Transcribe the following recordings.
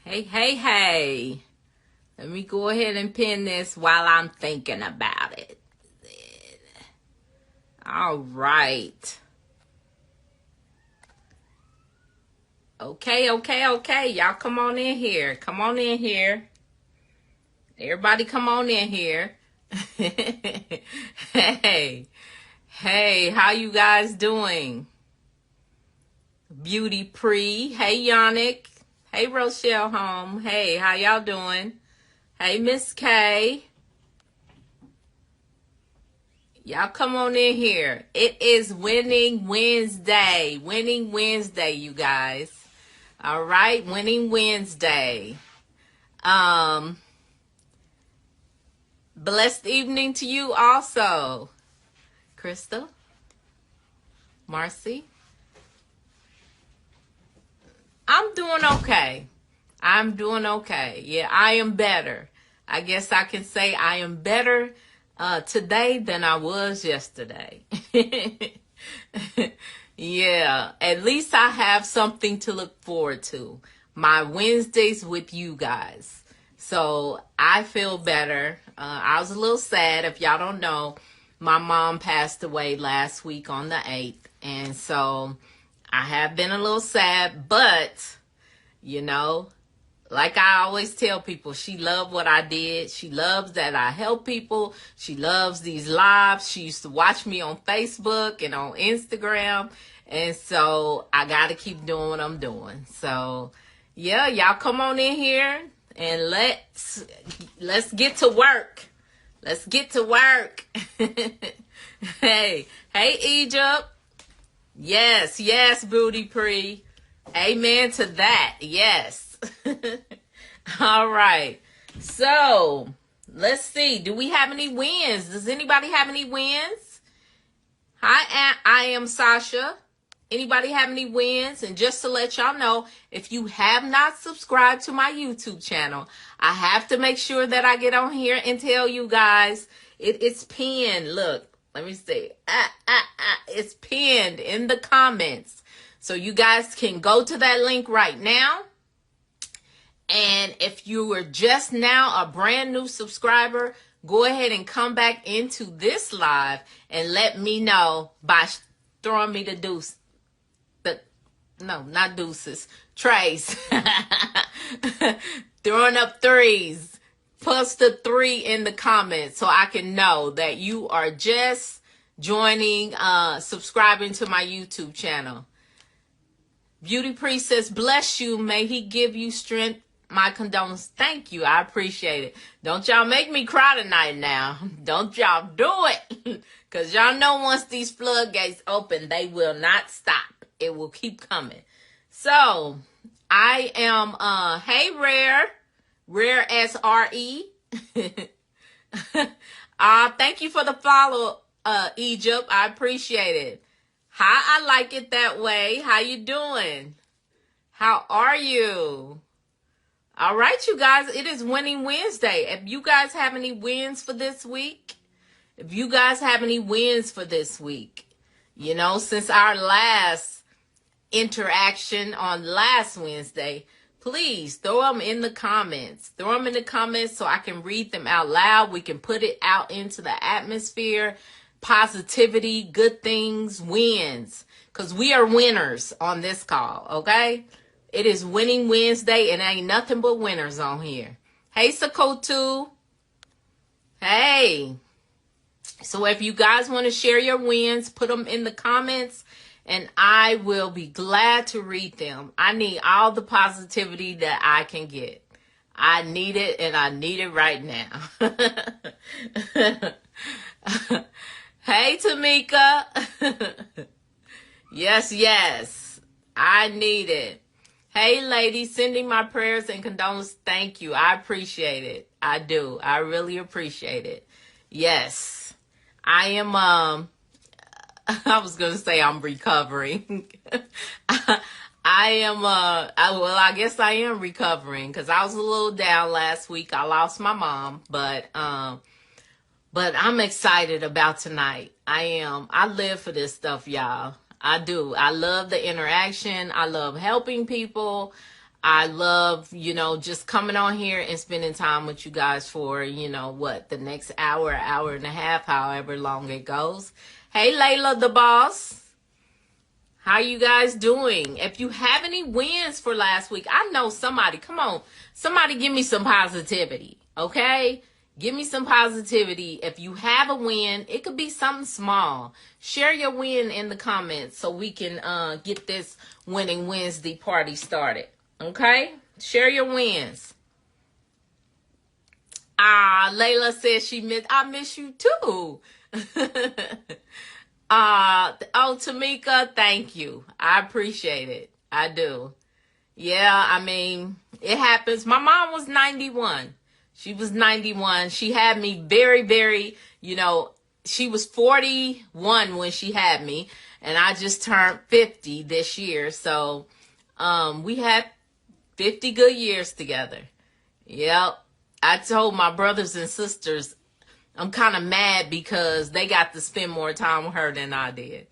Hey. Let me go ahead and pin this while I'm thinking about it. All right. Okay. Y'all come on in here. Come on in here. Everybody come on in here. Hey, how you guys doing? Beauty Pre. Hey, Yannick. Hey, Rochelle Home. Hey, how y'all doing? Hey, Miss K. Y'all come on in here. It is Winning Wednesday. Winning Wednesday, you guys. All right, Winning Wednesday. Blessed evening to you also. Crystal, Marcy. I'm doing okay. Yeah, I am better. I guess I can say I am better today than I was yesterday. Yeah, at least I have something to look forward to. My Wednesdays with you guys. So I feel better. I was a little sad. If y'all don't know, my mom passed away last week on the 8th. And so I have been a little sad, but, you know, like I always tell people, she loved what I did. She loves that I help people. She loves these lives. She used to watch me on Facebook and on Instagram. And so I got to keep doing what I'm doing. So, yeah, y'all come on in here and let's get to work. Let's get to work. Hey, Egypt. Yes, Booty Pre. Amen to that. Yes. All right. So, let's see. Do we have any wins? Does anybody have any wins? Hi, I am Sasha. Anybody have any wins? And just to let y'all know, if you have not subscribed to my YouTube channel, I have to make sure that I get on here and tell you guys it's pinned. Look, let me see. It's pinned in the comments. So you guys can go to that link right now. And if you were just now a brand new subscriber, go ahead and come back into this live and let me know by throwing me the deuce. No, not deuces. Trays. Throwing up threes. Plus the 3 in the comments so I can know that you are just joining, subscribing to my YouTube channel. Beauty Priest says, bless you. May he give you strength. My condolences. Thank you. I appreciate it. Don't y'all make me cry tonight now. Don't y'all do it. Because y'all know once these floodgates open, they will not stop. It will keep coming. So, I am, hey, Rare S-R-E. Thank you for the follow, Egypt. I appreciate it. Hi, I like it that way. How you doing? How are you? All right, you guys, it is Winning Wednesday. If you guys have any wins for this week, you know, since our last interaction on last Wednesday, please throw them in the comments. Throw them in the comments so I can read them out loud. We can put it out into the atmosphere. Positivity, good things, wins. Because we are winners on this call, okay? It is Winning Wednesday, and ain't nothing but winners on here. Hey, Sakotu. Hey. So if you guys want to share your wins, put them in the comments, and I will be glad to read them. I need all the positivity that I can get. I need it, and I need it right now. Hey, Tamika. Yes. I need it. Hey, ladies, sending my prayers and condolences. Thank you. I appreciate it. I do. I really appreciate it. Yes. I am, I was going to say I'm recovering. I guess I am recovering because I was a little down last week. I lost my mom, but I'm excited about tonight. I am. I live for this stuff, y'all. I do. I love the interaction. I love helping people. I love, just coming on here and spending time with you guys for, the next hour, hour and a half, however long it goes. Hey, Layla, the boss. How you guys doing? If you have any wins for last week, I know somebody, come on, somebody give me some positivity, okay? Give me some positivity. If you have a win, it could be something small. Share your win in the comments so we can get this Winning Wednesday party started. Okay? Share your wins. Layla says I miss you too. Tamika, thank you. I appreciate it. I do. Yeah, I mean, it happens. My mom was 91. She was 91. She had me very, very, she was 41 when she had me, and I just turned 50 this year. So, we had 50 good years together. Yep. I told my brothers and sisters, I'm kind of mad because they got to spend more time with her than I did.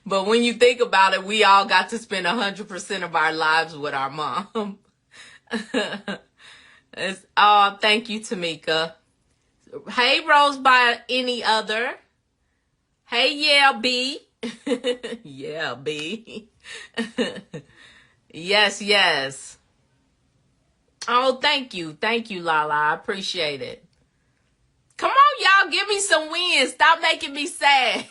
But when you think about it, we all got to spend 100% of our lives with our mom. Thank you, Tamika. Hey, Rose by any other. Hey, yeah, B. Yeah, B. Yes. Oh, thank you. Thank you, Lala. I appreciate it. Come on, y'all. Give me some wins. Stop making me sad.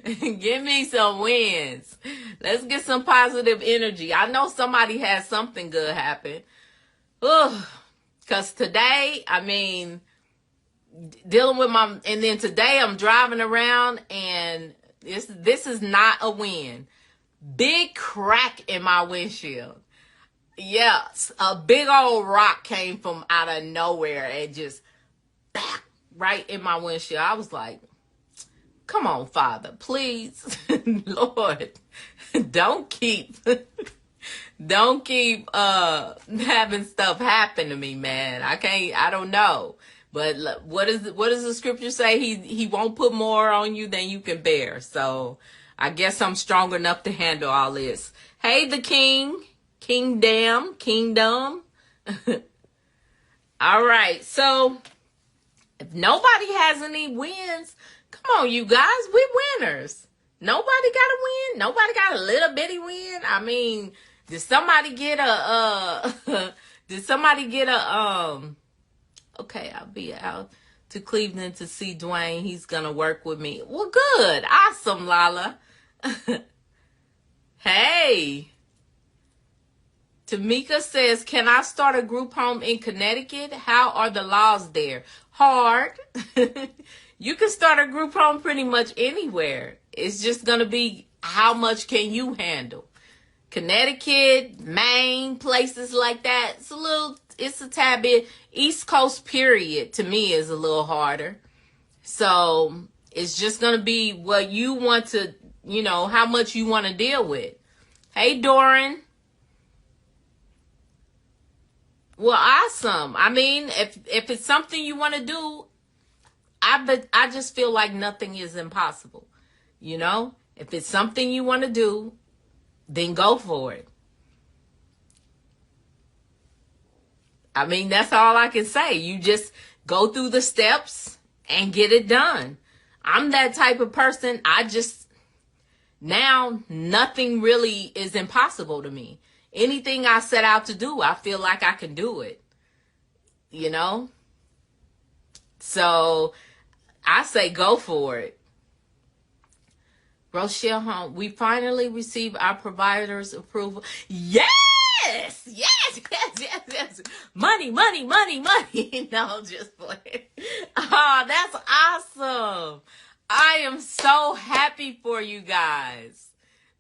Give me some wins. Let's get some positive energy. I know somebody has something good happen. Because today, I mean, dealing with and then today I'm driving around and this is not a win. Big crack in my windshield. Yes, a big old rock came from out of nowhere and just right in my windshield. I was like, come on, Father, please, Lord, don't keep having stuff happen to me, man. I don't know. But what does the scripture say? He won't put more on you than you can bear. So I guess I'm strong enough to handle all this. Hey, the kingdom. All right. So if nobody has any wins, come on, you guys, we're winners. Nobody got a win. Nobody got a little bitty win. I mean, did somebody get okay, I'll be out to Cleveland to see Dwayne. He's going to work with me. Well, good. Awesome, Lala. Hey. Tamika says, can I start a group home in Connecticut? How are the laws there? Hard. You can start a group home pretty much anywhere. It's just going to be how much can you handle? Connecticut, Maine, places like that. It's a tad bit. East Coast period to me is a little harder. So it's just going to be what you want to, how much you want to deal with. Hey, Doran. Well, awesome. I mean, if it's something you want to do, I just feel like nothing is impossible. If it's something you want to do, then go for it. I mean, that's all I can say. You just go through the steps and get it done. I'm that type of person. Now nothing really is impossible to me. Anything I set out to do, I feel like I can do it. So I say go for it. Rochelle, we finally received our provider's approval. Yes. Money. No, just playing. Oh, that's awesome. I am so happy for you guys.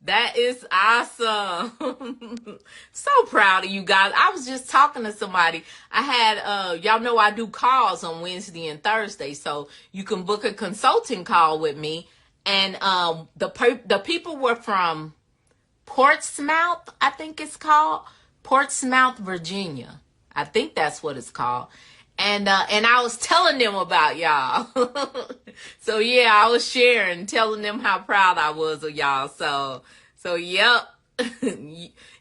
That is awesome. So proud of you guys. I was just talking to somebody. I had, y'all know I do calls on Wednesday and Thursday, so you can book a consulting call with me. And the people were from Portsmouth, I think it's called. Portsmouth, Virginia. I think that's what it's called. And I was telling them about y'all. So yeah, I was telling them how proud I was of y'all. So yep,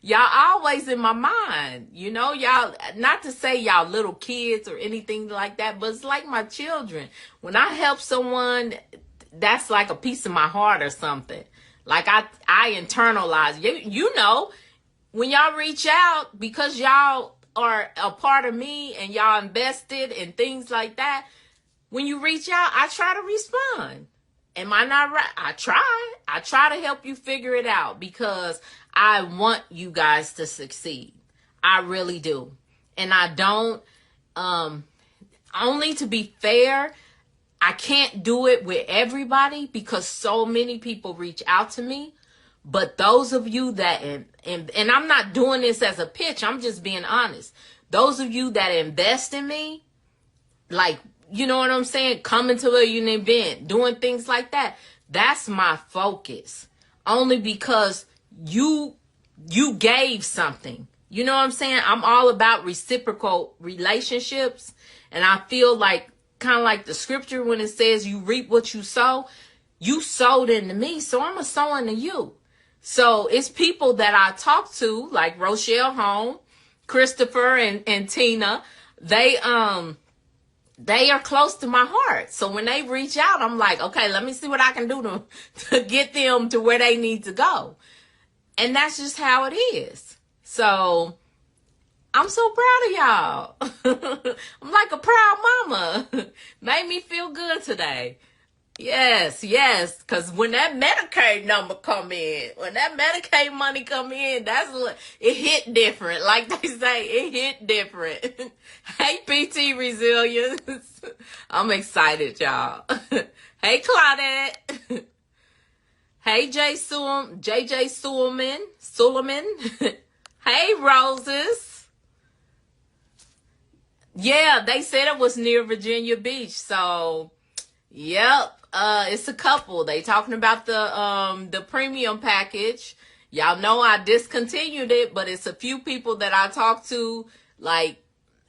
Y'all always in my mind, y'all, not to say y'all little kids or anything like that, but it's like my children. When I help someone, that's like a piece of my heart or something. Like I internalize, when y'all reach out, because y'all are a part of me and y'all invested in things like that. When you reach out, I try to respond. Am I not right? I try to help you figure it out because I want you guys to succeed. I really do. And I don't, only to be fair, I can't do it with everybody because so many people reach out to me. But those of you that, and I'm not doing this as a pitch, I'm just being honest. Those of you that invest in me, like, you know what I'm saying? Coming to an event, doing things like that. That's my focus. Only because you gave something. You know what I'm saying? I'm all about reciprocal relationships. And I feel like, kind of like the scripture when it says you reap what you sow. You sowed into me, so I'm going to sow into you. So it's people that I talk to, like Rochelle Home, Christopher, and Tina. They are close to my heart. So when they reach out, I'm like, okay, let me see what I can do to get them to where they need to go. And that's just how it is. So I'm so proud of y'all. I'm like a proud mama. Made me feel good today. Yes. Because when that Medicaid number come in, when that Medicaid money come in, it hit different. Like they say, it hit different. Hey, PT Resilience. I'm excited, y'all. Hey, Claudette. Hey, JJ Suleiman. Hey, Roses. Yeah, they said it was near Virginia Beach, so yep. It's a couple. They talking about the premium package. Y'all know I discontinued it, but it's a few people that I talked to. Like,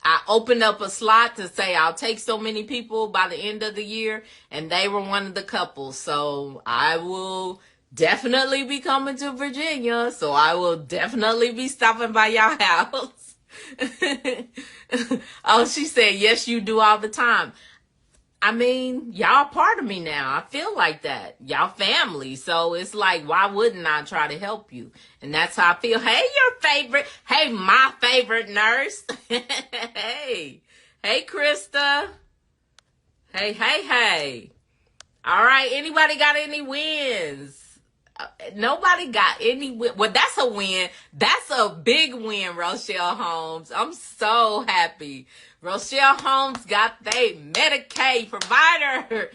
I opened up a slot to say I'll take so many people by the end of the year, and they were one of the couples. So I will definitely be coming to Virginia. So I will definitely be stopping by y'all house. Oh, she said, yes, you do all the time. I mean, y'all part of me now. I feel like that. Y'all family. So it's like, why wouldn't I try to help you? And that's how I feel. Hey, my favorite nurse. Hey, Krista. Hey. All right. Anybody got any wins? Nobody got any win. Well, that's a win. That's a big win, Rochelle Holmes. I'm so happy. Rochelle Holmes got their Medicaid provider.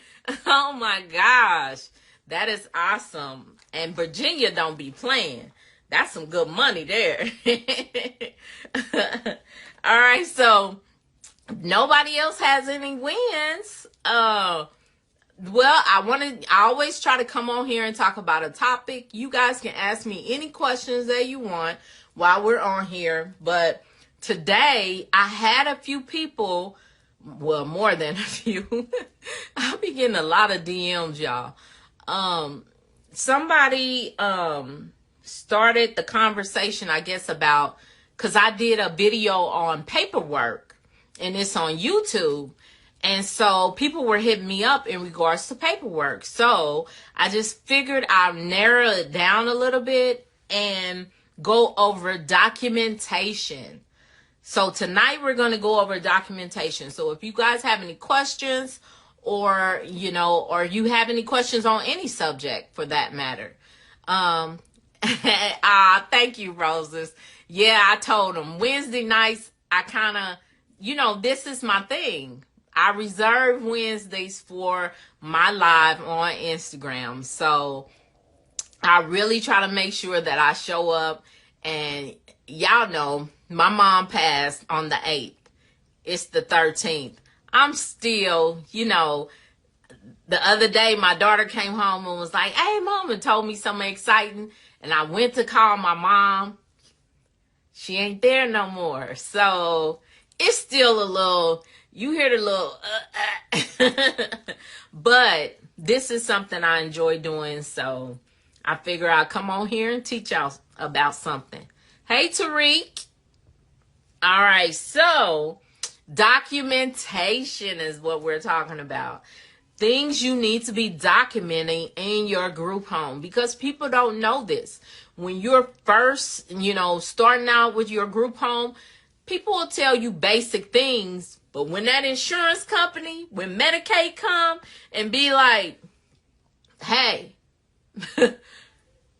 Oh my gosh. That is awesome. And Virginia don't be playing. That's some good money there. All right. So nobody else has any wins. Well, I always try to come on here and talk about a topic. You guys can ask me any questions that you want while we're on here. But today, I had a few people, well, more than a few. I'll be getting a lot of DMs, y'all. Somebody started the conversation, I guess, about, because I did a video on paperwork, and it's on YouTube. And so people were hitting me up in regards to paperwork. So I just figured I'd narrow it down a little bit and go over documentation. So tonight we're going to go over documentation. So if you guys have any questions or you have any questions on any subject for that matter. Thank you, Roses. Yeah, I told them Wednesday nights, I kind of, this is my thing. I reserve Wednesdays for my live on Instagram. So I really try to make sure that I show up. And y'all know my mom passed on the 8th. It's the 13th. I'm still, the other day my daughter came home and was like, hey, Mom, and told me something exciting. And I went to call my mom. She ain't there no more. So it's still a little... You hear the little, but this is something I enjoy doing. So I figure I'll come on here and teach y'all about something. Hey, Tariq. All right, so documentation is what we're talking about. Things you need to be documenting in your group home, because people don't know this. When you're first, starting out with your group home, people will tell you basic things, but when that insurance company, when Medicaid come and be like, hey,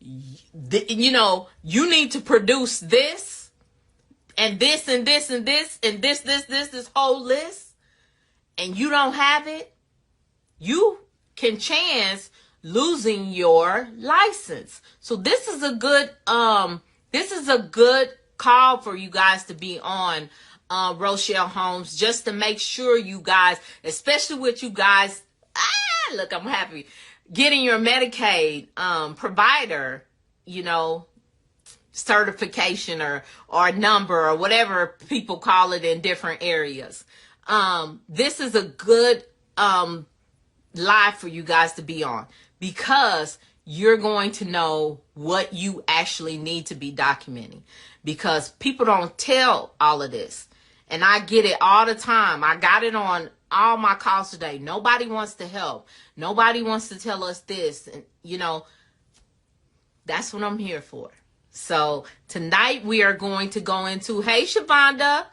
you need to produce this and this and this and this and this whole list, and you don't have it, you can chance losing your license. So this is a good call for you guys to be on, Rochelle Holmes, just to make sure you guys, especially with you guys, look, I'm happy getting your Medicaid provider, certification or number or whatever people call it in different areas. This is a good live for you guys to be on, because you're going to know what you actually need to be documenting, because people don't tell all of this. And I get it all the time. I got it on all my calls today. Nobody wants to help. Nobody wants to tell us this. And, that's what I'm here for. So tonight we are going to go into, hey, Shavonda.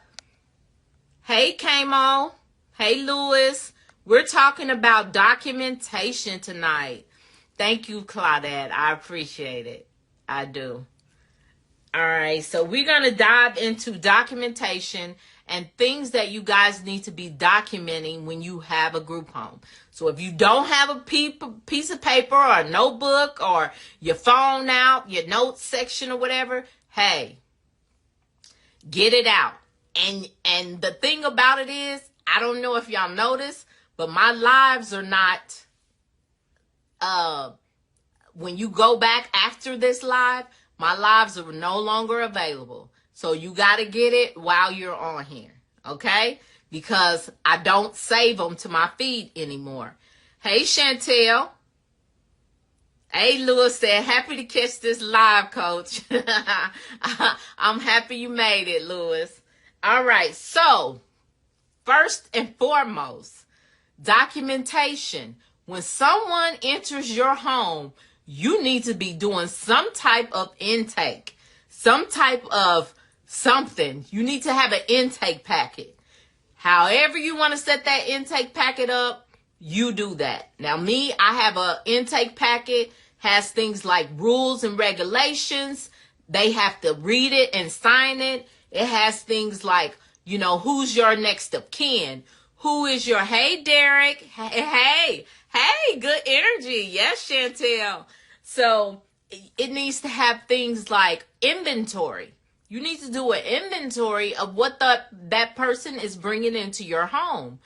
Hey, Kamo. Hey, Lewis. We're talking about documentation tonight. Thank you, Claudette. I appreciate it. I do. All right. So we're going to dive into documentation and things that you guys need to be documenting when you have a group home. So if you don't have a piece of paper or a notebook or your phone out, your notes section or whatever, hey, get it out. And the thing about it is, I don't know if y'all noticed, but my lives are not, when you go back after this live, my lives are no longer available. So you got to get it while you're on here, okay? Because I don't save them to my feed anymore. Hey, Chantel. Hey, Lewis said, happy to catch this live, coach. I'm happy you made it, Lewis. All right, so first and foremost, documentation. When someone enters your home, you need to be doing some type of intake, some type of something. You need to have an intake packet. However you want to set that intake packet up, you do that. Now me, I have an intake packet, has things like rules and regulations. They have to read it and sign it. It has things like, who's your next of kin? Who is your, hey, Derek, hey, good energy. Yes, Chantel. So it needs to have things like inventory. You need to do an inventory of what that person is bringing into your home.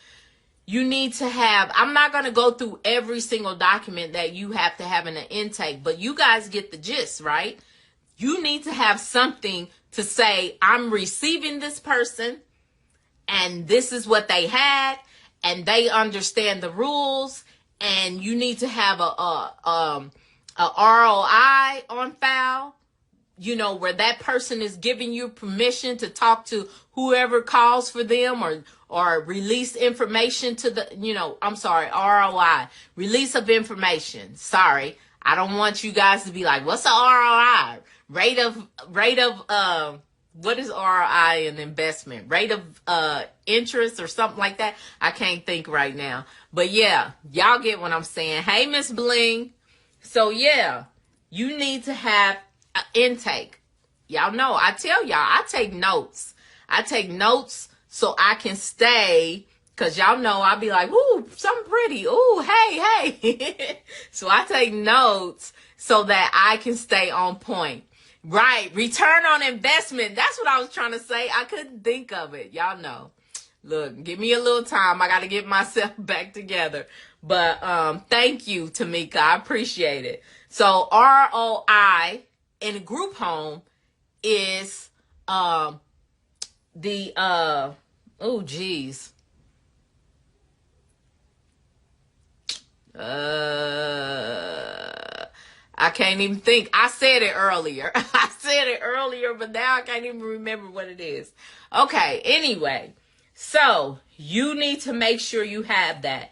You need to have, I'm not going to go through every single document that you have to have in an intake, but you guys get the gist, right? You need to have something to say, I'm receiving this person, and this is what they had, and they understand the rules, and you need to have a ROI on file, where that person is giving you permission to talk to whoever calls for them or release information to the, ROI, release of information. Sorry. I don't want you guys to be like, what's the ROI? Rate of, what is ROI in investment? Rate of interest or something like that? I can't think right now. But yeah, y'all get what I'm saying. Hey, Miss Bling. So yeah, you need to have an intake. Y'all know, I tell y'all, I take notes. I take notes so I can stay, because y'all know I'll be like, ooh, something pretty. Ooh, hey. So I take notes so that I can stay on point. Right. Return on investment. That's what I was trying to say. I couldn't think of it. Y'all know. Look, give me a little time. I got to get myself back together. But thank you, Tamika. I appreciate it. So ROI in a group home is I I can't even think. I said it earlier. I said it earlier, but now I can't even remember what it is. Okay, anyway. So you need to make sure you have that.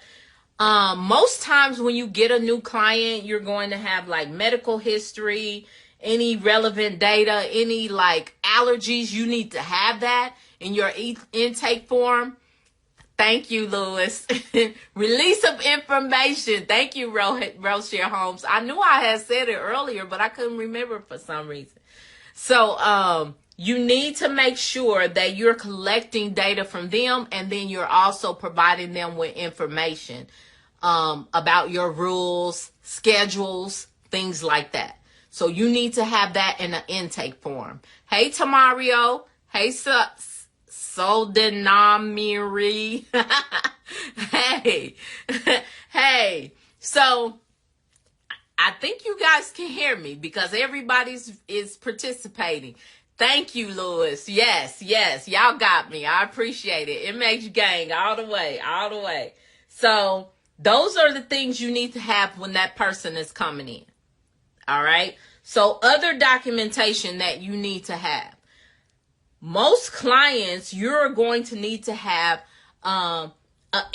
Most times when you get a new client, you're going to have like medical history, any relevant data, any like allergies. You need to have that in your intake form. Thank you, Lewis. Release of information. Thank you, Rochelle Holmes. I knew I had said it earlier, but I couldn't remember for some reason. So you need to make sure that you're collecting data from them, and then you're also providing them with information about your rules, schedules, things like that. So you need to have that in an intake form. Hey, Tamario. Hey, Myrrie. Hey. Hey. So I think you guys can hear me because everybody's is participating. Thank you, Lewis. Yes. Y'all got me. I appreciate it. MH gang all the way. So those are the things you need to have when that person is coming in. All right. So other documentation that you need to have. Most clients, you're going to need to have an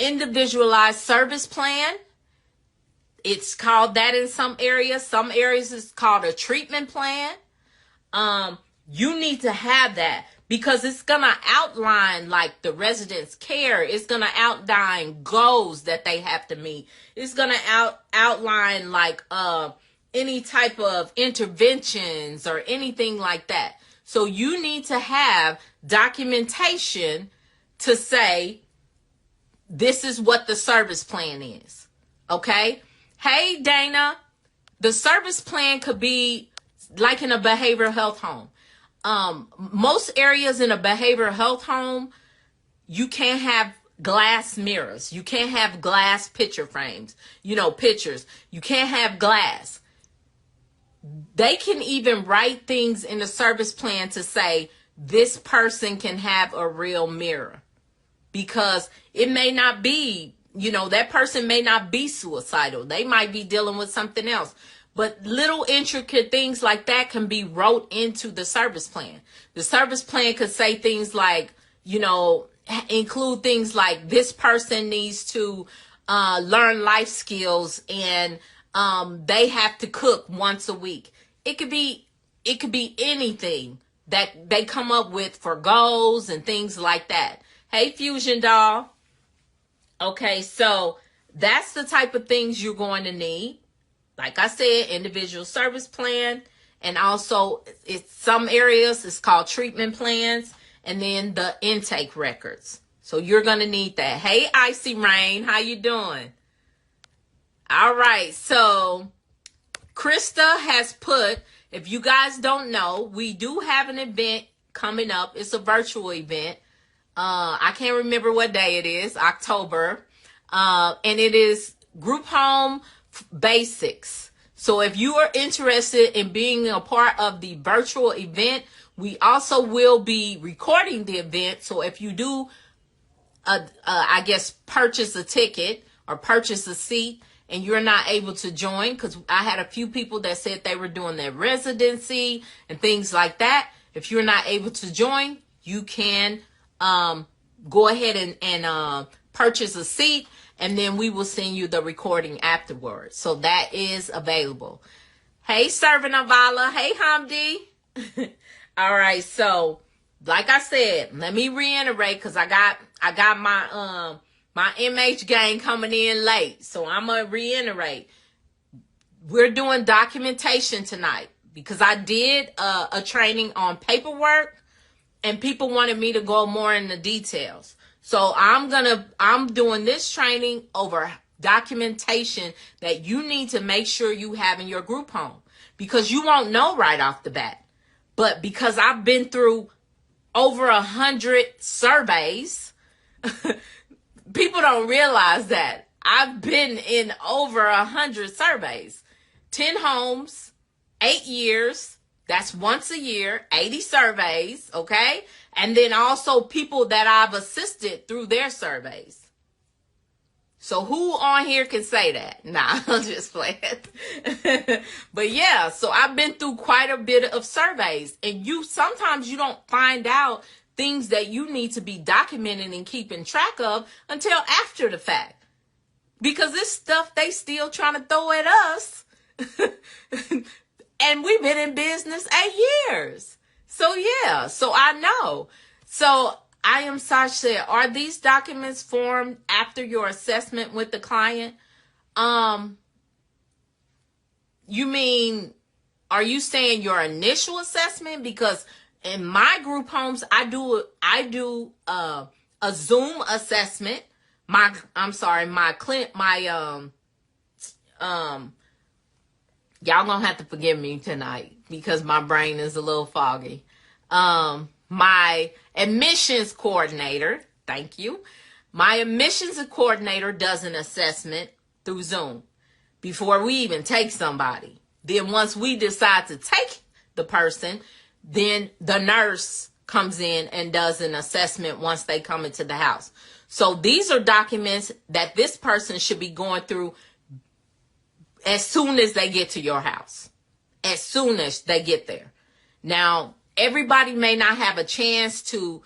individualized service plan. It's called that in some areas. Some areas it's called a treatment plan. You need to have that because it's going to outline like the resident's care. It's going to outline goals that they have to meet. It's going to outline like any type of interventions or anything like that. So you need to have documentation to say, this is what the service plan is. Okay? Hey, Dana, the service plan could be like in a behavioral health home. Most areas in a behavioral health home, you can't have glass mirrors. You can't have glass picture frames, pictures. You can't have glass. They can even write things in the service plan to say this person can have a real mirror because it may not be, that person may not be suicidal. They might be dealing with something else. But little intricate things like that can be wrote into the service plan. The service plan could say things like, include things like this person needs to learn life skills and they have to cook once a week. It could be anything that they come up with for goals and things like that. Hey, Fusion Doll. Okay, so that's the type of things you're going to need. Like I said, individual service plan, and also it's some areas it's called treatment plans, and then the intake records. So you're going to need that. Hey, Icy Rain, how you doing? All right, so Krista has put, if you guys don't know, we do have an event coming up. It's a virtual event. I can't remember what day it is, October. And it is group home basics. So if you are interested in being a part of the virtual event, we also will be recording the event. So if you do, purchase a ticket or purchase a seat, and you're not able to join, because I had a few people that said they were doing their residency and things like that. If you're not able to join, you can go ahead and purchase a seat, and then we will send you the recording afterwards. So that is available. Hey, Servant Avala. Hey, Hamdi. All right. So like I said, let me reiterate, because I got my MH gang coming in late. So I'm going to reiterate. We're doing documentation tonight because I did a training on paperwork and people wanted me to go more into details. So I'm doing this training over documentation that you need to make sure you have in your group home, because you won't know right off the bat. But because I've been through over 100 surveys, people don't realize that I've been in over 100 surveys, 10 homes, 8 years. That's once a year, 80 surveys. Okay. And then also people that I've assisted through their surveys. So who on here can say that? Nah, I'm just playing. But yeah, so I've been through quite a bit of surveys, and sometimes you don't find out things that you need to be documenting and keeping track of until after the fact. Because this stuff they still trying to throw at us. And we've been in business 8 years. So yeah, so I know. So I am Saj said, are these documents formed after your assessment with the client? You mean, are you saying your initial assessment? Because in my group homes, I do a Zoom assessment. Y'all gonna have to forgive me tonight because my brain is a little foggy. My admissions coordinator, thank you. My admissions coordinator does an assessment through Zoom before we even take somebody. Then once we decide to take the person, then the nurse comes in and does an assessment once they come into the house. So these are documents that this person should be going through as soon as they get to your house, as soon as they get there. Now, everybody may not have a chance to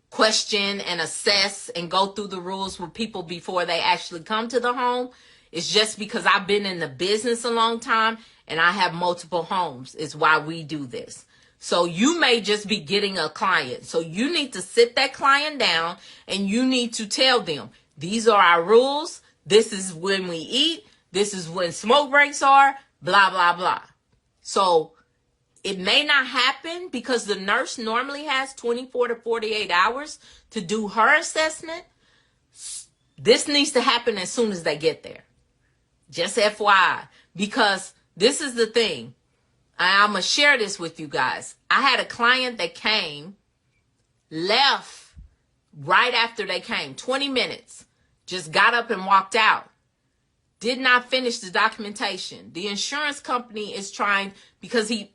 question and assess and go through the rules with people before they actually come to the home. It's just because I've been in the business a long time and I have multiple homes is why we do this. So you may just be getting a client. So you need to sit that client down and you need to tell them, these are our rules. This is when we eat. This is when smoke breaks are, blah, blah, blah. So it may not happen because the nurse normally has 24 to 48 hours to do her assessment. This needs to happen as soon as they get there. Just FYI, because this is the thing. I'm going to share this with you guys. I had a client that came, left right after they came, 20 minutes, just got up and walked out. Did not finish the documentation. The insurance company is trying, because he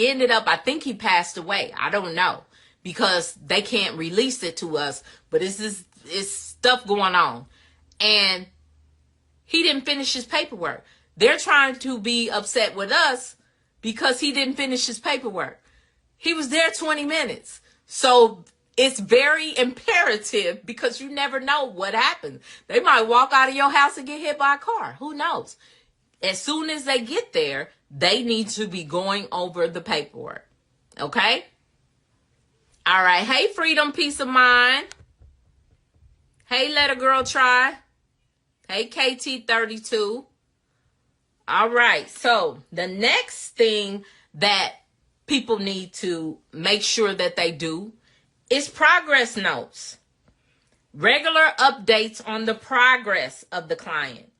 ended up, I think he passed away. I don't know, because they can't release it to us, but it's stuff going on. And he didn't finish his paperwork. They're trying to be upset with us because he didn't finish his paperwork. He was there 20 minutes. So it's very imperative because you never know what happens. They might walk out of your house and get hit by a car. Who knows? As soon as they get there, they need to be going over the paperwork. Okay? All right. Hey, Freedom, Peace of Mind. Hey, Let a Girl Try. Hey, KT32. All right. So the next thing that people need to make sure that they do is progress notes. Regular updates on the progress of the client,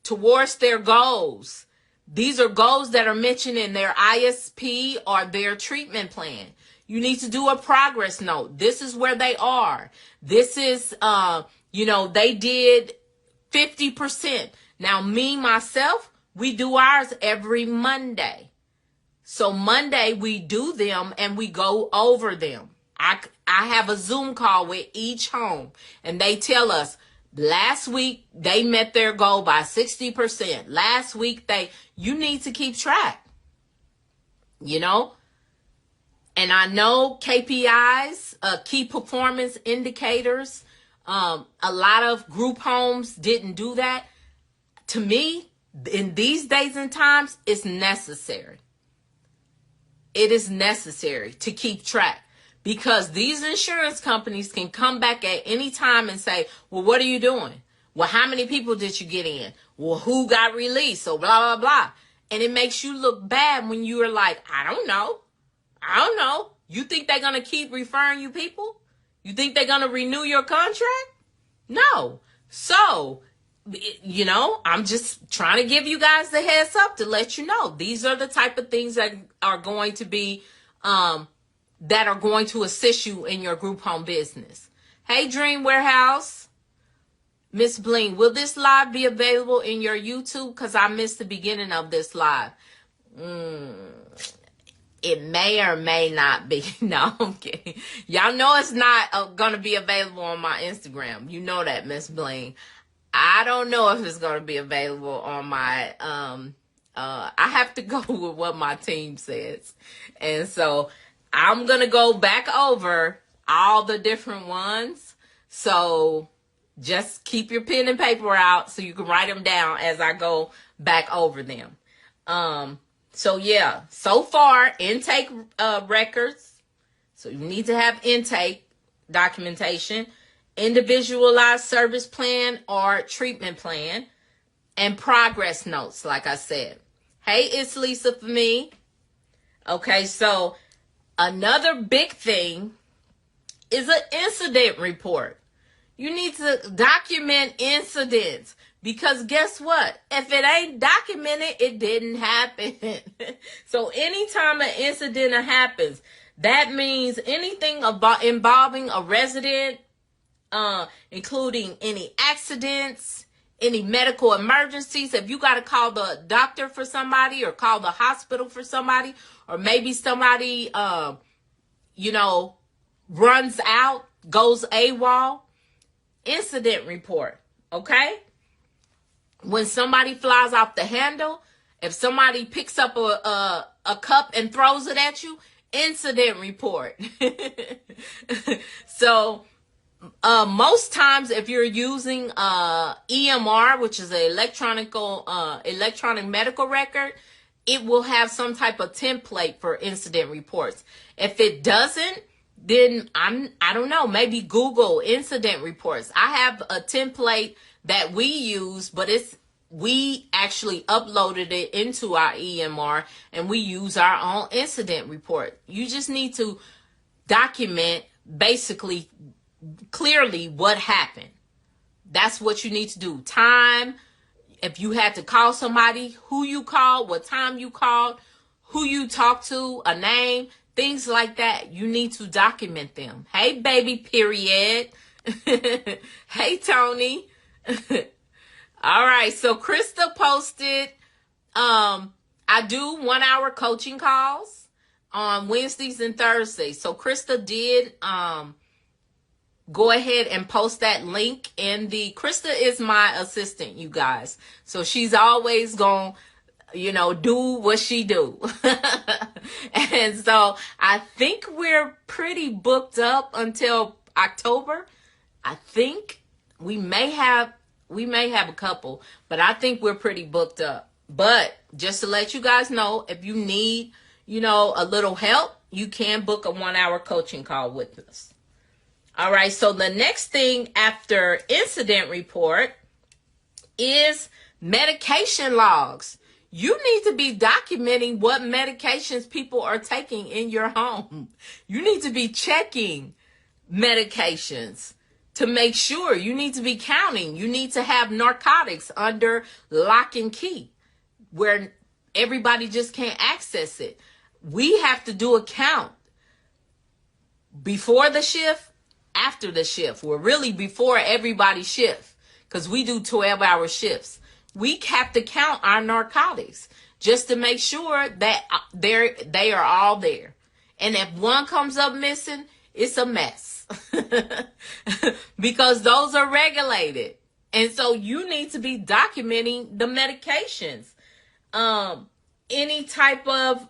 towards their goals. These are goals that are mentioned in their ISP or their treatment plan. You need to do a progress note. This is where they are. This is, they did 50%. Now, myself, we do ours every Monday. So Monday we do them and we go over them. I have a Zoom call with each home and they tell us last week they met their goal by 60%. Last week you need to keep track, and I know KPIs, key performance indicators. A lot of group homes didn't do that. To me, in these days and times, it's necessary. It is necessary to keep track because these insurance companies can come back at any time and say, well, what are you doing? Well, how many people did you get in? Well, who got released? So blah, blah, blah. And it makes you look bad when you are like, I don't know. You think they're going to keep referring you people? You think they're going to renew your contract? No. So, I'm just trying to give you guys the heads up to let you know. These are the type of things that are going to be, that are going to assist you in your group home business. Hey, Dream Warehouse. Miss Bling, will this live be available in your YouTube? Because I missed the beginning of this live. It may or may not be. No, I'm kidding. Y'all know it's not going to be available on my Instagram. You know that, Miss Bling. I don't know if it's going to be available on my, I have to go with what my team says. And so I'm going to go back over all the different ones. So just keep your pen and paper out so you can write them down as I go back over them. So yeah, so far intake records. So you need to have intake documentation, individualized service plan or treatment plan, and progress notes, like I said. Hey, it's Lisa for me. Okay, so another big thing is an incident report. You need to document incidents because guess what? If it ain't documented, it didn't happen. So anytime an incident happens, that means anything involving a resident, including any accidents, any medical emergencies. If you got to call the doctor for somebody or call the hospital for somebody, or maybe somebody, runs out, goes AWOL, incident report, okay? When somebody flies off the handle, if somebody picks up a cup and throws it at you, incident report. So most times if you're using EMR, which is an electronic medical record, it will have some type of template for incident reports. If it doesn't, then I don't know, maybe Google incident reports. I have a template that we use, but we actually uploaded it into our EMR and we use our own incident report. You just need to document basically clearly what happened. That's what you need to do. Time, if you had to call somebody, who you called, what time you called, who you talked to, a name, things like that. You need to document them. Hey, baby, period. Hey, Tony. All right. So Krista posted, I do 1 hour coaching calls on Wednesdays and Thursdays. So Krista did, go ahead and post that link in Krista is my assistant, you guys. So she's always going to, do what she do. And so I think we're pretty booked up until October. I think we may have a couple, but I think we're pretty booked up. But just to let you guys know, if you need, a little help, you can book a 1 hour coaching call with us. All right. So the next thing after incident report is medication logs. You need to be documenting what medications people are taking in your home. You need to be checking medications to make sure. You need to be counting. You need to have narcotics under lock and key where everybody just can't access it. We have to do a count before the shift, after the shift. We're really before everybody's shift because we do 12-hour shifts. We have to count our narcotics just to make sure that they are all there. And if one comes up missing, it's a mess because those are regulated. And so you need to be documenting the medications. Any type of,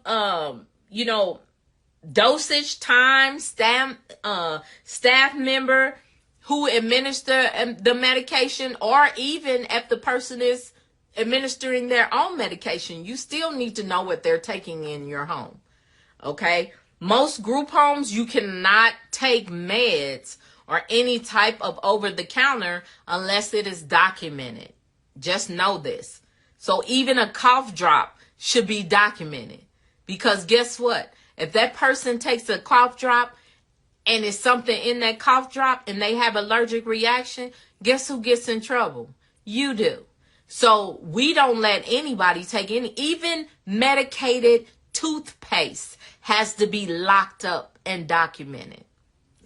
dosage, time, staff member who administer the medication, or even if the person is administering their own medication, you still need to know what they're taking in your home. Okay. Most group homes, you cannot take meds or any type of over-the-counter unless it is documented. Just know this. So even a cough drop should be documented, because guess what? If that person takes a cough drop and it's something in that cough drop and they have allergic reaction, guess who gets in trouble? You do. So we don't let anybody take even medicated toothpaste has to be locked up and documented.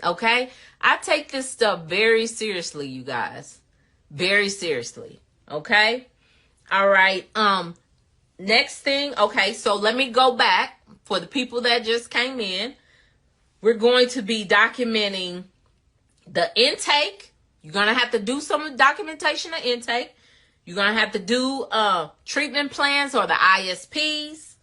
Okay? I take this stuff very seriously, you guys. Very seriously. Okay? All right. Next thing. Okay. So let me go back for the people that just came in. We're going to be documenting the intake. You're going to have to do some documentation of intake. You're going to have to do treatment plans or the ISPs.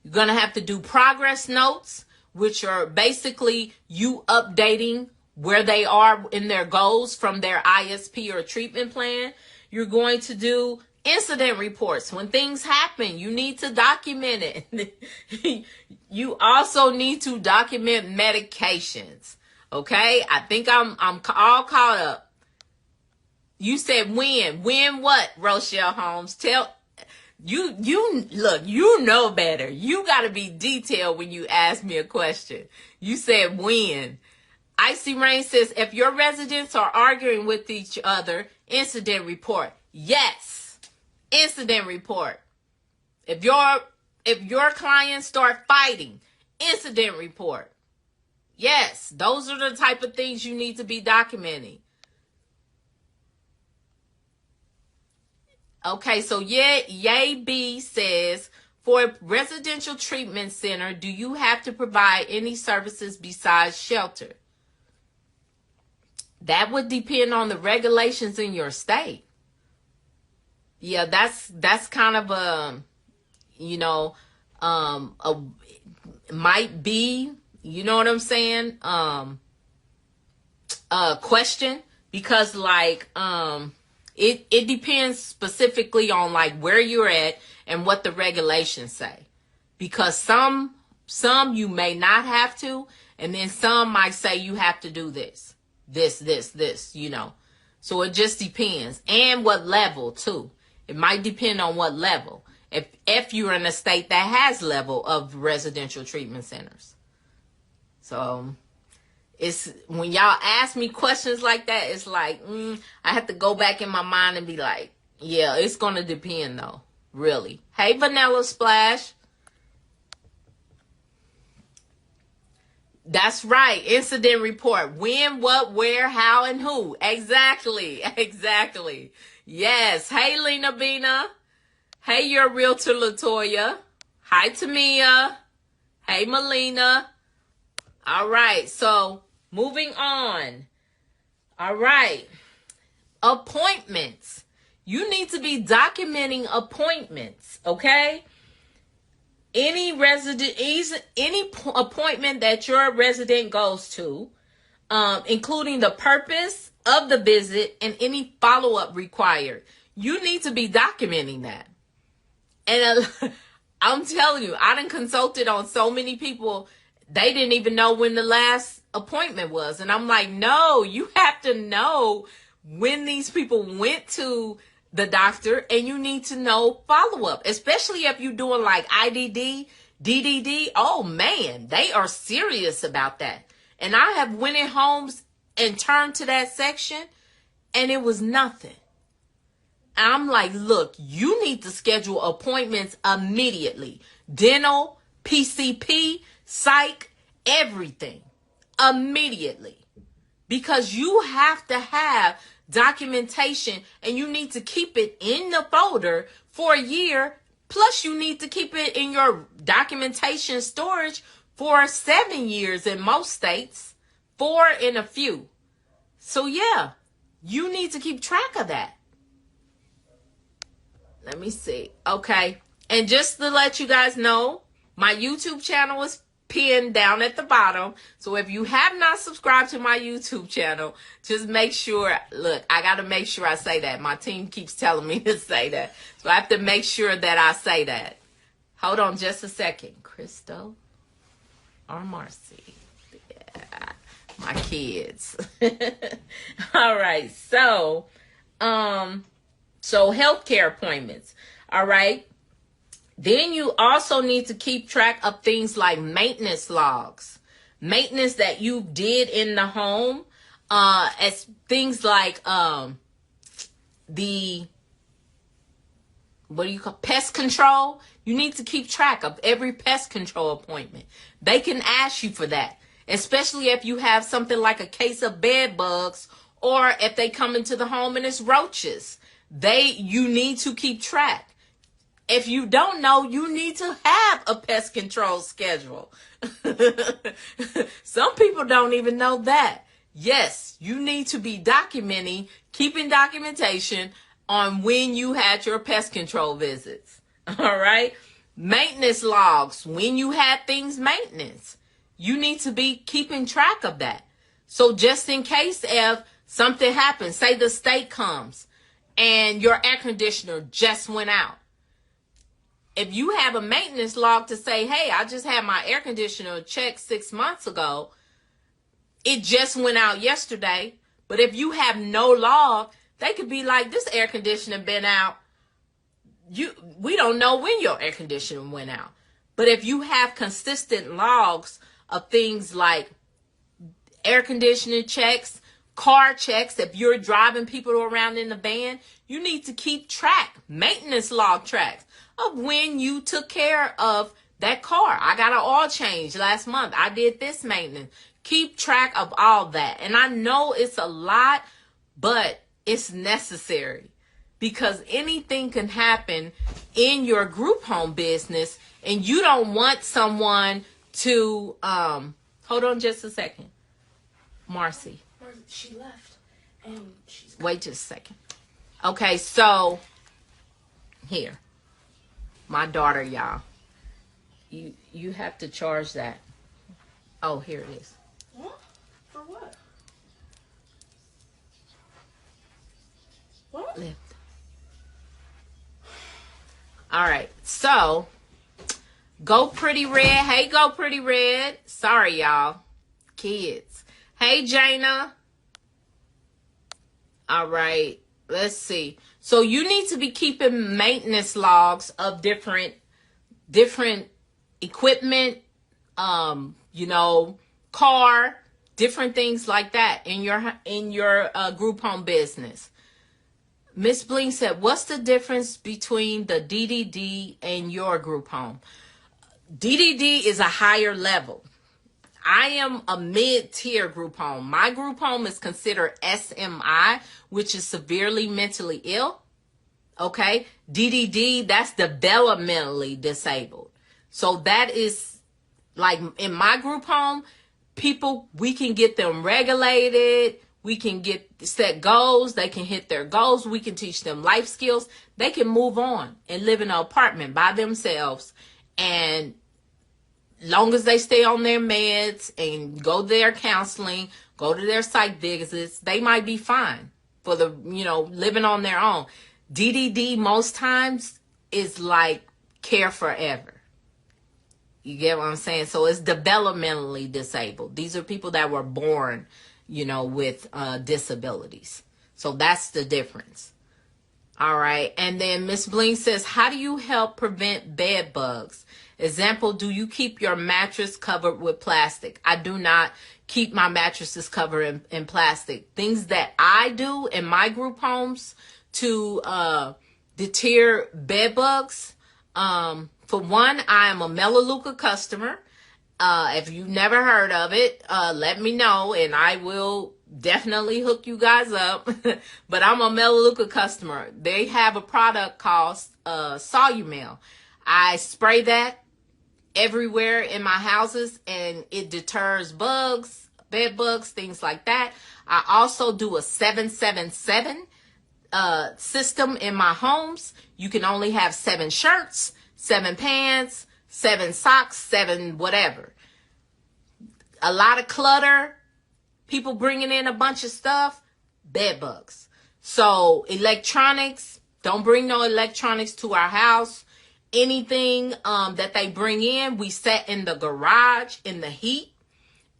You're going to have to do progress notes, which are basically you updating where they are in their goals from their ISP or treatment plan. You're going to do incident reports. When things happen, you need to document it. You also need to document medications. Okay? I think I'm all caught up. You said when. When what, Rochelle Holmes? Tell you look, you know better. You got to be detailed when you ask me a question. You said when. Icy Rain says, if your residents are arguing with each other, incident report. Yes. Incident report. If your clients start fighting, incident report. Yes, those are the type of things you need to be documenting. Okay, so Yay B says, for a residential treatment center, do you have to provide any services besides shelter? That would depend on the regulations in your state. Yeah, that's kind of a, might be, you know what I'm saying? Question, because it depends specifically on like where you're at and what the regulations say, because some you may not have to, and then some might say you have to do this, so it just depends, and what level too. It might depend on what level, if you're in a state that has level of residential treatment centers. So it's when y'all ask me questions like that, it's like, I have to go back in my mind and be like, yeah, it's going to depend though, really. Hey, Vanilla Splash. That's right. Incident report. When, what, where, how, and who. Exactly. Yes. Hey, Lena Bina. Hey, your realtor, Latoya. Hi, Tamia. Hey, Melina. All right. So moving on. All right. Appointments. You need to be documenting appointments. Okay. Any appointment that your resident goes to, including the purpose of the visit and any follow-up required, you need to be documenting that. And I'm telling you, I done consulted on so many people, they didn't even know when the last appointment was. And I'm like, no, you have to know when these people went to the doctor, and you need to know follow-up, especially if you're doing like IDD, DDD. Oh man, they are serious about that. And I have went in homes and turned to that section and it was nothing. I'm like, look, you need to schedule appointments immediately. Dental, PCP, psych, everything immediately, because you have to have documentation, and you need to keep it in the folder for a year. Plus, you need to keep it in your documentation storage for 7 years in most states, 4 in a few. So yeah, you need to keep track of that. Let me see. Okay. And just to let you guys know, my YouTube channel is pinned down at the bottom. So if you have not subscribed to my YouTube channel, just make sure, look, I got to make sure I say that. My team keeps telling me to say that. So I have to make sure that I say that. Hold on just a second. Crystal or Marcy? Yeah, my kids. All right. So healthcare appointments. All right. Then you also need to keep track of things like maintenance logs, maintenance that you did in the home, as things like pest control. You need to keep track of every pest control appointment. They can ask you for that, especially if you have something like a case of bed bugs, or if they come into the home and it's roaches. You need to keep track. If you don't know, you need to have a pest control schedule. Some people don't even know that. Yes, you need to be documenting, keeping documentation on when you had your pest control visits. All right. Maintenance logs, when you had things maintenance. You need to be keeping track of that. So just in case if something happens, say the state comes and your air conditioner just went out. If you have a maintenance log to say, hey, I just had my air conditioner checked 6 months ago, it just went out yesterday. But if you have no log, they could be like, this air conditioner been out. We don't know when your air conditioner went out. But if you have consistent logs of things like air conditioning checks, car checks, if you're driving people around in the van, you need to keep track, maintenance log tracks of when you took care of that car. I got an oil change last month. I did this maintenance. Keep track of all that. And I know it's a lot, but it's necessary because anything can happen in your group home business and you don't want someone to, hold on just a second. Marcy. She left and she's... Wait just a second. Okay, so here. My daughter, y'all. You have to charge that. Oh, here it is. What? For what? What? Lift. All right. So, Go Pretty Red. Hey, Go Pretty Red. Sorry, y'all. Kids. Hey, Jana. All right. Let's see. So you need to be keeping maintenance logs of different equipment, car, different things like that in your group home business. Miss Bling said, what's the difference between the DDD and your group home? DDD is a higher level. I am a mid-tier group home. My group home is considered SMI, which is severely mentally ill. Okay. DDD, that's developmentally disabled. So that is like in my group home, people, we can get them regulated. We can get set goals. They can hit their goals. We can teach them life skills. They can move on and live in an apartment by themselves. And long as they stay on their meds and go to their counseling, go to their psych visits, they might be fine for the, living on their own. DDD most times is like care forever. You get what I'm saying? So it's developmentally disabled. These are people that were born, with disabilities. So that's the difference. All right. And then Miss Bling says, how do you help prevent bed bugs? Example, do you keep your mattress covered with plastic? I do not keep my mattresses covered in plastic. Things that I do in my group homes to deter bed bugs. For one, I am a Melaleuca customer. If you've never heard of it, let me know and I will definitely hook you guys up. But I'm a Melaleuca customer. They have a product called Solumel. I spray that everywhere in my houses and it deters bugs, bed bugs, things like that. I also do a 777 system in my homes. You can only have 7 shirts, 7 pants, 7 socks, 7 whatever. A lot of clutter, people bringing in a bunch of stuff, bed bugs. So electronics, don't bring no electronics to our house. Anything that they bring in, we set in the garage in the heat,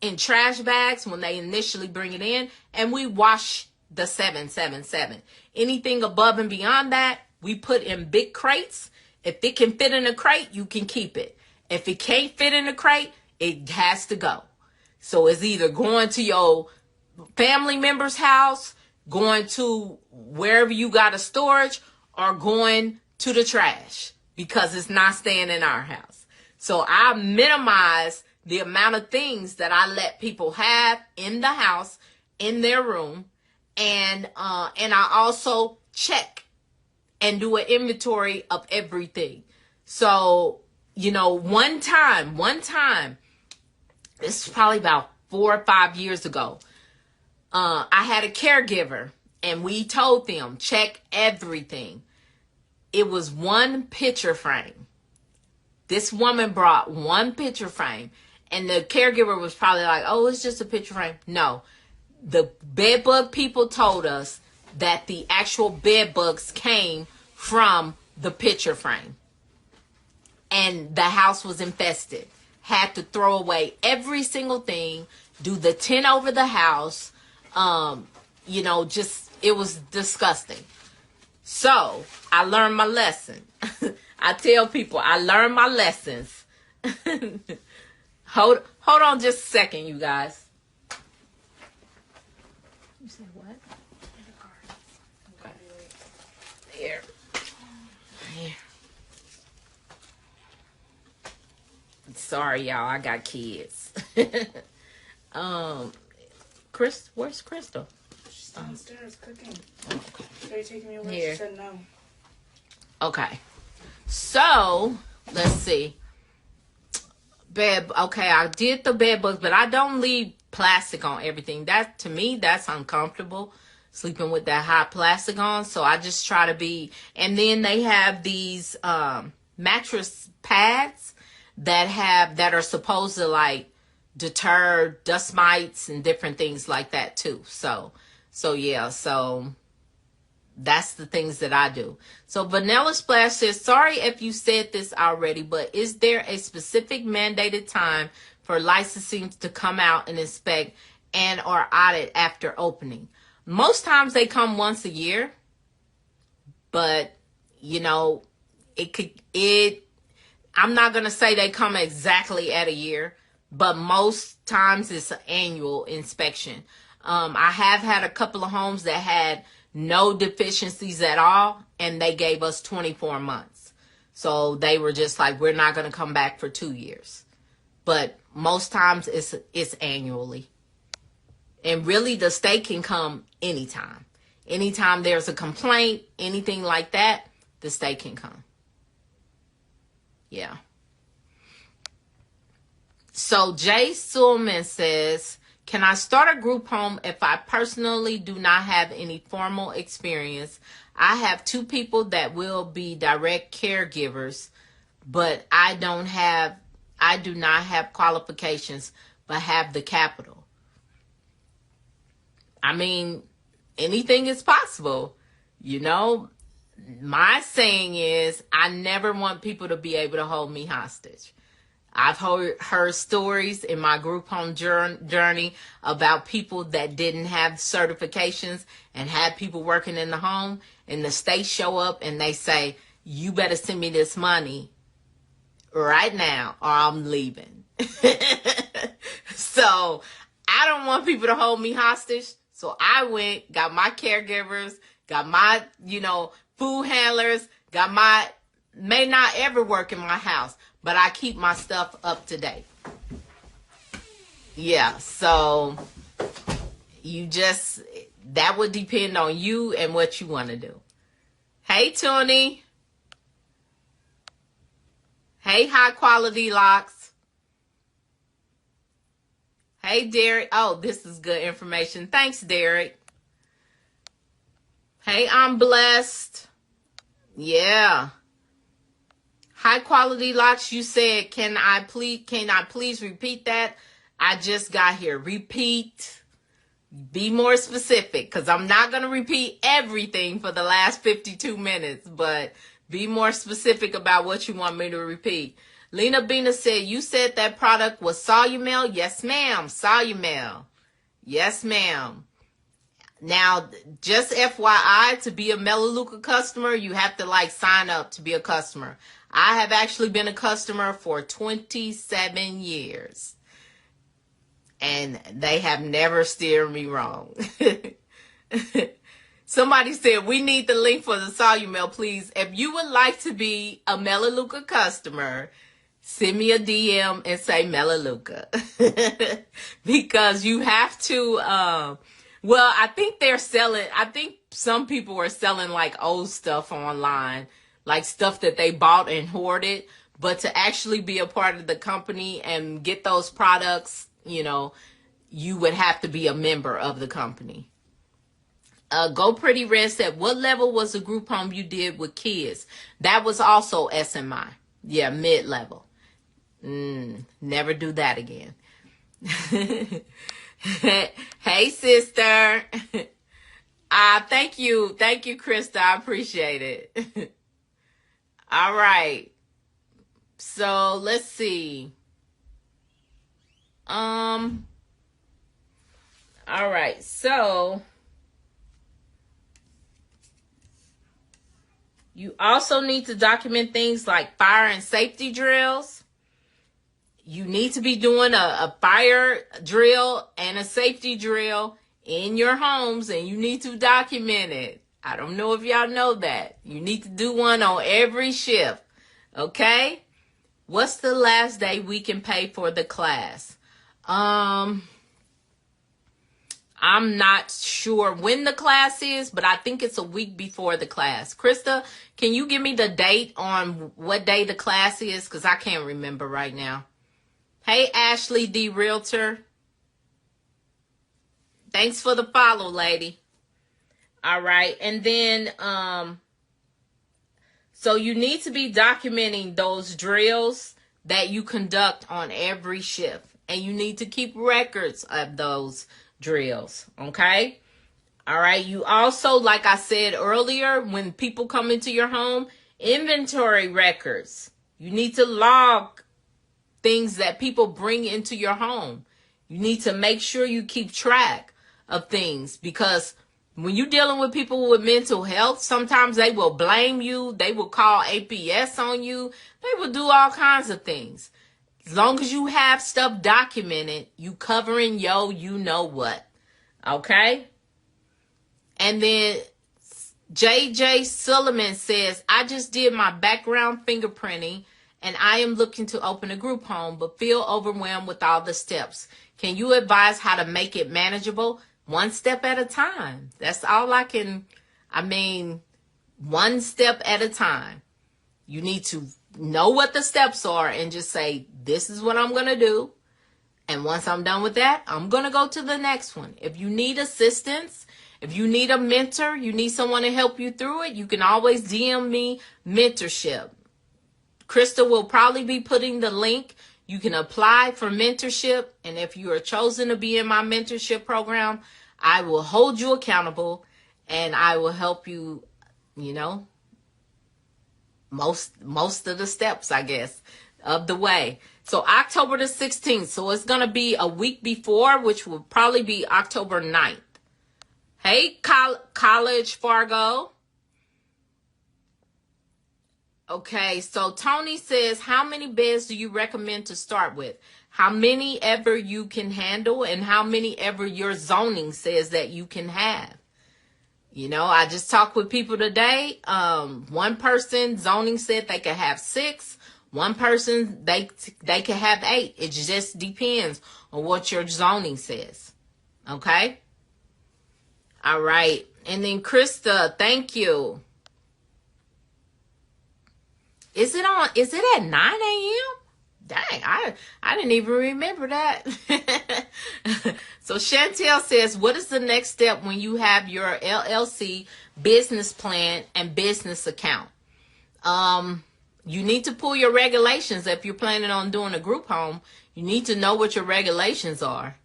in trash bags when they initially bring it in, and we wash the 777. Anything above and beyond that, we put in big crates. If it can fit in a crate, you can keep it. If it can't fit in a crate, it has to go. So it's either going to your family member's house, going to wherever you got a storage, or going to the trash because it's not staying in our house. So I minimize the amount of things that I let people have in the house, in their room, and I also check and do an inventory of everything. So, one time, this is probably about 4 or 5 years ago, I had a caregiver, and we told them, check everything. It was one picture frame. This woman brought one picture frame, and the caregiver was probably like, oh, it's just a picture frame. No, the bed bug people told us that the actual bed bugs came from the picture frame, and the house was infested. Had to throw away every single thing, do the tent over the house. Just, it was disgusting. So I learned my lesson. I tell people I learned my lessons. Hold on just a second, you guys. You said what? In the car. Okay. There. Sorry, y'all. I got kids. Where's Crystal? She's downstairs cooking. Okay. Are you taking me away? Here. She said no. Okay. So, let's see. Okay, I did the bed bugs, but I don't leave plastic on everything. That, to me, that's uncomfortable, sleeping with that hot plastic on. So I just try to be, and then they have these mattress pads that are supposed to like deter dust mites and different things like that too. So that's the things that I do. So Vanilla Splash says, sorry if you said this already, but is there a specific mandated time for licensing to come out and inspect and or audit after opening? Most times they come once a year, but I'm not going to say they come exactly at a year, but most times it's an annual inspection. I have had a couple of homes that had no deficiencies at all, and they gave us 24 months. So they were just like, we're not going to come back for 2 years. But most times it's annually. And really, the state can come anytime. Anytime there's a complaint, anything like that, the state can come. Yeah. So Jay Suleman says, can I start a group home if I personally do not have any formal experience? I have 2 people that will be direct caregivers, but I do not have qualifications, but have the capital. I mean, anything is possible. My saying is, I never want people to be able to hold me hostage. I've heard stories in my group home journey about people that didn't have certifications and had people working in the home, and the state show up and they say, you better send me this money right now or I'm leaving. So I don't want people to hold me hostage. So I went, got my caregivers, got my, food handlers, may not ever work in my house, but I keep my stuff up to date. Yeah, so that would depend on you and what you want to do. Hey, Tony. Hey, High Quality Locks. Hey, Derek. Oh, this is good information. Thanks, Derek. Hey, I'm blessed. Yeah. High Quality Locks, you said, can I please repeat that? I just got here. Repeat. Be more specific, because I'm not going to repeat everything for the last 52 minutes, but be more specific about what you want me to repeat. Lena Bina said, you said that product was Solumel? Yes, ma'am. Solumel. Yes, ma'am. Now, just FYI, to be a Melaleuca customer, you have to sign up to be a customer. I have actually been a customer for 27 years. And they have never steered me wrong. Somebody said, we need the link for the Solumel, please. If you would like to be a Melaleuca customer, send me a DM and say Melaleuca. Because you have to, I think some people are selling old stuff online, stuff that they bought and hoarded. But to actually be a part of the company and get those products, you would have to be a member of the company. Go Pretty Red said, what level was the group home you did with kids? That was also SMI. Yeah, mid-level. Never do that again. Hey, sister. Thank you. Thank you, Krista. I appreciate it. All right. So let's see. All right. So you also need to document things like fire and safety drills. You need to be doing a fire drill and a safety drill in your homes, and you need to document it. I don't know if y'all know that. You need to do one on every shift. Okay? What's the last day we can pay for the class? I'm not sure when the class is, but I think it's a week before the class. Krista, can you give me the date on what day the class is? Because I can't remember right now. Hey, Ashley D. Realtor. Thanks for the follow, lady. All right. And then, so you need to be documenting those drills that you conduct on every shift. And you need to keep records of those drills. Okay? All right. You also, like I said earlier, when people come into your home, inventory records. You need to log things that people bring into your home. You need to make sure you keep track of things, because when you're dealing with people with mental health, sometimes they will blame you. They will call APS on you. They will do all kinds of things. As long as you have stuff documented, you covering you know what. Okay? And then JJ Sullivan says, I just did my background fingerprinting and I am looking to open a group home, but feel overwhelmed with all the steps. Can you advise how to make it manageable? One step at a time. That's all one step at a time. You need to know what the steps are and just say, this is what I'm going to do. And once I'm done with that, I'm going to go to the next one. If you need assistance, if you need a mentor, you need someone to help you through it, you can always DM me mentorship. Krista will probably be putting the link. You can apply for mentorship. And if you are chosen to be in my mentorship program, I will hold you accountable and I will help you, most of the steps, I guess, of the way. So October the 16th. So it's going to be a week before, which will probably be October 9th. Hey, College Fargo. Okay, so Tony says, how many beds do you recommend to start with? How many ever you can handle and how many ever your zoning says that you can have. I just talked with people today. One person zoning said they could have 6. One person, they could have 8. It just depends on what your zoning says. Okay? All right. And then Krista, thank you. Is it at 9 a.m.? Dang, I didn't even remember that. So Chantel says, what is the next step when you have your LLC business plan and business account? You need to pull your regulations. If you're planning on doing a group home, you need to know what your regulations are.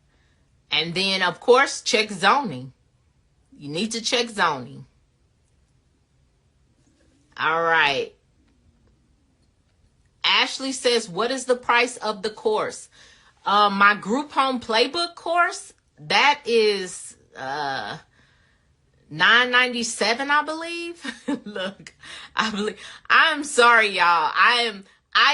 And then, of course, check zoning. You need to check zoning. All right. Ashley says, what is the price of the course? My group home playbook course, that is $9.97, I believe. Look, I'm sorry, y'all. I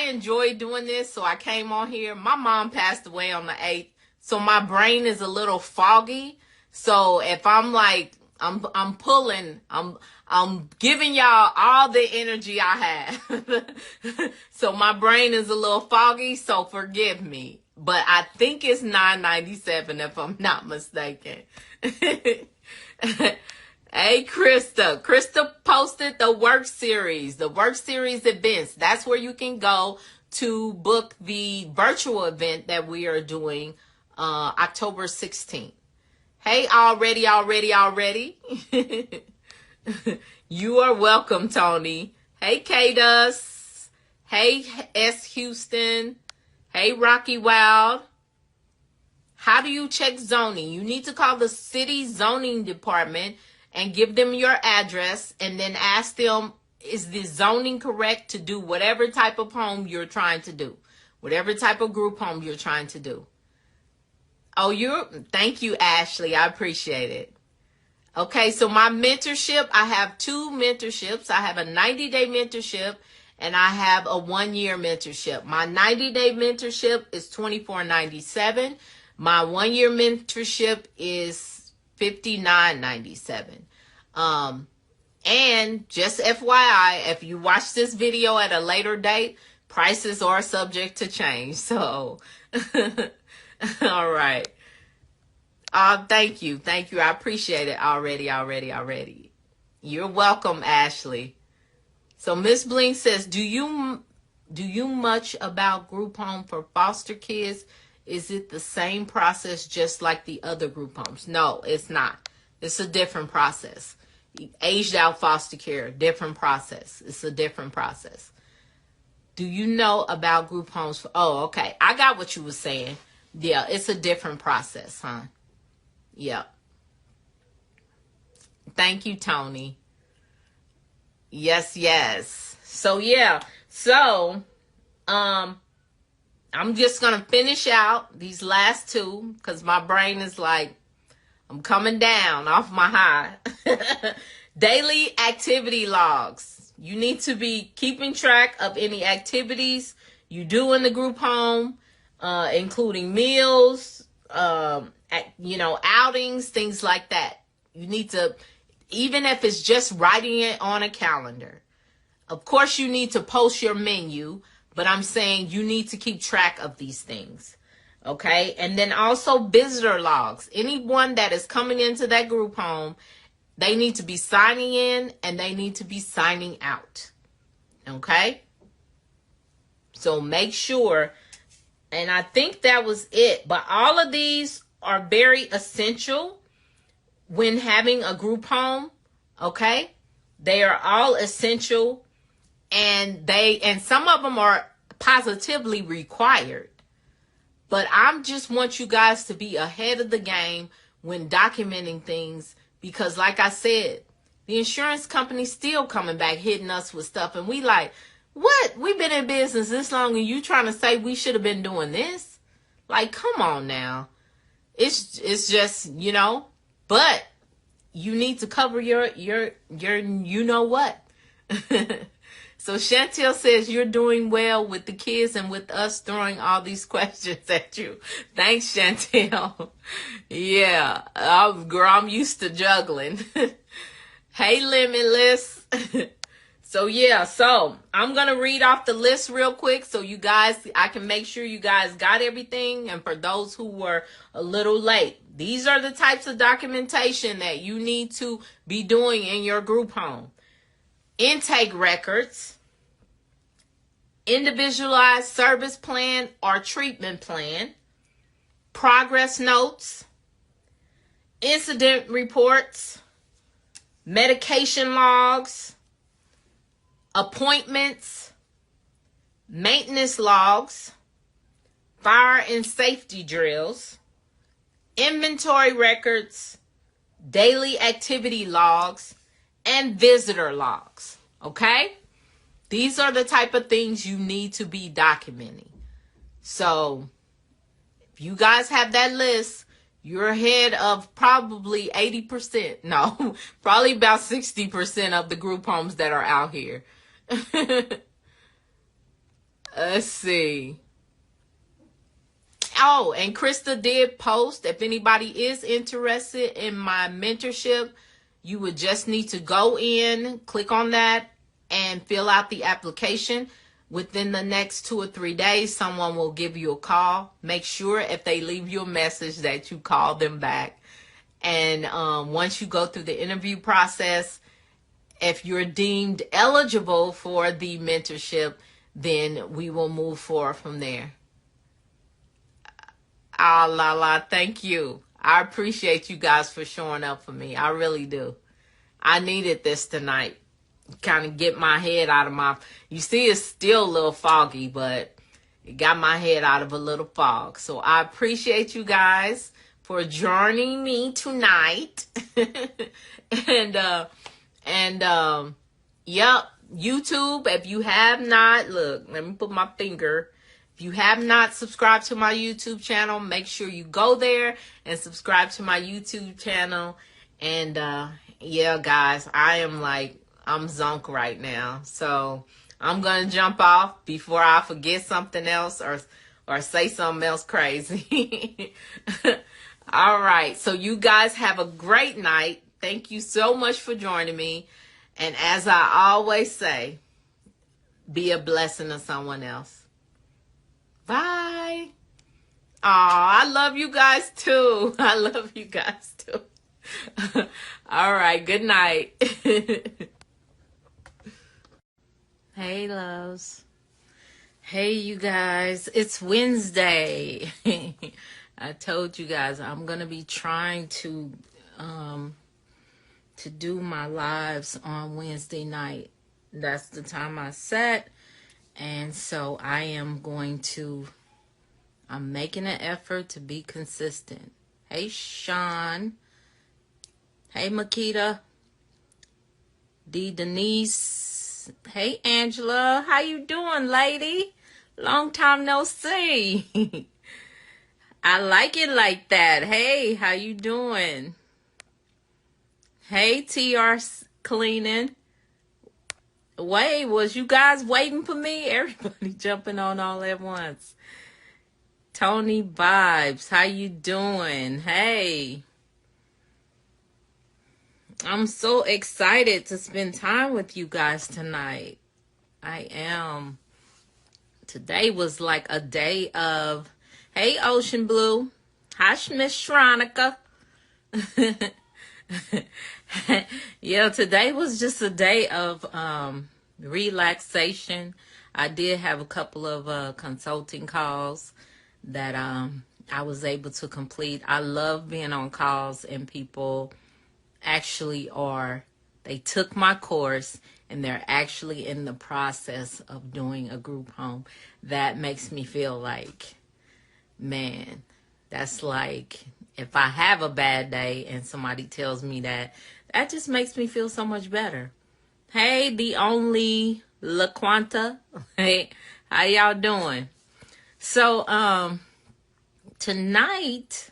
enjoy doing this, so I came on here. My mom passed away on the 8th, so my brain is a little foggy. So if I'm like, I'm pulling, I'm giving y'all all the energy I have. So my brain is a little foggy, so forgive me. But I think it's $9.97 if I'm not mistaken. Hey, Krista. Krista posted the Worc series, events. That's where you can go to book the virtual event that we are doing October 16th. Hey, already. You are welcome, Tony. Hey, K-Dust. Hey, S. Houston. Hey, Rocky Wild. How do you check zoning? You need to call the city zoning department and give them your address and then ask them, is the zoning correct to do whatever type of home you're trying to do? Whatever type of group home you're trying to do. Oh, thank you, Ashley. I appreciate it. Okay, so my mentorship, I have 2 mentorships. I have a 90-day mentorship and I have a 1-year mentorship. My 90-day mentorship is $24.97. My 1-year mentorship is $59.97. And just FYI, if you watch this video at a later date, prices are subject to change. So, all right. Thank you. I appreciate it already. You're welcome, Ashley. So Miss Bling says, do you much about group home for foster kids? Is it the same process just like the other group homes? No, it's not. It's a different process. Aged out foster care, different process. It's a different process. Do you know about group homes? Oh, okay. I got what you were saying. Yeah, it's a different process, huh? Yeah. Thank you, Tony. Yes. So, yeah. So, I'm just going to finish out these last 2 because my brain is like, I'm coming down off my high. Daily activity logs. You need to be keeping track of any activities you do in the group home, including meals, outings, things like that. You need to, even if it's just writing it on a calendar. Of course, you need to post your menu, but I'm saying you need to keep track of these things. Okay? And then also visitor logs. Anyone that is coming into that group home, they need to be signing in and they need to be signing out. Okay? So make sure, and I think that was it. But all of these are very essential when having a group home. Okay? They are all essential, and some of them are positively required. But I just want you guys to be ahead of the game when documenting things, because like I said, the insurance company's still coming back hitting us with stuff, and we like, what? We've been in business this long and you trying to say we should have been doing this? Like, come on now. It's just, but you need to cover your you know what. So Chantel says you're doing well with the kids and with us throwing all these questions at you. Thanks, Chantel. Yeah, girl, I'm used to juggling. Hey, Limitless. So I'm going to read off the list real quick so you guys, I can make sure you guys got everything. And for those who were a little late, these are the types of documentation that you need to be doing in your group home. Intake records, individualized service plan or treatment plan, progress notes, incident reports, medication logs, appointments, maintenance logs, fire and safety drills, inventory records, daily activity logs, and visitor logs. Okay? These are the type of things you need to be documenting. So, if you guys have that list, you're ahead of probably 80%. No, probably about 60% of the group homes that are out here. Let's see. Oh, and Krista did post, if anybody is interested in my mentorship, you would just need to go in, click on that, and fill out the application. Within the next 2 or 3 days, someone will give you a call. Make sure if they leave you a message that you call them back. And once you go through the interview process, if you're deemed eligible for the mentorship, then we will move forward from there. Ah, la la, thank you. I appreciate you guys for showing up for me. I really do. I needed this tonight. Kind of get my head out of my. You see, it's still a little foggy, but it got my head out of a little fog. So I appreciate you guys for joining me tonight. and yep, YouTube. If you have not, look, let me put my finger. If you have not subscribed to my YouTube channel, make sure you go there and subscribe to my YouTube channel. And yeah, guys, I'm zonk right now. So I'm going to jump off before I forget something else or say something else crazy. All right. So you guys have a great night. Thank you so much for joining me. And as I always say, be a blessing to someone else. Bye. Aw, I love you guys too. I love you guys too. All right. Good night. Hey, loves. Hey, you guys. It's Wednesday. I told you guys I'm going to be trying to do my lives on Wednesday night. That's the time I set. And so I'm making an effort to be consistent. Hey, Sean. Hey, Makita. Denise. Hey, Angela. How you doing, lady? Long time no see. I like it like that. Hey, how you doing? Hey, TR Cleaning. Wait, was you guys waiting for me? Everybody jumping on all at once. Tony Vibes, how you doing? Hey. I'm so excited to spend time with you guys tonight. I am. Today was like a day of, hey, Ocean Blue. Hi, Miss Shronica. Yeah, today was just a day of relaxation. I did have a couple of consulting calls that I was able to complete. I love being on calls and people actually they took my course and they're actually in the process of doing a group home. That makes me feel like, man, that's like, if I have a bad day and somebody tells me that just makes me feel so much better. Hey, the only LaQuanta. Hey, how y'all doing? So, tonight,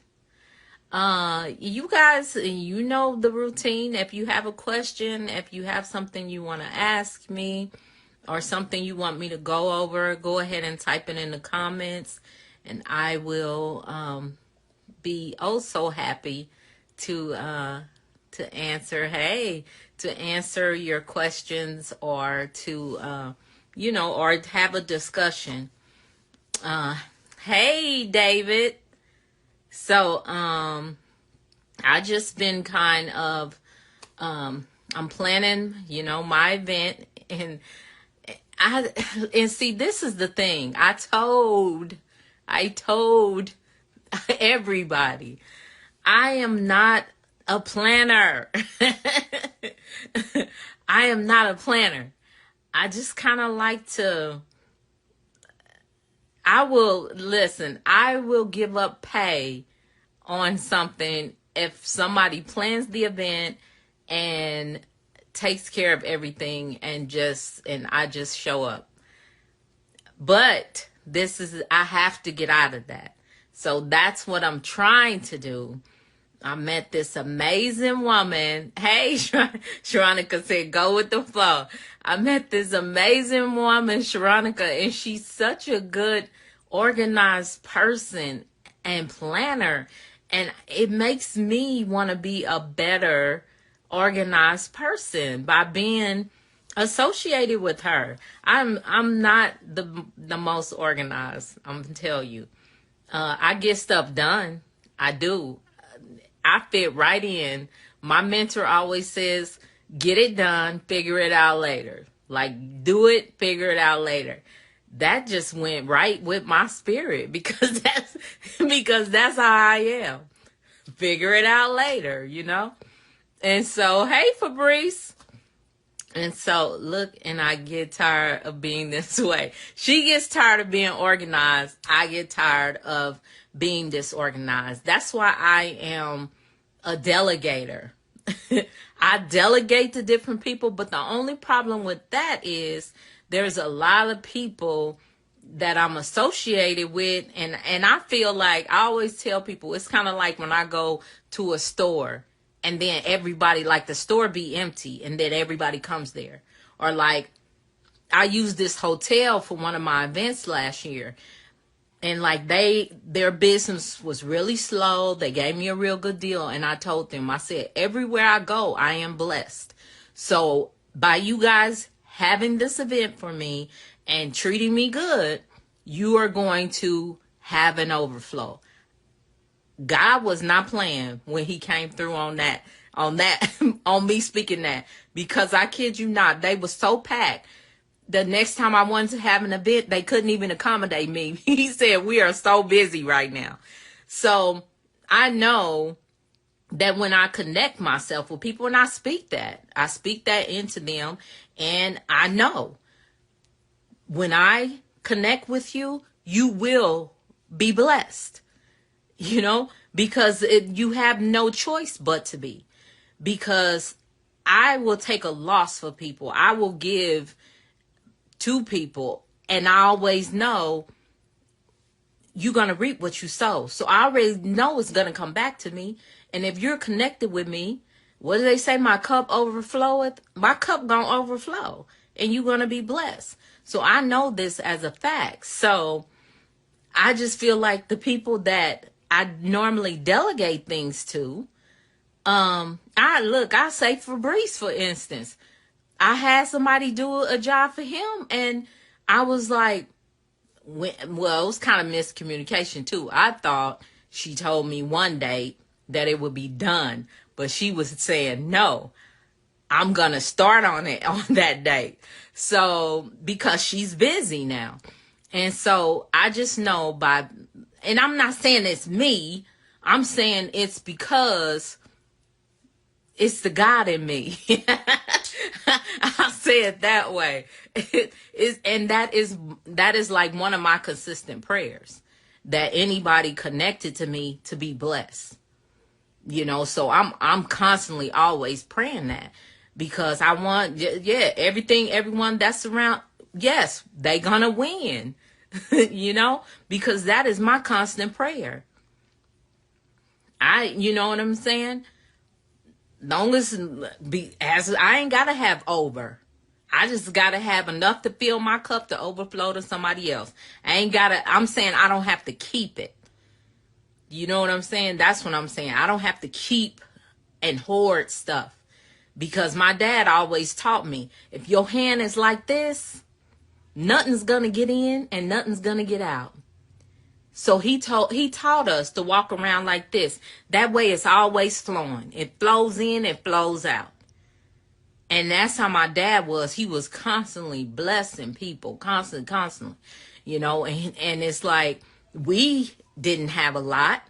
you guys, you know the routine. If you have a question, if you have something you want to ask me or something you want me to go over, go ahead and type it in the comments and I will be oh so happy to answer, to answer your questions or to, or have a discussion. Hey, David. So, I just been kind of, I'm planning, my event and see, this is the thing. I told everybody, I am not a planner. I am not a planner. I just kind of like to, I will give up pay on something if somebody plans the event and takes care of everything and I just show up. But I have to get out of that. So that's what I'm trying to do. I met this amazing woman. Hey, Sharonica said, go with the flow. I met this amazing woman, Sharonica, and she's such a good organized person and planner. And it makes me want to be a better organized person by being associated with her. I'm not the most organized, I'm gonna tell you. I get stuff done. I do. I fit right in. My mentor always says, get it done, figure it out later. Like, do it, figure it out later. that just went right with my spirit because that's how I am. Figure it out later, you know? And so, hey, Fabrice. And so, look, and I get tired of being this way. She gets tired of being organized. I get tired of being disorganized. That's why I am a delegator. I delegate to different people, but the only problem with that is there's a lot of people that I'm associated with, and I feel like I always tell people it's kind of like when I go to a store and then everybody, like the store be empty and then everybody comes there. Or like I used this hotel for one of my events last year, and like their business was really slow. They gave me a real good deal, and I told them, I said, everywhere I go, I am blessed. So by you guys having this event for me and treating me good, you are going to have an overflow. God was not playing when he came through on that, on me speaking that, because I kid you not, they were so packed. The next time I wanted to have an event, they couldn't even accommodate me. He said, we are so busy right now. So I know that when I connect myself with people and I speak that into them. And I know when I connect with you, you will be blessed, you know, because you have no choice but to be, because I will take a loss for people. I will give to people, and I always know you're going to reap what you sow. So I already know it's going to come back to me. And if you're connected with me, what do they say? My cup overfloweth. My cup going to overflow, and you're going to be blessed. So I know this as a fact. So I just feel like the people that I normally delegate things to, I say Fabrice, for instance. I had somebody do a job for him, and I was like, well, it was kind of miscommunication too. I thought she told me one day that it would be done, but she was saying, no, I'm going to start on it on that date. So, because she's busy now. And so I just know and I'm not saying it's me, I'm saying it's because it's the God in me. I'll say it that way. And that is like one of my consistent prayers, that anybody connected to me to be blessed. You know, so I'm constantly always praying that, because I want, everyone that's around, yes, they gonna win, you know, because that is my constant prayer. You know what I'm saying? Long as I ain't gotta have over. I just gotta have enough to fill my cup to overflow to somebody else. I'm saying I don't have to keep it. You know what I'm saying? That's what I'm saying. I don't have to keep and hoard stuff, because my dad always taught me, if your hand is like this, nothing's gonna get in and nothing's gonna get out. So he taught us to walk around like this. That way it's always flowing. It flows in, it flows out. And that's how my dad was. He was constantly blessing people, constantly, you know, and it's like, we didn't have a lot,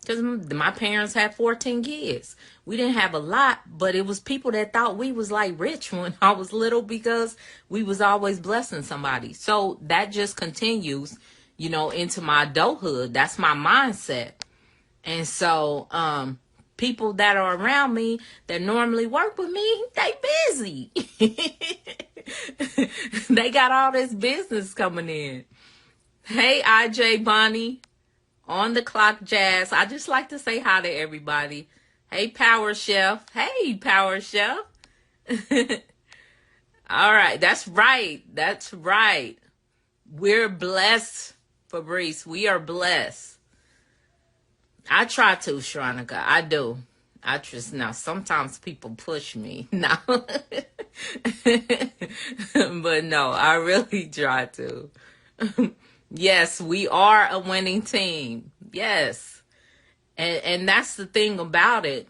because my parents had 14 kids. We didn't have a lot, but it was people that thought we was like rich when I was little, because we was always blessing somebody. So that just continues, you know, into my adulthood. That's my mindset. And so people that are around me that normally work with me, they busy. They got all this business coming in. Hey, IJ Bonnie, on the clock Jazz. I just like to say hi to everybody. Hey, Power Chef. Hey, Power Chef. All right. That's right. That's right. We're blessed, Fabrice. We are blessed. I try to, Shronica. I do. I just, now sometimes people push me. No. But no, I really try to. Yes, we are a winning team. Yes. And that's the thing about it.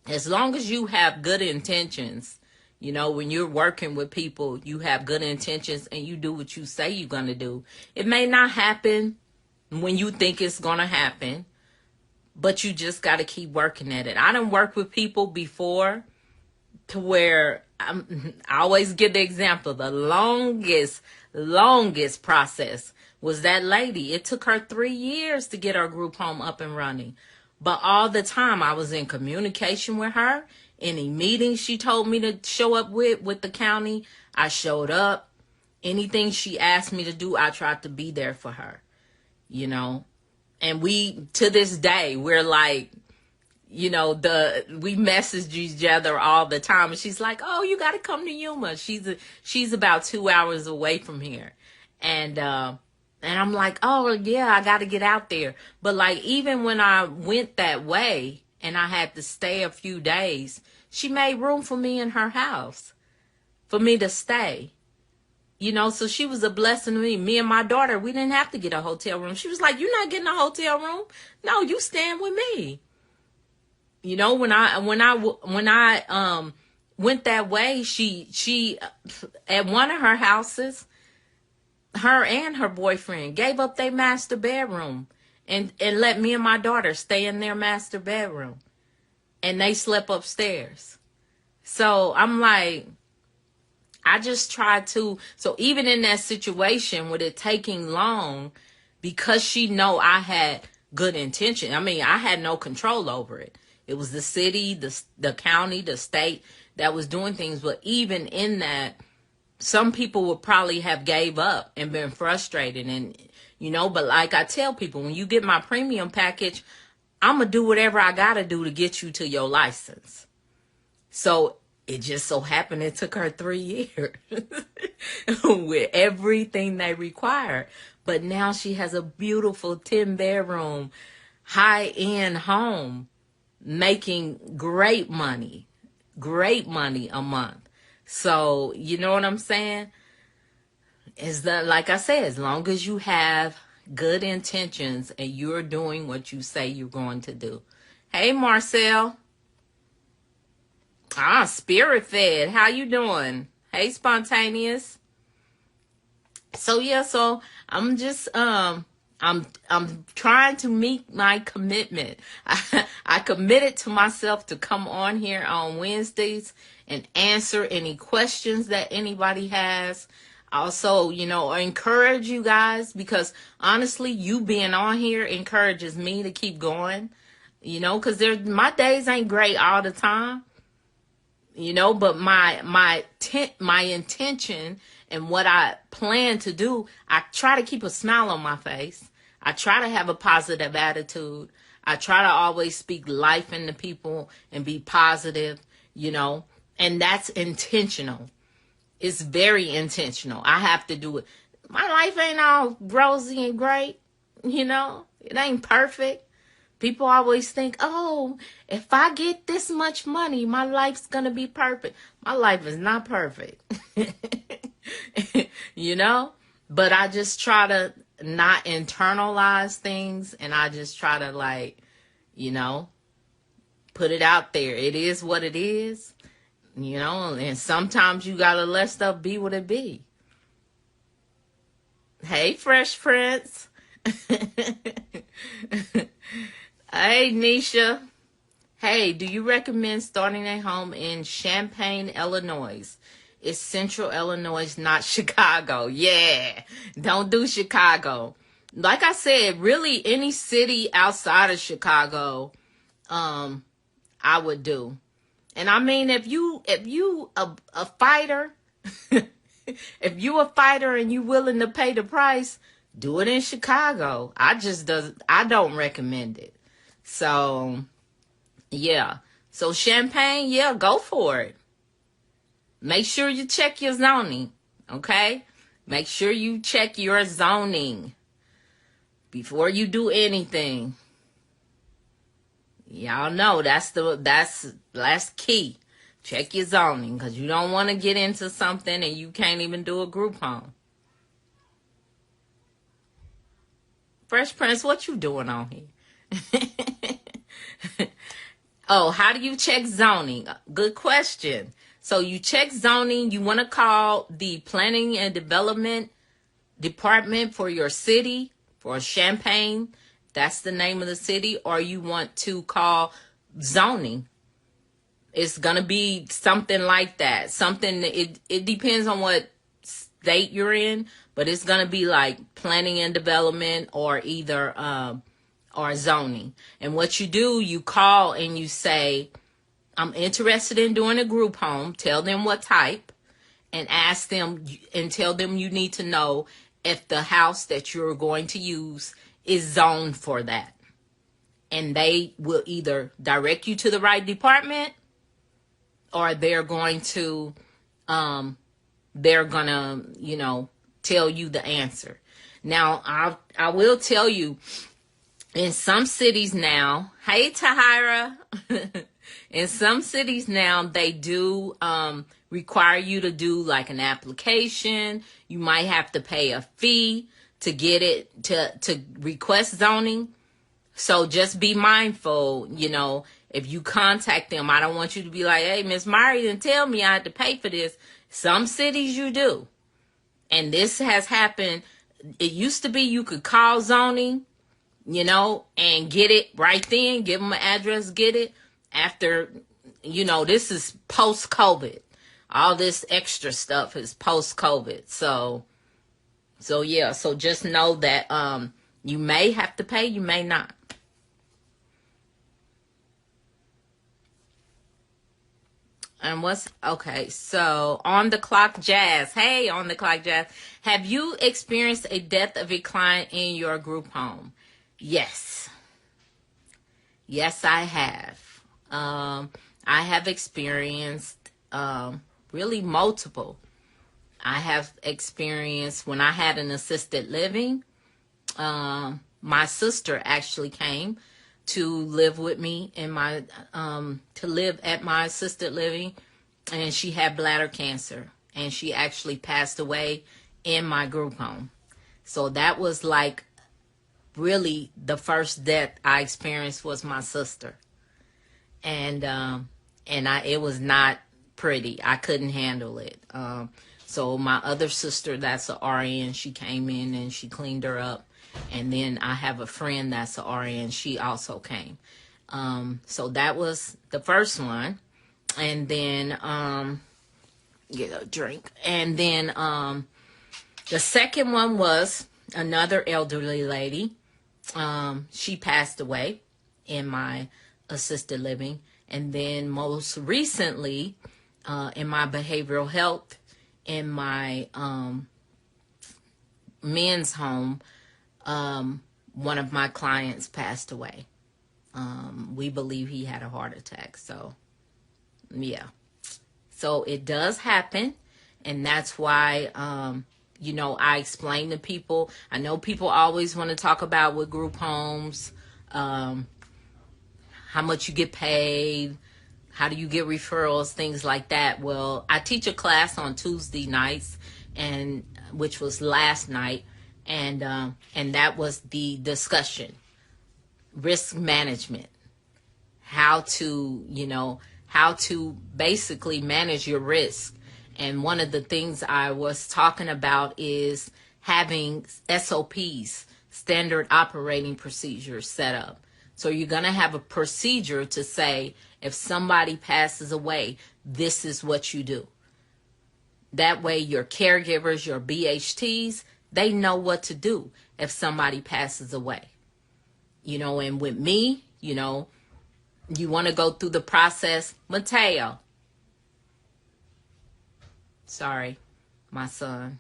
As long as you have good intentions, You know, when you're working with people, you have good intentions and you do what you say you're going to do. It may not happen when you think it's going to happen, but you just got to keep working at it. I done worked with people before to where I always give the example. The longest process was that lady. It took her 3 years to get her group home up and running. But all the time I was in communication with her. Any meetings she told me to show up with the county, I showed up. Anything she asked me to do, I tried to be there for her, you know. And we, to this day, we're like, you know, we message each other all the time. And she's like, oh, you got to come to Yuma. She's about 2 hours away from here. And I'm like, oh, yeah, I got to get out there. But like, even when I went that way and I had to stay a few days, she made room for me in her house for me to stay. You know, so she was a blessing to me. Me and my daughter, we didn't have to get a hotel room. She was like, you're not getting a hotel room. No, you staying with me. You know, when I went that way, she at one of her houses, her and her boyfriend gave up their master bedroom and let me and my daughter stay in their master bedroom. And they slept upstairs. So I'm like, I just try to, so even in that situation with it taking long, because she know I had good intention. I mean, I had no control over it. It was the city, the county, the state that was doing things. But even in that, some people would probably have gave up and been frustrated. And, you know, but like I tell people, when you get my premium package, I'm going to do whatever I got to do to get you to your license. So it just so happened it took her 3 years with everything they required. But now she has a beautiful 10-bedroom, high-end home, making great money a month. So, you know what I'm saying? Is that, like I said, as long as you have good intentions and you're doing what you say you're going to do. Hey, Marcel. Spirit Fed. How you doing? Hey, Spontaneous. So yeah, so I'm just I'm trying to meet my commitment. I committed to myself to come on here on Wednesdays and answer any questions that anybody has. Also, you know, encourage you guys, because honestly, you being on here encourages me to keep going. You know, because my days ain't great all the time. You know, but my intention and what I plan to do, I try to keep a smile on my face. I try to have a positive attitude. I try to always speak life into people and be positive, you know, and that's intentional. It's very intentional. I have to do it. My life ain't all rosy and great, you know. It ain't perfect. People always think, oh, if I get this much money, my life's going to be perfect. My life is not perfect, you know, but I just try to not internalize things. And I just try to, like, you know, put it out there. It is what it is, you know, and sometimes you got to let stuff be what it be. Hey, Fresh Prince. Hey, Nisha. Hey, do you recommend starting a home in Champaign, Illinois? It's Central Illinois, not Chicago. Yeah, don't do Chicago. Like I said, really any city outside of Chicago, I would do. And I mean, if you a fighter, if you a fighter and you willing to pay the price, do it in Chicago. I don't recommend it. So, yeah. So Champaign, yeah, go for it. Make sure you check your zoning, okay? Make sure you check your zoning before you do anything. Y'all know that's key. Check your zoning, because you don't want to get into something and you can't even do a group home. Fresh Prince, what you doing on here? Oh, how do you check zoning? Good question. So you check zoning. You want to call the planning and development department for your city, for Champaign. That's the name of the city. Or you want to call zoning. It's going to be something like that. Something, it depends on what state you're in, but it's going to be like planning and development or either or zoning. And what you do, you call and you say, I'm interested in doing a group home. Tell them what type and ask them and tell them you need to know if the house that you're going to use is zoned for that. And they will either direct you to the right department or they're going to tell you the answer. Now, I will tell you, in some cities now, hey Tahira, in some cities now, they do require you to do like an application. You might have to pay a fee to get it, to request zoning. So just be mindful, if you contact them. I don't want you to be like, hey, Miss Myrrie didn't tell me I had to pay for this. Some cities you do. And this has happened. It used to be you could call zoning, and get it right then, give them an address, get it. After, this is post-COVID. All this extra stuff is post-COVID. So yeah, so just know that you may have to pay, you may not. And okay, so on the clock Jazz. Hey, on the clock Jazz. Have you experienced a death of a client in your group home? Yes. Yes, I have. I have experienced really multiple. I have experienced when I had an assisted living. My sister actually came to live with me in my to live at my assisted living, and she had bladder cancer, and she actually passed away in my group home. So that was like really the first death I experienced was my sister, and it was not pretty. I couldn't handle it. So my other sister, that's a RN, she came in and she cleaned her up. And then I have a friend that's a RN. She also came. So that was the first one. And then, get a drink. And then the second one was another elderly lady. She passed away in my assisted living. And then most recently, in my behavioral health, in my men's home, one of my clients passed away. We believe he had a heart attack. So, yeah. So it does happen. And that's why, I explain to people. I know people always want to talk about with group homes, how much you get paid, how do you get referrals, things like that. Well, I teach a class on Tuesday nights, and which was last night. And that was the discussion, risk management, how to basically manage your risk. And one of the things I was talking about is having SOPs, standard operating procedures set up. So you're going to have a procedure to say, if somebody passes away, this is what you do. That way your caregivers, your BHTs, they know what to do if somebody passes away. And with me, you want to go through the process. Mateo. Sorry, my son.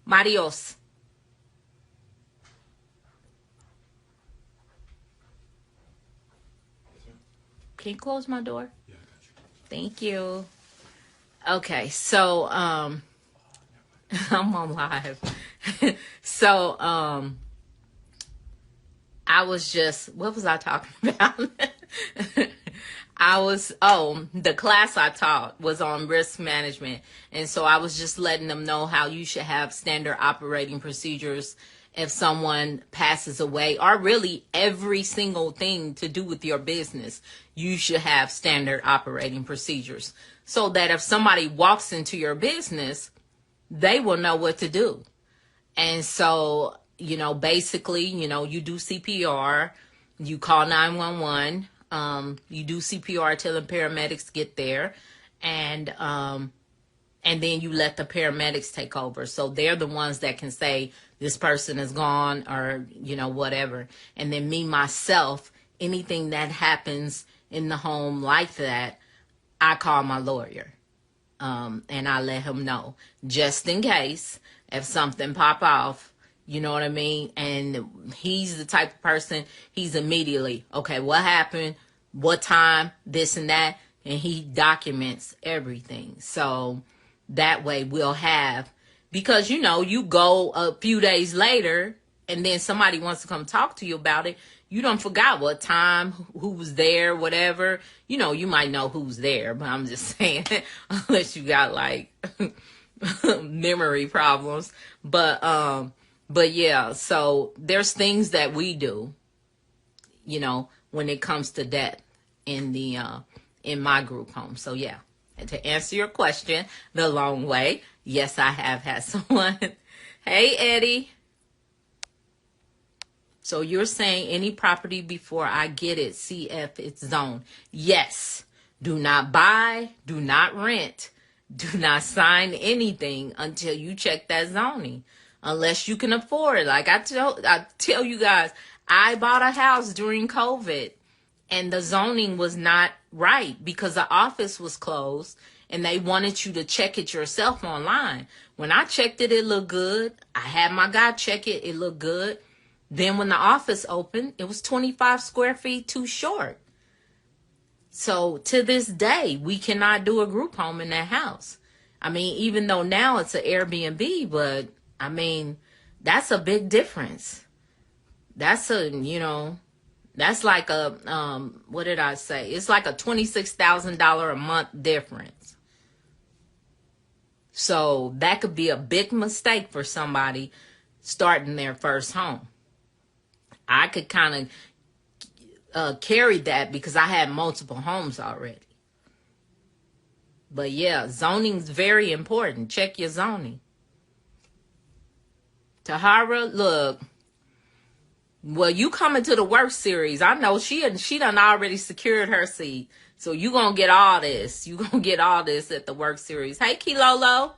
Marios. Can you close my door? Yeah, I got you. Thank you. Okay, so I'm on live. So I was just, what was I talking about? The class I taught was on risk management. And so I was just letting them know how you should have standard operating procedures if someone passes away, or really every single thing to do with your business, you should have standard operating procedures so that if somebody walks into your business, they will know what to do. And so, basically, you do CPR, you call 911, you do CPR till the paramedics get there, and then you let the paramedics take over. So they're the ones that can say this person is gone, or, whatever. And then me, myself, anything that happens in the home like that, I call my lawyer. And I let him know just in case if something pop off, you know what I mean? And he's the type of person, he's immediately, okay, what happened? What time? This and that. And he documents everything. So that way we'll have, because, you go a few days later and then somebody wants to come talk to you about it. You don't forgot what time, who was there, whatever. You might know who's there, but I'm just saying, unless you got like memory problems. But yeah, so there's things that we do, when it comes to death in in my group home. So yeah, and to answer your question the long way, yes, I have had someone. Hey, Eddie. So you're saying any property before I get it, see if it's zoned. Yes. Do not buy, do not rent, do not sign anything until you check that zoning. Unless you can afford it. Like I tell you guys, I bought a house during COVID and the zoning was not right because the office was closed and they wanted you to check it yourself online. When I checked it, it looked good. I had my guy check it, it looked good. Then when the office opened, it was 25 square feet too short. So to this day, we cannot do a group home in that house. I mean, even though now it's an Airbnb, but I mean, that's a big difference. That's that's like a, what did I say? It's like a $26,000 a month difference. So that could be a big mistake for somebody starting their first home. I could kind of carry that because I had multiple homes already. But yeah, zoning's very important. Check your zoning. Tahara, look. Well, you coming to the Worc series. I know she done already secured her seat. So you gonna get all this. You gonna get all this at the Worc series. Hey, Kilolo.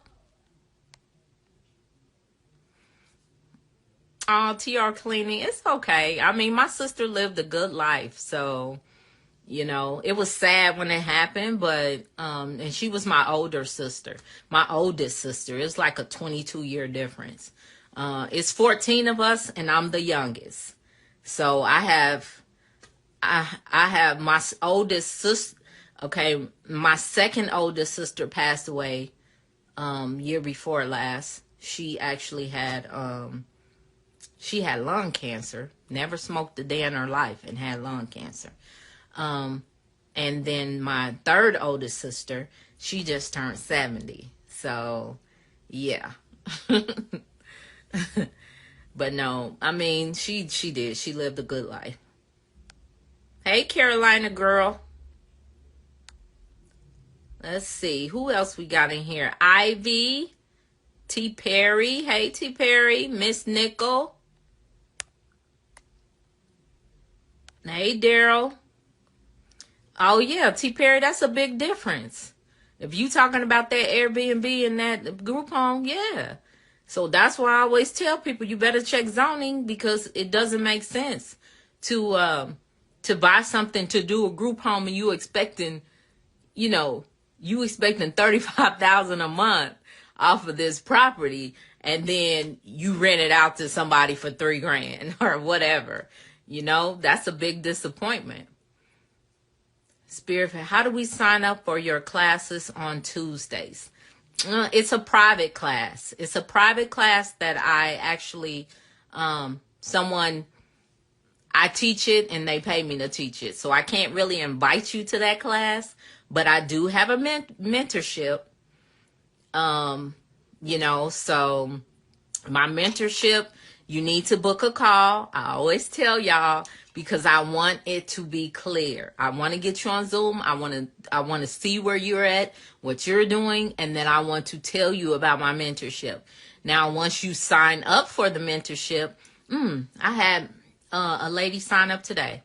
Oh, TR cleaning. It's okay. I mean, my sister lived a good life. So, it was sad when it happened, but, and she was my older sister, my oldest sister. It's like a 22-year difference. It's 14 of us and I'm the youngest. So I have my oldest sister. Okay. My second oldest sister passed away, year before last. She actually had, she had lung cancer, never smoked a day in her life and had lung cancer. And then my third oldest sister, she just turned 70. So, yeah. But no, I mean, she did. She lived a good life. Hey, Carolina girl. Let's see. Who else we got in here? Ivy. T. Perry. Hey, T. Perry. Miss Nickel. Hey, Daryl. Oh, yeah, T. Perry, that's a big difference. If you talking about that Airbnb and that group home, yeah. So that's why I always tell people you better check zoning because it doesn't make sense to buy something to do a group home and you expecting $35,000 a month off of this property and then you rent it out to somebody for $3,000 or whatever. That's a big disappointment. Spirit, how do we sign up for your classes on Tuesdays? It's a private class. It's a private class that I actually, I teach it and they pay me to teach it. So I can't really invite you to that class, but I do have a mentorship. So my mentorship, You need to book a call. I always tell y'all, because I want it to be clear. I want to get you on Zoom. I want to see where you're at, what you're doing, and then I want to tell you about my mentorship. Now, once you sign up for the mentorship, I had a lady sign up today.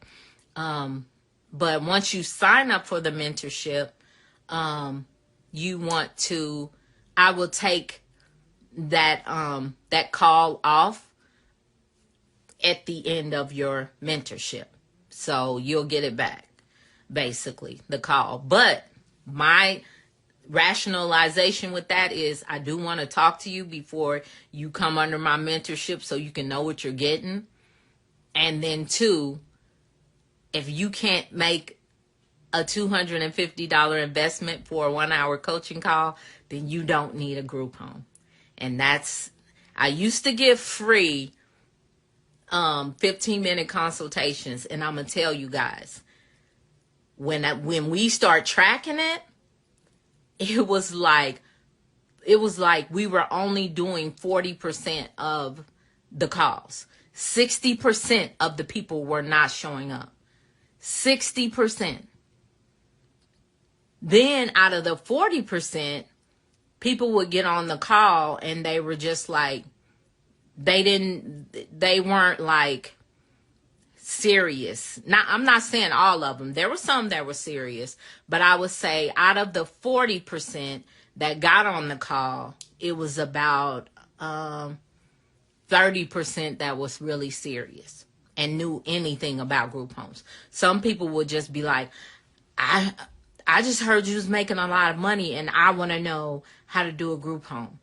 But once you sign up for the mentorship, I will take that call off at the end of your mentorship. So you'll get it back, basically, the call. But my rationalization with that is I do want to talk to you before you come under my mentorship so you can know what you're getting. And then two, if you can't make a $250 investment for a 1-hour coaching call, then you don't need a group home. And I used to give free 15-minute consultations, and I'm gonna tell you guys, when we start tracking it, it was like we were only doing 40% of the calls. 60% of the people were not showing up. 60%. Then out of the 40%, people would get on the call and they were just like, they weren't like serious. Now, I'm not saying all of them. There were some that were serious, but I would say out of the 40% that got on the call, it was about 30% that was really serious and knew anything about group homes. Some people would just be like, I just heard you was making a lot of money and I want to know how to do a group home.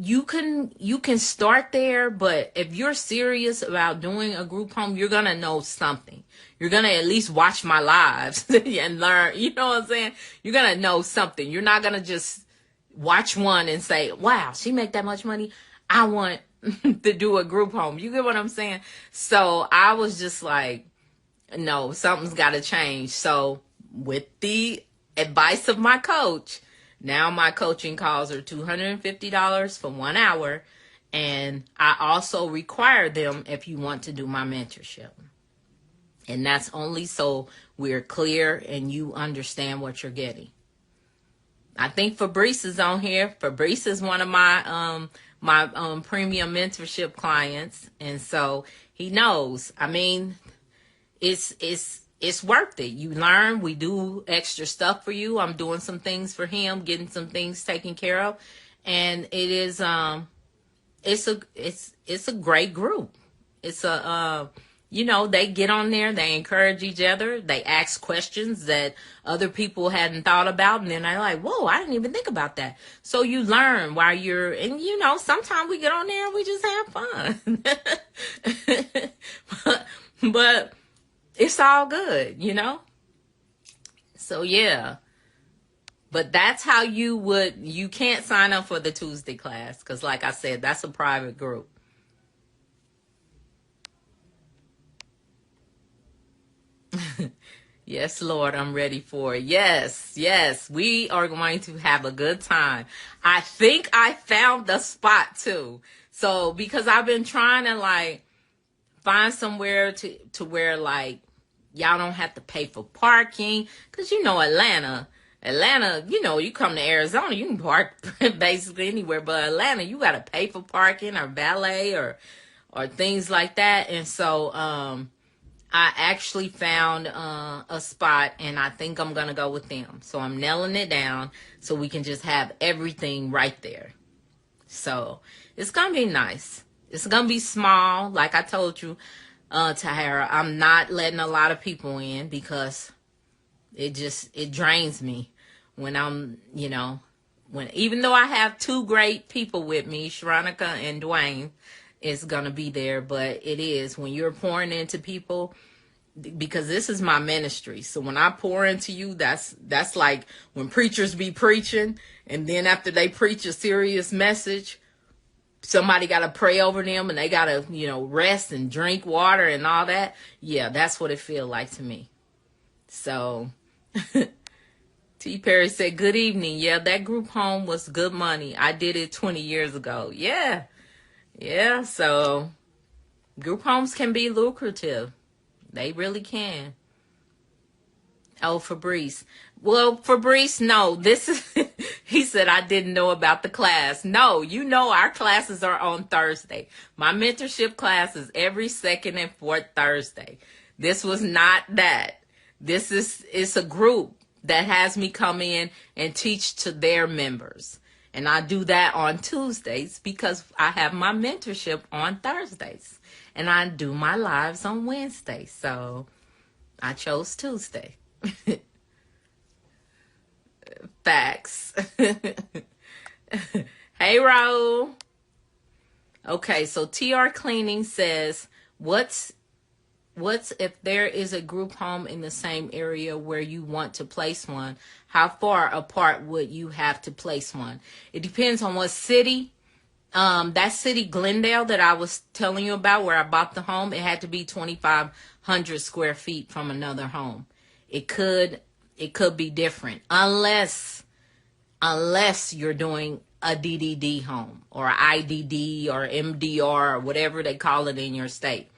You can start there, but if you're serious about doing a group home, you're going to know something. You're going to at least watch my lives and learn, you know what I'm saying? You're going to know something. You're not going to just watch one and say, wow, she make that much money. I want to do a group home. You get what I'm saying? So I was just like, no, something's got to change. So with the advice of my coach, now my coaching calls are $250 for 1 hour. And I also require them if you want to do my mentorship. And that's only so we're clear and you understand what you're getting. I think Fabrice is on here. Fabrice is one of my premium mentorship clients. And so he knows. I mean, it's worth it. You learn. We do extra stuff for you. I'm doing some things for him, getting some things taken care of, and it is it's a great group. It's they get on there, they encourage each other, they ask questions that other people hadn't thought about, and then they're like, whoa, I didn't even think about that. So you learn while you're, and sometimes we get on there and we just have fun. but it's all good, So yeah. But that's how you can't sign up for the Tuesday class, because like I said, that's a private group. Yes, Lord, I'm ready for it. Yes, we are going to have a good time. I think I found the spot too. So because I've been trying to find somewhere to where y'all don't have to pay for parking, because Atlanta, you come to Arizona, you can park basically anywhere, but Atlanta, you got to pay for parking or valet or things like that. And so I actually found a spot, and I think I'm going to go with them. So I'm nailing it down so we can just have everything right there. So it's going to be nice. It's going to be small. Like I told you, Tahara, I'm not letting a lot of people in because it drains me when I'm, even though I have two great people with me, Sharonica and Dwayne is going to be there, but it is when you're pouring into people, because this is my ministry. So when I pour into you, that's like when preachers be preaching, and then after they preach a serious message, somebody got to pray over them and they got to, rest and drink water and all that. Yeah, that's what it feels like to me. So T. Perry said, good evening. Yeah, that group home was good money. I did it 20 years ago. Yeah. Yeah, so group homes can be lucrative. They really can. Oh, Fabrice. Well, Fabrice, no, this is, he said, I didn't know about the class. No, you know, our classes are on Thursday. My mentorship class is every second and fourth Thursday. This was not that. It's a group that has me come in and teach to their members. And I do that on Tuesdays because I have my mentorship on Thursdays. And I do my lives on Wednesdays. So I chose Tuesday. Facts. Hey, Raul. Okay, so TR Cleaning says, what's if there is a group home in the same area where you want to place one? How far apart would you have to place one? It depends on what city. That city, Glendale, that I was telling you about, where I bought the home, it had to be 2,500 square feet from another home. It could be different unless you're doing a DDD home or IDD or MDR or whatever they call it in your state.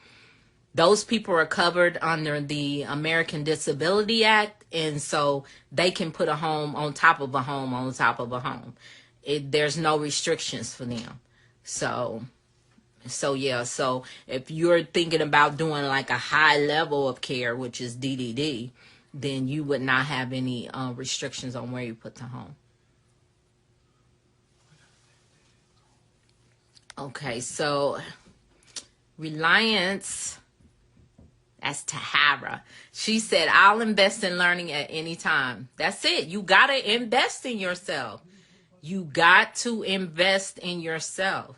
Those people are covered under the American Disability Act, and so they can put a home on top of a home on top of a home. There's no restrictions for them. So yeah, so if you're thinking about doing like a high level of care, which is DDD, then you would not have any restrictions on where you put the home. Okay, so Reliance, that's Tahara. She said, I'll invest in learning at any time. That's it. You got to invest in yourself. You got to invest in yourself.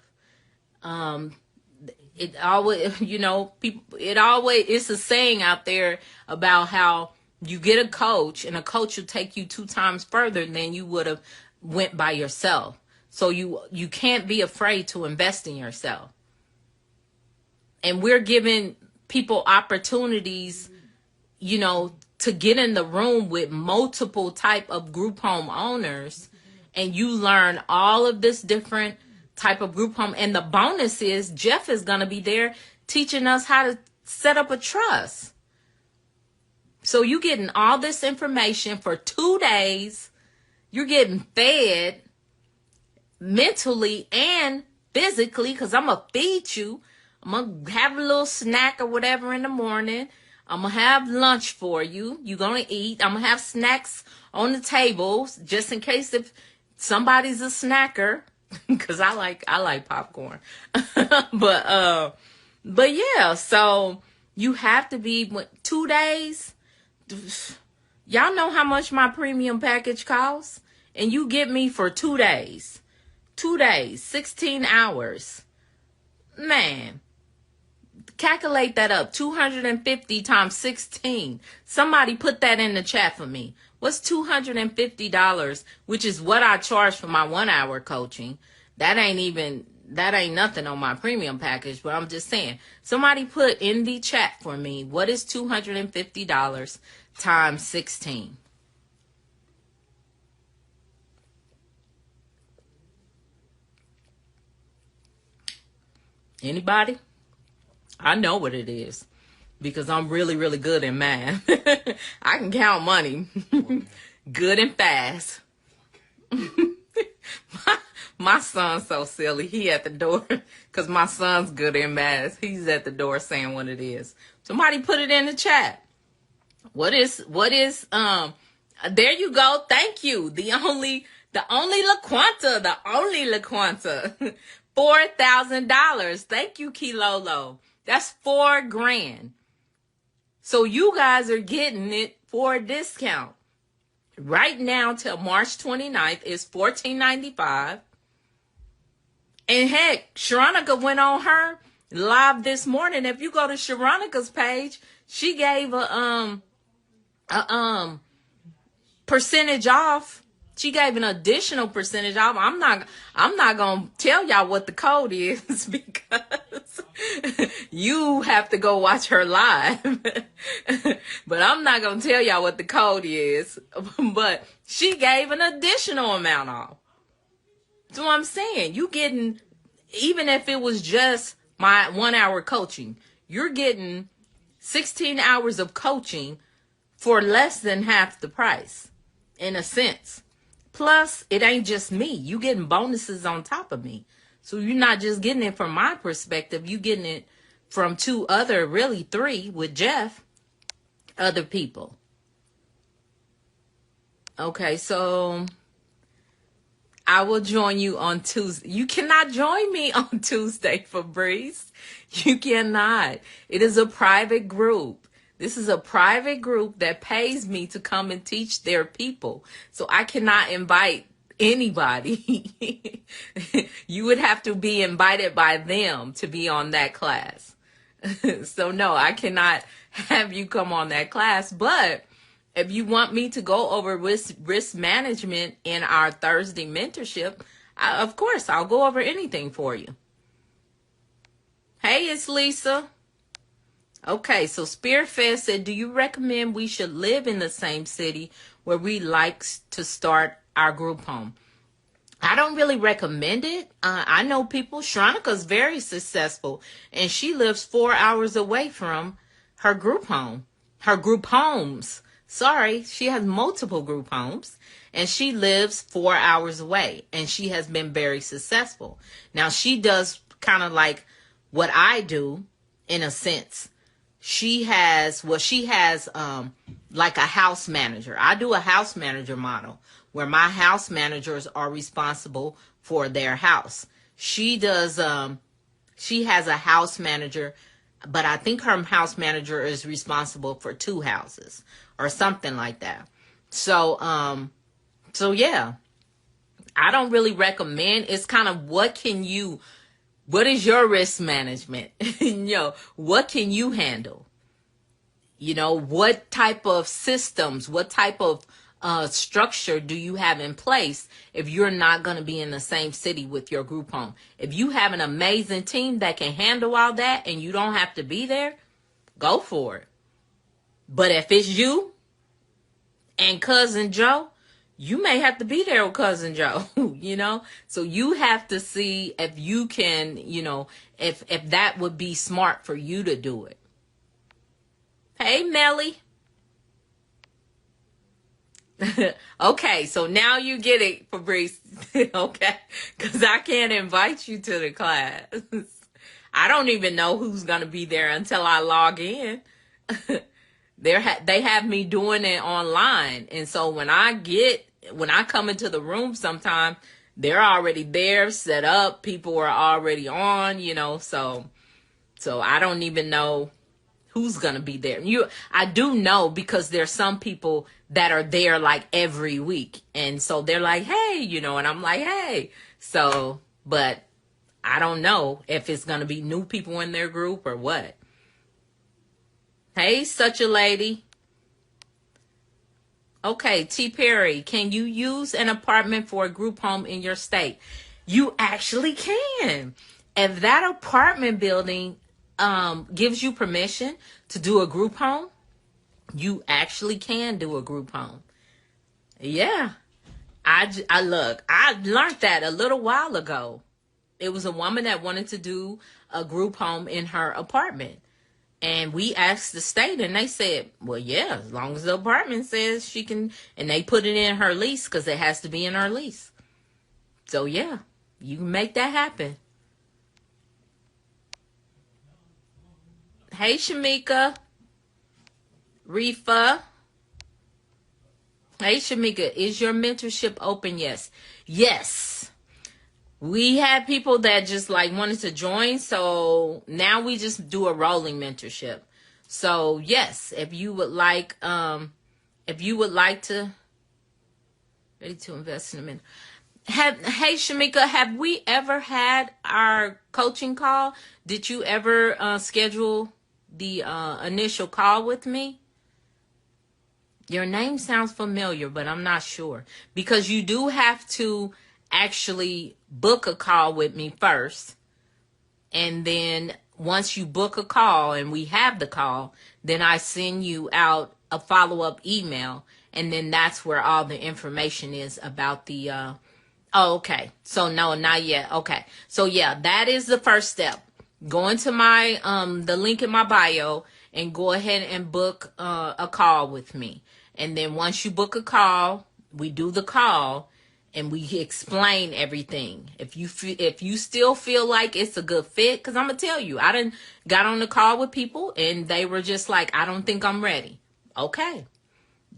It always, it's a saying out there about how you get a coach and a coach will take you 2 times further than you would have went by yourself. So you can't be afraid to invest in yourself. And we're giving people opportunities, to get in the room with multiple type of group home owners, and you learn all of this different type of group home. And the bonus is Jeff is going to be there teaching us how to set up a trust. So you're getting all this information for 2 days. You're getting fed mentally and physically, because I'm going to feed you. I'm going to have a little snack or whatever in the morning. I'm going to have lunch for you. You're going to eat. I'm going to have snacks on the table just in case if somebody's a snacker, because I like popcorn. But yeah, so you have to be 2 days. Y'all know how much my premium package costs? And you get me for 2 days. 2 days, 16 hours. Man, calculate that up. 250 times 16. Somebody put that in the chat for me. What's $250, which is what I charge for my 1 hour coaching. That ain't nothing on my premium package, but I'm just saying. Somebody put in the chat for me, what is $250 times 16? Anybody? I know what it is because I'm really, really good in math. I can count money good and fast. My son's so silly. He at the door because my son's good in math. He's at the door saying what it is. Somebody put it in the chat. What is there you go. Thank you. The only LaQuanta. $4,000. Thank you, Kilolo. That's $4,000. So you guys are getting it for a discount. Right now till March 29th is $1,495. And heck, Sharonica went on her live this morning. If you go to Sharonica's page, she gave a percentage off. She gave an additional percentage off. I'm not going to tell y'all what the code is because you have to go watch her live. But I'm not going to tell y'all what the code is. But she gave an additional amount off. That's what I'm saying. You getting even if it was just my 1 hour coaching, you're getting 16 hours of coaching for less than half the price, in a sense. Plus, it ain't just me. You getting bonuses on top of me. So you're not just getting it from my perspective. You getting it from two other, really three with Jeff, other people. Okay, so I will join you on Tuesday. You cannot join me on Tuesday, Fabrice. You cannot. It is a private group. This is a private group that pays me to come and teach their people. So I cannot invite anybody. You would have to be invited by them to be on that class. So no, I cannot have you come on that class. But if you want me to go over risk management in our Thursday mentorship, of course, I'll go over anything for you. Hey, it's Lisa. Okay, so Spearfest said, do you recommend we should live in the same city where we like to start our group home? I don't really recommend it. I know people. Shronika's very successful, and she lives 4 hours away from her group home. Her group homes. Sorry, she has multiple group homes, and she lives 4 hours away, and she has been very successful. Now, she does kind of like what I do, in a sense. She has like a house manager. I do a house manager model where my house managers are responsible for their house. She does, she has a house manager, but I think her house manager is responsible for 2 houses or something like that. So yeah, I don't really recommend. It's kind of what is your risk management? What can you handle? What type of systems, what type of structure do you have in place if you're not going to be in the same city with your group home? If you have an amazing team that can handle all that and you don't have to be there, go for it. But if it's you and Cousin Joe, you may have to be there with Cousin Joe, So you have to see if you can, if that would be smart for you to do it. Hey, Melly. Okay, so now you get it, Fabrice. Okay, because I can't invite you to the class. I don't even know who's going to be there until I log in. They have me doing it online. And so when I come into the room sometime, they're already there, set up. People are already on, so I don't even know who's going to be there. I do know because there's some people that are there like every week. And so they're like, hey, and I'm like, hey. So, but I don't know if it's going to be new people in their group or what. Hey, such a lady. Okay, T. Perry, can you use an apartment for a group home in your state? You actually can. If that apartment building gives you permission to do a group home, you actually can do a group home. Yeah. I learned that a little while ago. It was a woman that wanted to do a group home in her apartment. And we asked the state, and they said, well, yeah, as long as the apartment says she can, and they put it in her lease because it has to be in her lease. So, yeah, you can make that happen. Hey, Shamika. Rifa. Hey, Shamika, is your mentorship open? Yes. Yes. We had people that just wanted to join. So now we just do a rolling mentorship. So yes, if you would like to ready to invest in a mentor. Hey, Shamika, have we ever had our coaching call? Did you ever schedule the initial call with me? Your name sounds familiar, but I'm not sure. Because you do have to actually book a call with me first. And then once you book a call and we have the call, then I send you out a follow-up email. And then that's where all the information is about the Oh, okay. So no, not yet. Okay. So yeah, that is the first step. Go into my the link in my bio and go ahead and book a call with me. And then once you book a call, we do the call and we explain everything. If you still feel like it's a good fit, because I'm gonna tell you, I done got on the call with people and they were just like, I don't think I'm ready. Okay.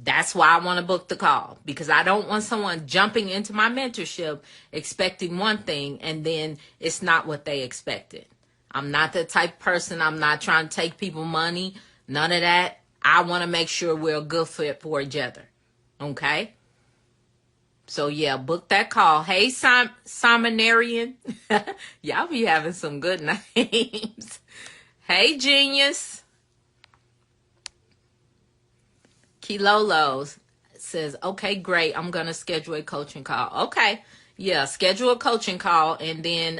That's why I want to book the call, because I don't want someone jumping into my mentorship expecting one thing and then it's not what they expected. I'm not that type of person. I'm not trying to take people money. None of that. I want to make sure we're a good fit for each other. Okay? So yeah, book that call. Hey, Simonarian. Y'all be having some good names. Hey, Genius. Kilolo says, okay, great. I'm going to schedule a coaching call. Okay. Yeah, schedule a coaching call. And then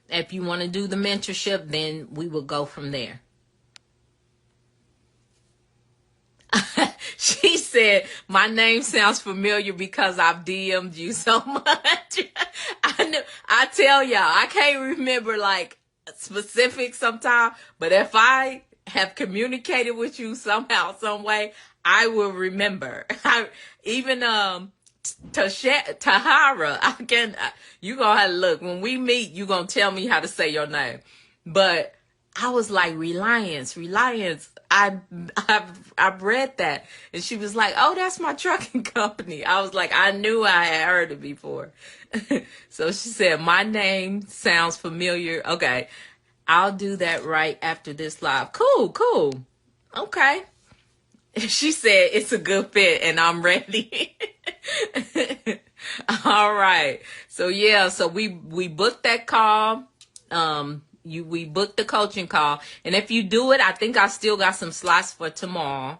if you want to do the mentorship, then we will go from there. She said, my name sounds familiar because I've DM'd you so much. I tell y'all, I can't remember like specifics sometimes, but if I have communicated with you somehow, some way, I will remember. Even Tahara, you gonna have to look. When we meet, you gonna tell me how to say your name. But I was like, Reliance. I've read that. And she was like, oh, that's my trucking company. I was like, I knew I had heard it before. So she said, my name sounds familiar. Okay. I'll do that right after this live. Cool. Okay. She said, it's a good fit and I'm ready. All right. So yeah, so we booked that call. We booked the coaching call. And if you do it, I think I still got some slots for tomorrow.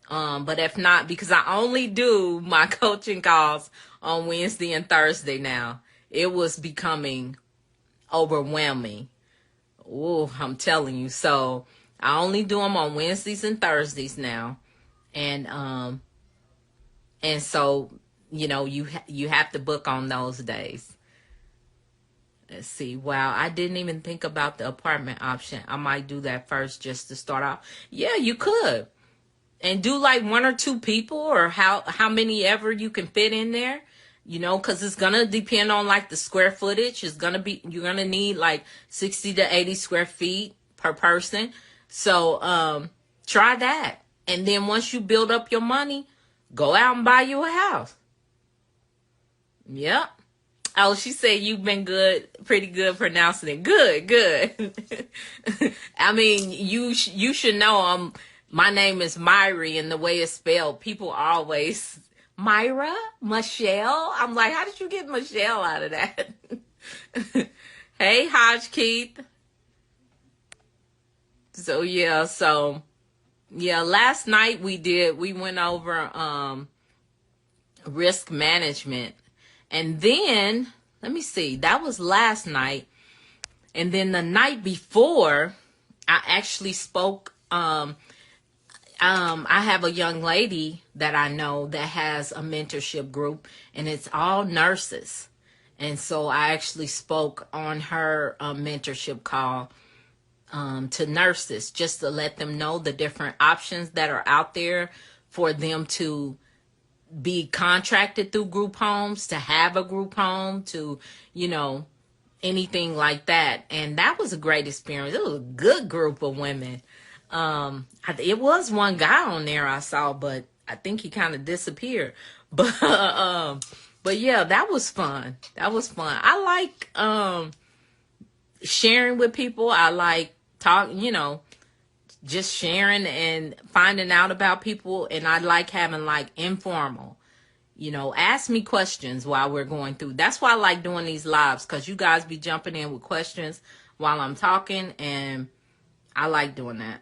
But if not, because I only do my coaching calls on Wednesday and Thursday now. It was becoming overwhelming. Oh, I'm telling you. So I only do them on Wednesdays and Thursdays now. And so, you have to book on those days. Let's see. Wow, I didn't even think about the apartment option. I might do that first just to start off. Yeah, you could. And do like 1 or 2 people, or how many ever you can fit in there. Because it's going to depend on like the square footage. You're going to need like 60 to 80 square feet per person. So try that. And then once you build up your money, go out and buy you a house. Yep. Oh, she said you've been pretty good pronouncing it. Good. I mean, you should know my name is Myrrie, and the way it's spelled, people always, Myra, Michelle. I'm like, how did you get Michelle out of that? Hey, Hodge Keith. So yeah, last night we went over risk management. And then, let me see, that was last night. And then the night before, I actually spoke, I have a young lady that I know that has a mentorship group, and it's all nurses. And so I actually spoke on her mentorship call to nurses, just to let them know the different options that are out there for them to be contracted through group homes, to have a group home, to, anything like that. And that was a great experience. It was a good group of women. It was one guy on there I saw, but I think he kind of disappeared. But yeah, that was fun. I like sharing with people. I like talking, just sharing and finding out about people. And I like having like informal, ask me questions while we're going through. That's why I like doing these lives, because you guys be jumping in with questions while I'm talking, and I like doing that.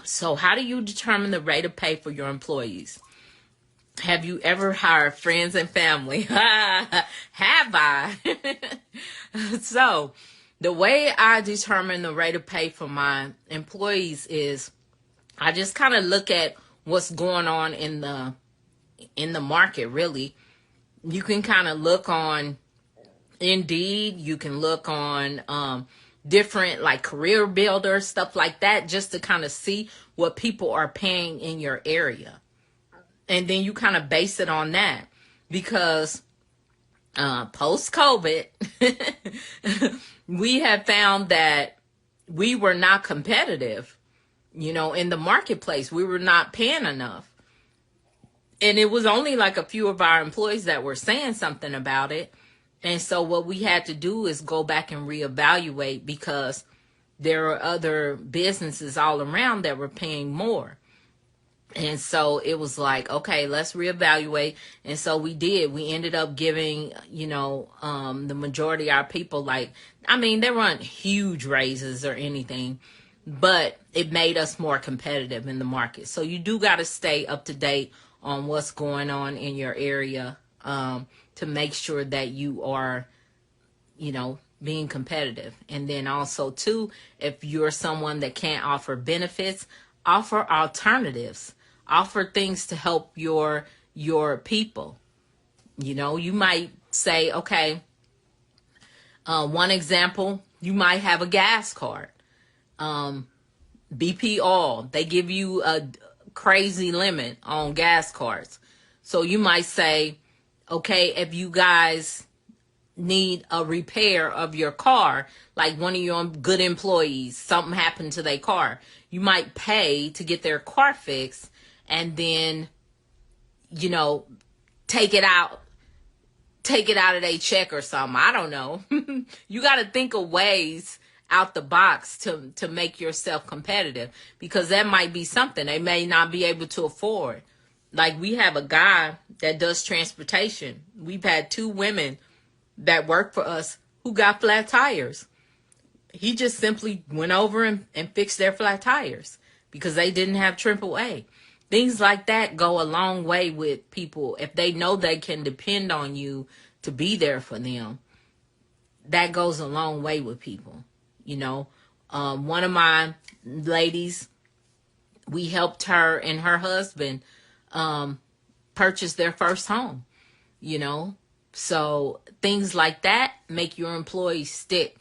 So how do you determine the rate of pay for your employees? Have you ever hired friends and family? Have I? So the way I determine the rate of pay for my employees is I just kind of look at what's going on in the market. Really, you can kind of look on Indeed, you can look on different like career builders, stuff like that, just to kind of see what people are paying in your area. And then you kind of base it on that, because post COVID, we have found that we were not competitive, in the marketplace. We were not paying enough. And it was only like a few of our employees that were saying something about it. And so what we had to do is go back and reevaluate, because there are other businesses all around that were paying more. And so it was like, okay, let's reevaluate. And so we did. We ended up giving, the majority of our people, they weren't huge raises or anything, but it made us more competitive in the market. So you do got to stay up to date on what's going on in your area, to make sure that you are, being competitive. And then also too, if you're someone that can't offer benefits, offer alternatives, offer things to help your people. You might say, okay, one example, you might have a gas card. BP oil, they give you a crazy limit on gas cards. So you might say, okay, if you guys need a repair of your car, like one of your good employees, something happened to their car, you might pay to get their car fixed, and then, take it out of their check or something. I don't know. You got to think of ways out the box to make yourself competitive, because that might be something they may not be able to afford. Like, we have a guy that does transportation. We've had 2 women that work for us who got flat tires. He just simply went over and fixed their flat tires because they didn't have AAA. Things like that go a long way with people. If they know they can depend on you to be there for them, that goes a long way with people. One of my ladies, we helped her and her husband purchase their first home, so things like that make your employees stick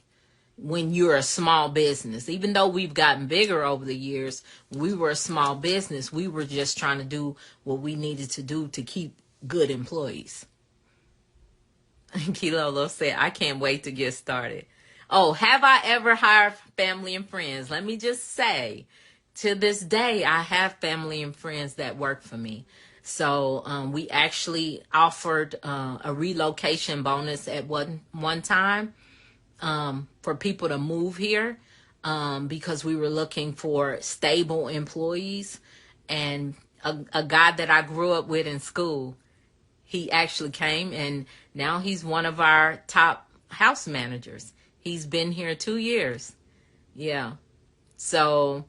when you're a small business. Even though we've gotten bigger over the years, we were a small business. We were just trying to do what we needed to do to keep good employees. Kilolo said, I can't wait to get started. Oh, have I ever hired family and friends? Let me just say, to this day, I have family and friends that work for me. So we actually offered a relocation bonus at one time for people to move here, because we were looking for stable employees. And a guy that I grew up with in school, he actually came, and now he's one of our top house managers. He's been here 2 years. Yeah. So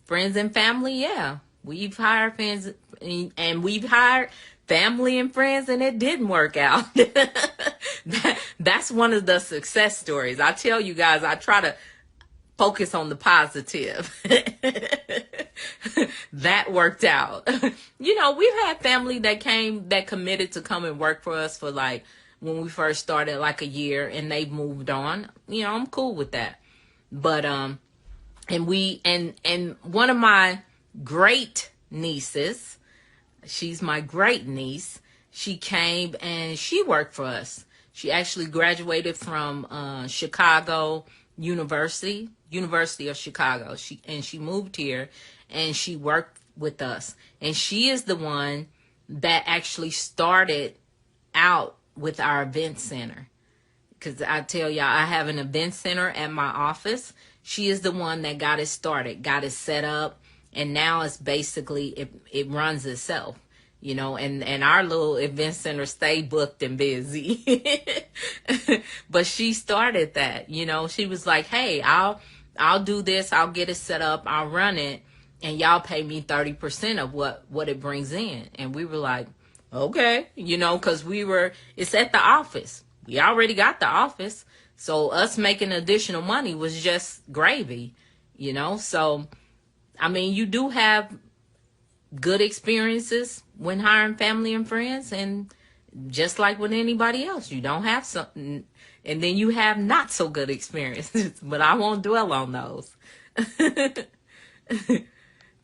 friends and family, yeah. We've hired friends, and we've hired family and friends, and it didn't work out. That's one of the success stories. I tell you guys, I try to focus on the positive. That worked out. We've had family that committed to come and work for us for when we first started, like a year, and they've moved on. I'm cool with that. But and one of my great nieces, she's my great niece, she came and she worked for us. She actually graduated from Chicago University of Chicago. She moved here, and she worked with us. And she is the one that actually started out with our event center. Because I tell y'all, I have an event center at my office. She is the one that got it started, got it set up, and now it's basically, it runs itself, and our little event center stay booked and busy. But she started that, she was like, hey, I'll do this, I'll get it set up, I'll run it, and y'all pay me 30% of what it brings in. And we were like, okay, because it's at the office. We already got the office. So us making additional money was just gravy, So I mean, you do have good experiences when hiring family and friends, and just like with anybody else, you don't have something, and then you have not so good experiences, but I won't dwell on those.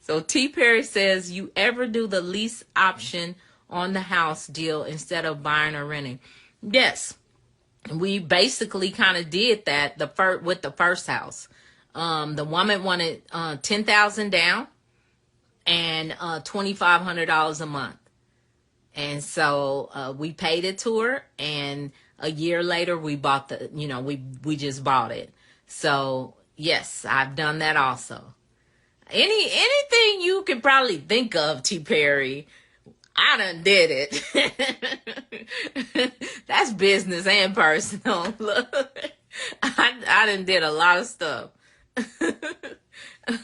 So T. Perry says, you ever do the lease option on the house deal instead of buying or renting? Yes, we basically kind of did that with the first house. The woman wanted $10,000 down and $2,500 a month. And so we paid it to her, and a year later we bought we just bought it. So yes, I've done that also. Anything you can probably think of, T. Perry, I done did it. That's business and personal. Look, I done did a lot of stuff.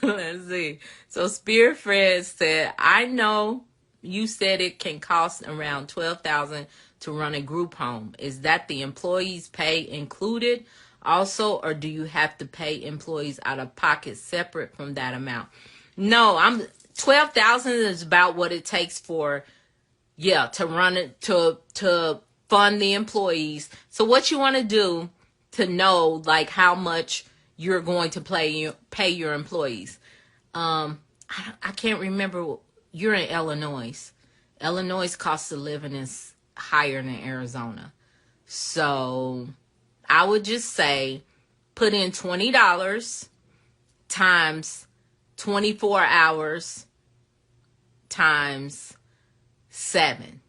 Let's see. So Spirit Fred said, I know you said it can cost around $12,000 to run a group home. Is that the employees' pay included also, or do you have to pay employees out of pocket separate from that amount? No, $12,000 is about what it takes to run it, to fund the employees. So what you want to do to know like how much you're going to pay your employees. I can't remember. You're in Illinois. Illinois cost of living is higher than Arizona. So I would just say put in $20 times 24 hours times 7.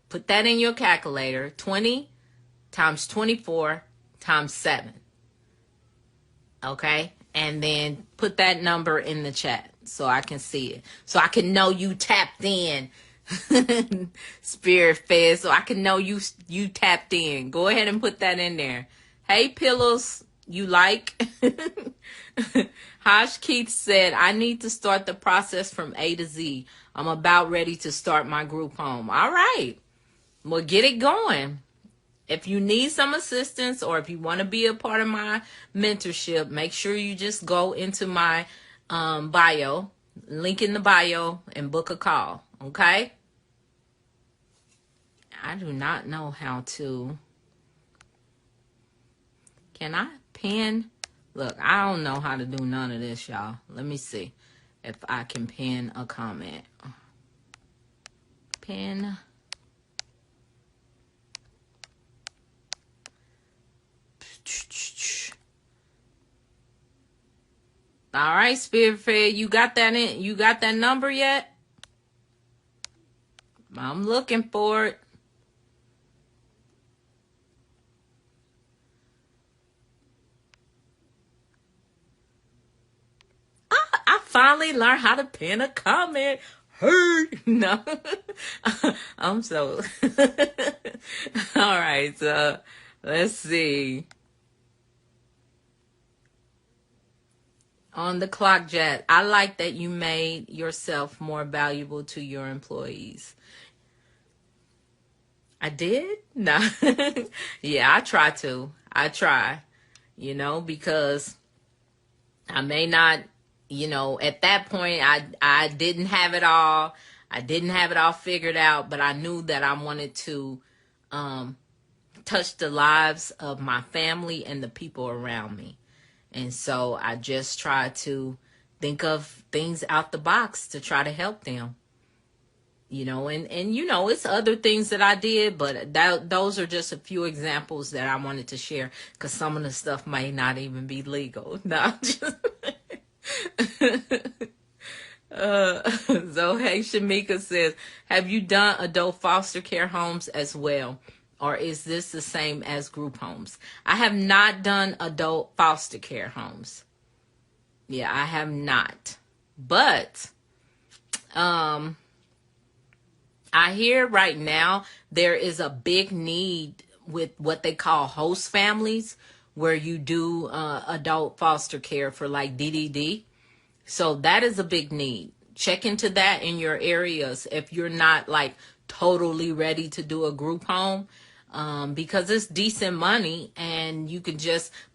Put that in your calculator. 20 times 24 times 7. Okay? And then put that number in the chat so I can see it. So I can know you tapped in. Spirit Fed, so I can know you tapped in. Go ahead and put that in there. Hey, pillows, you like? Hosh Keith said, I need to start the process from A to Z. I'm about ready to start my group home. All right. Well, get it going. If you need some assistance or if you want to be a part of my mentorship, make sure you just go into my bio, link in the bio, and book a call. Okay? I do not know how to. Can I pin? Look, I don't know how to do none of this, y'all. Let me see if I can pin a comment. Pin. All right, Spirit Fed, you got that in? You got that number yet? I'm looking for it. I finally learned how to pin a comment. Hey, no, I'm so. All right, so let's see. On the clock, Jet, I like that you made yourself more valuable to your employees. I did? No. Yeah, I try to. I try, because I may not, at that point, I didn't have it all. I didn't have it all figured out, but I knew that I wanted to touch the lives of my family and the people around me. And so I just try to think of things out the box to try to help them. And it's other things that I did, but those are just a few examples that I wanted to share because some of the stuff may not even be legal. No, so hey, Shamika says, have you done adult foster care homes as well? Or is this the same as group homes? I have not done adult foster care homes. Yeah, I have not. But I hear right now there is a big need with what they call host families, where you do adult foster care for like DDD. So that is a big need. Check into that in your areas if you're not like totally ready to do a group home. Because it's decent money and you can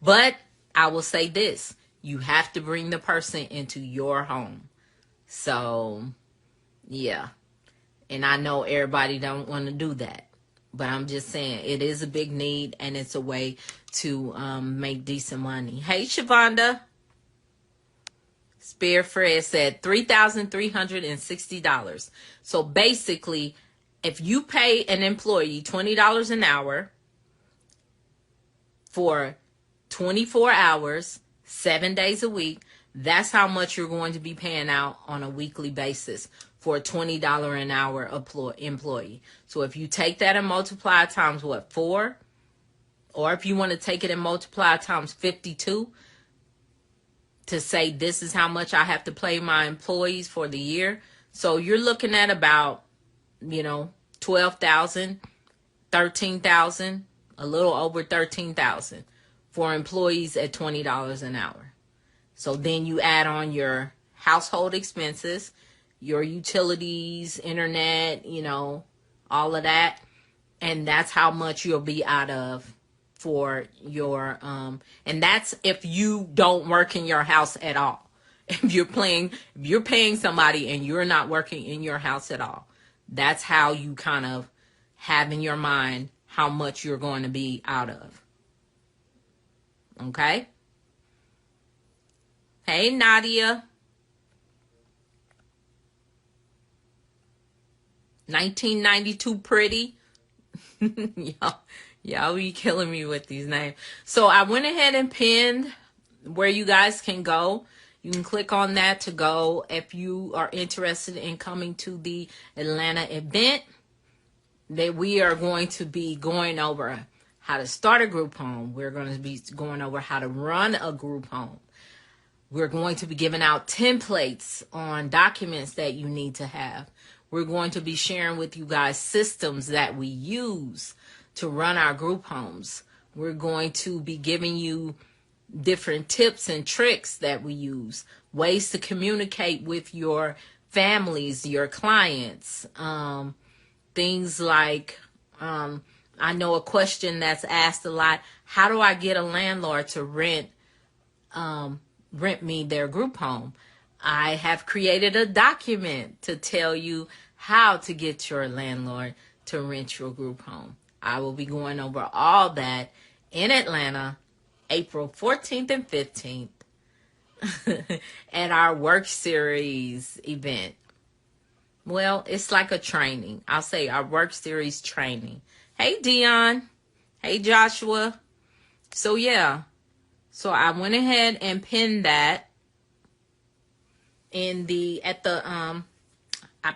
but I will say this, You have to bring the person into your home. So, yeah. And I know everybody don't want to do that. But I'm just saying, it is a big need, and it's a way to make decent money. Hey, Shavonda. Spear Fred said $3,360. So basically, if you pay an employee $20 an hour for 24 hours, 7 days a week, that's how much you're going to be paying out on a weekly basis for a $20 an hour employee. So if you take that and multiply times what, 4? Or if you want to take it and multiply times 52 to say this is how much I have to pay my employees for the year. So you're looking at about, 12,000, 13,000, a little over 13,000 for employees at $20 an hour. So then you add on your household expenses, your utilities, internet, all of that. And that's how much you'll be out of for your, and that's if you don't work in your house at all. If you're paying somebody and you're not working in your house at all, that's how you kind of have in your mind how much you're going to be out of. Okay? Hey, Nadia. 1992 pretty. Y'all be killing me with these names. So I went ahead and pinned where you guys can go. You can click on that to go if you are interested in coming to the Atlanta event. That we are going to be going over how to start a group home. We're going to be going over how to run a group home. We're going to be giving out templates on documents that you need to have. We're going to be sharing with you guys systems that we use to run our group homes. We're going to be giving you different tips and tricks that we use, ways to communicate with your families, your clients, things like, I know a question that's asked a lot, how do I get a landlord to rent me their group home? I have created a document to tell you how to get your landlord to rent your group home. I will be going over all that in Atlanta, April 14th and 15th at our Worc Series event. Well, it's like a training. I'll say our Worc Series training. Hey, Dion. Hey, Joshua. So, yeah. So, I went ahead and pinned that I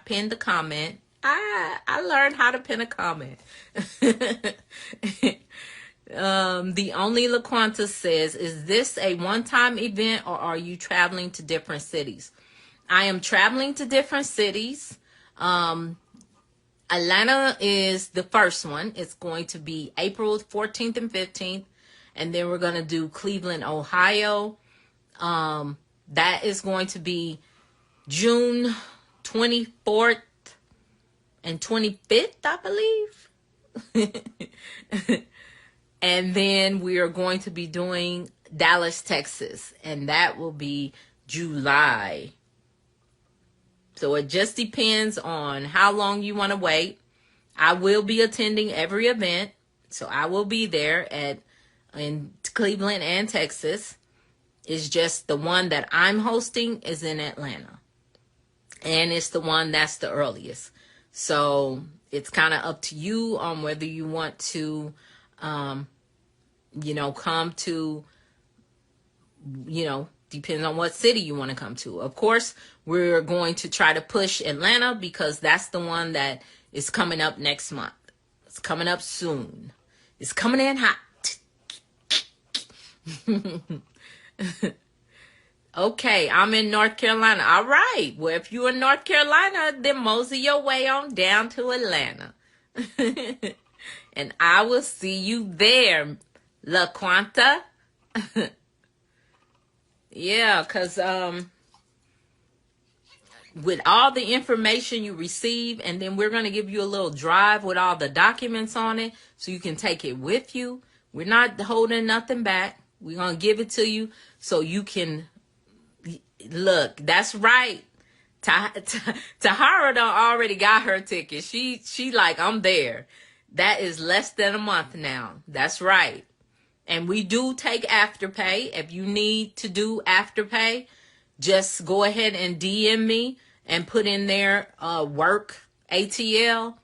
pinned the comment. I learned how to pin a comment. The only LaQuanta says, is this a one-time event or are you traveling to different cities? I am traveling to different cities. Atlanta is the first one. It's going to be April 14th and 15th. And then we're going to do Cleveland, Ohio. That is going to be June 24th and 25th, I believe. And then we are going to be doing Dallas, Texas. And that will be July. So it just depends on how long you want to wait. I will be attending every event. So I will be there in Cleveland and Texas. It's just the one that I'm hosting is in Atlanta. And it's the one that's the earliest. So it's kind of up to you on whether you want to, come to, depends on what city you want to come to. Of course, we're going to try to push Atlanta because that's the one that is coming up next month. It's coming up soon. It's coming in hot. Okay, I'm in North Carolina. All right. Well, if you're in North Carolina, then mosey your way on down to Atlanta. And I will see you there, LaQuanta. Yeah, because with all the information you receive, and then we're going to give you a little drive with all the documents on it so you can take it with you. We're not holding nothing back. We're going to give it to you so you can look. That's right. Tahara done already got her ticket. She like, I'm there. That is less than a month now. That's right. And we do take Afterpay. If you need to do Afterpay, just go ahead and DM me and put in there Worc ATL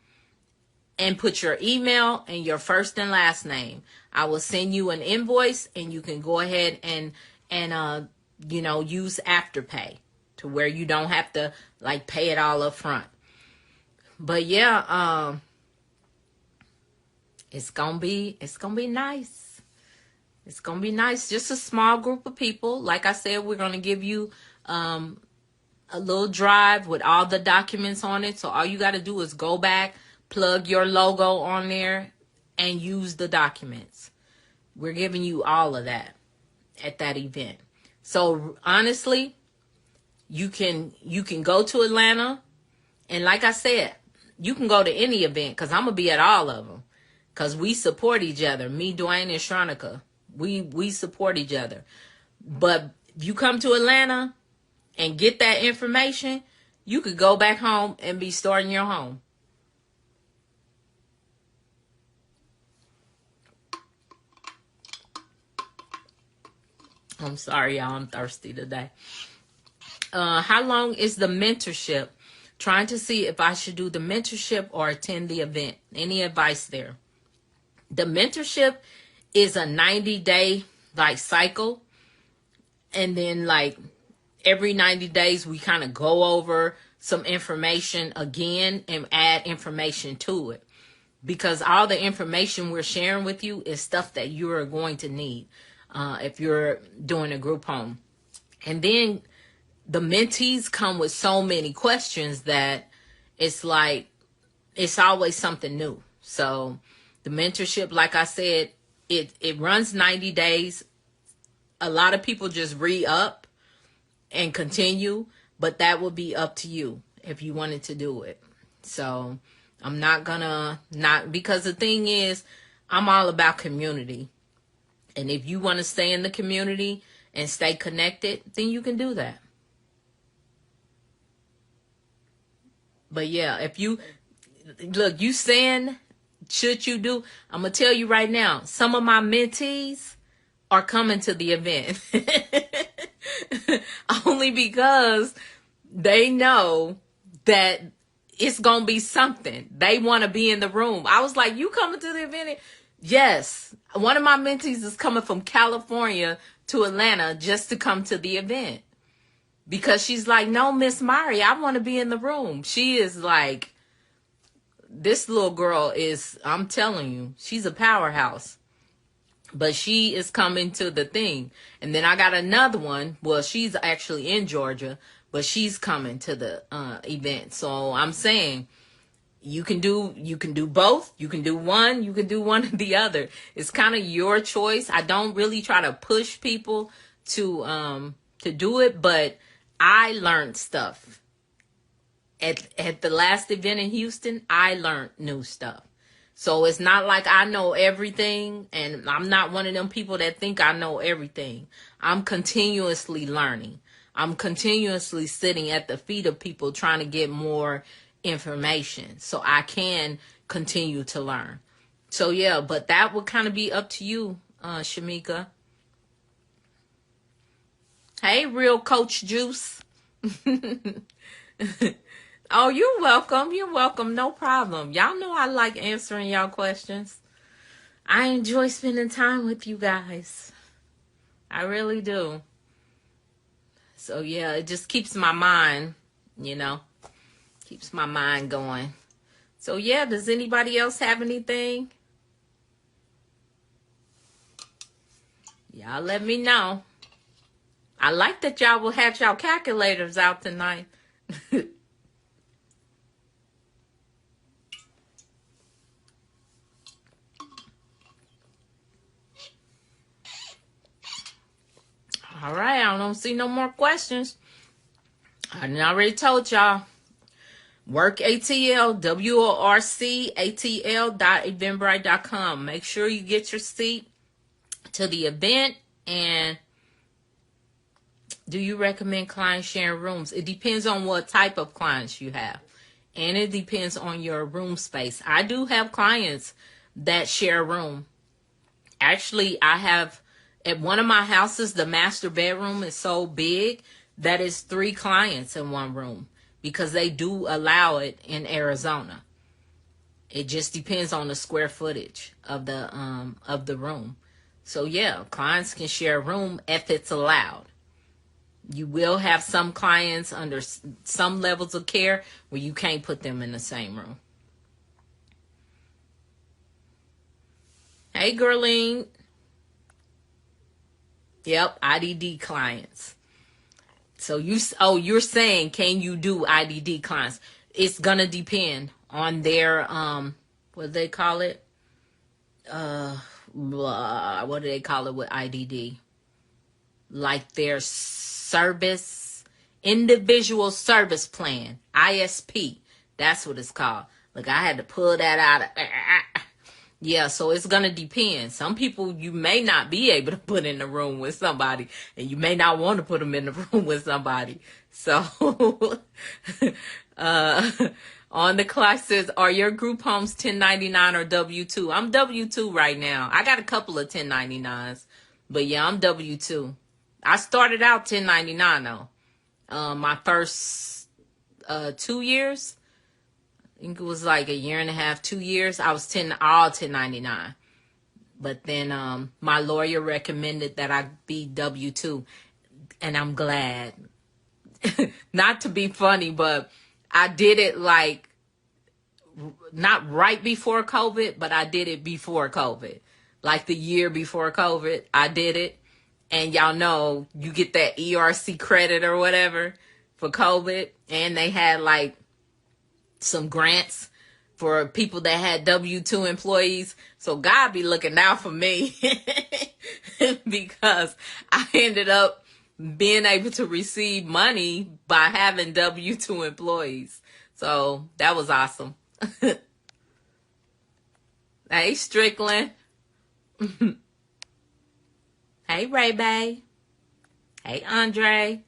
and put your email and your first and last name. I will send you an invoice and you can go ahead and use Afterpay to where you don't have to like pay it all up front. But yeah, it's gonna be nice. It's gonna be nice. Just a small group of people. Like I said, we're gonna give you a little drive with all the documents on it. So all you gotta do is go back, plug your logo on there, and use the documents. We're giving you all of that at that event. So honestly, you can go to Atlanta, and like I said, you can go to any event because I'm gonna be at all of them because we support each other. Me, Dwayne, and Shronica, we support each other. But if you come to Atlanta and get that information, you could go back home and be starting your home. I'm sorry, y'all. I'm thirsty today. How long is the mentorship? Trying to see if I should do the mentorship or attend the event. Any advice there? The mentorship is a 90-day like cycle. And then like every 90 days, we kind of go over some information again and add information to it. Because all the information we're sharing with you is stuff that you're going to need if you're doing a group home. And then the mentees come with so many questions that it's like, it's always something new. So the mentorship, like I said, it runs 90 days. A lot of people just re-up and continue, but that would be up to you if you wanted to do it. So I'm not gonna because the thing is, I'm all about community. And if you want to stay in the community and stay connected, then you can do that. But yeah, if you look, you saying, should you do? I'm going to tell you right now, some of my mentees are coming to the event. Only because they know that it's going to be something. They want to be in the room. I was like, you coming to the event? Yes. One of my mentees is coming from California to Atlanta just to come to the event. Because she's like, no, Miss Myrrie, I want to be in the room. She is like, this little girl is, I'm telling you, she's a powerhouse. But she is coming to the thing. And then I got another one. Well, she's actually in Georgia, but she's coming to the event. So I'm saying you can do both. You can do one. You can do one or the other. It's kind of your choice. I don't really try to push people to do it, but I learned stuff. At the last event in Houston, I learned new stuff. So it's not like I know everything, and I'm not one of them people that think I know everything. I'm continuously learning. I'm continuously sitting at the feet of people trying to get more information so I can continue to learn. So yeah, but that would kind of be up to you, Shamika. Hey, Real Coach Juice. Oh, you're welcome. You're welcome. No problem. Y'all know I like answering y'all questions. I enjoy spending time with you guys. I really do. So yeah, it just keeps my mind, keeps my mind going. So yeah, does anybody else have anything? Y'all let me know. I like that y'all will have y'all calculators out tonight. All right, I don't see no more questions. I already told y'all. Worc ATL, WORC ATL.eventbrite.com. Make sure you get your seat to the event And do you recommend clients sharing rooms? It depends on what type of clients you have. And it depends on your room space. I do have clients that share a room. Actually, I have at one of my houses, the master bedroom is so big that it's 3 clients in one room because they do allow it in Arizona. It just depends on the square footage of the room. So yeah, clients can share a room if it's allowed. You will have some clients under some levels of care where you can't put them in the same room. Hey, Girline. Yep, IDD clients. So you're saying, can you do IDD clients? It's gonna depend on their what do they call it? What do they call it with IDD? Like their individual service plan, ISP. That's what it's called. Look, I had to pull that out. Yeah, so it's going to depend. Some people you may not be able to put in the room with somebody, and you may not want to put them in the room with somebody. So, on the clock says, are your group homes 1099 or W-2? I'm W-2 right now. I got a couple of 1099s, but yeah, I'm W-2. I started out 1099 though. My first 2 years, I think it was like a year and a half, 2 years, I was all 1099. But then my lawyer recommended that I be W-2, and I'm glad. Not to be funny, but I did it like not right before COVID, but I did it before COVID. Like the year before COVID, I did it. And y'all know you get that ERC credit or whatever for COVID. And they had like some grants for people that had W-2 employees. So God be looking out for me because I ended up being able to receive money by having W-2 employees. So that was awesome. Hey, Strickland. Hey, Ray Bay. Hey, Andre.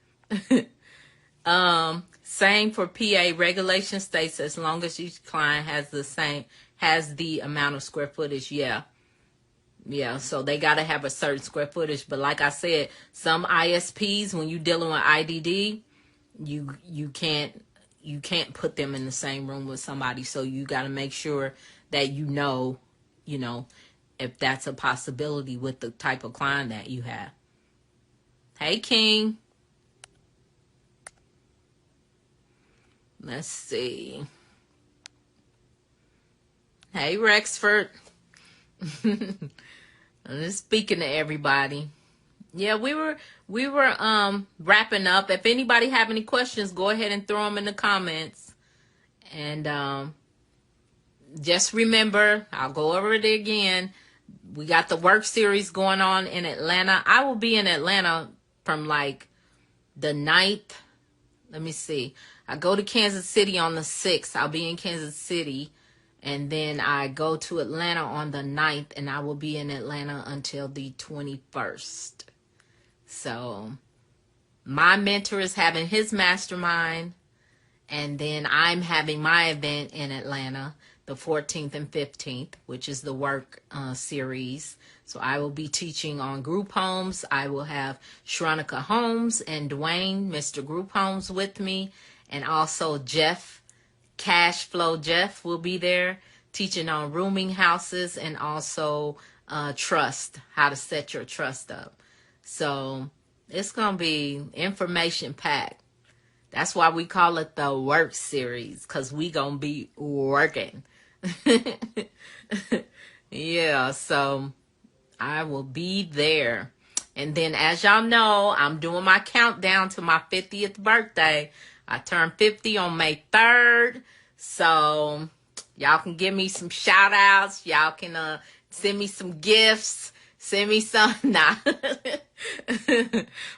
Same for PA. Regulation states as long as each client has the amount of square footage. Yeah. So they got to have a certain square footage. But like I said, some ISPs, when you're dealing with IDD, you can't put them in the same room with somebody. So you got to make sure that you know, if that's a possibility with the type of client that you have. Hey, King. Let's see. Hey, Rexford. I'm just speaking to everybody. Yeah, we were wrapping up. If anybody have any questions, go ahead and throw them in the comments. And just remember, I'll go over it again. We got the Worc series going on in Atlanta. I will be in Atlanta from like the 9th. Let me see. I go to Kansas City on the 6th. I'll be in Kansas City. And then I go to Atlanta on the 9th. And I will be in Atlanta until the 21st. So my mentor is having his mastermind. And then I'm having my event in Atlanta the 14th and 15th, which is the Worc series. So I will be teaching on group homes. I will have Shronica Holmes and Dwayne, Mr. Group Homes, with me. And also Jeff, Cashflow Jeff, will be there teaching on rooming houses and also trust, how to set your trust up. So it's going to be information packed. That's why we call it the Worc series, because we going to be working. Yeah, so I will be there. And then, as y'all know, I'm doing my countdown to my 50th birthday. I turned 50 on May 3rd. So y'all can give me some shout outs. Y'all can send me some gifts. Send me some. Nah.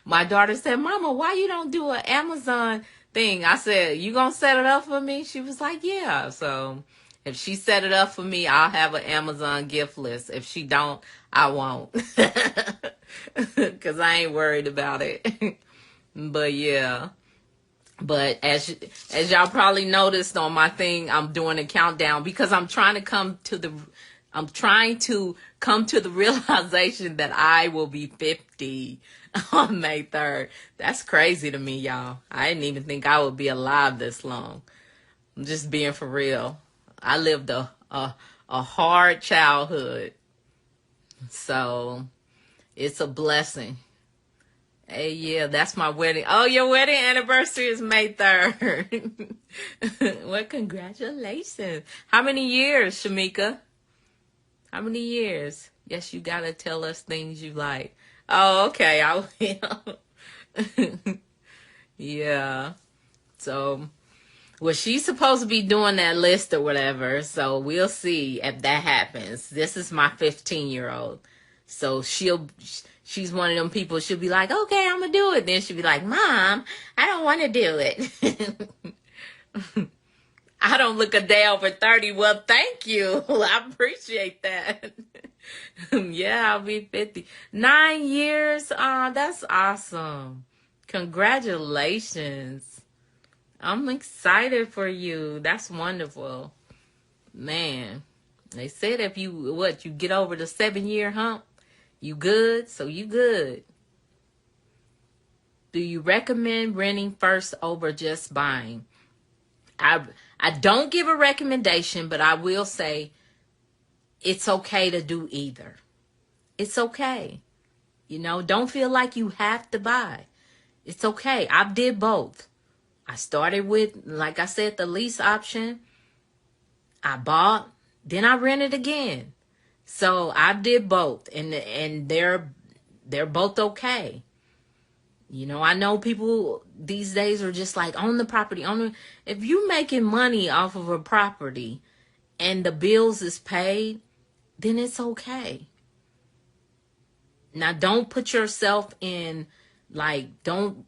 My daughter said, Mama, why you don't do an Amazon thing? I said, you gonna set it up for me? She was like, yeah. So if she set it up for me, I'll have an Amazon gift list. If she don't, I won't. because I ain't worried about it. But yeah. But as y'all probably noticed on my thing, I'm doing a countdown because I'm trying to come to the realization that I will be 50 on May 3rd. That's crazy to me, y'all. I didn't even think I would be alive this long. I'm just being for real. I lived a hard childhood. So it's a blessing. Hey, yeah, that's my wedding. Oh, your wedding anniversary is May 3rd. Well, congratulations. How many years, Shamika? How many years? Yes, you gotta tell us things you like. Oh, okay, I will. Yeah. So, well, she's supposed to be doing that list or whatever. So we'll see if that happens. This is my 15-year-old. So she's one of them people, she'll be like, okay, I'm gonna do it. Then she'll be like, Mom, I don't want to do it. I don't look a day over 30. Well, thank you. I appreciate that. Yeah, I'll be 50. 9 years. That's awesome. Congratulations. I'm excited for you. That's wonderful. Man, they said if you get over the 7-year hump, you good, so you good. Do you recommend renting first over just buying? I don't give a recommendation, but I will say it's okay to do either. It's okay. Don't feel like you have to buy. It's okay. I did both. I started with, like I said, the lease option. I bought, then I rented again. So I did both, and they're both okay. I know people these days are just like, own the property. If you're making money off of a property and the bills is paid, then it's okay. Now, don't put yourself in, don't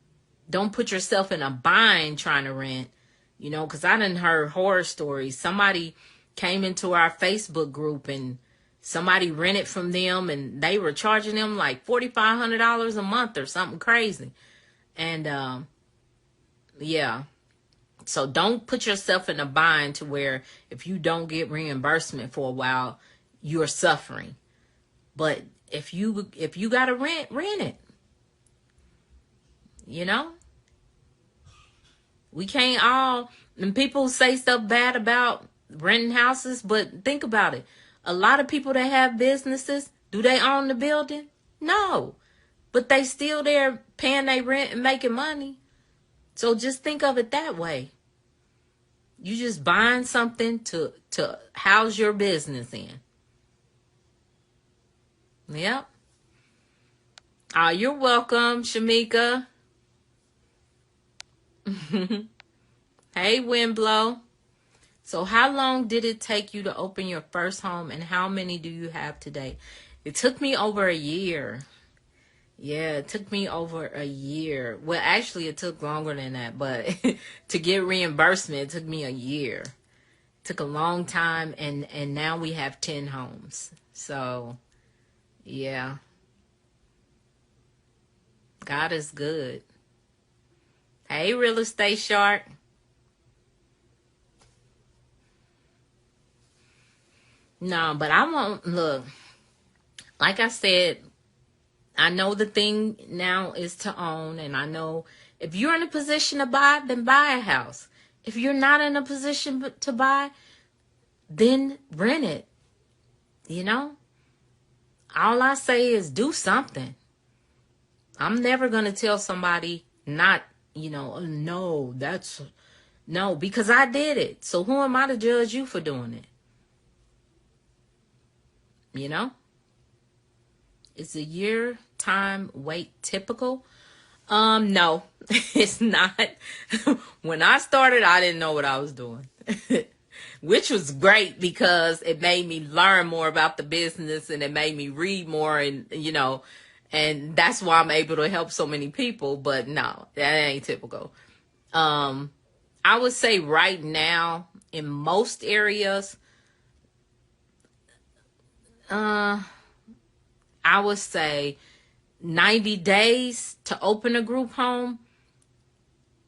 put yourself in a bind trying to rent, because I done heard horror stories. Somebody came into our Facebook group and somebody rented from them and they were charging them like $4,500 a month or something crazy. And yeah, so don't put yourself in a bind to where if you don't get reimbursement for a while, you're suffering. But if you got to rent it. We can't all, and people say stuff bad about renting houses, but think about it. A lot of people that have businesses, do they own the building? No. But they still there paying their rent and making money. So just think of it that way. You just buying something to house your business in. Yep. You're welcome, Shamika. Hey, Windblow. So how long did it take you to open your first home, and how many do you have today? It took me over a year. Yeah, it took me over a year. Well, actually, it took longer than that, but to get reimbursement, it took me a year. It took a long time, and now we have 10 homes. So, yeah. God is good. Hey, Real Estate Shark. No, but I won't, look, like I said, I know the thing now is to own, and I know if you're in a position to buy, then buy a house. If you're not in a position to buy, then rent it. All I say is do something. I'm never going to tell somebody not, no, because I did it. So who am I to judge you for doing it? Is a year time wait typical? No, it's not. When I started, I didn't know what I was doing, which was great because it made me learn more about the business and it made me read more and and that's why I'm able to help so many people. But no, that ain't typical. I would say right now in most areas, I would say 90 days to open a group home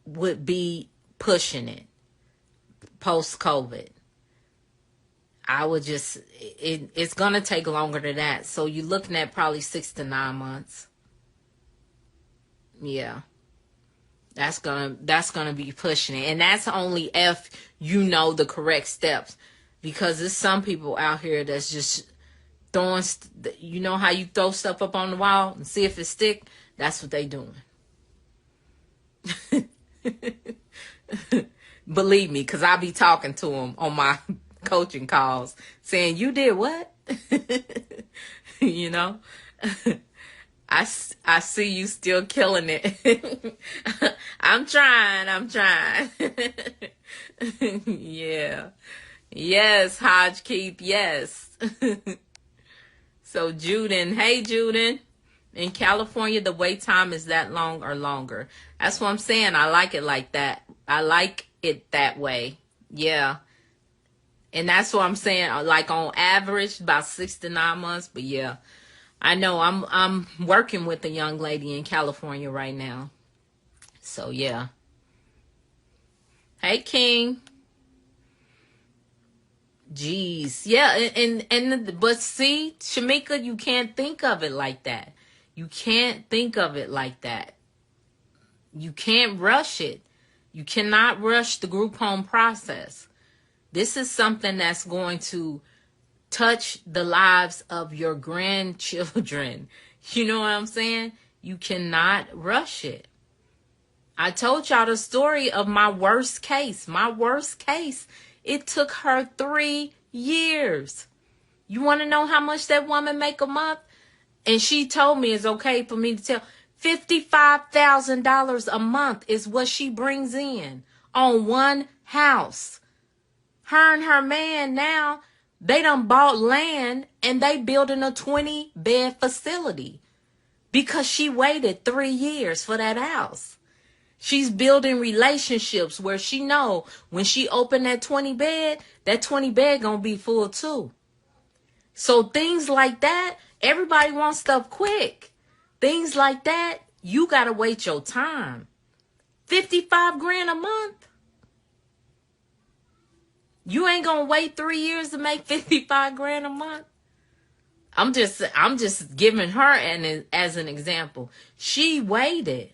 would be pushing it post-COVID. I would just, it's going to take longer than that. So you're looking at probably 6 to 9 months. Yeah. That's gonna be pushing it. And that's only if you know the correct steps. Because there's some people out here that's just throwing, you know how you throw stuff up on the wall and see if it stick? That's what they doing. Believe me, because I be talking to them on my coaching calls saying, you did what? You know? I see you still killing it. I'm trying. Yeah. Yes, Hodge Keith, yes. So Juden, hey Juden. In California, the wait time is that long or longer. That's what I'm saying. I like it like that. I like it that way. Yeah. And that's what I'm saying. Like on average, about 6 to 9 months. But yeah, I know I'm working with a young lady in California right now. So yeah. Hey King. Jeez. Yeah, and but see, Shamika, you can't think of it like that. You can't think of it like that. You can't rush it. You cannot rush the group home process. This is something that's going to touch the lives of your grandchildren. You know what I'm saying? You cannot rush it. I told y'all the story of my worst case. My worst case, it took her 3 years. You want to know how much that woman make a month? And she told me it's okay for me to tell. $55,000 a month is what she brings in on one house. Her and her man now, they done bought land and they building a 20-bed facility because she waited 3 years for that house. She's building relationships where she know when she open that 20 bed gonna be full too. So things like that, everybody wants stuff quick. Things like that, you gotta wait your time. 55 grand a month. You ain't gonna wait 3 years to make 55 grand a month. I'm just giving her as an example. She waited.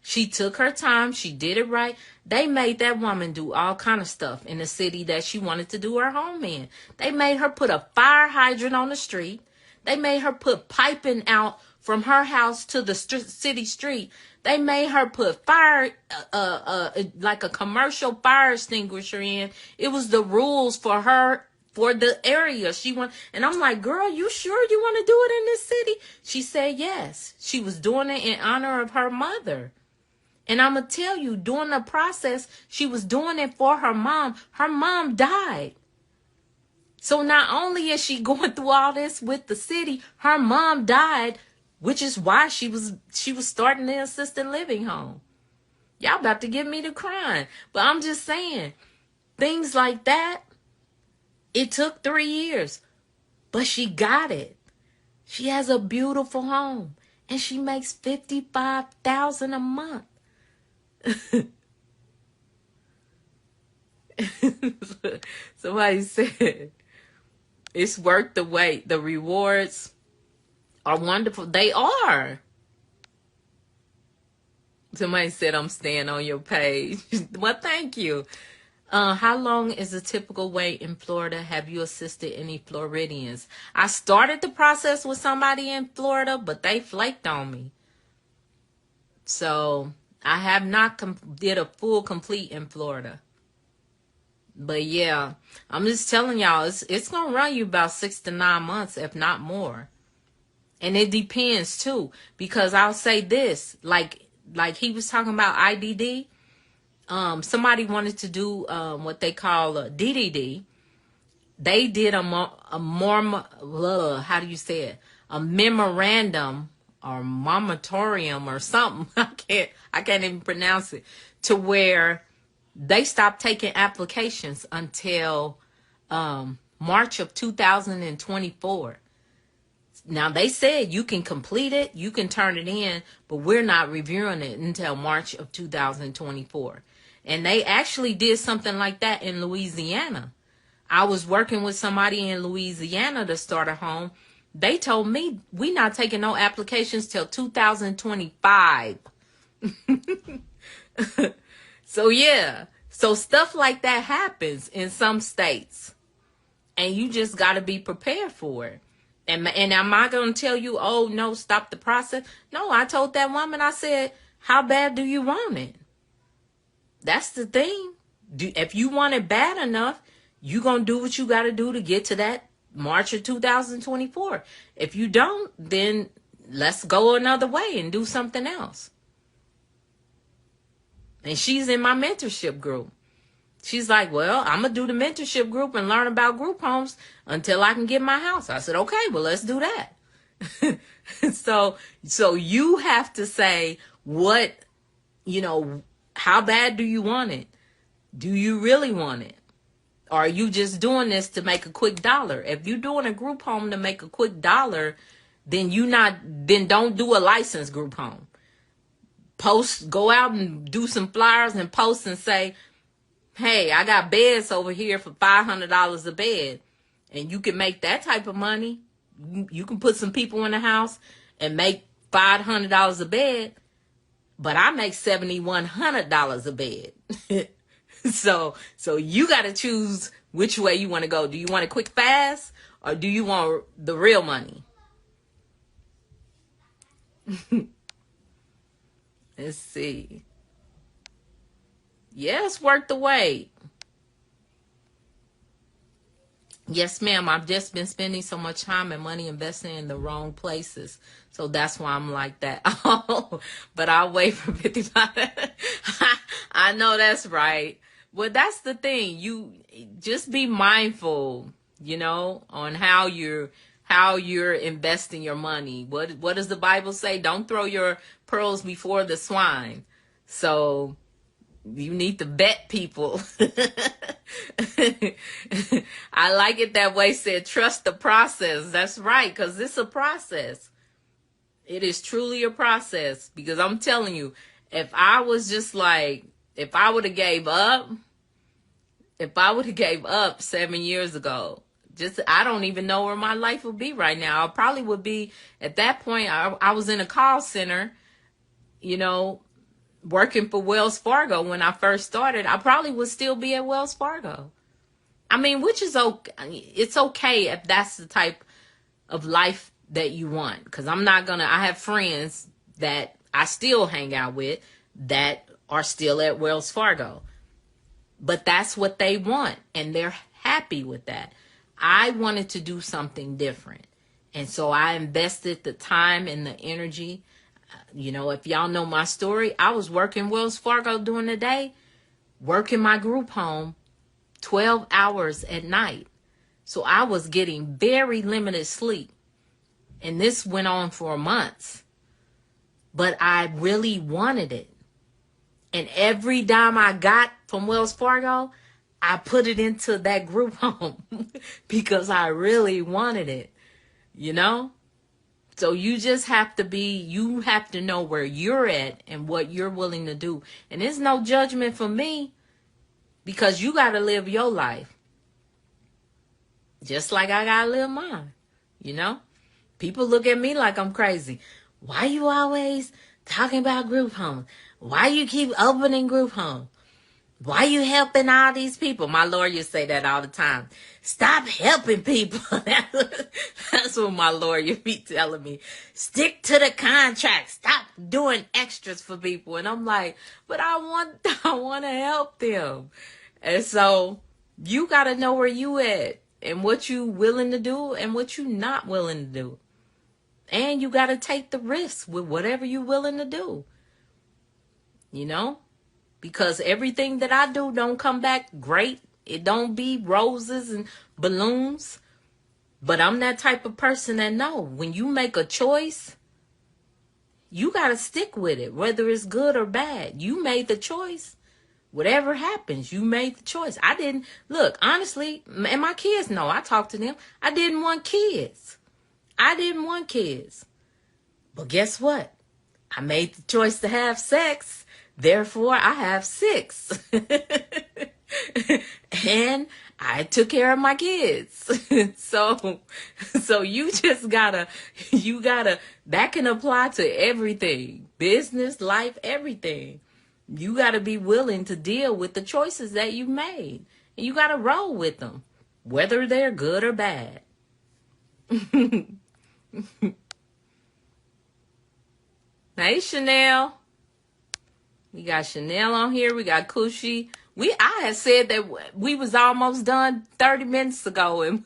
She took her time. She did it right. They made that woman do all kind of stuff in the city that she wanted to do her home in. They made her put a fire hydrant on the street. They made her put piping out from her house to the city street. They made her put fire, like a commercial fire extinguisher in. It was the rules for her, for the area she went. And I'm like, girl, you sure you want to do it in this city? She said yes. She was doing it in honor of her mother. And I'm going to tell you, during the process, she was doing it for her mom. Her mom died. So not only is she going through all this with the city, her mom died, which is why she was starting the assisted living home. Y'all about to get me to crying. But I'm just saying, things like that, it took 3 years. But she got it. She has a beautiful home. And she makes $55,000 a month. Somebody said it's worth the wait. The rewards are wonderful. They are. Somebody said I'm staying on your page. Well, thank you. How long is a typical wait in Florida? Have you assisted any Floridians? I started the process with somebody in Florida, but they flaked on me. So I have not did a full complete in Florida. But yeah, I'm just telling y'all, it's going to run you about 6 to 9 months, if not more. And it depends too, because I'll say this, like he was talking about IDD. Somebody wanted to do what they call a DDD. They did a memorandum or moratorium or something. I can't even pronounce it, to where they stopped taking applications until March of 2024. Now they said you can complete it, you can turn it in, but we're not reviewing it until March of 2024. And they actually did something like that in Louisiana. I was working with somebody in Louisiana to start a home. They told me we not taking no applications till 2025. So yeah. So stuff like that happens in some states. And you just got to be prepared for it. And am I going to tell you, oh, no, stop the process? No, I told that woman, I said, how bad do you want it? That's the thing. If you want it bad enough, you going to do what you got to do to get to that March of 2024. If you don't, then let's go another way and do something else. And she's in my mentorship group. She's like, well, I'm going to do the mentorship group and learn about group homes until I can get my house. I said, okay, well, let's do that. So you have to say what, how bad do you want it? Do you really want it? Or are you just doing this to make a quick dollar? If you're doing a group home to make a quick dollar, then don't do a licensed group home. Go out and do some flyers and post and say, hey, I got beds over here for $500 a bed. And you can make that type of money. You can put some people in the house and make $500 a bed. But I make $7,100 a bed. So you got to choose which way you want to go. Do you want it quick, fast? Or do you want the real money? Let's see. Yes, worth the wait. Yes, ma'am. I've just been spending so much time and money investing in the wrong places. So that's why I'm like that. Oh, but I'll wait for 55. I know that's right. Well, that's the thing. You just be mindful, on how you're investing your money. What does the Bible say? Don't throw your pearls before the swine. So you need to vet people. I like it that way. Said, trust the process. That's right, because it's a process. It is truly a process. Because I'm telling you, if I would have gave up 7 years ago, I don't even know where my life would be right now. I probably would be at that point. I was in a call center, working for Wells Fargo when I first started. I probably would still be at Wells Fargo. I mean, which is okay. It's okay if that's the type of life that you want. Because I have friends that I still hang out with that are still at Wells Fargo. But that's what they want. And they're happy with that. I wanted to do something different. And so I invested the time and the energy. If y'all know my story, I was working Wells Fargo during the day, working my group home 12 hours at night. So I was getting very limited sleep. And this went on for months. But I really wanted it. And every dime I got from Wells Fargo, I put it into that group home because I really wanted it, So you just have to know where you're at and what you're willing to do. And there's no judgment for me because you got to live your life. Just like I got to live mine, People look at me like I'm crazy. Why you always talking about group homes? Why you keep opening group homes? Why you helping all these people? My lawyers say that all the time. Stop helping people. That's what my lawyer be telling me. Stick to the contract. Stop doing extras for people. And I'm like, but I want to help them. And so you got to know where you at and what you willing to do and what you not willing to do. And you got to take the risk with whatever you willing to do. Because everything that I do don't come back great. It don't be roses and balloons. But I'm that type of person that know when you make a choice, you got to stick with it, whether it's good or bad. You made the choice. Whatever happens, you made the choice. I didn't, look, honestly, and my kids know, I talk to them. I didn't want kids. I didn't want kids. But guess what? I made the choice to have sex. Therefore, I have 6. And I took care of my kids. So you just gotta, that can apply to everything. Business, life, everything. You gotta be willing to deal with the choices that you made. And you gotta roll with them, whether they're good or bad. Hey, Chanel. We got Chanel on here. We got Kushi. I had said that we was almost done 30 minutes ago, and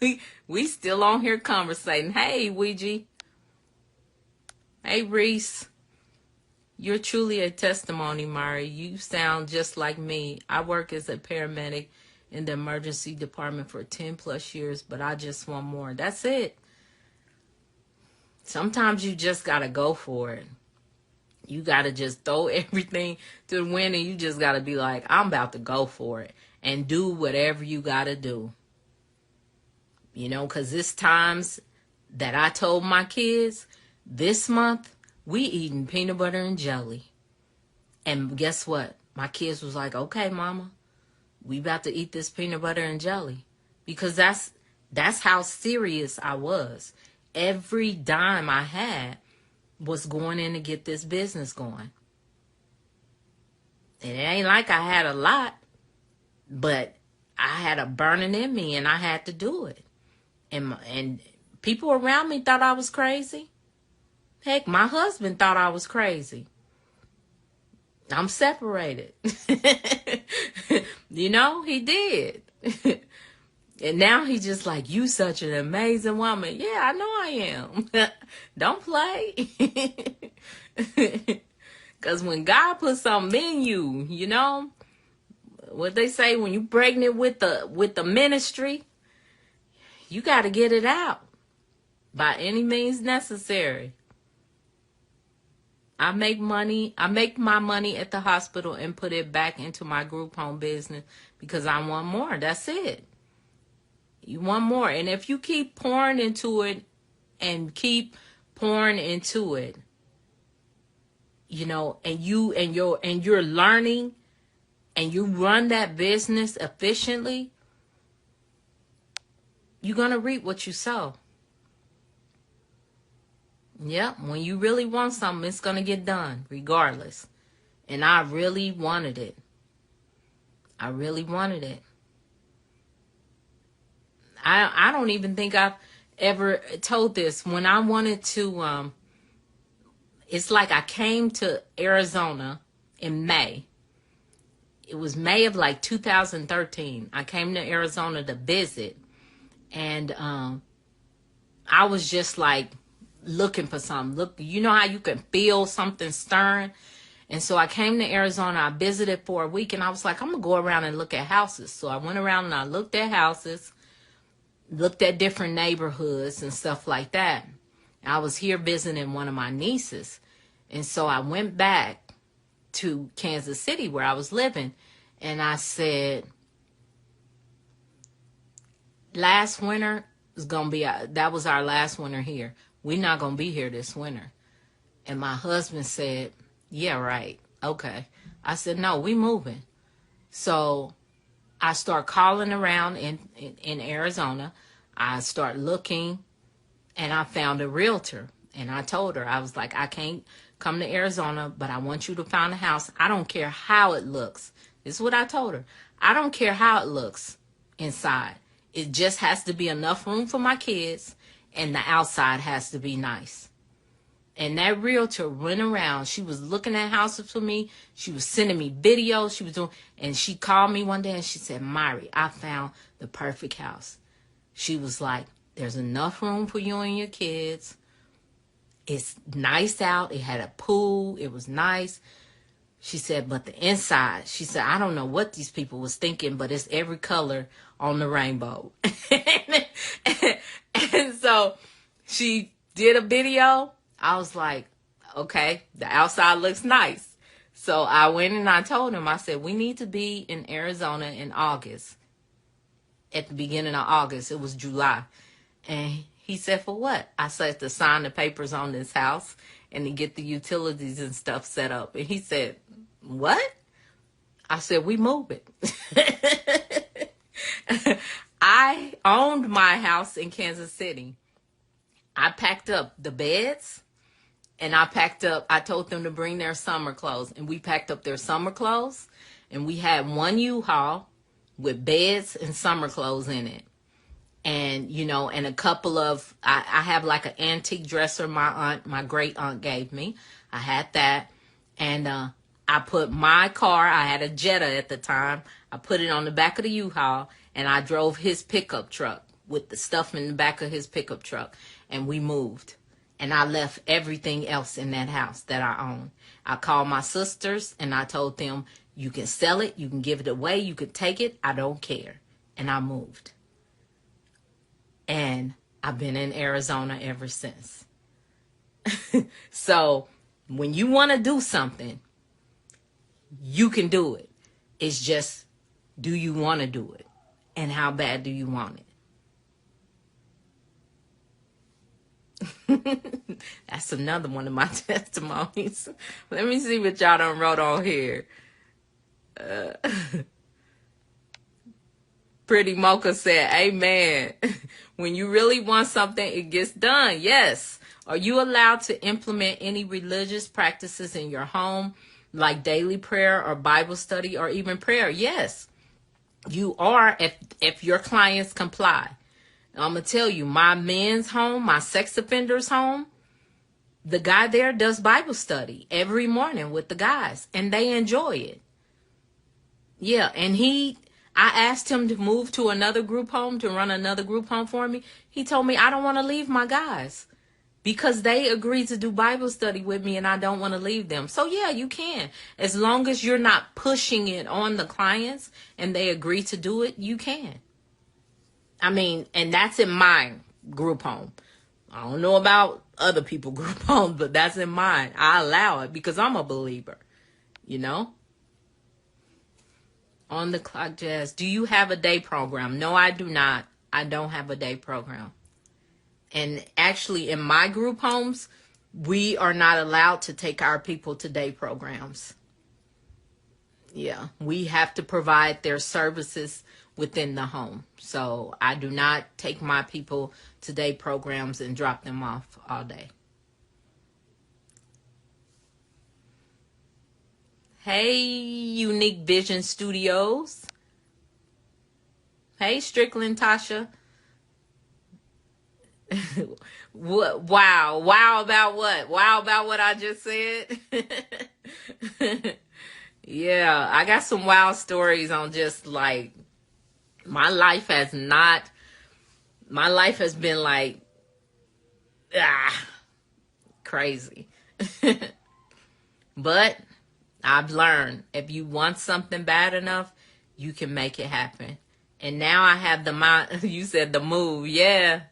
we still on here conversating. Hey, Ouija. Hey, Reese. You're truly a testimony, Myrrie. You sound just like me. I work as a paramedic in the emergency department for 10 plus years, but I just want more. That's it. Sometimes you just got to go for it. You got to just throw everything to the wind, and you just got to be like, I'm about to go for it and do whatever you got to do. You know, because it's times that I told my kids, this month, we eating peanut butter and jelly. And guess what? My kids was like, okay, mama, we about to eat this peanut butter and jelly. Because that's how serious I was. Every dime I had was going in to get this business going. And it ain't like I had a lot, but I had a burning in me, and I had to do it. And people around me thought I was crazy. Heck, my husband thought I was crazy. I'm separated. You know, he did. And now he's just like, you such an amazing woman. Yeah, I know I am. Don't play. Because when God puts something in you, you know, what they say, when you're pregnant with the ministry, you got to get it out by any means necessary. I make my money at the hospital and put it back into my group home business because I want more. That's it. You want more. And if you keep pouring into it and keep pouring into it, you know, and you're learning and you run that business efficiently, you're going to reap what you sow. Yep, when you really want something, it's going to get done regardless. And I really wanted it. I really wanted it. I don't even think I've ever told this. When I wanted to, it's like I came to Arizona in May. It was May of like 2013. I came to Arizona to visit. And I was just like looking for something. Look, you know how you can feel something stirring? And so I came to Arizona. I visited for a week. And I was like, I'm going to go around and look at houses. So I went around and I looked at houses. Looked at different neighborhoods and stuff like that. I was here visiting one of my nieces. And so I went back to Kansas City where I was living. And I said, last winter is going to be, that was our last winter here. We're not going to be here this winter. And my husband said, yeah, right. Okay. I said, no, we moving. So I start calling around in Arizona. I start looking, and I found a realtor. And I told her, I was like, I can't come to Arizona, but I want you to find a house. I don't care how it looks. This is what I told her. I don't care how it looks inside. It just has to be enough room for my kids, and the outside has to be nice. And that realtor went around. She was looking at houses for me. She was sending me videos. She was doing, and she called me one day and she said, Myrrie, I found the perfect house. She was like, there's enough room for you and your kids. It's nice out. It had a pool. It was nice. She said, but the inside, she said, I don't know what these people was thinking, but it's every color on the rainbow. And so she did a video. I was like, okay, the outside looks nice. So I went and I told him, I said, we need to be in Arizona in August. At the beginning of August, it was July. And He said, for what? I said, to sign the papers on this house and to get the utilities and stuff set up. And he said, what? I said, we move it. I owned my house in Kansas City. I packed up the beds and I told them to bring their summer clothes, and we packed up their summer clothes, and we had one U-Haul with beds and summer clothes in it. And, and a couple of, I have like an antique dresser my great aunt gave me. I had that. And I put my car, I had a Jetta at the time. I put it on the back of the U-Haul, and I drove his pickup truck with the stuff in the back of his pickup truck. And we moved. And I left everything else in that house that I own. I called my sisters and I told them, you can sell it, you can give it away, you can take it, I don't care. And I moved. And I've been in Arizona ever since. So when you want to do something, you can do it. It's just, do you want to do it? And how bad do you want it? That's another one of my testimonies. Let me see what y'all done wrote on here. Pretty Mocha said, amen. When you really want something, it gets done. Yes. Are you allowed to implement any religious practices in your home, like daily prayer or Bible study or even prayer? Yes, you are, if your clients comply. I'm going to tell you, my men's home, my sex offenders home, the guy there does Bible study every morning with the guys, and they enjoy it. Yeah, and I asked him to move to another group home, to run another group home for me. He told me, I don't want to leave my guys because they agreed to do Bible study with me and I don't want to leave them. So yeah, you can. As long as you're not pushing it on the clients and they agree to do it, you can. I mean, and that's in my group home. I don't know about other people's group homes, but that's in mine. I allow it because I'm a believer, On the clock, Jazz. Do you have a day program? No, I do not. I don't have a day program. And actually, in my group homes, we are not allowed to take our people to day programs. Yeah, we have to provide their services within the home. So I do not take my people to day programs and drop them off all day. Hey, Unique Vision Studios. Hey, Strickland Tasha. Wow. Wow about what? Wow about what I just said? Yeah, I got some wild stories on just like, my life has been like, crazy. But I've learned, if you want something bad enough, you can make it happen. And now I have the mind, you said the move. Yeah,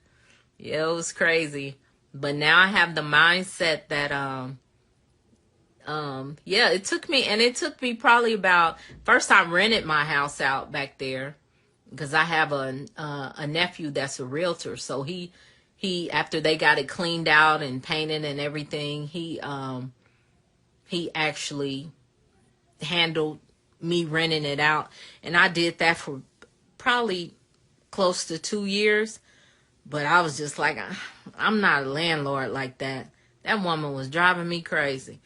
it was crazy. But now I have the mindset that, it took me probably about, first I rented my house out back there because I have a nephew that's a realtor. So he, after they got it cleaned out and painted and everything, he actually handled me renting it out. And I did that for probably close to 2 years. But I was just like, I'm not a landlord like that. That woman was driving me crazy.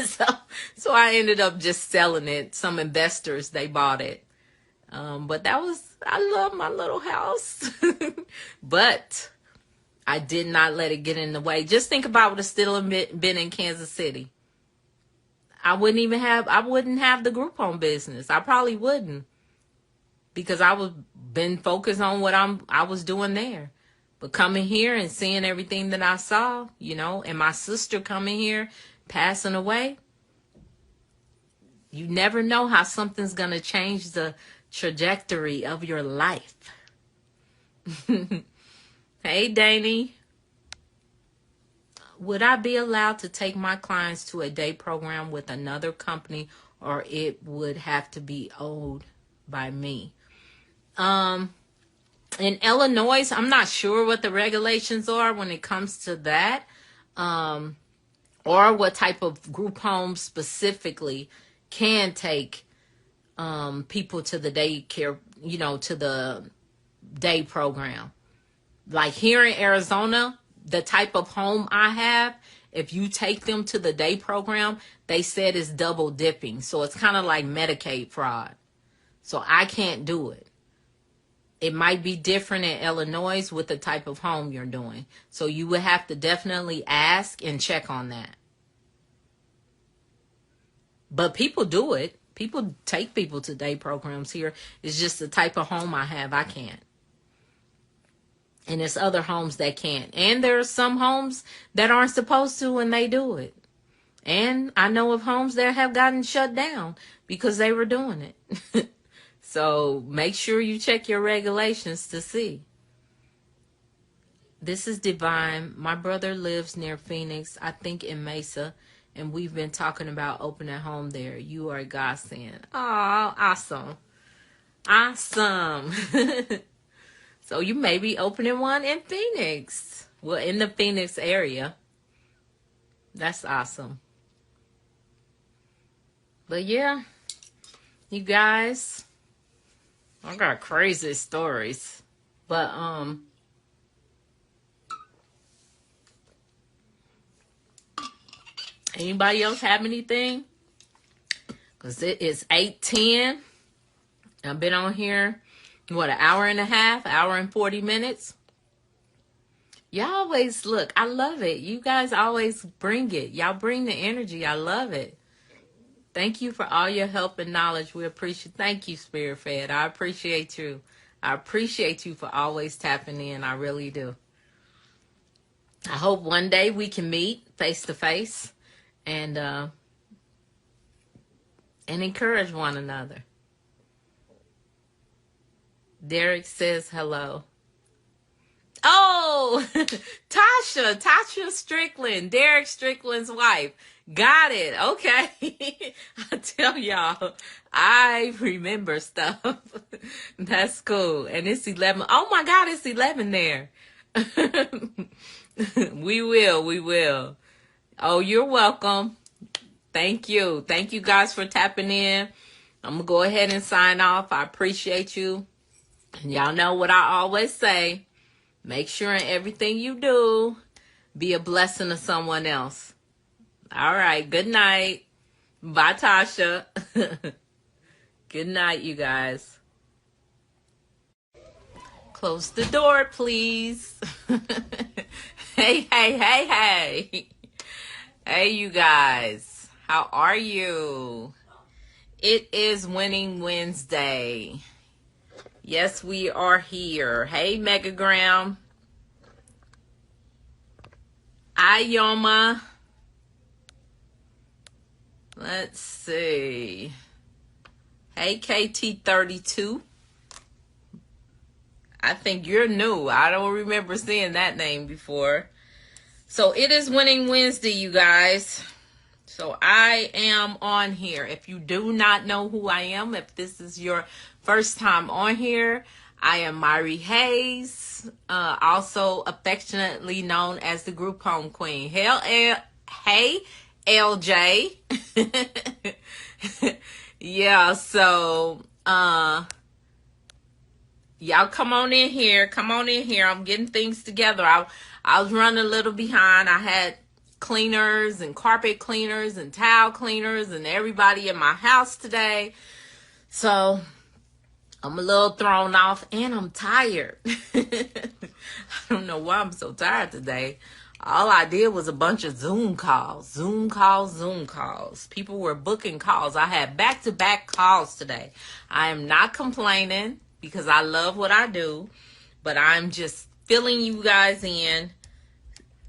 So I ended up just selling it. Some investors, they bought it. But I love my little house. But I did not let it get in the way. Just think about what it still been in Kansas City. I wouldn't have the group home business. I probably wouldn't, because I been focused on what I was doing there. But coming here and seeing everything that I saw, and my sister coming here, passing away, you never know how something's going to change the trajectory of your life. Hey, Danny. Would I be allowed to take my clients to a day program with another company, or it would have to be owned by me? In Illinois, I'm not sure what the regulations are when it comes to that, or what type of group homes specifically can take people to the daycare, to the day program. Like here in Arizona, the type of home I have, if you take them to the day program, they said it's double dipping. So it's kind of like Medicaid fraud. So I can't do it. It might be different in Illinois with the type of home you're doing. So you would have to definitely ask and check on that. But people do it. People take people to day programs here. It's just the type of home I have, I can't. And there's other homes that can't. And there are some homes that aren't supposed to and they do it. And I know of homes that have gotten shut down because they were doing it. So make sure you check your regulations to see. This is Divine. My brother lives near Phoenix, I think in Mesa. And we've been talking about opening a home there. You are a godsend. Oh, awesome. Awesome. So you may be opening one in Phoenix. Well, in the Phoenix area. That's awesome. But yeah, you guys, I got crazy stories. But anybody else have anything? Because it is 8:10. I've been on here, what, an hour and a half, hour and 40 minutes? Y'all always, look, I love it. You guys always bring it. Y'all bring the energy. I love it. Thank you for all your help and knowledge. We appreciate. Thank you, Spirit Fed. I appreciate you. I appreciate you for always tapping in. I really do. I hope one day we can meet face to face and encourage one another. Derek says hello. Oh, Tasha Strickland, Derek Strickland's wife. Got it. Okay. I tell y'all, I remember stuff. That's cool. And it's 11. Oh my God, it's 11 there. We will. Oh, you're welcome. Thank you. Thank you guys for tapping in. I'm going to go ahead and sign off. I appreciate you. And y'all know what I always say. Make sure in everything you do, be a blessing to someone else. All right. Good night. Bye, Tasha. Good night, you guys. Close the door, please. Hey. Hey, you guys. How are you? It is Winning Wednesday. Yes, we are here. Hey, Megagram. Ayoma. Let's see. Hey, KT32. I think you're new. I don't remember seeing that name before. So it is Winning Wednesday, you guys. So I am on here. If you do not know who I am, if this is your first time on here, I am Myrrie Hayes, also affectionately known as the Group Home Queen. Hey, LJ. Yeah, so y'all come on in here. I'm getting things together. I was running a little behind. I had cleaners and carpet cleaners and towel cleaners and everybody in my house today. So I'm a little thrown off and I'm tired. I don't know why I'm so tired today. All I did was a bunch of Zoom calls. People were booking calls. I had back-to-back calls today. I am not complaining because I love what I do, but I'm just filling you guys in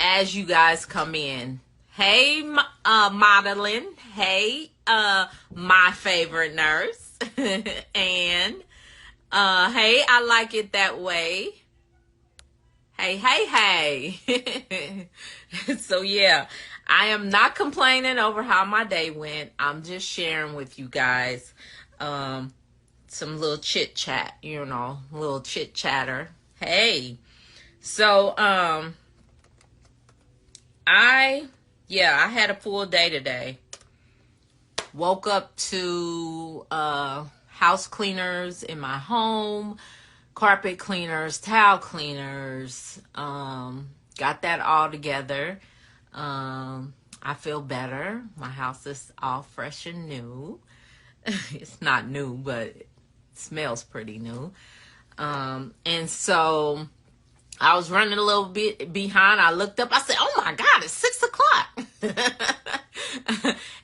as you guys come in. Hey, Madeline. Hey, my favorite nurse. And, hey, I like it that way. Hey. So, yeah, I am not complaining over how my day went. I'm just sharing with you guys some little chit-chat, little chit-chatter. Hey. So, I had a full day today. Woke up to house cleaners in my home, carpet cleaners, towel cleaners. Got that all together. I feel better. My house is all fresh and new. It's not new, but it smells pretty new. And so I was running a little bit behind. I looked up. I said, "Oh my God, it's 6:00."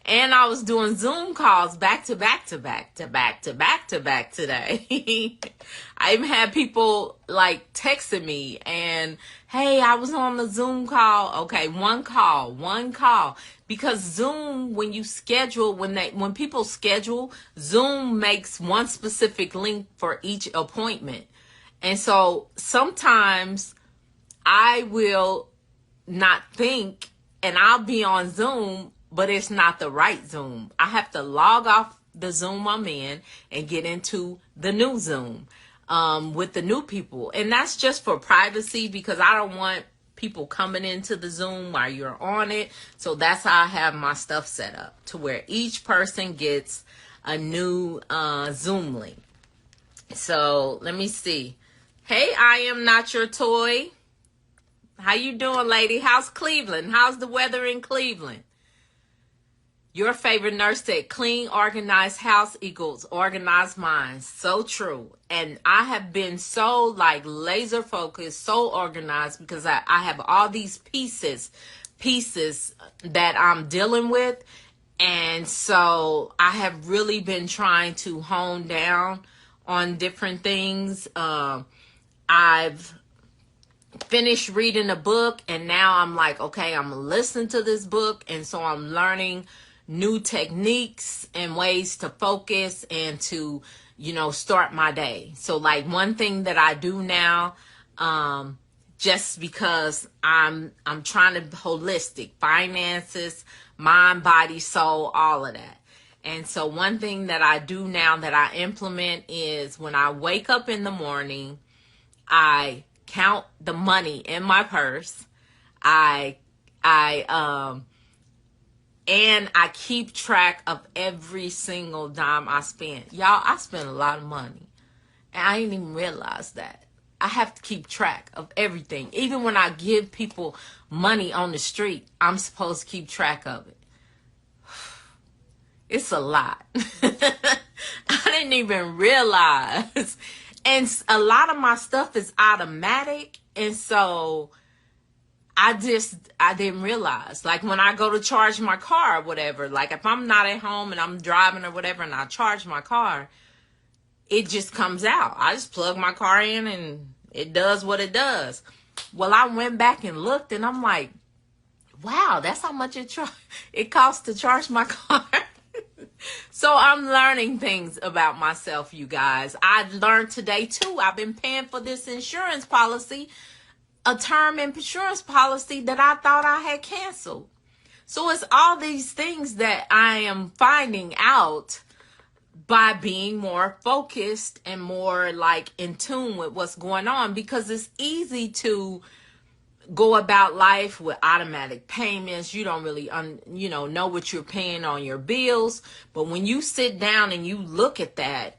And I was doing Zoom calls back to back to back to back to back to back today. I even had people like texting me and, "Hey, I was on the Zoom call." Okay, one call. Because Zoom, when people schedule, Zoom makes one specific link for each appointment. And so sometimes I will not think and I'll be on Zoom, but it's not the right Zoom. I have to log off the Zoom I'm in and get into the new Zoom with the new people. And that's just for privacy because I don't want people coming into the Zoom while you're on it. So that's how I have my stuff set up to where each person gets a new Zoom link. So let me see. Hey, I am not your toy. How you doing, lady? How's Cleveland? How's the weather in Cleveland? Your favorite nurse said, "Clean, organized house equals organized mind." So true. And I have been so like laser focused, so organized because I have all these pieces that I'm dealing with. And so I have really been trying to hone down on different things. I've finished reading a book and now I'm like, okay, I'm listening to this book. And so I'm learning new techniques and ways to focus and to, start my day. So like one thing that I do now, just because I'm trying to holistic finances, mind, body, soul, all of that. And so one thing that I do now that I implement is when I wake up in the morning, I count the money in my purse. And I keep track of every single dime I spend. Y'all, I spend a lot of money. And I didn't even realize that. I have to keep track of everything. Even when I give people money on the street, I'm supposed to keep track of it. It's a lot. I didn't even realize. And a lot of my stuff is automatic. And so I didn't realize. Like when I go to charge my car or whatever, like if I'm not at home and I'm driving or whatever and I charge my car, it just comes out. I just plug my car in and it does what it does. Well, I went back and looked and I'm like, wow, that's how much it costs to charge my car. So I'm learning things about myself, you guys. I learned today too. I've been paying for this insurance policy, a term insurance policy that I thought I had canceled. So it's all these things that I am finding out by being more focused and more like in tune with what's going on, because it's easy to go about life with automatic payments. You don't really know what you're paying on your bills. But when you sit down and you look at that,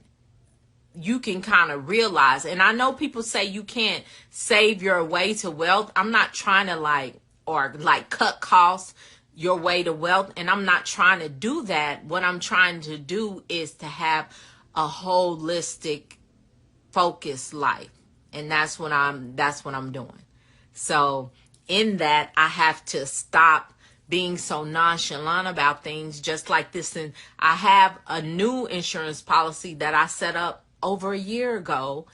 you can kind of realize. And I know people say you can't save your way to wealth. I'm not trying to cut costs your way to wealth. And I'm not trying to do that. What I'm trying to do is to have a holistic, focused life. And that's what I'm doing. So in that, I have to stop being so nonchalant about things just like this. And I have a new insurance policy that I set up over a year ago.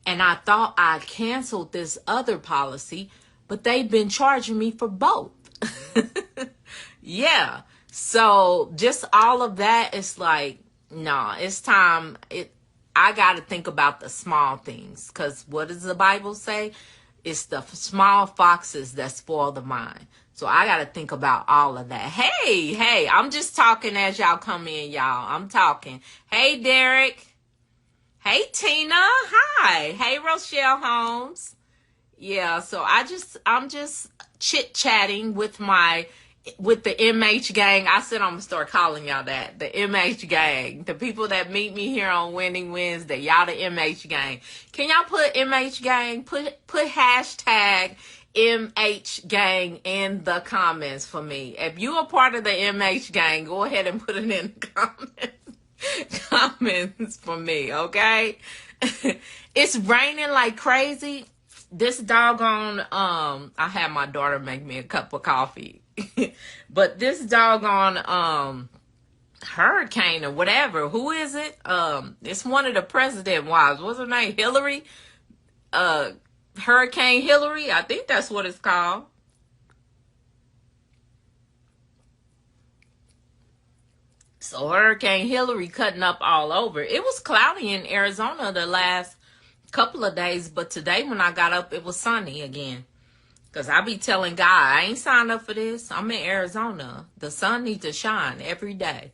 And I thought I canceled this other policy, but they've been charging me for both. Yeah. So just all of that is like, no, it's time. I got to think about the small things, because what does the Bible say? It's the small foxes that spoil the mind. So I got to think about all of that. Hey, I'm just talking as y'all come in, y'all. I'm talking. Hey, Derek. Hey, Tina. Hi. Hey, Rochelle Holmes. Yeah, so I'm just chit-chatting with the MH gang. I said I'm gonna start calling y'all that. The MH gang. The people that meet me here on Winning Wednesday. Y'all the MH gang. Can y'all put MH gang? Put hashtag MH gang in the comments for me. If you are part of the MH gang, go ahead and put it in the comments for me, okay? It's raining like crazy. This doggone I had my daughter make me a cup of coffee. But this doggone hurricane or whatever, who is it? It's one of the president wives. What's her name? Hillary? Hurricane Hillary? I think that's what it's called. So Hurricane Hillary cutting up all over. It was cloudy in Arizona the last couple of days, but today when I got up, it was sunny again. Because I be telling God, I ain't signed up for this. I'm in Arizona. The sun needs to shine every day.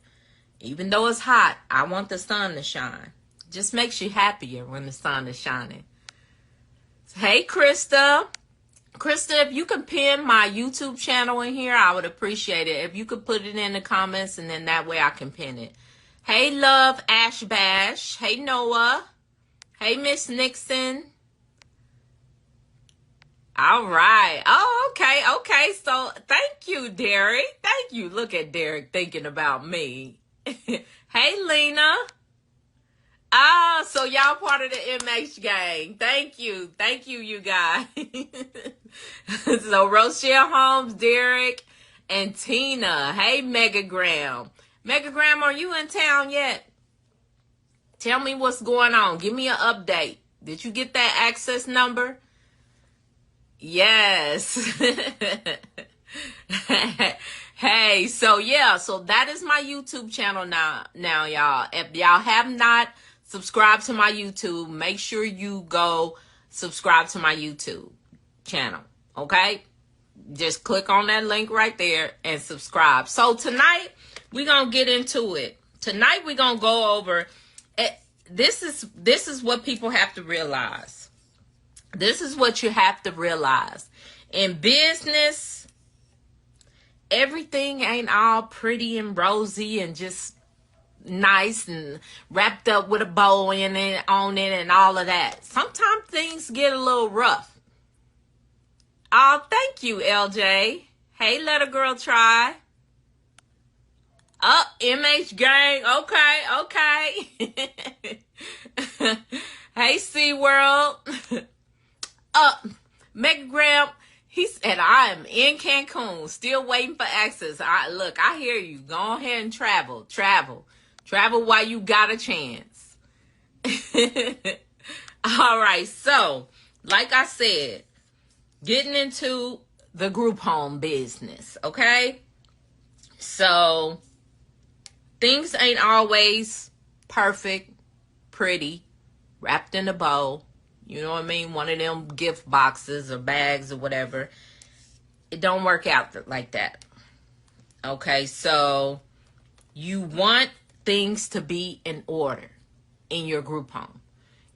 Even though it's hot, I want the sun to shine. Just makes you happier when the sun is shining. Hey, Krista. Krista, if you could pin my YouTube channel in here, I would appreciate it. If you could put it in the comments, and then that way I can pin it. Hey, Love Ash Bash. Hey, Noah. Hey, Miss Nixon. All right. Oh, okay. Okay. So thank you, Derek. Thank you. Look at Derek thinking about me. Hey, Lena. Ah, so y'all part of the MH gang. Thank you. Thank you, you guys. So Rochelle Holmes, Derek, and Tina. Hey, Megagram. Megagram, are you in town yet? Tell me what's going on. Give me an update. Did you get that access number? Yes. Hey, so yeah, so that is my YouTube channel now, y'all. If y'all have not subscribed to my YouTube, make sure you go subscribe to my YouTube channel, okay? Just click on that link right there and subscribe. So tonight, we're going to get into it. Tonight, we're going to go over, this is what people have to realize. This is what you have to realize. In business, everything ain't all pretty and rosy and just nice and wrapped up with a bow in it, on it, and all of that. Sometimes things get a little rough. Oh, thank you, LJ. Hey, let a girl try. Oh, MH gang. Okay. Hey, SeaWorld. Megagram, he said, I am in Cancun, still waiting for access. I hear you. Go ahead and travel. Travel while you got a chance. All right, so, like I said, getting into the group home business, okay? So, things ain't always perfect, pretty, wrapped in a bow. You know what I mean? One of them gift boxes or bags or whatever. It don't work out like that. Okay, so you want things to be in order in your group home.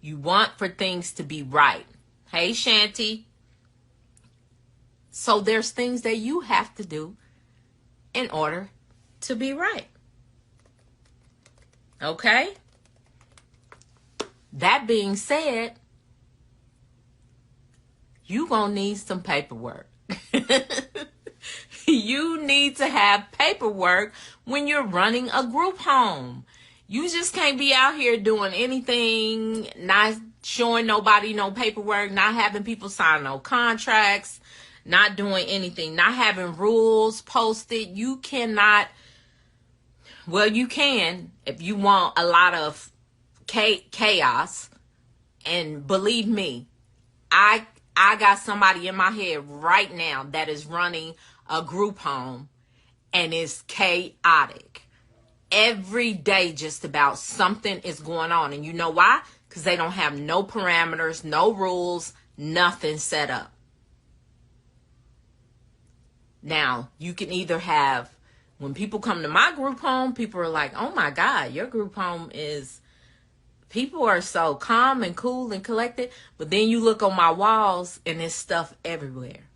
You want for things to be right. Hey, Shanty. So there's things that you have to do in order to be right. Okay? That being said, you gonna need some paperwork. You need to have paperwork when you're running a group home. You just can't be out here doing anything, not showing nobody no paperwork, not having people sign no contracts, not doing anything, not having rules posted. You cannot, well, you can if you want a lot of chaos. And believe me, I got somebody in my head right now that is running a group home and it's chaotic. Every day just about something is going on. And you know why? Because they don't have no parameters, no rules, nothing set up. Now, you can either have, when people come to my group home, people are like, oh my God, your group home is People are so calm and cool and collected, but then you look on my walls and there's stuff everywhere.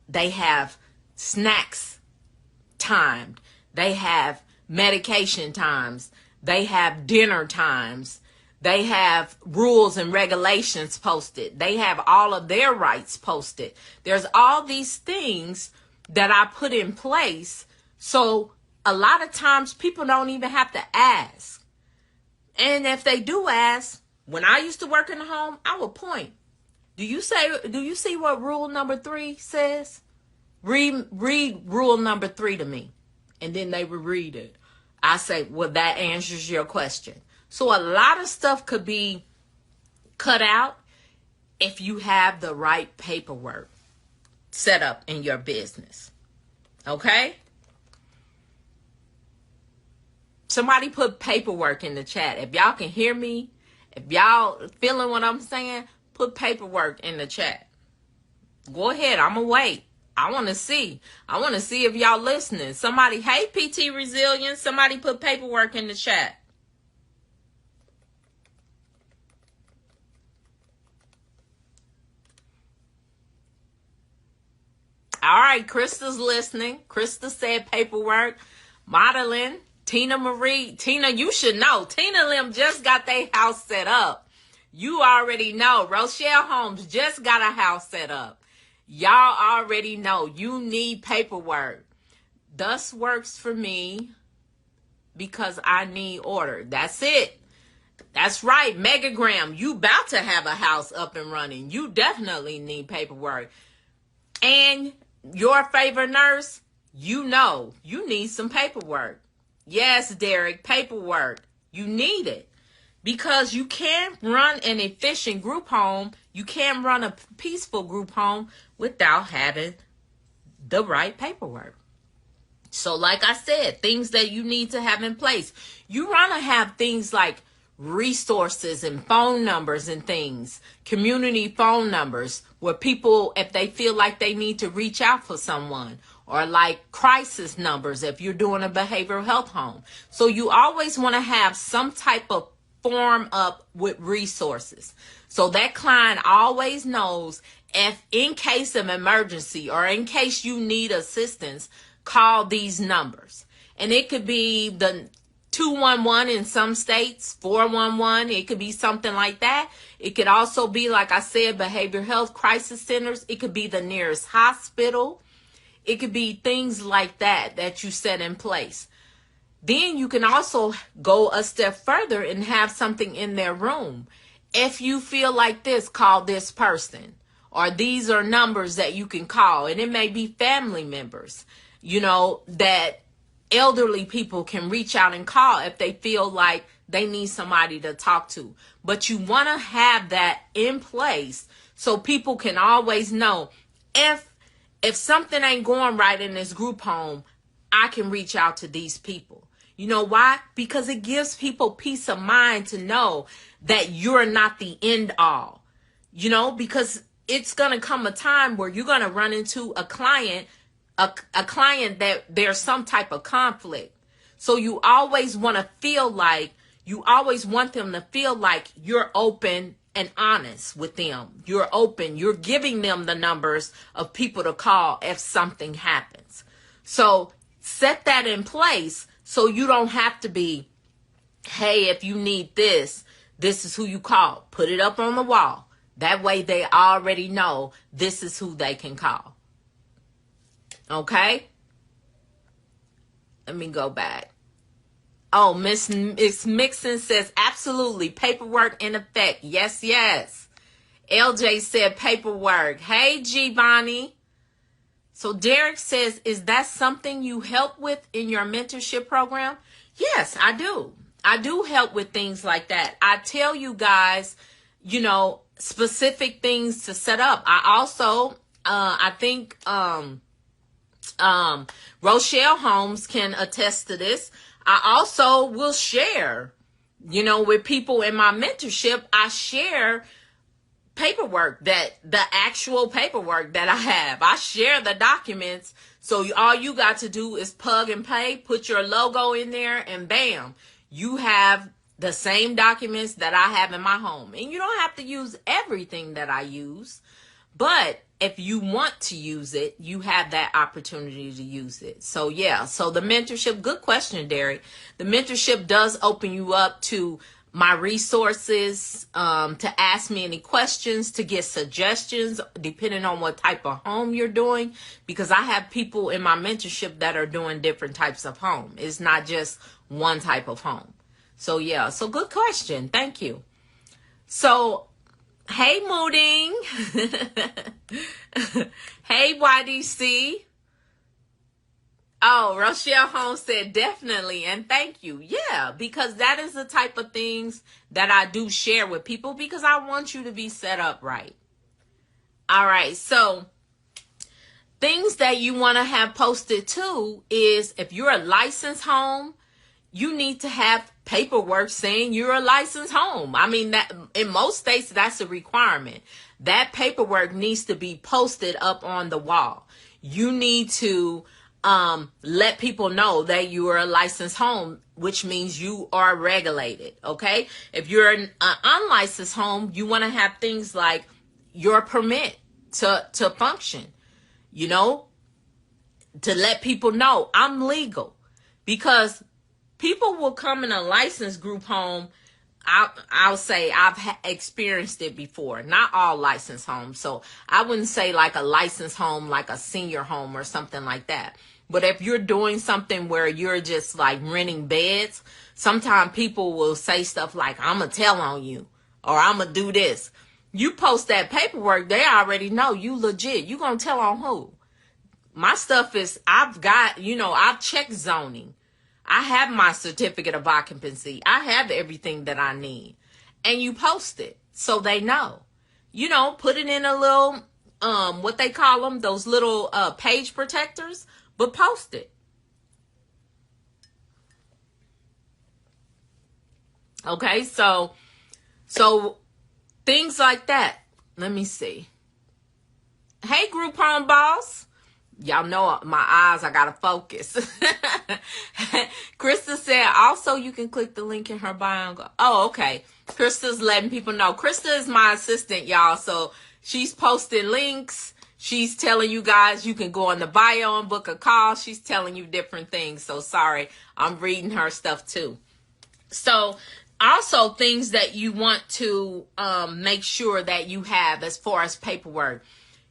They have snacks timed. They have medication times. They have dinner times. They have rules and regulations posted. They have all of their rights posted. There's all these things that I put in place. So a lot of times people don't even have to ask. And if they do ask, when I used to work in the home, I would point. Do you see what rule number 3 says? Read rule number 3 to me. And then they would read it. I say, well, that answers your question. So a lot of stuff could be cut out if you have the right paperwork set up in your business. Okay? Somebody put paperwork in the chat. If y'all can hear me, if y'all feeling what I'm saying, put paperwork in the chat. Go ahead. I'm going to wait. I want to see. I want to see if y'all listening. Somebody, hey, PT Resilience, somebody put paperwork in the chat. All right, Krista's listening. Krista said paperwork. Modeling. Tina Marie. Tina, you should know. Tina Lim just got their house set up. You already know. Rochelle Holmes just got a house set up. Y'all already know you need paperwork. Thus works for me because I need order. That's it. That's right. Megagram, you about to have a house up and running. You definitely need paperwork. And your favorite nurse, you know you need some paperwork. Yes, Derek, paperwork. You need it. Because you can't run an efficient group home, you can't run a peaceful group home without having the right paperwork. So like I said, things that you need to have in place. You want to have things like resources and phone numbers and things, community phone numbers where people, if they feel like they need to reach out for someone, or like crisis numbers if you're doing a behavioral health home. So you always want to have some type of form up with resources. So that client always knows if in case of emergency or in case you need assistance, call these numbers. And it could be the 211 in some states, 411. It could be something like that. It could also be, like I said, behavioral health crisis centers. It could be the nearest hospital. It could be things like that you set in place. Then you can also go a step further and have something in their room. If you feel like this, call this person. Or these are numbers that you can call. And it may be family members, that elderly people can reach out and call if they feel like they need somebody to talk to. But you want to have that in place so people can always know if something ain't going right in this group home, I can reach out to these people. You know why? Because it gives people peace of mind to know that you're not the end all. Because it's going to come a time where you're going to run into a client that there's some type of conflict. So you always want them to feel like you're open and honest with them. You're open. You're giving them the numbers of people to call if something happens. So set that in place so you don't have to be, hey, if you need this, this is who you call. Put it up on the wall. That way they already know this is who they can call. Okay? Let me go back. Oh, Miss Mixon says, absolutely, paperwork in effect. Yes, yes. LJ said paperwork. Hey, Giovanni. So Derek says, is that something you help with in your mentorship program? Yes, I do. I do help with things like that. I tell you guys, specific things to set up. I also, I think Rochelle Holmes can attest to this. I also will share, with people in my mentorship, I share paperwork, the actual paperwork that I have. I share the documents. So all you got to do is plug and play, put your logo in there, and bam, you have the same documents that I have in my home. And you don't have to use everything that I use, but if you want to use it, you have that opportunity to use it. So yeah, so the mentorship, good question, Derek. The mentorship does open you up to my resources, to ask me any questions, to get suggestions, depending on what type of home you're doing, because I have people in my mentorship that are doing different types of home. It's not just one type of home. So yeah, so good question. Thank you. So, hey, Mooding. Hey, YDC. Oh, Rochelle Holmes said definitely, and thank you. Yeah, because that is the type of things that I do share with people, because I want you to be set up right. All right, so things that you want to have posted too is, if you're a licensed home, you need to have paperwork saying you're a licensed home. I mean, that in most states, that's a requirement. That paperwork needs to be posted up on the wall. You need to let people know that you are a licensed home, which means you are regulated. Okay. If you're an unlicensed home, you want to have things like your permit to function, you know, to let people know I'm legal, because people will come in a licensed group home. I'll say I've experienced it before. Not all licensed homes. So I wouldn't say like a licensed home, like a senior home or something like that. But if you're doing something where you're just like renting beds, sometimes people will say stuff like, I'm going to tell on you, or I'm going to do this. You post that paperwork, they already know you legit. You going to tell on who? My stuff is, I've got, I've checked zoning. I have my certificate of occupancy. I have everything that I need. And you post it so they know. Put it in a little, what they call them, those little page protectors, but post it. Okay, so things like that. Let me see. Hey, group home boss. Y'all know my eyes, I gotta focus. Krista said, also you can click the link in her bio and go. Oh, okay. Krista's letting people know. Krista is my assistant, y'all. So she's posting links. She's telling you guys you can go on the bio and book a call. She's telling you different things. So sorry, I'm reading her stuff too. So also things that you want to make sure that you have as far as paperwork.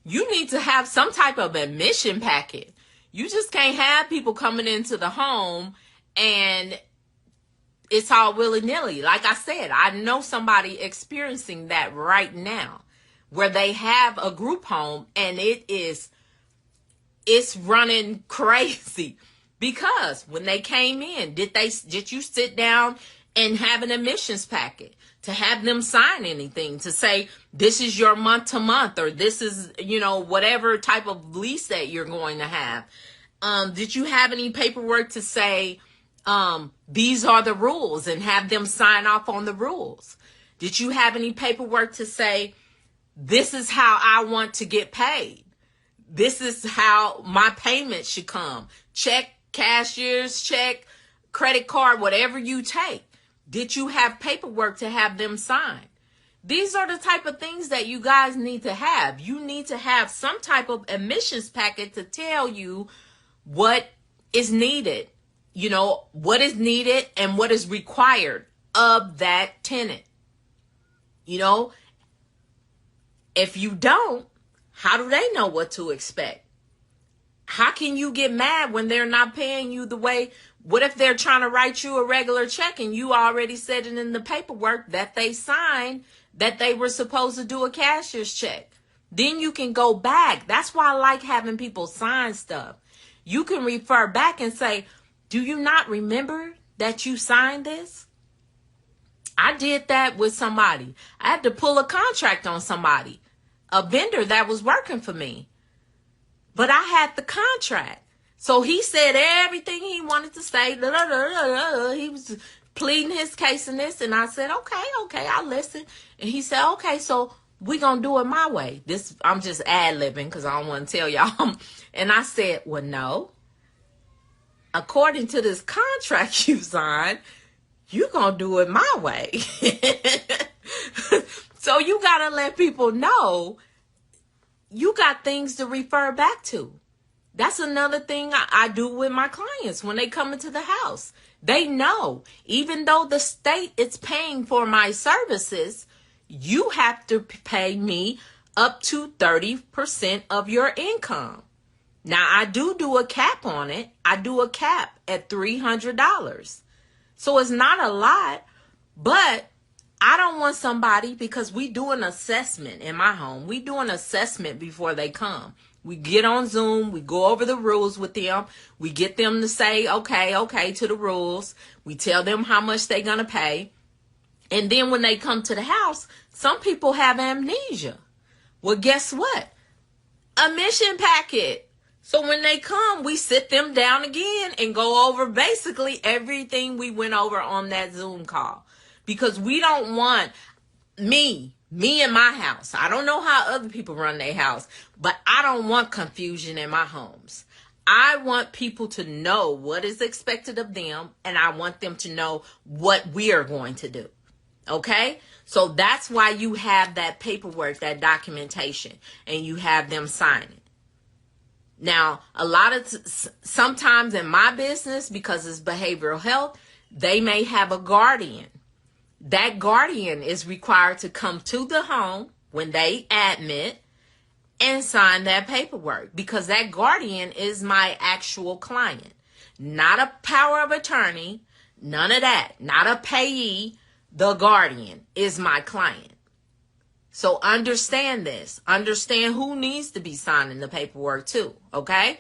You need to have some type of admission packet. You just can't have people coming into the home and it's all willy-nilly. Like I said, I know somebody experiencing that right now, where they have a group home and it's running crazy. Because when they came in, did you sit down and have an admissions packet to have them sign anything to say this is your month to month, or this is, whatever type of lease that you're going to have? Did you have any paperwork to say these are the rules and have them sign off on the rules? Did you have any paperwork to say this is how I want to get paid? This is how my payment should come. Check, cashier's check, credit card, whatever you take. Did you have paperwork to have them sign? These are the type of things that you guys need to have. You need to have some type of admissions packet to tell you what is needed, what is needed and what is required of that tenant. If you don't, how do they know what to expect? How can you get mad when they're not paying you the way? What if they're trying to write you a regular check and you already said it in the paperwork that they signed that they were supposed to do a cashier's check? Then you can go back. That's why I like having people sign stuff. You can refer back and say, do you not remember that you signed this? I did that with somebody. I had to pull a contract on somebody, a vendor that was working for me. But I had the contract. So he said everything he wanted to say. He was pleading his case in this. And I said, okay, I'll listen. And he said, okay, so we're going to do it my way. I'm just ad-libbing because I don't want to tell y'all. And I said, well, no. According to this contract you signed, you're going to do it my way. So you got to let people know you got things to refer back to. That's another thing I do with my clients when they come into the house. They know, even though the state is paying for my services, you have to pay me up to 30% of your income. Now, I do a cap on it. I do a cap at $300. So it's not a lot, but I don't want somebody, because we do an assessment in my home. We do an assessment before they come. We get on Zoom. We go over the rules with them. We get them to say, okay to the rules. We tell them how much they're going to pay. And then when they come to the house, some people have amnesia. Well, guess what? A mission packet. So when they come, we sit them down again and go over basically everything we went over on that Zoom call. Because we don't want me in my house. I don't know how other people run their house, but I don't want confusion in my homes. I want people to know what is expected of them, and I want them to know what we are going to do. Okay? So that's why you have that paperwork, that documentation, and you have them sign it. Now, sometimes in my business, because it's behavioral health, they may have a guardian. That guardian is required to come to the home when they admit and sign that paperwork, because that guardian is my actual client. Not a power of attorney, none of that, not a payee. The guardian is my client. So understand this. Understand who needs to be signing the paperwork too, okay?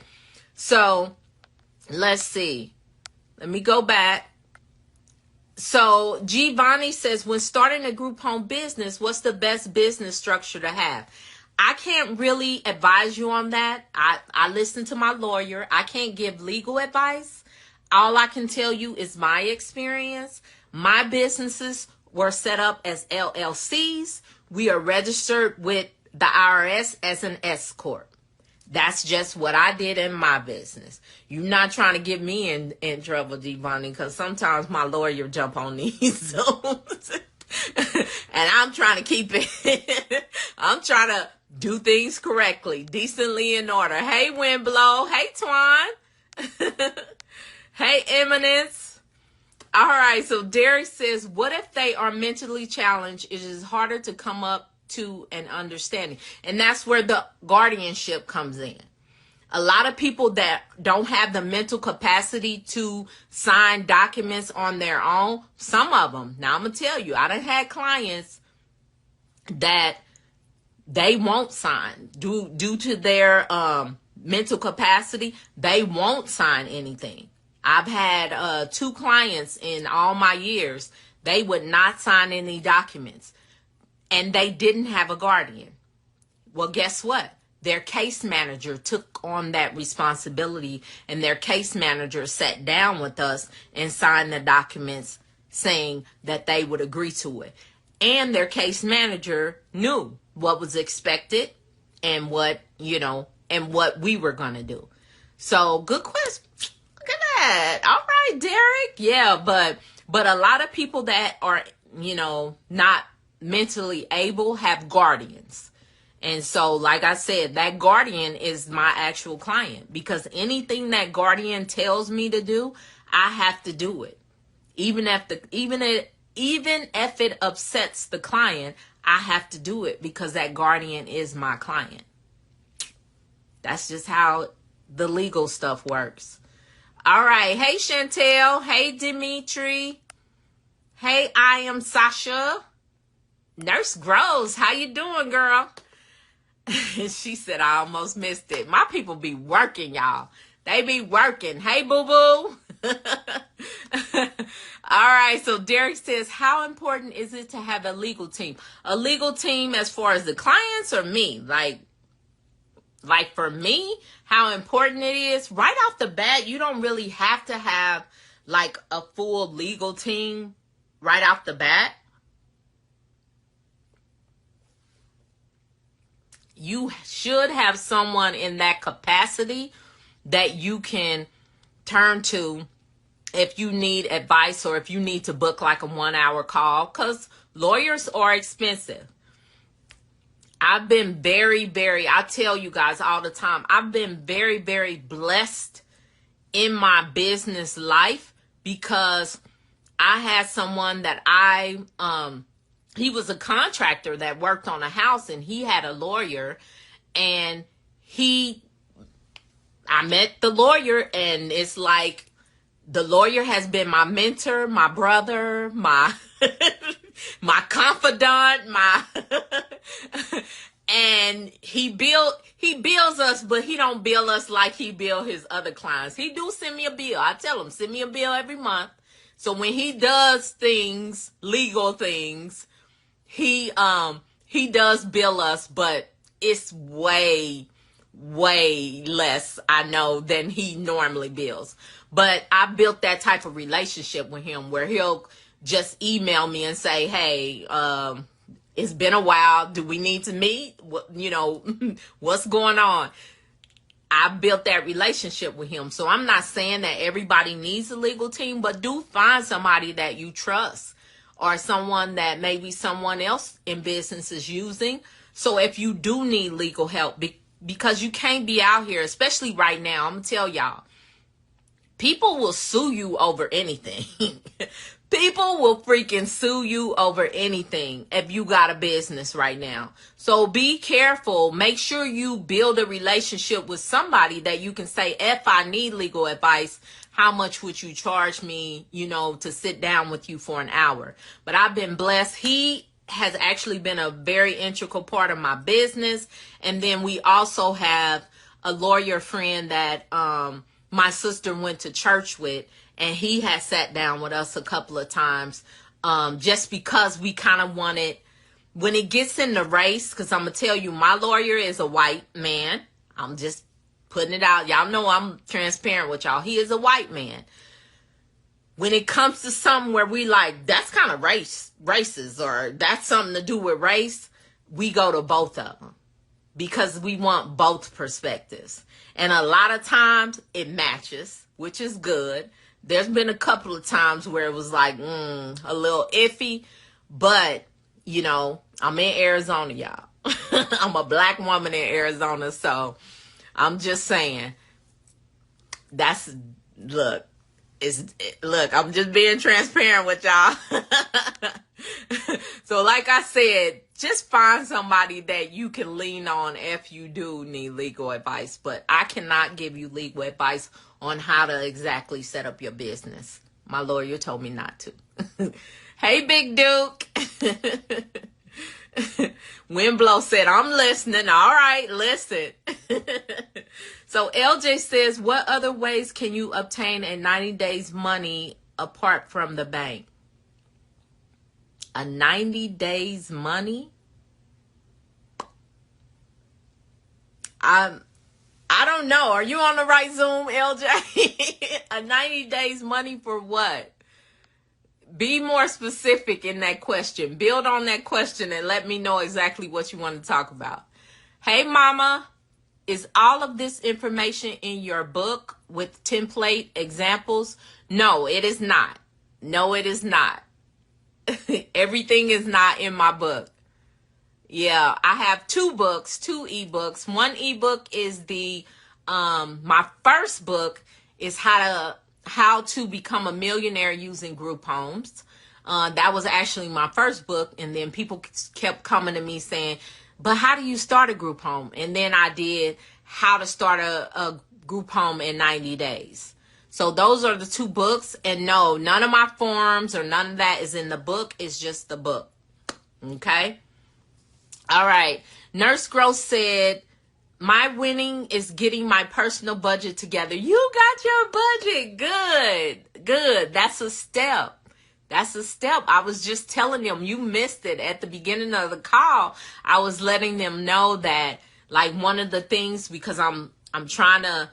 So let's see. Let me go back. So Giovanni says, when starting a group home business, what's the best business structure to have? I can't really advise you on that. I listen to my lawyer. I can't give legal advice. All I can tell you is my experience. My businesses were set up as LLCs. We are registered with the IRS as an S Corp. That's just what I did in my business. You're not trying to get me in trouble, Giovanni, because sometimes my lawyer jump on these Zooms. And I'm trying to keep it. I'm trying to do things correctly, decently in order. Hey, Windblow. Hey, Twan. Hey, Eminence. All right. So Derek says, what if they are mentally challenged? It is harder to come up to an understanding. And that's where the guardianship comes in. A lot of people that don't have the mental capacity to sign documents on their own, some of them, now I'm going to tell you, I done had clients that they won't sign due to their mental capacity. They won't sign anything. I've had 2 clients in all my years. They would not sign any documents. And they didn't have a guardian. Well, guess what? Their case manager took on that responsibility, and their case manager sat down with us and signed the documents saying that they would agree to it. And their case manager knew what was expected and what we were going to do. So good question. Look at that. All right, Derek. Yeah, but a lot of people that are, not mentally able have guardians. And so, like I said, that guardian is my actual client, because anything that guardian tells me to do, I have to do it. Even if it upsets the client, I have to do it because that guardian is my client. That's just how the legal stuff works. All right. Hey, Chantel. Hey, Dimitri. Hey, I am Sasha. Nurse Groves, how you doing, girl? She said, I almost missed it. My people be working, y'all. They be working. Hey, boo-boo. All right, so Derek says, how important is it to have a legal team? A legal team as far as the clients or me? Like for me, how important it is? Right off the bat, you don't really have to have like a full legal team right off the bat. You should have someone in that capacity that you can turn to if you need advice or if you need to book like a 1 hour call, because lawyers are expensive. I've been I tell you guys all the time, I've been very, very blessed in my business life because I had someone that he was a contractor that worked on a house, and he had a lawyer, and I met the lawyer, and it's like the lawyer has been my mentor, my brother, my my confidant, and he bills us, but he don't bill us like he bill his other clients. He do send me a bill. I tell him, send me a bill every month. So when he does things, legal things, he does bill us, but it's way less, I know, than he normally bills. But I built that type of relationship with him where he'll just email me and say, hey, it's been a while. Do we need to meet? What's going on? I built that relationship with him. So I'm not saying that everybody needs a legal team, but do find somebody that you trust or someone that maybe someone else in business is using. So if you do need legal help, because you can't be out here, especially right now, I'm going to tell y'all, people will sue you over anything. People will freaking sue you over anything if you got a business right now. So be careful. Make sure you build a relationship with somebody that you can say, if I need legal advice, how much would you charge me, to sit down with you for an hour? But I've been blessed. He has actually been a very integral part of my business. And then we also have a lawyer friend that my sister went to church with, and he has sat down with us a couple of times just because we kind of wanted, when it gets in the race, because I'm going to tell you, my lawyer is a white man. I'm just putting it out. Y'all know I'm transparent with y'all. He is a white man. When it comes to something where we like, that's kind of racist, or that's something to do with race, we go to both of them because we want both perspectives. And a lot of times it matches, which is good. There's been a couple of times where it was like, a little iffy, but I'm in Arizona, y'all. I'm a black woman in Arizona. So I'm just saying look, I'm just being transparent with y'all. So like I said, just find somebody that you can lean on if you do need legal advice. But I cannot give you legal advice on how to exactly set up your business. My lawyer told me not to. Hey, Big Duke. Windblow said, I'm listening. All right, listen. So LJ says, what other ways can you obtain a 90 days money apart from the bank? A 90 days money? I don't know. Are you on the right Zoom, LJ? A 90 days money for what? Be more specific in that question. Build on that question and let me know exactly what you want to talk about. Hey, Mama, is all of this information in your book with template examples? No, it is not. No, it is not. Everything is not in my book. Yeah, I have 2 books, 2 ebooks. One ebook is my first book is how to become a millionaire using group homes. That was actually my first book. And then people kept coming to me saying, but how do you start a group home? And then I did how to start a group home in 90 days. So those are the 2 books. And no, none of my forms or none of that is in the book. It's just the book. Okay. All right. Nurse Gross said, my winning is getting my personal budget together. You got your budget. Good. That's a step. I was just telling them, you missed it at the beginning of the call. I was letting them know that, like, one of the things, because I'm trying to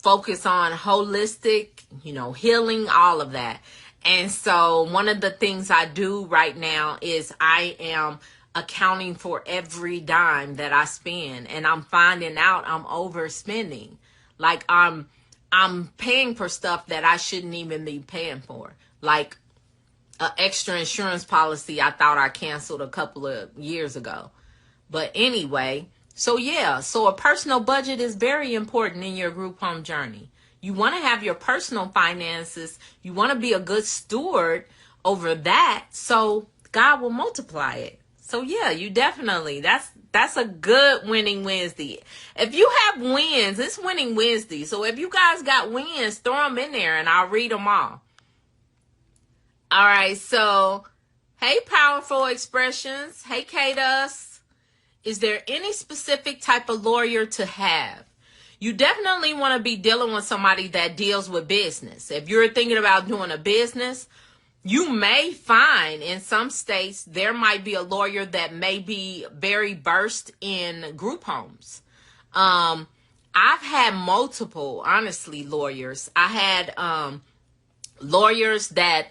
focus on holistic, healing, all of that. And so one of the things I do right now is I am accounting for every dime that I spend, and I'm finding out I'm overspending. Like I'm I'm paying for stuff that I shouldn't even be paying for. Like an extra insurance policy I thought I canceled a couple of years ago. But anyway, so yeah, so a personal budget is very important in your group home journey. You want to have your personal finances. You want to be a good steward over that, so God will multiply it. So yeah, you definitely, that's a good winning Wednesday. If you have wins, it's winning Wednesday. So if you guys got wins, throw them in there and I'll read them all. All right, so hey, Powerful Expressions. Hey, Katus. Is there any specific type of lawyer to have? You definitely want to be dealing with somebody that deals with business. If you're thinking about doing a business, you may find in some states there might be a lawyer that may be very versed in group homes. I've had multiple, honestly, lawyers. I had lawyers that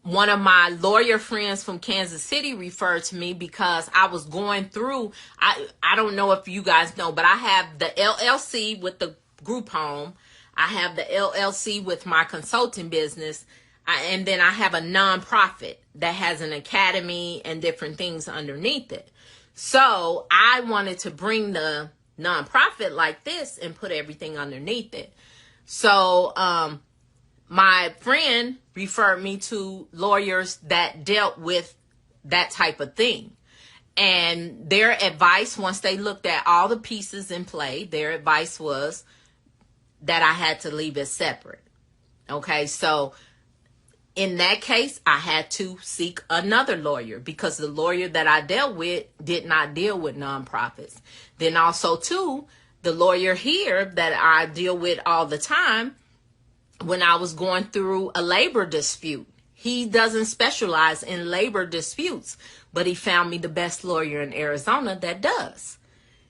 one of my lawyer friends from Kansas City referred to me because I was going through, I don't know if you guys know, but I have the LLC with the group home. I have the LLC with my consulting business. And then I have a nonprofit that has an academy and different things underneath it. So I wanted to bring the nonprofit like this and put everything underneath it. So, my friend referred me to lawyers that dealt with that type of thing. And their advice, once they looked at all the pieces in play, their advice was that I had to leave it separate. Okay, so in that case, I had to seek another lawyer because the lawyer that I dealt with did not deal with nonprofits. Then also, too, the lawyer here that I deal with all the time, when I was going through a labor dispute, he doesn't specialize in labor disputes, but he found me the best lawyer in Arizona that does.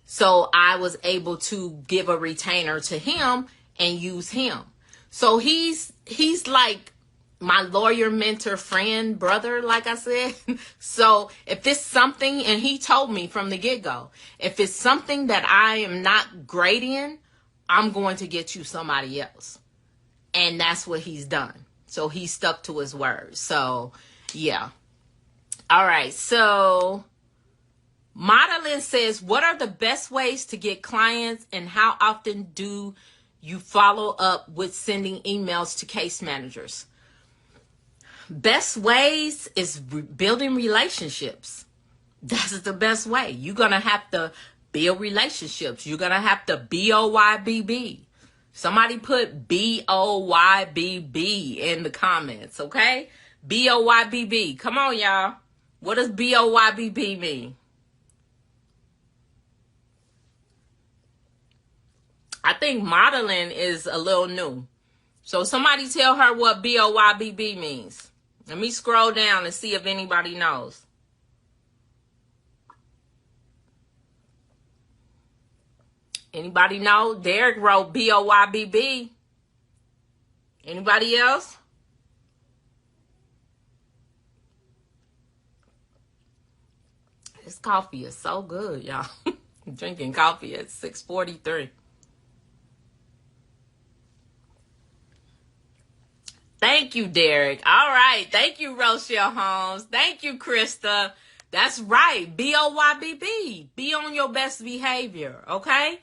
So I was able to give a retainer to him and use him. So he's like my lawyer, mentor, friend, brother, like I said. So if it's something, and he told me from the get-go, if it's something that I am not great in, I'm going to get you somebody else. And that's what he's done. So he stuck to his word. So, yeah. All right. So, Modeling says, what are the best ways to get clients and how often do you follow up with sending emails to case managers? Best ways is building relationships. That's the best way. You're going to have to build relationships. You're going to have to BOYBB. Somebody put BOYBB in the comments, okay? BOYBB. Come on, y'all. What does BOYBB mean? I think Modeling is a little new. So somebody tell her what BOYBB means. Let me scroll down and see if anybody knows. Anybody know? Derek wrote BOYBB. Anybody else? This coffee is so good, y'all. I'm drinking coffee at 6:43. Thank you, Derek. All right. Thank you, Rochelle Holmes. Thank you, Krista. That's right. BOYBB. Be on your best behavior, okay?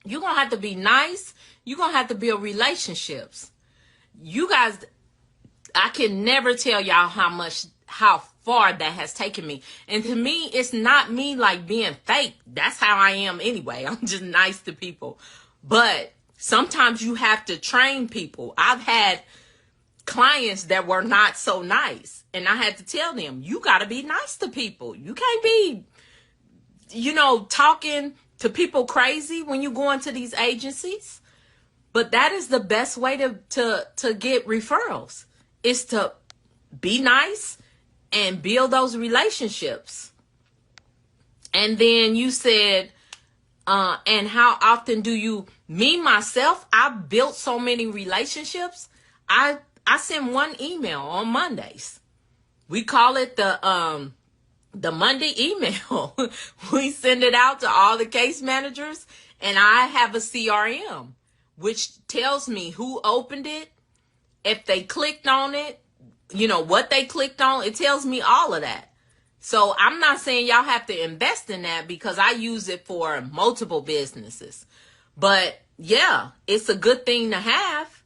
You're going to have to be nice. You're going to have to build relationships. You guys, I can never tell y'all how far that has taken me. And to me, it's not me like being fake. That's how I am anyway. I'm just nice to people. But sometimes you have to train people. I've had clients that were not so nice. And I had to tell them, you got to be nice to people. You can't be, talking to people crazy when you go into these agencies. But that is the best way to get referrals, is to be nice and build those relationships. And then you said, and how often do you, myself, I've built so many relationships. I send one email on Mondays. We call it the Monday email. We send it out to all the case managers, and I have a CRM. which tells me who opened it, if they clicked on it, what they clicked on. It tells me all of that. So I'm not saying y'all have to invest in that because I use it for multiple businesses. But yeah, it's a good thing to have.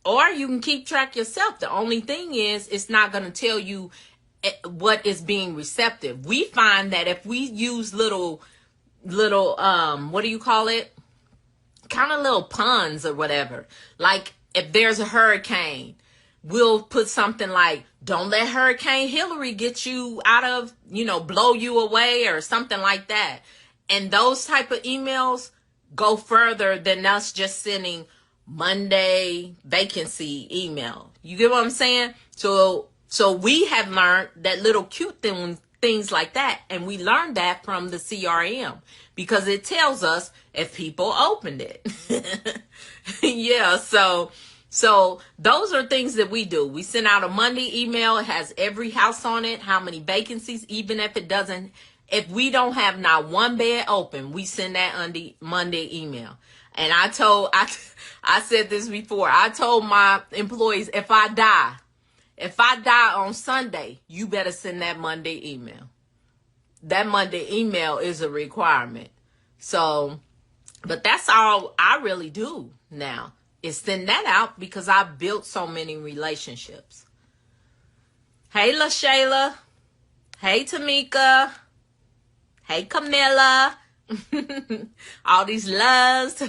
Or you can keep track yourself. The only thing is it's not going to tell you what is being receptive. We find that if we use little what do you call it? Kind of little puns or whatever. Like if there's a hurricane, we'll put something like, don't let Hurricane Hillary get you out of, blow you away or something like that. And those type of emails go further than us just sending Monday vacancy email. You get what I'm saying? So we have learned that little cute things like that. And we learned that from the CRM because it tells us if people opened it. Yeah. So those are things that we do. We send out a Monday email. It has every house on it, how many vacancies, even if we don't have not one bed open, we send that Monday email. And I said this before. I told my employees, if I die on Sunday, you better send that Monday email. That Monday email is a requirement. So, but that's all I really do now. Is send that out because I've built so many relationships. Hey, LaShayla. Hey, Tamika. Hey, Camilla. All these loves.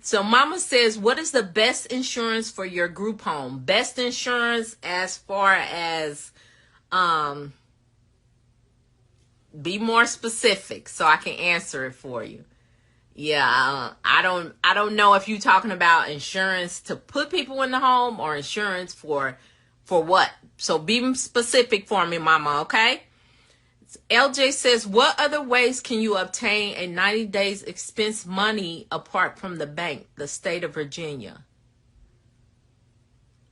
So Mama says, what is the best insurance for your group home? Best insurance as far as, be more specific so I can answer it for you. Yeah, I don't know if you're talking about insurance to put people in the home or insurance for what. So be specific for me, Mama, okay? LJ says, what other ways can you obtain a 90 days expense money apart from the bank, the state of Virginia?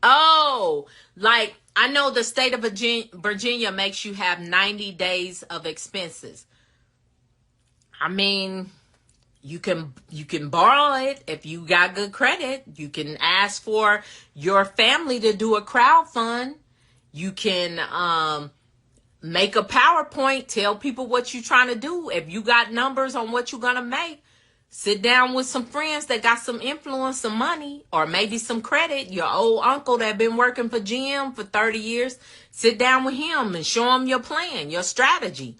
Oh, like I know the state of Virginia makes you have 90 days of expenses. I mean, you can borrow it if you got good credit. You can ask for your family to do a crowd fund. You can make a PowerPoint, tell people what you're trying to do. If you got numbers on what you're going to make, sit down with some friends that got some influence, some money, or maybe some credit. Your old uncle that been working for GM for 30 years, sit down with him and show him your plan, your strategy.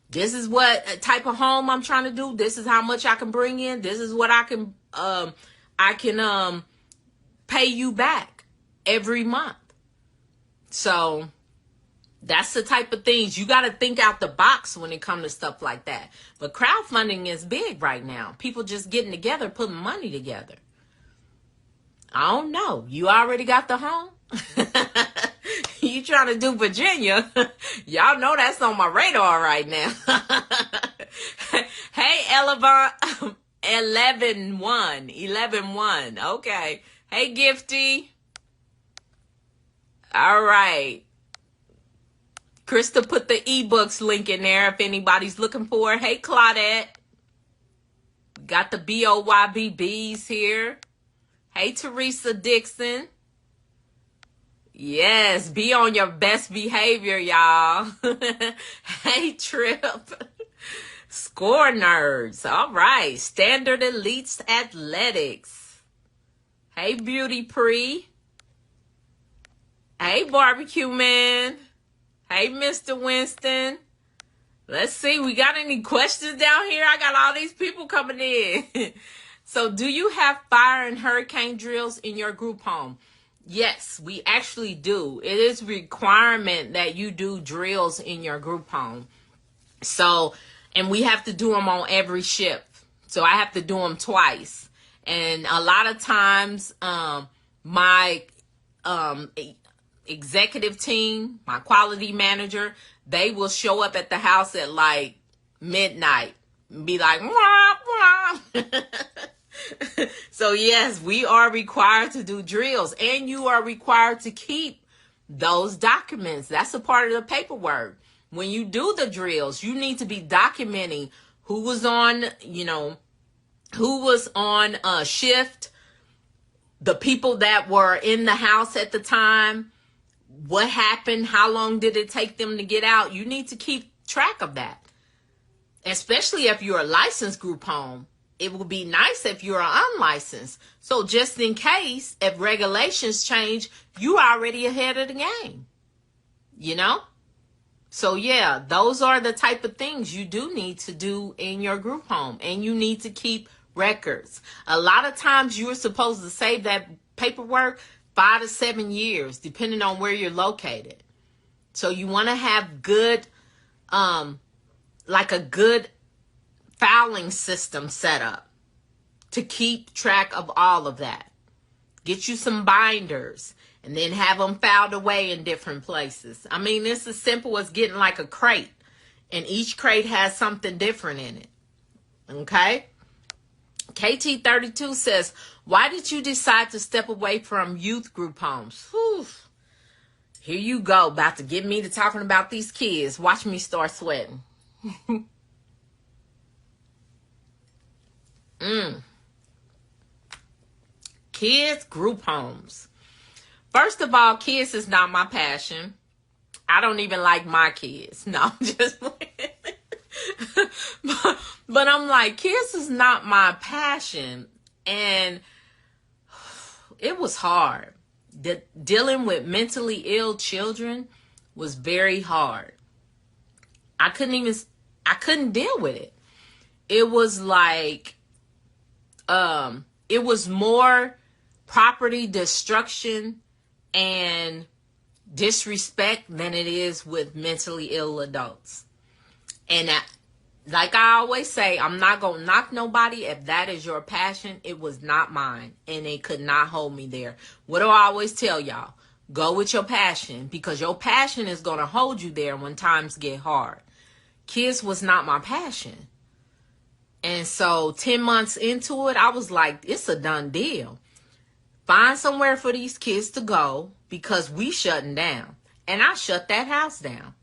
This is what type of home I'm trying to do. This is how much I can bring in. This is what I can pay you back every month. So that's the type of things you got to think out the box when it comes to stuff like that. But crowdfunding is big right now. People just getting together, putting money together. I don't know. You already got the home? You trying to do Virginia? Y'all know that's on my radar right now. Hey, 11-1. Okay. Hey, Gifty. All right. Krista put the ebooks link in there if anybody's looking for it. Hey, Claudette. Got the BOYBBs here. Hey, Teresa Dixon. Yes, be on your best behavior, y'all. Hey, Trip. Score nerds. All right. Standard Elites Athletics. Hey, Beauty Pre. Hey, Barbecue Man. Hey, Mr. Winston. Let's see. We got any questions down here? I got all these people coming in. So do you have fire and hurricane drills in your group home? Yes, we actually do. It is a requirement that you do drills in your group home. So, and we have to do them on every shift. So I have to do them twice. And a lot of times, my executive team, my quality manager, they will show up at the house at like midnight and be like, wah, wah. So yes, we are required to do drills, and you are required to keep those documents. That's a part of the paperwork. When you do the drills, you need to be documenting who was on, who was on shift, the people that were in the house at the time, what happened, how long did it take them to get out. You need to keep track of that, especially if you're a licensed group home. It would be nice if you're unlicensed. So just in case, if regulations change, you're already ahead of the game, you know? So yeah, those are the type of things you do need to do in your group home, and you need to keep records. A lot of times you're supposed to save that paperwork 5 to 7 years, depending on where you're located. So you want to have good, like a good filing system set up to keep track of all of that. Get you some binders and then have them filed away in different places. I mean, it's as simple as getting like a crate, and each crate has something different in it. Okay? KT32 says, why did you decide to step away from youth group homes? Whew. Here you go, about to get me to talking about these kids. Watch me start sweating. Kids group homes. First of all, kids is not my passion. I don't even like my kids. No, I'm just playing. But I'm like, kids is not my passion. And it was hard. Dealing with mentally ill children was very hard. I couldn't deal with it. It was like, it was more property destruction and disrespect than it is with mentally ill adults. And like I always say, I'm not going to knock nobody. If that is your passion, it was not mine. And it could not hold me there. What do I always tell y'all? Go with your passion, because your passion is going to hold you there when times get hard. Kids was not my passion. And so 10 months into it, I was like, it's a done deal. Find somewhere for these kids to go, because we shutting down. And I shut that house down.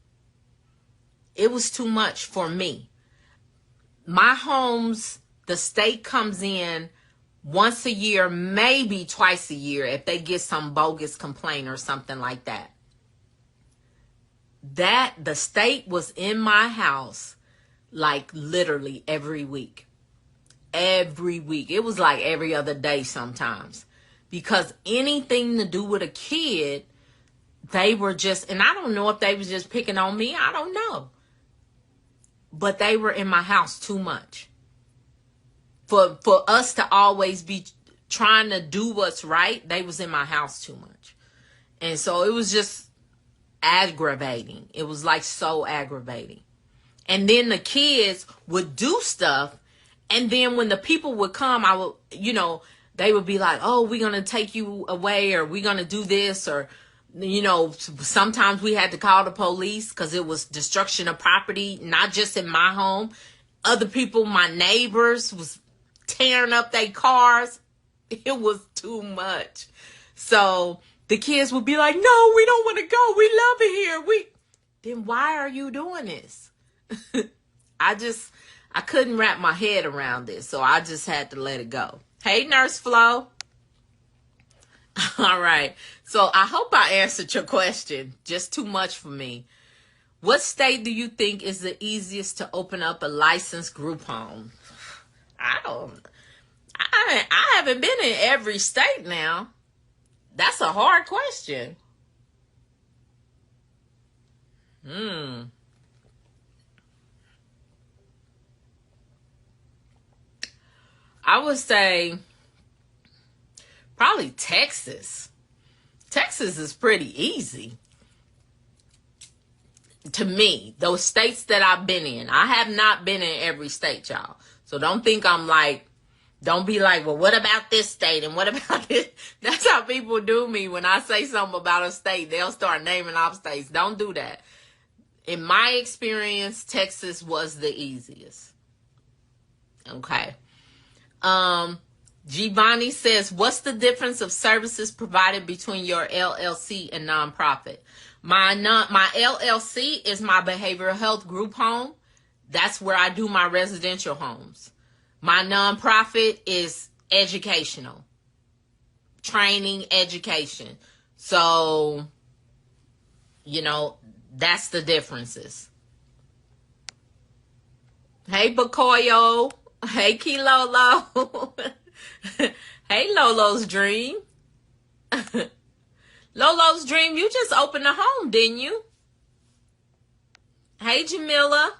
It was too much for me. My homes, the state comes in once a year, maybe twice a year, if they get some bogus complaint or something like that. The state was in my house like literally every week. Every week. It was like every other day sometimes. Because anything to do with a kid, they were just, and I don't know if they was just picking on me. I don't know. But they were in my house too much. For us to always be trying to do what's right, they was in my house too much. And so it was just aggravating. It was like so aggravating. And then the kids would do stuff. And then when the people would come, I would, they would be like, oh, we're going to take you away, or we're going to do this, or, sometimes we had to call the police because it was destruction of property, not just in my home. Other people, my neighbors, was tearing up their cars. It was too much. So the kids would be like, no, we don't want to go. We love it here. Then why are you doing this? I couldn't wrap my head around this, so I just had to let it go. Hey, Nurse Flo. All right. So I hope I answered your question. Just too much for me. What state do you think is the easiest to open up a licensed group home? I haven't been in every state now. That's a hard question. I would say probably Texas. Texas is pretty easy to me. Those states that I've been in. I have not been in every state, y'all. So don't think I'm like, don't be like, well, what about this state? And what about this? That's how people do me when I say something about a state. They'll start naming off states. Don't do that. In my experience, Texas was the easiest. Okay. Giovanni says, what's the difference of services provided between your LLC and nonprofit? My LLC is my behavioral health group home. That's where I do my residential homes. My nonprofit is educational, training, education. So, that's the differences. Hey, Bakoyo. Hey, Kilolo. Hey, Lolo's Dream. Lolo's Dream, you just opened a home, didn't you? Hey, Jamila.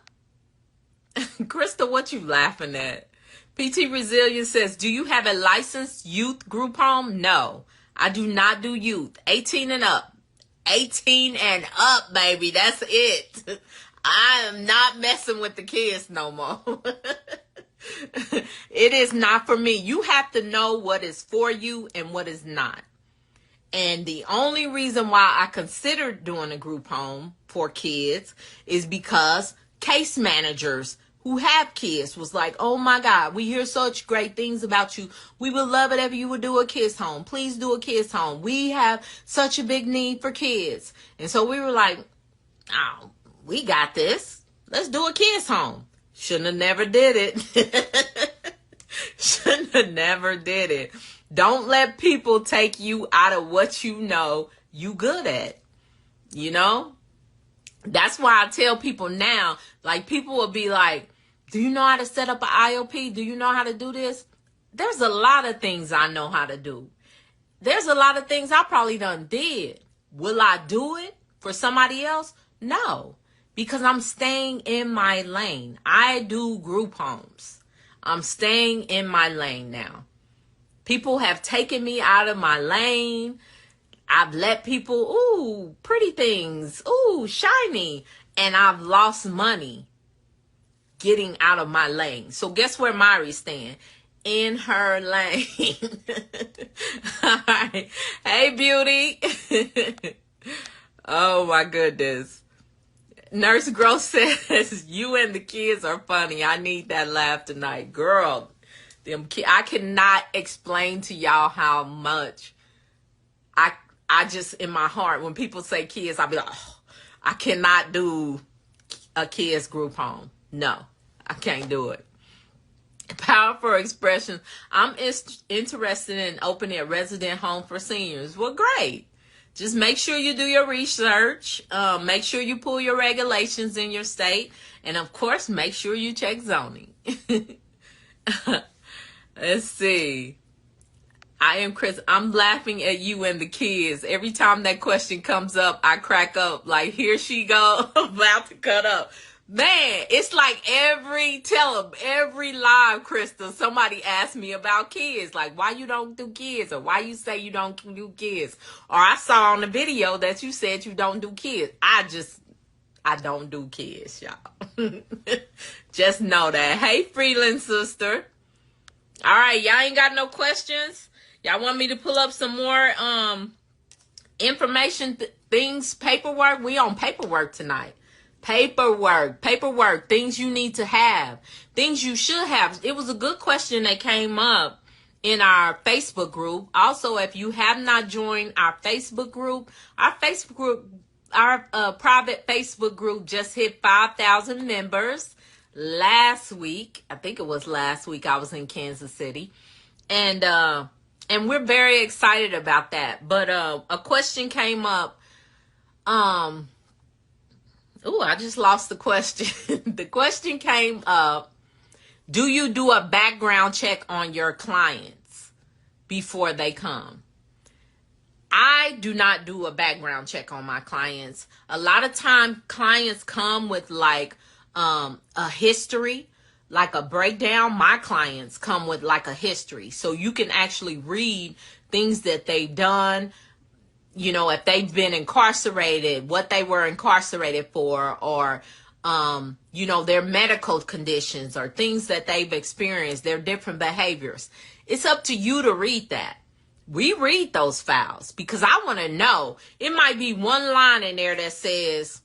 Krista, what you laughing at? PT Resilience says, do you have a licensed youth group home? No, I do not do youth. 18 and up. 18 and up, baby. That's it. I am not messing with the kids no more. It is not for me. You have to know what is for you and what is not. And the only reason why I considered doing a group home for kids is because case managers who have kids was like, oh my God, we hear such great things about you. We would love it if you would do a kids home. Please do a kids home. We have such a big need for kids. And so we were like, oh, we got this. Let's do a kids home. Shouldn't have never did it. Shouldn't have never did it. Don't let people take you out of what you know you good at. That's why I tell people now, like people will be like, do you know how to set up an IOP? Do you know how to do this? There's a lot of things I know how to do. There's a lot of things I probably done did. Will I do it for somebody else? No, because I'm staying in my lane. I do group homes. I'm staying in my lane now. People have taken me out of my lane. I've let people, ooh, pretty things, ooh, shiny. And I've lost money getting out of my lane. So guess where Myrrie stand? In her lane. All right. Hey, beauty. Oh, my goodness. Nurse Gross says, you and the kids are funny. I need that laugh tonight. Girl, I cannot explain to y'all how much I just, in my heart, when people say kids, I'll be like, oh, I cannot do a kids group home. No, I can't do it. Powerful expression. I'm interested in opening a resident home for seniors. Well, great. Just make sure you do your research. Make sure you pull your regulations in your state. And, of course, make sure you check zoning. Let's see. I am Chris. I'm laughing at you and the kids. Every time that question comes up, I crack up. Like, here she go, about to cut up. Man, it's like every live, Krista, somebody asks me about kids. Like, why you don't do kids? Or why you say you don't do kids? Or I saw on the video that you said you don't do kids. I don't do kids, y'all. Just know that. Hey, Freeland sister. All right, y'all ain't got no questions? Y'all want me to pull up some more information, things, paperwork? We on paperwork tonight. Paperwork, things you need to have, things you should have. It was a good question that came up in our Facebook group. Also, if you have not joined our Facebook group, our private Facebook group just hit 5,000 members last week. I think it was last week. I was in Kansas City. And we're very excited about that. But a question came up. I just lost the question. The question came up, do you do a background check on your clients before they come? I do not do a background check on my clients. A lot of time clients come with like a history, like a breakdown. My clients come with like a history. So you can actually read things that they've done, if they've been incarcerated, what they were incarcerated for, or, their medical conditions or things that they've experienced, their different behaviors. It's up to you to read that. We read those files because I want to know. It might be one line in there that says,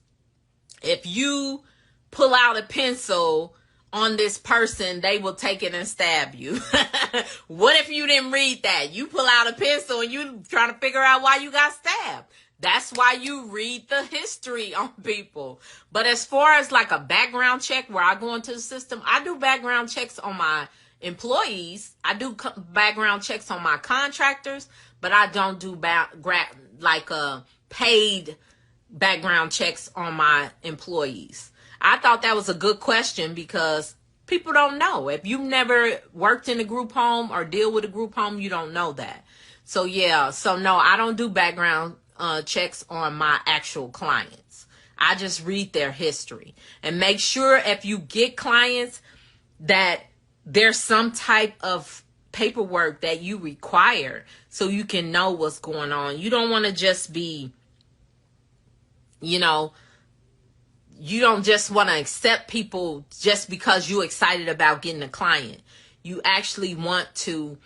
if you pull out a pencil on this person, they will take it and stab you. What if you didn't read that? You pull out a pencil and you trying to figure out why you got stabbed. That's why you read the history on people. But as far as like a background check where I go into the system, I do background checks on my employees. I do background checks on my contractors, but I don't do paid background checks on my employees. I thought that was a good question because people don't know. If you've never worked in a group home or deal with a group home, you don't know that. So yeah, so no, I don't do background checks on my actual clients. I just read their history and make sure if you get clients that there's some type of paperwork that you require so you can know what's going on. You don't want to just be, you don't just want to accept people just because you're excited about getting a client. You actually want to,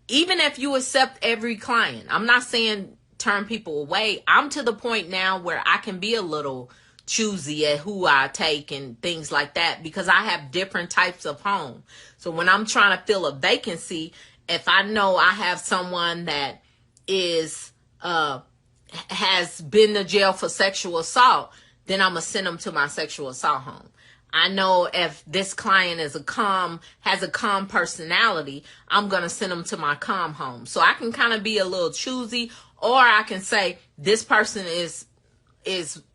even if you accept every client, I'm not saying turn people away. I'm to the point now where I can be a little choosy at who I take and things like that because I have different types of home. So when I'm trying to fill a vacancy, if I know I have someone that is has been to jail for sexual assault, then I'm gonna send them to my sexual assault home. I know if this client has a calm personality, I'm gonna send them to my calm home. So I can kind of be a little choosy, or I can say this person is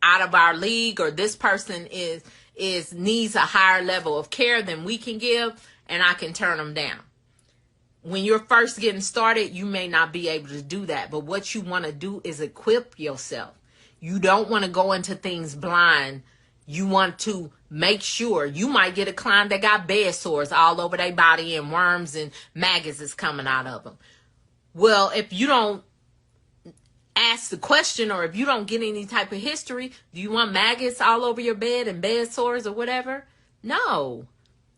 out of our league, or this person is needs a higher level of care than we can give, and I can turn them down. When you're first getting started, you may not be able to do that, but what you want to do is equip yourself. You don't want to go into things blind. You want to make sure. You might get a client that got bed sores all over their body and worms and maggots is coming out of them. Well, if you don't ask the question, or if you don't get any type of history, do you want maggots all over your bed and bed sores or whatever? No.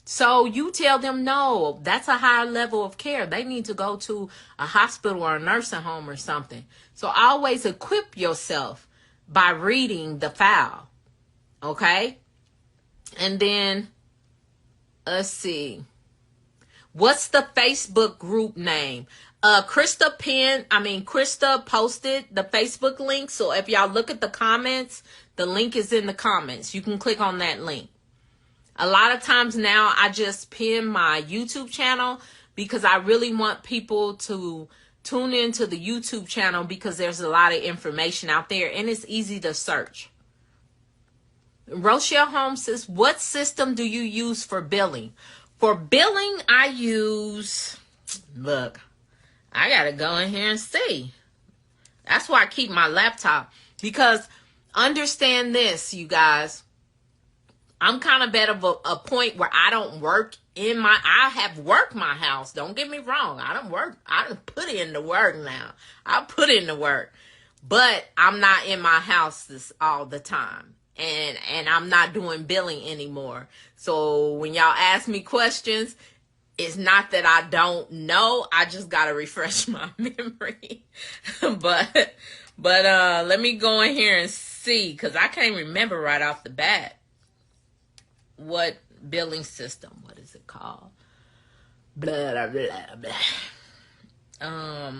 So you tell them, no, that's a higher level of care. They need to go to a hospital or a nursing home or something. So always equip yourself by reading the file. Okay? And then, let's see. What's the Facebook group name? Krista posted the Facebook link. So if y'all look at the comments, the link is in the comments. You can click on that link. A lot of times now I just pin my YouTube channel because I really want people to tune into the YouTube channel because there's a lot of information out there and it's easy to search. Rochelle Holmes says, what system do you use for billing? For billing, I use, look, I got to go in here and see. That's why I keep my laptop, because understand this, you guys. I'm kind of at a point where I don't work I have worked my house. Don't get me wrong. I don't put in the work now. I put in the work, but I'm not in my house all the time. And I'm not doing billing anymore. So when y'all ask me questions, it's not that I don't know. I just got to refresh my memory. but let me go in here and see, because I can't remember right off the bat. What billing system? What is it called? Blah, blah, blah, blah.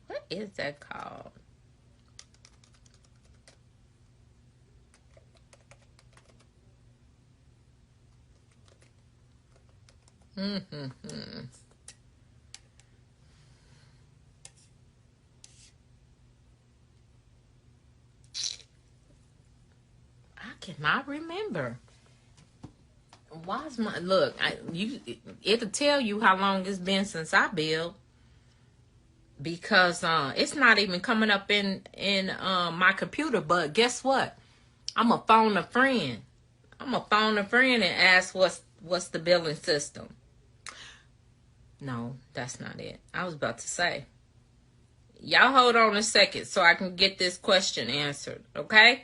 What is that called? I cannot remember. Why is my look? It'll tell you how long it's been since I billed, because it's not even coming up in my computer. But guess what? I'm gonna phone a friend. And ask what's the billing system. No, that's not it. I was about to say. Y'all hold on a second so I can get this question answered, okay?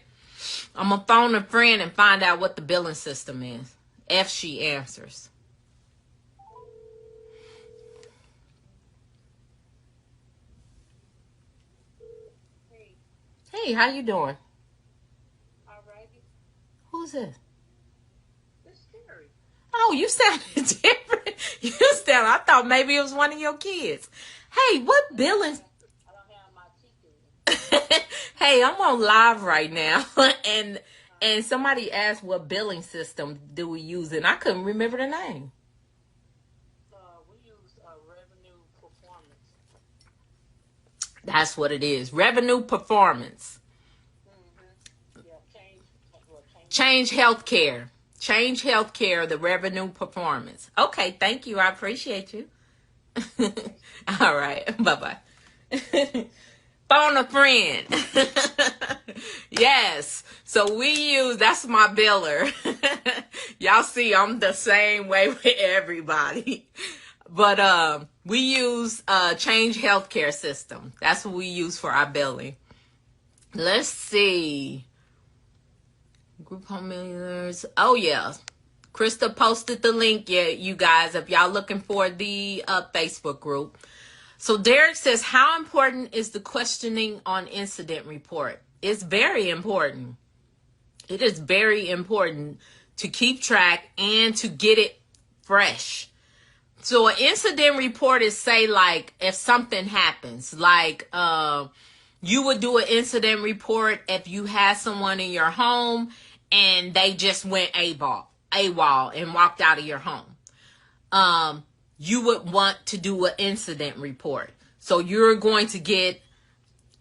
I'm going to phone a friend and find out what the billing system is, if she answers. Hey, how you doing? All right. Who's this? Scary. Oh, you sounded different. I thought maybe it was one of your kids. Hey, what billing? I don't have my chicken. Hey, I'm on live right now, and And somebody asked what billing system do we use, and I couldn't remember the name. We use revenue performance. That's what it is. Revenue performance. Yeah, Change healthcare. Change healthcare, the revenue performance. Okay, thank you. I appreciate you. All right. Bye-bye. Phone a friend. Yes. So we use, that's my biller. Y'all see I'm the same way with everybody. But we use Change Healthcare System. That's what we use for our billing. Let's see. Group Home Millionaires. Oh, yeah. Krista posted the link, yeah, you guys, if y'all looking for the Facebook group. So Derek says, how important is the questioning on incident report? It's very important. It is very important to keep track and to get it fresh. So an incident report is, say, like if something happens, like you would do an incident report if you had someone in your home and they just went AWOL and walked out of your home. You would want to do an incident report. So you're going to get,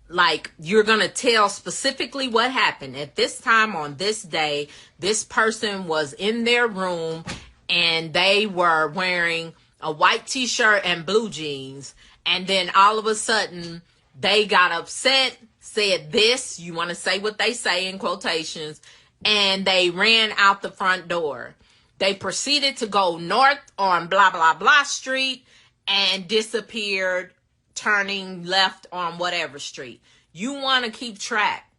like, you're going to tell specifically what happened. At this time on this day, this person was in their room and they were wearing a white t-shirt and blue jeans. And then all of a sudden they got upset, said this, you want to say what they say in quotations, and they ran out the front door. They proceeded to go north on blah, blah, blah street and disappeared, turning left on whatever street. You want to keep track.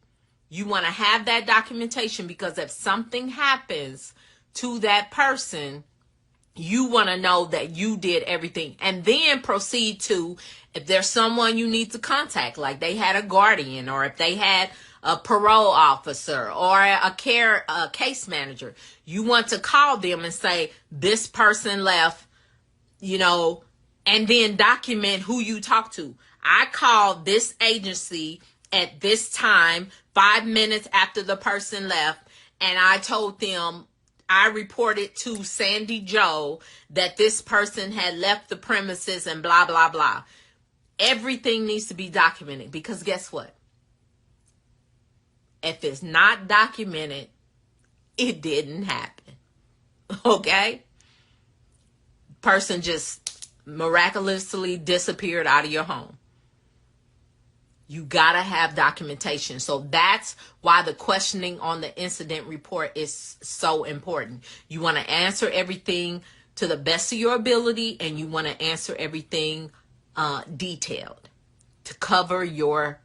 You want to have that documentation, because if something happens to that person, you want to know that you did everything. And then proceed to, if there's someone you need to contact, like they had a guardian, or if they had a parole officer or a case manager, you want to call them and say, this person left, and then document who you talked to. I called this agency at this time, 5 minutes after the person left, and I told them, I reported to Sandy Joe that this person had left the premises and blah, blah, blah. Everything needs to be documented, because guess what? If it's not documented, it didn't happen. Okay? Person just miraculously disappeared out of your home. You gotta have documentation. So that's why the questioning on the incident report is so important. You want to answer everything to the best of your ability, and you want to answer everything detailed to cover your,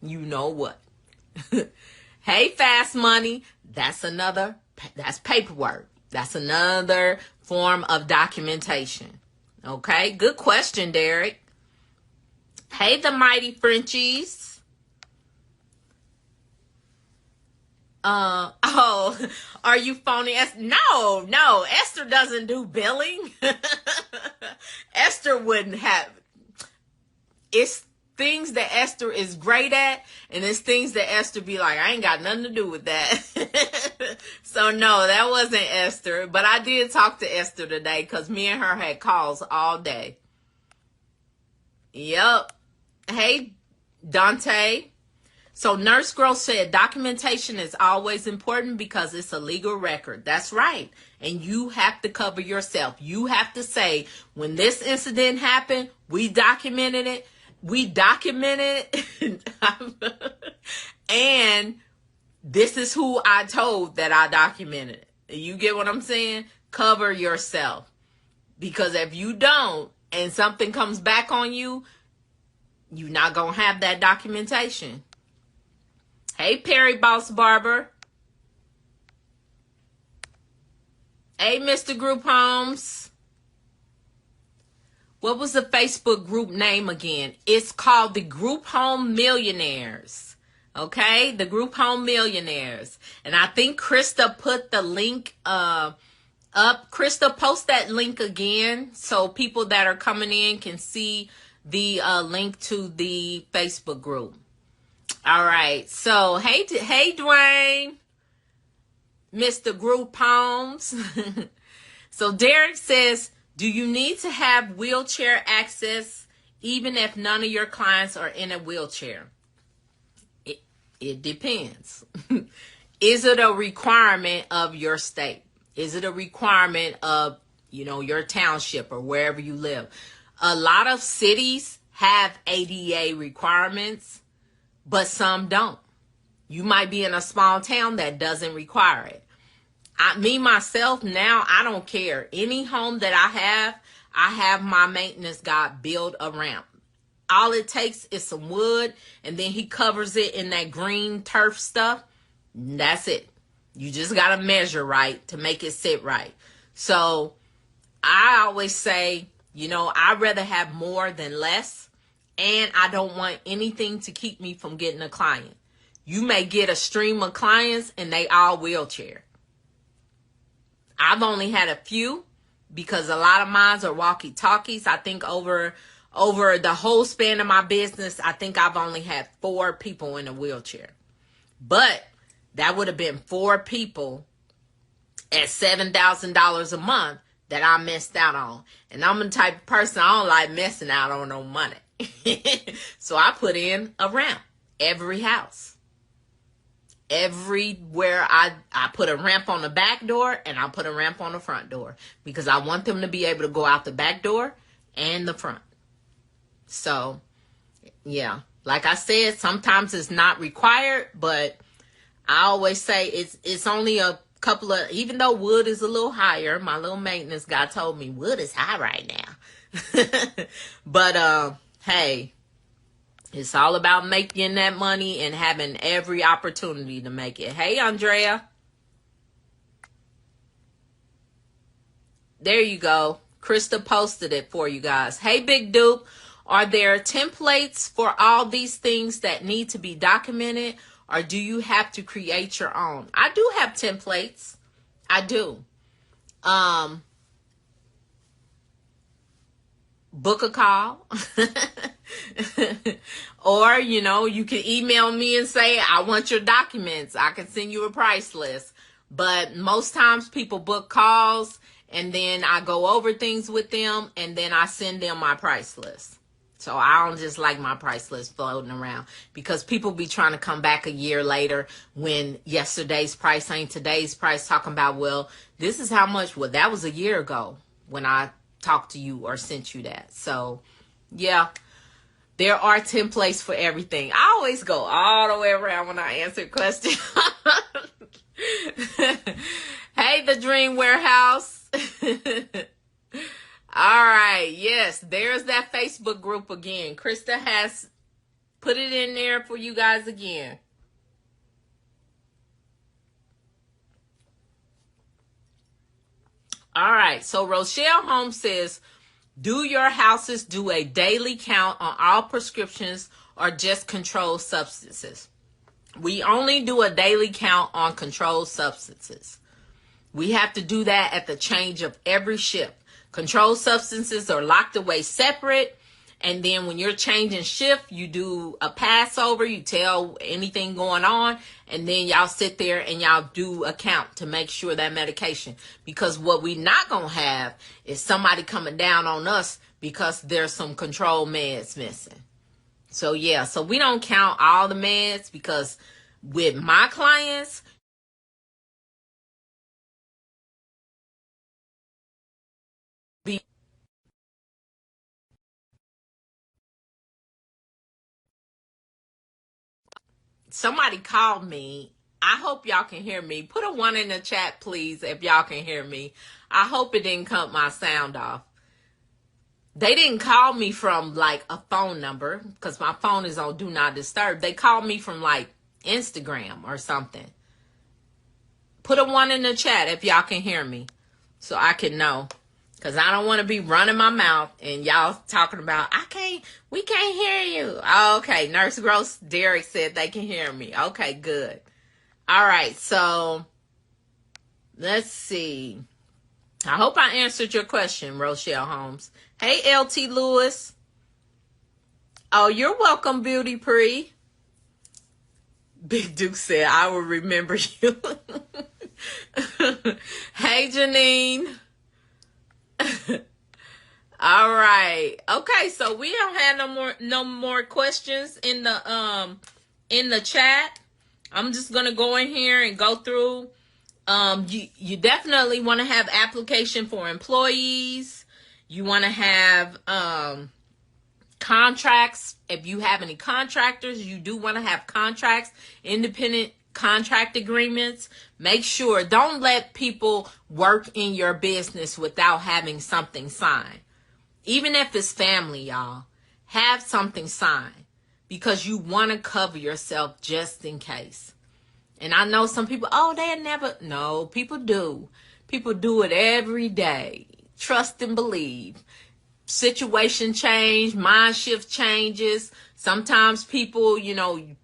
what. Hey, Fast Money, that's paperwork. That's another form of documentation. Okay, good question, Derek. Hey, the mighty Frenchies. Are you phoning? No, Esther doesn't do billing. Esther wouldn't have. It's things that Esther is great at, and it's things that Esther be like, I ain't got nothing to do with that. So no, that wasn't Esther, but I did talk to Esther today because me and her had calls all day. Yep. Hey, Dante. So Nurse Girl said documentation is always important because it's a legal record. That's right. And you have to cover yourself. You have to say, when this incident happened, we documented it. And this is who I told that I documented it. You get what I'm saying? Cover yourself. Because if you don't, and something comes back on you, you're not going to have that documentation. Hey, Perry Boss Barber. Hey, Mr. Group Homes. What was the Facebook group name again? It's called the Group Home Millionaires. Okay? The Group Home Millionaires. And I think Krista put the link up. Krista, post that link again so people that are coming in can see the link to the Facebook group. All right. So, hey, Dwayne. Mr. Group Homes. So Derek says, do you need to have wheelchair access even if none of your clients are in a wheelchair? It depends. Is it a requirement of your state? Is it a requirement of, your township or wherever you live? A lot of cities have ADA requirements, but some don't. You might be in a small town that doesn't require it. Myself, now, I don't care. Any home that I have my maintenance guy build a ramp. All it takes is some wood, and then he covers it in that green turf stuff. That's it. You just got to measure right to make it sit right. So I always say, I'd rather have more than less, and I don't want anything to keep me from getting a client. You may get a stream of clients, and they all wheelchair. I've only had a few because a lot of mine are walkie-talkies. I think over the whole span of my business, I think I've only had 4 people in a wheelchair. But that would have been 4 people at $7,000 a month that I missed out on. And I'm the type of person, I don't like missing out on no money. So I put in a ramp every house. Everywhere I put a ramp on the back door, and I put a ramp on the front door because I want them to be able to go out the back door and the front. So, yeah, like I said, sometimes it's not required, but I always say it's only a couple of, even though wood is a little higher, my little maintenance guy told me wood is high right now. But, hey, it's all about making that money and having every opportunity to make it. Hey, Andrea. There you go. Krista posted it for you guys. Hey, Big Duke. Are there templates for all these things that need to be documented, or do you have to create your own? I do have templates. I do. Book a call. Or, you can email me and say, I want your documents. I can send you a price list. But most times people book calls, and then I go over things with them, and then I send them my price list. So I don't just like my price list floating around, because people be trying to come back a year later when yesterday's price ain't today's price, talking about, well, this is how much. Well, that was a year ago when I talked to you or sent you that. So, yeah. There are templates for everything. I always go all the way around when I answer questions. Hey, the Dream Warehouse. All right. Yes, there's that Facebook group again. Krista has put it in there for you guys again. All right. So Rochelle Holmes says, do your houses do a daily count on all prescriptions or just controlled substances? We only do a daily count on controlled substances. We have to do that at the change of every shift. Controlled substances are locked away separate. And then when you're changing shift, you do a passover, you tell anything going on, and then y'all sit there and y'all do a count to make sure that medication. Because what we not going to have is somebody coming down on us because there's some control meds missing. So, yeah, so we don't count all the meds, because with my clients, somebody called me. I hope y'all can hear me. Put a 1 in the chat, please, if y'all can hear me. I hope it didn't cut my sound off. They didn't call me from like a phone number, because my phone is on Do Not Disturb. They called me from like Instagram or something. Put a 1 in the chat if y'all can hear me, so I can know. Because I don't want to be running my mouth and y'all talking about, we can't hear you. Oh, okay. Nurse Gross Derek said they can hear me. Okay, good. All right. So let's see. I hope I answered your question, Rochelle Holmes. Hey, LT Lewis. Oh, you're welcome, Beauty Pre. Big Duke said, I will remember you. Hey, Janine. All right. Okay, so we don't have no more questions in the chat. I'm just gonna go in here and go through. You definitely want to have application for employees. You want to have contracts. If you have any contractors, you do want to have contracts, independent contract agreements. Make sure, don't let people work in your business without having something signed. Even if it's family, y'all, have something signed because you want to cover yourself just in case. And I know some people, they never. No, people do. People do it every day. Trust and believe. Situation change, mind shift changes. Sometimes people,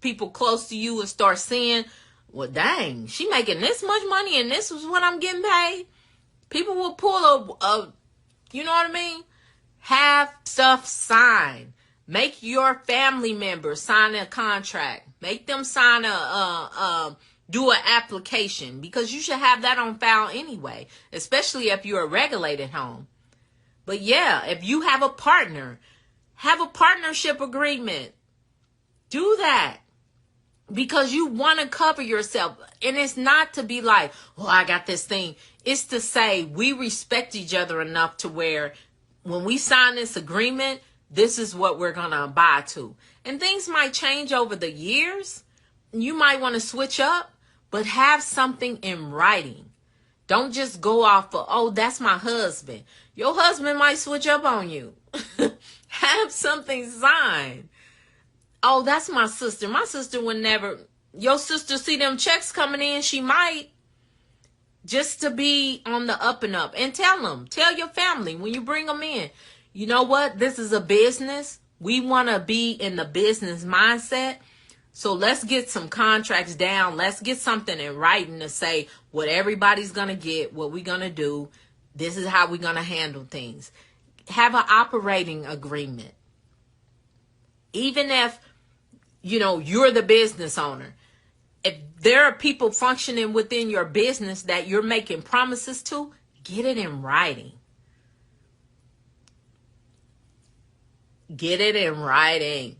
people close to you will start seeing, well, dang, she making this much money and this is what I'm getting paid. People will pull a you know what I mean? Have stuff signed. Make your family members sign a contract. Make them sign do an application, because you should have that on file anyway, especially if you're a regulated home. But yeah, if you have a partner, have a partnership agreement. Do that. Because you want to cover yourself. And it's not to be like, I got this thing. It's to say we respect each other enough to where when we sign this agreement, this is what we're going to abide to. And things might change over the years. You might want to switch up, but have something in writing. Don't just go off of, that's my husband. Your husband might switch up on you. Have something signed. That's my sister. My sister would never. Your sister see them checks coming in, she might. Just to be on the up and up. And tell your family when you bring them in. You know what? This is a business. We want to be in the business mindset. So let's get some contracts down. Let's get something in writing to say what everybody's going to get, what we're going to do. This is how we're going to handle things. Have an operating agreement. Even if, you're the business owner. If there are people functioning within your business that you're making promises to, get it in writing. Get it in writing.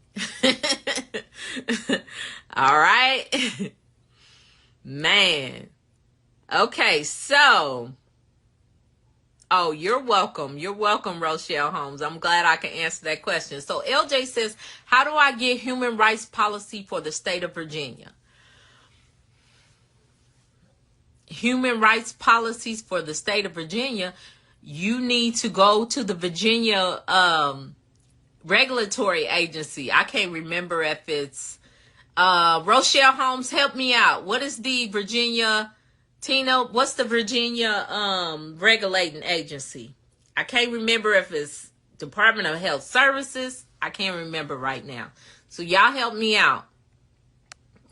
All right. Man. Okay, so. You're welcome. You're welcome, Rochelle Holmes. I'm glad I can answer that question. So LJ says, how do I get human rights policy for the state of Virginia? Human rights policies for the state of Virginia, you need to go to the Virginia regulatory agency. I can't remember if it's Rochelle Holmes, help me out. What is the Virginia, Tina, what's the Virginia regulating agency? I can't remember if it's Department of Health Services. I can't remember right now. So y'all help me out,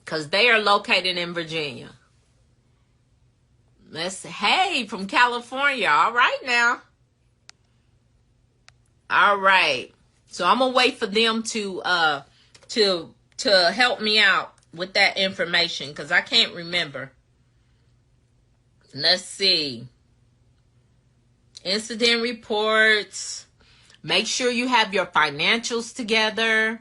because they are located in Virginia. Hey, from California. All right now. All right. So I'm gonna wait for them to help me out with that information, because I can't remember. Let's see. Incident reports. Make sure you have your financials together.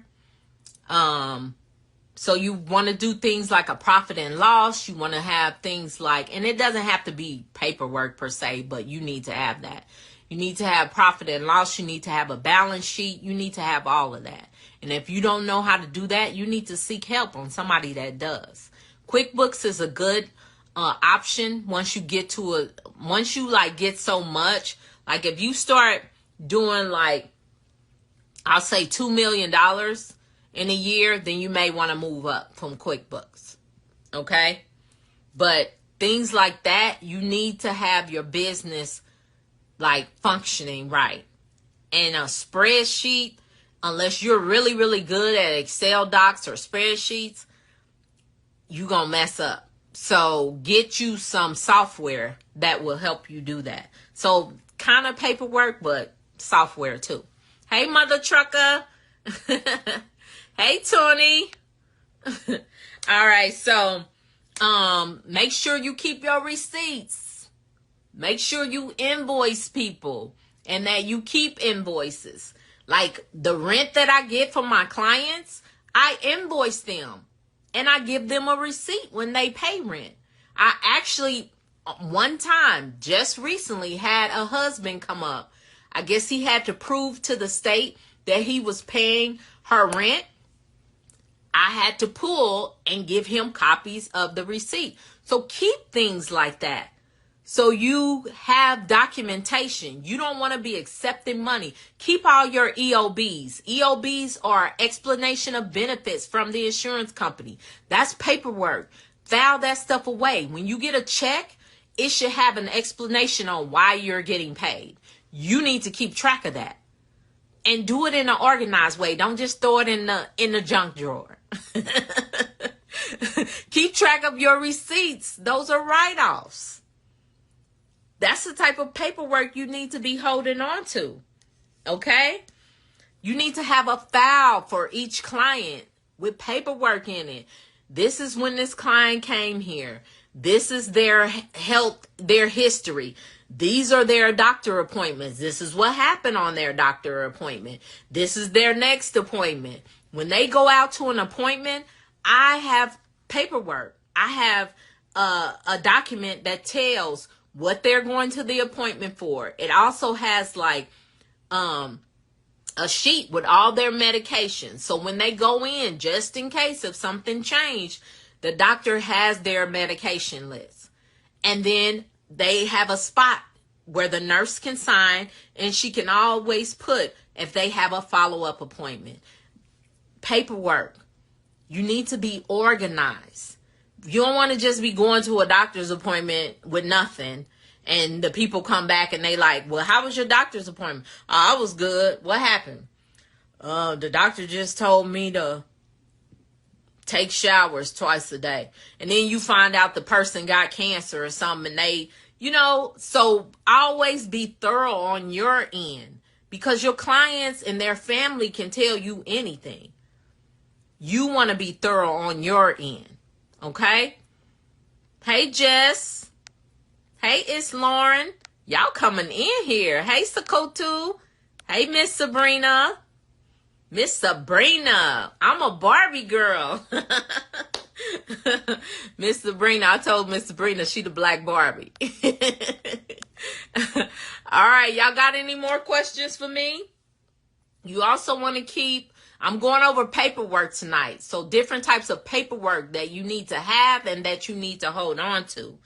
So you want to do things like a profit and loss. You want to have things like, and it doesn't have to be paperwork per se, but you need to have that. You need to have profit and loss. You need to have a balance sheet. You need to have all of that. And if you don't know how to do that, you need to seek help on somebody that does. QuickBooks is a good option once you get to once you get so much. Like if you start doing I'll say $2 million in a year, then you may want to move up from QuickBooks. Okay? But things like that, you need to have your business functioning right. And a spreadsheet, unless you're really, really good at Excel docs or spreadsheets, you're going to mess up. So get you some software that will help you do that. So kind of paperwork, but software too. Hey, Mother Trucker. Hey, Tony. All right. So Make sure you keep your receipts. Make sure you invoice people and that you keep invoices. Like the rent that I get from my clients, I invoice them and I give them a receipt when they pay rent. I actually, one time, just recently, had a husband come up. I guess he had to prove to the state that he was paying her rent. I had to pull and give him copies of the receipt. So keep things like that. So you have documentation. You don't want to be accepting money. Keep all your EOBs. EOBs are explanation of benefits from the insurance company. That's paperwork. File that stuff away. When you get a check, it should have an explanation on why you're getting paid. You need to keep track of that. And do it in an organized way. Don't just throw it in the junk drawer. Keep track of your receipts. Those are write-offs. That's the type of paperwork you need to be holding on to. Okay? You need to have a file for each client with paperwork in it. This is when this client came here. This is their health, their history. These are their doctor appointments. This is what happened on their doctor appointment. This is their next appointment. When they go out to an appointment, I have paperwork. I have a document that tells what they're going to the appointment for. It also has like a sheet with all their medications. So when they go in, just in case if something changed, the doctor has their medication list. And then they have a spot where the nurse can sign, and she can always put if they have a follow-up appointment. Paperwork. You need to be organized. You don't want to just be going to a doctor's appointment with nothing, and the people come back and they like, well, how was your doctor's appointment? Oh, I was good. What happened? The doctor just told me to take showers twice a day. And then you find out the person got cancer or something, and they, so always be thorough on your end, because your clients and their family can tell you anything. You want to be thorough on your end. Okay? Hey, Jess. Hey, it's Lauren. Y'all coming in here. Hey, Sakotu. Hey, Miss Sabrina. Miss Sabrina. I'm a Barbie girl. Miss Sabrina. I told Miss Sabrina she the black Barbie. All right. Y'all got any more questions for me? You also want to keep, I'm going over paperwork tonight. So different types of paperwork that you need to have and that you need to hold on to.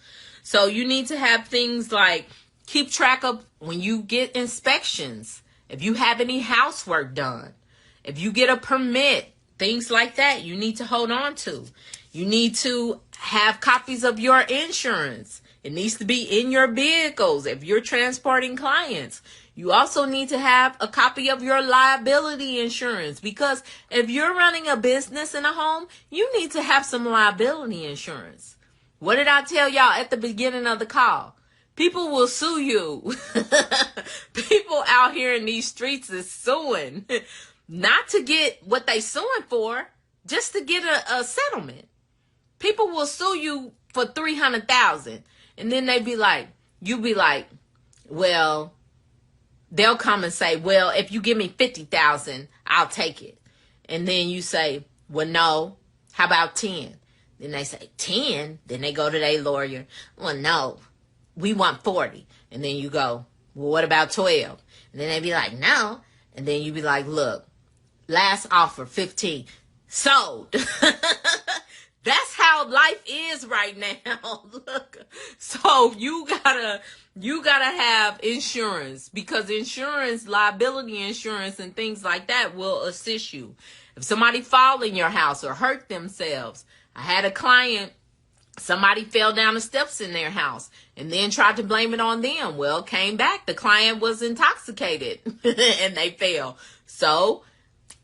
So you need to have things like keep track of when you get inspections, if you have any housework done, if you get a permit, things like that you need to hold on to. You need to have copies of your insurance. It needs to be in your vehicles if you're transporting clients. You also need to have a copy of your liability insurance, because if you're running a business in a home, you need to have some liability insurance. What did I tell y'all at the beginning of the call? People will sue you. People out here in these streets is suing. Not to get what they suing for, just to get a settlement. People will sue you for $300,000, and then you be like, well, they'll come and say, well, if you give me $50,000, I'll take it. And then you say, well, no, how about 10? Then they say 10. Then they go to their lawyer. Well, no, we want 40. And then you go, well, what about 12? And then they be like, no. And then you be like, look, last offer, 15. Sold. That's how life is right now. Look. So you gotta have insurance, because insurance, liability insurance and things like that will assist you. If somebody fall in your house or hurt themselves. I had a client, somebody fell down the steps in their house and then tried to blame it on them. Well, came back, the client was intoxicated and they fell. So,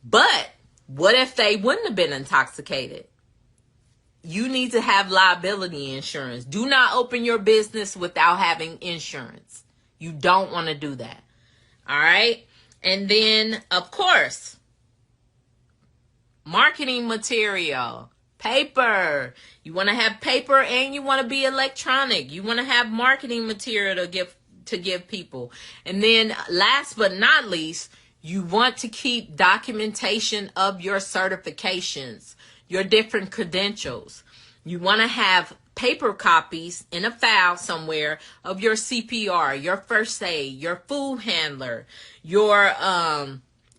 but what if they wouldn't have been intoxicated? You need to have liability insurance. Do not open your business without having insurance. You don't want to do that. All right. And then, of course, marketing material. Paper. You want to have paper and you want to be electronic. You want to have marketing material to give people. And then last but not least, you want to keep documentation of your certifications, your different credentials. You want to have paper copies in a file somewhere of your CPR, your first aid, your food handler, your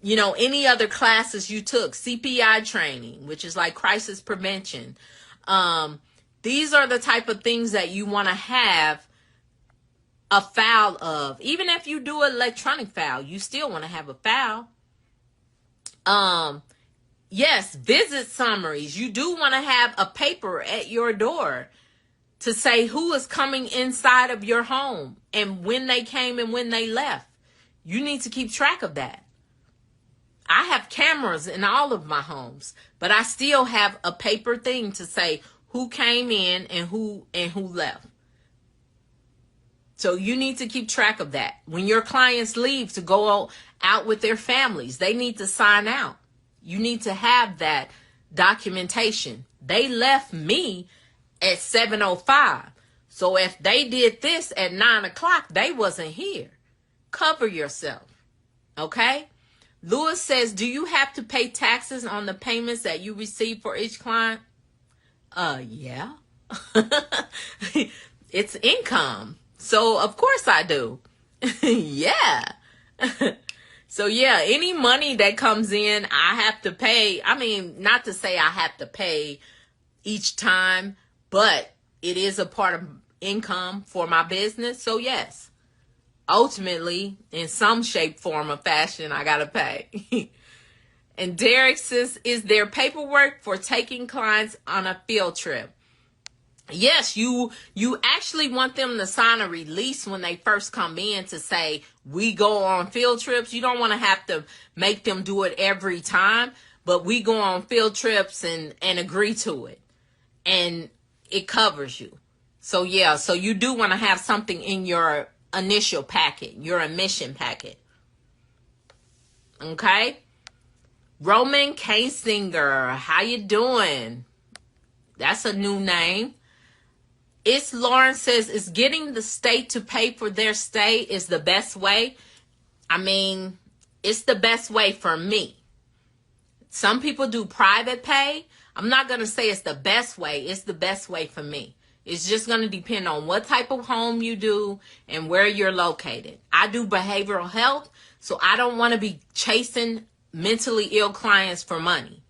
any other classes you took, CPI training, which is like crisis prevention. These are the type of things that you want to have a file of. Even if you do an electronic file, you still want to have a file. Yes, visit summaries. You do want to have a paper at your door to say who is coming inside of your home and when they came and when they left. You need to keep track of that. I have cameras in all of my homes, but I still have a paper thing to say who came in and who left. So you need to keep track of that. When your clients leave to go out with their families, they need to sign out. You need to have that documentation. They left me at 7:05. So if they did this at 9 o'clock, they wasn't here. Cover yourself. Okay? Lewis says, do you have to pay taxes on the payments that you receive for each client? Yeah. It's income. So of course I do. Yeah. So yeah, any money that comes in, I have to pay. I mean, not to say I have to pay each time, but it is a part of income for my business. So yes, ultimately, in some shape, form, or fashion, I gotta pay. And Derek says, is there paperwork for taking clients on a field trip? Yes, you actually want them to sign a release when they first come in to say, we go on field trips. You don't want to have to make them do it every time, but we go on field trips and agree to it. And it covers you. So yeah, so you do want to have something in your initial packet, your admission packet. Okay? Roman Kasinger, how you doing? That's a new name. It's Lauren says, is getting the state to pay for their stay is the best way? I mean, it's the best way for me. Some people do private pay. I'm not going to say it's the best way. It's the best way for me. It's just going to depend on what type of home you do and where you're located. I do behavioral health, so I don't want to be chasing mentally ill clients for money.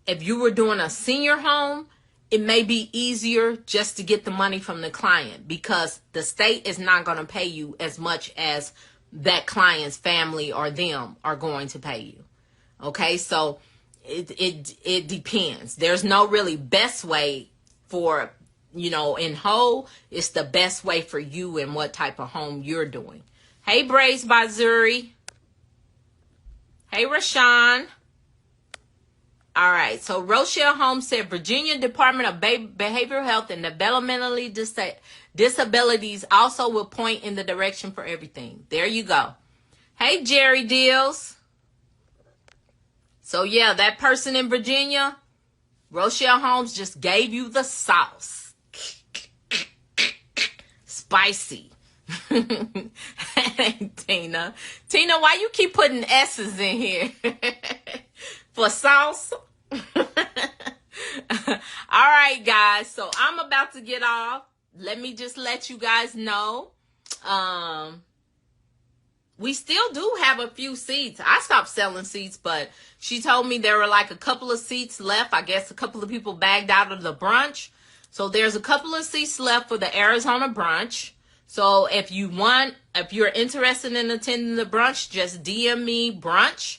If you were doing a senior home, it may be easier just to get the money from the client because the state is not going to pay you as much as that client's family or them are going to pay you. Okay, so it depends. There's no really best way for, in whole. It's the best way for you and what type of home you're doing. Hey, Braids by Zuri. Hey, Rashawn. All right, so Rochelle Holmes said, Virginia Department of Behavioral Health and Developmentally Disabilities also will point in the direction for everything. There you go. Hey, Jerry Deals. So yeah, that person in Virginia, Rochelle Holmes just gave you the sauce. Spicy. Hey, Tina. Tina, why you keep putting S's in here? For sauce? All right, guys. So I'm about to get off. Let me just let you guys know. We still do have a few seats. I stopped selling seats, but she told me there were like a couple of seats left. I guess a couple of people bagged out of the brunch. So there's a couple of seats left for the Arizona brunch. So if you're interested in attending the brunch, just DM me brunch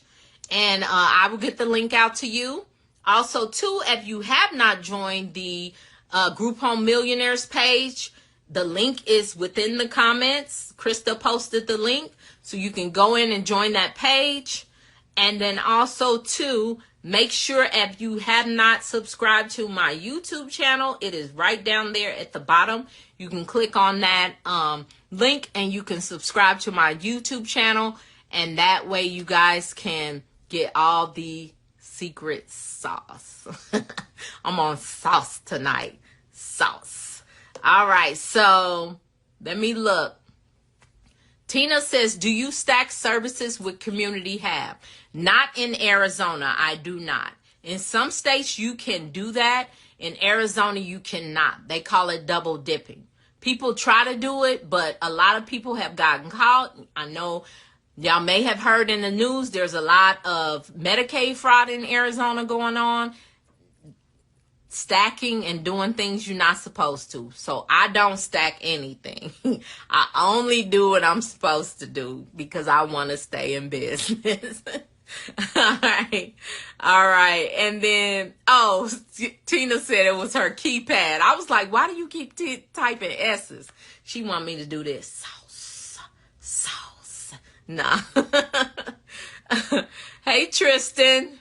and I will get the link out to you. Also, too, if you have not joined the Group Home Millionaires page, the link is within the comments. Krista posted the link, so you can go in and join that page. And then also, too, make sure if you have not subscribed to my YouTube channel, it is right down there at the bottom. You can click on that link and you can subscribe to my YouTube channel. And that way you guys can get all the secret sauce. I'm on sauce tonight. Sauce. All right, so let me look. Tina says, do you stack services with community hab? Not in Arizona. I do not. In some states, you can do that. In Arizona, you cannot. They call it double dipping. People try to do it, but a lot of people have gotten caught. I know y'all may have heard in the news, there's a lot of Medicaid fraud in Arizona going on. Stacking and doing things you're not supposed to. So I don't stack anything. I only do what I'm supposed to do because I want to stay in business. All right. All right. And then, Tina said it was her keypad. I was like, why do you keep typing S's? She want me to do this. Sauce. Nah. Hey, Tristan.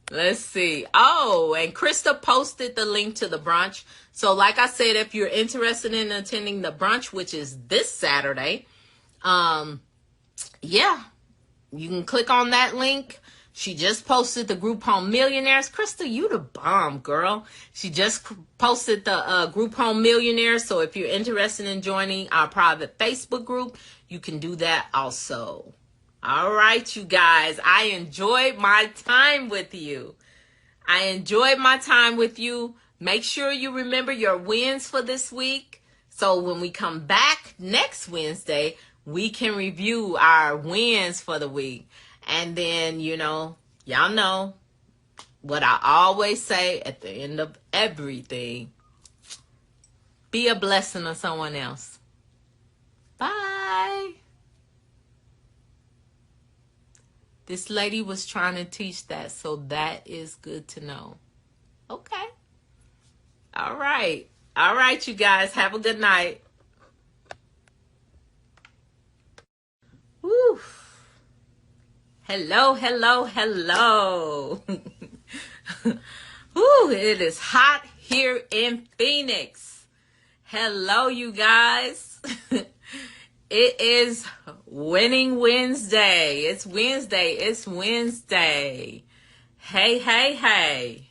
Let's see. Oh, and Krista posted the link to the brunch. So like I said, if you're interested in attending the brunch, which is this Saturday, yeah, you can click on that link. She just posted the group home millionaires. Krista, you the bomb, girl. She just posted the group home millionaires. So if you're interested in joining our private Facebook group, you can do that also. All right, you guys, I enjoyed my time with you. Make sure you remember your wins for this week. So when we come back next Wednesday, we can review our wins for the week. And then, y'all know what I always say at the end of everything. Be a blessing to someone else. Bye. This lady was trying to teach that, so that is good to know. Okay. All right. All right, you guys. Have a good night. Woo. Hello. Woo, it is hot here in Phoenix. Hello, you guys. It is Winning Wednesday. It's Wednesday. Hey.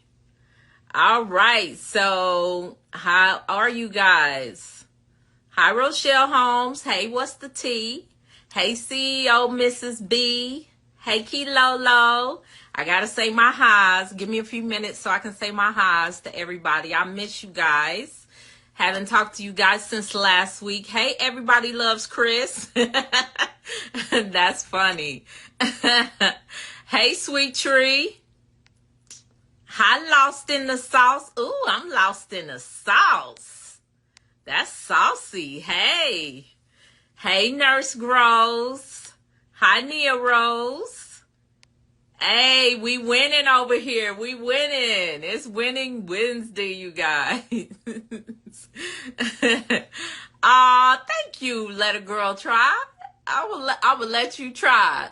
All right. So how are you guys? Hi, Rochelle Holmes. Hey, what's the tea? Hey, CEO Mrs. B. Hey, Kilolo. I got to say my highs. Give me a few minutes so I can say my highs to everybody. I miss you guys. Haven't talked to you guys since last week. Hey, everybody loves Chris. That's funny. Hey, Sweet Tree. Hi, Lost in the Sauce. Ooh, I'm lost in the sauce. That's saucy. Hey. Hey, Nurse Grows. Hi, Nia Rose. Hey, we winning over here. We winning. It's Winning Wednesday, you guys. Thank you, Let a Girl Try. I will let you try.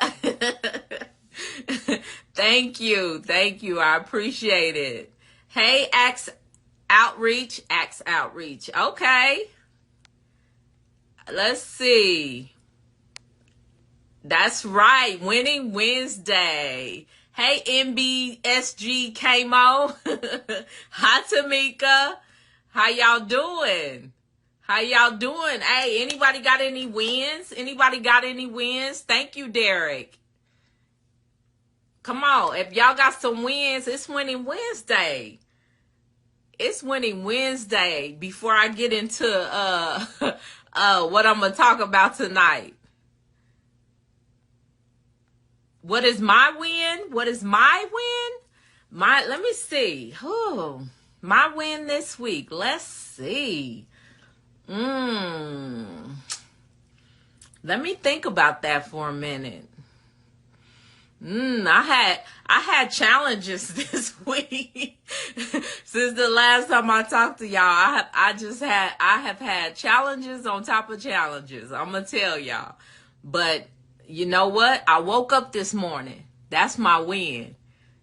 Thank you. I appreciate it. Hey, Axe Outreach. Okay. Let's see. That's right. Winning Wednesday. Hey, MBSG Kmo. Hi, Tamika. How y'all doing? Hey, anybody got any wins? Thank you, Derek. Come on. If y'all got some wins, it's Winning Wednesday. Before I get into what I'm going to talk about tonight. What is my win? Let me see. My win this week. Let's see. Let me think about that for a minute. I had challenges this week. Since the last time I talked to y'all, I have had challenges on top of challenges. I'm gonna tell y'all. But you know what? I woke up this morning. That's my win.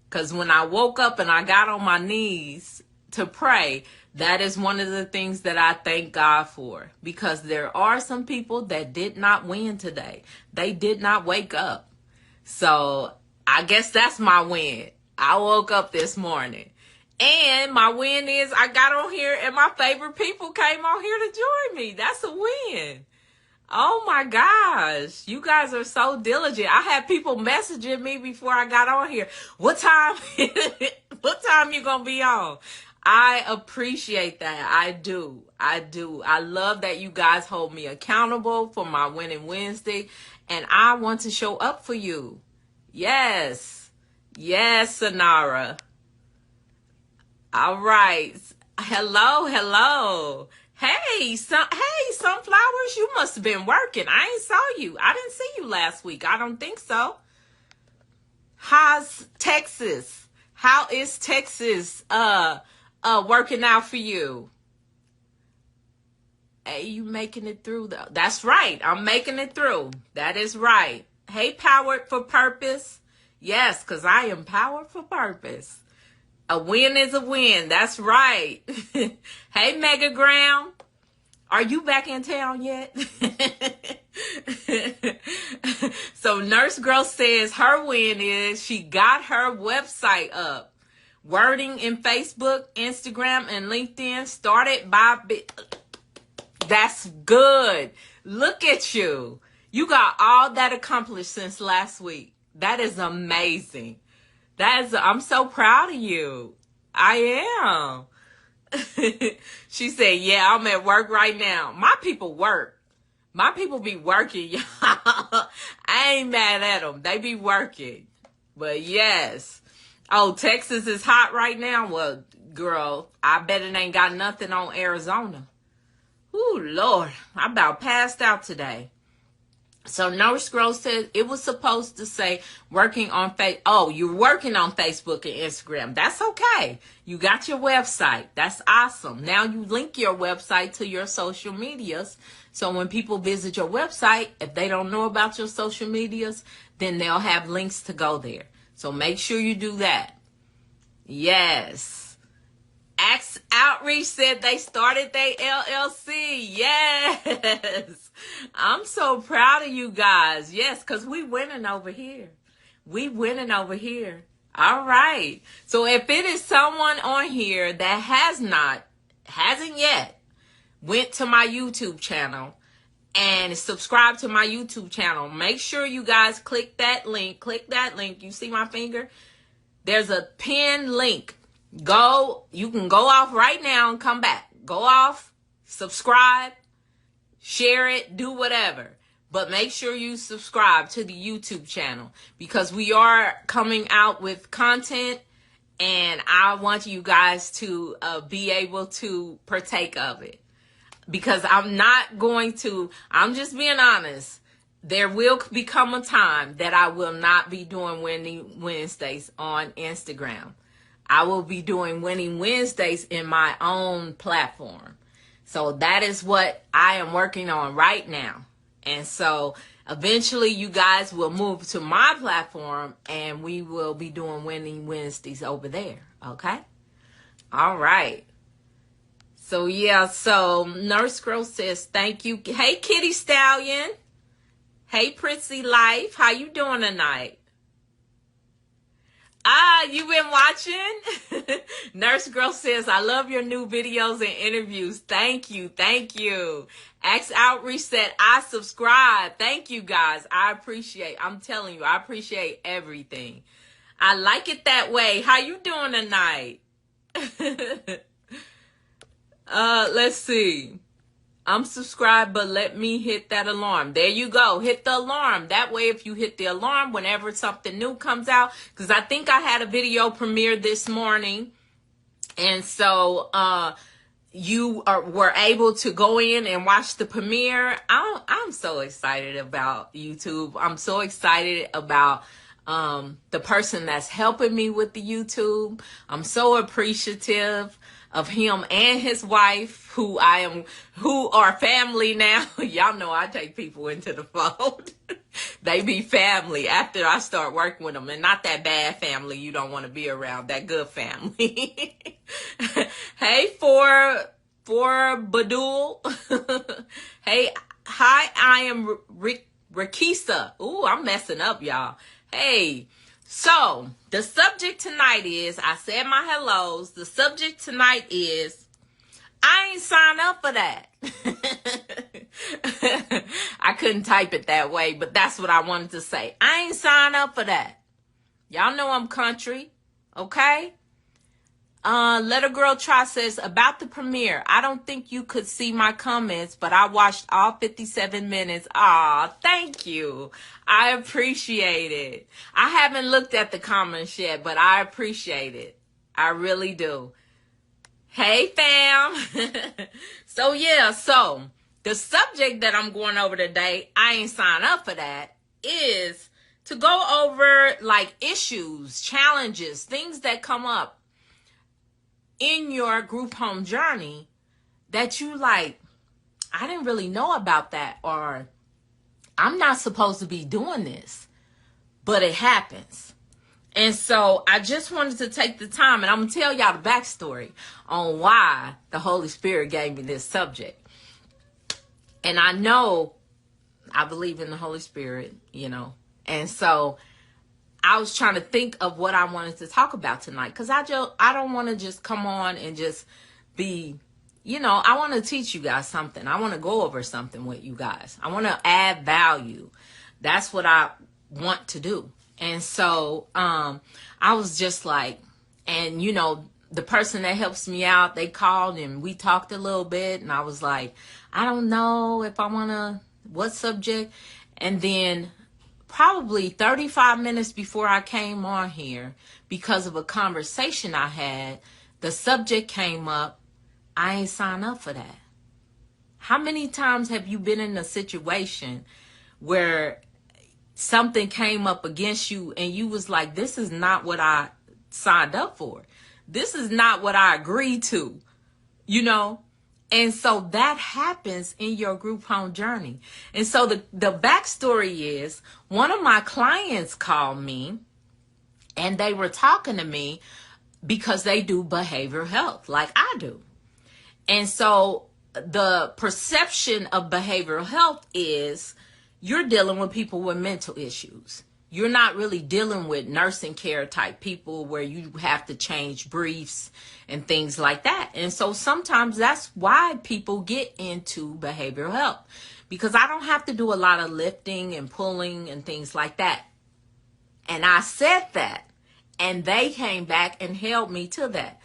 Because when I woke up and I got on my knees to pray, that is one of the things that I thank God for. Because there are some people that did not win today. They did not wake up. So I guess that's my win. I woke up this morning. And my win is I got on here and my favorite people came on here to join me. That's a win. Oh my gosh. You guys are so diligent. I had people messaging me before I got on here. What time what time you gonna be on? I appreciate that. I do. I love that you guys hold me accountable for my Winning Wednesday. And I want to show up for you. Yes. Yes, Sonara. All right. Hello. Hey, Sunflowers, you must have been working. I ain't saw you. I didn't see you last week. I don't think so. How's Texas? How is Texas working out for you? Hey, you making it through though. That's right. I'm making it through. That is right. Hey, Powered for Purpose. Yes, because I am powered for purpose. A win is a win. That's right. Hey, Megagram. Are you back in town yet? So Nurse Girl says her win is she got her website up. Wording in Facebook, Instagram, and LinkedIn started by... That's good. Look at you. You got all that accomplished since last week. That is amazing. I'm so proud of you. I am. She said, yeah, I'm at work right now. My people work. My people be working, y'all. I ain't mad at them. They be working. But yes. Oh, Texas is hot right now? Well, girl, I bet it ain't got nothing on Arizona. Ooh, Lord. I about passed out today. So Nurse Girl said it was supposed to say working on you're working on Facebook and Instagram. That's okay. You got your website. That's awesome. Now you link your website to your social medias. So when people visit your website, if they don't know about your social medias, then they'll have links to go there. So make sure you do that. Yes. Axe Outreach said they started their LLC. Yes. I'm so proud of you guys. Yes, because we winning over here. We winning over here. All right. So if it is someone on here that hasn't yet went to my YouTube channel and subscribe to my YouTube channel, make sure you guys click that link. Click that link. You see my finger? There's a pinned link. You can go off right now and come back. Go off, subscribe, share it, do whatever. But make sure you subscribe to the YouTube channel because we are coming out with content and I want you guys to be able to partake of it. Because I'm just being honest. There will become a time that I will not be doing Winning Wednesdays on Instagram. I will be doing Winning Wednesdays in my own platform. So that is what I am working on right now. And so eventually you guys will move to my platform and we will be doing Winning Wednesdays over there. Okay? All right. So yeah, so Nurse Girl says thank you. Hey, Kitty Stallion. Hey, Prissy Life. How you doing tonight? You been watching? Nurse Girl says, I love your new videos and interviews. Thank you. Axe Outreach said, I subscribe. Thank you, guys. I'm telling you, I appreciate everything. I like it that way. How you doing tonight? Let's see. I'm subscribed, but let me hit that alarm. There you go. Hit the alarm. That way, if you hit the alarm whenever something new comes out, because I think I had a video premiere this morning. And so you were able to go in and watch the premiere. I'm so excited about YouTube. I'm so excited about the person that's helping me with the YouTube. I'm so appreciative of him and his wife, who are family now. Y'all know I take people into the fold. They be family after I start working with them, and not that bad family you don't want to be around, that good family. Hey, for Badul. Hey, hi, I am Rikisa. Ooh, I'm messing up, y'all. Hey, So the subject tonight is, I said my hellos. The subject tonight is, I ain't signed up for that. I couldn't type it that way, but that's what I wanted to say. I ain't signed up for that. Y'all know I'm country, okay? Let a Girl Try says, about the premiere, I don't think you could see my comments, but I watched all 57 minutes. Aw, thank you. I appreciate it. I haven't looked at the comments yet, but I appreciate it. I really do. Hey, fam. So the subject that I'm going over today, I ain't signed up for that, is to go over like issues, challenges, things that come up in your group home journey that you like, I didn't really know about that, or I'm not supposed to be doing this, but it happens. And so I just wanted to take the time, and I'm going to tell y'all the backstory on why the Holy Spirit gave me this subject. And I know I believe in the Holy Spirit, and so I was trying to think of what I wanted to talk about tonight, because I don't want to just come on and just be, I want to teach you guys something. I want to go over something with you guys. I want to add value. That's what I want to do. And so I was just like, and the person that helps me out, they called and we talked a little bit, and I was like, I don't know if I want to, what subject? And then probably 35 minutes before I came on here, because of a conversation I had, the subject came up. I ain't signed up for that. How many times have you been in a situation where something came up against you and you was like, this is not what I signed up for. This is not what I agreed to, And so that happens in your group home journey. And so the backstory is, one of my clients called me and they were talking to me because they do behavioral health like I do. And so the perception of behavioral health is you're dealing with people with mental issues. You're not really dealing with nursing care type people where you have to change briefs and things like that. And so sometimes that's why people get into behavioral health, because I don't have to do a lot of lifting and pulling and things like that. And I said that, and they came back and held me to that.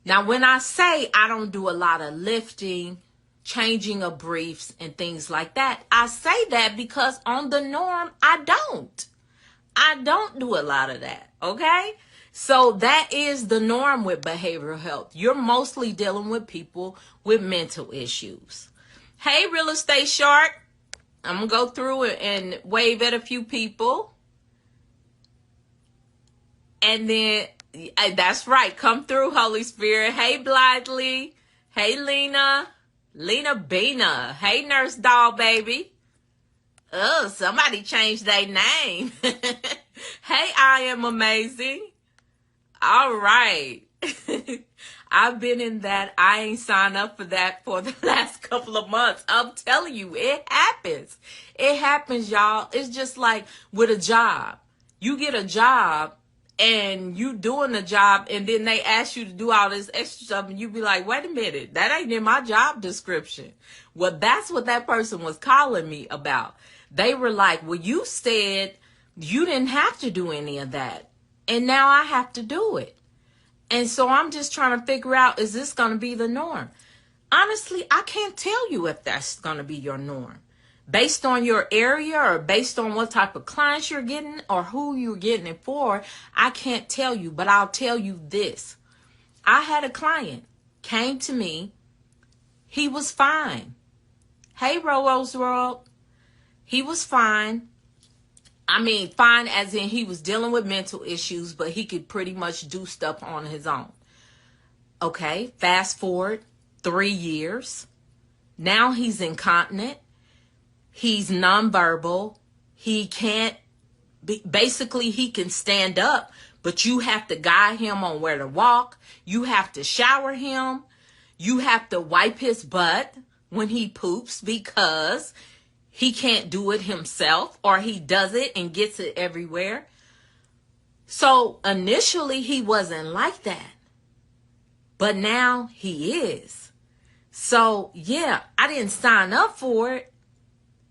Now, when I say I don't do a lot of lifting, changing of briefs and things like that, I say that because on the norm, I don't do a lot of that, okay? So that is the norm with behavioral health. You're mostly dealing with people with mental issues. Hey, Real Estate Shark. I'm going to go through and wave at a few people. And then, that's right, come through, Holy Spirit. Hey, Blithely. Hey, Lena Bina. Hey, Nurse Doll Baby. Oh, somebody changed their name. Hey, I am amazing. All right. I've been in that. I ain't signed up for that for the last couple of months. I'm telling you, it happens. It happens, y'all. It's just like with a job. You get a job and you doing the job, and then they ask you to do all this extra stuff, and you be like, wait a minute, that ain't in my job description. Well, that's what that person was calling me about. They were like, well, you said you didn't have to do any of that, and now I have to do it. And so I'm just trying to figure out, is this going to be the norm? Honestly, I can't tell you if that's going to be your norm. Based on your area or based on what type of clients you're getting or who you're getting it for, I can't tell you, but I'll tell you this. I had a client came to me. He was fine. Hey, Rose World. He was fine. I mean, fine as in he was dealing with mental issues, but he could pretty much do stuff on his own. Okay, fast forward 3 years. Now he's incontinent. He's nonverbal. He can't, basically he can stand up, but you have to guide him on where to walk. You have to shower him. You have to wipe his butt when he poops because he can't do it himself, or he does it and gets it everywhere. So initially he wasn't like that, but now he is. So yeah, I didn't sign up for it,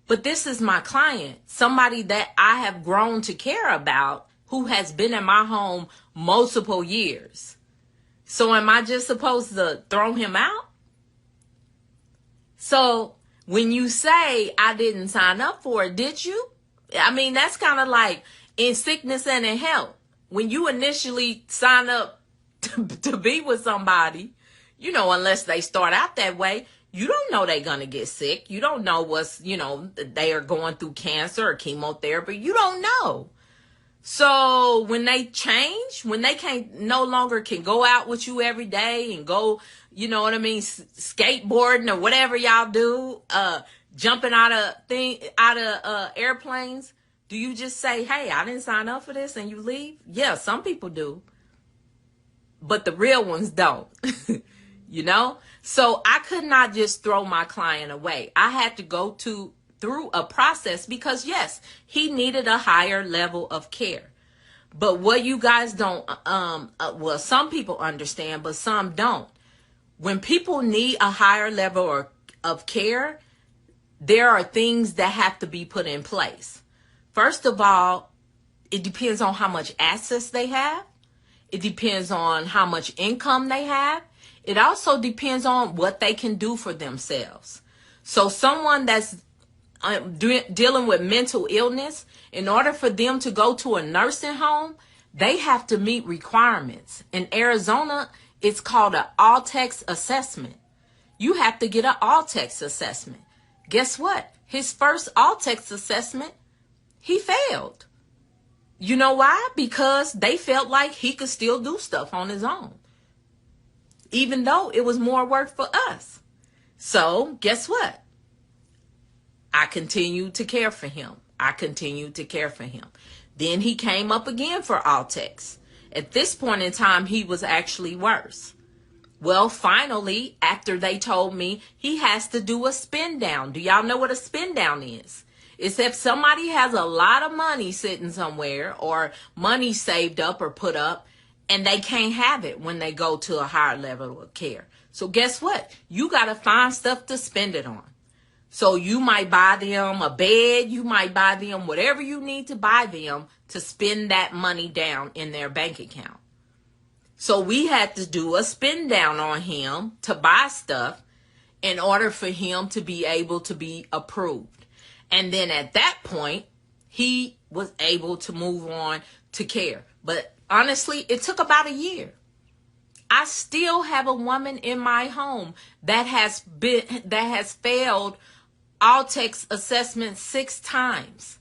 but this is my client, somebody that I have grown to care about, who has been in my home multiple years. So am I just supposed to throw him out? So when you say I didn't sign up for it, did you? I mean, that's kind of like in sickness and in health. When you initially sign up to be with somebody, you know, unless they start out that way, you don't know they're going to get sick. You don't know what's, you know, they are going through cancer or chemotherapy. You don't know. So when they change, when they no longer can go out with you every day and go, you know what I mean, skateboarding or whatever y'all do, jumping out of airplanes, do you just say, hey, I didn't sign up for this, and you leave? Yeah, some people do, but the real ones don't. You know? So I could not just throw my client away. I had to go through a process because, yes, he needed a higher level of care. But what you guys don't, well, some people understand, but some don't. When people need a higher level of care, there are things that have to be put in place. First of all, it depends on how much access they have. It depends on how much income they have. It also depends on what they can do for themselves. So someone that's dealing with mental illness, in order for them to go to a nursing home, they have to meet requirements. In Arizona, it's called an all-text assessment. You have to get an all-text assessment. Guess what? His first all-text assessment, he failed. You know why? Because they felt like he could still do stuff on his own, even though it was more work for us. So guess what? I continued to care for him. Then he came up again for all-text. At this point in time, he was actually worse. Well, finally, after they told me he has to do a spin down. Do y'all know what a spin down is? It's if somebody has a lot of money sitting somewhere or money saved up or put up, and they can't have it when they go to a higher level of care. So guess what? You got to find stuff to spend it on. So you might buy them a bed, you might buy them whatever you need to buy them to spend that money down in their bank account. So we had to do a spin down on him to buy stuff in order for him to be able to be approved. And then at that point, he was able to move on to care. But honestly, it took about a year. I still have a woman in my home that has failed all text assessment 6 times.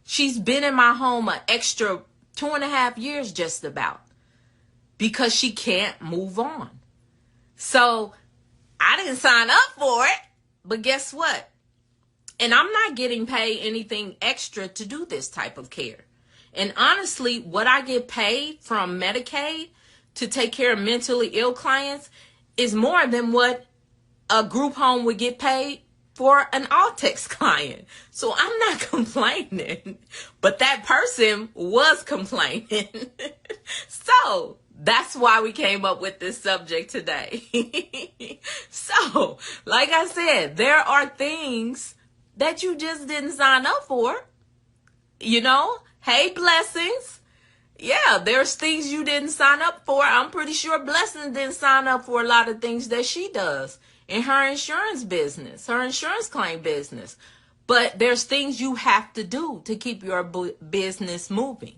She's been in my home an extra 2.5 years just about, because she can't move on. So I didn't sign up for it, but guess what? And I'm not getting paid anything extra to do this type of care. And honestly, what I get paid from Medicaid to take care of mentally ill clients is more than what a group home would get paid for an all-text client. So I'm not complaining, but that person was complaining. So that's why we came up with this subject today. So, like I said, there are things that you just didn't sign up for. You know, hey, Blessings. Yeah, there's things you didn't sign up for. I'm pretty sure Blessings didn't sign up for a lot of things that she does in her insurance business, her insurance claim business. But there's things you have to do to keep your business moving.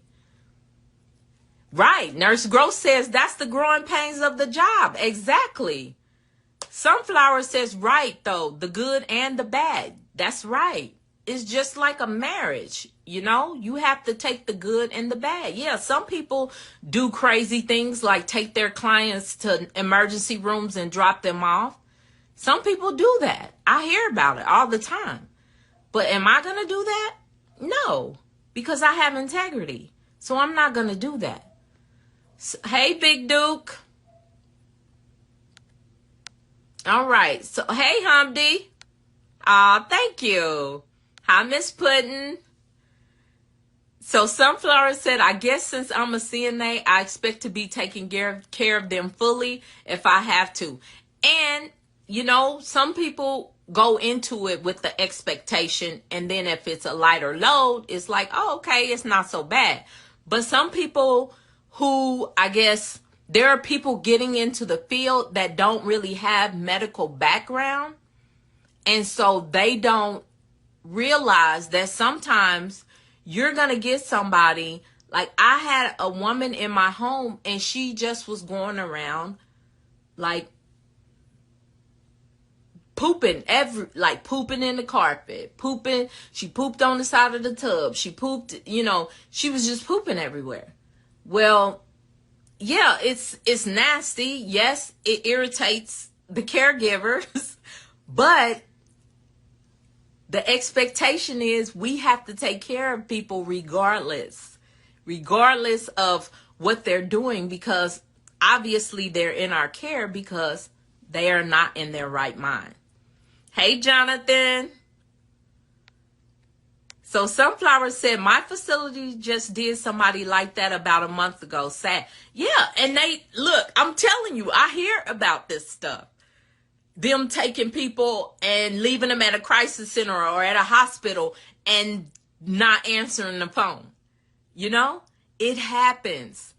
Right. Nurse Gross says that's the growing pains of the job. Exactly. Sunflower says, right, though, the good and the bad. That's right. It's just like a marriage. You know, you have to take the good and the bad. Yeah, some people do crazy things like take their clients to emergency rooms and drop them off. Some people do that. I hear about it all the time. But am I going to do that? No, because I have integrity. So I'm not going to do that. So, hey, Big Duke. All right. So, hey, Humdy. Thank you. Hi, Miss Puddin'. So Sunflower said, I guess since I'm a CNA, I expect to be taking care of them fully if I have to. And, you know, some people go into it with the expectation, and then if it's a lighter load, it's like, oh, okay, it's not so bad. But some people who, I guess, there are people getting into the field that don't really have medical background. And so they don't realize that sometimes you're going to get somebody. Like, I had a woman in my home, and she just was going around like pooping pooping in the carpet, pooping. She pooped on the side of the tub. She pooped, you know, she was just pooping everywhere. Well, yeah, it's nasty. Yes, it irritates the caregivers, but the expectation is we have to take care of people regardless of what they're doing, because obviously they're in our care because they are not in their right mind. Hey, Jonathan. So Sunflower said, my facility just did somebody like that about a month ago. Sad. Yeah, and look, I'm telling you, I hear about this stuff. Them taking people and leaving them at a crisis center or at a hospital and not answering the phone. You know, it happens.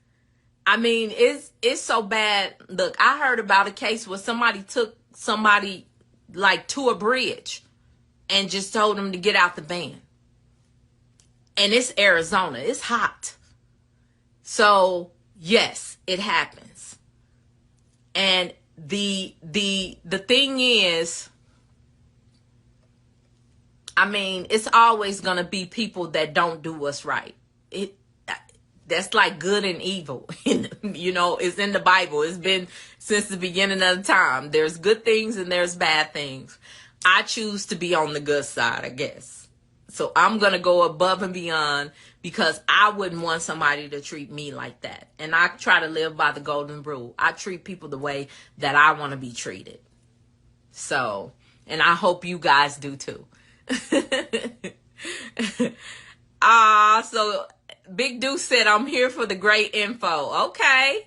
I mean, it's so bad. Look, I heard about a case where somebody took somebody like to a bridge and just told them to get out the van. And it's Arizona. It's hot. So, yes, it happens. And the thing is, I mean, it's always going to be people that don't do what's right. That's like good and evil. You know, it's in the Bible. It's been since the beginning of the time. There's good things and there's bad things. I choose to be on the good side, I guess. So I'm going to go above and beyond, because I wouldn't want somebody to treat me like that. And I try to live by the golden rule. I treat people the way that I want to be treated. So, and I hope you guys do too. So Big Deuce said, I'm here for the great info. Okay.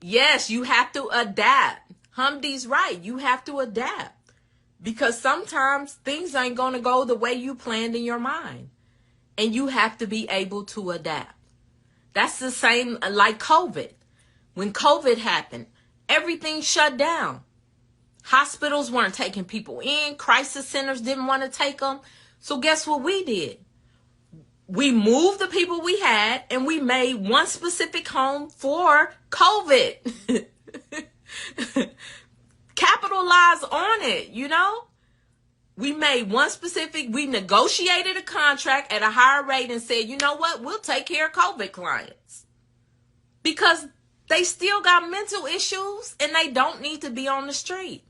Yes, you have to adapt. Humdi's right. You have to adapt. Because sometimes things ain't going to go the way you planned in your mind. And you have to be able to adapt. That's the same like COVID. When COVID happened, everything shut down. Hospitals weren't taking people in. Crisis centers didn't want to take them. So guess what we did? We moved the people we had, and we made one specific home for COVID. Capitalize on it, you know? We made one specific, we negotiated a contract at a higher rate and said, you know what? We'll take care of COVID clients. Because they still got mental issues and they don't need to be on the street.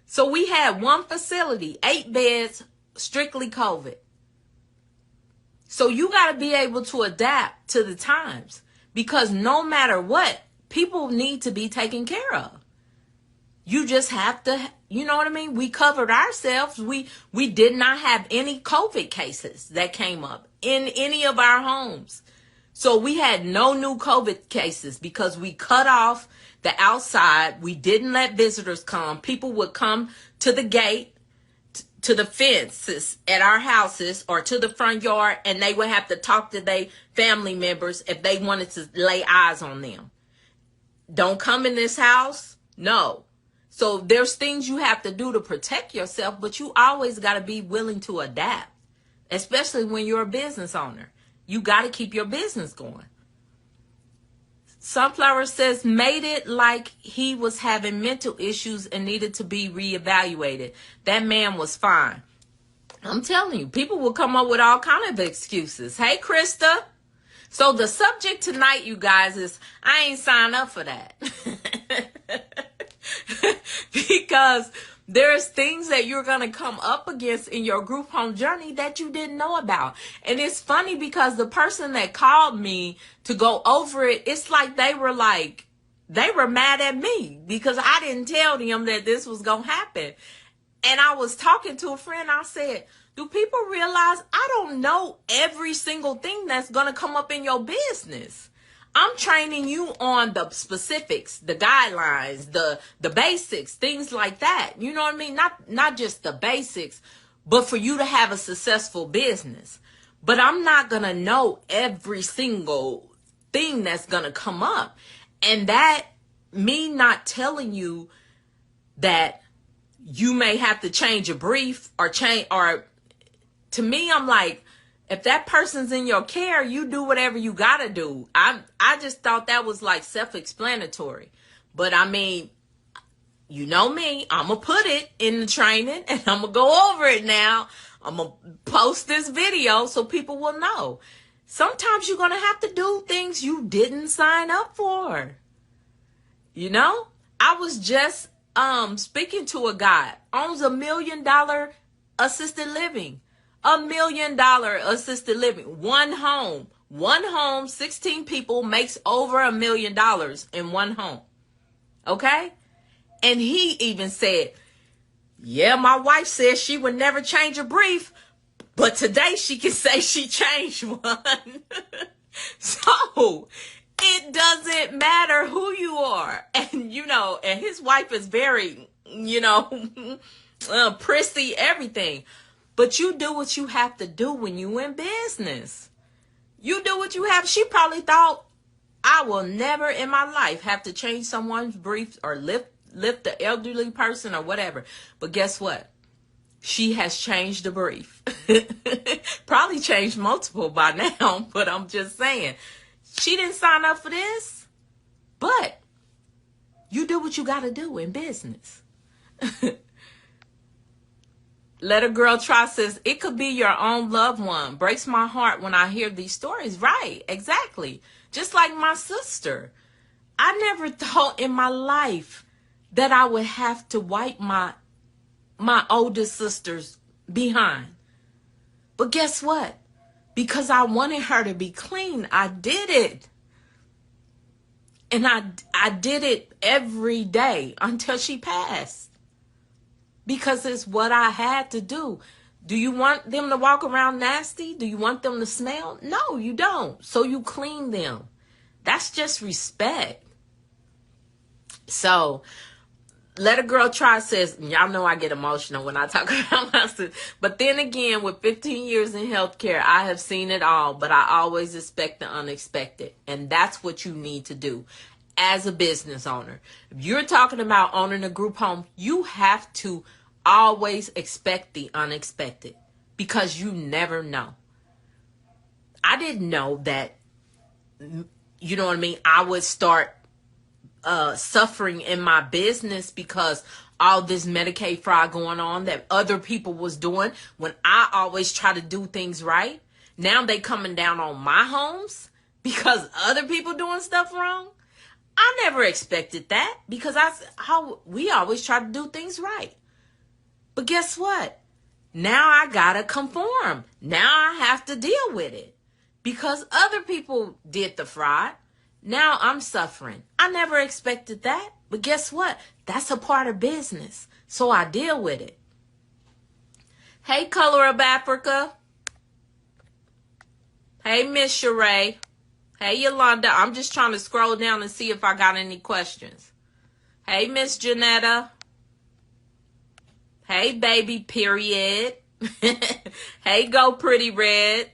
So we had one facility, 8 beds, strictly COVID. So you got to be able to adapt to the times, because no matter what, people need to be taken care of. You just have to, you know what I mean? We covered ourselves. We did not have any COVID cases that came up in any of our homes. So we had no new COVID cases because we cut off the outside. We didn't let visitors come. People would come to the gate, to the fences at our houses or to the front yard, and they would have to talk to their family members if they wanted to lay eyes on them. Don't come in this house. No. So there's things you have to do to protect yourself, but you always got to be willing to adapt, especially when you're a business owner. You got to keep your business going. Sunflower says, made it like he was having mental issues and needed to be reevaluated. That man was fine. I'm telling you, people will come up with all kind of excuses. Hey, Krista. So the subject tonight, you guys, is I ain't signed up for that. Because there's things that you're going to come up against in your group home journey that you didn't know about. And it's funny because the person that called me to go over it, it's like they were mad at me because I didn't tell them that this was going to happen. And I was talking to a friend. I said, do people realize I don't know every single thing that's going to come up in your business? I'm training you on the specifics, the guidelines, the basics, things like that. You know what I mean? Not just the basics, but for you to have a successful business. But I'm not going to know every single thing that's going to come up. And that, me not telling you that you may have to change a brief or to me, I'm like, if that person's in your care, you do whatever you gotta do. I just thought that was like self-explanatory. But I mean, you know me, I'm gonna put it in the training and I'm gonna go over it now. I'm gonna post this video so people will know. Sometimes you're gonna have to do things you didn't sign up for. You know, I was just speaking to a guy, owns $1 million assisted living. $1 million assisted living. One home, 16 people, makes over $1 million in one home. Okay? And he even said, yeah, my wife says she would never change a brief, but today she can say she changed one. So it doesn't matter who you are. And, you know, and his wife is very, you know, prissy, everything. But you do what you have to do when you in business. You do what you have. She probably thought, I will never in my life have to change someone's brief or lift the elderly person or whatever. But guess what? She has changed the brief. Probably changed multiple by now, but I'm just saying. She didn't sign up for this, but you do what you got to do in business. Let a Girl Try says, it could be your own loved one. Breaks my heart when I hear these stories. Right, exactly. Just like my sister. I never thought in my life that I would have to wipe my oldest sister's behind. But guess what? Because I wanted her to be clean, I did it. And I did it every day until she passed. Because it's what I had to do. Do you want them to walk around nasty? Do you want them to smell? No, you don't. So you clean them. That's just respect. So, Let a Girl Try says, y'all know I get emotional when I talk about my sister. But then again, with 15 years in healthcare, I have seen it all. But I always expect the unexpected. And that's what you need to do as a business owner. If you're talking about owning a group home, you have to always expect the unexpected because you never know. I didn't know that, you know what I mean, I would start suffering in my business because all this Medicaid fraud going on that other people was doing when I always try to do things right. Now they coming down on my homes because other people doing stuff wrong. I never expected that because we always try to do things right. But guess what? Now I gotta conform. Now I have to deal with it because other people did the fraud. Now I'm suffering. I never expected that. But guess what? That's a part of business. So I deal with it. Hey, Color of Africa. Hey, Miss Sheree. Hey, Yolanda. I'm just trying to scroll down and see if I got any questions. Hey, Miss Janetta. Hey, baby, period. Hey, Go Pretty Red.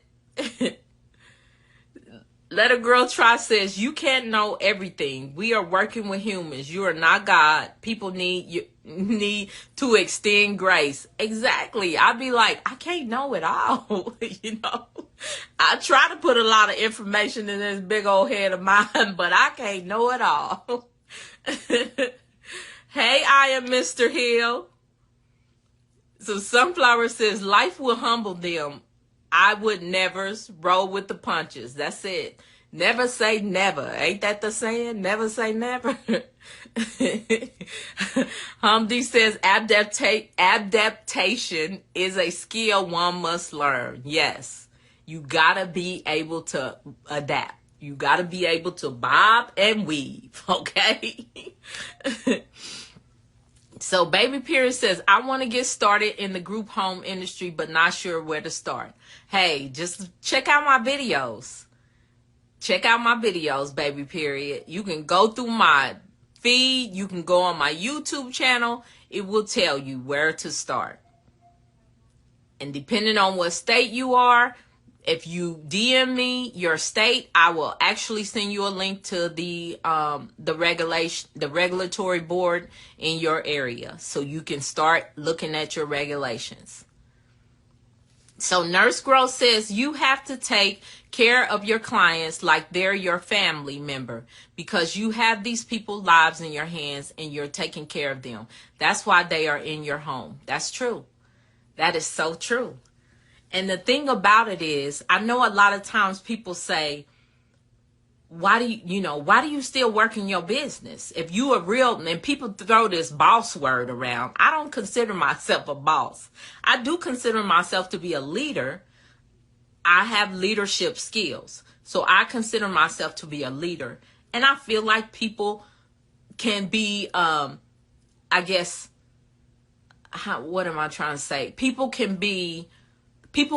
Let a Girl Try says, you can't know everything. We are working with humans. You are not God. People need to extend grace. Exactly. I'd be like, I can't know it all. You know, I try to put a lot of information in this big old head of mine, but I can't know it all. Hey, I am Mr. Hill. So Sunflower says, life will humble them. I would never roll with the punches. That's it. Never say never. Ain't that the saying? Never say never. Humdy says adaptation is a skill one must learn. Yes. You gotta be able to adapt. You gotta be able to bob and weave. Okay? So Baby Period says, I want to get started in the group home industry, but not sure where to start. Hey, just check out my videos. Check out my videos, Baby Period. You can go through my feed. You can go on my YouTube channel. It will tell you where to start. And depending on what state you are, if you DM me your state, I will actually send you a link to the regulatory board in your area, so you can start looking at your regulations. So Nurse Girl says you have to take care of your clients like they're your family member, because you have these people's lives in your hands and you're taking care of them. That's why they are in your home. That's true. That is so true. And the thing about it is, I know a lot of times people say, why do you still work in your business? If you are real, and people throw this boss word around. I don't consider myself a boss. I do consider myself to be a leader. I have leadership skills. So I consider myself to be a leader. And I feel like people can be, what am I trying to say? People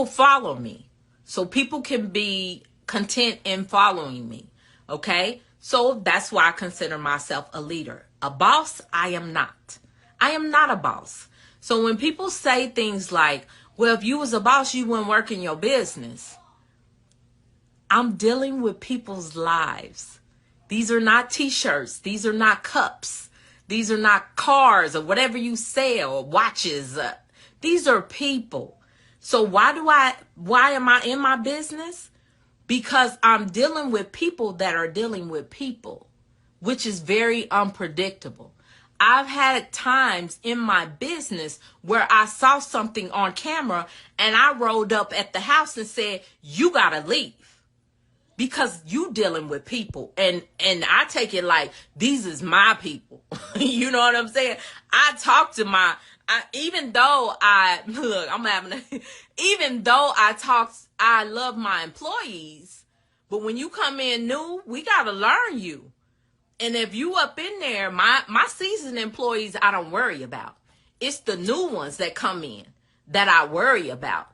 follow me. So people can be content in following me. Okay? So that's why I consider myself a leader. A boss, I am not. I am not a boss. So when people say things like, well, if you was a boss, you wouldn't work in your business. I'm dealing with people's lives. These are not t-shirts. These are not cups. These are not cars or whatever you sell, watches. These are people. So why am I in my business? Because I'm dealing with people that are dealing with people, which is very unpredictable. I've had times in my business where I saw something on camera and I rolled up at the house and said, you gotta leave. Because you dealing with people, and I take it like these is my people. You know what I'm saying? I talk to even though I love my employees, but when you come in new, we gotta learn you. And if you up in there, my seasoned employees, I don't worry about. It's the new ones that come in that I worry about.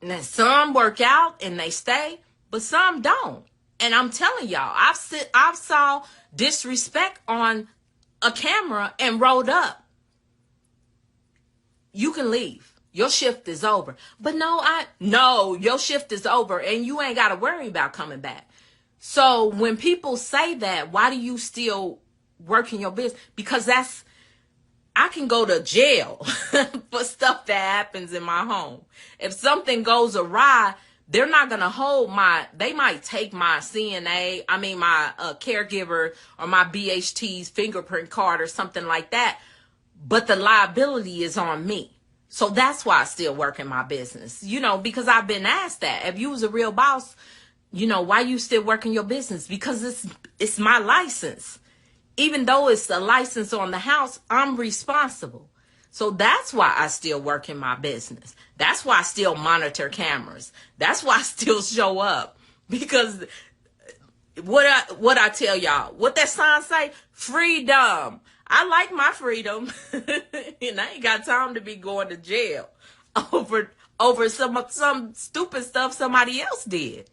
And then some work out and they stay, but some don't. And I'm telling y'all, I've saw disrespect on a camera and rolled up. You can leave. Your shift is over. But no, your shift is over and you ain't got to worry about coming back. So when people say that, why do you still work in your business? Because I can go to jail for stuff that happens in my home. If something goes awry, they're not going to they might take my my caregiver or my BHT's fingerprint card or something like that. But the liability is on me. So that's why I still work in my business, because I've been asked that. If you was a real boss, why you still work in your business? Because it's my license. Even though it's a license on the house, I'm responsible. So that's why I still work in my business. That's why I still monitor cameras. That's why I still show up. Because what I tell y'all, what that sign say? Freedom. I like my freedom. And I ain't got time to be going to jail over some stupid stuff somebody else did.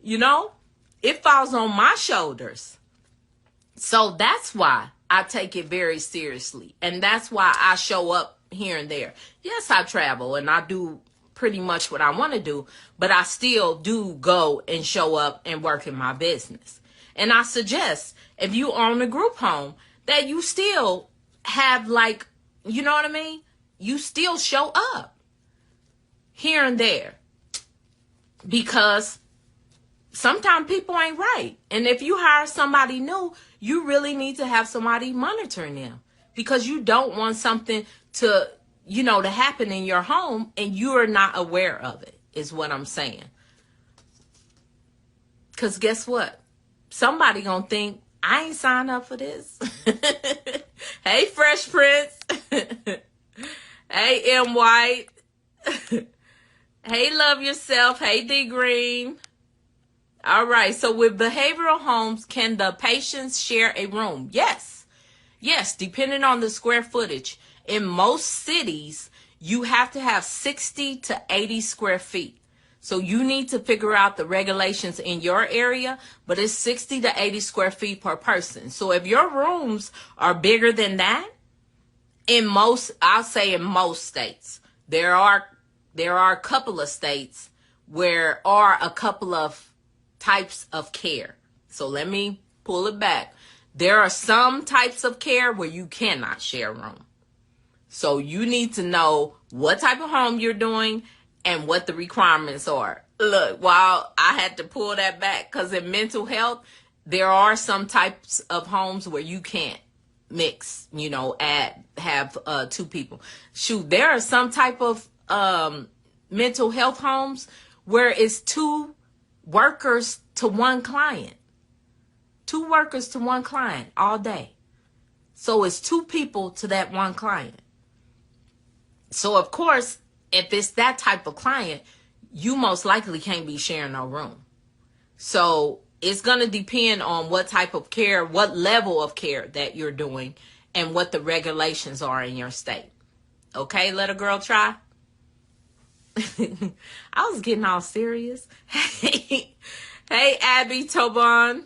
It falls on my shoulders. So that's why I take it very seriously. And that's why I show up here and there. Yes, I travel and I do pretty much what I want to do, but I still do go and show up and work in my business. And I suggest if you own a group home that you still have you know what I mean? You still show up here and there, because sometimes people ain't right. And if you hire somebody new, you really need to have somebody monitoring them, because you don't want something to happen in your home and you're not aware of it, is what I'm saying. Because guess what? Somebody gonna think, I ain't signed up for this. Hey, Fresh Prince. Hey, M. White. Hey, Love Yourself. Hey, D. Green. All right. So with behavioral homes, can the patients share a room? Yes. Yes, depending on the square footage. In most cities, you have to have 60 to 80 square feet. So you need to figure out the regulations in your area, but it's 60 to 80 square feet per person. So if your rooms are bigger than that, I'll say in most states, there are a couple of states where are a couple of types of care. So let me pull it back. There are some types of care where you cannot share a room. So you need to know what type of home you're doing and what the requirements are. Look, while I had to pull that back, because in mental health, there are some types of homes where you can't mix, have 2 people. Shoot, there are some type of mental health homes where it's 2 workers to 1 client. 2 workers to 1 client all day. So it's 2 people to that 1 client. So of course, if it's that type of client, you most likely can't be sharing no room. So it's going to depend on what type of care, what level of care that you're doing, and what the regulations are in your state. Okay, let a girl try. I was getting all serious. Hey, Abby Tobon.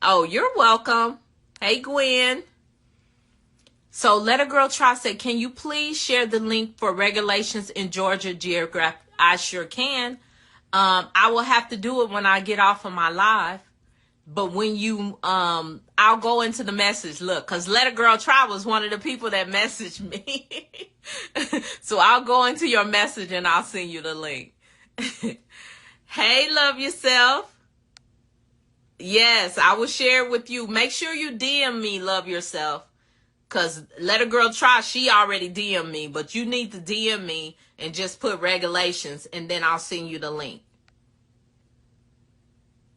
Oh, you're welcome. Hey, Gwen. So let a girl try said, can you please share the link for regulations in Georgia geographic? I sure can. I will have to do it when I get off of my live. But when you, I'll go into the message. Look, because Let a Girl Try was one of the people that messaged me. So I'll go into your message and I'll send you the link. Hey, love yourself. Yes, I will share it with you. Make sure you DM me, love yourself. Because Let a Girl Try, she already DM me. But you need to DM me and just put regulations. And then I'll send you the link.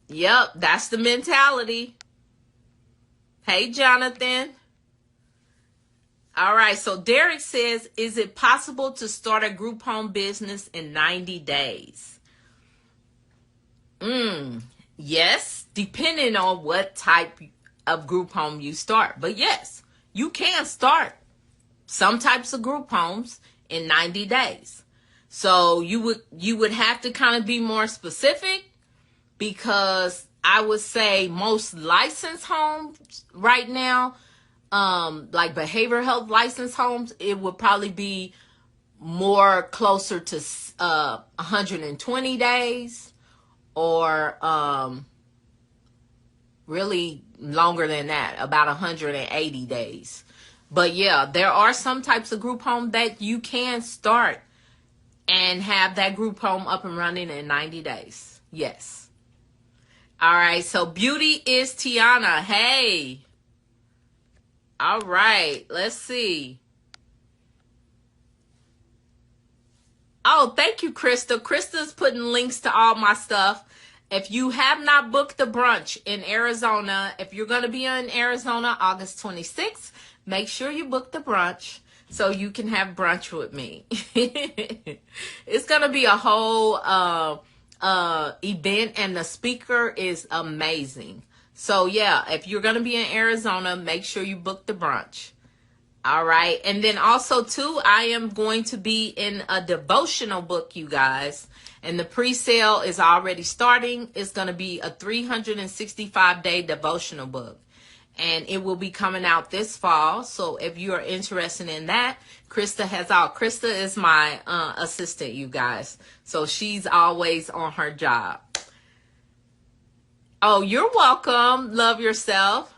Yep, that's the mentality. Hey, Jonathan. All right, so Derek says, is it possible to start a group home business in 90 days? Yes, depending on what type of group home you start. But yes, you can start some types of group homes in 90 days. So you would have to kind of be more specific, because I would say most licensed homes right now, like behavioral health licensed homes, it would probably be more closer to 120 days or really longer than that, about 180 days. But yeah, there are some types of group home that you can start and have that group home up and running in 90 days. Yes. All right, so Beauty is Tiana. Hey. All right, let's see. Oh, thank you, Krista. Krista's putting links to all my stuff. If you have not booked the brunch in Arizona, if you're going to be in Arizona August 26th, make sure you book the brunch so you can have brunch with me. It's going to be a whole event, and the speaker is amazing. So yeah, if you're going to be in Arizona, make sure you book the brunch. All right. And then also too, I am going to be in a devotional book, you guys, and the pre-sale is already starting. It's going to be a 365-day devotional book, and it will be coming out this fall. So if you are interested in that, Krista is my assistant, you guys. So she's always on her job. Oh, you're welcome. Love yourself.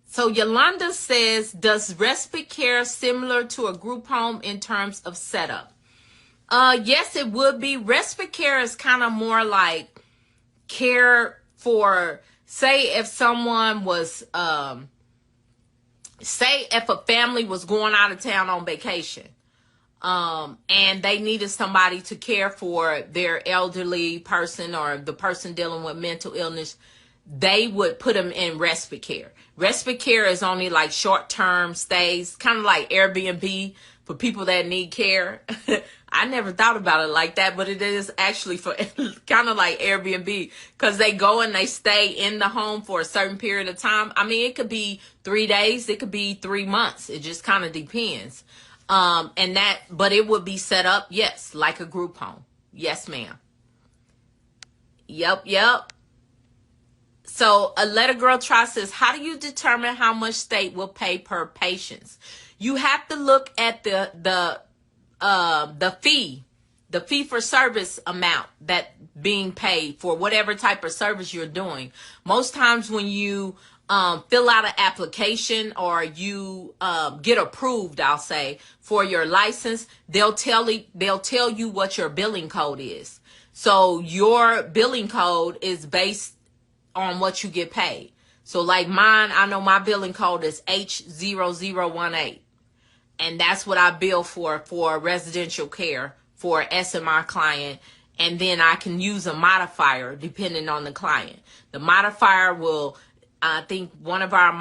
So Yolanda says, does respite care similar to a group home in terms of setup? Yes, it would be. Respite care is kind of more like care for, say if someone was, say if a family was going out of town on vacation, and they needed somebody to care for their elderly person or the person dealing with mental illness, they would put them in respite care. Respite care is only like short-term stays, kind of like Airbnb for people that need care. I never thought about it like that, but it is actually for kind of like Airbnb, because they go and they stay in the home for a certain period of time. I mean, it could be 3 days, it could be 3 months. It just kind of depends. But it would be set up, yes, like a group home. Yes, ma'am. Yep. So a Let a Girl Try says, how do you determine how much state will pay per patient? You have to look at the fee for service amount that being paid for whatever type of service you're doing. Most times when you fill out an application or you get approved, I'll say, for your license, they'll tell you what your billing code is. So your billing code is based on what you get paid. So like mine, I know my billing code is H0018. And that's what I bill for residential care for SMI client. And then I can use a modifier depending on the client. The modifier will, I think one of our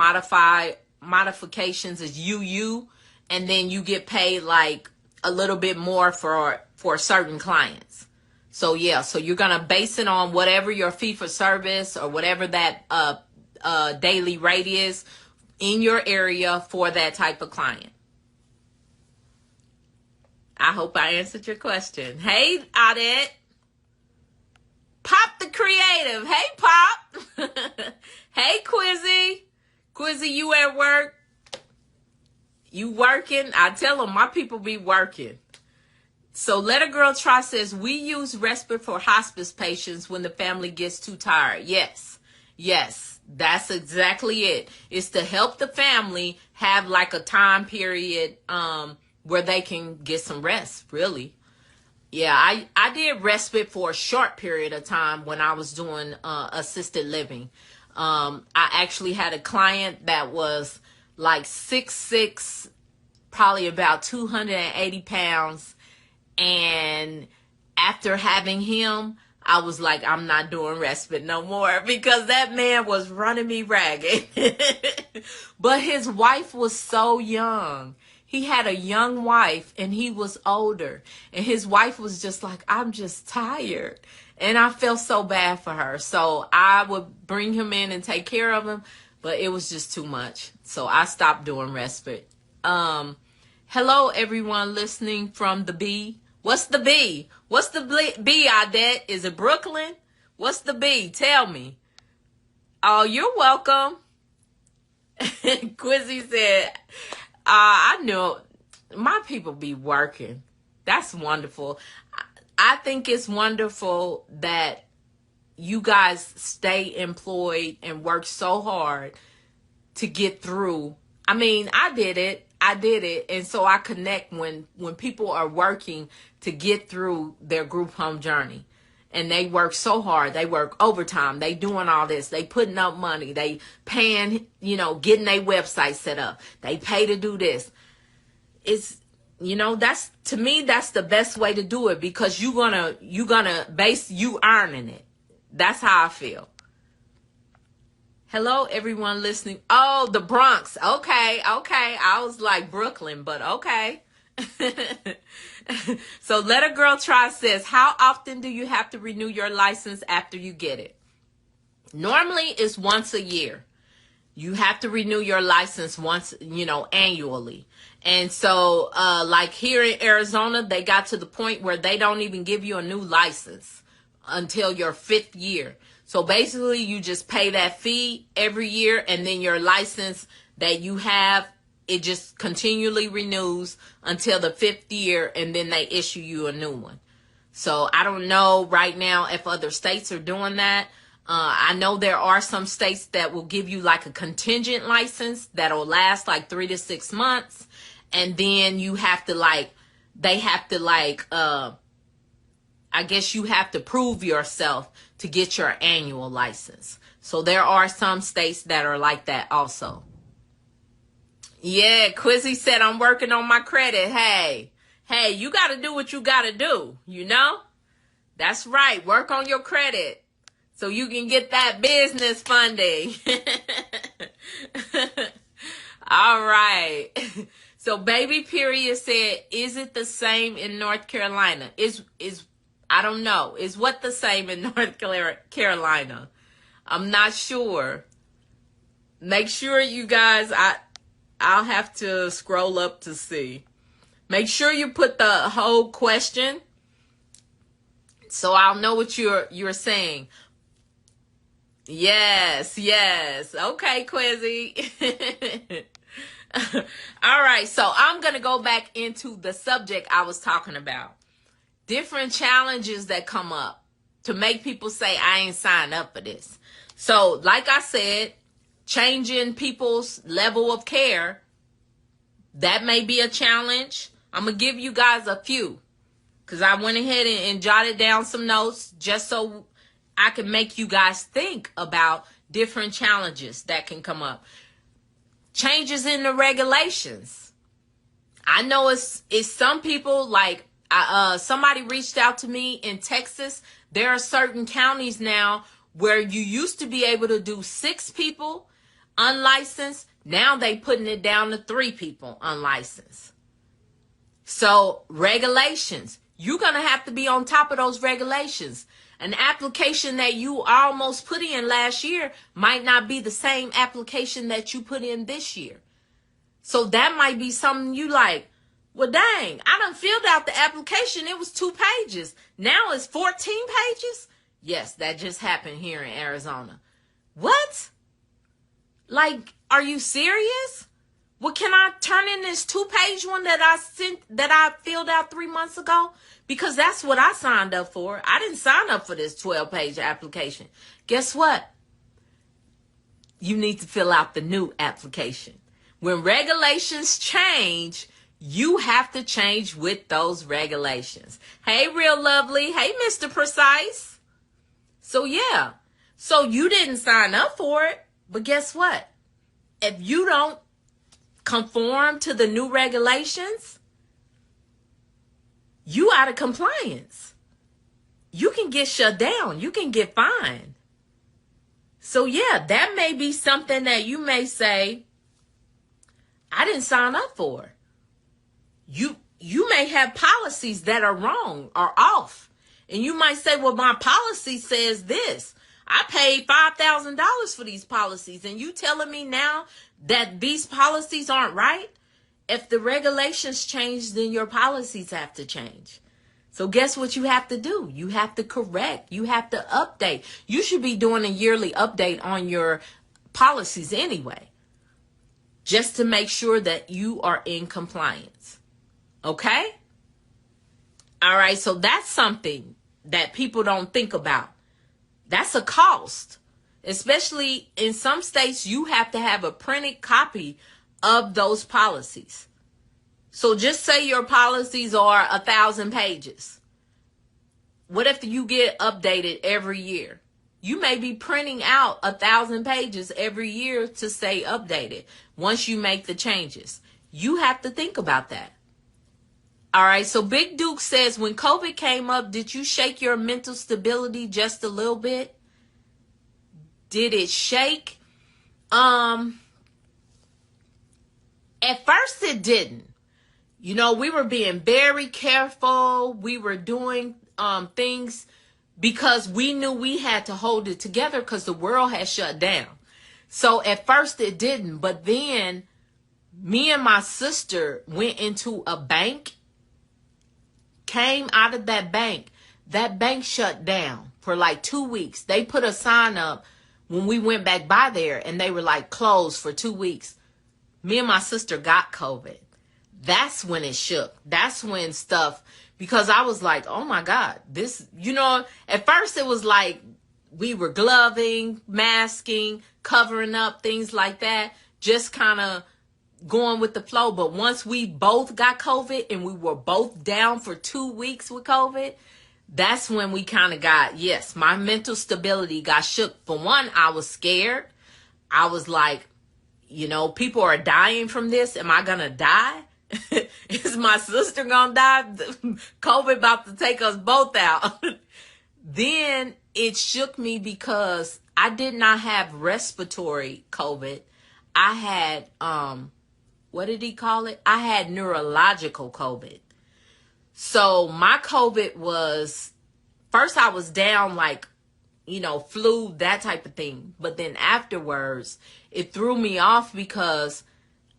modifications is UU. And then you get paid like a little bit more for certain clients. So yeah, so you're going to base it on whatever your fee for service or whatever that daily rate is in your area for that type of client. I hope I answered your question. Hey, Audette. Pop the Creative. Hey, Pop. Hey, Quizzy. Quizzy, you at work? You working? I tell them my people be working. So Let a Girl Try says, we use respite for hospice patients when the family gets too tired. Yes, that's exactly it. It's to help the family have like a time period where they can get some rest, really. Yeah, I did respite for a short period of time when I was doing assisted living. I actually had a client that was like 6'6", probably about 280 pounds. And after having him, I was like, I'm not doing respite no more because that man was running me ragged. But his wife was so young. He had a young wife and he was older. And his wife was just like, I'm just tired. And I felt so bad for her. So I would bring him in and take care of him. But it was just too much. So I stopped doing respite. Hello, everyone listening from the B. What's the B? What's the B, Audette? Is it Brooklyn? What's the B? Tell me. Oh, you're welcome. Quizzy said, I know my people be working. That's wonderful. I think it's wonderful that you guys stay employed and work so hard to get through. I mean, I did it. And so I connect when people are working to get through their group home journey. And they work so hard. They work overtime. They doing all this. They putting up money. They paying, getting their website set up. They pay to do this. It's, that's, to me, that's the best way to do it because you're gonna base you earning it. That's how I feel. Hello, everyone listening. Oh, the Bronx. Okay. I was like Brooklyn, but okay. So Let a Girl Try says, how often do you have to renew your license after you get it? Normally, it's once a year. You have to renew your license once, annually. And so, like here in Arizona, they got to the point where they don't even give you a new license until your 5th year. So basically, you just pay that fee every year, and then your license that you have, it just continually renews until the 5th year, and then they issue you a new one. So I don't know right now if other states are doing that. I know there are some states that will give you like a contingent license that'll last like 3 to 6 months, and then you have to I guess you have to prove yourself to get your annual license. So there are some states that are like that also. Yeah, Quizzy said, I'm working on my credit. Hey, you got to do what you got to do, That's right. Work on your credit so you can get that business funding. All right. So baby period said, is it the same in North Carolina? Is I don't know. Is what the same in North Carolina? I'm not sure. Make sure you guys, I'll have to scroll up to see. Make sure you put the whole question so I'll know what you're saying. Yes, yes. Okay, Quizzy. All right, so I'm going to go back into the subject I was talking about. Different challenges that come up to make people say, I ain't signed up for this. So, like I said, changing people's level of care, that may be a challenge. I'm going to give you guys a few because I went ahead and jotted down some notes just so I can make you guys think about different challenges that can come up. Changes in the regulations. I know it's some people, like somebody reached out to me in Texas. There are certain counties now where you used to be able to do 6 people unlicensed. Now they putting it down to 3 people unlicensed. So regulations, you're going to have to be on top of those regulations. An application that you almost put in last year might not be the same application that you put in this year. So that might be something you like, well, dang, I done filled out the application. It was 2 pages. Now it's 14 pages. Yes, that just happened here in Arizona. What? Like, are you serious? Well, can I turn in this 2-page one that I filled out 3 months ago? Because that's what I signed up for. I didn't sign up for this 12-page application. Guess what? You need to fill out the new application. When regulations change, you have to change with those regulations. Hey, Real Lovely. Hey, Mr. Precise. So, yeah. So, you didn't sign up for it. But guess what? If you don't conform to the new regulations, you out of compliance. You can get shut down. You can get fined. So yeah, that may be something that you may say, I didn't sign up for. You may have policies that are wrong or off. And you might say, well, my policy says this. I paid $5,000 for these policies. And you telling me now that these policies aren't right? If the regulations change, then your policies have to change. So guess what you have to do? You have to correct. You have to update. You should be doing a yearly update on your policies anyway, just to make sure that you are in compliance. Okay? All right, so that's something that people don't think about. That's a cost. Especially in some states, you have to have a printed copy of those policies. So just say your policies are 1,000 pages. What if you get updated every year? You may be printing out 1,000 pages every year to stay updated once you make the changes. You have to think about that. All right, so Big Duke says, when COVID came up, did you shake your mental stability just a little bit? Did it shake? At first it didn't. You know, we were being very careful. We were doing things because we knew we had to hold it together because the world had shut down. So at first it didn't. But then me and my sister went into a bank, came out of that bank shut down for like 2 weeks. They put a sign up when we went back by there and they were like closed for 2 weeks. Me and my sister got COVID. That's when it shook. That's when stuff, because I was like, oh my God, this, you know, at first it was like we were gloving, masking, covering up, things like that, just kind of going with the flow. But once we both got COVID and we were both down for 2 weeks with COVID, that's when we kind of got, yes, my mental stability got shook. For one, I was scared. I was like, you know, people are dying from this. Am I going to die? Is my sister going to die? COVID about to take us both out. Then it shook me because I did not have respiratory COVID. I had what did he call it? I had neurological COVID. So my COVID was, first I was down like, flu, that type of thing. But then afterwards, it threw me off because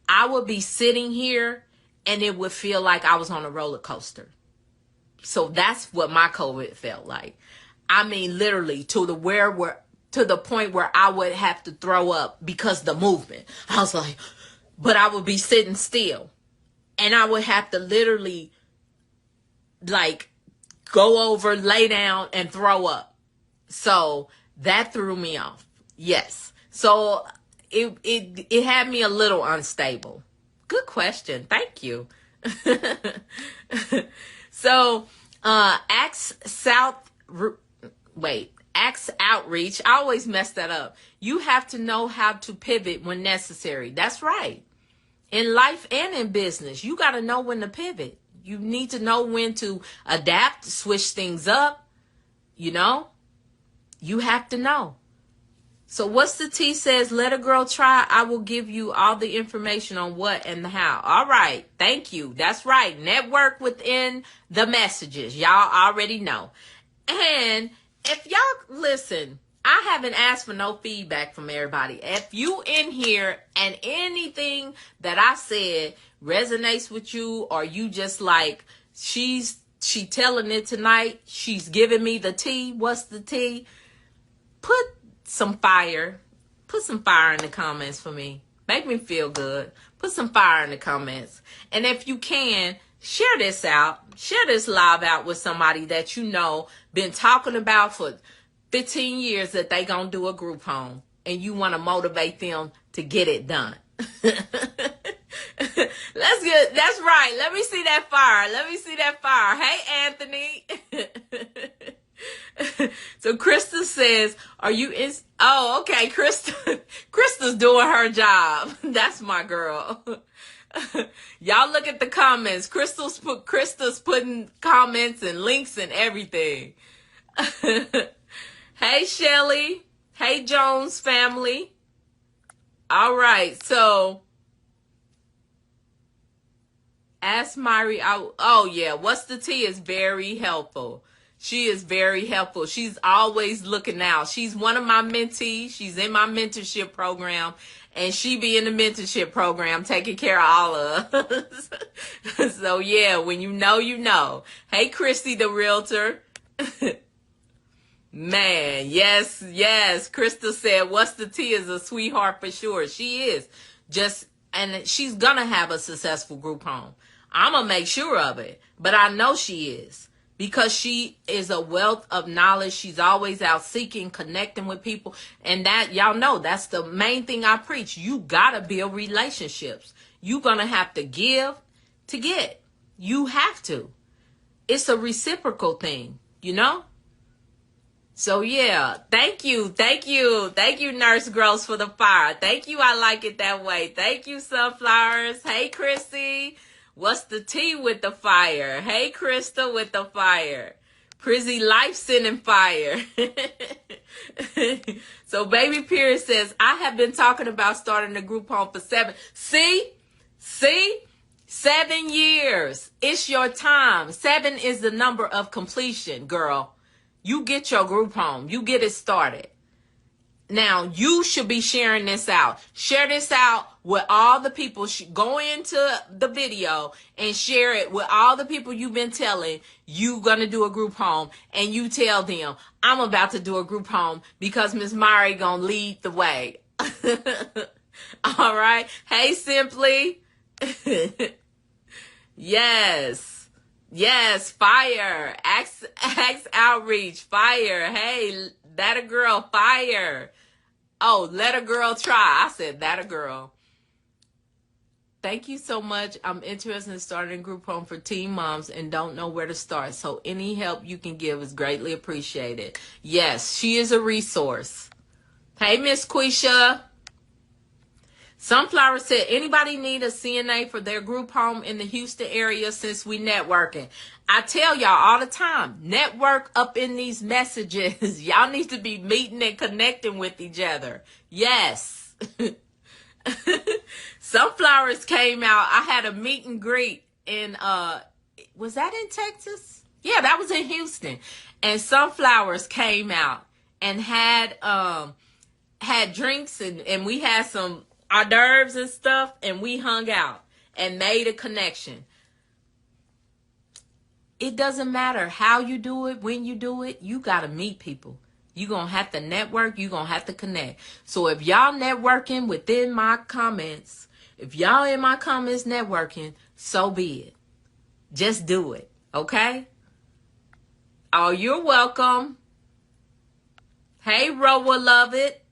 I would be sitting here and it would feel like I was on a roller coaster. So that's what my COVID felt like. I mean, literally to the point where I would have to throw up because the movement. I was like, but I would be sitting still and I would have to literally like go over, lay down and throw up. So that threw me off. Yes. So it had me a little unstable. Good question. Thank you. So, Acts Outreach. I always mess that up. You have to know how to pivot when necessary. That's right. In life and in business, you got to know when to pivot. You need to know when to adapt, switch things up. You have to know. So what's the T says, let a girl try. I will give you all the information on what and the how. All right. Thank you. That's right. Network within the messages. Y'all already know. And if y'all listen, I haven't asked for no feedback from everybody. If you in here and anything that I said resonates with you, or you just like, she telling it tonight, she's giving me the tea. What's the tea? Put some fire in the comments for me. Make me feel good. Put some fire in the comments. And if you can, share this out. Share this live out with somebody that been talking about for 15 years that they gonna do a group home. And you want to motivate them to get it done. That's right. Let me see that fire. Hey, Anthony. So Krista says, are you in? Oh, okay. Krista's doing her job. That's my girl. Y'all look at the comments. Krista's putting comments and links and everything. Hey, Shelly. Hey, Jones family. All right. So ask Myrrie. Oh yeah. What's the tea is very helpful. She is very helpful. She's always looking out. She's one of my mentees. She's in my mentorship program. And she be in the mentorship program taking care of all of us. So yeah, when you know, you know. Hey, Christy, the realtor. Man, yes. Krista said, what's the tea is a sweetheart for sure. She is. And she's going to have a successful group home. I'm going to make sure of it. But I know she is. Because she is a wealth of knowledge. She's always out seeking, connecting with people. And that, y'all know, that's the main thing I preach. You gotta build relationships. You're gonna have to give to get. You have to. It's a reciprocal thing, So yeah, thank you, Nurse Gross, for the fire. Thank you, I like it that way. Thank you, Sunflowers. Hey, Chrissy. What's the tea with the fire? Hey, Krista with the fire. Prizzy life sending fire. So Baby Pierce says, I have been talking about starting a group home for 7. See? 7 years. It's your time. 7 is the number of completion, girl. You get your group home. You get it started. Now, you should be sharing this out. Share this out with all the people. Go into the video and share it with all the people you've been telling you going to do a group home. And you tell them, I'm about to do a group home because Miss Myrrie going to lead the way. All right. Hey, Simply. Yes. Fire. Axe Outreach. Fire. Hey, that a girl. Fire. Oh, let a girl try. I said that a girl. Thank you so much. I'm interested in starting a group home for teen moms and don't know where to start. So any help you can give is greatly appreciated. Yes, she is a resource. Hey, Miss Quisha. Sunflower said, anybody need a CNA for their group home in the Houston area since we networking? I tell y'all all the time, network up in these messages. Y'all need to be meeting and connecting with each other. Yes. Sunflowers came out. I had a meet and greet in was that in Texas? Yeah, that was in Houston. And Sunflowers came out and had drinks, and we had some hors d'oeuvres and stuff, and we hung out and made a connection. It doesn't matter how you do it, when you do it, you got to meet people. You're going to have to network. You're going to have to connect. So if y'all networking within my comments, if y'all in my comments networking, so be it. Just do it. Okay? Oh, you're welcome. Hey, Roa, love it.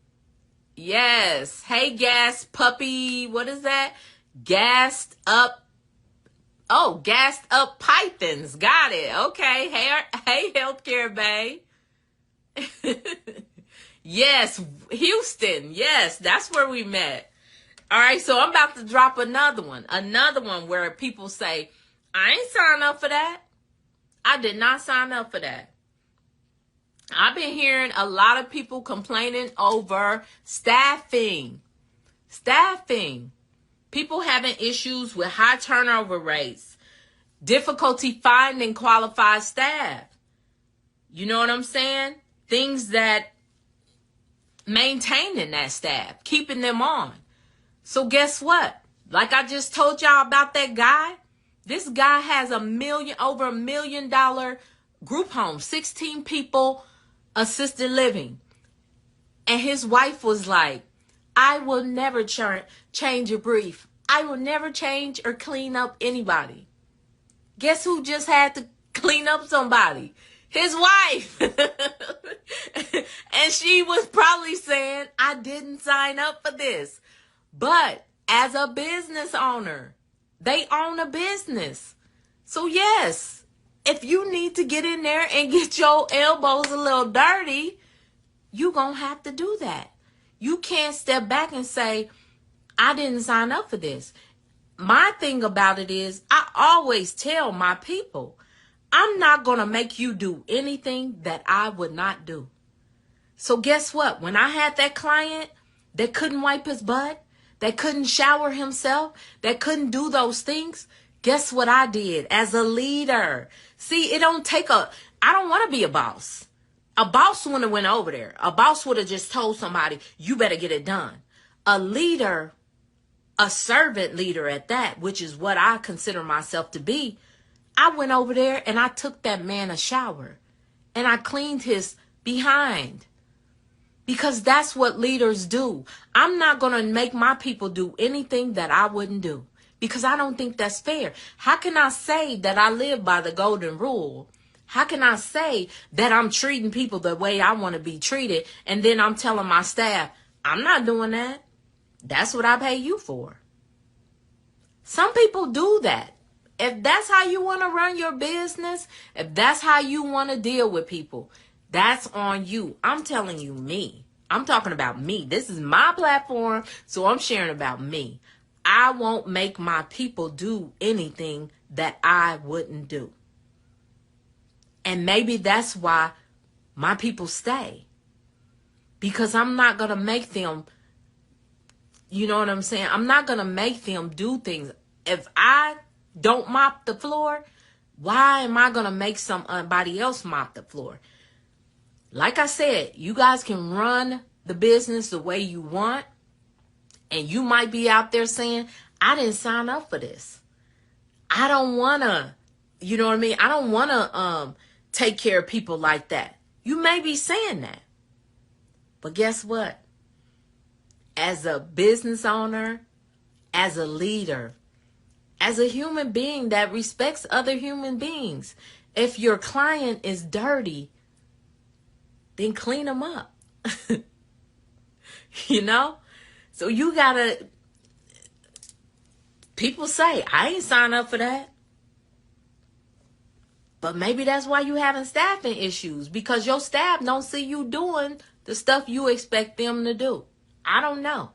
Yes. Hey, gas puppy. What is that? Gassed up. Oh, gassed up pythons. Got it. Okay. Hey, healthcare babe. Yes, Houston. Yes, that's where we met. All right, so I'm about to drop another one where people say, I ain't signed up for that. I did not sign up for that. I've been hearing a lot of people complaining over staffing. People having issues with high turnover rates, difficulty finding qualified staff. You know what I'm saying? Things that maintaining that staff, keeping them on. So guess what? Like I just told y'all about that guy. This guy has over $1 million group home, 16 people, assisted living. And his wife was like, I will never change a brief. I will never change or clean up anybody. Guess who just had to clean up somebody? His wife. And she was probably saying, I didn't sign up for this. But as a business owner, they own a business. So yes, if you need to get in there and get your elbows a little dirty, you're going to have to do that. You can't step back and say, I didn't sign up for this. My thing about it is, I always tell my people, I'm not going to make you do anything that I would not do. So guess what? When I had that client that couldn't wipe his butt, that couldn't shower himself, that couldn't do those things, guess what I did as a leader? See, I don't want to be a boss. A boss wouldn't have went over there. A boss would have just told somebody, you better get it done. A leader, a servant leader at that, which is what I consider myself to be, I went over there and I took that man a shower and I cleaned his behind, because that's what leaders do. I'm not going to make my people do anything that I wouldn't do, because I don't think that's fair. How can I say that I live by the golden rule? How can I say that I'm treating people the way I want to be treated, and then I'm telling my staff, I'm not doing that. That's what I pay you for. Some people do that. If that's how you want to run your business, if that's how you want to deal with people, that's on you. I'm telling you me. I'm talking about me. This is my platform, so I'm sharing about me. I won't make my people do anything that I wouldn't do. And maybe that's why my people stay. Because I'm not going to make them, you know what I'm saying? I'm not going to make them do things. If I don't mop the floor, why am I going to make somebody else mop the floor? Like I said, you guys can run the business the way you want. And you might be out there saying, I didn't sign up for this. I don't want to, you know what I mean? I don't want to take care of people like that. You may be saying that. But guess what? As a business owner, as a leader, as a human being that respects other human beings, if your client is dirty, then clean them up. You know? So you gotta, people say, I ain't signed up for that. But maybe that's why you having staffing issues, because your staff don't see you doing the stuff you expect them to do. I don't know.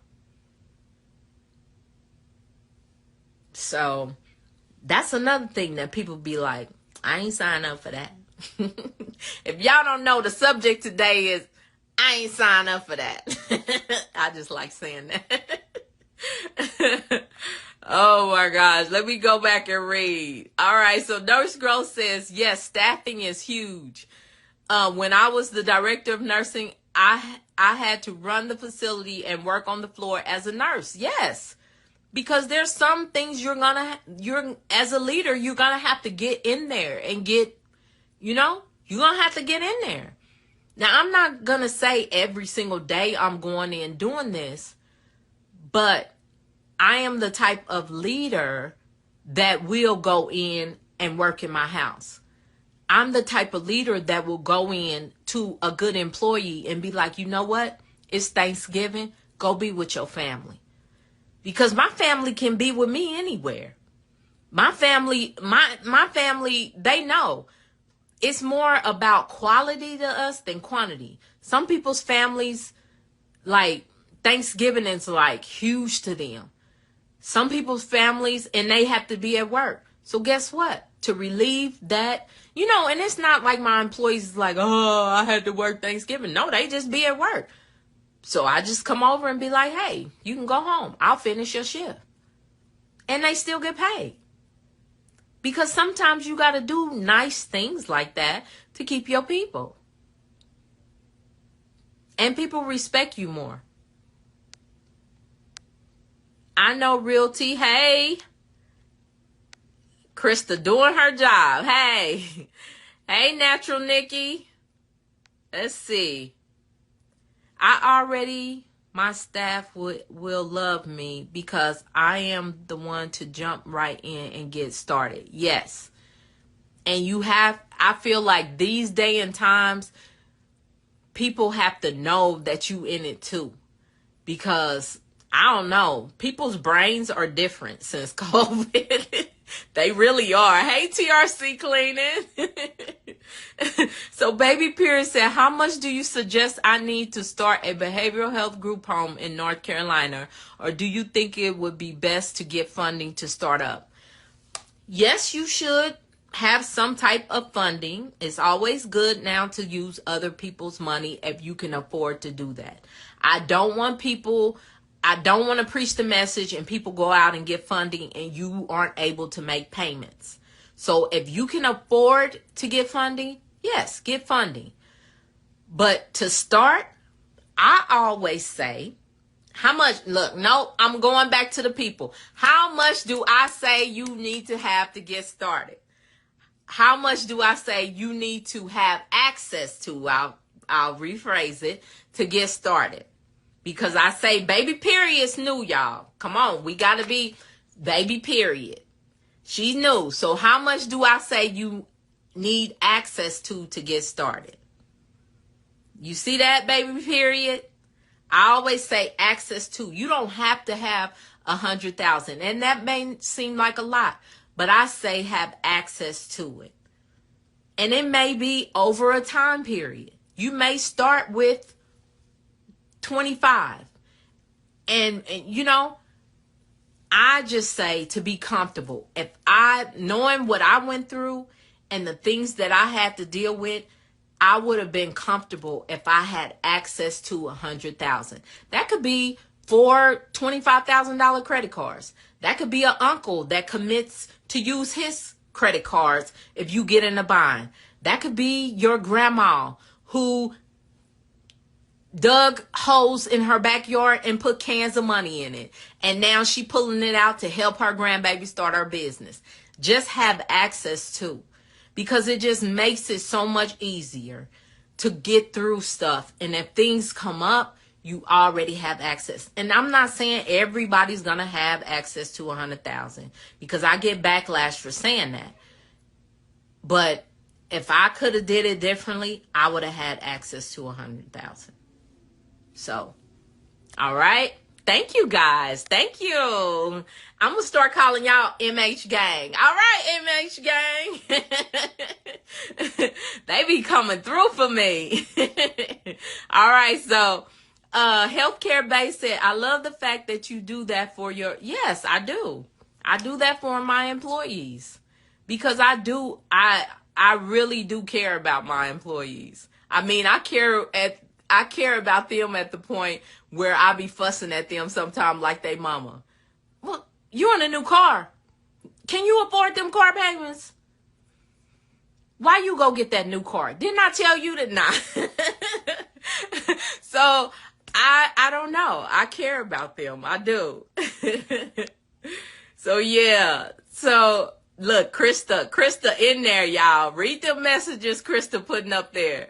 So that's another thing that people be like, I ain't signed up for that. If y'all don't know, the subject today is, I ain't signed up for that. I just like saying that. Oh my gosh. Let me go back and read. All right. So Nurse Girl says, yes, staffing is huge. When I was the director of nursing, I had to run the facility and work on the floor as a nurse. Yes. Because there's some things you're as a leader, you're going to have to get in there and you're going to have to get in there. Now, I'm not going to say every single day I'm going in doing this, but I am the type of leader that will go in and work in my house. I'm the type of leader that will go in to a good employee and be like, you know what? It's Thanksgiving. Go be with your family. Because my family can be with me anywhere. My family, they know. It's more about quality to us than quantity. Some people's families, like, Thanksgiving is like huge to them. Some people's families, and they have to be at work. So guess what? To relieve that, and it's not like my employees like, oh, I had to work Thanksgiving. No, they just be at work. So I just come over and be like, hey, you can go home. I'll finish your shift. And they still get paid. Because sometimes you got to do nice things like that to keep your people. And people respect you more. I know Realty. Hey. Krista doing her job. Hey. Hey, Natural Nikki. Let's see. My staff will love me because I am the one to jump right in and get started. Yes. And I feel like these day and times, people have to know that you in it too. Because, I don't know, people's brains are different since COVID. They really are. Hey, TRC Cleaning. So Baby Pierce said, how much do you suggest I need to start a behavioral health group home in North Carolina? Or do you think it would be best to get funding to start up? Yes, you should have some type of funding. It's always good now to use other people's money if you can afford to do that. I don't want to preach the message and people go out and get funding and you aren't able to make payments. So if you can afford to get funding, yes, get funding. But to start, I always say, how much, I'm going back to the people. How much do I say you need to have to get started? How much do I say you need to have access to? I'll rephrase it, to get started. Because I say baby period's new, y'all. Come on, we got to be baby period. She's new. So how much do I say you need access to get started? You see that, baby period? I always say access to. You don't have to have 100,000. And that may seem like a lot, but I say have access to it. And it may be over a time period. You may start with 25. And I just say to be comfortable. If knowing what I went through and the things that I had to deal with, I would have been comfortable if I had access to 100,000. That could be 4 $25,000 credit cards. That could be an uncle that commits to use his credit cards if you get in a bind. That could be your grandma who dug holes in her backyard and put cans of money in it. And now she pulling it out to help her grandbaby start her business. Just have access to. Because it just makes it so much easier to get through stuff. And if things come up, you already have access. And I'm not saying everybody's going to have access to 100,000 because I get backlash for saying that. But if I could have did it differently, I would have had access to 100,000. So, all right. Thank you, guys. Thank you. I'm going to start calling y'all MH Gang. All right, MH Gang. They be coming through for me. All right. So, Healthcare Base said, I love the fact that you do that for yes, I do. I do that for my employees because I really do care about my employees. I mean, I care about them at the point where I be fussing at them sometimes like they mama. Well, you in a new car. Can you afford them car payments? Why you go get that new car? Didn't I tell you that not? So I don't know. I care about them. I do. So yeah. So look, Krista in there, y'all. Read the messages Krista putting up there.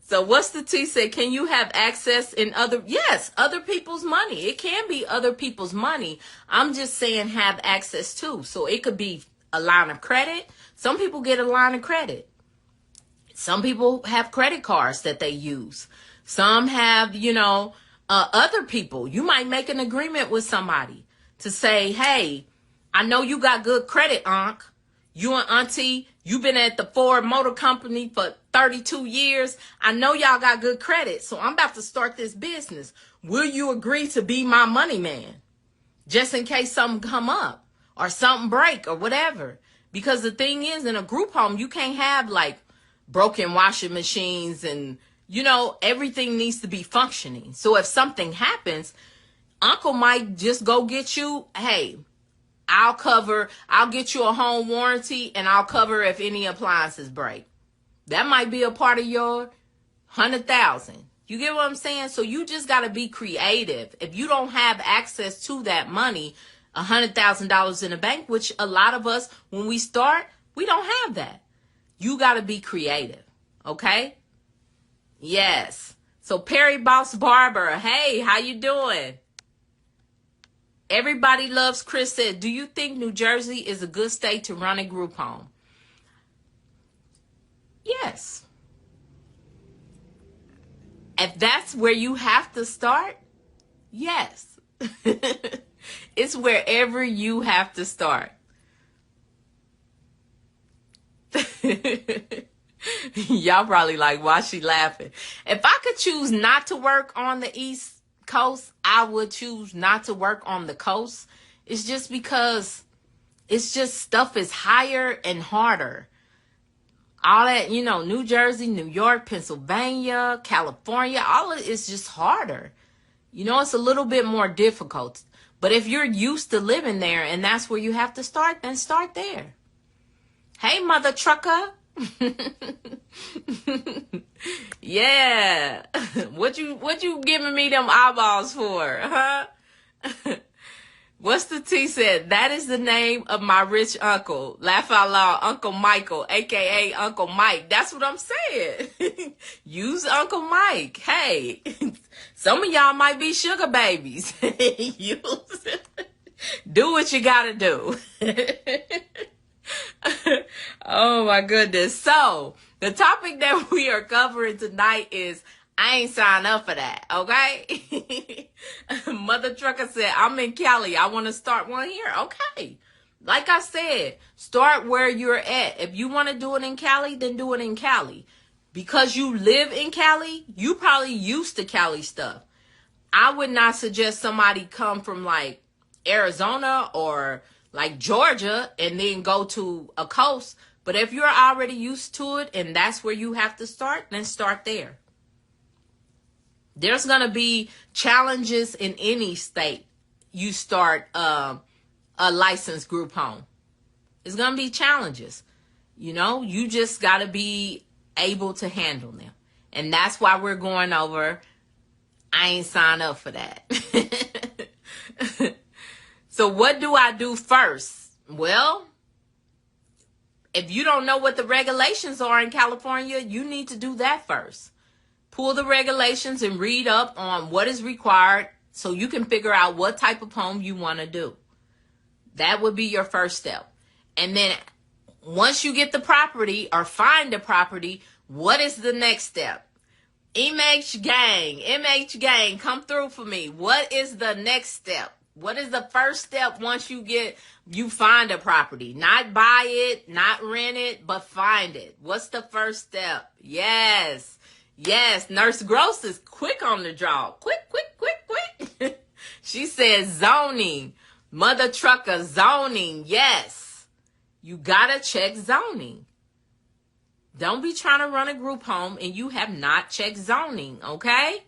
So what's the T said? Can you have access in other people's money? It can be other people's money. I'm just saying have access to. So it could be a line of credit. Some people get a line of credit. Some people have credit cards that they use. Some have, other people. You might make an agreement with somebody to say, hey, I know you got good credit, Unc. You and Auntie, you've been at the Ford Motor Company for 32 years. I know y'all got good credit, so I'm about to start this business. Will you agree to be my money man? Just in case something come up or something break or whatever. Because the thing is, in a group home, you can't have like broken washing machines and, everything needs to be functioning. So if something happens, Uncle might just go get you, hey, I'll get you a home warranty and I'll cover if any appliances break. That might be a part of your 100,000. You get what I'm saying? So you just got to be creative. If you don't have access to that money, $100,000 in the bank, which a lot of us, when we start, we don't have that. You got to be creative. Okay? Yes. So Perry Boss Barber, hey, how you doing? Everybody loves Chris said, do you think New Jersey is a good state to run a group home? Yes. If that's where you have to start, yes. It's wherever you have to start. Y'all probably like, why she laughing? If I could choose not to work on the East Coast, I would choose not to work on the coast. It's just because it's just stuff is higher and harder. All that, New Jersey, New York, Pennsylvania, California, all of it is just harder. It's a little bit more difficult. But if you're used to living there and that's where you have to start, then start there. Hey, mother trucker. Yeah. What you giving me them eyeballs for, huh? What's the T said? That is the name of my rich uncle. Laugh out loud, Uncle Michael, a.k.a. Uncle Mike. That's what I'm saying. Use Uncle Mike. Hey, some of y'all might be sugar babies. Do what you gotta do. Oh my goodness. So the topic that we are covering tonight is I ain't signed up for that, okay? Mother Trucker said, I'm in Cali. I want to start one here. Okay. Like I said, start where you're at. If you want to do it in Cali, then do it in Cali. Because you live in Cali, you probably used to Cali stuff. I would not suggest somebody come from like Arizona or like Georgia and then go to a coast. But if you're already used to it and that's where you have to start, then start there. There's going to be challenges in any state you start a licensed group home. It's going to be challenges. You just got to be able to handle them. And that's why we're going over, I ain't signed up for that. So what do I do first? Well, if you don't know what the regulations are in California, you need to do that first. Pull the regulations and read up on what is required so you can figure out what type of home you want to do. That would be your first step. And then once you get the property or find the property, what is the next step? MH gang, come through for me. What is the next step? What is the first step once you find a property? Not buy it, not rent it, but find it. What's the first step? Yes, Nurse Gross is quick on the draw. Quick. She says zoning. Mother Trucker, zoning. Yes, you gotta check zoning. Don't be trying to run a group home and you have not checked zoning, okay?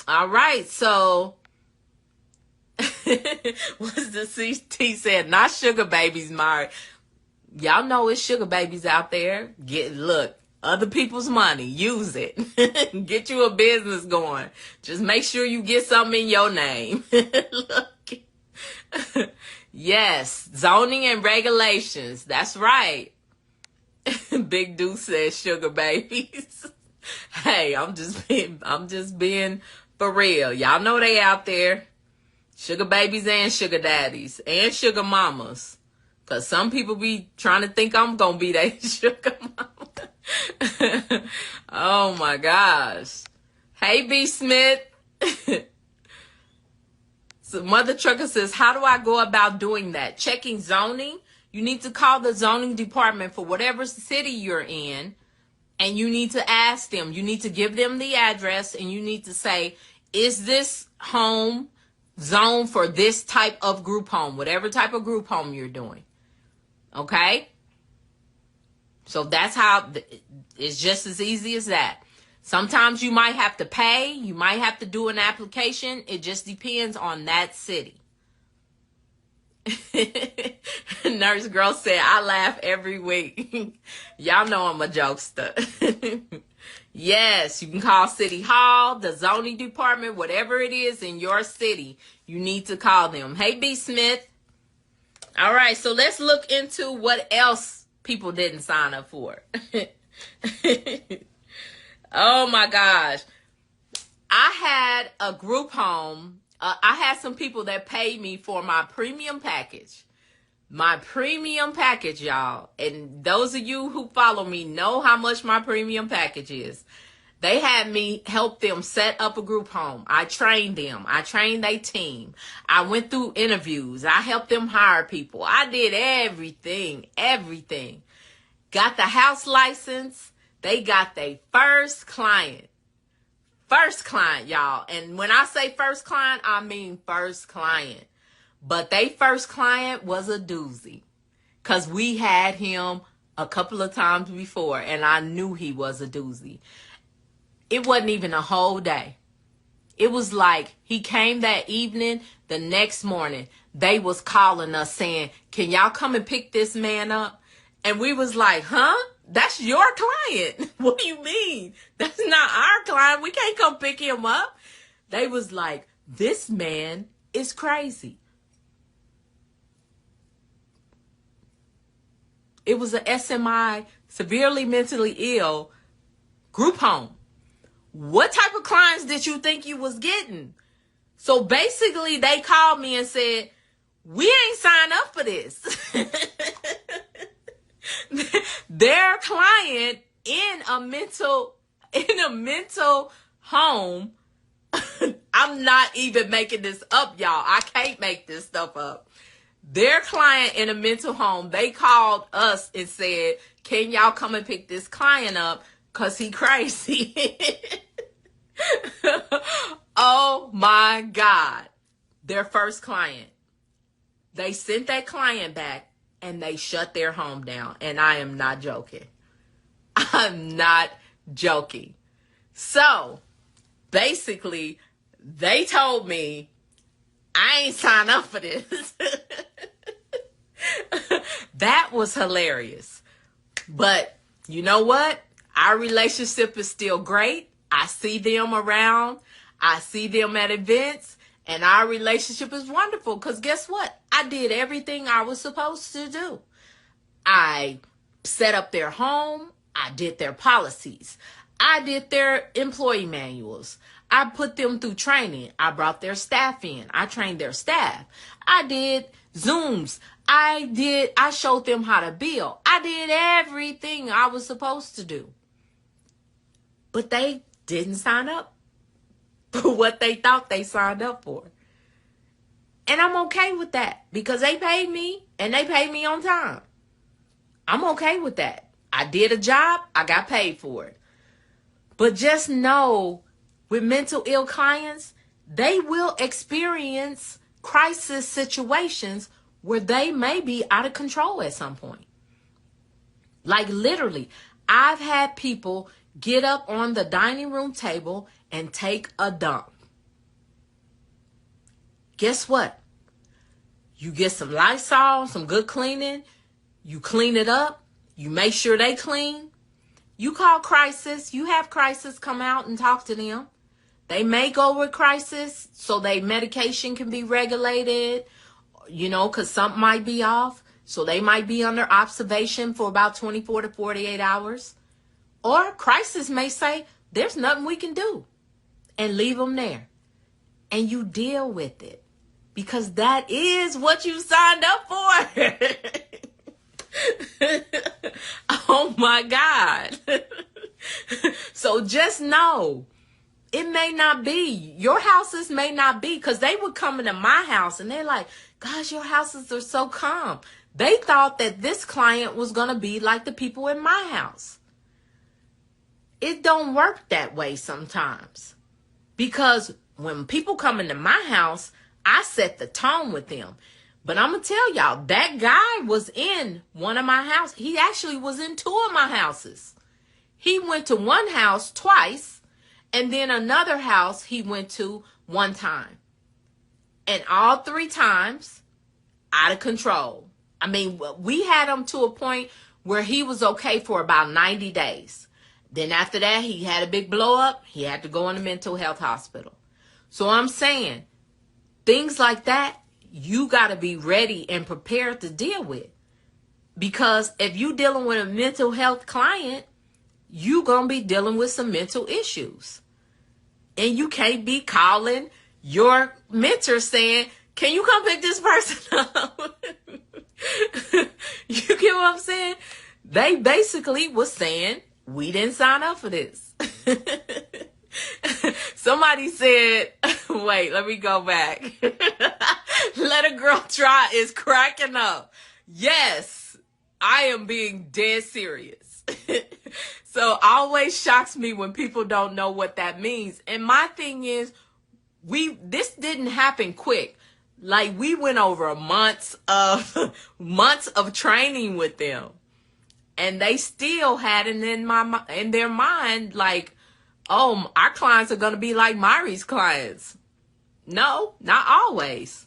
All right, so what's the CT said? Not sugar babies, Myrrie. Y'all know it's sugar babies out there. Look, other people's money. Use it. Get you a business going. Just make sure you get something in your name. Look. Yes, zoning and regulations. That's right. Big Dude says sugar babies. Hey, I'm just being for real. Y'all know they out there. Sugar babies and sugar daddies and sugar mamas. Cause some people be trying to think I'm gonna be their sugar mama. Oh my gosh. Hey B Smith. So Mother Trucker says, how do I go about doing that? Checking zoning. You need to call the zoning department for whatever city you're in. And you need to ask them. You need to give them the address. And you need to say, is this home zoned for this type of group home? Whatever type of group home you're doing. Okay? So that's how, it's just as easy as that. Sometimes you might have to pay. You might have to do an application. It just depends on that city. Nurse Girl said, I laugh every week. Y'all know I'm a jokester. Yes, you can call City Hall, the zoning department, whatever it is in your city. You need to call them. Hey, B. Smith. All right, so let's look into what else people didn't sign up for. Oh my gosh. I had a group home. I had some people that paid me for my premium package. My premium package, y'all. And those of you who follow me know how much my premium package is. They had me help them set up a group home. I trained them. I trained their team. I went through interviews. I helped them hire people. I did everything. Got the house license. They got their first client. First client, y'all. And when I say first client, I mean first client. But they first client was a doozy. Because we had him a couple of times before. And I knew he was a doozy. It wasn't even a whole day. It was like he came that evening. The next morning, they was calling us saying, can y'all come and pick this man up? And we was like, huh? That's your client. What do you mean? That's not our client. We can't come pick him up. They was like, this man is crazy. It was a SMI, severely mentally ill, group home. What type of clients did you think you was getting? So basically, they called me and said, we ain't signed up for this. Their client in a mental home. I'm not even making this up, y'all. I can't make this stuff up. Their client in a mental home, they called us and said, can y'all come and pick this client up? Cause he crazy. Oh my God. Their first client. They sent that client back and they shut their home down. And I am not joking. I'm not joking. So basically, they told me, I ain't signed up for this. That was hilarious. But you know what? Our relationship is still great. I see them around. I see them at events. And our relationship is wonderful because guess what? I did everything I was supposed to do. I set up their home. I did their policies. I did their employee manuals. I put them through training. I brought their staff in. I trained their staff. I did Zooms. I showed them how to bill. I did everything I was supposed to do. But they didn't sign up for what they thought they signed up for. And I'm okay with that because they paid me and they paid me on time. I'm okay with that. I did a job. I got paid for it. But just know with mental ill clients, they will experience crisis situations where they may be out of control at some point. Like literally, I've had people get up on the dining room table and take a dump. Guess what? You get some Lysol, some good cleaning. You clean it up. You make sure they clean. You call crisis. You have crisis come out and talk to them. They may go with crisis so their medication can be regulated, because something might be off. So they might be under observation for about 24 to 48 hours. Or crisis may say, there's nothing we can do, and leave them there. And you deal with it because that is what you signed up for. Oh my God. So just know, it may not be. Your houses may not be, because they would come into my house and they're like, gosh, your houses are so calm. They thought that this client was going to be like the people in my house. It don't work that way sometimes, because when people come into my house, I set the tone with them. But I'm going to tell y'all, that guy was in one of my houses. He actually was in two of my houses. He went to one house twice, and then another house he went to one time. And all three times, out of control. I mean, we had him to a point where he was okay for about 90 days. Then after that, he had a big blow up. He had to go in a mental health hospital. So I'm saying, things like that, you got to be ready and prepared to deal with. Because if you dealing with a mental health client, you going to be dealing with some mental issues. And you can't be calling your mentor saying, can you come pick this person up? You get what I'm saying? They basically was saying, we didn't sign up for this. Somebody said, wait, let me go back. Let a girl try is cracking up. Yes, I am being dead serious. So always shocks me when people don't know what that means. And my thing is, this didn't happen quick. Like, we went over months of training with them. And they still had it in their mind, like, oh, our clients are going to be like Myrrie's clients. No, not always.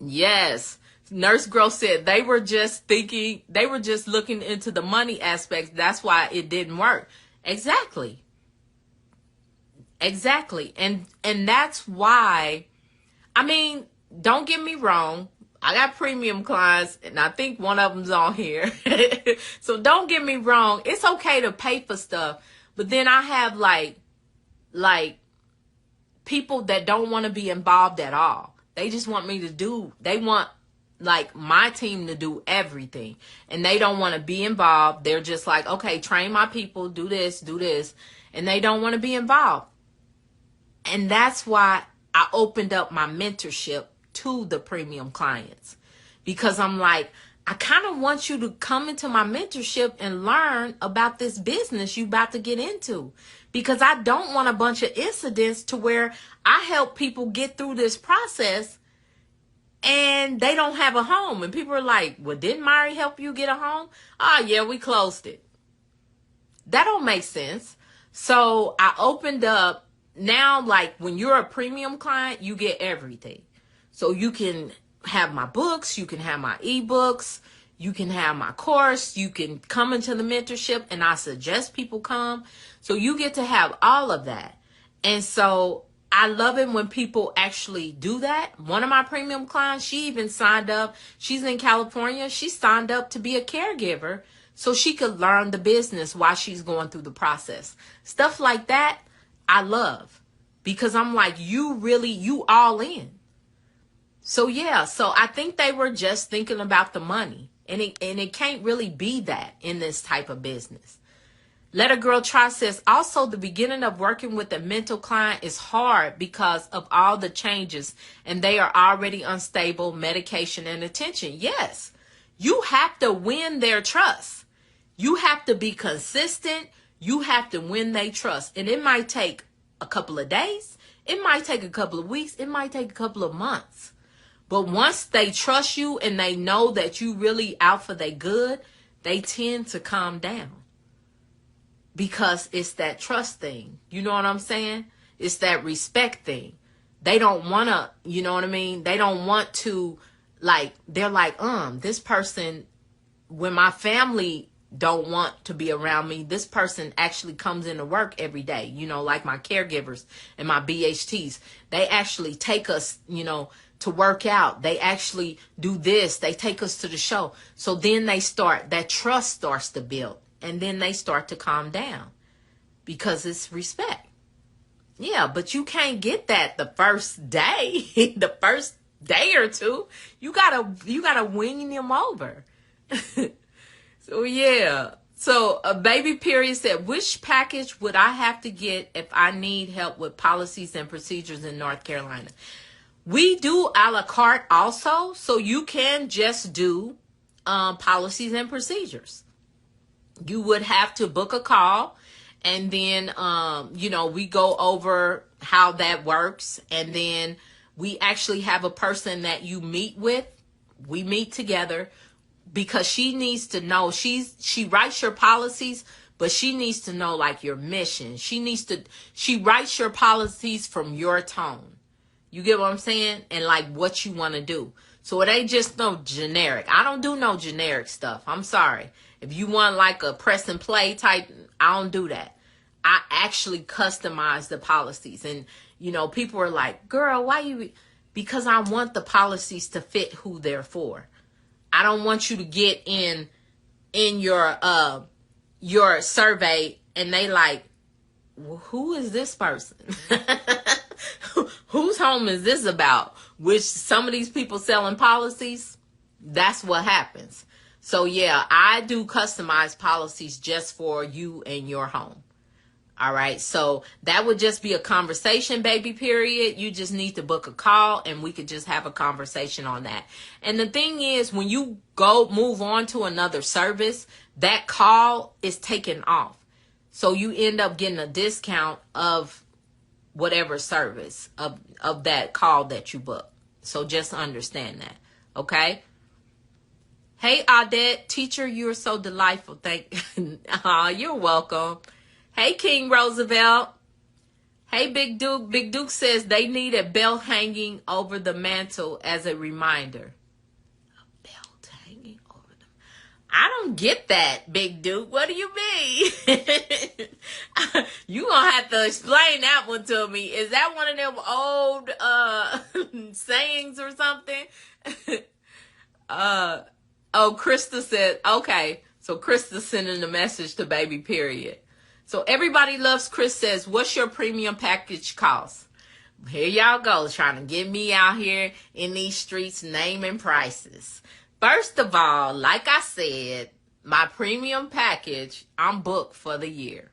Yes. Nurse Girl said they were just looking into the money aspect. That's why it didn't work. Exactly. And that's why, I mean, don't get me wrong. I got premium clients, and I think one of them's on here. So don't get me wrong. It's okay to pay for stuff. But then I have like people that don't want to be involved at all. They just want they want like my team to do everything. And they don't want to be involved. They're just like, okay, train my people, do this. And they don't want to be involved. And that's why I opened up my mentorship to the premium clients, because I'm like, I kind of want you to come into my mentorship and learn about this business you about to get into, because I don't want a bunch of incidents to where I help people get through this process and they don't have a home. And people are like, well, didn't Myrrie help you get a home? Oh, yeah, we closed it. That don't make sense. So I opened up now, like when you're a premium client, you get everything. So you can have my books, you can have my ebooks, you can have my course, you can come into the mentorship, and I suggest people come. So you get to have all of that. And so I love it when people actually do that. One of my premium clients, she even signed up. She's in California. She signed up to be a caregiver so she could learn the business while she's going through the process. Stuff like that, I love, because I'm like, you all in. So yeah, so I think they were just thinking about the money, and it can't really be that in this type of business. Let a Girl Try says, also the beginning of working with a mental client is hard because of all the changes, and they are already unstable, medication and attention. Yes, you have to win their trust. You have to be consistent. You have to win their trust. And it might take a couple of days. It might take a couple of weeks. It might take a couple of months. But once they trust you and they know that you really out for their good, they tend to calm down. Because it's that trust thing. You know what I'm saying? It's that respect thing. they don't want to, you know what I mean? They don't want to, like, they're like, this person, when my family don't want to be around me, this person actually comes into work every day, you know, like my caregivers and my BHTs. They actually take us, you know, to work out. They actually do this. They take us to the show. So then that trust starts to build, and then they start to calm down because it's respect. Yeah, but you can't get that the first day, the first day or two. You gotta win them over. So yeah. So a baby period said, which package would I have to get if I need help with policies and procedures in North Carolina? We do a la carte also, so you can just do policies and procedures. You would have to book a call, and then you know, we go over how that works, and then we actually have a person that you meet with. We meet together because she needs to know, she writes your policies, but she needs to know like your mission. She writes your policies from your tone. You get what I'm saying? And like what you want to do. So it ain't just no generic. I don't do no generic stuff. I'm sorry. If you want like a press and play type, I don't do that. I actually customize the policies. And, you know, people are like, girl, why you? Because I want the policies to fit who they're for. I don't want you to get in your survey and they like, well, who is this person? Whose home is this about? Which some of these people selling policies, that's what happens. So yeah, I do customized policies just for you and your home. All right. So that would just be a conversation, baby period. You just need to book a call and we could just have a conversation on that. And the thing is, when you move on to another service, that call is taken off. So you end up getting a discount of whatever service of that call that you book. So just understand that. Okay. Hey, Audette, teacher, you're so delightful. You're welcome. Hey, King Roosevelt. Hey, Big Duke. Big Duke says they need a belt hanging over the mantle as a reminder. A belt hanging over the... I don't get that, Big Duke. What do you mean? You gonna have to explain that one to me. Is that one of them old sayings or something? Oh, Krista said, okay. So Krista sending a message to baby period. So everybody loves Chris says, what's your premium package cost? Here y'all go, trying to get me out here in these streets naming prices. First of all, like I said, my premium package, I'm booked for the year.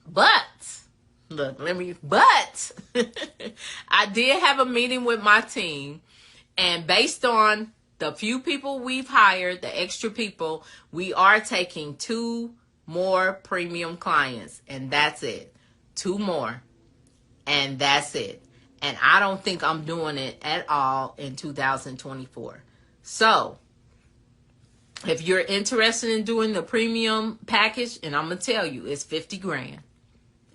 But, I did have a meeting with my team, and based on the few people we've hired, the extra people, we are taking 2 more premium clients, and that's it. 2 more, and that's it. And I don't think I'm doing it at all in 2024. So if you're interested in doing the premium package, and I'm gonna tell you, it's 50 grand.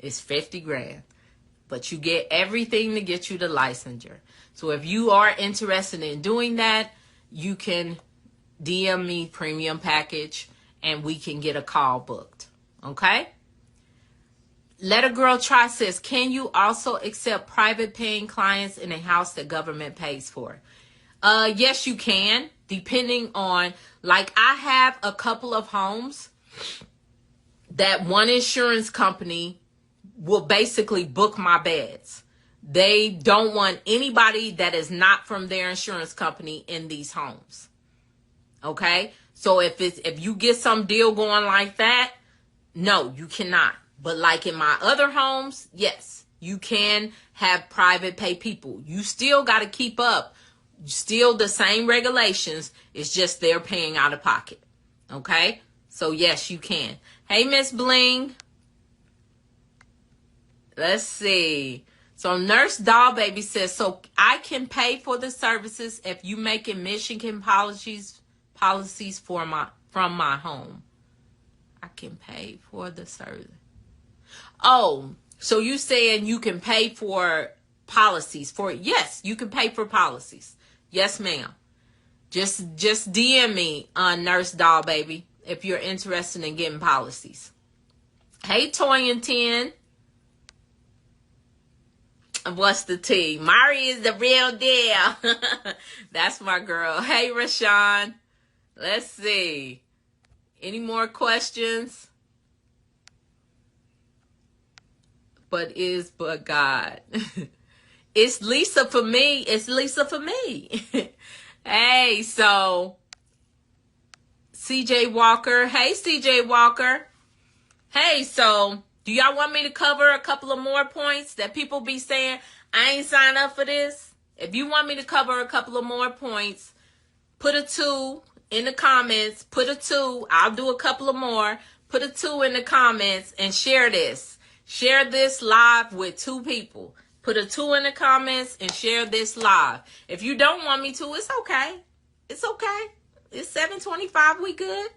It's 50 grand, but you get everything to get you the licensure. So if you are interested in doing that, you can DM me premium package and we can get a call booked. Okay? Let a Girl Try says, can you also accept private paying clients in a house that government pays for? Yes, you can, depending on, like I have a couple of homes that one insurance company will basically book my beds. They don't want anybody that is not from their insurance company in these homes. Okay? So if you get some deal going like that, no, you cannot. But like in my other homes, yes, you can have private pay people. You still got to keep up. Still the same regulations. It's just they're paying out of pocket. Okay? So yes, you can. Hey, Miss Bling. Let's see. So Nurse Doll Baby says, so I can pay for the services if you making Michigan policies from my home. I can pay for the service. Oh, so you saying you can pay for policies for, yes, you can pay for policies. Yes, ma'am. Just DM me on Nurse Doll Baby if you're interested in getting policies. Hey, Toy and 10. What's the tea? Myrrie is the real deal. That's my girl. Hey, Rashawn. Let's see. Any more questions? But God. It's Lisa for me. It's Lisa for me. Hey, so CJ Walker. Hey, CJ Walker. Hey, so do y'all want me to cover a couple of more points that people be saying, I ain't signed up for this? If you want me to cover a couple of more points, put a 2 in the comments. Put a 2. I'll do a couple of more. Put a 2 in the comments and share this. Share this live with 2 people. Put a 2 in the comments and share this live. If you don't want me to, it's okay. It's okay. It's 7:25. We good.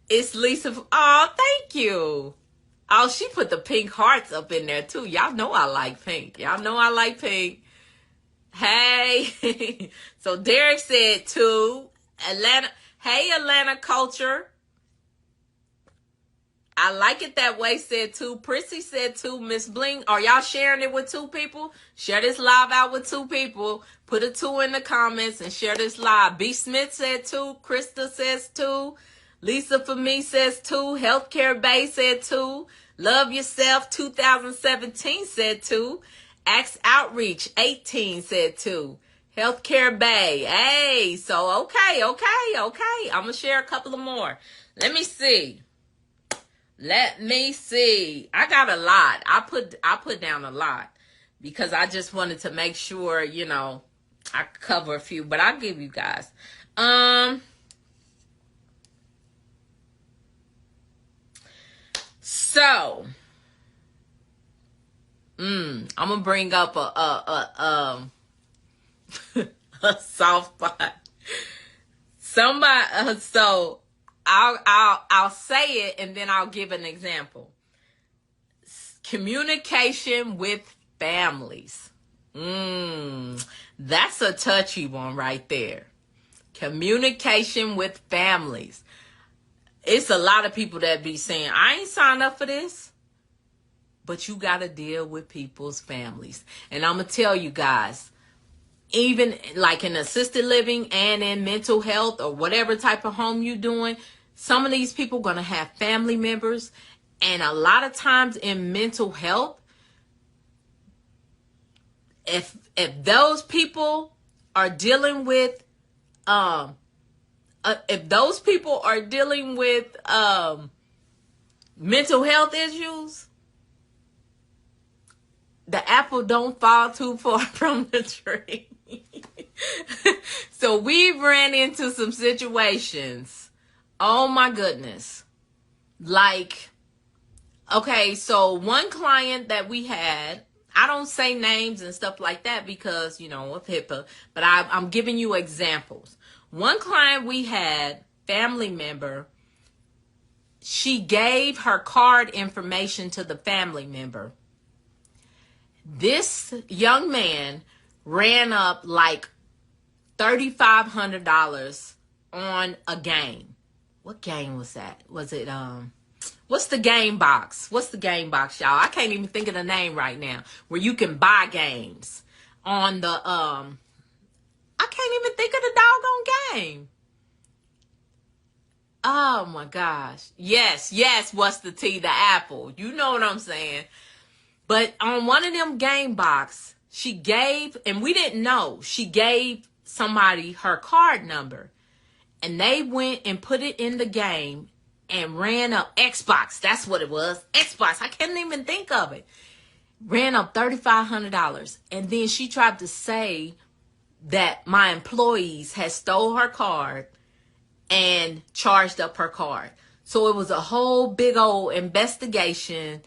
It's Lisa. Oh, thank you. Oh, she put the pink hearts up in there too. Y'all know I like pink. Y'all know I like pink. Hey. So Derek said 2. Atlanta. Hey, Atlanta Culture. I like it that way, said 2. Prissy said 2. Miss Bling, are y'all sharing it with 2 people? Share this live out with 2 people. Put a 2 in the comments and share this live. B. Smith said 2. Krista says 2. Lisa for me says 2. Healthcare Bay said 2. Love Yourself 2017 said 2. Axe Outreach 18 said 2. Healthcare Bay. Hey, so okay. I'm going to share a couple of more. Let me see. I got a lot. I put down a lot because I just wanted to make sure, I cover a few, but I'll give you guys. So, I'm gonna bring up a soft spot. Somebody, so I'll say it and then I'll give an example. Communication with families. That's a touchy one right there. Communication with families. It's a lot of people that be saying, I ain't signed up for this. But you got to deal with people's families. And I'm going to tell you guys, even like in assisted living and in mental health or whatever type of home you're doing, some of these people are going to have family members. And a lot of times in mental health, if those people are dealing with mental health issues, the apple don't fall too far from the tree. So we've ran into some situations. Oh my goodness. Like, okay, so one client that we had, I don't say names and stuff like that because, of HIPAA, but I'm giving you examples. One client we had, family member, she gave her card information to the family member. This young man ran up like $3,500 on a game. What game was that? Was it, what's the game box? What's the game box, y'all? I can't even think of the name right now. Where you can buy games on the, I can't even think of the doggone game. Oh my gosh. Yes. What's the tea? The apple. You know what I'm saying. But on one of them game box, she gave, and we didn't know, she gave somebody her card number. And they went and put it in the game and ran up Xbox. That's what it was. Xbox. I can't even think of it. Ran up $3,500. And then she tried to say that my employees had stole her card and charged up her card. So it was a whole big old investigation.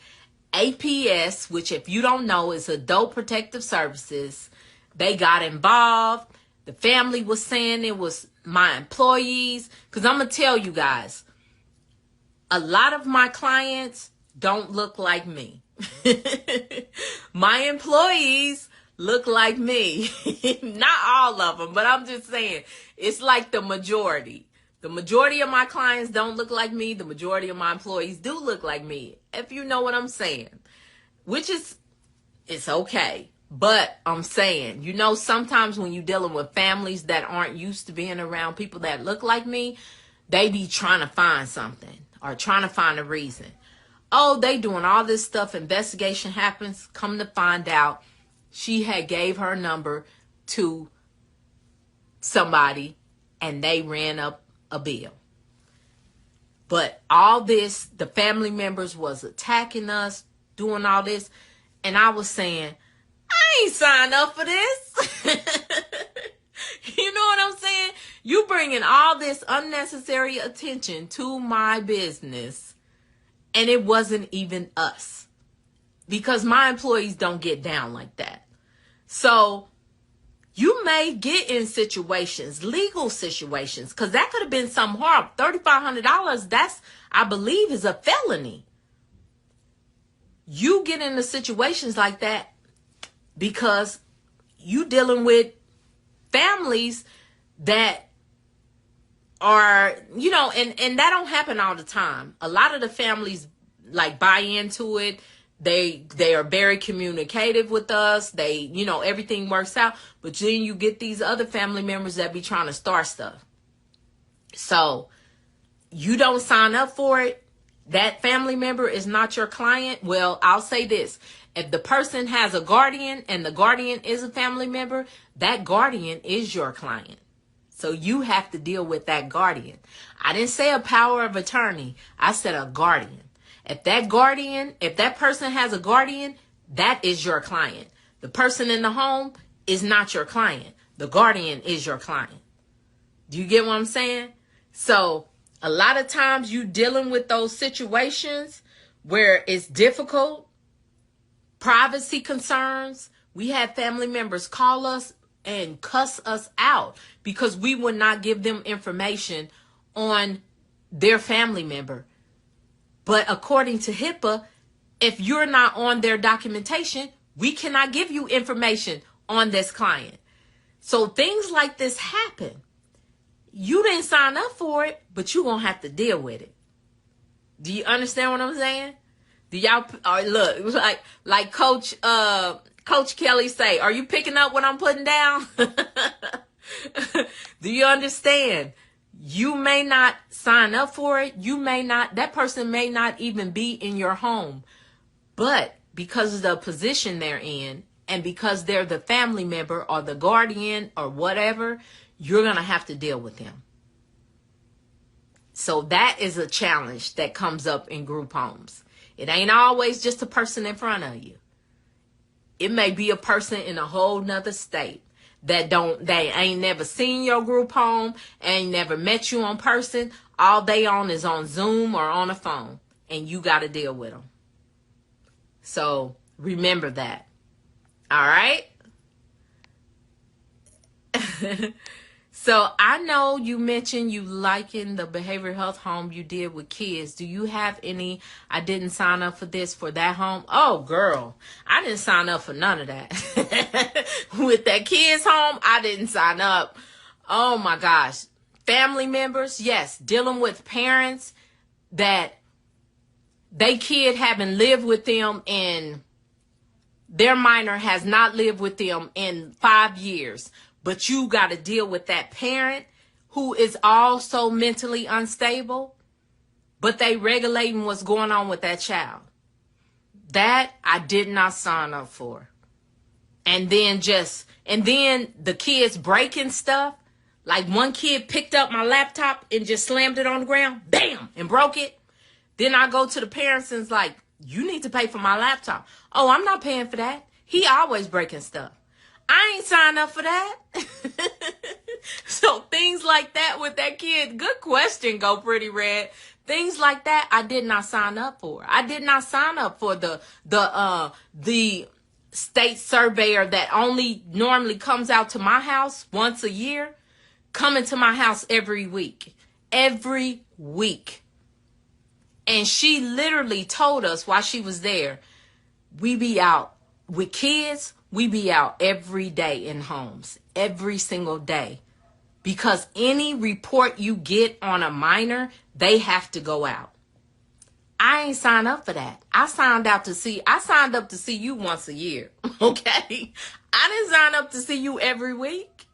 APS, which if you don't know is Adult Protective Services, they got involved. The family was saying it was my employees. Because I'm going to tell you guys, a lot of my clients don't look like me. My employees look like me. Not all of them, but I'm just saying, it's like the majority. The majority of my clients don't look like me. The majority of my employees do look like me, if you know what I'm saying. Which is, it's okay. But I'm saying, you know, sometimes when you're dealing with families that aren't used to being around people that look like me, they be trying to find something or trying to find a reason. Oh, they doing all this stuff. Investigation happens. Come to find out, she had gave her number to somebody and they ran up a bill. But all this, the family members was attacking us, doing all this. And I was saying, I ain't signed up for this. You know what I'm saying? You bringing all this unnecessary attention to my business. And it wasn't even us. Because my employees don't get down like that. So you may get in situations, legal situations, because that could have been some horrible. $3,500, that's, I believe, is a felony. You get into situations like that because you dealing with families that are, you know, and that don't happen all the time. A lot of the families like buy into it. They are very communicative with us. They, you know, everything works out. But then you get these other family members that be trying to start stuff. So you don't sign up for it. That family member is not your client. Well, I'll say this. If the person has a guardian and the guardian is a family member, that guardian is your client. So you have to deal with that guardian. I didn't say a power of attorney. I said a guardian. If that person has a guardian, that is your client. The person in the home is not your client. The guardian is your client. Do you get what I'm saying? So a lot of times you dealing with those situations where it's difficult, privacy concerns. We had family members call us and cuss us out because we would not give them information on their family member. But according to HIPAA, if you're not on their documentation, we cannot give you information on this client. So things like this happen. You didn't sign up for it, but you're going to have to deal with it. Do you understand what I'm saying? Do y'all, look, like Coach Kelly say, are you picking up what I'm putting down? Do you understand? You may not sign up for it. That person may not even be in your home. But because of the position they're in and because they're the family member or the guardian or whatever, you're going to have to deal with them. So that is a challenge that comes up in group homes. It ain't always just a person in front of you. It may be a person in a whole nother state they ain't never seen your group home, ain't never met you in person. All they on is on Zoom or on a phone, and you got to deal with them. So remember that. All right. So I know you mentioned you liking the behavioral health home you did with kids. Do you have any, I didn't sign up for this for that home? Oh, girl, I didn't sign up for none of that. With that kids home, I didn't sign up. Oh my gosh. Family members, yes, dealing with parents that they kid haven't lived with them and their minor has not lived with them in 5 years. But you got to deal with that parent who is also mentally unstable, but they regulating what's going on with that child. That I did not sign up for. And then the kids breaking stuff. Like one kid picked up my laptop and just slammed it on the ground, bam, and broke it. Then I go to the parents and it's like, you need to pay for my laptop. Oh, I'm not paying for that. He always breaking stuff. I ain't signed up for that. So things like that with that kid. Good question, Go Pretty Red. Things like that I did not sign up for. I did not sign up for the state surveyor that only normally comes out to my house once a year, coming to my house every week. Every week. And she literally told us while she was there, we be out with kids. We be out every day in homes, every single day. Because any report you get on a minor, they have to go out. I ain't signed up for that. I signed up to see you once a year. Okay? I didn't sign up to see you every week.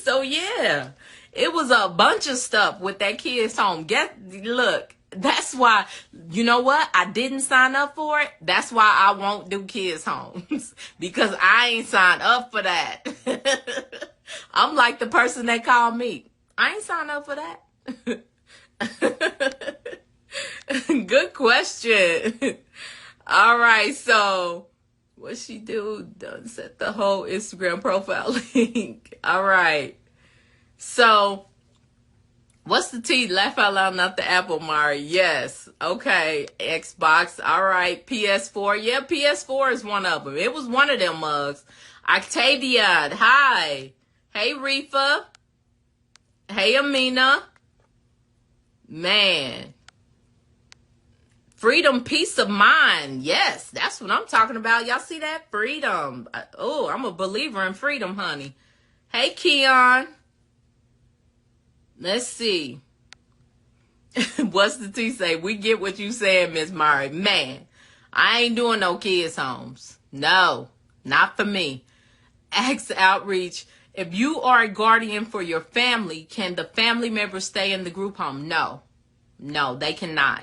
So yeah, it was a bunch of stuff with that kids home. Look, that's why, you know what? I didn't sign up for it. That's why I won't do kids homes because I ain't signed up for that. I'm like the person that called me. I ain't signed up for that. Good question. All right, so what she do? Done set the whole Instagram profile link. All right. So what's the T? Laugh out loud, not the apple, Myrrie. Yes. Okay. Xbox. All right. PS4. Yeah, PS4 is one of them. It was one of them mugs. Octavia. Hi. Hey, Reefa. Hey, Amina. Man. Freedom, peace of mind. Yes, that's what I'm talking about. Y'all see that? Freedom. Oh, I'm a believer in freedom, honey. Hey, Keon. Let's see. What's the T say? We get what you said, Miss Myrrie. Man, I ain't doing no kids' homes. No, not for me. Ask Outreach. If you are a guardian for your family, can the family member stay in the group home? No, they cannot.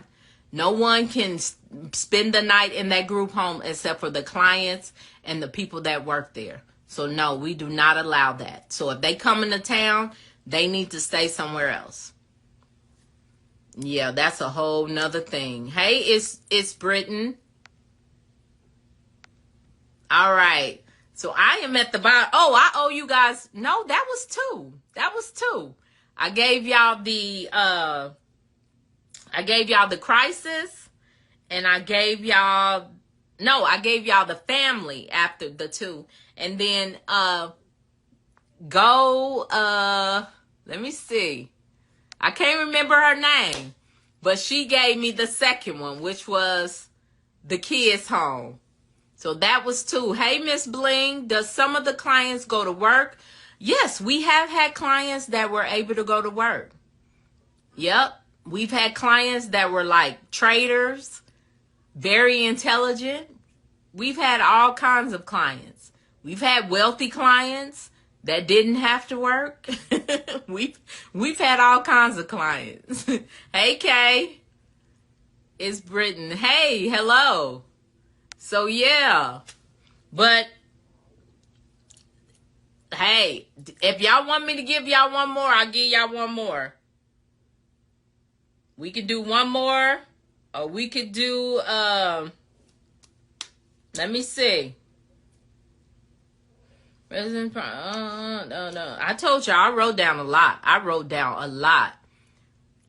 No one can spend the night in that group home except for the clients and the people that work there. So no, we do not allow that. So if they come into town, they need to stay somewhere else. Yeah, that's a whole nother thing. Hey, it's Britain. All right. So I am at the bottom. Oh, I owe you guys. No, that was two. I gave y'all the crisis, and I gave y'all the family after the two. And then let me see. I can't remember her name, but she gave me the second one, which was the kids home. So that was two. Hey, Miss Bling, does some of the clients go to work? Yes, we have had clients that were able to go to work. Yep. We've had clients that were like traders, very intelligent. We've had all kinds of clients. We've had wealthy clients that didn't have to work. We've had all kinds of clients. Hey, Kay. It's Britain. Hey, hello. So yeah. But hey, if y'all want me to give y'all one more, I'll give y'all one more. We could do one more, or we could do, let me see. No. I told you I wrote down a lot.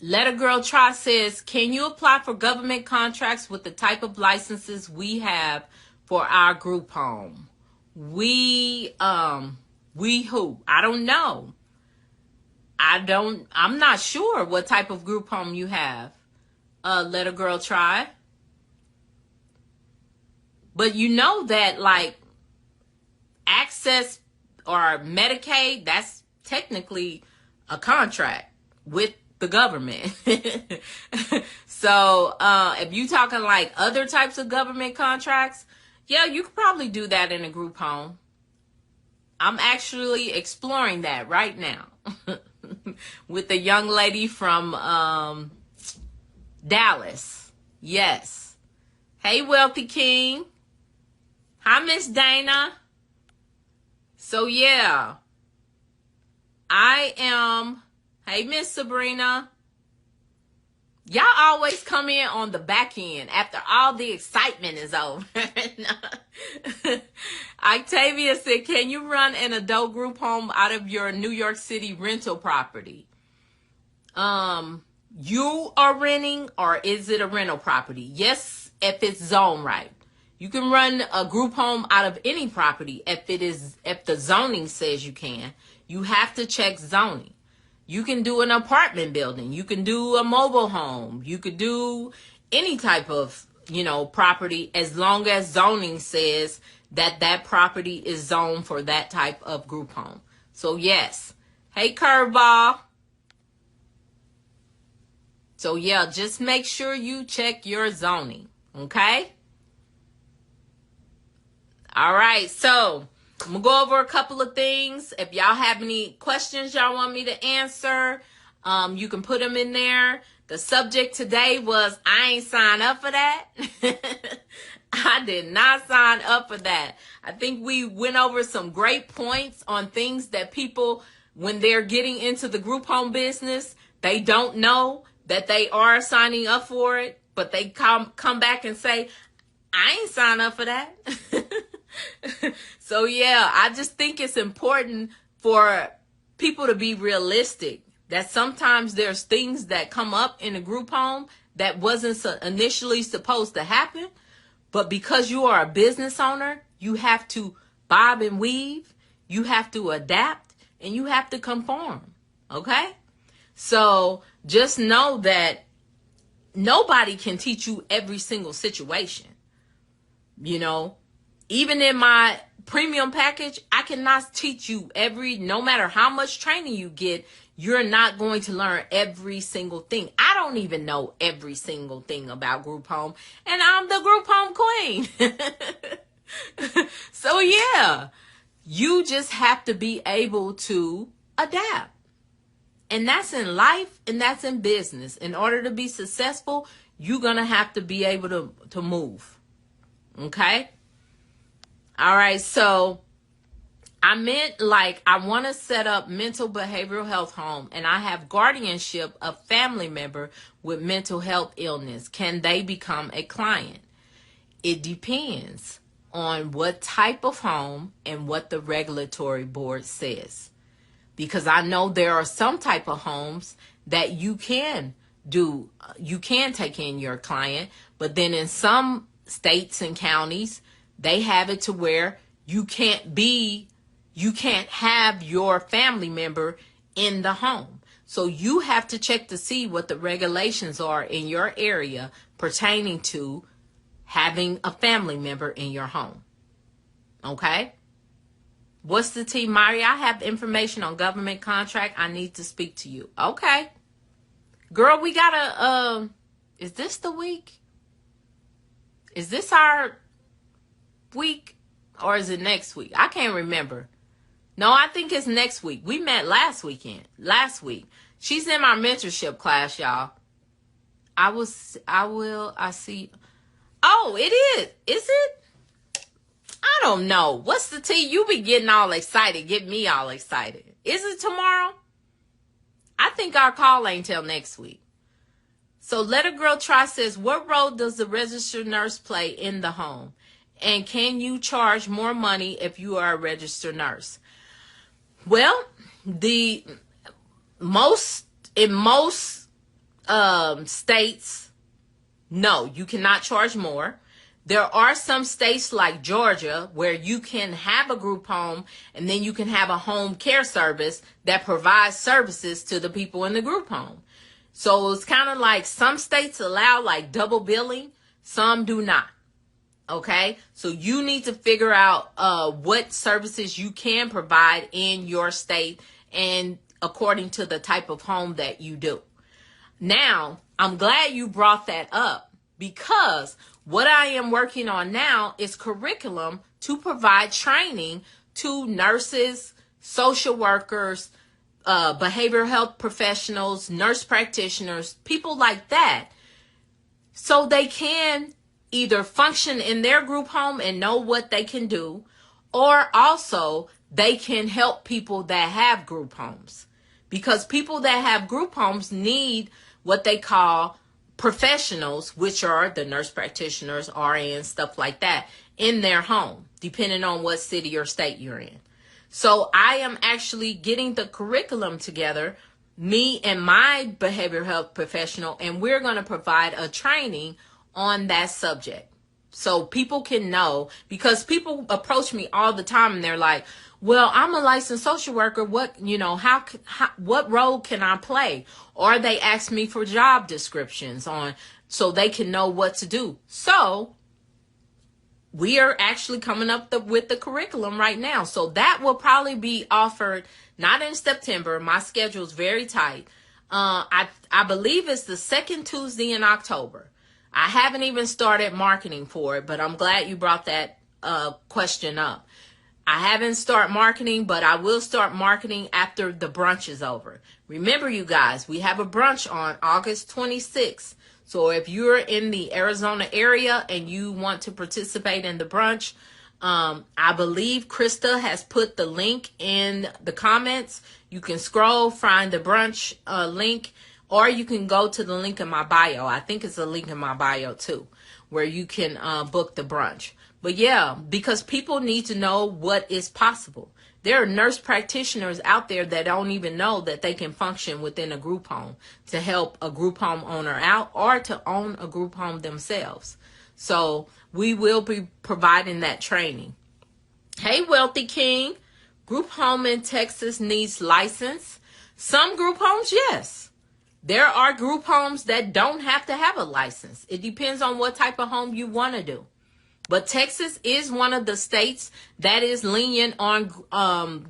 Let a Girl Try says, can you apply for government contracts with the type of licenses we have for our group home? We who? I don't know. I'm not sure what type of group home you have. Let a Girl Try. But you know that like Access or Medicaid, that's technically a contract with the government. So if you talking like other types of government contracts, yeah, you could probably do that in a group home. I'm actually exploring that right now. With a young lady from Dallas. Yes. Hey, Wealthy King. Hi, Miss Dana. So, yeah. I am. Hey, Miss Sabrina. Y'all always come in on the back end after all the excitement is over. Octavia said, can you run an adult group home out of your New York City rental property? You are renting, or is it a rental property? Yes, if it's zoned right. You can run a group home out of any property if the zoning says you can. You have to check zoning. You can do an apartment building. You can do a mobile home. You could do any type of property, as long as zoning says that that property is zoned for that type of group home. So yes. Hey, Curveball. So yeah, just make sure you check your zoning. Okay? All right. So I'm going to go over a couple of things. If y'all have any questions y'all want me to answer, you can put them in there. The subject today was, I ain't signed up for that. I did not sign up for that. I think we went over some great points on things that people, when they're getting into the group home business, they don't know that they are signing up for it, but they come back and say, I ain't signed up for that. So yeah, I just think it's important for people to be realistic, that sometimes there's things that come up in a group home that wasn't initially supposed to happen. But because you are a business owner, you have to bob and weave, you have to adapt, and you have to conform. Okay? So just know that nobody can teach you every single situation. Even in my premium package, I cannot teach you no matter how much training you get, you're not going to learn every single thing. I don't even know every single thing about group home, and I'm the group home queen. So yeah, you just have to be able to adapt. And that's in life and that's in business. In order to be successful, you're going to have to be able to move. Okay? All right, so I want to set up mental behavioral health home, and I have guardianship of family member with mental health illness. Can they become a client? It depends on what type of home and what the regulatory board says. Because I know there are some type of homes that you can take in your client, but then in some states and counties, they have it to where you can't have your family member in the home. So you have to check to see what the regulations are in your area pertaining to having a family member in your home. Okay? What's the T, Myrrie? I have information on government contract. I need to speak to you. Okay. Girl, we gotta, is this the week? Is this our week or is it next week? I can't remember. No, I think it's next week. We met last week. She's in my mentorship class, y'all. I see. Oh, it is. Is it? I don't know. What's the tea? You be getting all excited. Get me all excited. Is it tomorrow? I think our call ain't till next week. So Let a Girl Try says, what role does the registered nurse play in the home? And can you charge more money if you are a registered nurse? Well, in most states, no, you cannot charge more. There are some states like Georgia where you can have a group home and then you can have a home care service that provides services to the people in the group home. So it's kind of like some states allow like double billing, some do not. Okay, so you need to figure out what services you can provide in your state and according to the type of home that you do. Now, I'm glad you brought that up because what I am working on now is curriculum to provide training to nurses, social workers, behavioral health professionals, nurse practitioners, people like that, so they can either function in their group home and know what they can do, or also they can help people that have group homes. Because people that have group homes need what they call professionals, which are the nurse practitioners, RNs, stuff like that, in their home, depending on what city or state you're in. So I am actually getting the curriculum together, me and my behavioral health professional, and we're going to provide a training on that subject so people can know, because people approach me all the time and they're like, well, I'm a licensed social worker. What role can I play? Or they ask me for job descriptions on so they can know what to do. So we are actually coming up with the curriculum right now. So that will probably be offered not in September. My schedule is very tight. I believe it's the second Tuesday in October. I haven't even started marketing for it, but I'm glad you brought that question up. I haven't started marketing, but I will start marketing after the brunch is over. Remember, you guys, we have a brunch on August 26th. So if you're in the Arizona area and you want to participate in the brunch, I believe Krista has put the link in the comments. You can scroll, find the brunch link, or you can go to the link in my bio. I think it's a link in my bio too, where you can book the brunch. But yeah, because people need to know what is possible. There are nurse practitioners out there that don't even know that they can function within a group home to help a group home owner out or to own a group home themselves. So we will be providing that training. Hey, Wealthy King. Group home in Texas needs license. Some group homes, yes. There are group homes that don't have to have a license. It depends on what type of home you want to do. But Texas is one of the states that is lenient on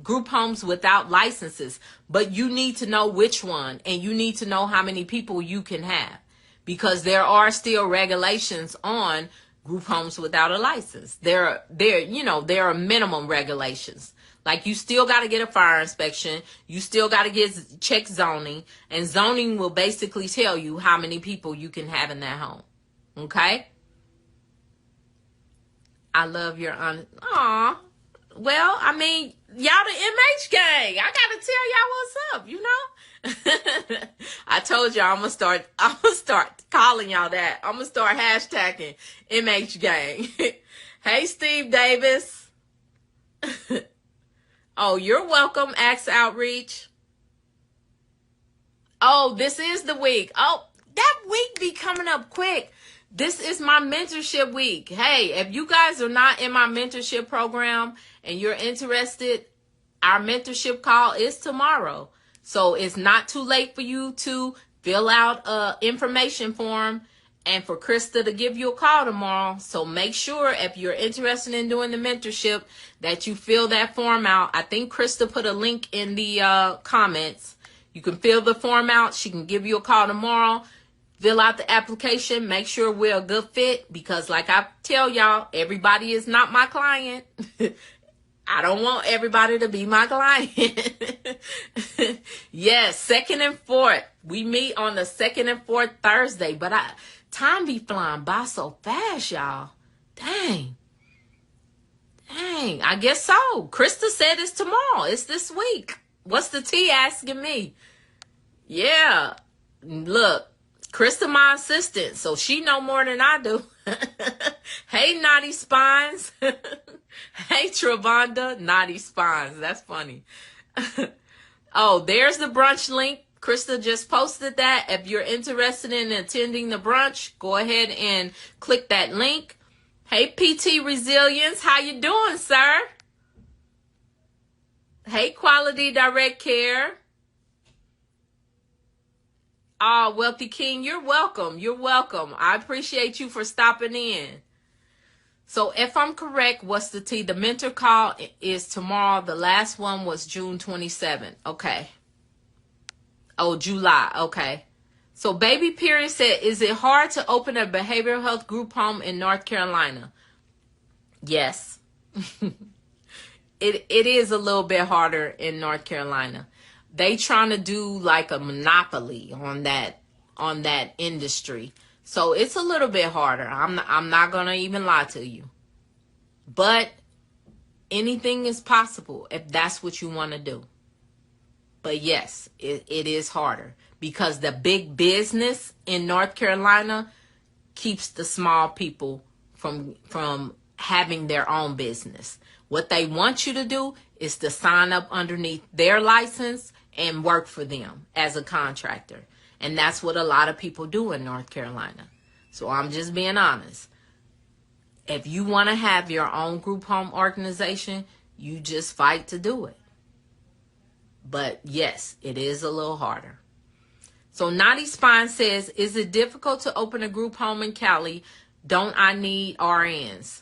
group homes without licenses. But you need to know which one, and you need to know how many people you can have, because there are still regulations on group homes without a license. There are minimum regulations. Like, you still got to get a fire inspection. You still got to check zoning, and zoning will basically tell you how many people you can have in that home. Okay? I love your honest. Aw. Well, I mean, y'all the MH gang. I gotta tell y'all what's up, you know? I told y'all I'm gonna start calling y'all that. I'm gonna start hashtagging MH gang. Hey, Steve Davis. Oh, you're welcome, Axe Outreach. Oh, this is the week. Oh, that week be coming up quick. This is my mentorship week. Hey, if you guys are not in my mentorship program and you're interested, our mentorship call is tomorrow. So it's not too late for you to fill out an information form and for Krista to give you a call tomorrow. So make sure, if you're interested in doing the mentorship, that you fill that form out. I think Krista put a link in the comments. You can fill the form out. She can give you a call tomorrow. Fill out the application. Make sure we're a good fit, because like I tell y'all, everybody is not my client. I don't want everybody to be my client. Yes, second and fourth. We meet on the second and fourth Thursday, but time be flying by so fast, y'all. Dang, I guess so. Krista said it's tomorrow. It's this week. What's the T asking me? Yeah, look. Krista, my assistant, so she know more than I do. Hey, Naughty Spines. Hey, Travanda, Naughty Spines. That's funny. Oh, there's the brunch link. Krista just posted that. If you're interested in attending the brunch, go ahead and click that link. Hey, PT Resilience. How you doing, sir? Hey, Quality Direct Care. Oh, Wealthy King, you're welcome. You're welcome. I appreciate you for stopping in. So if I'm correct, what's the T? The mentor call is tomorrow. The last one was June 27th. Okay. Oh, July. Okay. So Baby Period said, is it hard to open a behavioral health group home in North Carolina? Yes. It is a little bit harder in North Carolina. They trying to do like a monopoly on that industry. So it's a little bit harder. I'm not going to even lie to you. But anything is possible if that's what you want to do. But yes, it is harder, because the big business in North Carolina keeps the small people from having their own business. What they want you to do is to sign up underneath their license and work for them as a contractor. And that's what a lot of people do in North Carolina. So I'm just being honest. If you want to have your own group home organization, you just fight to do it. But yes, it is a little harder. So Naughty Spine says, is it difficult to open a group home in Cali? Don't I need RNs?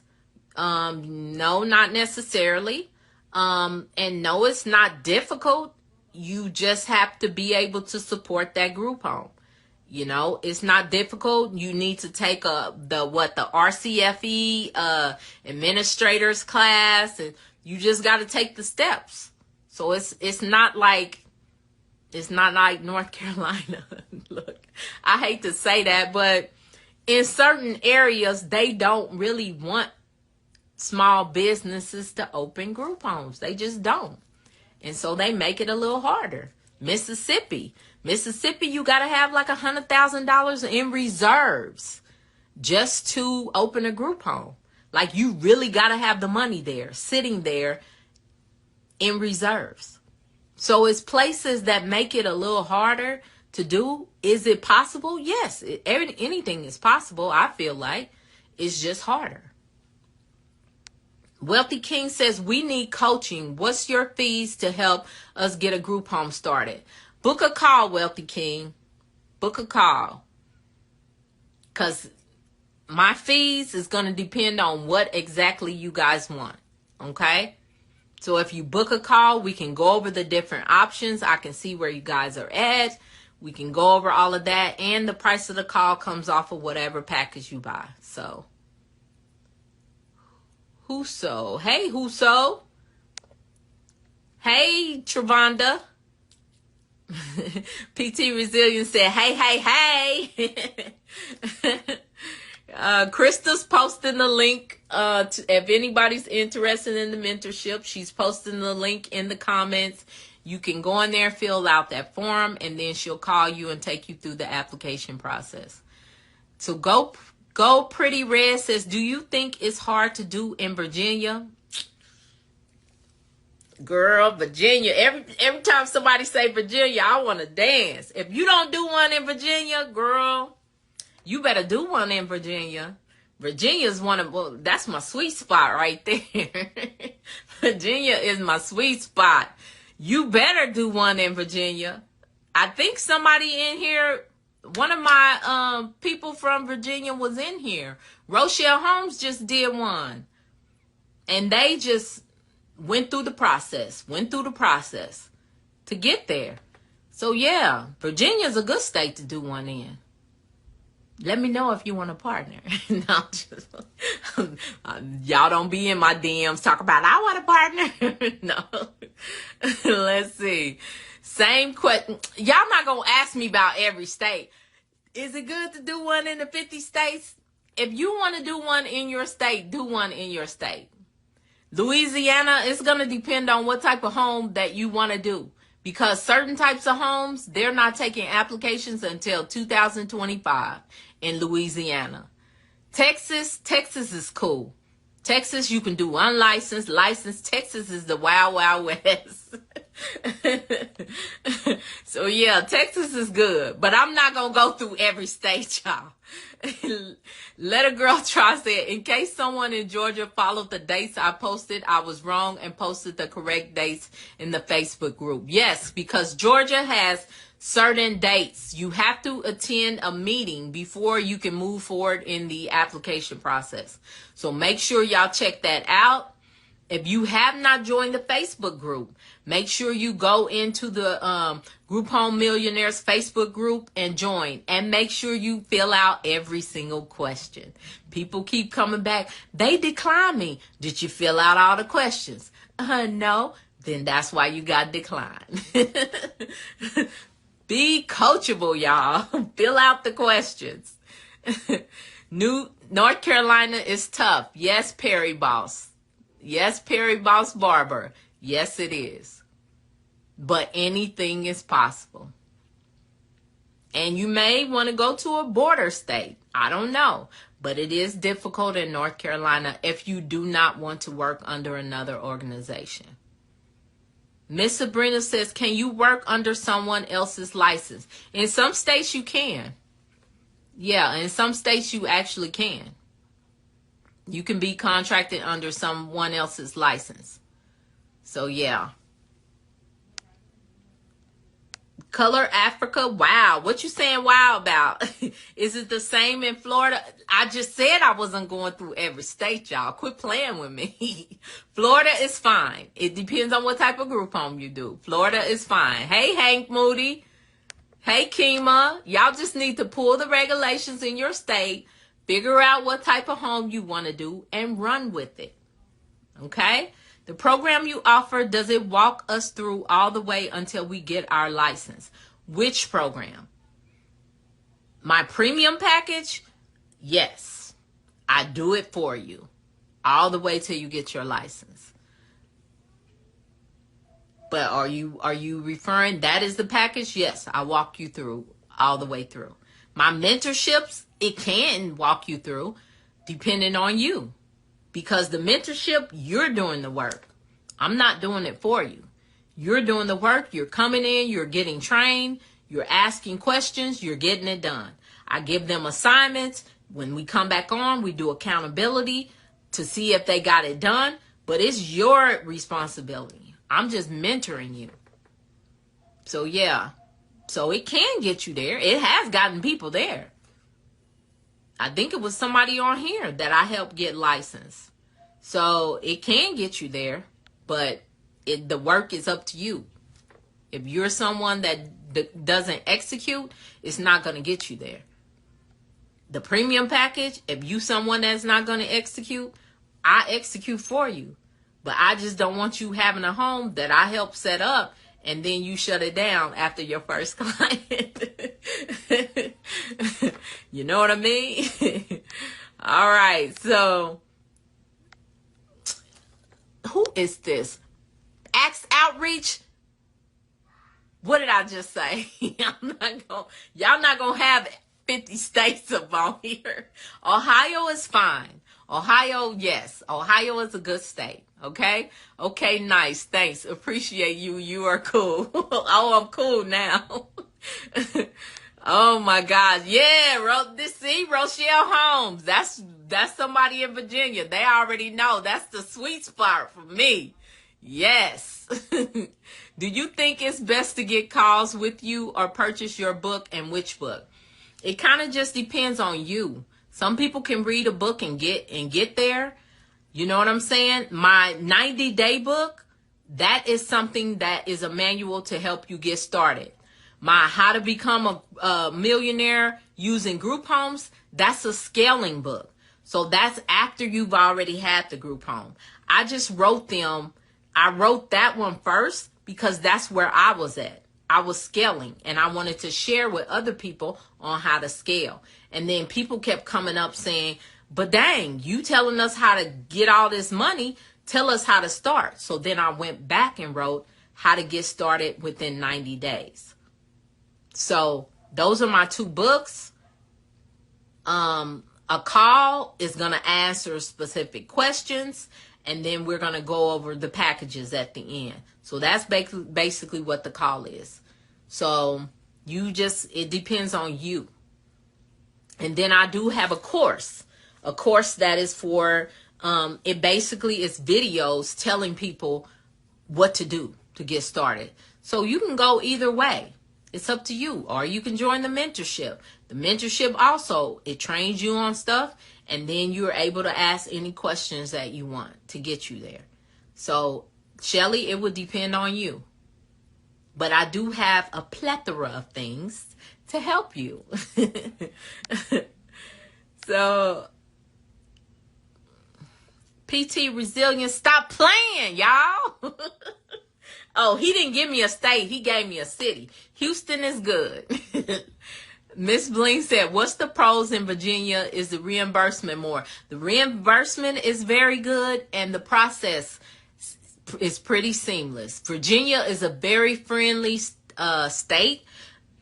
No, not necessarily. And no, it's not difficult. You just have to be able to support that group home. You know, it's not difficult. You need to take the RCFE administrators class, and you just got to take the steps. So it's not like North Carolina. Look, I hate to say that, but in certain areas they don't really want small businesses to open group homes. They just don't. And so they make it a little harder. Mississippi, you got to have like $100,000 in reserves just to open a group home. Like, you really got to have the money there, sitting there in reserves. So it's places that make it a little harder to do. Is it possible? Yes. Anything is possible, I feel like. It's just harder. Wealthy King says, we need coaching. What's your fees to help us get a group home started? Book a call, Wealthy King. Book a call. Because my fees is going to depend on what exactly you guys want. Okay? So if you book a call, we can go over the different options. I can see where you guys are at. We can go over all of that. And the price of the call comes off of whatever package you buy. So, Huso. Hey, Huso. Hey, Travanda. PT Resilience said, hey. Krista's posting the link. If anybody's interested in the mentorship, she's posting the link in the comments. You can go in there, fill out that form, and then she'll call you and take you through the application process. So go Pretty Red says, do you think it's hard to do in Virginia? Girl, Virginia. Every time somebody say Virginia, I want to dance. If you don't do one in Virginia, girl, you better do one in Virginia. Virginia's that's my sweet spot right there. Virginia is my sweet spot. You better do one in Virginia. I think somebody in here, one of my people from Virginia was in here. Rochelle Holmes just did one. And they just went through the process to get there. So yeah, Virginia's a good state to do one in. Let me know if you want a partner. No, y'all don't be in my DMs talk about, I want a partner. No. Let's see. Same question. Y'all not going to ask me about every state. Is it good to do one in the 50 states? If you want to do one in your state, do one in your state. Louisiana, it's going to depend on what type of home that you want to do. Because certain types of homes, they're not taking applications until 2025 in Louisiana. Texas is cool. Texas, you can do unlicensed, licensed. Texas is the wild, wild west. So yeah, Texas is good. But I'm not going to go through every state, y'all. Let a girl try said, in case someone in Georgia followed the dates I posted, I was wrong and posted the correct dates in the Facebook group. Yes, because Georgia has certain dates. You have to attend a meeting before you can move forward in the application process. So make sure y'all check that out. If you have not joined the Facebook group, make sure you go into the Group Home Millionaires Facebook group and join. And make sure you fill out every single question. People keep coming back. They decline me. Did you fill out all the questions? No. Then that's why you got declined. Be coachable, y'all. Fill out the questions. North Carolina is tough. Yes, Perry Boss. Yes, Perry Boss Barber. Yes, it is. But anything is possible. And you may want to go to a border state. I don't know. But it is difficult in North Carolina if you do not want to work under another organization. Miss Sabrina says, can you work under someone else's license? In some states you can. Yeah, in some states you actually can. You can be contracted under someone else's license. So yeah. Color Africa. Wow. What you saying wow about? Is it the same in Florida? I just said I wasn't going through every state, y'all. Quit playing with me. Florida is fine. It depends on what type of group home you do. Florida is fine. Hey, Hank Moody. Hey, Kima. Y'all just need to pull the regulations in your state, figure out what type of home you want to do, and run with it. Okay? The program you offer, does it walk us through all the way until we get our license? Which program? My premium package? Yes. I do it for you all the way till you get your license. But are you referring that is the package? Yes, I walk you through all the way through. My mentorships, it can walk you through depending on you. Because the mentorship, you're doing the work. I'm not doing it for you. You're doing the work. You're coming in. You're getting trained. You're asking questions. You're getting it done. I give them assignments. When we come back on, we do accountability to see if they got it done. But it's your responsibility. I'm just mentoring you. So, yeah. So it can get you there. It has gotten people there. I think it was somebody on here that I helped get licensed. So it can get you there, but the work is up to you. If you're someone that doesn't execute, it's not going to get you there. The premium package, if you someone that's not going to execute, I execute for you. But I just don't want you having a home that I help set up and then you shut it down after your first client. You know what I mean? All right. So who is this? Axe Outreach. What did I just say? Y'all not gonna have 50 states up on here. Ohio is fine. Ohio, yes. Ohio is a good state. Okay? Okay, nice. Thanks. Appreciate you. You are cool. Oh, I'm cool now. Oh my God. Yeah, Rochelle Holmes. That's somebody in Virginia. They already know. That's the sweet spot for me. Yes. Do you think it's best to get calls with you or purchase your book, and which book? It kind of just depends on you. Some people can read a book and get there. You know what I'm saying? My 90-day book, that is something that is a manual to help you get started. My How to Become a Millionaire Using Group Homes, that's a scaling book. So that's after you've already had the group home. I just wrote them. I wrote that one first because that's where I was at. I was scaling and I wanted to share with other people on how to scale. And then people kept coming up saying, but dang, you telling us how to get all this money, tell us how to start. So then I went back and wrote How to Get Started Within 90 Days. So those are my two books. A call is going to answer specific questions, and then we're going to go over the packages at the end. So that's basically what the call is. So it depends on you. And then I do have a course that is for, it basically is videos telling people what to do to get started. So you can go either way. It's up to you. Or you can join the mentorship. The mentorship also, it trains you on stuff, and then you're able to ask any questions that you want to get you there. So, Shelly, it would depend on you. But I do have a plethora of things to help you. So, PT Resilience, stop playing, y'all. Oh, he didn't give me a state. He gave me a city. Houston is good. Miss Bling said, what's the pros in Virginia? Is the reimbursement more? The reimbursement is very good, and the process is pretty seamless. Virginia is a very friendly state.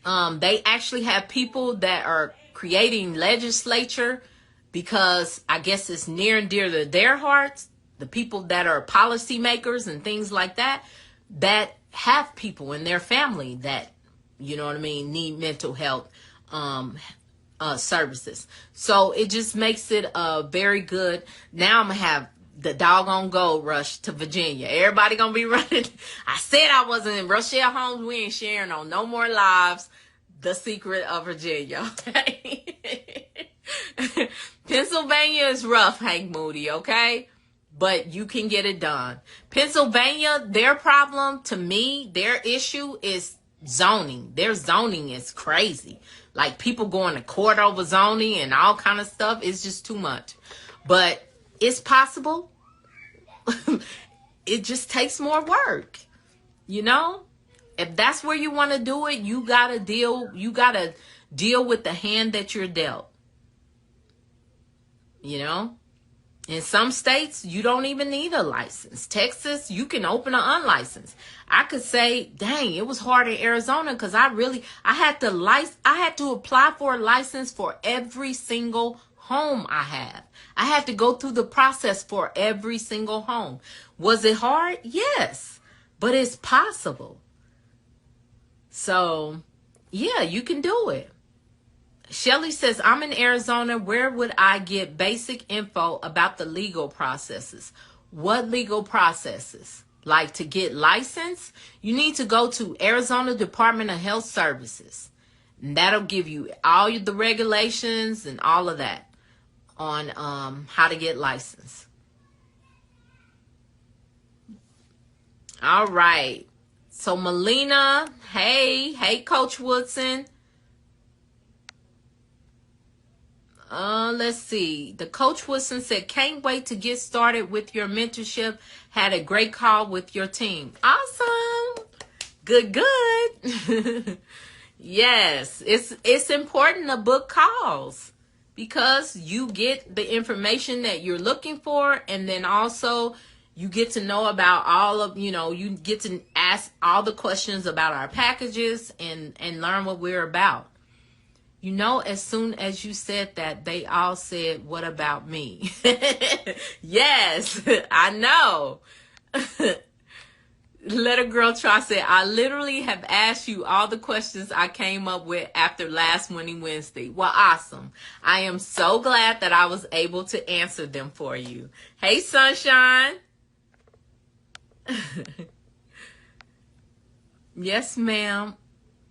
They actually have people that are creating legislature because I guess it's near and dear to their hearts. The people that are policymakers and things like that have people in their family that, you know what I mean, need mental health services. So it just makes it very good. Now I'm going to have the doggone gold rush to Virginia. Everybody gonna be running. I said I wasn't in Rochelle Holmes. We ain't sharing on no more lives. The secret of Virginia. Okay? Pennsylvania is rough, Hank Moody, okay? But you can get it done. Pennsylvania, their problem, to me, their issue is zoning. Their zoning is crazy. Like people going to court over zoning and all kind of stuff. It's just too much. But it's possible. It just takes more work. You know? If that's where you want to do it, you gotta deal with the hand that you're dealt. You know? In some states, you don't even need a license. Texas, you can open an unlicensed. I could say, dang, it was hard in Arizona because I had to apply for a license for every single home I have. I had to go through the process for every single home. Was it hard? Yes, but it's possible. So, yeah, you can do it. Shelly says, I'm in Arizona. Where would I get basic info about the legal processes? What legal processes? Like to get licensed? You need to go to Arizona Department of Health Services. And that'll give you all the regulations and all of that on how to get licensed. All right. So Melina, hey, Coach Woodson. Let's see. The Coach Woodson said, can't wait to get started with your mentorship. Had a great call with your team. Awesome. Good. Yes, it's important to book calls because you get the information that you're looking for, and then also you get to know about you get to ask all the questions about our packages and learn what we're about. You know, as soon as you said that, they all said, what about me? Yes, I know. Let a girl try said, I literally have asked you all the questions I came up with after last Winning Wednesday. Well, awesome. I am so glad that I was able to answer them for you. Hey, Sunshine. Yes, ma'am.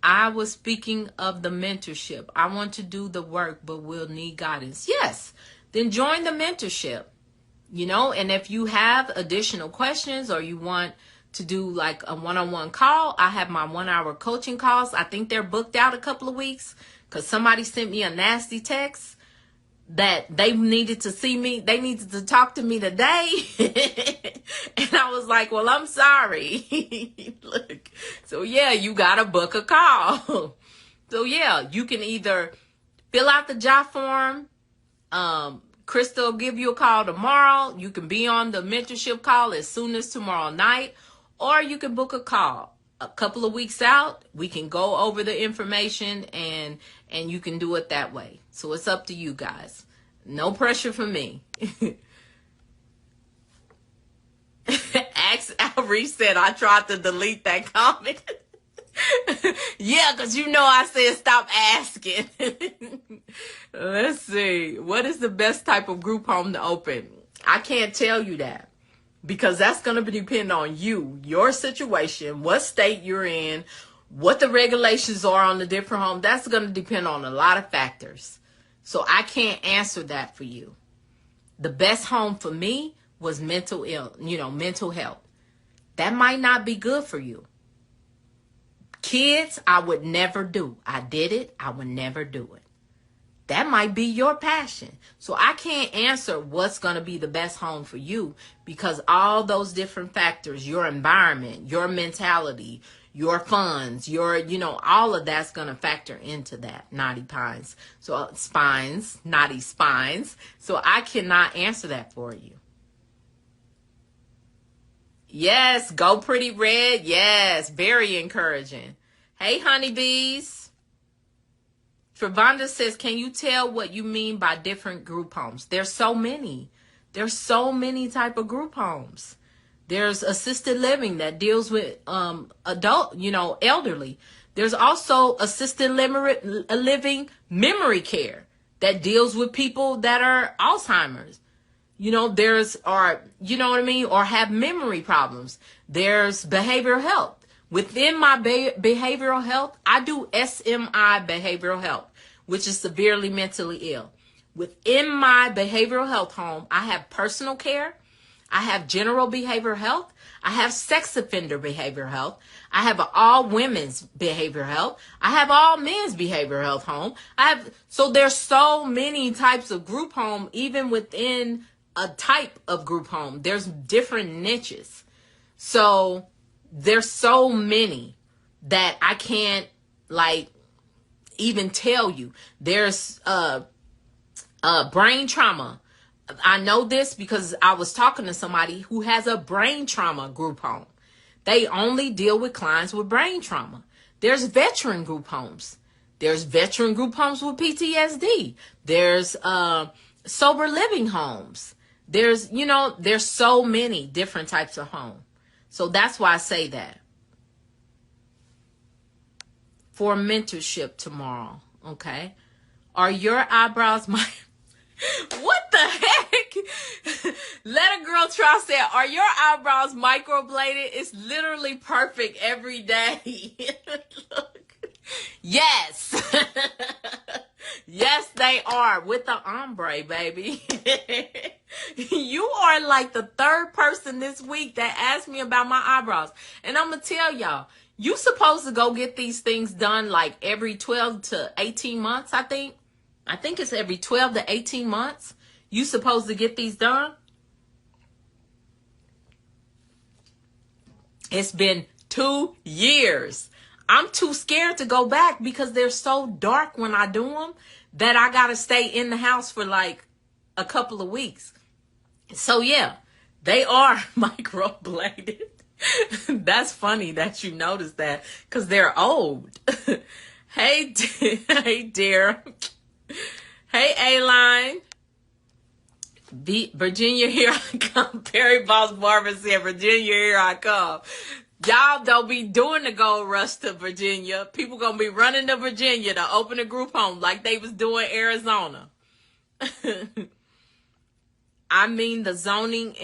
I was speaking of the mentorship. I want to do the work, but will need guidance. Yes, then join the mentorship, and if you have additional questions or you want to do like a one-on-one call, I have my 1-hour coaching calls. I think they're booked out a couple of weeks because somebody sent me a nasty text that they needed to see me. They needed to talk to me today. And I was like, well, I'm sorry. Look, so yeah, you got to book a call. So yeah, you can either fill out the job form. Krista will give you a call tomorrow. You can be on the mentorship call as soon as tomorrow night, or you can book a call a couple of weeks out. We can go over the information and you can do it that way. So it's up to you guys. No pressure from me. Ask Outreach said I tried to delete that comment. Yeah, because I said stop asking. Let's see. What is the best type of group home to open? I can't tell you that because that's going to depend on you, your situation, what state you're in, what the regulations are on the different home. That's going to depend on a lot of factors. So I can't answer that for you. The best home for me was mental health. That might not be good for you. Kids, I would never do. I did it. I would never do it. That might be your passion. So I can't answer what's going to be the best home for you because all those different factors, your environment, your mentality, your funds, all of that's going to factor into that. Naughty spines. So I cannot answer that for you. Yes, go Pretty Red. Yes, very encouraging. Hey, honeybees. Trevonda says, can you tell what you mean by different group homes? There's so many. There's so many type of group homes. There's assisted living that deals with adult, elderly. There's also assisted living memory care that deals with people that are Alzheimer's. There's, or, you know what I mean? Or have memory problems. There's behavioral health. Within my behavioral health, I do SMI behavioral health, which is severely mentally ill. Within my behavioral health home, I have personal care. I have general behavioral health. I have sex offender behavioral health. I have an all women's behavioral health. I have all men's behavioral health home. So there's so many types of group home, even within a type of group home. There's different niches. So there's so many that I can't even tell you. There's brain trauma. I know this because I was talking to somebody who has a brain trauma group home. They only deal with clients with brain trauma. There's veteran group homes. There's veteran group homes with PTSD. There's sober living homes. There's so many different types of home. So that's why I say that. For mentorship tomorrow, okay? Are your eyebrows what the heck? Let a girl try say, are your eyebrows microbladed? It's literally perfect every day. Look. Yes. Yes, they are. With the ombre, baby. You are like the third person this week that asked me about my eyebrows. And I'm going to tell y'all, you supposed to go get these things done like every 12 to 18 months, I think. I think it's every 12 to 18 months. You supposed to get these done. It's been 2 years. I'm too scared to go back because they're so dark when I do them that I got to stay in the house for like a couple of weeks. So yeah, they are microbladed. That's funny that you noticed that because they're old. Hey, dear. Hey, A-Line. Virginia, here I come. Perry Boss Barber said, Virginia, here I come. Y'all don't be doing the gold rush to Virginia. People gonna be running to Virginia to open a group home like they was doing Arizona. I mean the zoning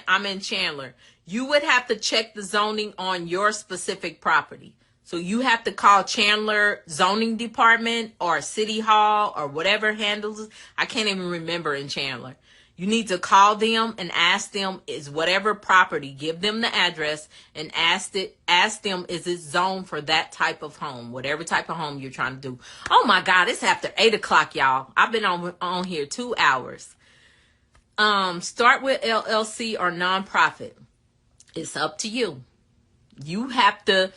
I'm in Chandler. You would have to check the zoning on your specific property. So you have to call Chandler zoning department or city hall or whatever handles it. I can't even remember in Chandler. You need to call them and ask them, is whatever property, give them the address and ask them, is it zoned for that type of home, whatever type of home you're trying to do. Oh my God, it's after 8 o'clock, y'all. I've been on here 2 hours. Start with LLC or nonprofit. It's up to you. You have to,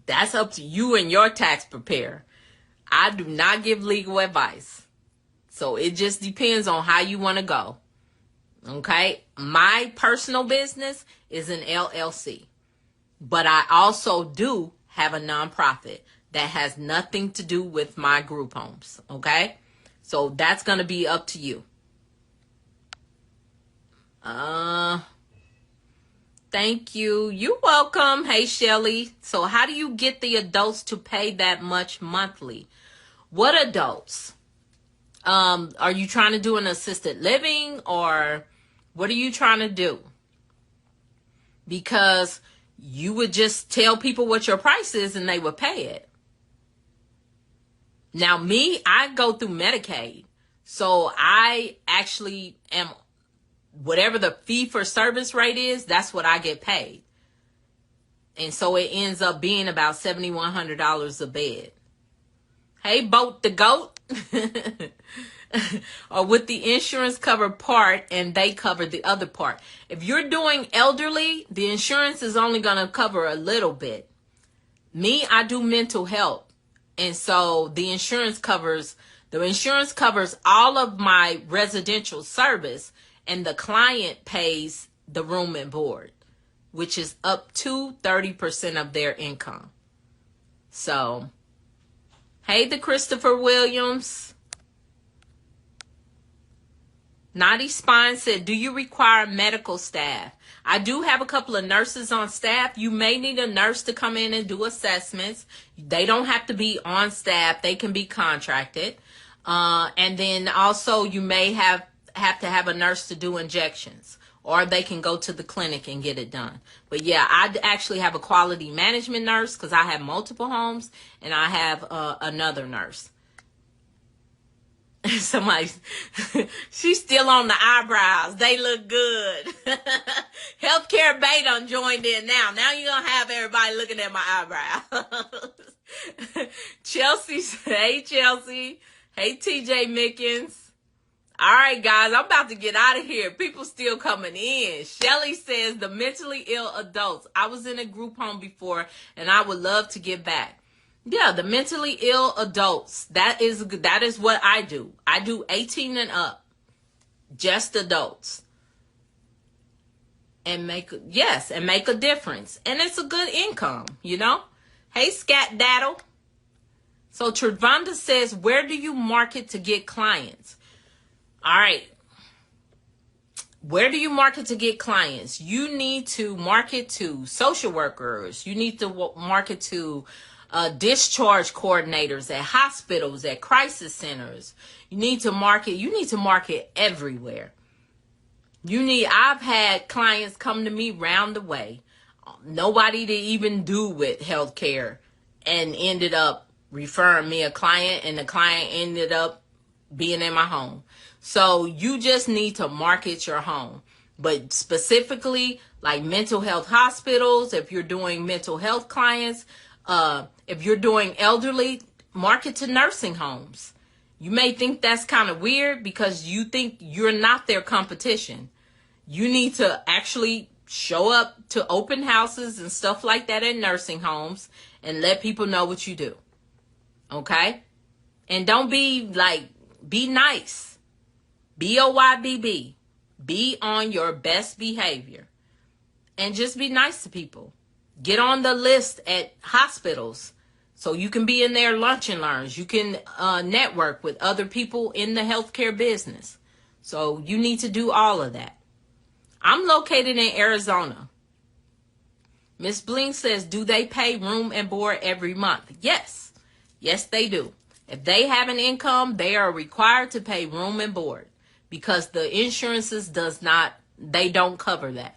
that's up to you and your tax preparer. I do not give legal advice. So it just depends on how you want to go. Okay? My personal business is an LLC. But I also do have a nonprofit that has nothing to do with my group homes. Okay? So that's going to be up to you. Thank you. You're welcome. Hey, Shelly. So how do you get the adults to pay that much monthly? What adults? Are you trying to do an assisted living or what are you trying to do? Because you would just tell people what your price is and they would pay it. Now me, I go through Medicaid. So I actually am, whatever the fee for service rate is, that's what I get paid. And so it ends up being about $7,100 a bed. Hey, Boat the Goat. Or with the insurance cover part and they cover the other part. If you're doing elderly, the insurance is only going to cover a little bit. Me, I do mental health. And so the insurance covers all of my residential service and the client pays the room and board, which is up to 30% of their income. So, hey, the Christopher Williams. Naughty Spine said, do you require medical staff? I do have a couple of nurses on staff. You may need a nurse to come in and do assessments. They don't have to be on staff. They can be contracted. And then also you may have have to have a nurse to do injections, or they can go to the clinic and get it done. But yeah, I actually have a quality management nurse because I have multiple homes, and I have another nurse. Somebody, she's still on the eyebrows. They look good. Healthcare Bay done joined in now. Now you're going to have everybody looking at my eyebrows. Chelsea, hey Chelsea. Hey TJ Mickens. All right, guys, I'm about to get out of here. People still coming in. Shelly says the mentally ill adults. I was in a group home before, and I would love to get back. Yeah, the mentally ill adults. That is what I do. I do 18 and up, just adults, and make a difference. And it's a good income, you know. Hey, Scat Daddle. So Trevonda says, where do you market to get clients? All right. Where do you market to get clients? You need to market to social workers. You need to market to discharge coordinators at hospitals, at crisis centers. You need to market everywhere. I've had clients come to me round the way, nobody to even do with healthcare, and ended up referring me a client, and the client ended up being in my home. So you just need to market your home. But specifically, like mental health hospitals, if you're doing mental health clients, if you're doing elderly, market to nursing homes. You may think that's kind of weird because you think you're not their competition. You need to actually show up to open houses and stuff like that in nursing homes and let people know what you do. Okay? And don't be nice. BOYBB. Be on your best behavior. And just be nice to people. Get on the list at hospitals so you can be in their lunch and learns. You can network with other people in the healthcare business. So you need to do all of that. I'm located in Arizona. Miss Bling says, do they pay room and board every month? Yes. Yes, they do. If they have an income, they are required to pay room and board because the insurances they don't cover that.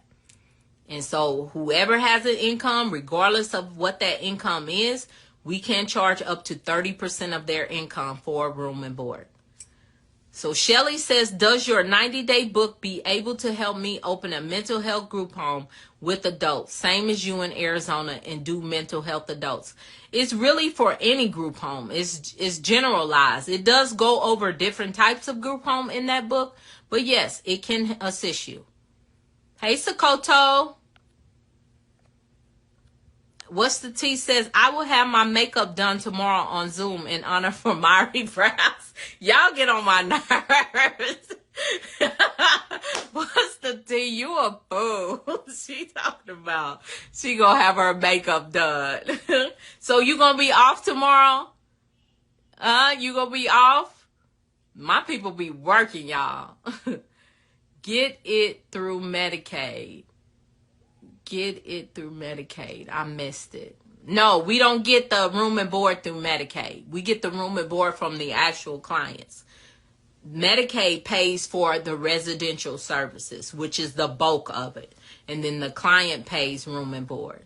And so whoever has an income, regardless of what that income is, we can charge up to 30% of their income for room and board. So Shelly says, does your 90-day book be able to help me open a mental health group home with adults, same as you in Arizona, and do mental health adults? It's really for any group home. It's generalized. It does go over different types of group home in that book, but yes, it can assist you. Hey, Sokoto. What's the T says, I will have my makeup done tomorrow on Zoom in honor for Myrrie Brows. Y'all get on my nerves. What's the T? You a fool. She talking about she gonna have her makeup done. So you gonna be off tomorrow? You gonna be off? My people be working, y'all. Get it through Medicaid. Get it through Medicaid. I missed it. No, we don't get the room and board through Medicaid. We get the room and board from the actual clients. Medicaid pays for the residential services, which is the bulk of it. And then the client pays room and board.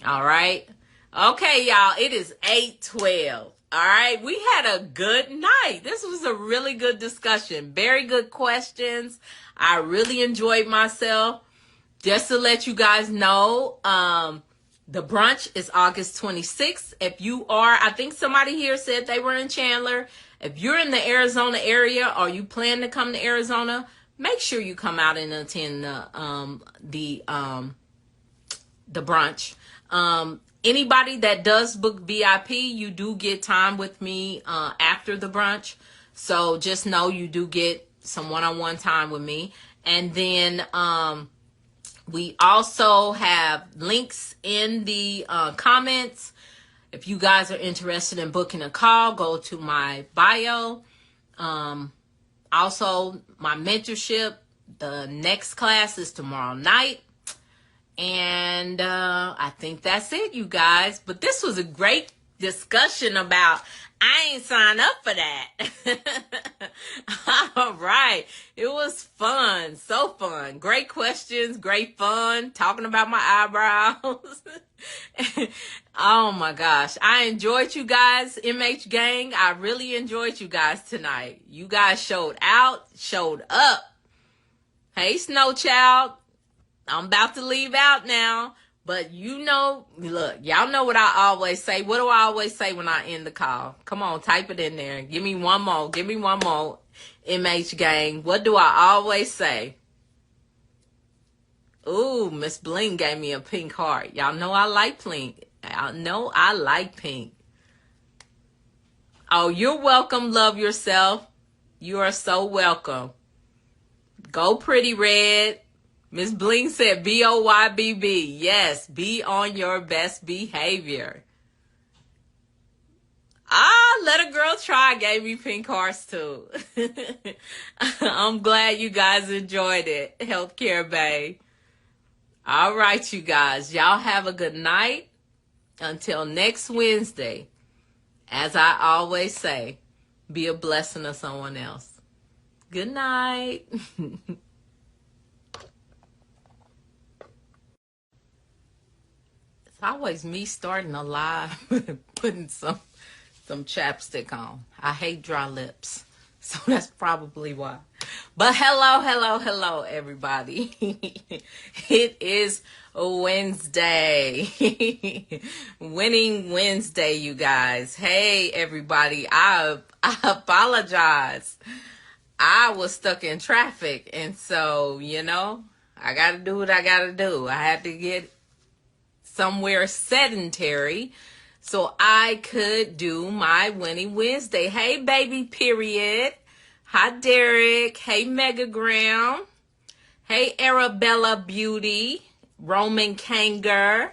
All right. Okay, y'all. It is 8:12. All right. We had a good night. This was a really good discussion. Very good questions. I really enjoyed myself. Just to let you guys know, the brunch is August 26th. If you are, I think somebody here said they were in Chandler. If you're in the Arizona area or you plan to come to Arizona, make sure you come out and attend the brunch. Anybody that does book VIP, you do get time with me after the brunch. So just know you do get some one-on-one time with me. And then we also have links in the comments. If you guys are interested in booking a call, go to my bio. Also, my mentorship, the next class is tomorrow night. And I think that's it, you guys. But this was a great discussion about, I ain't signed up for that. All right. It was fun. So fun. Great questions. Great fun. Talking about my eyebrows. Oh my gosh. I enjoyed you guys, MH Gang. I really enjoyed you guys tonight. You guys showed out, showed up. Hey, Snow Child. I'm about to leave out now. But you know, look, y'all know what I always say. What do I always say when I end the call? Come on, type it in there. Give me one more. Give me one more, MH Gang. What do I always say? Ooh, Miss Bling gave me a pink heart. Y'all know I like pink. Y'all know I like pink. Oh, you're welcome. Love yourself. You are so welcome. Go Pretty Red. Miss Bling said BOYBB. Yes, be on your best behavior. Let a girl try gave me pink hearts too. I'm glad you guys enjoyed it. Healthcare Bay. All right, you guys. Y'all have a good night. Until next Wednesday. As I always say, be a blessing to someone else. Good night. It's always me starting a live, putting some chapstick on. I hate dry lips, so that's probably why. But hello, everybody. It is Wednesday. Winning Wednesday, you guys. Hey, everybody. I apologize. I was stuck in traffic, and so, I got to do what I got to do. I had to get somewhere sedentary so I could do my Winning Wednesday. Hey, baby, period. Hi, Derek. Hey, Megagram. Hey, Arabella Beauty. Roman Kanger.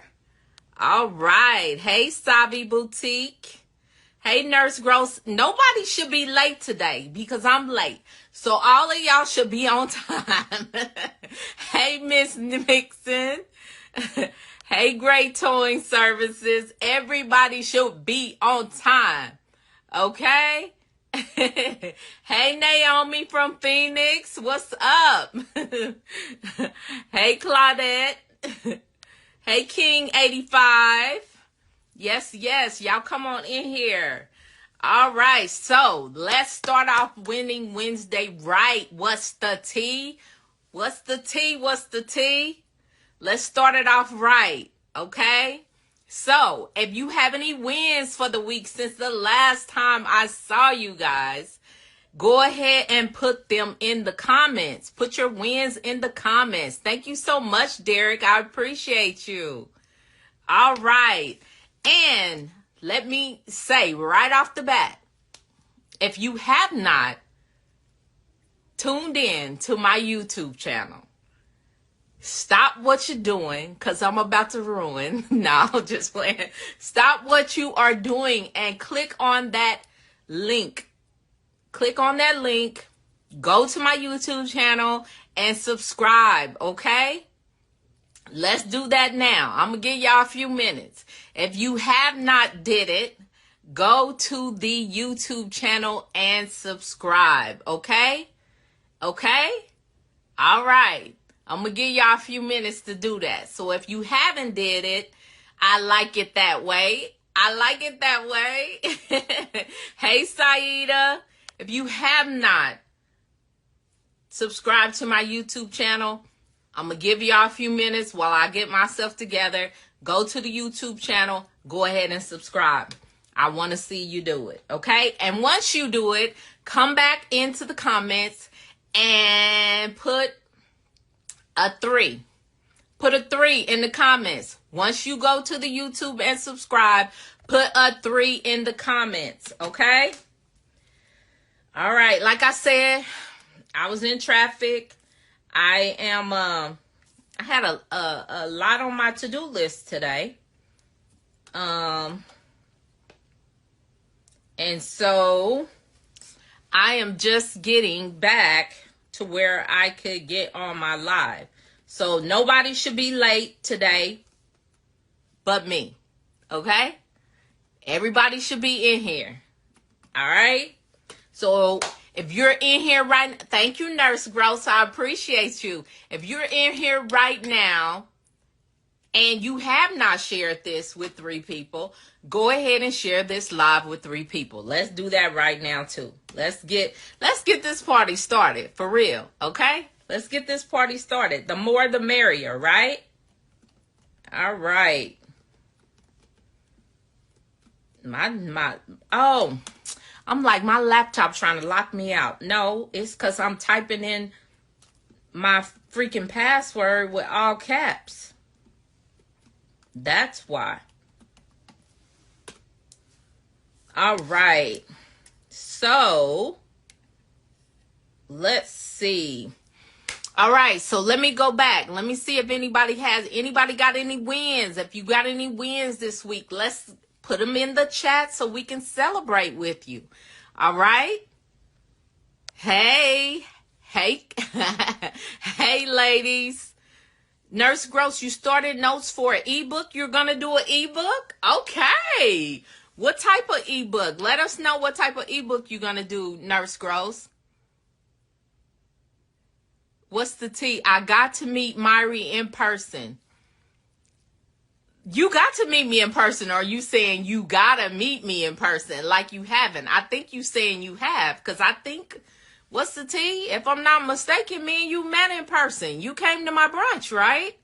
All right. Hey, Savi Boutique. Hey, Nurse Gross. Nobody should be late today because I'm late. So all of y'all should be on time. Hey, Miss Nixon. Hey, Great Towing Services. Everybody should be on time. Okay? Hey, Naomi from Phoenix. What's up? Hey, Claudette. Hey, King 85. Yes. Y'all come on in here. All right. So let's start off Winning Wednesday right. What's the tea? What's the tea? Let's start it off right, okay? So, if you have any wins for the week since the last time I saw you guys, go ahead and put them in the comments. Put your wins in the comments. Thank you so much, Derek. I appreciate you. All right. And let me say right off the bat, if you have not tuned in to my YouTube channel, stop what you're doing, because I'm about to ruin. No, just playing. Stop what you are doing and click on that link. Click on that link. Go to my YouTube channel and subscribe, okay? Let's do that now. I'm going to give y'all a few minutes. If you have not did it, go to the YouTube channel and subscribe, okay? Okay? All right. I'm going to give y'all a few minutes to do that. So if you haven't did it, I like it that way. Hey, Saida. If you have not subscribed to my YouTube channel, I'm going to give y'all a few minutes while I get myself together. Go to the YouTube channel. Go ahead and subscribe. I want to see you do it. Okay? And once you do it, come back into the comments and put a 3. Put a 3 in the comments. Once you go to the YouTube and subscribe, put a 3 in the comments. Okay? All right. Like I said, I was in traffic. I had a lot on my to-do list today. And so I am just getting back to where I could get on my live. So nobody should be late today but me. Okay? Everybody should be in here. All right? So If you're in here right, thank you, Nurse Gross. I appreciate you. If you're in here right now and you have not shared this with 3 people, go ahead and share this live with 3 people. Let's do that right now too. Let's get this party started for real, okay? Let's get this party started. The more the merrier, right? All right. I'm like, my laptop trying to lock me out. No, it's because I'm typing in my freaking password with all caps. That's why. All right. So, let's see. All right, so let me go back. Let me see if anybody got any wins. If you got any wins this week, let's put them in the chat so we can celebrate with you. All right? Hey, hey, ladies. Nurse Gross, you started notes for an ebook. You're going to do an ebook? Okay. What type of ebook? Let us know what type of ebook you're going to do, Nurse Gross. What's the tea? I got to meet Myrrie in person. You got to meet me in person, or are you saying you got to meet me in person like you haven't? I think you saying you have, because I think, what's the tea? If I'm not mistaken, me and you met in person. You came to my brunch, right?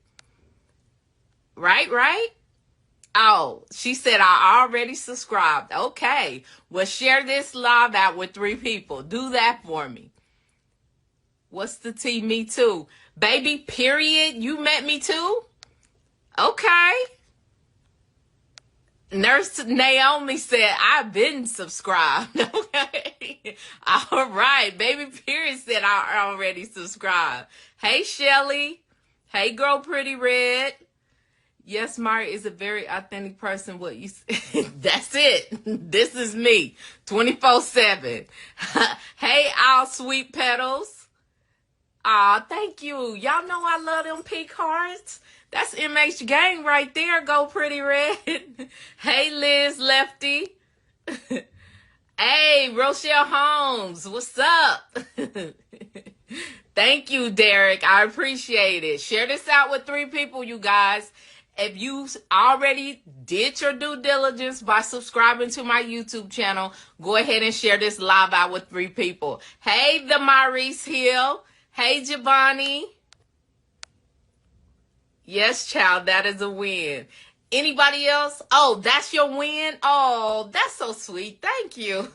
Right? Oh, she said I already subscribed. Okay. Well, share this live out with 3 people. Do that for me. What's the tea? Me too. Baby, period. You met me too? Okay. Nurse Naomi said, I've been subscribed. Okay. All right. Baby Period said, I already subscribed. Hey, Shelly. Hey, Girl Pretty Red. Yes, Myrrie is a very authentic person. What you say. That's it. This is me. 24/7. Hey, all sweet petals. Aw, thank you. Y'all know I love them pink hearts. That's MH Gang right there. Go Pretty Red. Hey, Liz Lefty. Hey, Rochelle Holmes. What's up? Thank you, Derek. I appreciate it. Share this out with 3 people, you guys. If you already did your due diligence by subscribing to my YouTube channel, go ahead and share this live out with 3 people. Hey, the Maurice Hill. Hey, Giovanni. Yes, child, that is a win. Anybody else? Oh, that's your win? Oh, that's so sweet. Thank you.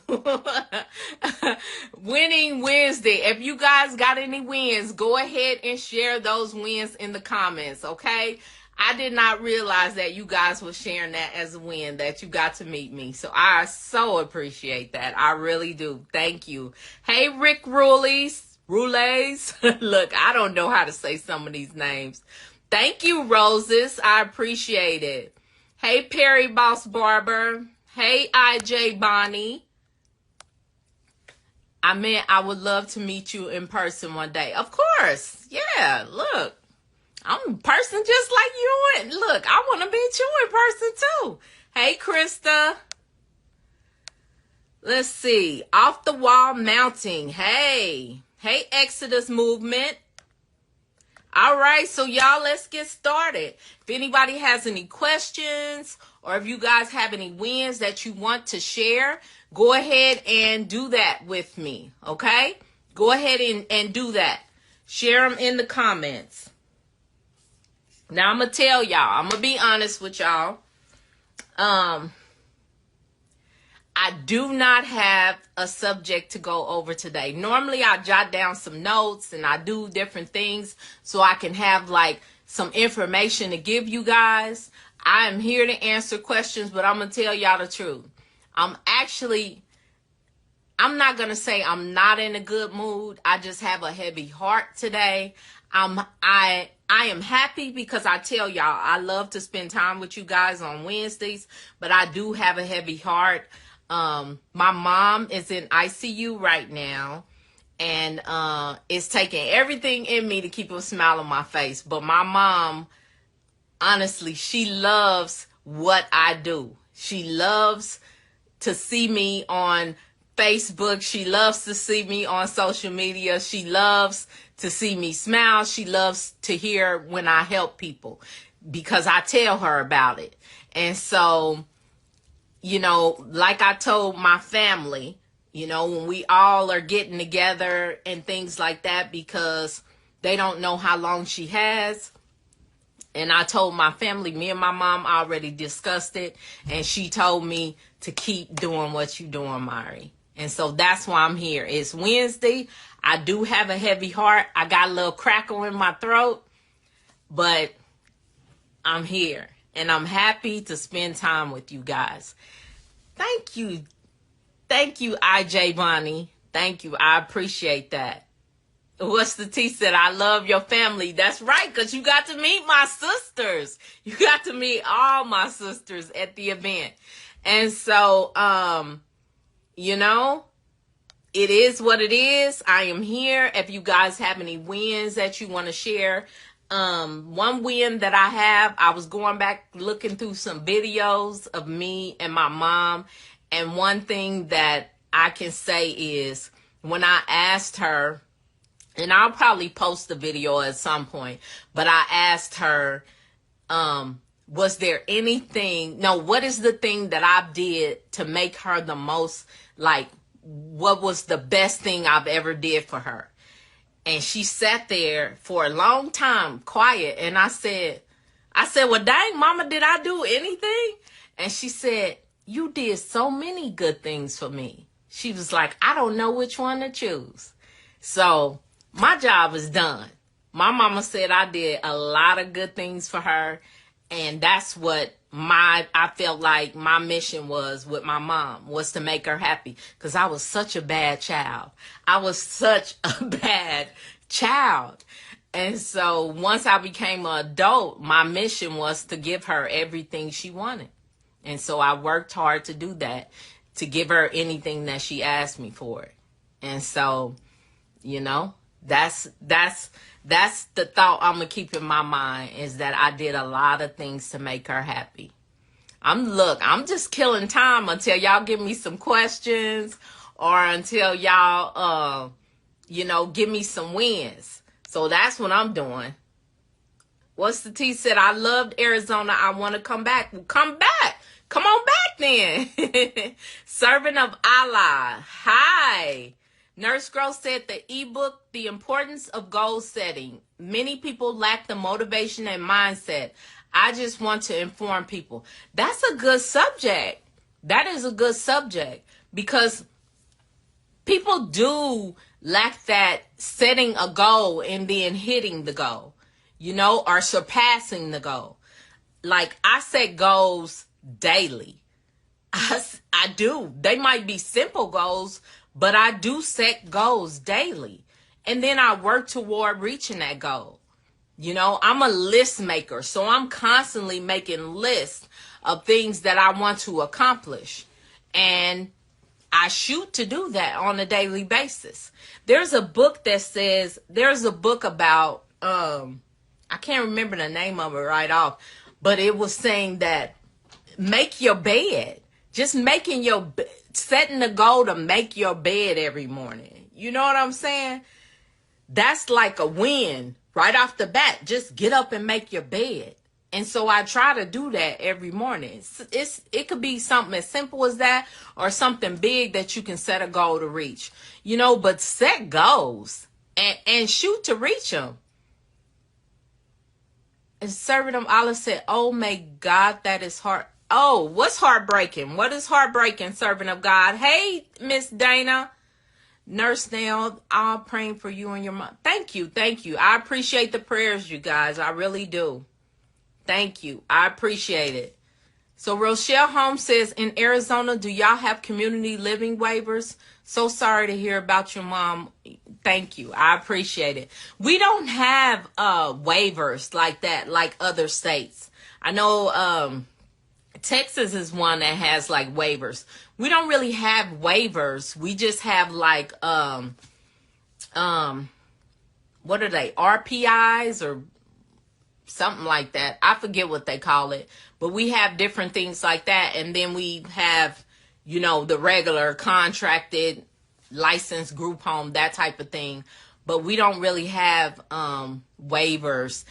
Winning Wednesday. If you guys got any wins, go ahead and share those wins in the comments, okay? I did not realize that you guys were sharing that as a win, that you got to meet me. So I so appreciate that. I really do. Thank you. Hey, Rick Rules. Look, I don't know how to say some of these names. Thank you, Roses. I appreciate it. Hey, Perry Boss Barber. Hey, IJ Bonnie. I would love to meet you in person one day. Of course. Yeah, look. I'm a person just like you. And look, I want to meet you in person too. Hey, Krista. Let's see. Off the wall mounting. Hey, Exodus movement. All right, so y'all, let's get started. If anybody has any questions or if you guys have any wins that you want to share, go ahead and do that with me, okay? Go ahead and do that. Share them in the comments. Now, I'm going to tell y'all, I'm going to be honest with y'all. I do not have a subject to go over today. Normally, I jot down some notes and I do different things so I can have like some information to give you guys. I am here to answer questions, but I'm going to tell y'all the truth. I'm not going to say I'm not in a good mood. I just have a heavy heart today. I am happy because I tell y'all, I love to spend time with you guys on Wednesdays, but I do have a heavy heart. My mom is in ICU right now, and it's taking everything in me to keep a smile on my face. But my mom, honestly, she loves what I do. She loves to see me on Facebook. She loves to see me on social media. She loves to see me smile. She loves to hear when I help people because I tell her about it. And so, you know, like I told my family, you know, when we all are getting together and things like that, because they don't know how long she has. And I told my family, me and my mom already discussed it. And she told me to keep doing what you're doing, Myrrie. And so that's why I'm here. It's Wednesday. I do have a heavy heart. I got a little crackle in my throat. But I'm here. And I'm happy to spend time with you guys. Thank you. Thank you, IJ Bonnie. Thank you. I appreciate that. What's the T said? I love your family. That's right, because you got to meet my sisters. You got to meet all my sisters at the event. And so, you know, it is what it is. I am here. If you guys have any wins that you want to share. One win that I have, I was going back looking through some videos of me and my mom. And one thing that I can say is when I asked her, and I'll probably post the video at some point, but I asked her, was there anything, no, what is the thing that I did to make her the most, like, what was the best thing I've ever did for her? And she sat there for a long time, quiet. And I said, well, dang, mama, did I do anything? And she said, you did so many good things for me. She was like, I don't know which one to choose. So my job is done. My mama said I did a lot of good things for her. And that's what I felt like my mission was with my mom, was to make her happy. Because I was such a bad child. I was such a bad child. And so once I became an adult, my mission was to give her everything she wanted. And so I worked hard to do that, to give her anything that she asked me for. And so, you know, that's the thought I'm going to keep in my mind, is that I did a lot of things to make her happy. I'm just killing time until y'all give me some questions, or until y'all, you know, give me some wins. So that's what I'm doing. What's the T said? I loved Arizona. I want to come back. Well, come back. Come on back then. Servant of Allah. Hi. Nurse Girl said the ebook, The Importance of Goal Setting. Many people lack the motivation and mindset. I just want to inform people. That's a good subject. That is a good subject, because people do lack that setting a goal and then hitting the goal, you know, or surpassing the goal. Like, I set goals daily. I do. They might be simple goals, but I do set goals daily. And then I work toward reaching that goal. You know, I'm a list maker, so I'm constantly making lists of things that I want to accomplish. And I shoot to do that on a daily basis. There's a book about, I can't remember the name of it right off, but it was saying that make your bed. Just setting the goal to make your bed every morning. You know what I'm saying? That's like a win right off the bat. Just get up and make your bed. And so I try to do that every morning. It could be something as simple as that, or something big that you can set a goal to reach. You know, but set goals and shoot to reach them. And Servant of Allah said, oh my God, that is hard. Oh, what's heartbreaking? What is heartbreaking, Servant of God? Hey, Miss Dana. Nurse Nail, I'm praying for you and your mom. Thank you. I appreciate the prayers, you guys. I really do. Thank you. I appreciate it. So Rochelle Holmes says, in Arizona, do y'all have community living waivers? So sorry to hear about your mom. Thank you. I appreciate it. We don't have waivers like that, like other states. I know Texas is one that has like waivers. We don't really have waivers. We just have like what are they? RPIs or something like that. I forget what they call it. But we have different things like that. And then we have, the regular contracted licensed group home, that type of thing. But we don't really have waivers.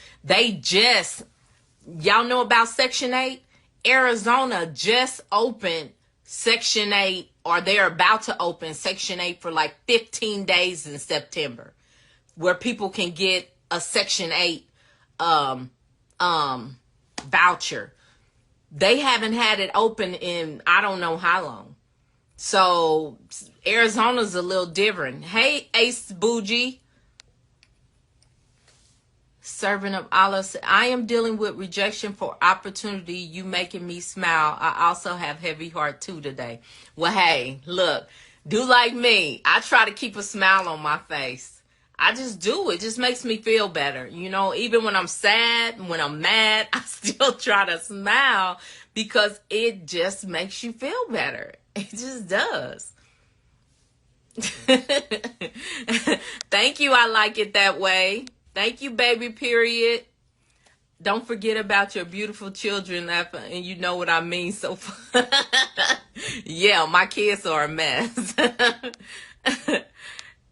Y'all know about Section 8? Arizona just opened Section 8, or they're about to open Section 8 for like 15 days in September, where people can get a Section 8 voucher. They haven't had it open in I don't know how long. So Arizona's a little different. Hey, Ace Bougie. Servant of Allah said, I am dealing with rejection for opportunity. You making me smile. I also have heavy heart too today. Well, hey, look, do like me. I try to keep a smile on my face. I just do. It just makes me feel better. Even when I'm sad, when I'm mad, I still try to smile because it just makes you feel better. It just does. Thank you. I like it that way. Thank you, baby, period. Don't forget about your beautiful children, and you know what I mean. So, yeah, my kids are a mess.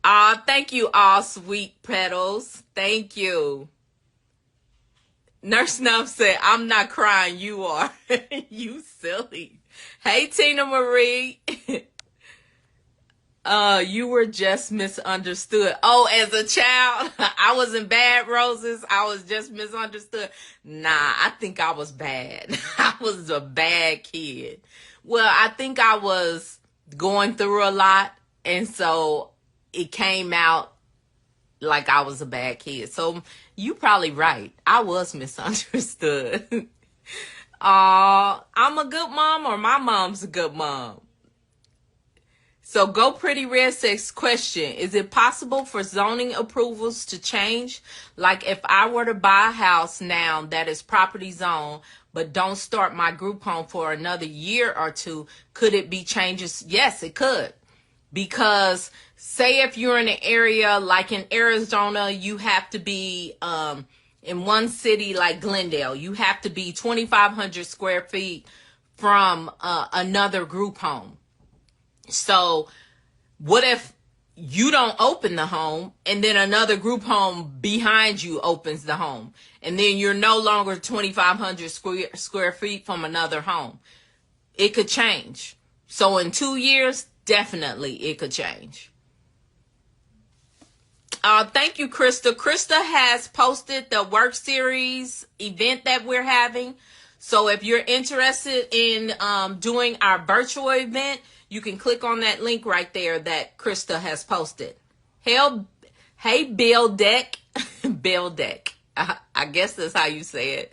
Thank you, all sweet petals. Thank you. Nurse Nuff said, I'm not crying, you are. You silly. Hey, Tina Marie. You were just misunderstood. Oh, as a child, I was in Bad Roses. I was just misunderstood. Nah, I think I was bad. I was a bad kid. Well, I think I was going through a lot, and so it came out like I was a bad kid. So you probably right. I was misunderstood. I'm a good mom, or my mom's a good mom. So Go Pretty Red says, question, is it possible for zoning approvals to change? Like if I were to buy a house now that is property zone, but don't start my group home for another year or two, could it be changes? Yes, it could. Because say if you're in an area like in Arizona, you have to be in one city like Glendale, you have to be 2,500 square feet from another group home. So what if you don't open the home and then another group home behind you opens the home, and then you're no longer 2,500 square feet from another home? It could change. So in 2 years, definitely it could change. Thank you, Krista. Krista has posted the Worc series event that we're having. So if you're interested in doing our virtual event, you can click on that link right there that Krista has posted. Hey, Bill Deck. Bill Deck. I guess that's how you say it.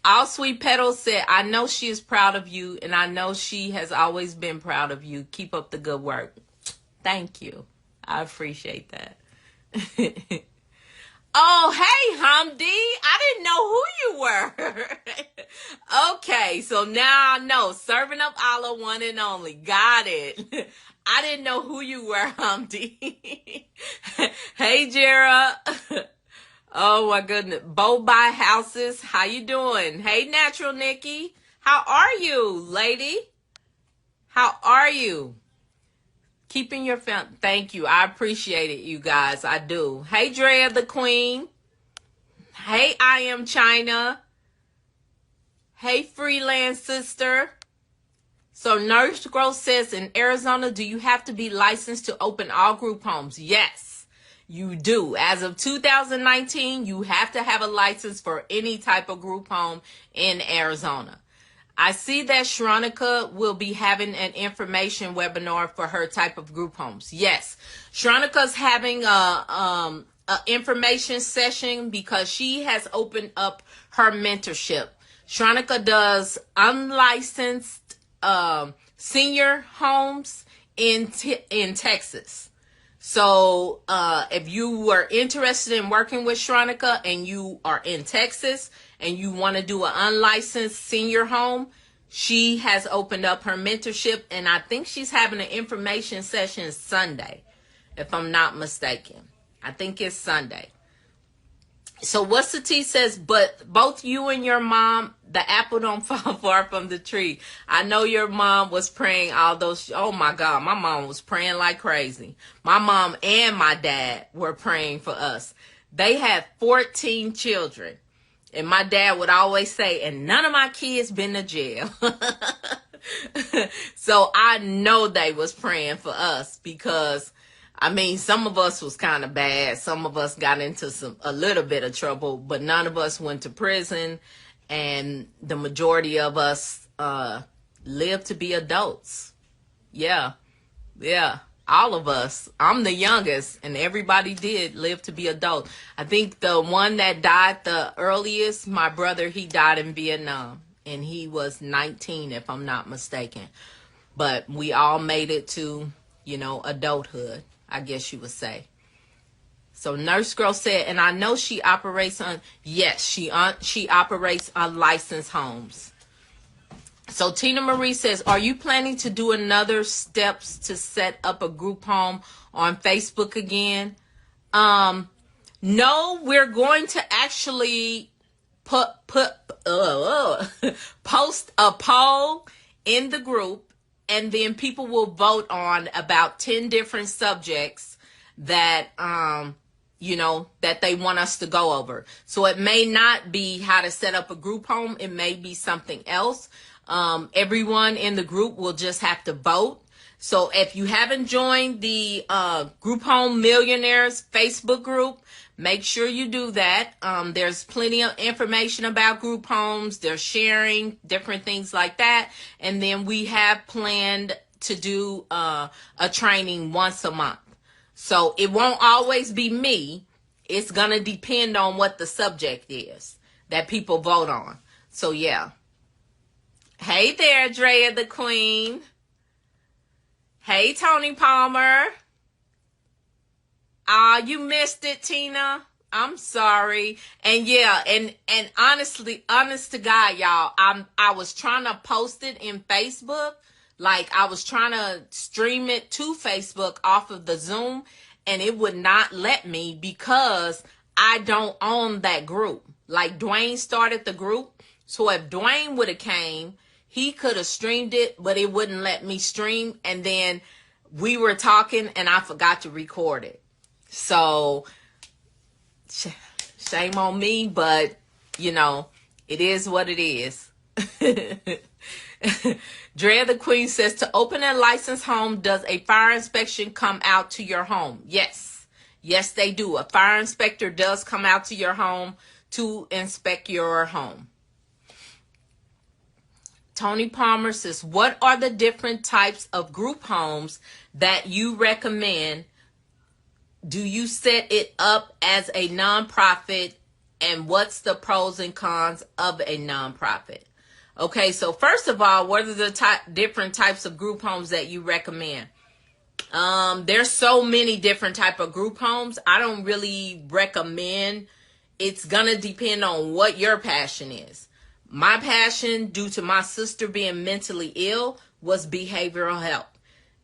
All Sweet Petals said, I know she is proud of you, and I know she has always been proud of you. Keep up the good work. Thank you. I appreciate that. Oh, hey, Hamdi. I didn't know who you were. Okay, so now I know. Servant of Allah, one and only. Got it. I didn't know who you were, Hamdi. Hey, Jera. Oh, my goodness. Bo Buy Houses. How you doing? Hey, Natural Nikki. How are you, lady? How are you? Keeping your family. Thank you. I appreciate it, you guys. I do. Hey, Drea the Queen. Hey, I Am China. Hey, Freelance Sister. So Nurse Growth says, in Arizona, do you have to be licensed to open all group homes? Yes, you do. As of 2019, you have to have a license for any type of group home in Arizona. I see that Shronica will be having an information webinar for her type of group homes. Yes, Shronica's having a information session because she has opened up her mentorship. Shronica does unlicensed senior homes in Texas. So if you were interested in working with Shronica and you are in Texas and you want to do an unlicensed senior home, she has opened up her mentorship, and I think she's having an information session Sunday, if I'm not mistaken. I think it's Sunday. So what's the T says, but both you and your mom, the apple don't fall far from the tree. I know your mom was praying all those, oh my God, my mom was praying like crazy. My mom and my dad were praying for us. They had 14 children. And my dad would always say, and none of my kids been to jail. So I know they was praying for us because, I mean, some of us was kind of bad. Some of us got into a little bit of trouble, but none of us went to prison. And the majority of us lived to be adults. Yeah. Yeah. All of us. I'm the youngest, and everybody did live to be adult. I think the one that died the earliest, my brother, he died in Vietnam, and he was 19, if I'm not mistaken. But we all made it to, adulthood, I guess you would say. So Nurse Girl said, and I know she operates on, yes, she operates on licensed homes. So Tina Marie says, are you planning to do another steps to set up a group home on Facebook again? No, we're going to actually post a poll in the group, and then people will vote on about 10 different subjects that, that they want us to go over. So it may not be how to set up a group home. It may be something else. Everyone in the group will just have to vote. So if you haven't joined the Group Home Millionaires Facebook group, make sure you do that. There's plenty of information about group homes. They're sharing different things like that. And then we have planned to do a training once a month. So it won't always be me. It's going to depend on what the subject is that people vote on. So yeah. Hey there, Drea the Queen. Hey, Tony Palmer. You missed it, Tina. I'm sorry. And yeah, and honest to God, y'all, I was trying to post it in Facebook. Like I was trying to stream it to Facebook off of the Zoom, and it would not let me because I don't own that group. Like Dwayne started the group. So if Dwayne would have came, he could have streamed it, but it wouldn't let me stream. And then we were talking and I forgot to record it. So shame on me, but it is what it is. Drea the Queen says, to open a licensed home, does a fire inspection come out to your home? Yes. Yes, they do. A fire inspector does come out to your home to inspect your home. Tony Palmer says, what are the different types of group homes that you recommend? Do you set it up as a nonprofit? And what's the pros and cons of a nonprofit? Okay, so first of all, what are the different types of group homes that you recommend? There's so many different type of group homes. I don't really recommend. It's going to depend on what your passion is. My passion, due to my sister being mentally ill, was behavioral health.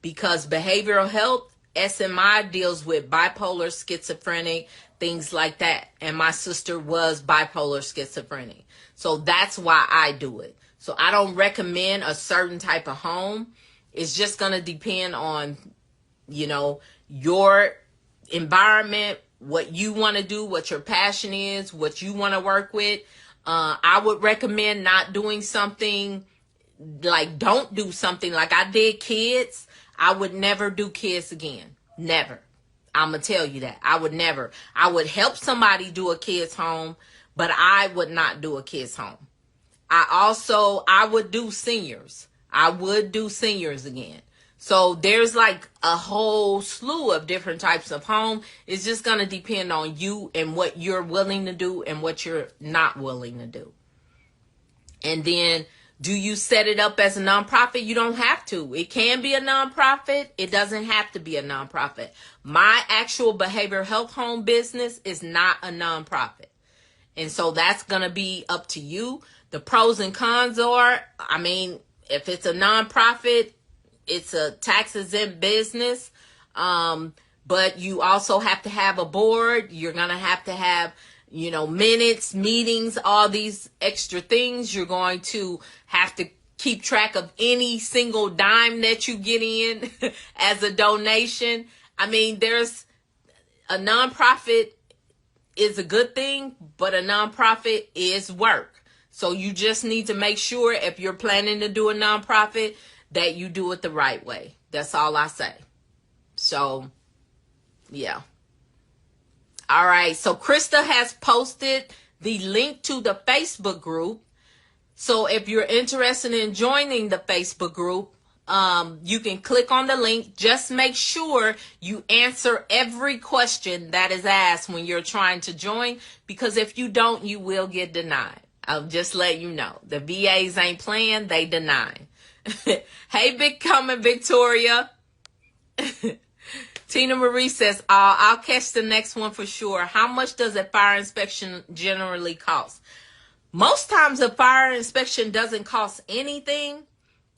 Because behavioral health, SMI, deals with bipolar, schizophrenic, things like that. And my sister was bipolar schizophrenic. So that's why I do it. So I don't recommend a certain type of home. It's just going to depend on, your environment, what you want to do, what your passion is, what you want to work with. I would recommend not doing something don't do something like I did kids. I would never do kids again. Never. I'm going to tell you that. I would never. I would help somebody do a kid's home, but I would not do a kid's home. I would do seniors. I would do seniors again. So there's like a whole slew of different types of home. It's just going to depend on you and what you're willing to do and what you're not willing to do. And then, do you set it up as a nonprofit? You don't have to. It can be a nonprofit. It doesn't have to be a nonprofit. My actual behavioral health home business is not a nonprofit. And so that's going to be up to you. The pros and cons are, if it's a nonprofit, it's a tax-exempt business, but you also have to have a board. You're going to have minutes, meetings, all these extra things. You're going to have to keep track of any single dime that you get in as a donation. I mean, there's a nonprofit is a good thing, but a nonprofit is work. So you just need to make sure if you're planning to do a nonprofit that you do it the right way. That's all I say. So, yeah. All right. So Krista has posted the link to the Facebook group. So if you're interested in joining the Facebook group, you can click on the link. Just make sure you answer every question that is asked when you're trying to join, because if you don't, you will get denied. I'll just let you know. The VAs ain't playing, they deny. Hey, Big Coming Victoria. Tina Marie says, I'll catch the next one for sure. How much does a fire inspection generally cost? Most times a fire inspection doesn't cost anything.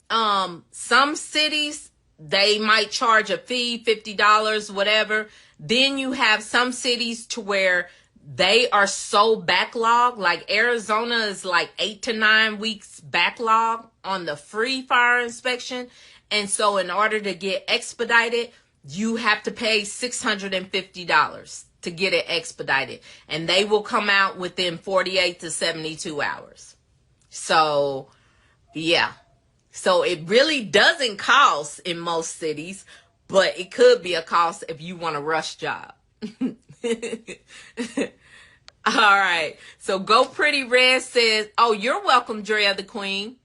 Some cities, they might charge a fee, $50, whatever. Then you have some cities to where they are so backlogged. Like Arizona is like 8 to 9 weeks backlog on the free fire inspection. And so in order to get expedited, you have to pay $650 to get it expedited. And they will come out within 48 to 72 hours. So, yeah. So it really doesn't cost in most cities, but it could be a cost if you want a rush job. All right. So Go Pretty Red says, oh, you're welcome, Drea the Queen.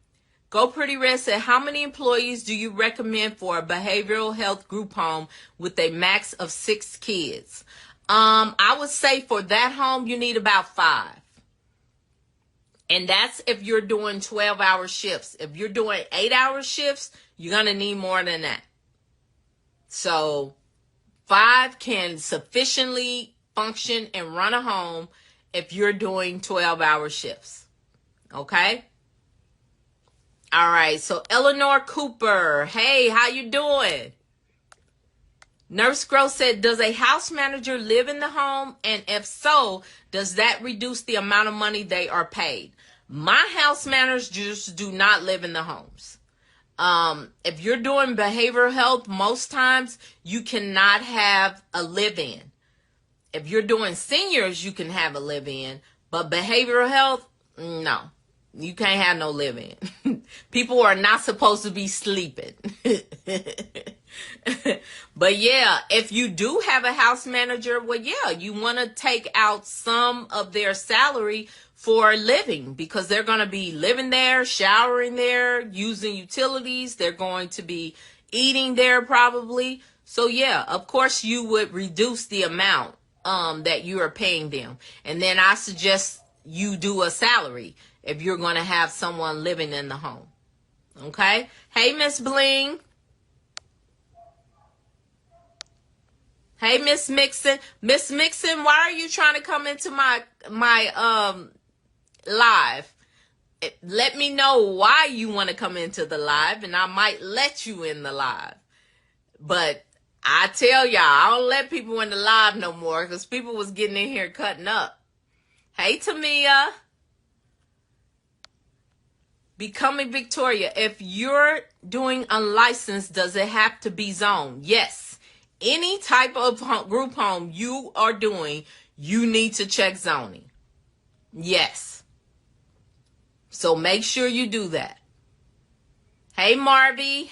Go Pretty Red said, how many employees do you recommend for a behavioral health group home with a max of 6 kids? I would say for that home, you need about 5. And that's if you're doing 12-hour shifts. If you're doing 8-hour shifts, you're going to need more than that. So 5 can sufficiently function and run a home if you're doing 12-hour shifts. Okay? All right. So Eleanor Cooper, hey, how you doing? Nurse Grow said, does a house manager live in the home? And if so, does that reduce the amount of money they are paid? My house managers do not live in the homes. If you're doing behavioral health, most times you cannot have a live-in. If you're doing seniors, you can have a live-in. But behavioral health, no. You can't have no live-in. People are not supposed to be sleeping. But yeah, if you do have a house manager, well, yeah, you want to take out some of their salary for living, because they're going to be living there, showering there, using utilities. They're going to be eating there probably. So yeah, of course you would reduce the amount that you are paying them. And then I suggest you do a salary if you're going to have someone living in the home. Okay? Hey, Miss Bling. Hey, Miss Mixon. Miss Mixon, why are you trying to come into my live? Let me know why you want to come into the live, and I might let you in the live. But I tell y'all, I don't let people in the live no more, because people was getting in here cutting up. Hey, Tamia. Becoming Victoria, if you're doing unlicensed, does it have to be zoned? Yes. Any type of group home you are doing, you need to check zoning. Yes. So make sure you do that. Hey, Marvy.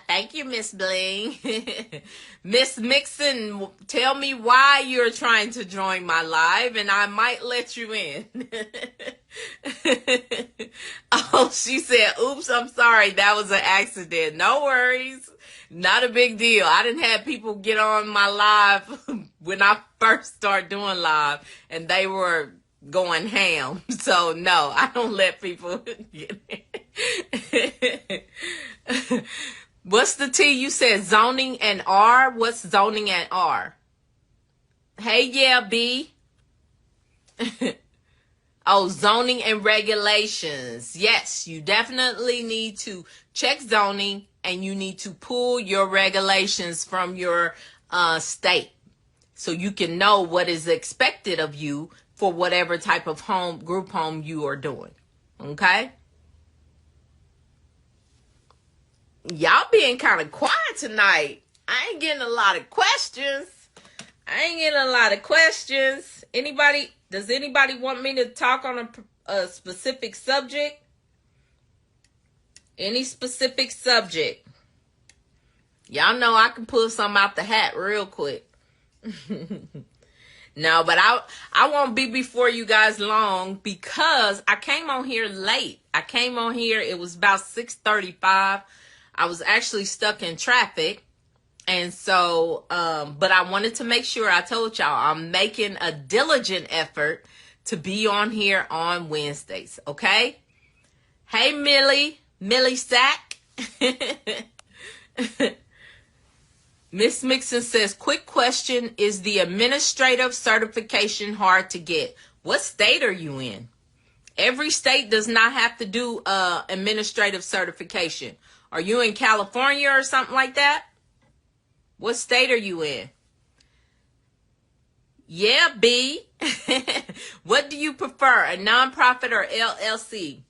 Thank you, Miss Bling. Miss Mixon, tell me why you're trying to join my live, and I might let you in. Oh, she said, oops, I'm sorry. That was an accident. No worries. Not a big deal. I didn't have people get on my live when I first started doing live, and they were going ham. So, no, I don't let people get in. What's the T? You said zoning and R. What's zoning and R? Hey, yeah, B. Oh, zoning and regulations. Yes, you definitely need to check zoning and you need to pull your regulations from your state so you can know what is expected of you for whatever type of group home you are doing. Okay? Y'all being kind of quiet tonight. I ain't getting a lot of questions. Does anybody want me to talk on a specific subject? Any specific subject? Y'all know I can pull something out the hat real quick. No, but I won't be before you guys long because I came on here late. It was about 6:35. I was actually stuck in traffic. And so, but I wanted to make sure I told y'all I'm making a diligent effort to be on here on Wednesdays. Okay? Hey, Millie Sack. Miss Mixon says, quick question. Is the administrative certification hard to get? What state are you in? Every state does not have to do administrative certification. Are you in California or something like that? What state are you in? Yeah, B. What do you prefer, a nonprofit or LLC?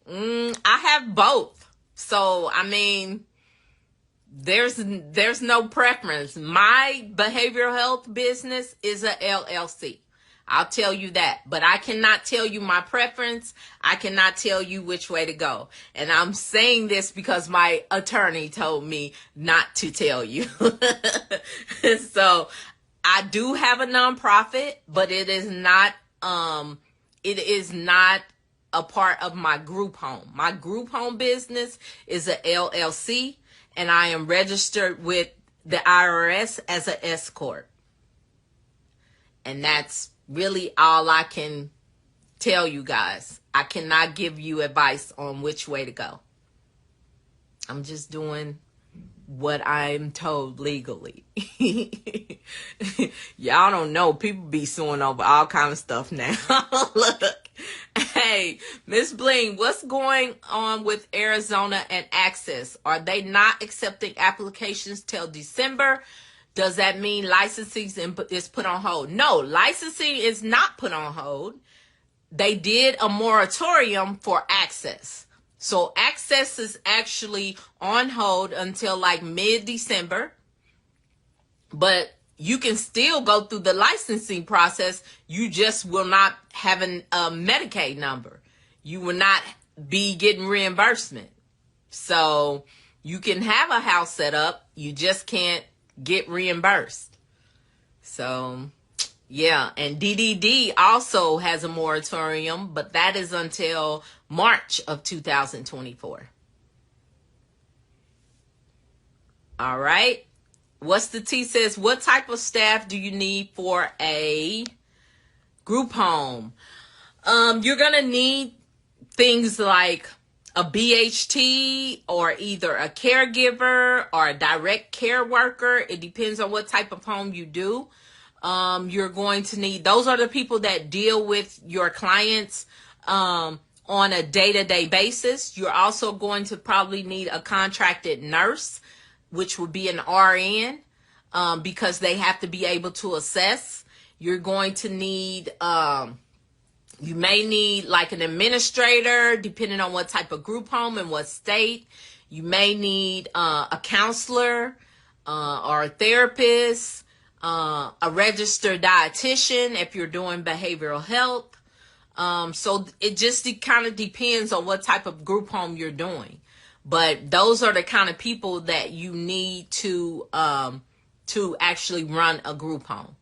I have both. So, I mean, there's no preference. My behavioral health business is a LLC. I'll tell you that. But I cannot tell you my preference. I cannot tell you which way to go. And I'm saying this because my attorney told me not to tell you. So I do have a nonprofit, but it is not a part of my group home. My group home business is a LLC, and I am registered with the IRS as an S corp. And that's really all I can tell you guys. I cannot give you advice on which way to go. I'm just doing what I'm told legally. Y'all don't know. People be suing over all kind of stuff now. Look. Hey, Miss Bling, what's going on with Arizona and Access? Are they not accepting applications till December? Does that mean licensing is put on hold? No, licensing is not put on hold. They did a moratorium for Access. So Access is actually on hold until like mid-December. But you can still go through the licensing process. You just will not have a Medicaid number. You will not be getting reimbursement. So you can have a house set up. You just can't get reimbursed. So, yeah. And DDD also has a moratorium, but that is until March of 2024. All right. What's the T says, what type of staff do you need for a group home? You're going to need things like a BHT or either a caregiver or a direct care worker. It depends on what type of home you do. You're going to need, those are the people that deal with your clients on a day-to-day basis. You're also going to probably need a contracted nurse, which would be an RN, because they have to be able to assess. You're going to need, you may need like an administrator, depending on what type of group home and what state. You may need a counselor or a therapist, a registered dietitian if you're doing behavioral health. So it just kind of depends on what type of group home you're doing. But those are the kind of people that you need to actually run a group home.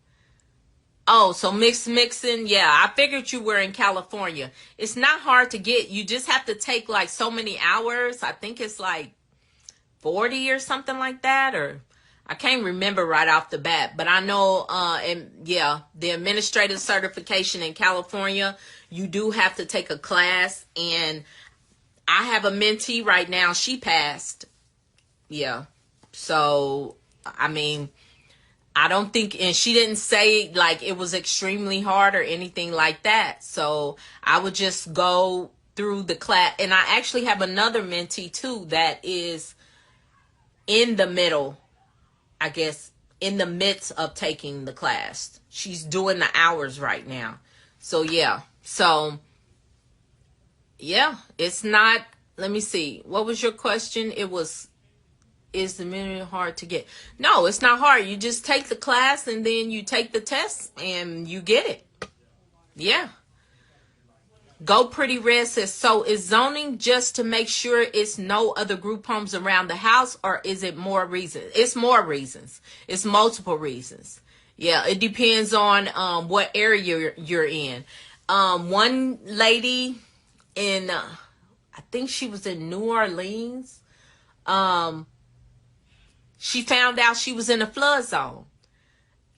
Oh, so Mixon, yeah, I figured you were in California. It's not hard to get. You just have to take like so many hours. I think it's like 40 or something like that, or I can't remember right off the bat. But I know, the administrative certification in California, you do have to take a class, and I have a mentee right now. She passed. Yeah. So, I mean, I don't think, and she didn't say like it was extremely hard or anything like that. So I would just go through the class. And I actually have another mentee too that is in the middle, I guess, in the midst of taking the class. She's doing the hours right now. So yeah. So yeah, it's not, let me see. What was your question? It was, is the minute hard to get? No, it's not hard. You just take the class and then you take the test and you get it. Yeah. Go Pretty Red says, so is zoning just to make sure it's no other group homes around the house, or is it more reasons? It's more reasons. It's multiple reasons. Yeah, it depends on what area you're in. One lady in, I think she was in New Orleans. She found out she was in a flood zone.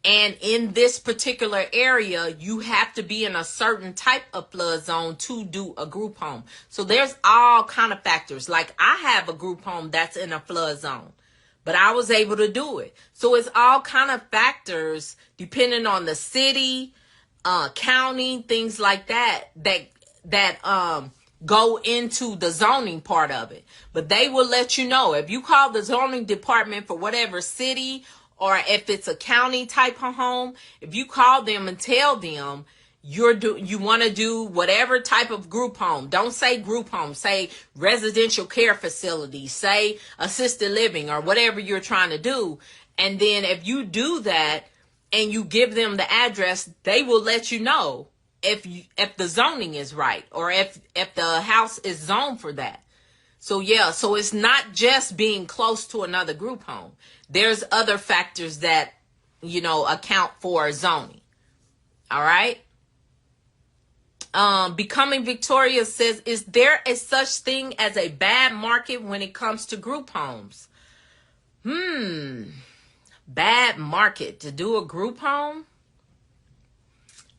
And in this particular area, you have to be in a certain type of flood zone to do a group home. So there's all kind of factors. Like I have a group home that's in a flood zone, but I was able to do it. So it's all kind of factors depending on the city, county, things like that, that go into the zoning part of it. But they will let you know if you call the zoning department for whatever city, or if it's a county type of home, if you call them and tell them you want to do whatever type of group home, don't say group home, say residential care facility, say assisted living, or whatever you're trying to do. And then if you do that and you give them the address, they will let you know if the zoning is right, or if the house is zoned for that. So yeah, so it's not just being close to another group home. There's other factors that, account for zoning. All right. Becoming Victoria says, is there a such thing as a bad market when it comes to group homes? Bad market to do a group home?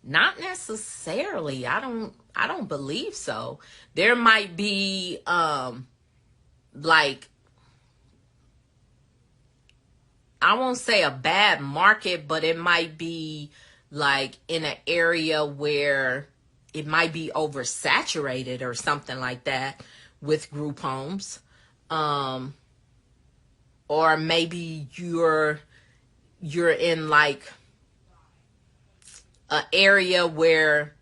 Not necessarily. I don't believe so. There might be like, I won't say a bad market, but it might be like in an area where it might be oversaturated or something like that with group homes. Or maybe you're in like an area where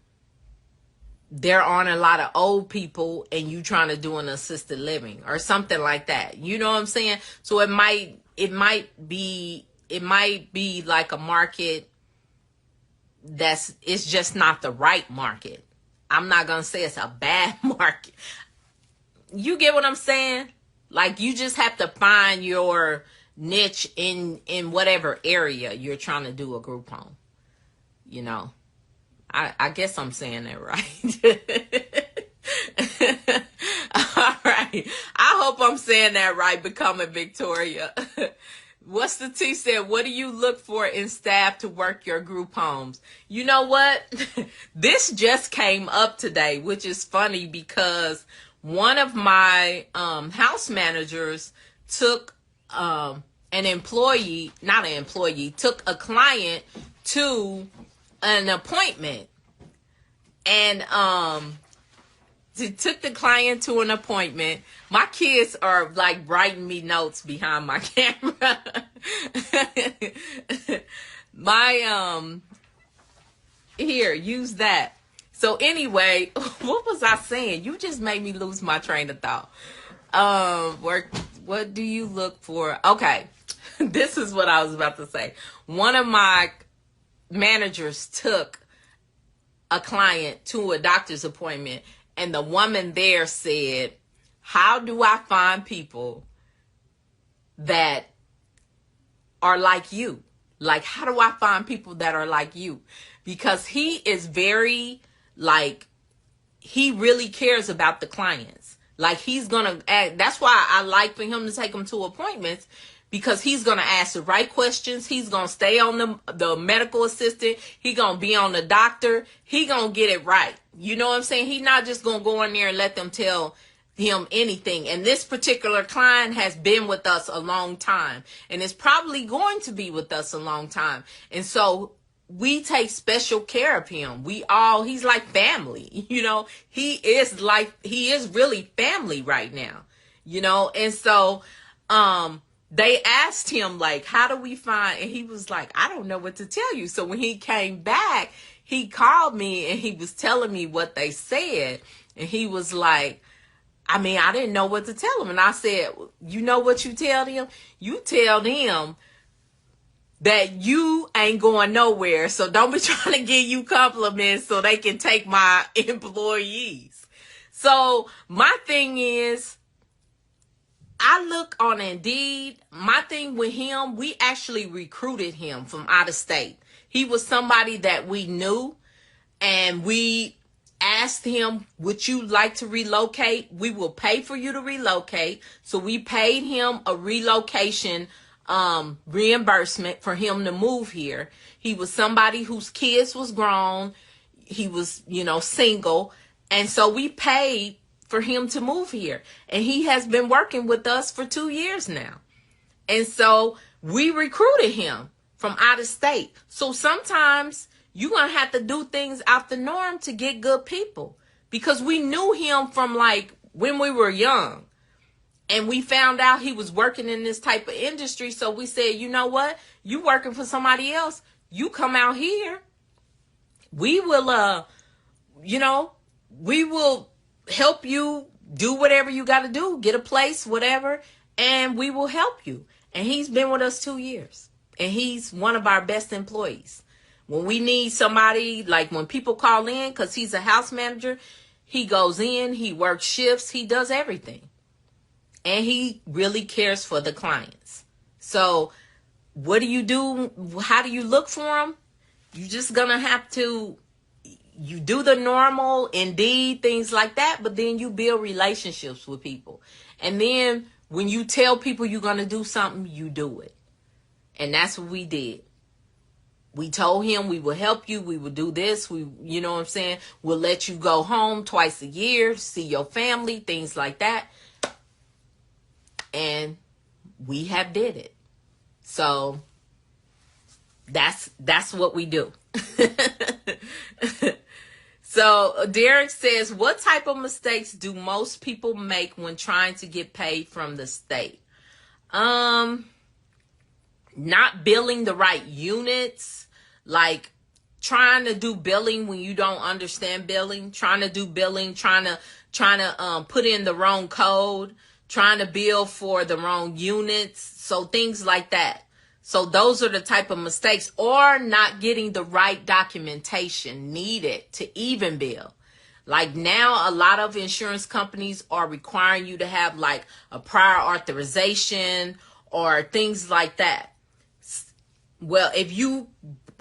there aren't a lot of old people and you trying to do an assisted living or something like that. You know what I'm saying? So it might be like a market it's just not the right market. I'm not going to say it's a bad market. You get what I'm saying? Like you just have to find your niche in whatever area you're trying to do a group home. I guess I'm saying that right. All right. I hope I'm saying that right, Becoming Victoria. What's the T said? What do you look for in staff to work your group homes? You know what? This just came up today, which is funny because one of my house managers took took a client to an appointment, and she took the client to an appointment. My kids are like writing me notes behind my camera. Here, use that. So anyway, what was I saying? You just made me lose my train of thought. What do you look for? Okay. This is what I was about to say. One of my managers took a client to a doctor's appointment, and the woman there said, how do I find people that are like you? Like, how do I find people that are like you? Because he is very, like, he really cares about the clients. Like, he's going to act. That's why I like for him to take them to appointments, because he's going to ask the right questions. He's going to stay on the medical assistant. He's going to be on the doctor. He going to get it right. You know what I'm saying? He's not just going to go in there and let them tell him anything. And this particular client has been with us a long time, and is probably going to be with us a long time. And so we take special care of him. He's like family, he is really family right now, and so, they asked him, like, how do we find, and he was like, I don't know what to tell you. So when he came back, he called me and he was telling me what they said. And he was like, I mean, I didn't know what to tell him. And I said, you know what you tell them? You tell them that you ain't going nowhere. So don't be trying to give you compliments so they can take my employees. So my thing is, I look on Indeed. My thing with him, we actually recruited him from out of state. He was somebody that we knew, and we asked him, would you like to relocate? We will pay for you to relocate. So we paid him a relocation reimbursement for him to move here. He was somebody whose kids was grown. He was, single. And so we paid for him to move here. And he has been working with us for 2 years now. And so we recruited him from out of state. So sometimes you're going to have to do things out the norm to get good people, because we knew him from like when we were young, and we found out he was working in this type of industry. So we said, you know what? You working for somebody else. You come out here. We will, we will help you do whatever you got to do, get a place, whatever, and we will help you. And he's been with us 2 years, and he's one of our best employees. When we need somebody, like when people call in, because he's a house manager, he goes in, he works shifts, he does everything. And he really cares for the clients. So what do you do? How do you look for them? You're just going to have to, you do the normal, Indeed, things like that, but then you build relationships with people. And then when you tell people you're going to do something, you do it. And that's what we did. We told him we will help you. We will do this. You know what I'm saying? We'll let you go home twice a year, see your family, things like that. And we have did it. So that's what we do. So Derek says, what type of mistakes do most people make when trying to get paid from the state? Not billing the right units, like trying to do billing when you don't understand billing, trying to do billing, trying to put in the wrong code, trying to bill for the wrong units. So things like that. So those are the type of mistakes, or not getting the right documentation needed to even bill. Like now, a lot of insurance companies are requiring you to have like a prior authorization or things like that. Well, if you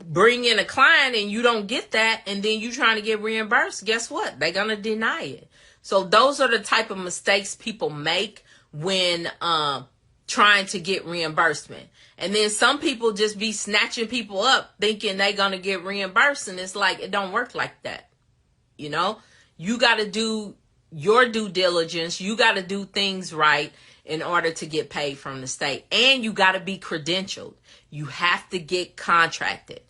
bring in a client and you don't get that, and then you trying to get reimbursed, guess what? They're going to deny it. So those are the type of mistakes people make when trying to get reimbursement. And then some people just be snatching people up thinking they're going to get reimbursed. And it's like, it don't work like that. You know, you got to do your due diligence. You got to do things right in order to get paid from the state. And you got to be credentialed. You have to get contracted.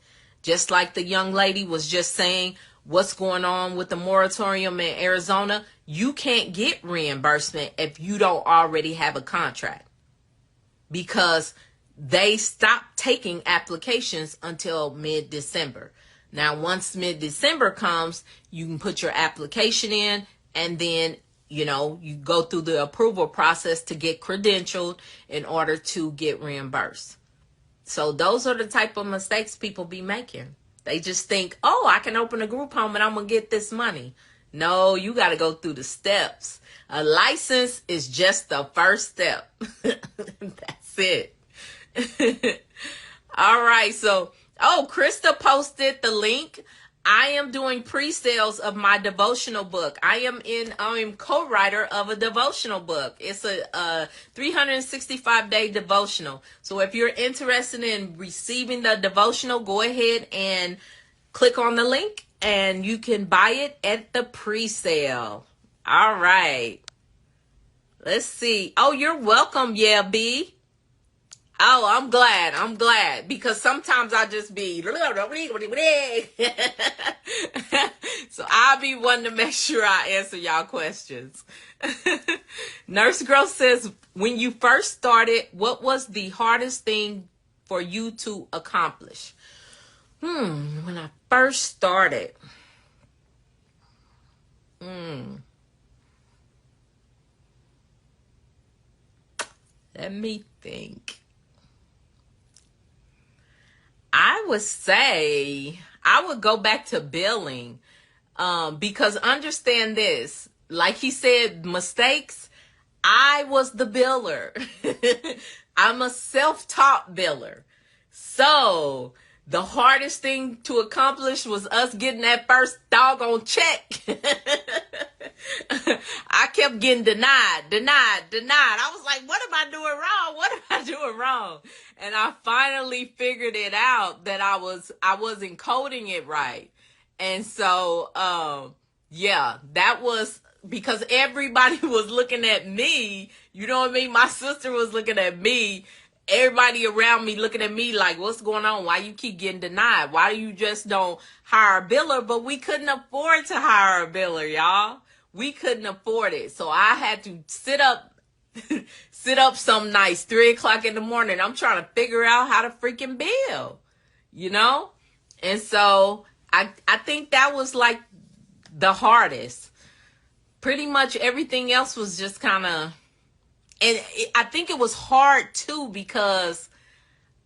Just like the young lady was just saying, what's going on with the moratorium in Arizona, you can't get reimbursement if you don't already have a contract, because they stopped taking applications until mid-December. Now, once mid-December comes, you can put your application in, and then, you go through the approval process to get credentialed in order to get reimbursed. So those are the type of mistakes people be making. They just think, oh, I can open a group home and I'm going to get this money. No, you got to go through the steps. A license is just the first step. That's it. All right. So, Krista posted the link. I am doing pre-sales of my devotional book. I am co-writer of a devotional book. It's a 365-day devotional. So if you're interested in receiving the devotional, go ahead and click on the link and you can buy it at the pre-sale. All right. Let's see. Oh, you're welcome. Yeah, B. Oh, I'm glad. I'm glad because sometimes I just be so I'll be wanting to make sure I answer y'all questions. Nurse Girl says, when you first started, what was the hardest thing for you to accomplish? When I first started, let me think. I would say I would go back to billing. Because understand this, like he said, mistakes, I was the biller. I'm a self-taught biller. So the hardest thing to accomplish was us getting that first doggone check. I kept getting denied. I was like, what am I doing wrong? What am I doing wrong? And I finally figured it out that I wasn't coding it right. And so, yeah, that was because everybody was looking at me. You know what I mean? My sister was looking at me. Everybody around me looking at me like, what's going on? Why you keep getting denied? Why you just don't hire a biller? But we couldn't afford to hire a biller, y'all. We couldn't afford it. So I had to sit up some nights, 3:00 in the morning. I'm trying to figure out how to freaking bill, you know? And so I think that was like the hardest. Pretty much everything else was just kind of, I think it was hard too because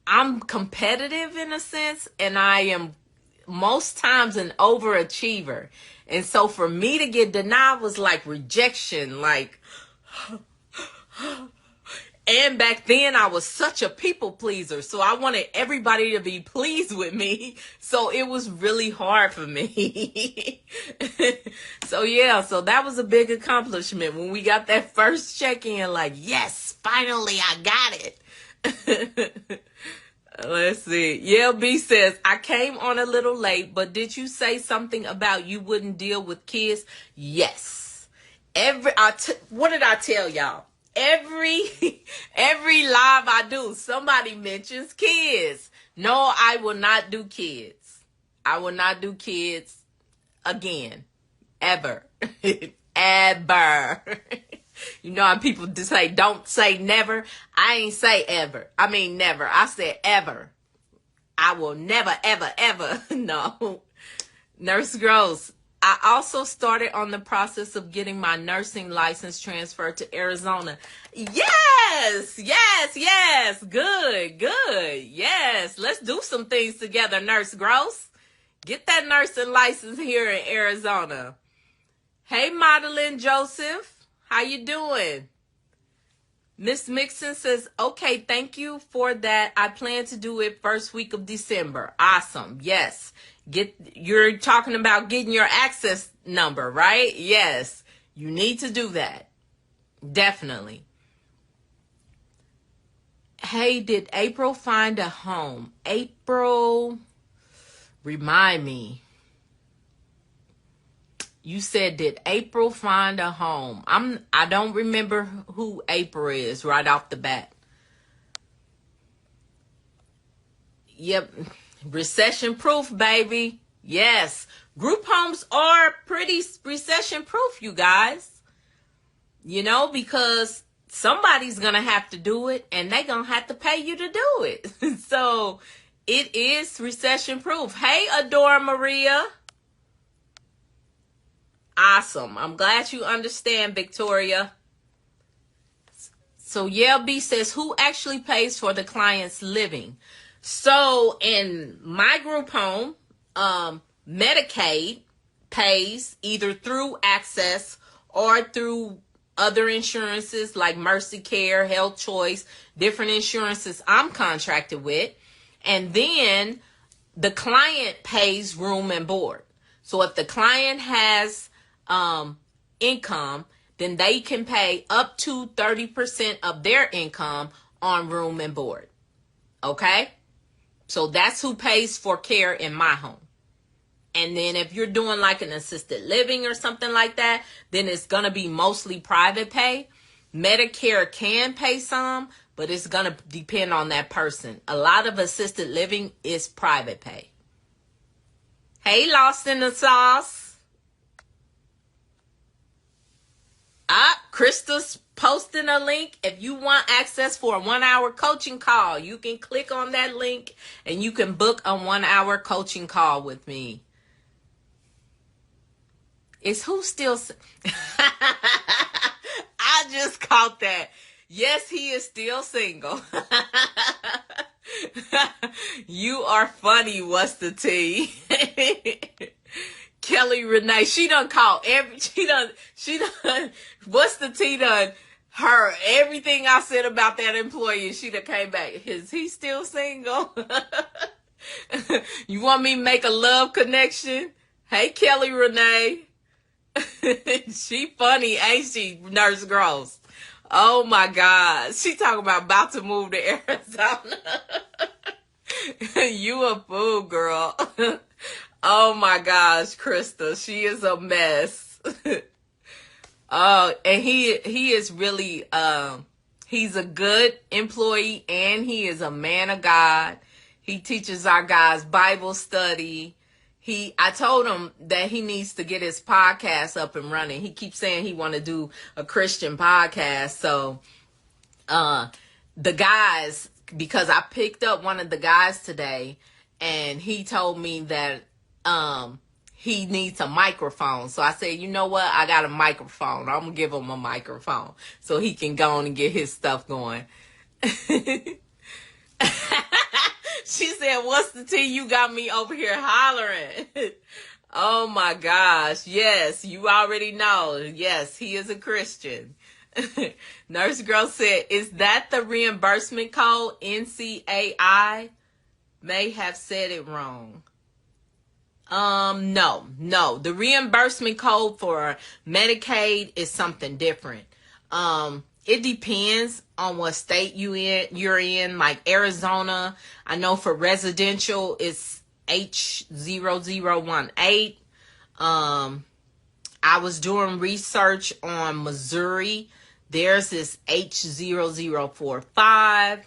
I'm competitive in a sense and I am most times an overachiever. And so for me to get denied was like rejection, like, and back then I was such a people pleaser. So I wanted everybody to be pleased with me. So it was really hard for me. So yeah, so that was a big accomplishment when we got that first check-in, like, yes, finally I got it. Let's see. Yeah, B says, I came on a little late, but did you say something about you wouldn't deal with kids? Yes. What did I tell y'all? Every live I do, somebody mentions kids. No, I will not do kids. I will not do kids again. Ever. Ever. You know how people just say, don't say never? I ain't say ever. I mean never. I said ever. I will never, ever, ever. No. Nurse Gross. I also started on the process of getting my nursing license transferred to Arizona. Yes. Good. Yes. Let's do some things together, Nurse Gross. Get that nursing license here in Arizona. Hey, Madeline Joseph. How you doing? Miss Mixon says, okay, thank you for that. I plan to do it first week of December. Awesome. Yes. You're talking about getting your access number, right? Yes. You need to do that. Definitely. Hey, did April find a home? April, remind me. You said, did April find a home? I don't remember who April is right off the bat. Yep. Recession proof, baby. Yes. Group homes are pretty recession proof, you guys. You know, because somebody's going to have to do it and they're going to have to pay you to do it. So it is recession proof. Hey, Adora Maria. Awesome. I'm glad you understand, Victoria. So yeah, B says, who actually pays for the client's living? So in my group home, Medicaid pays either through Access or through other insurances like Mercy Care, Health Choice, different insurances I'm contracted with. And then the client pays room and board. So if the client has income, then they can pay up to 30% of their income on room and board. Okay? So that's who pays for care in my home. And then if you're doing like an assisted living or something like that, then it's going to be mostly private pay. Medicare can pay some, but it's going to depend on that person. A lot of assisted living is private pay. Hey, Lost in the Sauce. Krista's posting a link. If you want access for a 1-hour coaching call, you can click on that link and you can book a 1-hour coaching call with me. Is who still... I just caught that. Yes, he is still single. You are funny, what's the tea? Kelly Renee, she done, what's the tea done? Her, everything I said about that employee, she done came back. Is he still single? You want me to make a love connection? Hey, Kelly Renee. She funny, ain't she, Nurse Gross? Oh my God. She talking about to move to Arizona. You a fool, girl. Oh my gosh, Krista. She is a mess. Oh, and he is really, he's a good employee and he is a man of God. He teaches our guys Bible study. I told him that he needs to get his podcast up and running. He keeps saying he want to do a Christian podcast. So, the guys, because I picked up one of the guys today and he told me that, he needs a microphone. So I said, you know what? I got a microphone. I'm going to give him a microphone so he can go on and get his stuff going. She said, what's the tea? You got me over here hollering. Oh my gosh. Yes, you already know. Yes, he is a Christian. Nurse Girl said, is that the reimbursement code? NCAI may have said it wrong. No. The reimbursement code for Medicaid is something different. It depends on what state you're in. Like Arizona, I know for residential it's H0018. I was doing research on Missouri. Theirs is H0045.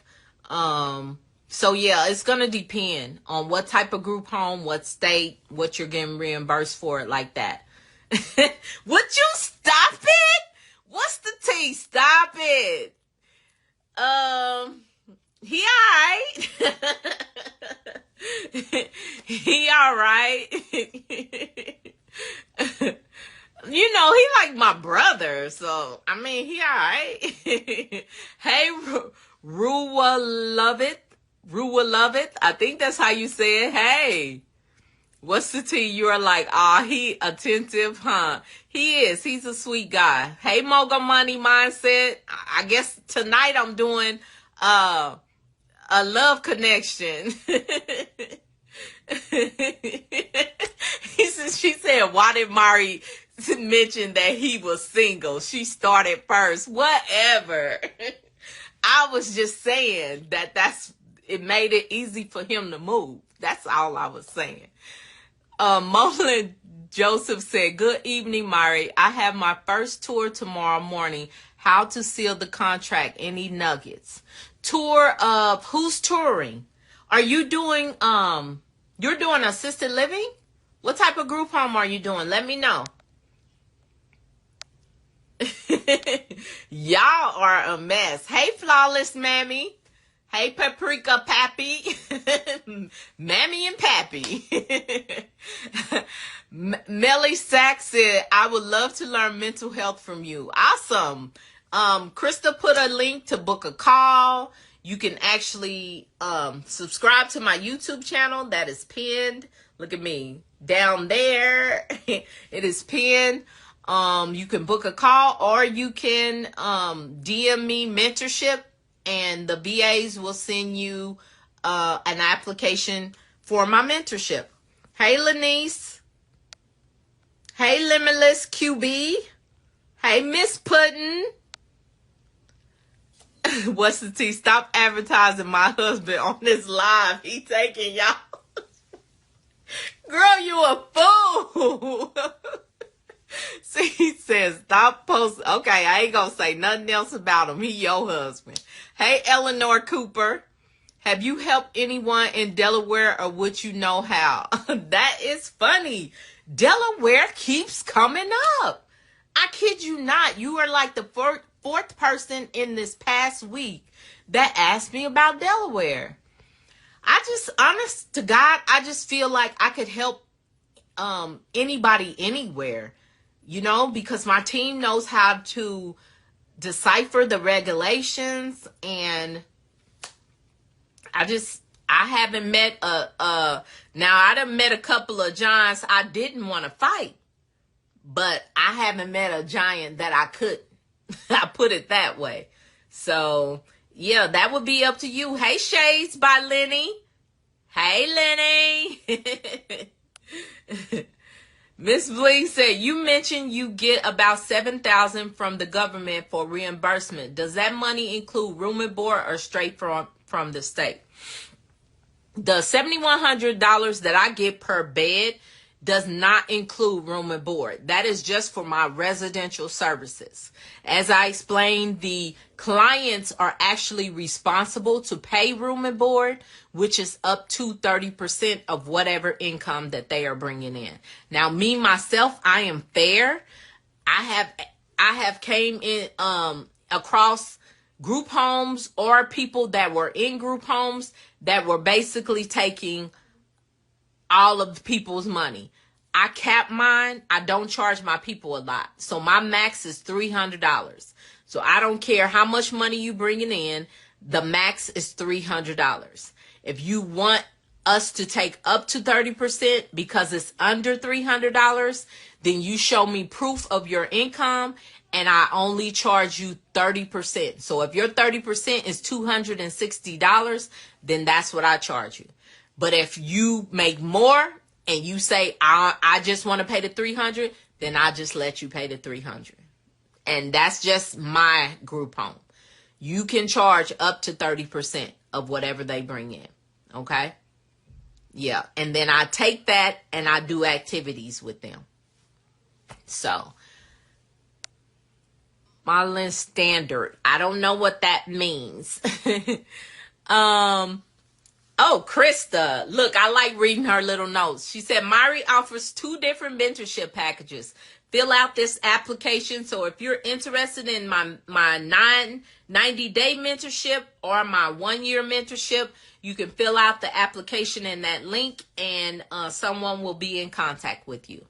So yeah, it's going to depend on what type of group home, what state, what you're getting reimbursed for it like that. Would you stop it? What's the tea? Stop it. He alright. He alright. You know, he like my brother, so I mean, he alright. Hey, Ruwa Love It. I think that's how you say it. Hey, what's the tea? You're like, he attentive, huh? He is. He's a sweet guy. Hey, Moga Money Mindset. I guess tonight I'm doing a love connection. She said, why did Myrrie mention that he was single? She started first. Whatever. I was just saying it made it easy for him to move. That's all I was saying. Molin Joseph said, good evening, Myrrie. I have my first tour tomorrow morning. How to seal the contract? Any nuggets? Tour of who's touring? Are you doing, you're doing assisted living? What type of group home are you doing? Let me know. Y'all are a mess. Hey, Flawless Mammy. Hey, Paprika Pappy. Mammy and Pappy. Melly Sack said, I would love to learn mental health from you. Awesome. Krista put a link to book a call. You can actually subscribe to my YouTube channel. That is pinned. Look at me. Down there. It is pinned. You can book a call or you can DM me mentorship and the VAs will send you an application for my mentorship. Hey, Lanice. Hey, Limitless QB. Hey, Miss Puddin'. What's the tea? Stop advertising my husband on this live. He taking y'all. Girl, you a fool. See, he says, stop posting. Okay, I ain't gonna say nothing else about him. He your husband. Hey, Eleanor Cooper. Have you helped anyone in Delaware or would you know how? That is funny. Delaware keeps coming up. I kid you not. You are like the fourth person in this past week that asked me about Delaware. Honest to God, I just feel like I could help anybody anywhere, because my team knows how to decipher the regulations, and I haven't met now I done met a couple of giants I didn't want to fight, but I haven't met a giant that I could. I put it that way. So yeah, that would be up to you. Hey, Shades by Lenny. Hey, Lenny. Miss Bling said, you mentioned you get about $7,000 from the government for reimbursement. Does that money include room and board or straight from the state? The $7,100 that I get per bed does not include room and board. That is just for my residential services. As I explained, the clients are actually responsible to pay room and board, which is up to 30% of whatever income that they are bringing in. Now, me, myself, I am fair. I have came in across group homes or people that were in group homes that were basically taking all of the people's money. I cap mine. I don't charge my people a lot. So my max is $300. So I don't care how much money you bringing in. The max is $300. If you want us to take up to 30% because it's under $300, then you show me proof of your income and I only charge you 30%. So if your 30% is $260, then that's what I charge you. But if you make more and you say, I just want to pay the $300, then I just let you pay the $300. And that's just my group home. You can charge up to 30% of whatever they bring in. Okay? Yeah. And then I take that and I do activities with them. So, Marlin Standard. I don't know what that means. Oh, Krista. Look, I like reading her little notes. She said, Myrrie offers 2 different mentorship packages. Fill out this application. So if you're interested in my 90-day mentorship or my 1-year mentorship, you can fill out the application in that link and someone will be in contact with you.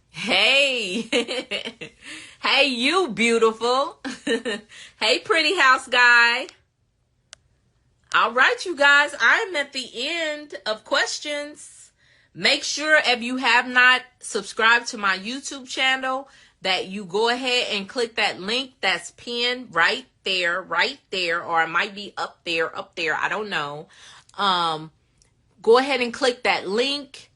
Hey. Hey, you beautiful. Hey, pretty house guy. All right, you guys, I'm at the end of questions. Make sure if you have not subscribed to my YouTube channel that you go ahead and click that link that's pinned right there, or it might be up there, I don't know. Go ahead and click that link.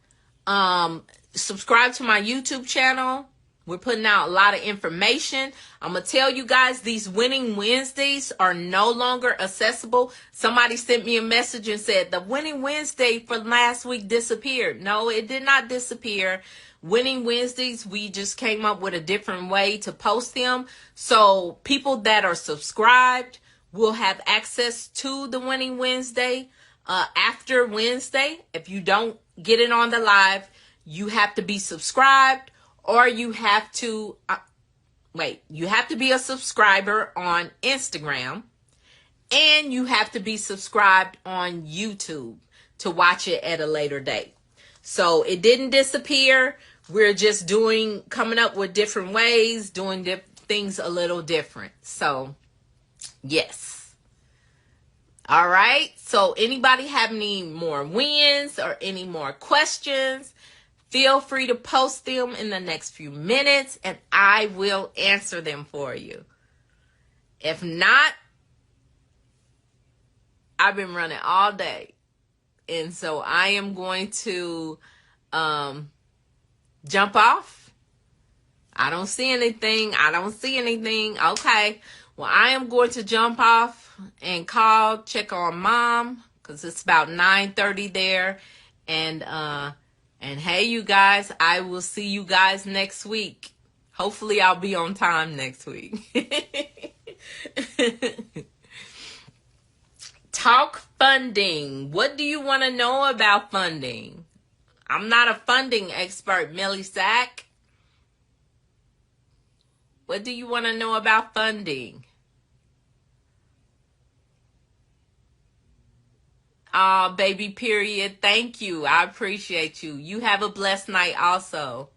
Subscribe to my YouTube channel. We're putting out a lot of information. I'm going to tell you guys, these Winning Wednesdays are no longer accessible. Somebody sent me a message and said, the Winning Wednesday for last week disappeared. No, it did not disappear. Winning Wednesdays, we just came up with a different way to post them. So people that are subscribed will have access to the Winning Wednesday after Wednesday. If you don't get it on the live, you have to be subscribed. Or you have to, you have to be a subscriber on Instagram. And you have to be subscribed on YouTube to watch it at a later date. So it didn't disappear. We're just coming up with different ways, doing things a little different. So, yes. All right. So anybody have any more wins or any more questions? Feel free to post them in the next few minutes and I will answer them for you. If not, I've been running all day. And so I am going to jump off. I don't see anything. Okay. Well, I am going to jump off and check on mom because it's about 9:30 there. And hey, you guys, I will see you guys next week. Hopefully I'll be on time next week. Talk funding. What do you want to know about funding? I'm not a funding expert, Millie Sack. What do you want to know about funding? Baby, period. Thank you. I appreciate you. You have a blessed night also.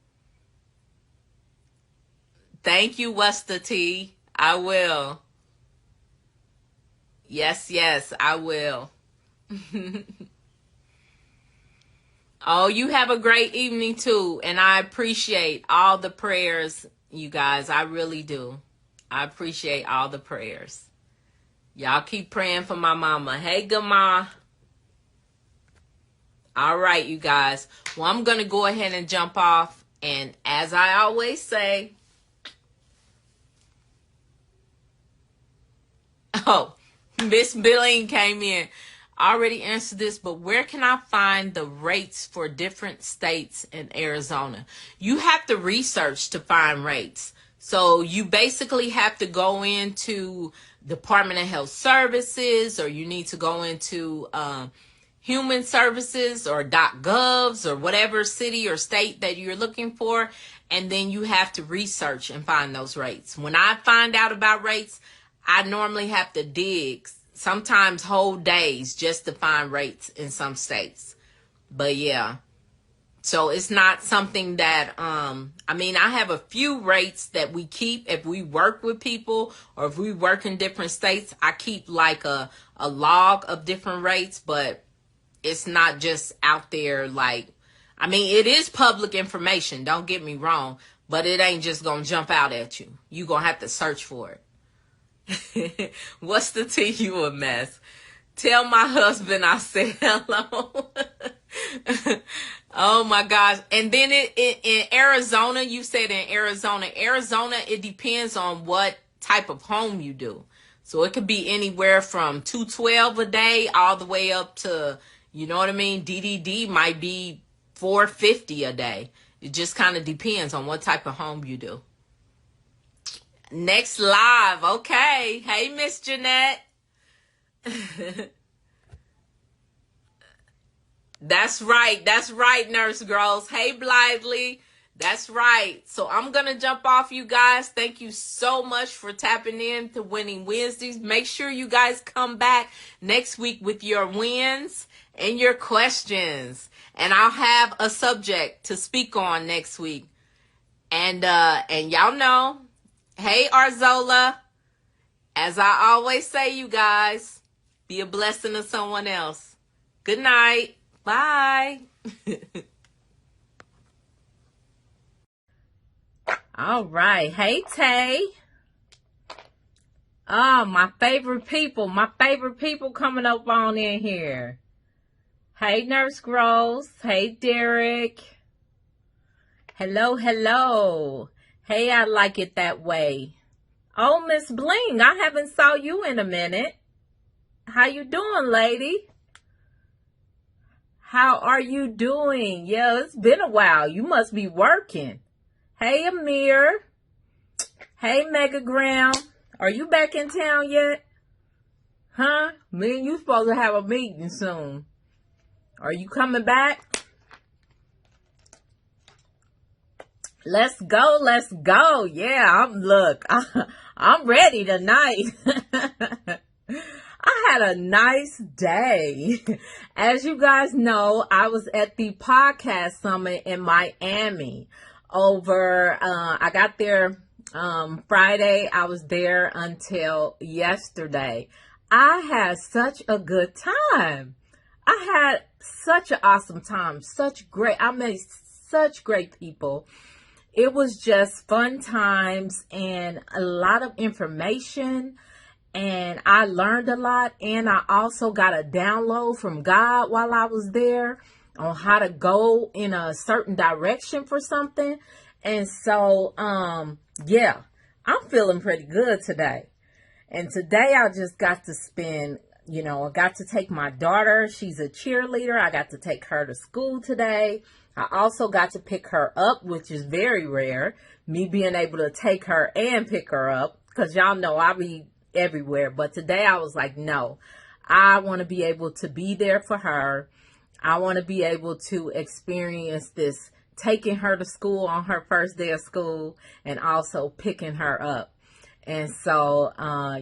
Thank you, What's the Tea? I will. Yes, I will. Oh, you have a great evening too. And I appreciate all the prayers, you guys. I really do. I appreciate all the prayers. Y'all keep praying for my mama. Hey, Gama. All right, you guys. Well, I'm going to go ahead and jump off. And as I always say, oh, Miss Billing came in. I already answered this, but where can I find the rates for different states in Arizona? You have to research to find rates. So you basically have to go into Department of Health Services, or you need to go into Human Services or .govs or whatever city or state that you're looking for, and then you have to research and find those rates. When I find out about rates, I normally have to dig sometimes whole days just to find rates in some states. But yeah, so it's not something that, I have a few rates that we keep if we work with people or if we work in different states. I keep like a log of different rates, but it's not just out there like, it is public information, don't get me wrong, but it ain't just gonna jump out at you. You gonna have to search for it. What's the tea? You a mess. Tell my husband I said hello. Oh my gosh. And then in Arizona, you said in Arizona, it depends on what type of home you do. So it could be anywhere from $212 a day all the way up to, you know what I mean? DDD might be $450 a day. It just kind of depends on what type of home you do. Next live. Okay. Hey, Miss Jeanette. That's right, Nurse Girls. Hey, Blithely. That's right. So I'm going to jump off, you guys. Thank you so much for tapping in to Winning Wednesdays. Make sure you guys come back next week with your wins and your questions. And I'll have a subject to speak on next week. And y'all know, hey, Arzola, as I always say, you guys, be a blessing to someone else. Good night. Bye. All right. Hey, Tay. Oh, my favorite people coming up on in here. Hey, Nurse Gross. Hey, Derek. Hello. Hey, I like it that way. Oh, Miss Bling, I haven't saw you in a minute. How you doing, lady? How are you doing? Yeah, it's been a while. You must be working. Hey, Amir. Hey, Megagram. Are you back in town yet? Huh? Me and you supposed to have a meeting soon. Are you coming back? Let's go. Yeah, I'm ready tonight. I had a nice day. As you guys know, I was at the podcast summit in Miami I got there Friday. I was there until yesterday. I had such a good time. I had such an awesome time. I met such great people. It was just fun times and a lot of information, and I learned a lot, and I also got a download from God while I was there on how to go in a certain direction for something. And so, yeah, I'm feeling pretty good today. And today I just got to spend I got to take my daughter. She's a cheerleader. I got to take her to school today. I also got to pick her up, which is very rare. Me being able to take her and pick her up, because y'all know I be everywhere. But today I was like, no, I want to be able to be there for her. I want to be able to experience this, taking her to school on her first day of school and also picking her up. And so,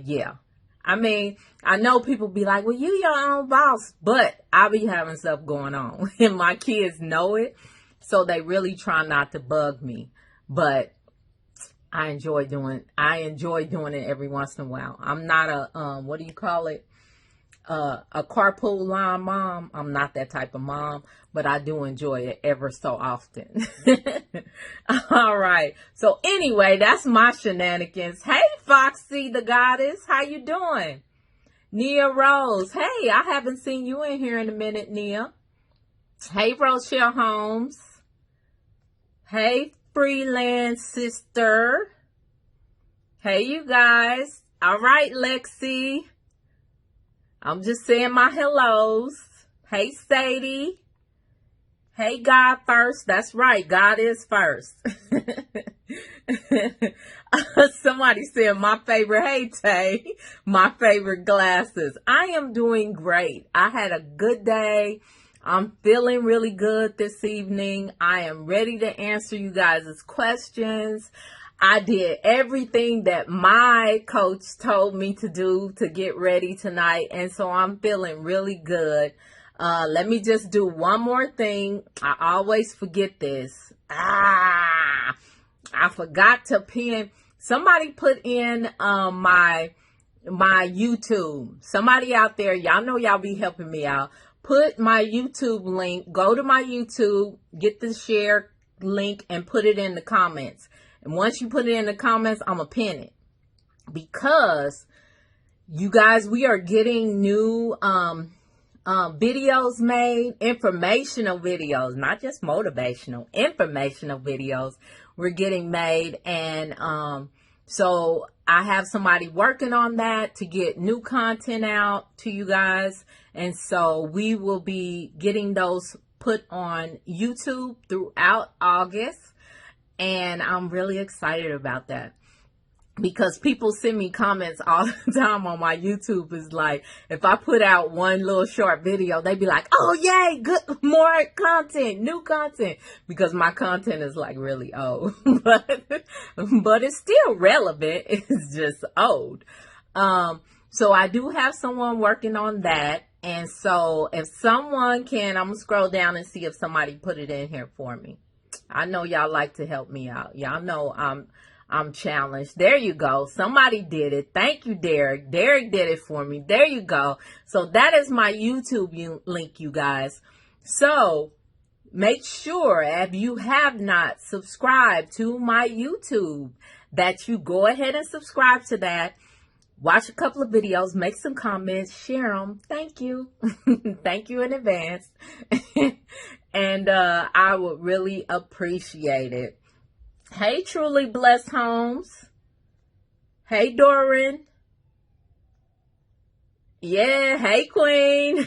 yeah. I mean, I know people be like, well, you your own boss, but I be having stuff going on and my kids know it. So they really try not to bug me, but I enjoy doing it every once in a while. I'm not a, what do you call it? A carpool line mom. I'm not that type of mom, but I do enjoy it ever so often. All right. So anyway, that's my shenanigans. Hey, Foxy the Goddess. How you doing? Nia Rose. Hey, I haven't seen you in here in a minute, Nia. Hey, Rochelle Holmes. Hey, Freelance Sister. Hey, you guys. All right, Lexi. I'm just saying my hellos. Hey, Sadie. Hey, God first. That's right. God is first. Somebody said my favorite. Hey, Tay. My favorite glasses. I am doing great. I had a good day. I'm feeling really good this evening. I am ready to answer you guys' questions. I did everything that my coach told me to do to get ready tonight. And so I'm feeling really good. Let me just do one more thing. I always forget this. I forgot to pin. Somebody put in my YouTube. Somebody out there, y'all know y'all be helping me out. Put my YouTube link. Go to my YouTube. Get the share link and put it in the comments. And once you put it in the comments, I'm going to pin it. Because, you guys, we are getting new videos made. Informational videos. Not just motivational. Informational videos. We're getting made. And so I have somebody working on that to get new content out to you guys. And so we will be getting those put on YouTube throughout August. And I'm really excited about that because people send me comments all the time on my YouTube. Is like, if I put out one little short video, they be like, oh, yay, good, more content, new content, because my content is like really old, but it's still relevant. It's just old. So I do have someone working on that. And so if someone can, I'm going to scroll down and see if somebody put it in here for me. I know y'all like to help me out. Y'all know I'm challenged. There you go. Somebody did it. Thank you, Derek. Derek did it for me. There you go. So that is my YouTube link, you guys. So make sure if you have not subscribed to my YouTube that you go ahead and subscribe to that. Watch a couple of videos, make some comments, share them. Thank you. Thank you in advance. And I would really appreciate it. Hey, Truly Blessed Homes. Hey, Doran. Yeah, hey, Queen.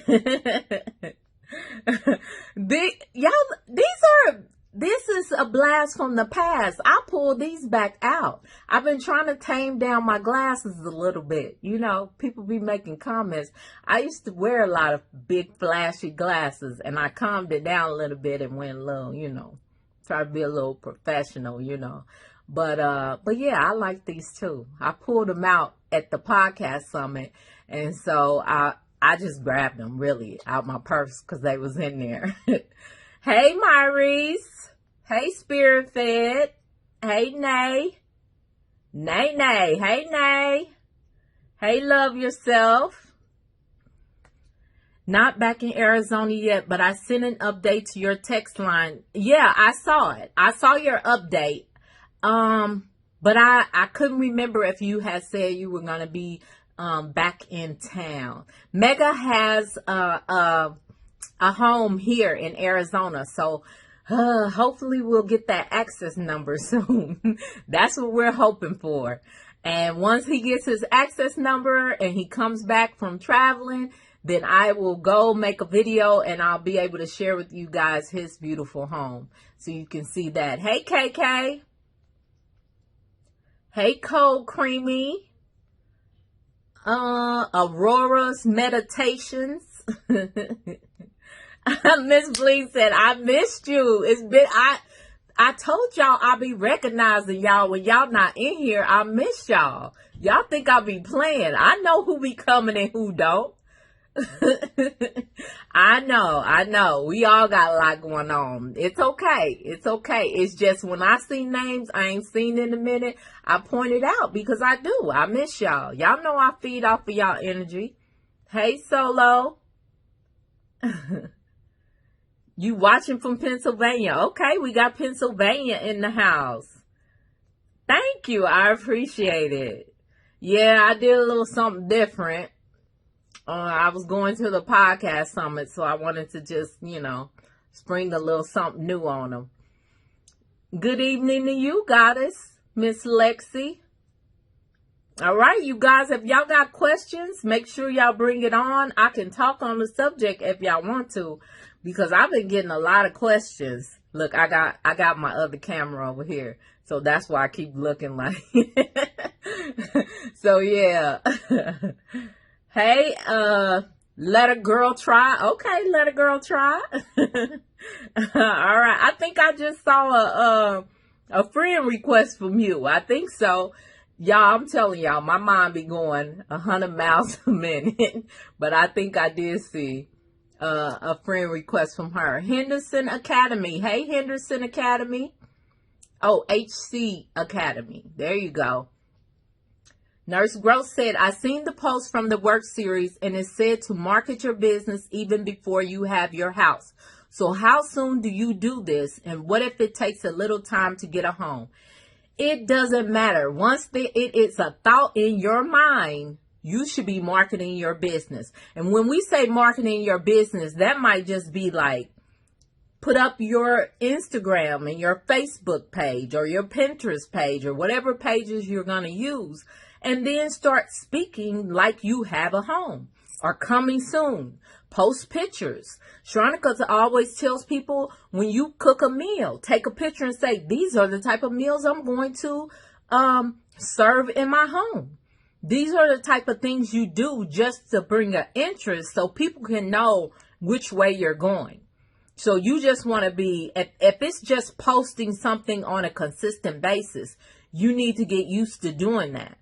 This is a blast from the past. I pulled these back out. I've been trying to tame down my glasses a little bit. You know, people be making comments. I used to wear a lot of big flashy glasses and I calmed it down a little bit and went a little, try to be a little professional, But yeah, I like these too. I pulled them out at the podcast summit. And so I just grabbed them really out my purse because they was in there. Hey, Myrrie. Hey, Spirit Fed. Hey, Nay. Nay. Hey, Nay. Hey, Love Yourself. Not back in Arizona yet, but I sent an update to your text line. Yeah, I saw it. I saw your update. But I couldn't remember if you had said you were going to be back in town. Mega has a home here in Arizona, so hopefully we'll get that access number soon. That's what we're hoping for. And once he gets his access number and he comes back from traveling, then I will go make a video and I'll be able to share with you guys his beautiful home. So you can see that. Hey, KK. Hey, Cold Creamy. Aurora's Meditations. Miss Blee said, I missed you. It's been, I told y'all I'll be recognizing y'all when y'all not in here. I miss y'all. Y'all think I'll be playing. I know who be coming and who don't. I know. We all got a lot going on. It's okay. It's just when I see names I ain't seen in a minute, I point it out because I do. I miss y'all. Y'all know I feed off of y'all energy. Hey, Solo. You watching from Pennsylvania. Okay, we got Pennsylvania in the house. Thank you. I appreciate it. Yeah, I did a little something different. I was going to the podcast summit, so I wanted to just, spring a little something new on them. Good evening to you, Goddess, Miss Lexi. All right, you guys, if y'all got questions, make sure y'all bring it on. I can talk on the subject if y'all want to, because I've been getting a lot of questions. Look, I got my other camera over here, so that's why I keep looking like. So yeah. Hey, let a girl try. Okay, let a girl try. All right. I think I just saw a friend request from you. I think so. Y'all, I'm telling y'all, my mind be going 100 miles a minute. But I think I did see a friend request from her. Henderson Academy. Hey, Henderson Academy. Oh, HC Academy. There you go. Nurse Gross said, I seen the post from the Worc series and it said to market your business even before you have your house. So how soon do you do this? And what if it takes a little time to get a home? It doesn't matter. Once it's a thought in your mind, you should be marketing your business. And when we say marketing your business, that might just be like, put up your Instagram and your Facebook page or your Pinterest page or whatever pages you're going to use. And then start speaking like you have a home or coming soon. Post pictures. Sharonica always tells people when you cook a meal, take a picture and say, these are the type of meals I'm going to serve in my home. These are the type of things you do just to bring an interest so people can know which way you're going. So you just want to be, if it's just posting something on a consistent basis, you need to get used to doing that.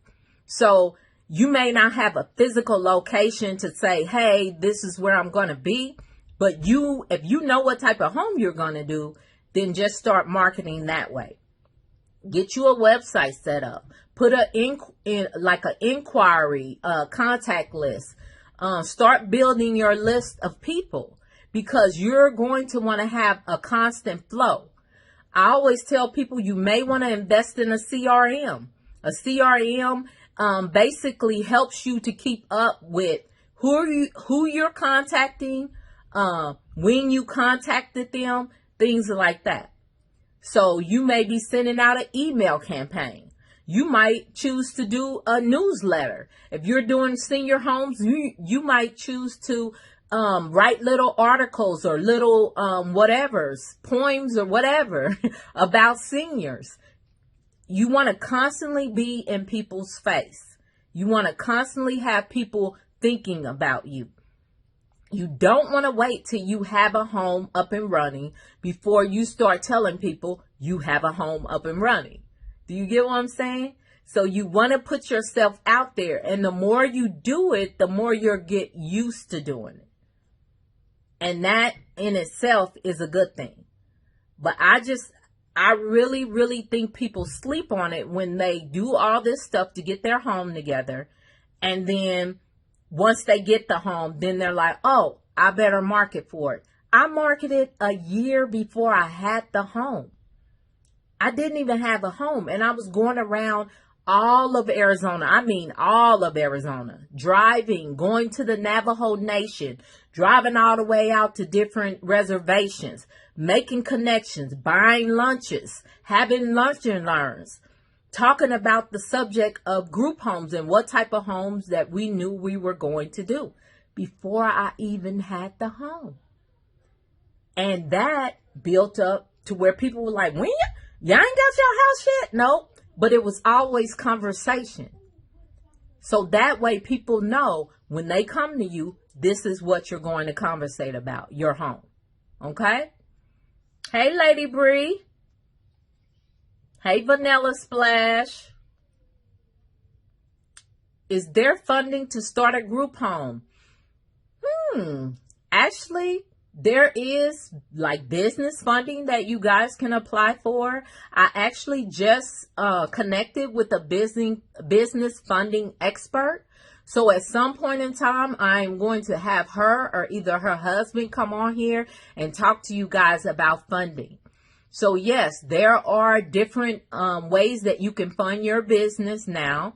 So you may not have a physical location to say, hey, this is where I'm going to be. But if you know what type of home you're going to do, then just start marketing that way. Get you a website set up. Put an inquiry contact list. Start building your list of people because you're going to want to have a constant flow. I always tell people you may want to invest in a CRM. A CRM basically helps you to keep up with who you're contacting, when you contacted them, things like that. So you may be sending out an email campaign. You might choose to do a newsletter. If you're doing senior homes, you might choose to write little articles or little poems or whatever about seniors. You want to constantly be in people's face. You want to constantly have people thinking about you. You don't want to wait till you have a home up and running before you start telling people you have a home up and running. Do you get what I'm saying? So you want to put yourself out there. And the more you do it, the more you'll get used to doing it. And that in itself is a good thing. But I really, really think people sleep on it when they do all this stuff to get their home together. And then once they get the home, then they're like, oh, I better market for it. I marketed a year before I had the home. I didn't even have a home. And I was going around all of Arizona. I mean, all of Arizona. Driving, going to the Navajo Nation, driving all the way out to different reservations, making connections, buying lunches, having lunch and learns, talking about the subject of group homes and what type of homes that we knew we were going to do before I even had the home. And that built up to where people were like, when y'all ain't got your house yet? No, but it was always conversation. So that way people know when they come to you, this is what you're going to conversate about, your home. Okay? Hey, Lady Bree. Hey, Vanilla Splash. Is there funding to start a group home? Actually, there is like business funding that you guys can apply for. I actually just connected with a business funding expert. So at some point in time, I'm going to have her or either her husband come on here and talk to you guys about funding. So yes, there are different ways that you can fund your business now,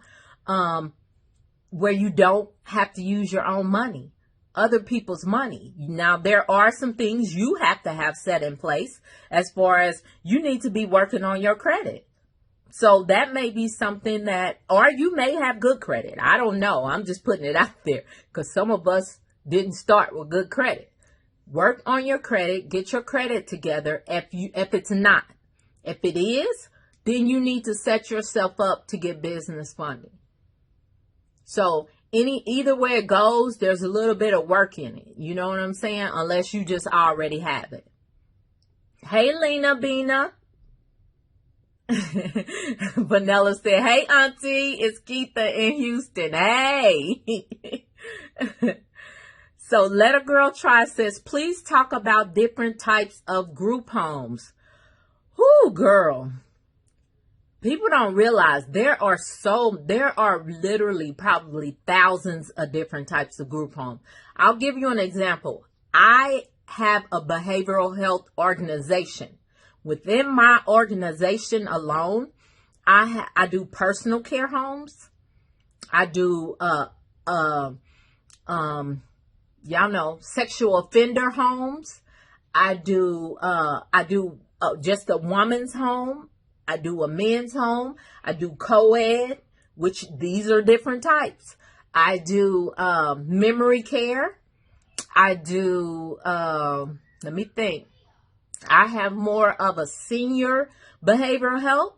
where you don't have to use your own money, other people's money. Now, there are some things you have to have set in place as far as you need to be working on your credit. So that may be something that, or you may have good credit. I don't know. I'm just putting it out there because some of us didn't start with good credit. Work on your credit, get your credit together. If it's not, if it is, then you need to set yourself up to get business funding. So either way it goes, there's a little bit of work in it. You know what I'm saying? Unless you just already have it. Hey, Lena Bina. Vanilla said, hey, Auntie, it's Keitha in Houston. Hey. So Let a Girl Try says, please talk about different types of group homes. Whoo, girl. People don't realize there are literally probably thousands of different types of group homes. I'll give you an example. I have a behavioral health organization. Within my organization alone, I do personal care homes. I do y'all know, sexual offender homes. I do just a woman's home. I do a men's home. I do co-ed, which these are different types. I do memory care. I do, let me think. I have more of a senior behavioral health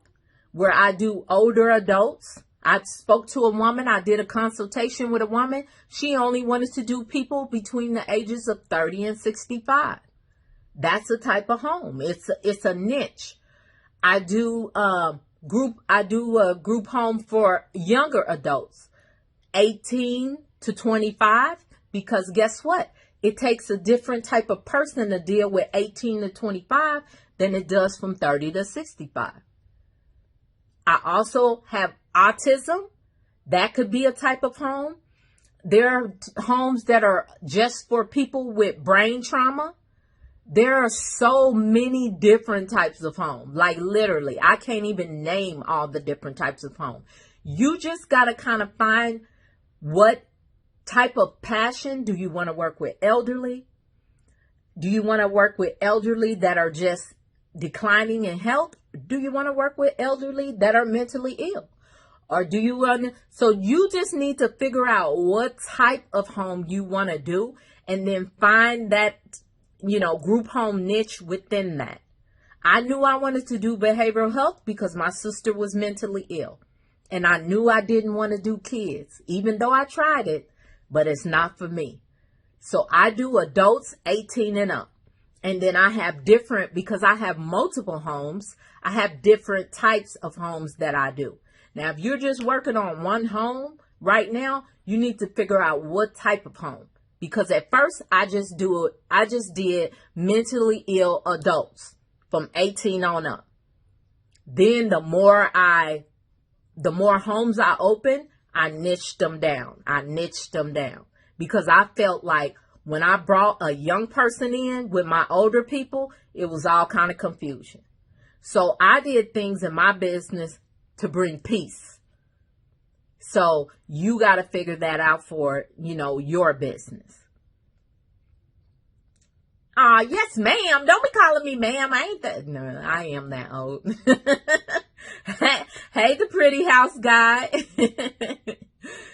where I do older adults. I spoke to a woman. I did a consultation with a woman. She only wanted to do people between the ages of 30 and 65. That's a type of home. It's a niche. I do a group home for younger adults, 18 to 25, because guess what? It takes a different type of person to deal with 18 to 25 than it does from 30 to 65. I also have autism. That could be a type of home. There are homes that are just for people with brain trauma. There are so many different types of home. Like literally, I can't even name all the different types of home. You just got to kind of find what type of passion. Do you want to work with elderly? Do you want to work with elderly that are just declining in health? Do you want to work with elderly that are mentally ill? Or do you want, so you just need to figure out what type of home you want to do and then find that, group home niche within that. I knew I wanted to do behavioral health because my sister was mentally ill. And I knew I didn't want to do kids, even though I tried it, but it's not for me. So I do adults 18 and up. And then I have different, because I have multiple homes, I have different types of homes that I do. Now, if you're just working on one home right now, you need to figure out what type of home. Because at first I just did mentally ill adults from 18 on up. Then the more homes I opened, I niched them down. Because I felt like when I brought a young person in with my older people, it was all kind of confusion. So I did things in my business to bring peace. So you got to figure that out for, your business. Yes, ma'am. Don't be calling me ma'am. I ain't that. No, I am that old. Hey, the pretty house guy.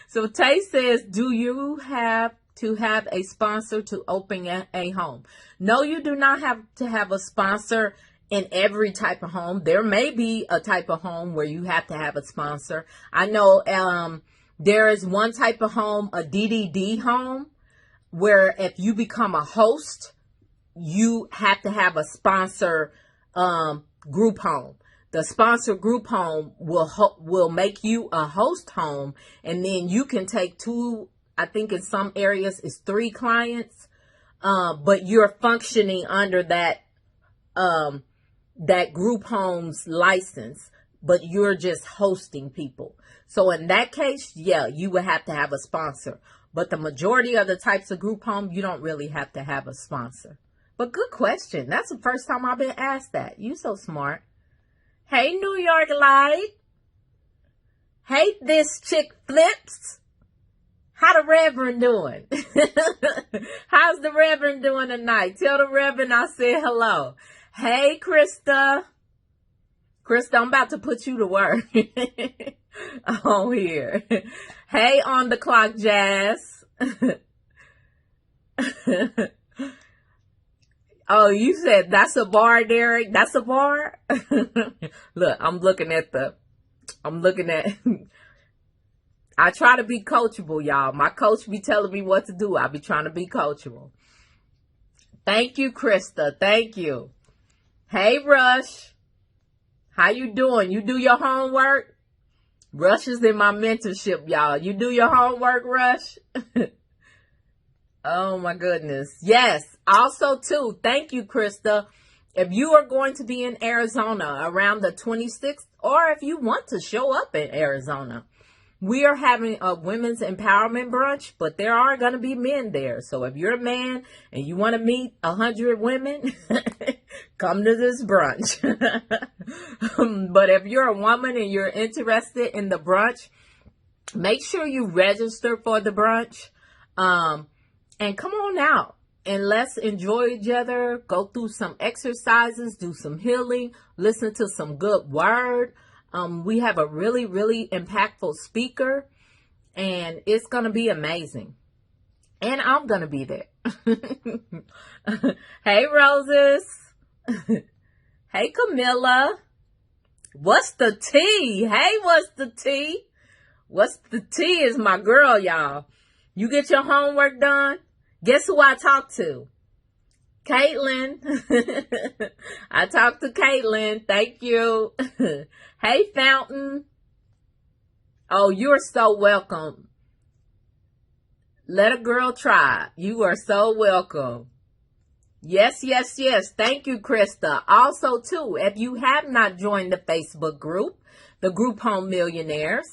So Tay says, do you have to have a sponsor to open a home? No, you do not have to have a sponsor in every type of home. There may be a type of home where you have to have a sponsor. I know there is one type of home, a DDD home, where if you become a host, you have to have a sponsor group home. The sponsor group home will make you a host home, and then you can take two, I think in some areas it's 3 clients, but you're functioning under that group home's license, but you're just hosting people. So in that case, yeah, you would have to have a sponsor. But the majority of the types of group home, you don't really have to have a sponsor. But good question. That's the first time I've been asked that. You so smart. Hey, New York Light. Hey, this chick flips. How the Reverend doing? How's the Reverend doing tonight? Tell the Reverend I said hello. Hey, Krista. Krista, I'm about to put you to work on here. Hey, on the clock, Jazz. Oh, you said that's a bar, Derek? That's a bar? Look, I'm looking at I try to be coachable, y'all. My coach be telling me what to do. I be trying to be coachable. Thank you, Krista. Thank you. Hey, Rush. How you doing? You do your homework? Rush is in my mentorship, y'all. You do your homework, Rush? Oh, my goodness. Yes. Also, too, thank you, Krista. If you are going to be in Arizona around the 26th, or if you want to show up in Arizona, we are having a women's empowerment brunch, but there are going to be men there. So if you're a man and you want to meet 100 women, come to this brunch. But if you're a woman and you're interested in the brunch, make sure you register for the brunch. And come on out and let's enjoy each other, go through some exercises, do some healing, listen to some good word. We have a really, really impactful speaker, and it's going to be amazing. And I'm going to be there. Hey, Roses. Hey, Camilla. What's the tea? Hey, what's the tea? What's the tea is my girl, y'all. You get your homework done? Guess who I talked to? Caitlin. I talked to Caitlin. Thank you. Hey, Fountain. Oh, you're so welcome. Let a girl try. You are so welcome. Yes, yes, yes. Thank you, Krista. Also, too, if you have not joined the Facebook group, the Group Home Millionaires,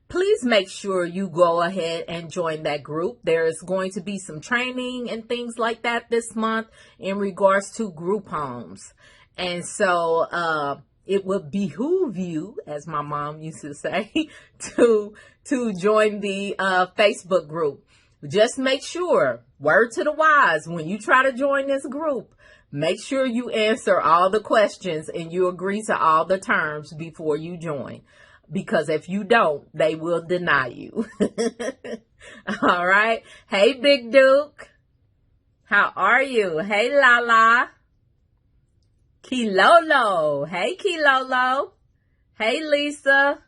please make sure you go ahead and join that group. There is going to be some training and things like that this month in regards to group homes. And so it would behoove you, as my mom used to say, to join the Facebook group. Just make sure, word to the wise, when you try to join this group, make sure you answer all the questions and you agree to all the terms before you join. Because if you don't, they will deny you. All right. Hey, Big Duke. How are you? Hey, Lala. Kilolo. Hey, Kilolo. Hey, Lisa.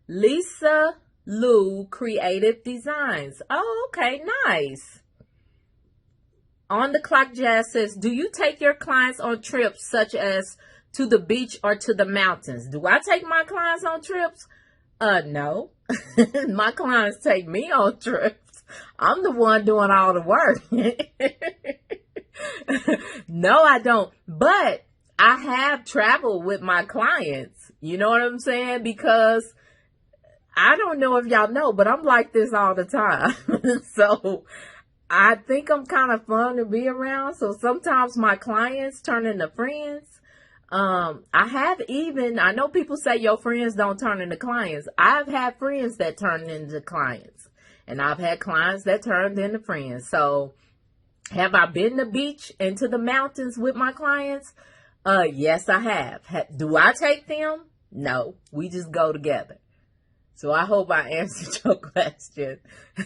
Lisa Lou Creative Designs. Oh, okay. Nice. On the Clock Jazz says, do you take your clients on trips such as to the beach or to the mountains? Do I take my clients on trips? No. My clients take me on trips. I'm the one doing all the work. No, I don't. But I have traveled with my clients. You know what I'm saying? Because I don't know if y'all know, but I'm like this all the time. So I think I'm kind of fun to be around. So sometimes my clients turn into friends. I know people say your friends don't turn into clients. I've had friends that turned into clients, and I've had clients that turned into friends. So have I been to the beach and to the mountains with my clients? Yes, I have. Do I take them? No, we just go together. So I hope I answered your question.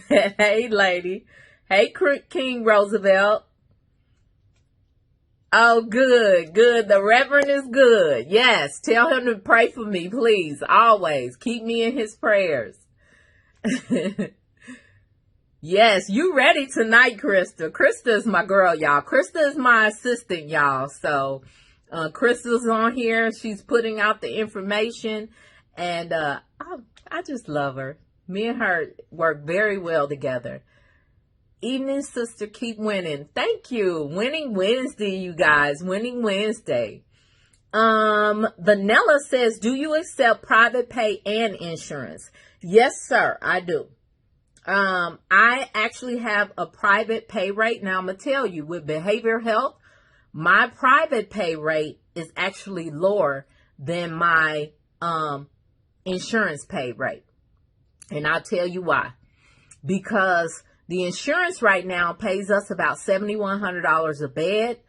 Hey, lady. Hey, King Roosevelt. Oh, good, good. The Reverend is good. Yes, tell him to pray for me, please. Always keep me in his prayers. Yes, you ready tonight, Krista. Krista is my girl, y'all. Krista is my assistant, y'all. So, Krista's on here. She's putting out the information. And I just love her. Me and her work very well together. Evening, sister, keep winning. Thank you. Winning Wednesday, you guys. Winning Wednesday. Vanilla says, do you accept private pay and insurance? Yes, sir, I do. I actually have a private pay rate. Now, I'm going to tell you, with behavioral health, my private pay rate is actually lower than my insurance pay rate. And I'll tell you why. Because the insurance right now pays us about $7,100 a bed.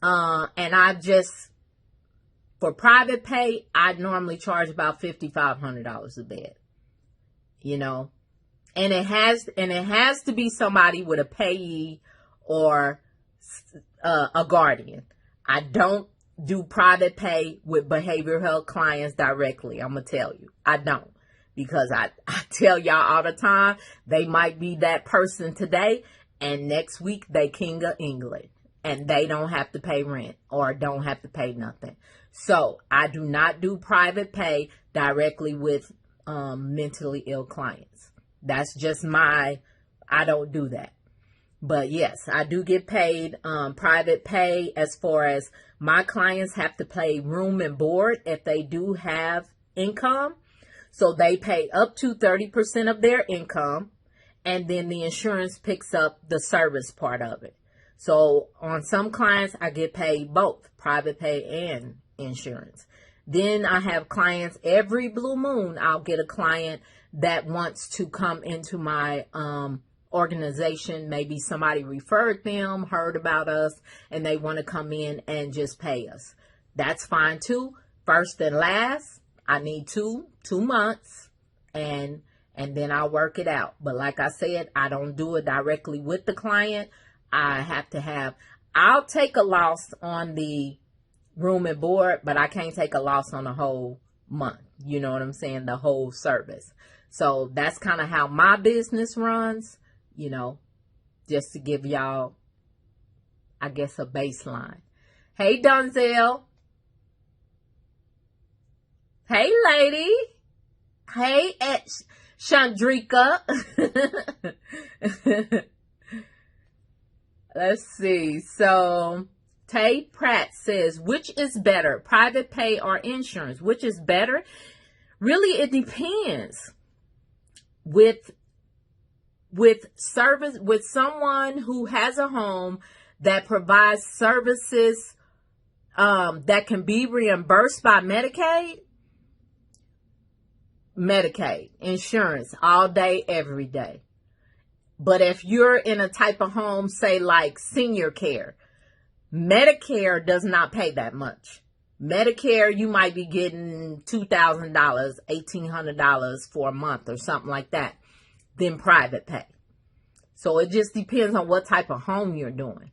And for private pay, I normally charge about $5,500 a bed. You know, and it has to be somebody with a payee or a guardian. I don't do private pay with behavioral health clients directly. I'm going to tell you, I don't. Because I tell y'all all the time, they might be that person today, and next week they King of England, and they don't have to pay rent or don't have to pay nothing. So I do not do private pay directly with mentally ill clients. That's just I don't do that. But yes, I do get paid private pay as far as my clients have to pay room and board if they do have income. So they pay up to 30% of their income, and then the insurance picks up the service part of it. So on some clients, I get paid both private pay and insurance. Then I have clients every blue moon. I'll get a client that wants to come into my organization. Maybe somebody referred them, heard about us, and they want to come in and just pay us. That's fine too. First and last, I need two months, and then I'll work it out. But like I said, I don't do it directly with the client. I'll take a loss on the room and board, but I can't take a loss on the whole month. You know what I'm saying? The whole service. So that's kind of how my business runs, you know, just to give y'all, I guess, a baseline. Hey, Donzel. Hey, lady. Hey, Chandrika. Let's see. So, Tay Pratt says, which is better, private pay or insurance? Which is better? Really, it depends. With service, with someone who has a home that provides services that can be reimbursed by Medicaid, insurance, all day, every day. But if you're in a type of home, say like senior care, Medicare does not pay that much. Medicare, you might be getting $2,000, $1,800 for a month or something like that. Then private pay. So it just depends on what type of home you're doing.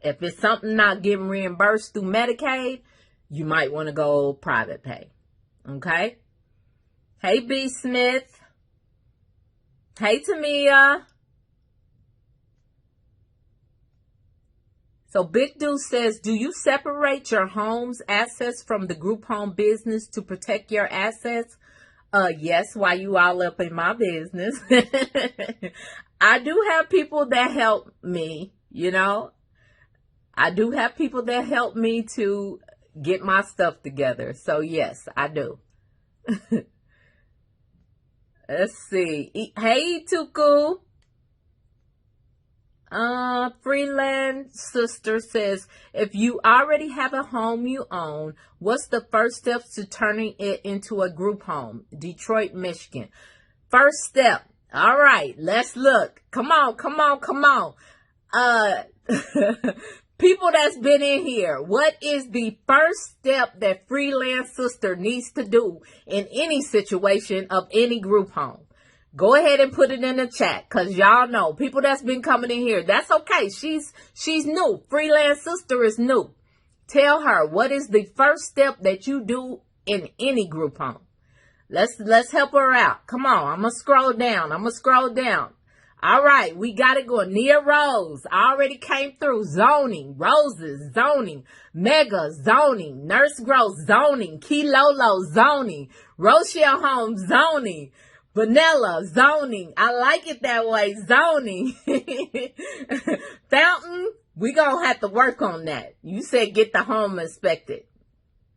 If it's something not getting reimbursed through Medicaid, you might want to go private pay. Okay? Hey, B. Smith. Hey, Tamia. So Big Dude says, do you separate your home's assets from the group home business to protect your assets? Yes, while you all up in my business. I do have people that help me, you know. I do have people that help me to get my stuff together. So yes, I do. Let's see. Hey, Tuku. Freeland Sister says, if you already have a home you own, what's the first steps to turning it into a group home? Detroit, Michigan. First step. All right, let's look. Come on. People that's been in here, what is the first step that freelance sister needs to do in any situation of any group home? Go ahead and put it in the chat, because y'all know people that's been coming in here. That's okay. She's new. Freelance sister is new. Tell her, what is the first step that you do in any group home? Let's help her out. Come on. I'm going to scroll down. All right. We got it going. Nia Rose already came through. Zoning. Roses. Zoning. Mega. Zoning. Nurse Growth. Zoning. Kilolo. Zoning. Rochelle Holmes. Zoning. Vanilla. Zoning. I like it that way. Zoning. Fountain. We gonna have to work on that. You said get the home inspected.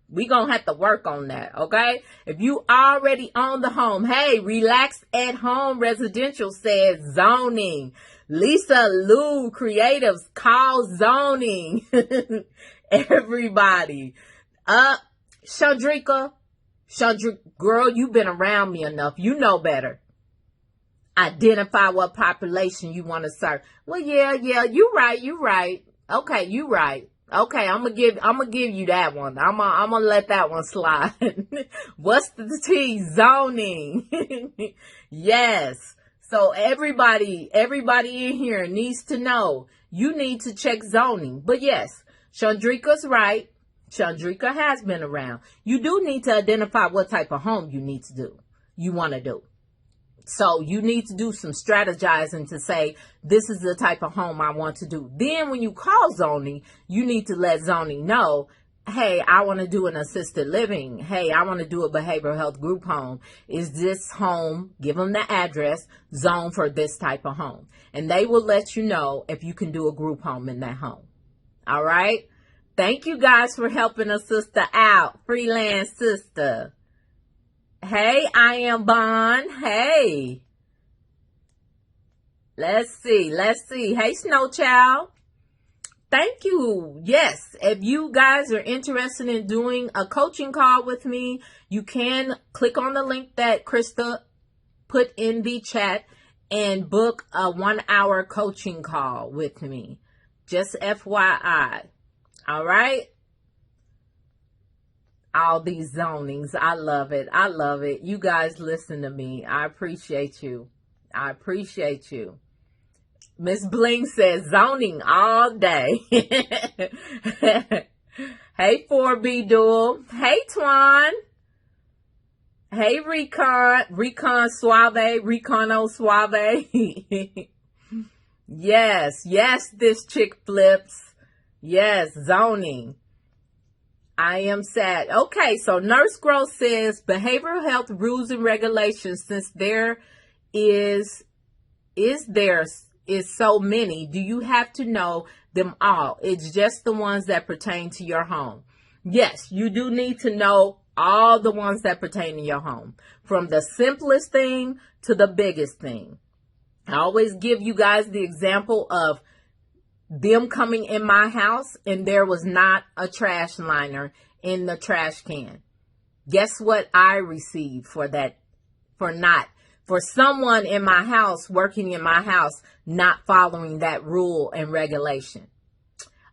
We gonna have to work on that, okay? If you already own the home, hey, Relax at Home Residential says zoning. Lisa Lou Creatives call zoning. Everybody. Chandrika, girl, you've been around me enough. You know better. Identify what population you want to serve. Well, yeah, you right. Okay, you right. Okay, I'm gonna give you that one. I'm gonna let that one slide. What's the T? Zoning. Yes. So everybody in here needs to know you need to check zoning. But yes, Chandrika's right. Chandrika has been around. You do need to identify what type of home you want to do. So you need to do some strategizing to say, this is the type of home I want to do. Then when you call zoning, you need to let zoning know, hey, I want to do an assisted living. Hey, I want to do a behavioral health group home. Is this home, give them the address, zone for this type of home. And they will let you know if you can do a group home in that home. All right. Thank you guys for helping a sister out. Freelance sister. Hey, I am Bond. Hey. Let's see. Hey, Snow Child. Thank you. Yes, if you guys are interested in doing a coaching call with me, you can click on the link that Krista put in the chat and book a 1-hour coaching call with me. Just FYI. All right. All these zonings. I love it. You guys listen to me. I appreciate you. Miss Bling says zoning all day. Hey, 4B Duel. Hey, Twan. Hey, Recon Suave. Recono Suave. Yes, this chick flips. Yes, zoning. I am sad. Okay, so Nurse Growth says behavioral health rules and regulations, since there is so many, do you have to know them all? It's just the ones that pertain to your home. Yes, you do need to know all the ones that pertain to your home, from the simplest thing to the biggest thing. I always give you guys the example of them coming in my house and there was not a trash liner in the trash can. Guess what I received for that? For someone in my house, working in my house, not following that rule and regulation.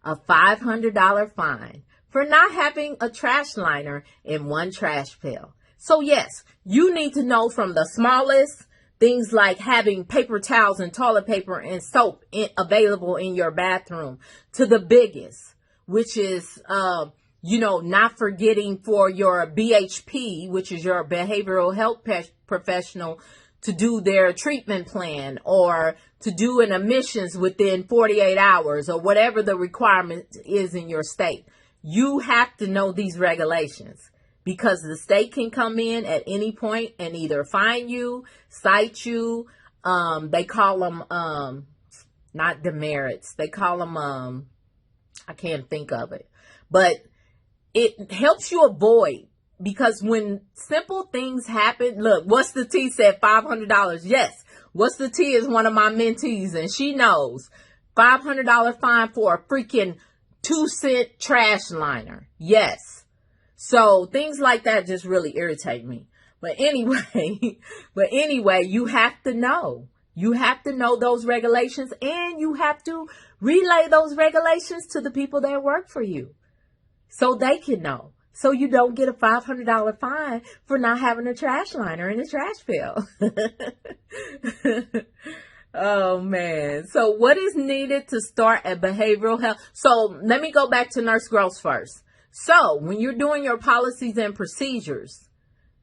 A $500 fine for not having a trash liner in one trash pail. So yes, you need to know from the smallest things like having paper towels and toilet paper and soap available in your bathroom, to the biggest, which is, not forgetting for your BHP, which is your behavioral health professional, to do their treatment plan or to do an admissions within 48 hours or whatever the requirement is in your state. You have to know these regulations, because the state can come in at any point and either fine you, cite you. They call them, not demerits. They call them, I can't think of it. But it helps you avoid, because when simple things happen, look, What's the T said $500. Yes, What's the T is one of my mentees, and she knows. $500 fine for a freaking 2-cent trash liner. Yes. So things like that just really irritate me. But anyway, you have to know. You have to know those regulations, and you have to relay those regulations to the people that work for you so they can know. So you don't get a $500 fine for not having a trash liner in the trash pail. Oh, man. So what is needed to start a behavioral health? So let me go back to Nurse Gross first. So when you're doing your policies and procedures,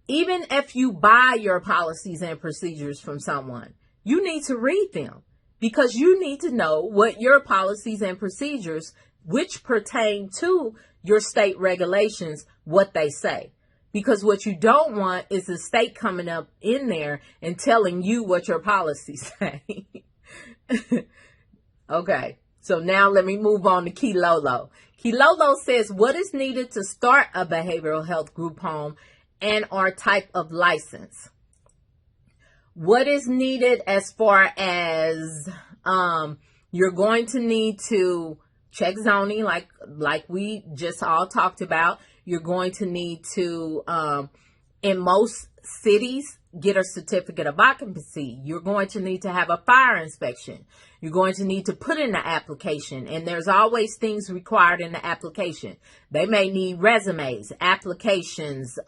even if you buy your policies and procedures from someone, you need to read them, because you need to know what your policies and procedures, which pertain to your state regulations, what they say. Because what you don't want is the state coming up in there and telling you what your policies say. Okay, so now let me move on to Kilolo. Kilolo says, what is needed to start a behavioral health group home and our type of license? What is needed as far as you're going to need to check zoning, like we just all talked about. You're going to need to, in most cities, get a certificate of occupancy. You're going to need to have a fire inspection. You're going to need to put in the application, and there's always things required in the application. They may need resumes, applications,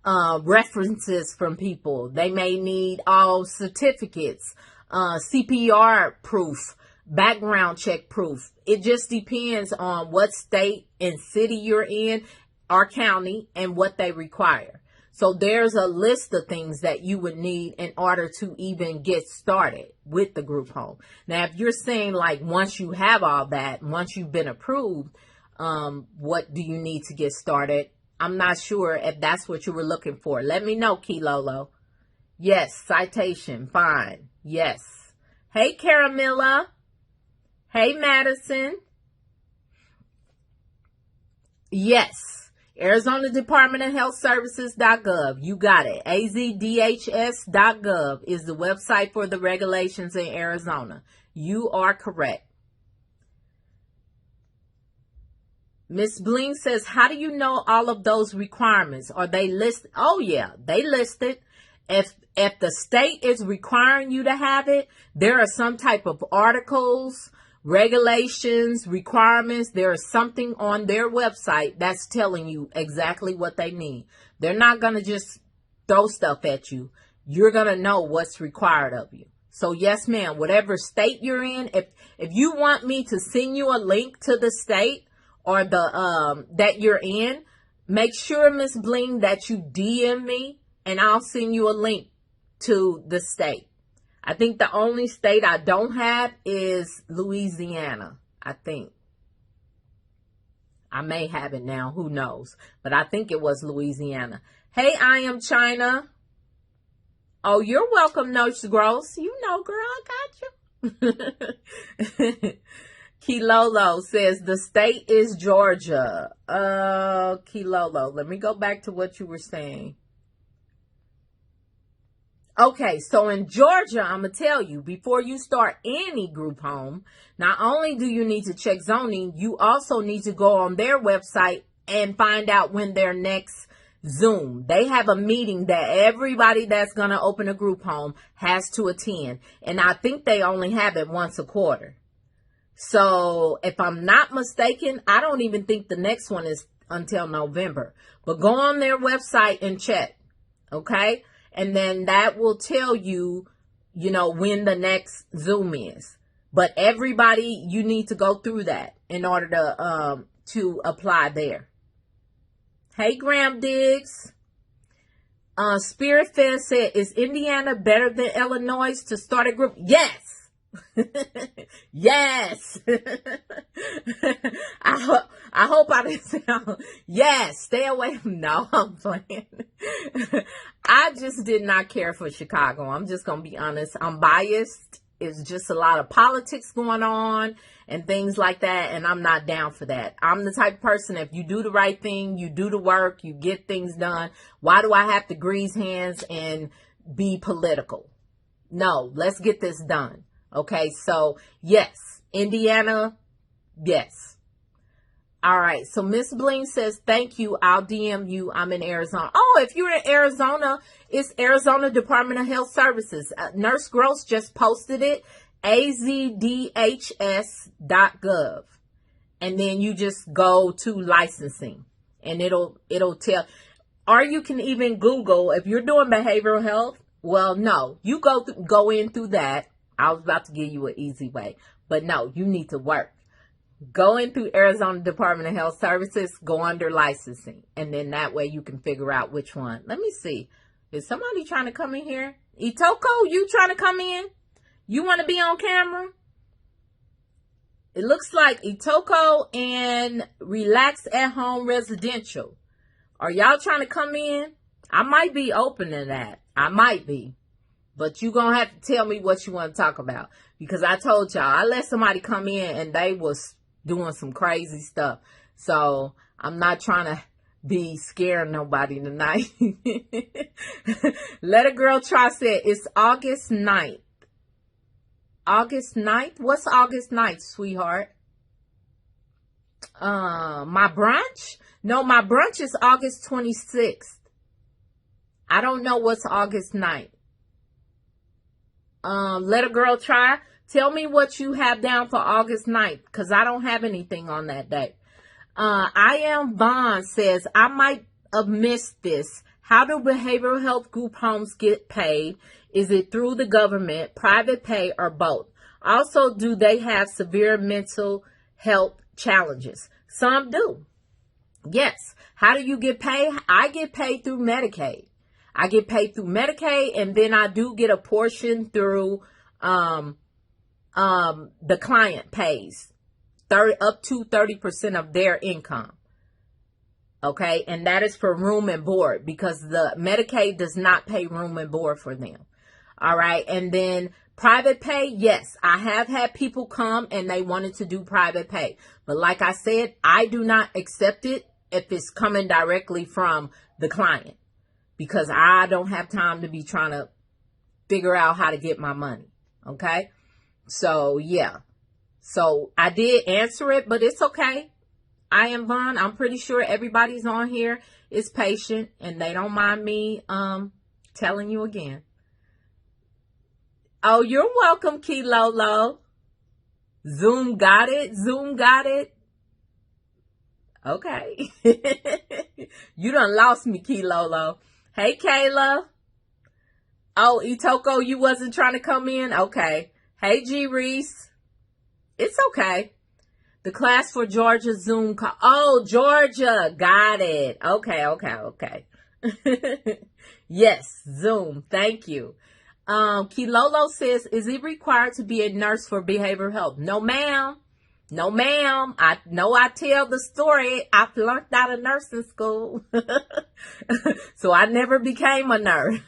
references from people. They may need all certificates, CPR proof, background check proof. It just depends on what state and city you're in, or county, and what they require. So there's a list of things that you would need in order to even get started with the group home. Now, if you're saying like once you have all that, once you've been approved, what do you need to get started? I'm not sure if that's what you were looking for. Let me know, Kilolo. Yes, citation, fine. Yes. Hey, Caramilla. Hey, Madison. Yes. Arizona Department of Health Services.gov. You got it. AZDHS.gov is the website for the regulations in Arizona. You are correct. Miss Bling says, how do you know all of those requirements? Are they listed? Oh, yeah, they listed. If the state is requiring you to have it, there are some type of articles, regulations, requirements. There is something on their website that's telling you exactly what they need. They're not going to just throw stuff at you. You're going to know what's required of you. So yes, ma'am, whatever state you're in, if you want me to send you a link to the state or the that you're in, make sure, Miss Bling, that you DM me and I'll send you a link to the state. I think the only state I don't have is Louisiana, I think. I may have it now, who knows? But I think it was Louisiana. Hey, I am China. Oh, you're welcome, Nurse Gross. You know, girl, I got you. Kilolo says the state is Georgia. Kilolo, let me go back to what you were saying. Okay, so in Georgia, I'm going to tell you, before you start any group home, not only do you need to check zoning, you also need to go on their website and find out when their next Zoom. They have a meeting that everybody that's going to open a group home has to attend. And I think they only have it once a quarter. So if I'm not mistaken, I don't even think the next one is until November. But go on their website and check. Okay? And then that will tell you, you know, when the next Zoom is. But everybody, you need to go through that in order to apply there. Hey, Graham Diggs. Spirit Fed said, is Indiana better than Illinois to start a group? Yes. Yes. I hope I didn't sound. Yes, stay away from. No, I'm playing. I just did not care for Chicago. I'm just gonna be honest. I'm biased. It's just a lot of politics going on and things like that, and I'm not down for that. I'm the type of person, if you do the right thing, you do the work, you get things done. Why do I have to grease hands and be political? No, let's get this done. Okay, so yes, Indiana, yes. All right. So Miss Bling says, thank you. I'll DM you. I'm in Arizona. Oh, if you're in Arizona, it's Arizona Department of Health Services. Nurse Gross just posted it. AZDHS.gov. And then you just go to licensing and it'll tell, or you can even Google if you're doing behavioral health. Well, no, you go in through that. I was about to give you an easy way, but no, you need to work. Go in through Arizona Department of Health Services, go under licensing, and then that way you can figure out which one. Let me see. Is somebody trying to come in here? Itoko, you trying to come in? You want to be on camera? It looks like Itoko and Relax at Home Residential. Are y'all trying to come in? I might be open to that. I might be. But you going to have to tell me what you want to talk about. Because I told y'all, I let somebody come in and they was doing some crazy stuff. So I'm not trying to be scaring nobody tonight. Let a Girl Try said it's August 9th. August 9th? What's August 9th, sweetheart? My brunch? No, my brunch is August 26th. I don't know what's August 9th. Let a Girl Try. Tell me what you have down for August 9th, because I don't have anything on that day. I Am Vaughn says, I might have missed this. How do behavioral health group homes get paid? Is it through the government, private pay, or both? Also, do they have severe mental health challenges? Some do. Yes. How do you get paid? I get paid through Medicaid. I get paid through Medicaid, and then I do get a portion through the client pays up to 30% of their income. Okay, and that is for room and board, because the Medicaid does not pay room and board for them. All right, and then private pay, yes, I have had people come and they wanted to do private pay. But like I said, I do not accept it if it's coming directly from the client, because I don't have time to be trying to figure out how to get my money. Okay, so yeah, so I did answer it, but it's okay. I Am Vaughn. I'm pretty sure everybody's on here is patient and they don't mind me telling you again. Oh, you're welcome, Kilolo. Zoom got it. Zoom got it. Okay. You done lost me, Kilolo. Hey, Kayla. Oh, Itoko, you wasn't trying to come in? Okay. Hey, G Reese. It's okay. The class for Georgia Zoom call. Oh, Georgia. Got it. Okay. Yes, Zoom. Thank you. Kilolo says, is it required to be a nurse for behavioral health? No, ma'am. No, ma'am. I know I tell the story. I flunked out of nursing school. So I never became a nurse.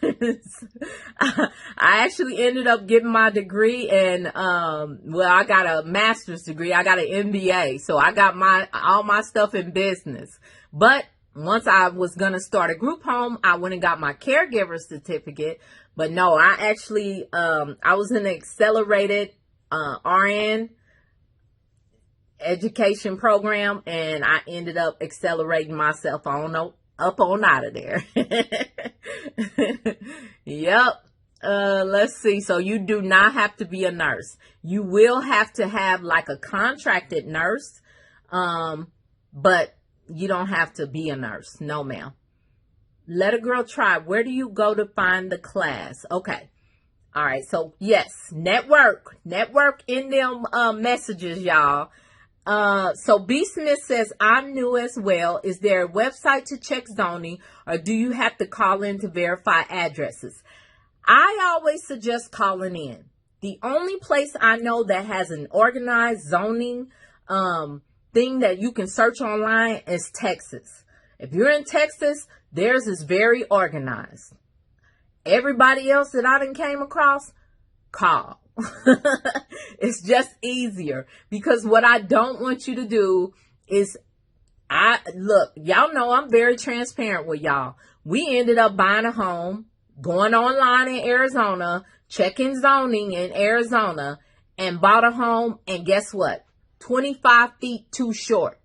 I actually ended up getting my degree in, I got a master's degree. I got an MBA. So I got all my stuff in business. But once I was going to start a group home, I went and got my caregiver certificate. But no, I actually, I was in an accelerated, RN education program, and I ended up accelerating myself up on out of there. Yep. Let's see. So you do not have to be a nurse. You will have to have like a contracted nurse. But you don't have to be a nurse. No, ma'am. Let a Girl Try. Where do you go to find the class? Okay. All right. So yes, network in them, messages, y'all. So B Smith says, I'm new as well. Is there a website to check zoning, or do you have to call in to verify addresses? I always suggest calling in. The only place I know that has an organized zoning, thing that you can search online is Texas. If you're in Texas, theirs is very organized. Everybody else that I done came across, call. It's just easier, because what I don't want you to do is, y'all know I'm very transparent with y'all. We ended up buying a home, going online in Arizona, checking zoning in Arizona, and bought a home. And guess what? 25 feet too short.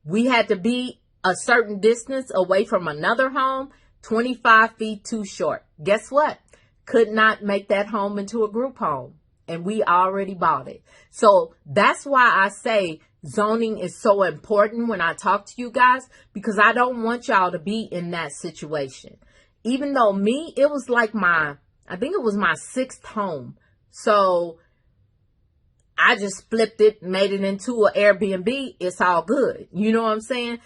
we had to be a certain distance away from another home, 25 feet too short. Guess what? Could not make that home into a group home. And we already bought it. So that's why I say zoning is so important when I talk to you guys, because I don't want y'all to be in that situation. Even though me, it was like I think it was my 6th home. So I just flipped it, made it into an Airbnb. It's all good. You know what I'm saying?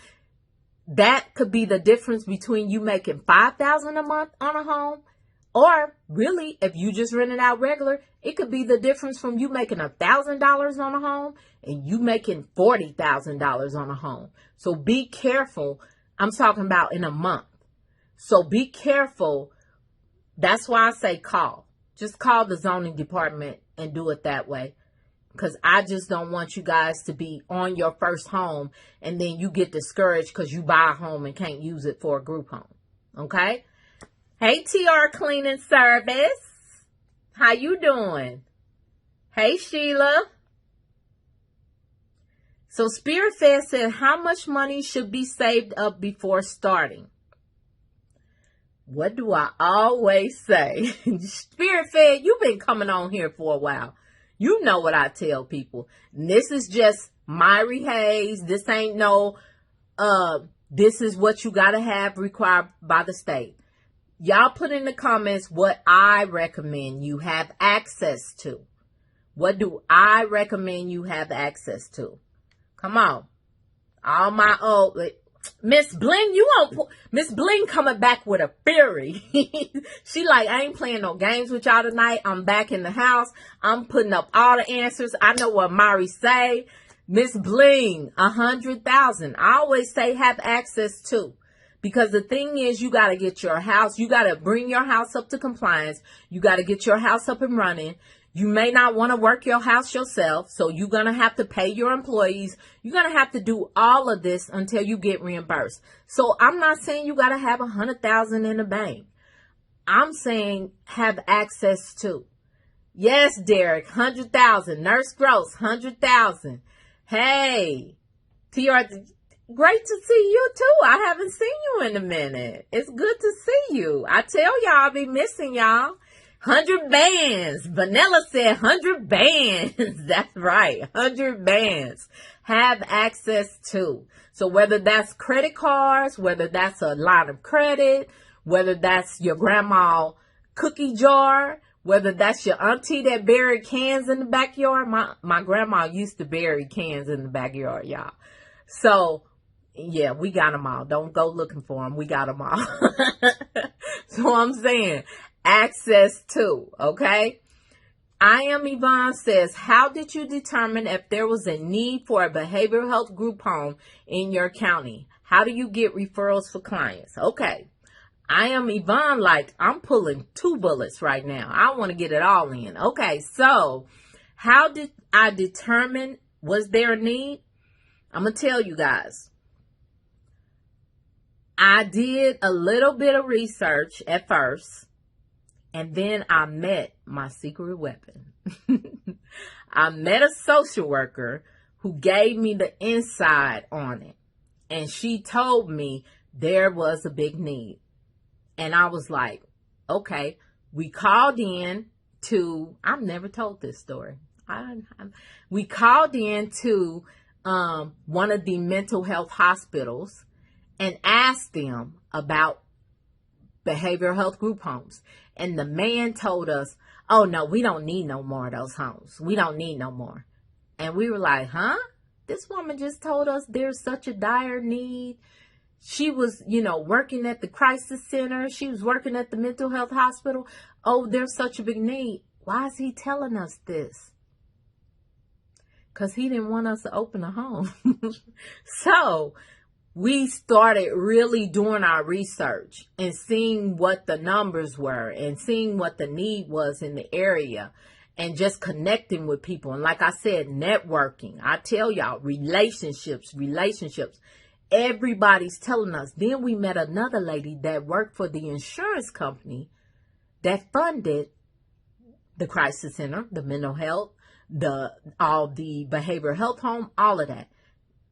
That could be the difference between you making $5,000 a month on a home, or really, if you just rent it out regular, it could be the difference from you making $1,000 on a home and you making $40,000 on a home. So be careful. I'm talking about in a month. So be careful. That's why I say call. Just call the zoning department and do it that way. Because I just don't want you guys to be on your first home and then you get discouraged because you buy a home and can't use it for a group home. Okay? Hey, TR Cleaning Service. How you doing? Hey, Sheila. So Spirit Fed said, how much money should be saved up before starting? What do I always say? Spirit Fed, you've been coming on here for a while. You know what I tell people. And this is just Myrrie Hayes. This ain't no, this is what you got to have required by the state. Y'all put in the comments what I recommend you have access to. What do I recommend you have access to? Come on. All my old, Miss Bling, Miss Bling coming back with a fury. She like, I ain't playing no games with y'all tonight. I'm back in the house. I'm putting up all the answers. I know what Myrrie say. Miss Bling, 100,000. I always say have access to. Because the thing is, you got to get your house. You got to bring your house up to compliance. You got to get your house up and running. You may not want to work your house yourself. So you're going to have to pay your employees. You're going to have to do all of this until you get reimbursed. So I'm not saying you got to have 100,000 in the bank. I'm saying have access to. Yes, Derek, 100,000. Nurse Gross, 100,000. Hey, TR, great to see you too. I haven't seen you in a minute. It's good to see you. I tell y'all, I be missing y'all. 100 bands. Vanilla said 100 bands. That's right. 100 bands. Have access to. So whether that's credit cards, whether that's a line of credit, whether that's your grandma cookie jar, whether that's your auntie that buried cans in the backyard. My grandma used to bury cans in the backyard, y'all. So yeah, we got them all. Don't go looking for them. We got them all. So I'm saying access to, okay? I Am Yvonne says, how did you determine if there was a need for a behavioral health group home in your county? How do you get referrals for clients? Okay. I Am Yvonne, like, I'm pulling 2 bullets right now. I want to get it all in. Okay, so how did I determine, was there a need? I'm going to tell you guys. I did a little bit of research at first, and then I met my secret weapon. I met a social worker who gave me the inside on it, and she told me there was a big need. And I was like, okay, we called in to, I've never told this story. We called in to one of the mental health hospitals and asked them about behavioral health group homes. And the man told us, oh, no, we don't need no more of those homes. We don't need no more. And we were like, huh? This woman just told us there's such a dire need. She was, working at the crisis center. She was working at the mental health hospital. Oh, there's such a big need. Why is he telling us this? Because he didn't want us to open a home. So we started really doing our research and seeing what the numbers were and seeing what the need was in the area and just connecting with people. And like I said, networking. I tell y'all, relationships. Everybody's telling us. Then we met another lady that worked for the insurance company that funded the crisis center, the mental health, all the behavioral health home, all of that.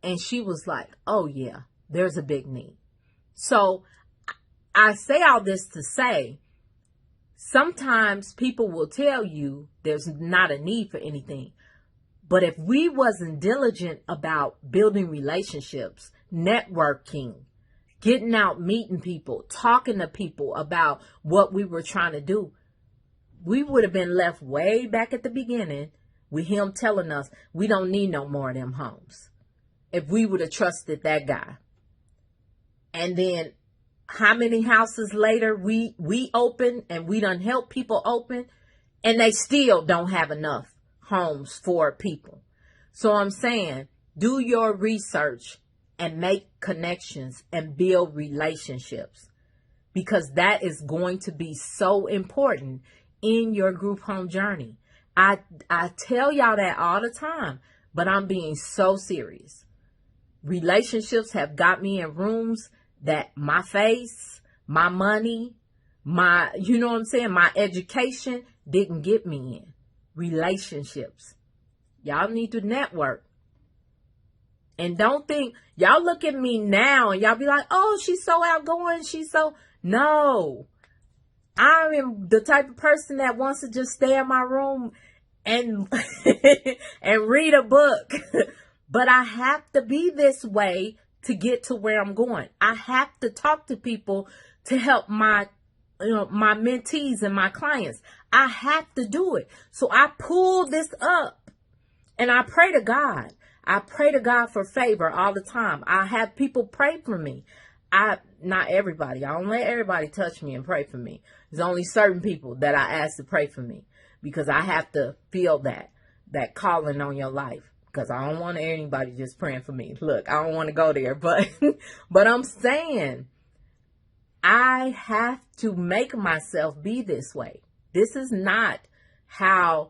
And she was like, oh yeah, there's a big need. So I say all this to say, sometimes people will tell you there's not a need for anything. But if we wasn't diligent about building relationships, networking, getting out, meeting people, talking to people about what we were trying to do, we would have been left way back at the beginning with him telling us we don't need no more of them homes. If we would have trusted that guy. And then how many houses later we open and we done help people open and they still don't have enough homes for people. So I'm saying, do your research and make connections and build relationships, because that is going to be so important in your group home journey. I tell y'all that all the time, but I'm being so serious. Relationships have got me in rooms that my face, my money, my, you know what I'm saying, my education didn't get me in. Relationships. Y'all need to network. And don't think, y'all look at me now and y'all be like, oh, she's so outgoing. She's so, no. I am the type of person that wants to just stay in my room and, and read a book. But I have to be this way to get to where I'm going. I have to talk to people to help my mentees and my clients. I have to do it. So I pull this up and I pray to God. I pray to God for favor all the time. I have people pray for me. Not everybody. I don't let everybody touch me and pray for me. There's only certain people that I ask to pray for me, because I have to feel that calling on your life. Because I don't want anybody just praying for me. Look, I don't want to go there, but I'm saying I have to make myself be this way. This is not how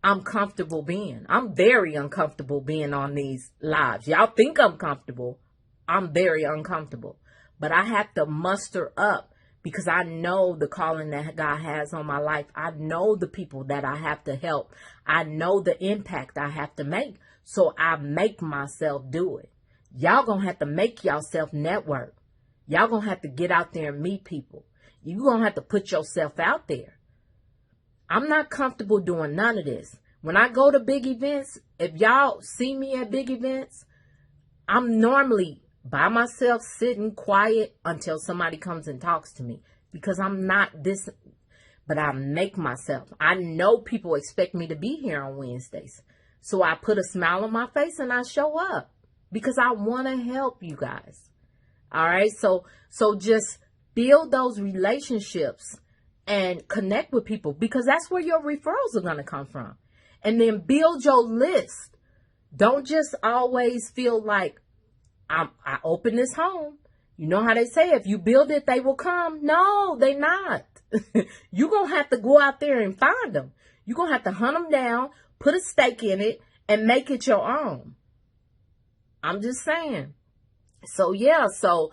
I'm comfortable being. I'm very uncomfortable being on these lives. Y'all think I'm comfortable. I'm very uncomfortable. But I have to muster up, because I know the calling that God has on my life. I know the people that I have to help. I know the impact I have to make. So I make myself do it. Y'all gonna have to make yourself network. Y'all gonna have to get out there and meet people. You gonna have to put yourself out there. I'm not comfortable doing none of this. When I go to big events, if y'all see me at big events, I'm normally by myself sitting quiet until somebody comes and talks to me, because I'm not this, but I make myself. I know people expect me to be here on Wednesdays. So I put a smile on my face and I show up, because I want to help you guys. All right. So just build those relationships and connect with people, because that's where your referrals are going to come from. And then build your list. Don't just always feel like I open this home. You know how they say, if you build it, they will come. No, they not. You're going to have to go out there and find them. You're going to have to hunt them down, put a stake in it, and make it your own. I'm just saying. So yeah, so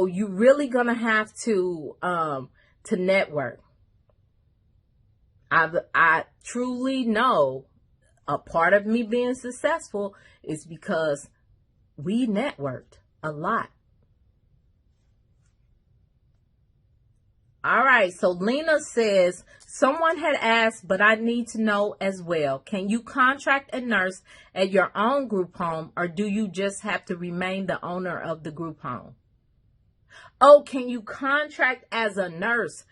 you really gonna have to network. I truly know a part of me being successful is because we networked a lot. All right, so Lena says, someone had asked, but I need to know as well. Can you contract a nurse at your own group home, or do you just have to remain the owner of the group home? Oh, can you contract as a nurse?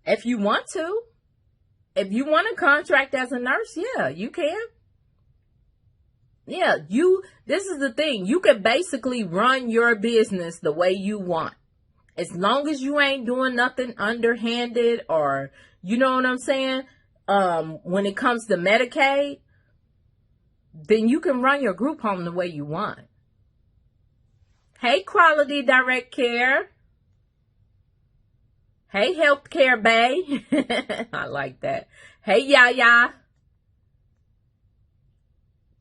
If you want to. If you want to contract as a nurse, yeah, you can. Yeah, this is the thing. You can basically run your business the way you want. As long as you ain't doing nothing underhanded, or, you know what I'm saying? When it comes to Medicaid, then you can run your group home the way you want. Hey, Quality Direct Care. Hey, Healthcare Bay. I like that. Hey, Yaya.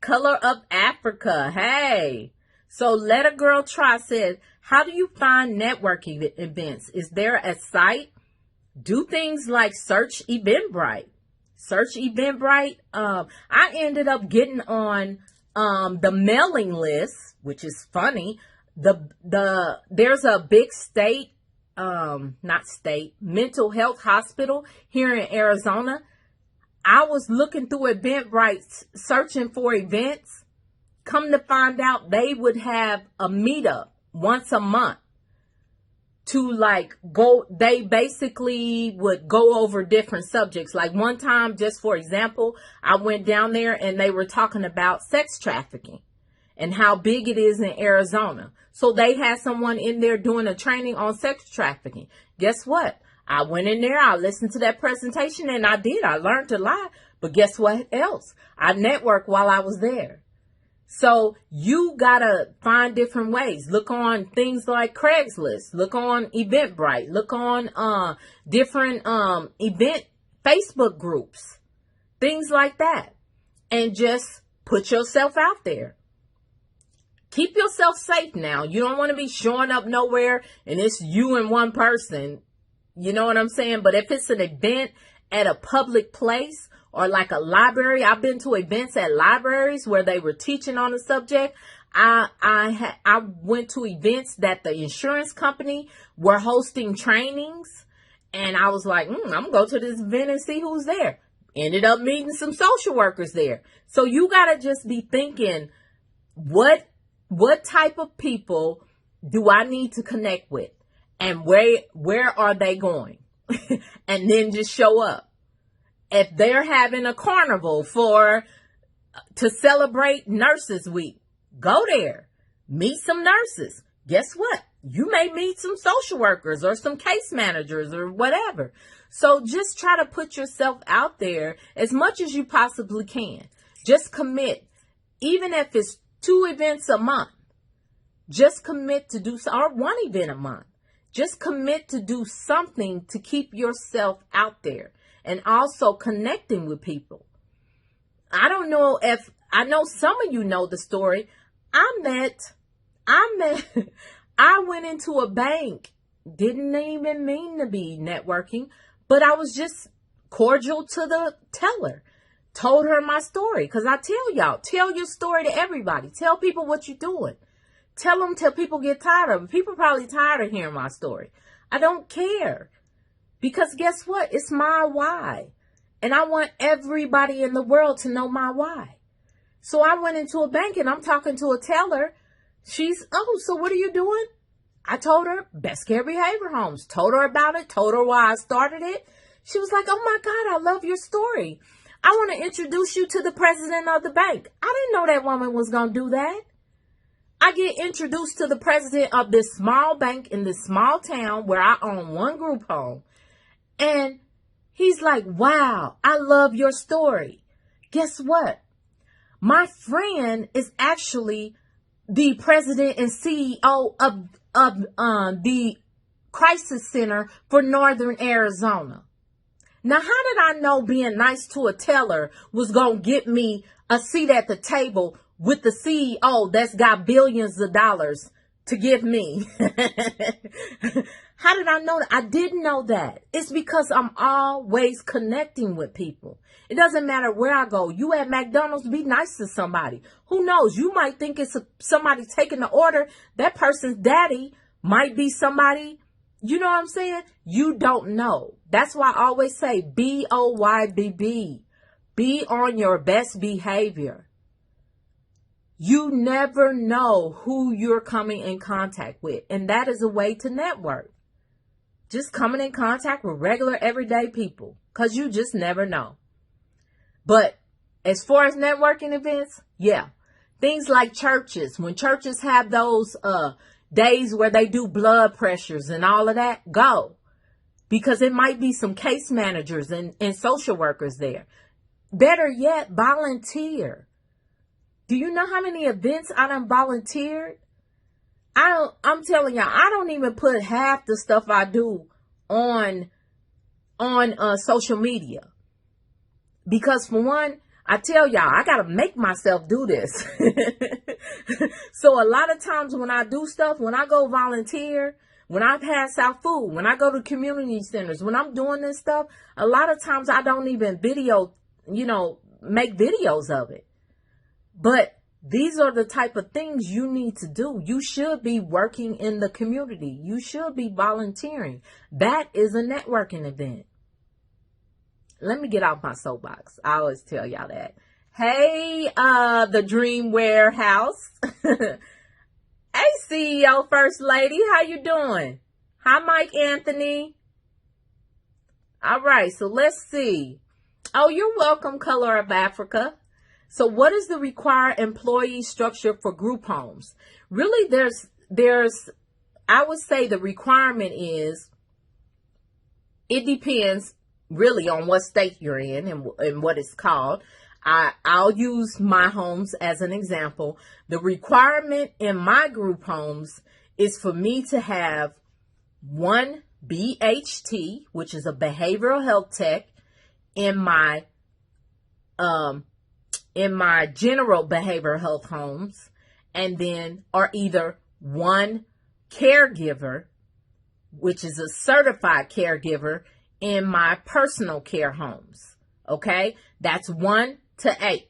Color of Africa. Hey. So Let a Girl Try said, how do you find networking events? Is there a site? Do things like search Eventbrite. Search Eventbrite. I ended up getting on the mailing list, which is funny. There's a big mental health hospital here in Arizona. I was looking through Eventbrite, searching for events. Come to find out, they would have a meetup once a month to they basically would go over different subjects. Like one time, just for example, I went down there and they were talking about sex trafficking and how big it is in Arizona. So they had someone in there doing a training on sex trafficking. Guess what? I went in there, I listened to that presentation, and I learned a lot. But guess what else? I networked while I was there. So you gotta find different ways. Look on things like Craigslist. Look on Eventbrite. Look on different event Facebook groups. Things like that. And just put yourself out there. Keep yourself safe now. You don't want to be showing up nowhere and it's you and one person. You know what I'm saying? But if it's an event at a public place, or like a library. I've been to events at libraries where they were teaching on the subject. I went to events that the insurance company were hosting trainings. And I was like, I'm going to go to this event and see who's there. Ended up meeting some social workers there. So you got to just be thinking, what type of people do I need to connect with? And where are they going? And then just show up. If they're having a carnival to celebrate Nurses Week, go there. Meet some nurses. Guess what? You may meet some social workers or some case managers or whatever. So just try to put yourself out there as much as you possibly can. Just commit. Even if it's 2 events a month, just commit to do, or 1 event a month. Just commit to do something to keep yourself out there. And also connecting with people. I don't know if, I know some of you know the story. I went into a bank. Didn't even mean to be networking. But I was just cordial to the teller. Told her my story. Because I tell y'all, tell your story to everybody. Tell people what you're doing. Tell them till people get tired of it. People probably tired of hearing my story. I don't care. Because guess what? It's my why. And I want everybody in the world to know my why. So I went into a bank and I'm talking to a teller. So what are you doing? I told her, Best Care Behavior Homes. Told her about it. Told her why I started it. She was like, oh my God, I love your story. I want to introduce you to the president of the bank. I didn't know that woman was going to do that. I get introduced to the president of this small bank in this small town where I own 1 group home. And he's like, wow, I love your story. Guess what? My friend is actually the president and CEO of the Crisis Center for Northern Arizona. Now, how did I know being nice to a teller was going to get me a seat at the table with the CEO that's got billions of dollars to give me? How did I know that? I didn't know that. It's because I'm always connecting with people. It doesn't matter where I go. You at McDonald's, be nice to somebody. Who knows? You might think it's somebody taking the order. That person's daddy might be somebody. You know what I'm saying? You don't know. That's why I always say BOYBB. Be on your best behavior. You never know who you're coming in contact with. And that is a way to network. Just coming in contact with regular, everyday people. Because you just never know. But as far as networking events, yeah. Things like churches. When churches have those days where they do blood pressures and all of that, go. Because it might be some case managers and social workers there. Better yet, volunteer. Do you know how many events I done volunteered? I'm telling y'all, I don't even put half the stuff I do on social media. Because for one, I tell y'all, I got to make myself do this. So a lot of times when I do stuff, when I go volunteer, when I pass out food, when I go to community centers, when I'm doing this stuff, a lot of times I don't even make videos of it. But These are the type of things you need to do. You should be working in the community. You should be volunteering. That is a networking event. Let me get off my soapbox. I always tell y'all that. Hey, the Dream Warehouse. Hey, CEO First Lady, how you doing? Hi, Mike Anthony. All right, so let's see. Oh, you're welcome, Color of Africa. So what is the required employee structure for group homes? Really, there's, I would say the requirement is, it depends really on what state you're in and what it's called. I'll use my homes as an example. The requirement in my group homes is for me to have one BHT, which is a behavioral health tech, in my general behavioral health homes, and then or either one caregiver, which is a certified caregiver, in my personal care homes. Okay, that's 1 to 8.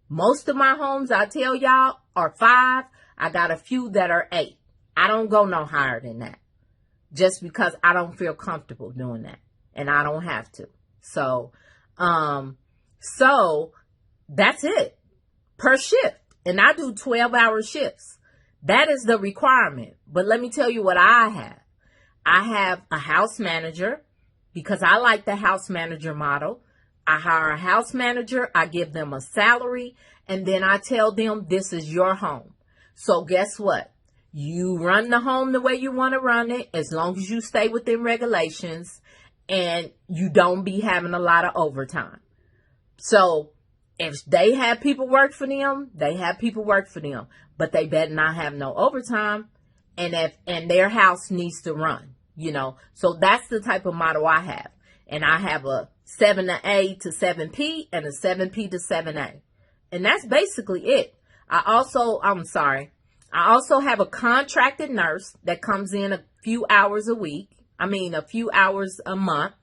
Most of my homes, I tell y'all, are 5. I got a few that are 8. I don't go no higher than that, just because I don't feel comfortable doing that, and I don't have to. So that's it per shift. And I do 12-hour shifts. That is the requirement. But let me tell you what I have. I have a house manager, because I like the house manager model. I hire a house manager. I give them a salary. And then I tell them, this is your home. So guess what? You run the home the way you want to run it, as long as you stay within regulations and you don't be having a lot of overtime. So if they have people work for them, they have people work for them, but they better not have no overtime, and their house needs to run, So that's the type of model I have. And I have a 7A to 7P and a 7P to 7A. And that's basically it. I also have a contracted nurse that comes in a few hours a month.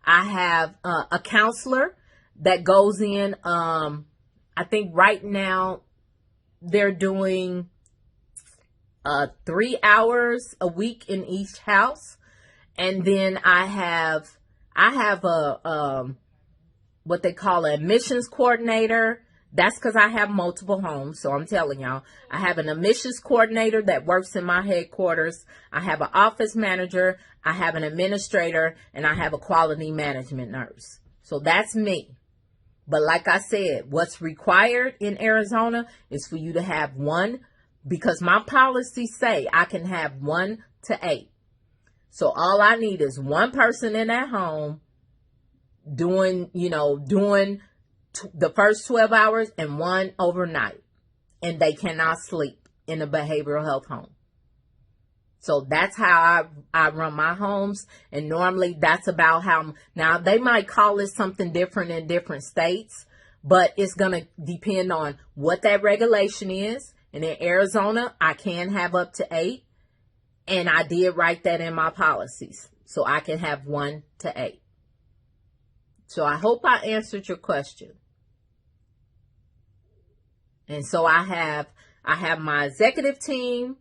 I have a counselor that goes in, I think right now they're doing 3 hours a week in each house. And then I have a what they call an admissions coordinator. That's because I have multiple homes. So I'm telling y'all, I have an admissions coordinator that works in my headquarters. I have an office manager. I have an administrator, and I have a quality management nurse. So that's me. But like I said, what's required in Arizona is for you to have one, because my policies say I can have 1 to 8. So all I need is one person in that home doing the first 12 hours and one overnight. And they cannot sleep in a behavioral health home. So that's how I run my homes. And normally that's about how, now they might call it something different in different states, but it's going to depend on what that regulation is. And in Arizona, I can have up to 8. And I did write that in my policies. So I can have 1 to 8. So I hope I answered your question. And so I have my executive team,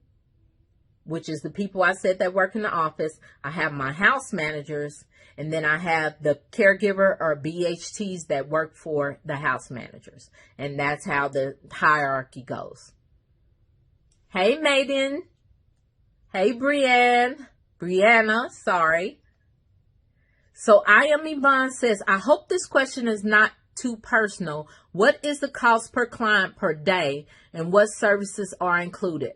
which is the people I said that work in the office. I have my house managers, and then I have the caregiver or BHTs that work for the house managers. And that's how the hierarchy goes. Hey, Maiden. Hey, Brianna, sorry. So I Am Yvonne says, I hope this question is not too personal. What is the cost per client per day, and what services are included?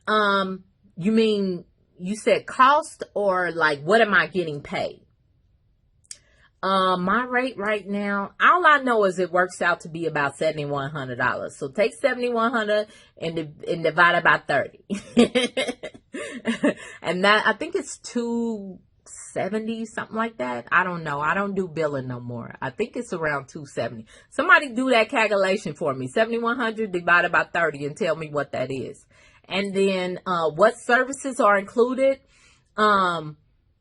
You mean, you said cost, or like, what am I getting paid? My rate right now, all I know is it works out to be about $7,100. So take $7,100 and divide it by 30. And that, I think it's $270, something like that. I don't know. I don't do billing no more. I think it's around $270. Somebody do that calculation for me. $7,100 divided by 30 and tell me what that is. And then what services are included?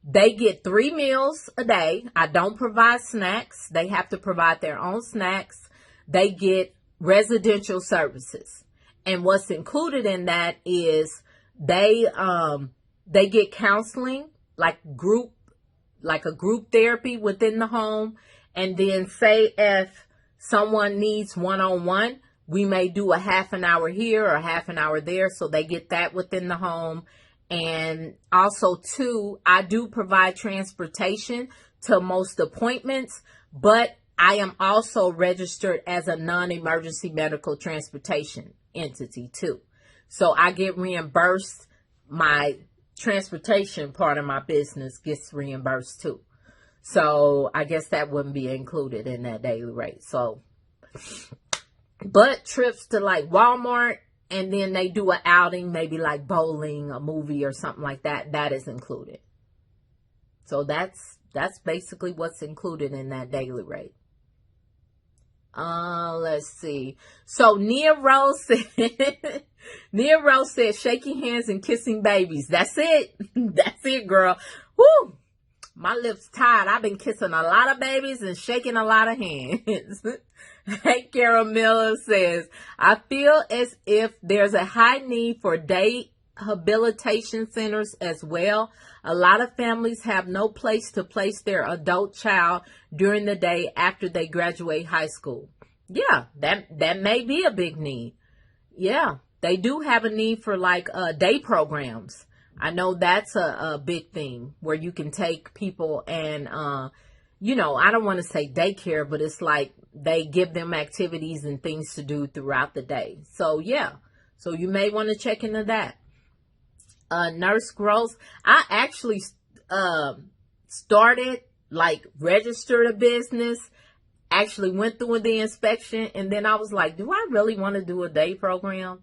They get 3 meals a day. I don't provide snacks. They have to provide their own snacks. They get residential services. And what's included in that is they get counseling, like a group therapy within the home. And then say if someone needs one-on-one, we may do a half an hour here or a half an hour there. So they get that within the home. And also too, I do provide transportation to most appointments, but I am also registered as a non-emergency medical transportation entity too. So I get reimbursed. My transportation part of my business gets reimbursed too. So I guess that wouldn't be included in that daily rate. So, but trips to like Walmart, and then they do an outing, maybe like bowling, a movie or something like that, that is included. So that's basically what's included in that daily rate. Let's see. So Nia Rose said shaking hands and kissing babies. That's it. That's it, girl. Woo! My lips tired. I've been kissing a lot of babies and shaking a lot of hands. Hey, Carol Miller says, I feel as if there's a high need for day rehabilitation centers as well. A lot of families have no place to place their adult child during the day after they graduate high school. Yeah, that may be a big need. Yeah, they do have a need for like day programs. I know that's a big thing where you can take people and, I don't want to say daycare, but it's like they give them activities and things to do throughout the day. So, yeah. So you may want to check into that. Nurse Gross, I actually started, like, registered a business, actually went through the inspection, and then I was like, do I really want to do a day program?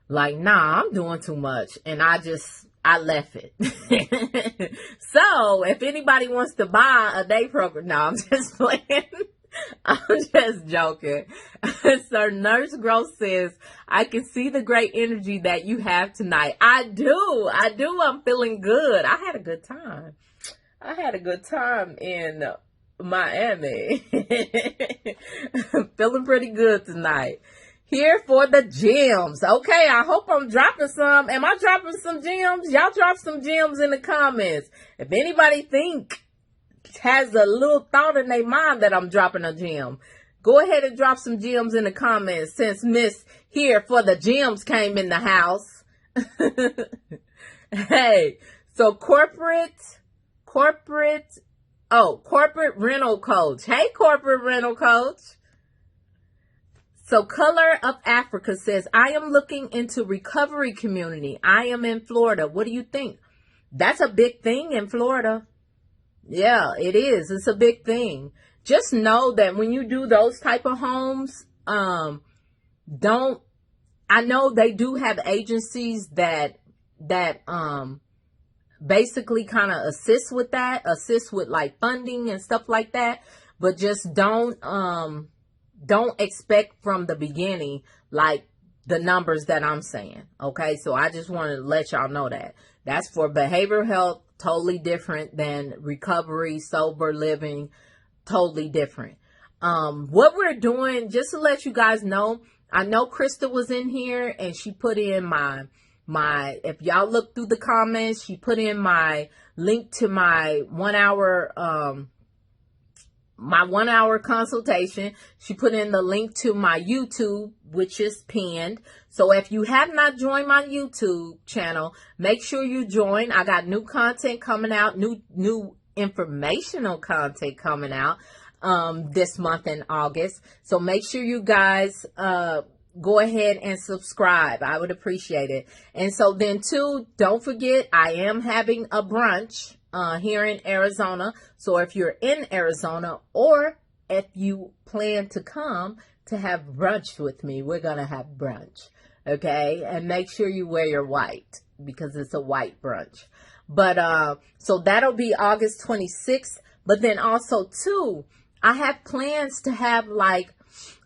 Like, nah, I'm doing too much. And I left it. So if anybody wants to buy a day program, no, I'm just playing. I'm just joking. So Nurse Gross says, I can see the great energy that you have tonight. I do. I'm feeling good. I had a good time in Miami. Feeling pretty good tonight. Here for the gems. Okay, I hope I'm dropping some. Am I dropping some gems? Y'all drop some gems in the comments. If anybody has a little thought in their mind that I'm dropping a gem, go ahead and drop some gems in the comments since Miss Here for the Gems came in the house. Hey, so corporate rental coach. Hey, corporate rental coach. So Color of Africa says, I am looking into recovery community. I am in Florida. What do you think? That's a big thing in Florida. Yeah, it is. It's a big thing. Just know that when you do those type of homes, I know they do have agencies that basically kind of assist with like funding and stuff like that, but just don't expect from the beginning, like the numbers that I'm saying. Okay. So I just want to let y'all know that that's for behavioral health, totally different than recovery, sober living, totally different. What we're doing, just to let you guys know, I know Krista was in here and she put in my, if y'all look through the comments, she put in my link to my 1 hour, my 1 hour consultation. She put in the link to my YouTube, which is pinned. So if you have not joined my YouTube channel, make sure you join. I got new content coming out, new informational content coming out this month in August. So make sure you guys go ahead and subscribe. I would appreciate it. And so then too, don't forget, I am having a brunch here in Arizona. So if you're in Arizona or if you plan to come to have brunch with me, we're going to have brunch. Okay. And make sure you wear your white because it's a white brunch. But, so that'll be August 26th. But then also too, I have plans to have like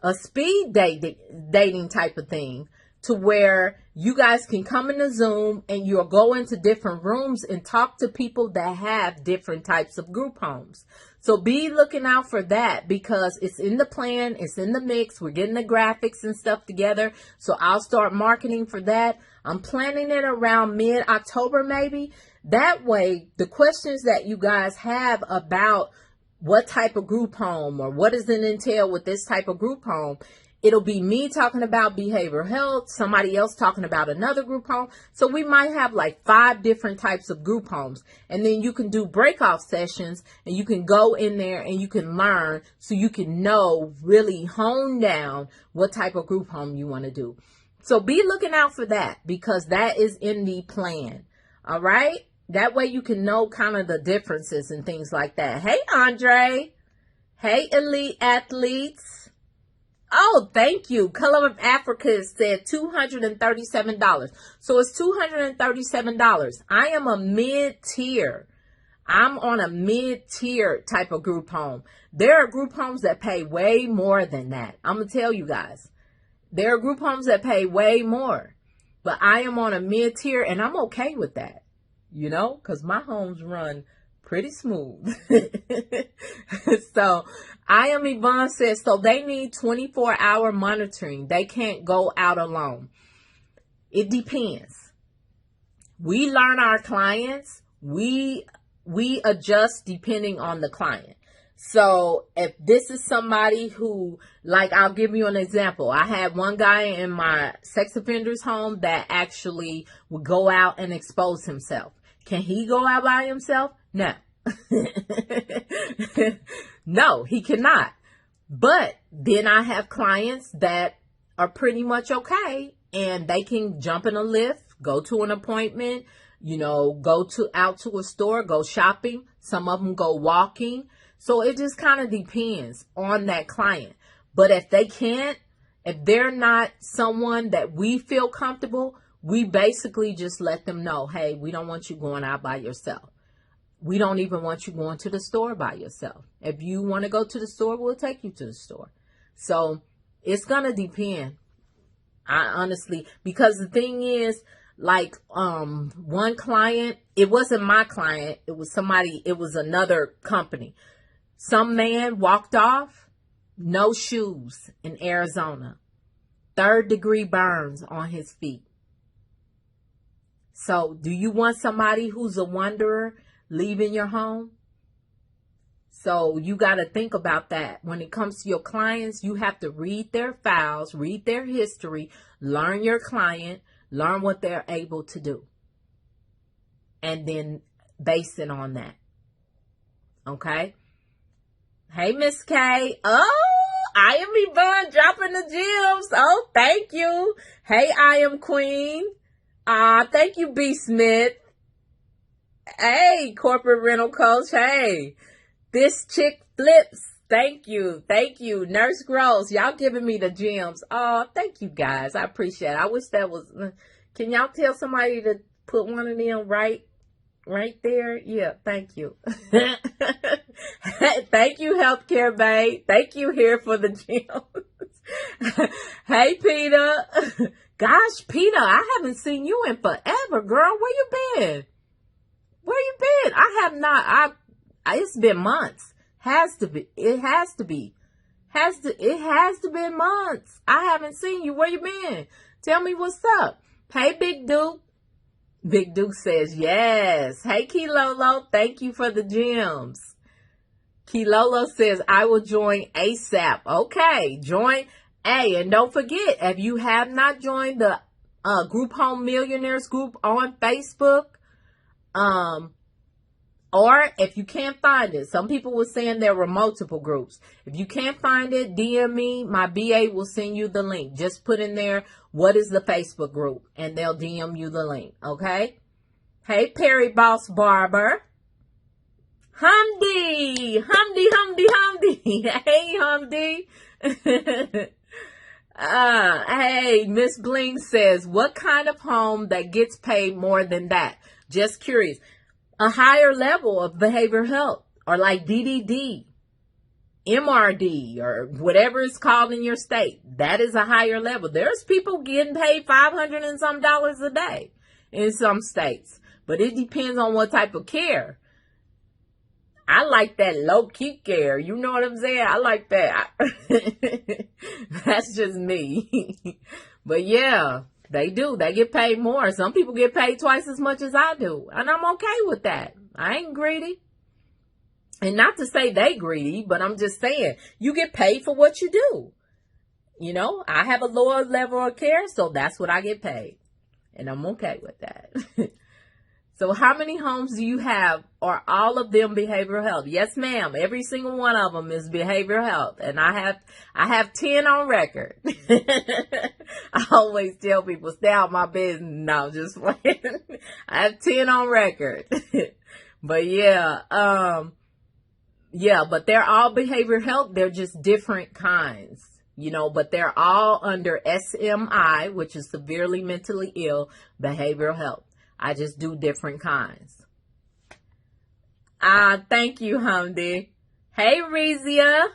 a speed dating type of thing to where you guys can come into Zoom and you'll go into different rooms and talk to people that have different types of group homes. So be looking out for that because it's in the plan. It's in the mix. We're getting the graphics and stuff together. So I'll start marketing for that. I'm planning it around mid-October maybe. That way, the questions that you guys have about what type of group home or what does it entail with this type of group home, it'll be me talking about behavioral health, somebody else talking about another group home. So we might have like 5 different types of group homes. And then you can do breakoff sessions and you can go in there and you can learn so you can know, really hone down what type of group home you want to do. So be looking out for that because that is in the plan. All right. That way you can know kind of the differences and things like that. Hey, Andre. Hey, elite athletes. Oh, thank you. Color of Africa said $237. So it's $237. I am a mid-tier. I'm on a mid-tier type of group home. There are group homes that pay way more than that. I'm going to tell you guys. There are group homes that pay way more. But I am on a mid-tier and I'm okay with that. You know, because my homes run pretty smooth. So I am Yvonne says, so they need 24-hour monitoring. They can't go out alone. It depends. We learn our clients. We adjust depending on the client. So if this is somebody who, like, I'll give you an example. I had one guy in my sex offenders home that actually would go out and expose himself. Can he go out by himself? No. No, he cannot. But then I have clients that are pretty much okay and they can jump in a lift, go to an appointment, you know, go out to a store, go shopping. Some of them go walking. So it just kind of depends on that client. But if they can't, if they're not someone that we feel comfortable, we basically just let them know, hey, we don't want you going out by yourself. We don't even want you going to the store by yourself. If you want to go to the store, we'll take you to the store. So it's going to depend. I honestly, because the thing is, like, one client, it wasn't my client. It was another company. Some man walked off, no shoes in Arizona, 3rd-degree burns on his feet. So do you want somebody who's a wanderer leaving your home? So you got to think about that. When it comes to your clients, you have to read their files, read their history, learn your client, learn what they're able to do, and then base it on that. Okay? Hey, Miss K. Oh, I am Yvonne dropping the gems. Oh, thank you. Hey, I am Queen. Thank you, B. Smith. Hey, corporate rental coach. Hey, this chick flips. Thank you. Thank you. Nurse Gross. Y'all giving me the gems. Oh, thank you guys. I appreciate it. I wish that was, can y'all tell somebody to put one of them right there? Yeah. Thank you. Thank you, Healthcare Babe. Thank you here for the gems. Hey, Peter. Gosh, Peter, I haven't seen you in forever, girl. Where you been? Where you been? I have not. It's been months. Has to be. It has to be. It has to be months. I haven't seen you. Where you been? Tell me what's up. Hey, Big Duke. Big Duke says yes. Hey, Kilolo. Thank you for the gems. Kilolo says, I will join ASAP. Okay, join. Hey, and don't forget, if you have not joined the Group Home Millionaires group on Facebook, or if you can't find it, some people were saying there were multiple groups. If you can't find it, DM me. My BA will send you the link. Just put in there, what is the Facebook group? And they'll DM you the link. Okay? Hey, Perry Boss Barber. Humdy. Hey, Humdy. Hey, Miss Bling says, what kind of home that gets paid more than that? Just curious. A higher level of behavioral health, or like DDD, MRD, or whatever it's called in your state. That is a higher level. There's people getting paid $500 and some dollars a day in some states, but it depends on what type of care. I like that low key care. You know what I'm saying? I like that. That's just me. But yeah, they do. They get paid more. Some people get paid twice as much as I do. And I'm okay with that. I ain't greedy. And not to say they greedy, but I'm just saying you get paid for what you do. You know, I have a lower level of care, so that's what I get paid. And I'm okay with that. So how many homes do you have? Are all of them behavioral health? Yes, ma'am. Every single one of them is behavioral health. And I have 10 on record. I always tell people, stay out my business. No, just playing. I have 10 on record. But yeah, but they're all behavioral health. They're just different kinds, you know, but they're all under SMI, which is severely mentally ill behavioral health. I just do different kinds. Thank you, Hamdi. Hey, Rezia.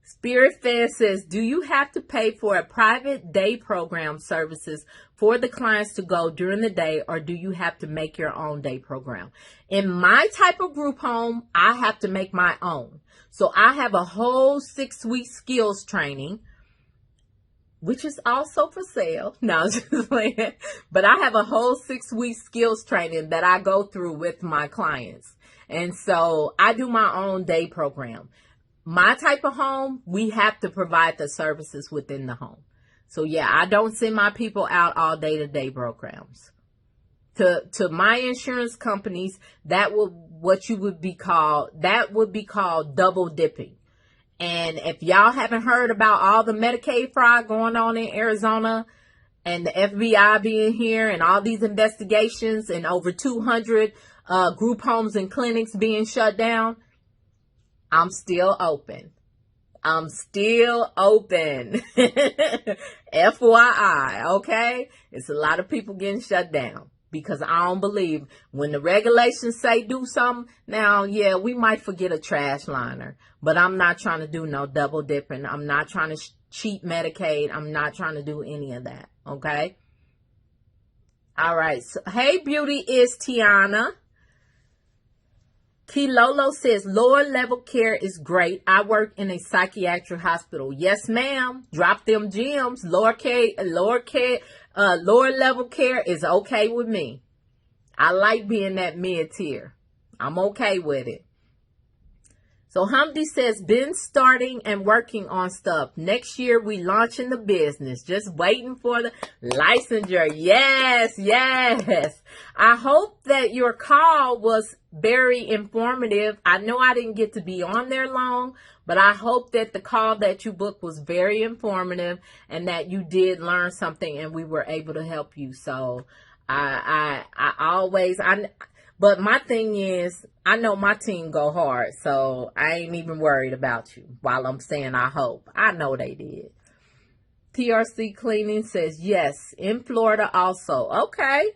Spirit Fan says, do you have to pay for a private day program services for the clients to go during the day, or do you have to make your own day program? In my type of group home, I have to make my own. So I have a whole 6-week skills training, which is also for sale. No, just playing. But I have a whole 6-week skills training that I go through with my clients. And so I do my own day program. My type of home, we have to provide the services within the home. So yeah, I don't send my people out all day-to-day programs. To my insurance companies, that would be called double dipping. And if y'all haven't heard about all the Medicaid fraud going on in Arizona and the FBI being here and all these investigations and over 200 group homes and clinics being shut down, I'm still open. FYI, okay? It's a lot of people getting shut down. Because I don't believe when the regulations say do something, now, yeah, we might forget a trash liner. But I'm not trying to do no double dipping. I'm not trying to cheat Medicaid. I'm not trying to do any of that. Okay? All right. So, hey, beauty is Tiana. Kilolo says, lower level care is great. I work in a psychiatric hospital. Yes, ma'am. Drop them gems. Lower level care is okay with me. I like being that mid tier. I'm okay with it. So Hamdi says, been starting and working on stuff. Next year we launching the business. Just waiting for the licensure. Yes. I hope that your call was very informative. I know I didn't get to be on there long, but I hope that the call that you booked was very informative and that you did learn something and we were able to help you. So but my thing is, I know my team go hard, so I ain't even worried about you while I'm saying I hope. I know they did. TRC Cleaning says, yes, in Florida also. Okay.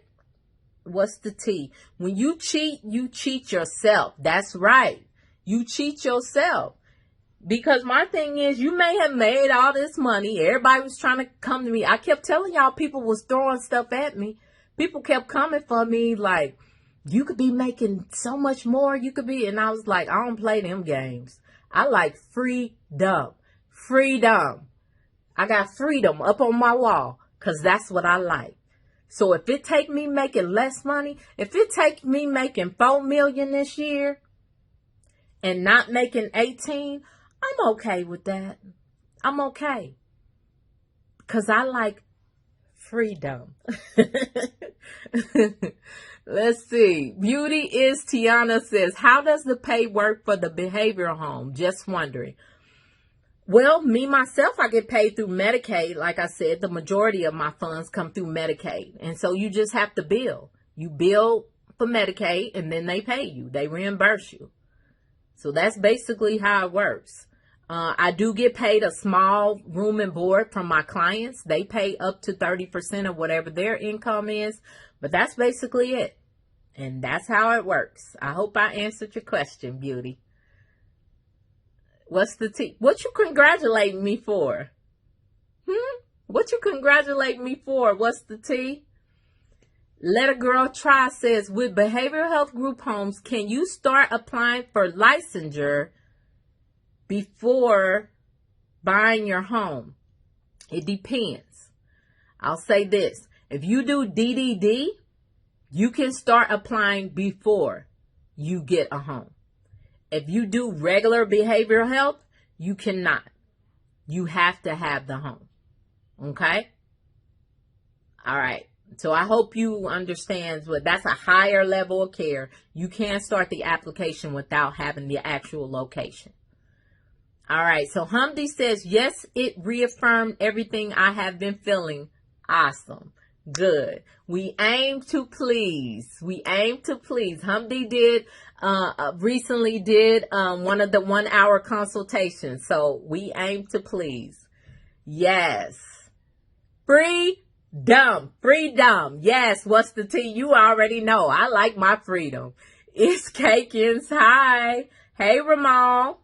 What's the T? When you cheat yourself. That's right. You cheat yourself. Because my thing is, you may have made all this money. Everybody was trying to come to me. I kept telling y'all people was throwing stuff at me. People kept coming for me like, you could be making so much more. You could be. And I was like, I don't play them games. I like freedom. I got freedom up on my wall because that's what I like. So if it take me making less money, if it take me making $4 million this year and not making 18, I'm okay with that. I'm okay. Because I like freedom. Let's see. Beauty is Tiana says, how does the pay work for the behavioral home? Just wondering. Well, me, myself, I get paid through Medicaid. Like I said, the majority of my funds come through Medicaid. And so you just have to bill. You bill for Medicaid and then they pay you. They reimburse you. So that's basically how it works. I do get paid a small room and board from my clients. They pay up to 30% of whatever their income is. But that's basically it. And that's how it works. I hope I answered your question, beauty. What's the T? What you congratulating me for? What you congratulating me for? What's the T? Let a Girl Try says, with behavioral health group homes, can you start applying for licensure before buying your home? It depends. I'll say this. If you do DDD, you can start applying before you get a home. If you do regular behavioral health, you cannot. You have to have the home. Okay? All right. So I hope you understand what that's a higher level of care. You can't start the application without having the actual location. All right. So Humdy says, yes, it reaffirmed everything I have been feeling. Awesome. Good. We aim to please. We aim to please. Humdy recently did one of the 1 hour consultations. So we aim to please. Yes. Freedom. Yes. What's the T? You already know. I like my freedom. It's Cakeins. Hi. Hey, Ramal.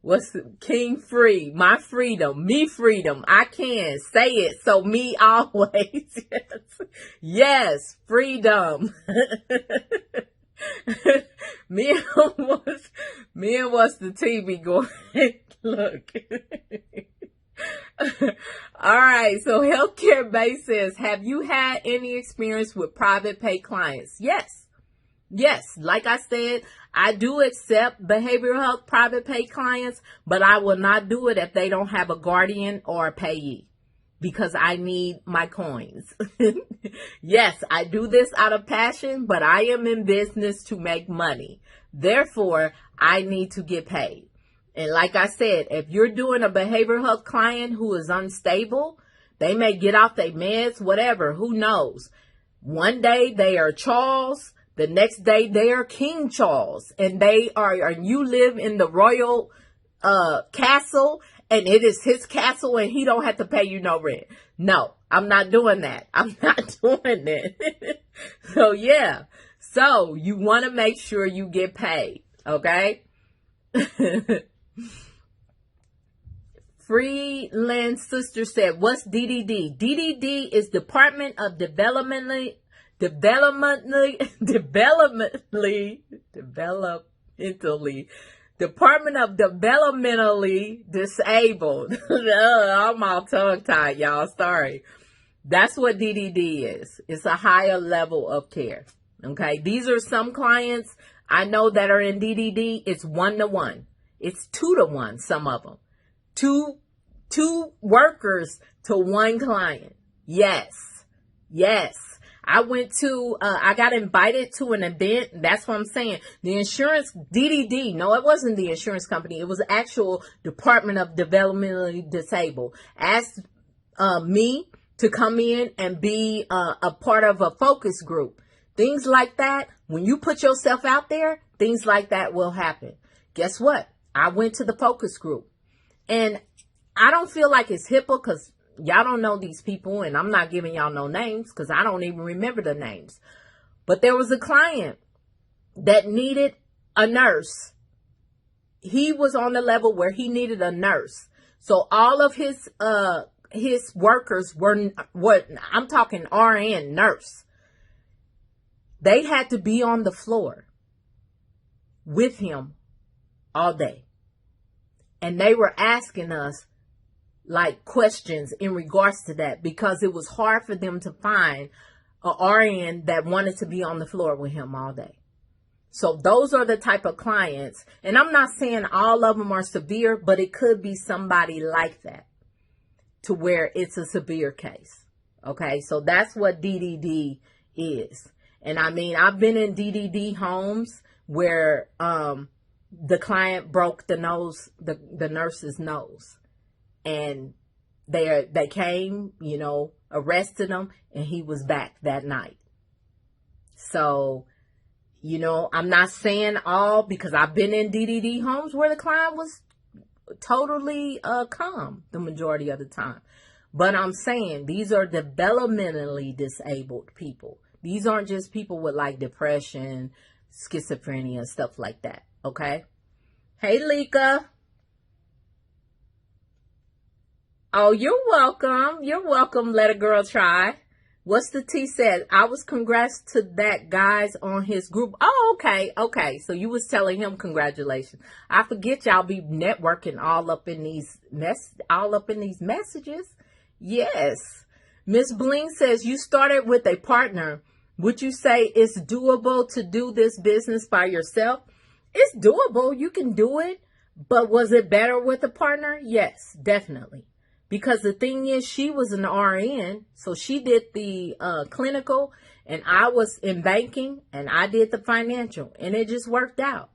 What's King Free? My freedom. Me freedom. I can say it. So me always. Yes. Freedom. me and what's the TV going? Look. All right. So Healthcare Base says, have you had any experience with private pay clients? Yes. Like I said, I do accept behavioral health private pay clients, but I will not do it if they don't have a guardian or a payee because I need my coins. Yes, I do this out of passion, but I am in business to make money. Therefore, I need to get paid. And like I said, if you're doing a behavioral health client who is unstable, they may get off their meds, whatever, who knows? One day they are Charles, the next day they are King Charles, and you live in the royal castle, and it is his castle, and he don't have to pay you no rent. No, I'm not doing that. I'm not doing it. So yeah, so you want to make sure you get paid, okay? Freeland Sister said, what's DDD? DDD is Department of Developmentally Department of Developmentally Disabled. I'm all tongue tied, y'all. Sorry. That's what DDD is. It's a higher level of care. Okay. These are some clients I know that are in DDD. It's 1-to-1. It's 2-to-1. Some of them. Two workers to one client. Yes. I got invited to an event. That's what I'm saying. The insurance, DDD, no, it wasn't the insurance company. It was the actual Department of Developmentally Disabled. Asked me to come in and be a part of a focus group. Things like that, when you put yourself out there, things like that will happen. Guess what? I went to the focus group. And I don't feel like it's HIPAA because y'all don't know these people, and I'm not giving y'all no names because I don't even remember the names. But there was a client that needed a nurse. He was on the level where he needed a nurse. So all of his workers were what I'm talking RN nurse. They had to be on the floor with him all day. And they were asking us like questions in regards to that because it was hard for them to find a RN that wanted to be on the floor with him all day. So those are the type of clients. And I'm not saying all of them are severe, but it could be somebody like that to where it's a severe case. Okay. So that's what DDD is. And I mean, I've been in DDD homes where, the client broke the nurse's nose, and they came, arrested him, and he was back that night. So, I'm not saying all because I've been in DDD homes where the client was totally calm the majority of the time. But I'm saying these are developmentally disabled people. These aren't just people with like depression, schizophrenia, stuff like that. Okay. Hey, Lika. Oh, you're welcome. Let a girl try. What's the T said? I was congrats to that guys on his group. Oh, okay. Okay. So you was telling him congratulations. I forget y'all be networking all up in these messages. Yes. Miss Bling says you started with a partner. Would you say it's doable to do this business by yourself? It's doable. You can do it. But was it better with a partner? Yes, definitely. Because the thing is, she was an RN, so she did the clinical, and I was in banking, and I did the financial, and it just worked out.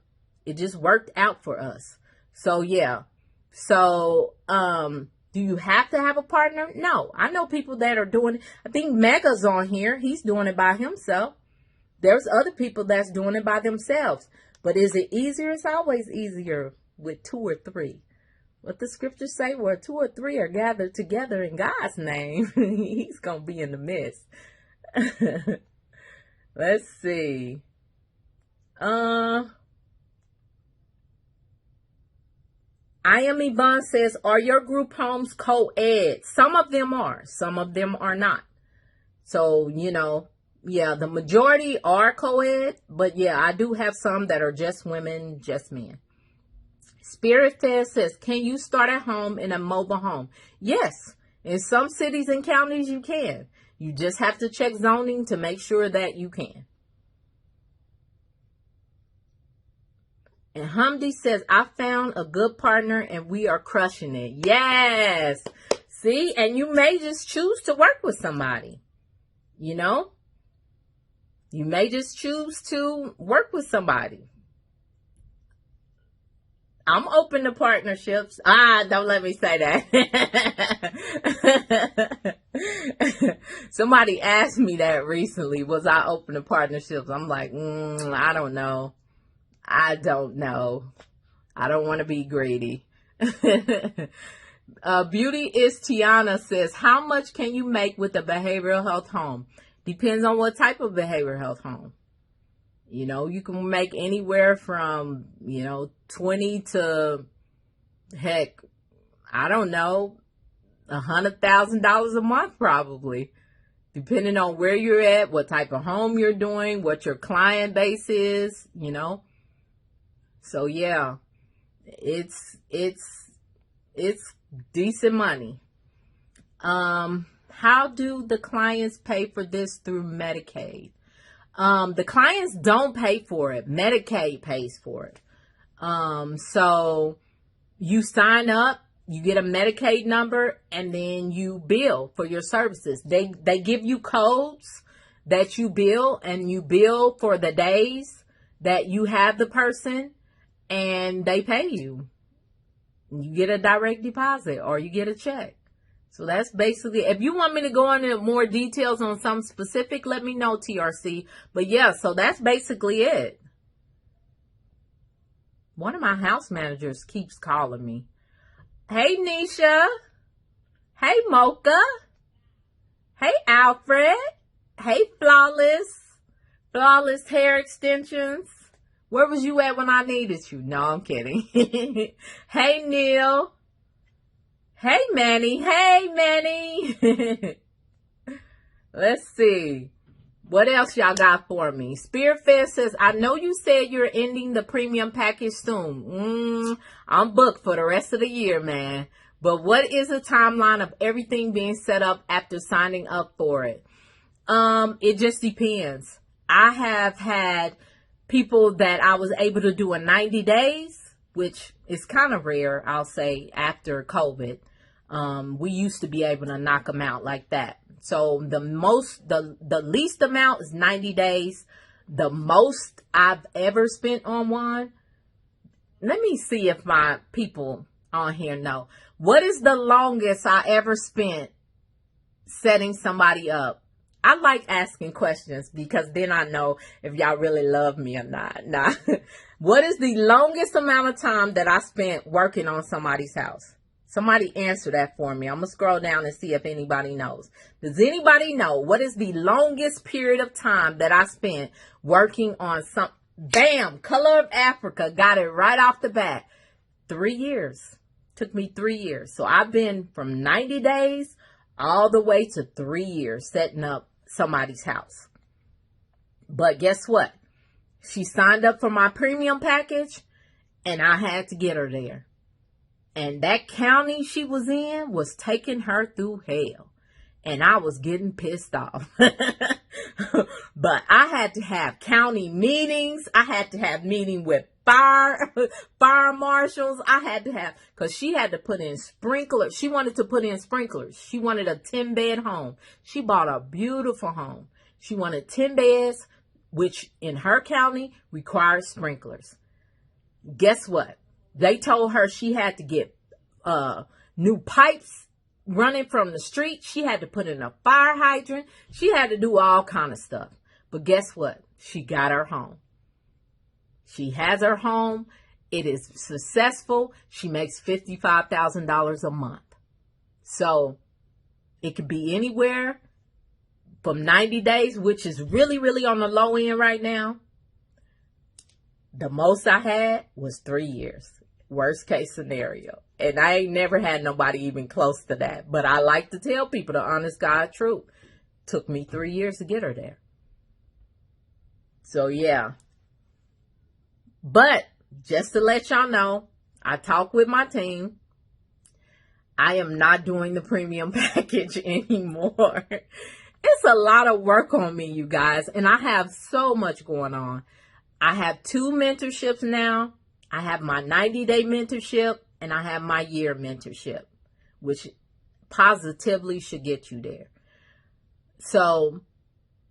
It just worked out for us. So, yeah. So, do you have to have a partner? No. I know people that are doing it. I think Mega's on here. He's doing it by himself. There's other people that's doing it by themselves. But is it easier? It's always easier with 2 or 3. What the scriptures say, where 2 or 3 are gathered together in God's name, he's going to be in the midst. Let's see. I am Yvonne says, are your group homes co-ed? Some of them are. Some of them are not. So, yeah, the majority are co-ed. But, yeah, I do have some that are just women, just men. Spirit Fed says, can you start at home in a mobile home? Yes. In some cities and counties, you can. You just have to check zoning to make sure that you can. And Humdy says, I found a good partner and we are crushing it. Yes. See, and you may just choose to work with somebody. You may just choose to work with somebody. I'm open to partnerships. Don't let me say that. Somebody asked me that recently. Was I open to partnerships? I'm like, I don't know. I don't want to be greedy. Beauty is Tiana says, how much can you make with a behavioral health home? Depends on what type of behavioral health home. You can make anywhere from, 20 to, heck, I don't know, $100,000 a month probably. Depending on where you're at, what type of home you're doing, what your client base is, So yeah, it's decent money. How do the clients pay for this through Medicaid? The clients don't pay for it. Medicaid pays for it. So you sign up, you get a Medicaid number, and then you bill for your services. They give you codes that you bill, and you bill for the days that you have the person, and they pay you. You get a direct deposit or you get a check. So that's basically, if you want me to go into more details on some specific, let me know, TRC. But yeah, so that's basically it. One of my house managers keeps calling me. Hey, Nisha. Hey, Mocha. Hey, Alfred. Hey, Flawless hair extensions. Where was you at when I needed you? No, I'm kidding. Hey, Neil. Hey, Manny. Hey, Manny. Let's see. What else y'all got for me? Spearfest says, I know you said you're ending the premium package soon. I'm booked for the rest of the year, man. But what is the timeline of everything being set up after signing up for it? It just depends. I have had people that I was able to do in 90 days, which is kind of rare, I'll say, after COVID. We used to be able to knock them out like that. So the least amount is 90 days. The most I've ever spent on one. Let me see if my people on here know. What is the longest I ever spent setting somebody up? I like asking questions because then I know if y'all really love me or not. Nah. What is the longest amount of time that I spent working on somebody's house? Somebody answer that for me. I'm going to scroll down and see if anybody knows. Does anybody know what is the longest period of time that I spent working on some? Bam! Color of Africa. Got it right off the bat. 3 years. Took me 3 years. So I've been from 90 days all the way to 3 years setting up somebody's house. But guess what? She signed up for my premium package, and I had to get her there. And that county she was in was taking her through hell. And I was getting pissed off. But I had to have county meetings. I had to have meeting with fire marshals. I had to have, because she had to put in sprinklers. She wanted to put in sprinklers. She wanted a 10-bed home. She bought a beautiful home. She wanted 10 beds, which in her county requires sprinklers. Guess what? They told her she had to get new pipes running from the street. She had to put in a fire hydrant. She had to do all kind of stuff. But guess what? She got her home. She has her home. It is successful. She makes $55,000 a month. So it could be anywhere from 90 days, which is really, really on the low end right now. The most I had was 3 years. Worst case scenario. And I ain't never had nobody even close to that. But I like to tell people the honest God truth. Took me 3 years to get her there. So yeah. But just to let y'all know, I talked with my team. I am not doing the premium package anymore. It's a lot of work on me, you guys. And I have so much going on. I have 2 mentorships now. I have my 90-day mentorship and I have my year mentorship, which positively should get you there. So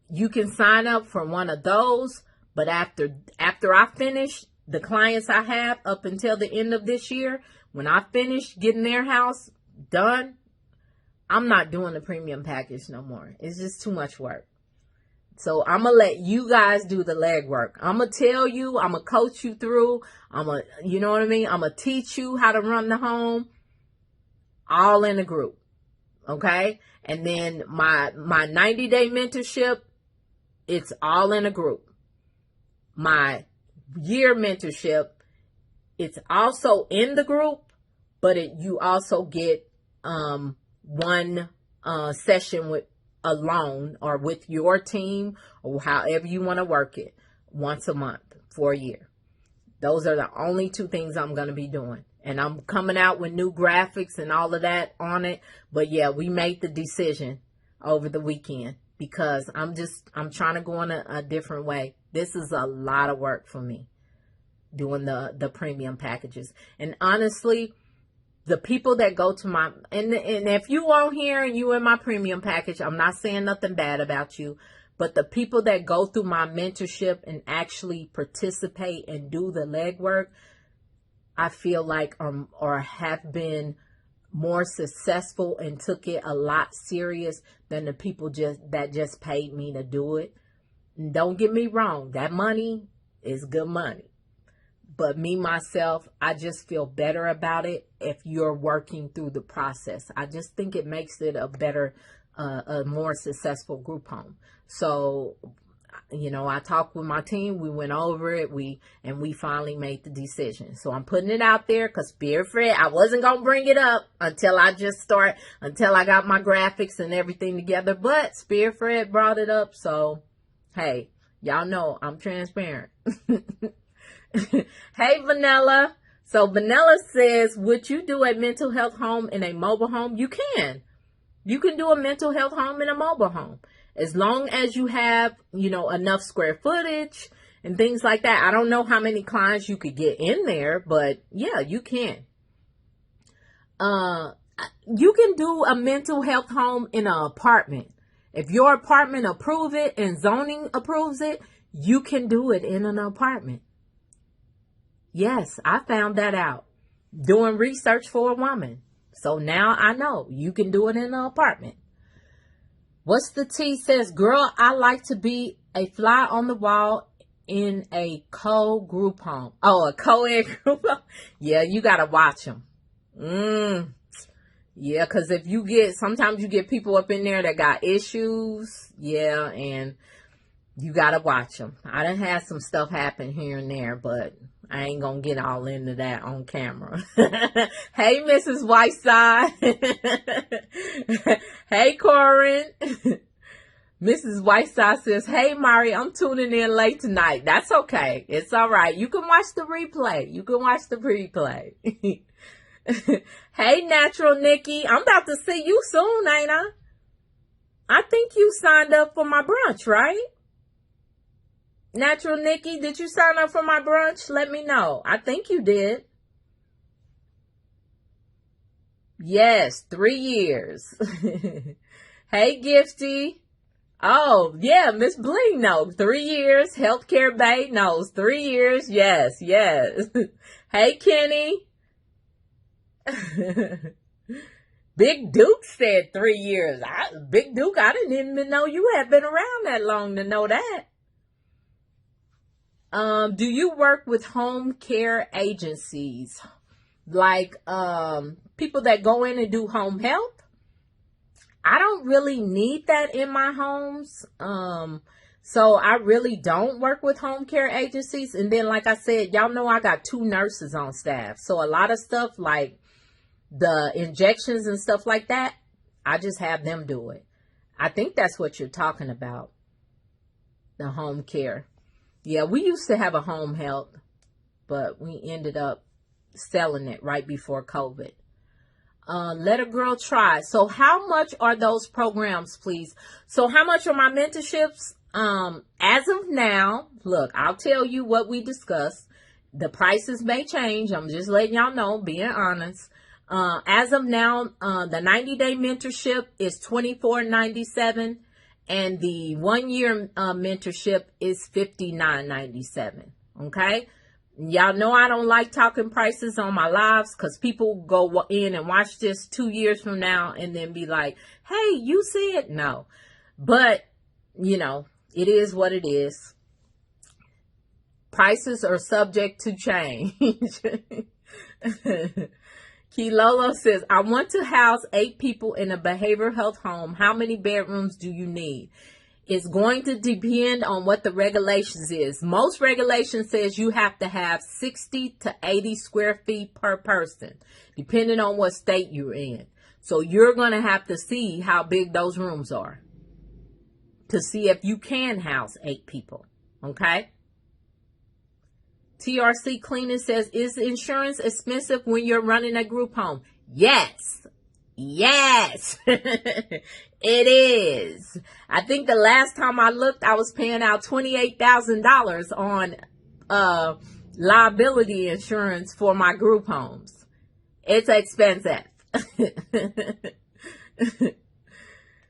you can sign up for one of those, but after I finish the clients I have up until the end of this year, when I finish getting their house done, I'm not doing the premium package no more. It's just too much work. So I'm going to let you guys do the legwork. I'm going to tell you, I'm going to coach you through. You know what I mean? I'm going to teach you how to run the home all in a group. Okay? And then my 90-day mentorship, it's all in a group. My year mentorship, it's also in the group, but you also get one session with alone or with your team or however you want to work it once a month for a year. Those are the only 2 things I'm going to be doing. And I'm coming out with new graphics and all of that on it. But yeah, we made the decision over the weekend because I'm trying to go in a different way. This is a lot of work for me doing the premium packages. And honestly, the people that go to my, and if you on here and you in my premium package, I'm not saying nothing bad about you, but the people that go through my mentorship and actually participate and do the legwork, I feel like or have been more successful and took it a lot serious than the people that just paid me to do it. And don't get me wrong, that money is good money. But me, myself, I just feel better about it if you're working through the process. I just think it makes it a better, a more successful group home. So, you know, I talked with my team. We went over it. We finally made the decision. So I'm putting it out there because Spirit Fred, I wasn't going to bring it up until I got my graphics and everything together. But Spirit Fred brought it up. So, hey, y'all know I'm transparent. Hey, Vanilla. So Vanilla says, would you do a mental health home in a mobile home? You can. You can do a mental health home in a mobile home. As long as you have, you know, enough square footage and things like that. I don't know how many clients you could get in there, but yeah, you can. You can do a mental health home in an apartment. If your apartment approves it and zoning approves it, you can do it in an apartment. Yes, I found that out doing research for a woman. So now I know you can do it in an apartment. What's the T says, girl, I like to be a fly on the wall in a co-group home. Oh, a co-ed group home. Yeah, you got to watch them. Yeah, because sometimes you get people up in there that got issues. Yeah, and you got to watch them. I done had some stuff happen here and there, but I ain't going to get all into that on camera. Hey, Mrs. Whiteside. Hey, Corin. Mrs. Whiteside says, hey, Myrrie, I'm tuning in late tonight. That's okay. It's all right. You can watch the replay. Hey, Natural Nikki, I'm about to see you soon, ain't I? I think you signed up for my brunch, right? Natural Nikki, did you sign up for my brunch? Let me know. I think you did. Yes, 3 years. Hey, Gifty. Oh, yeah, Miss Bling knows. 3 years. Healthcare Bay knows. 3 years. Yes. Hey, Kenny. Big Duke said 3 years. Big Duke, I didn't even know you had been around that long to know that. Do you work with home care agencies? Like people that go in and do home health? I don't really need that in my homes. So I really don't work with home care agencies. And then, like I said, y'all know I got 2 nurses on staff. So a lot of stuff like the injections and stuff like that, I just have them do it. I think that's what you're talking about. The home care. Yeah, we used to have a home health, but we ended up selling it right before COVID. Let a girl try. So how much are those programs, please? So how much are my mentorships? As of now, look, I'll tell you what we discussed. The prices may change. I'm just letting y'all know, being honest. As of now, the 90-day mentorship is $24.97, and the 1-year mentorship is $59.97. Okay. Y'all know I don't like talking prices on my lives because people go in and watch this 2 years from now and then be like, hey, you said no. But, you know, it is what it is. Prices are subject to change. Kilolo says, I want to house 8 people in a behavioral health home. How many bedrooms do you need? It's going to depend on what the regulations is. Most regulations says you have to have 60 to 80 square feet per person, depending on what state you're in. So you're going to have to see how big those rooms are to see if you can house 8 people. Okay? TRC Cleaning says, is insurance expensive when you're running a group home? Yes. It is. I think the last time I looked, I was paying out $28,000 on liability insurance for my group homes. It's expensive.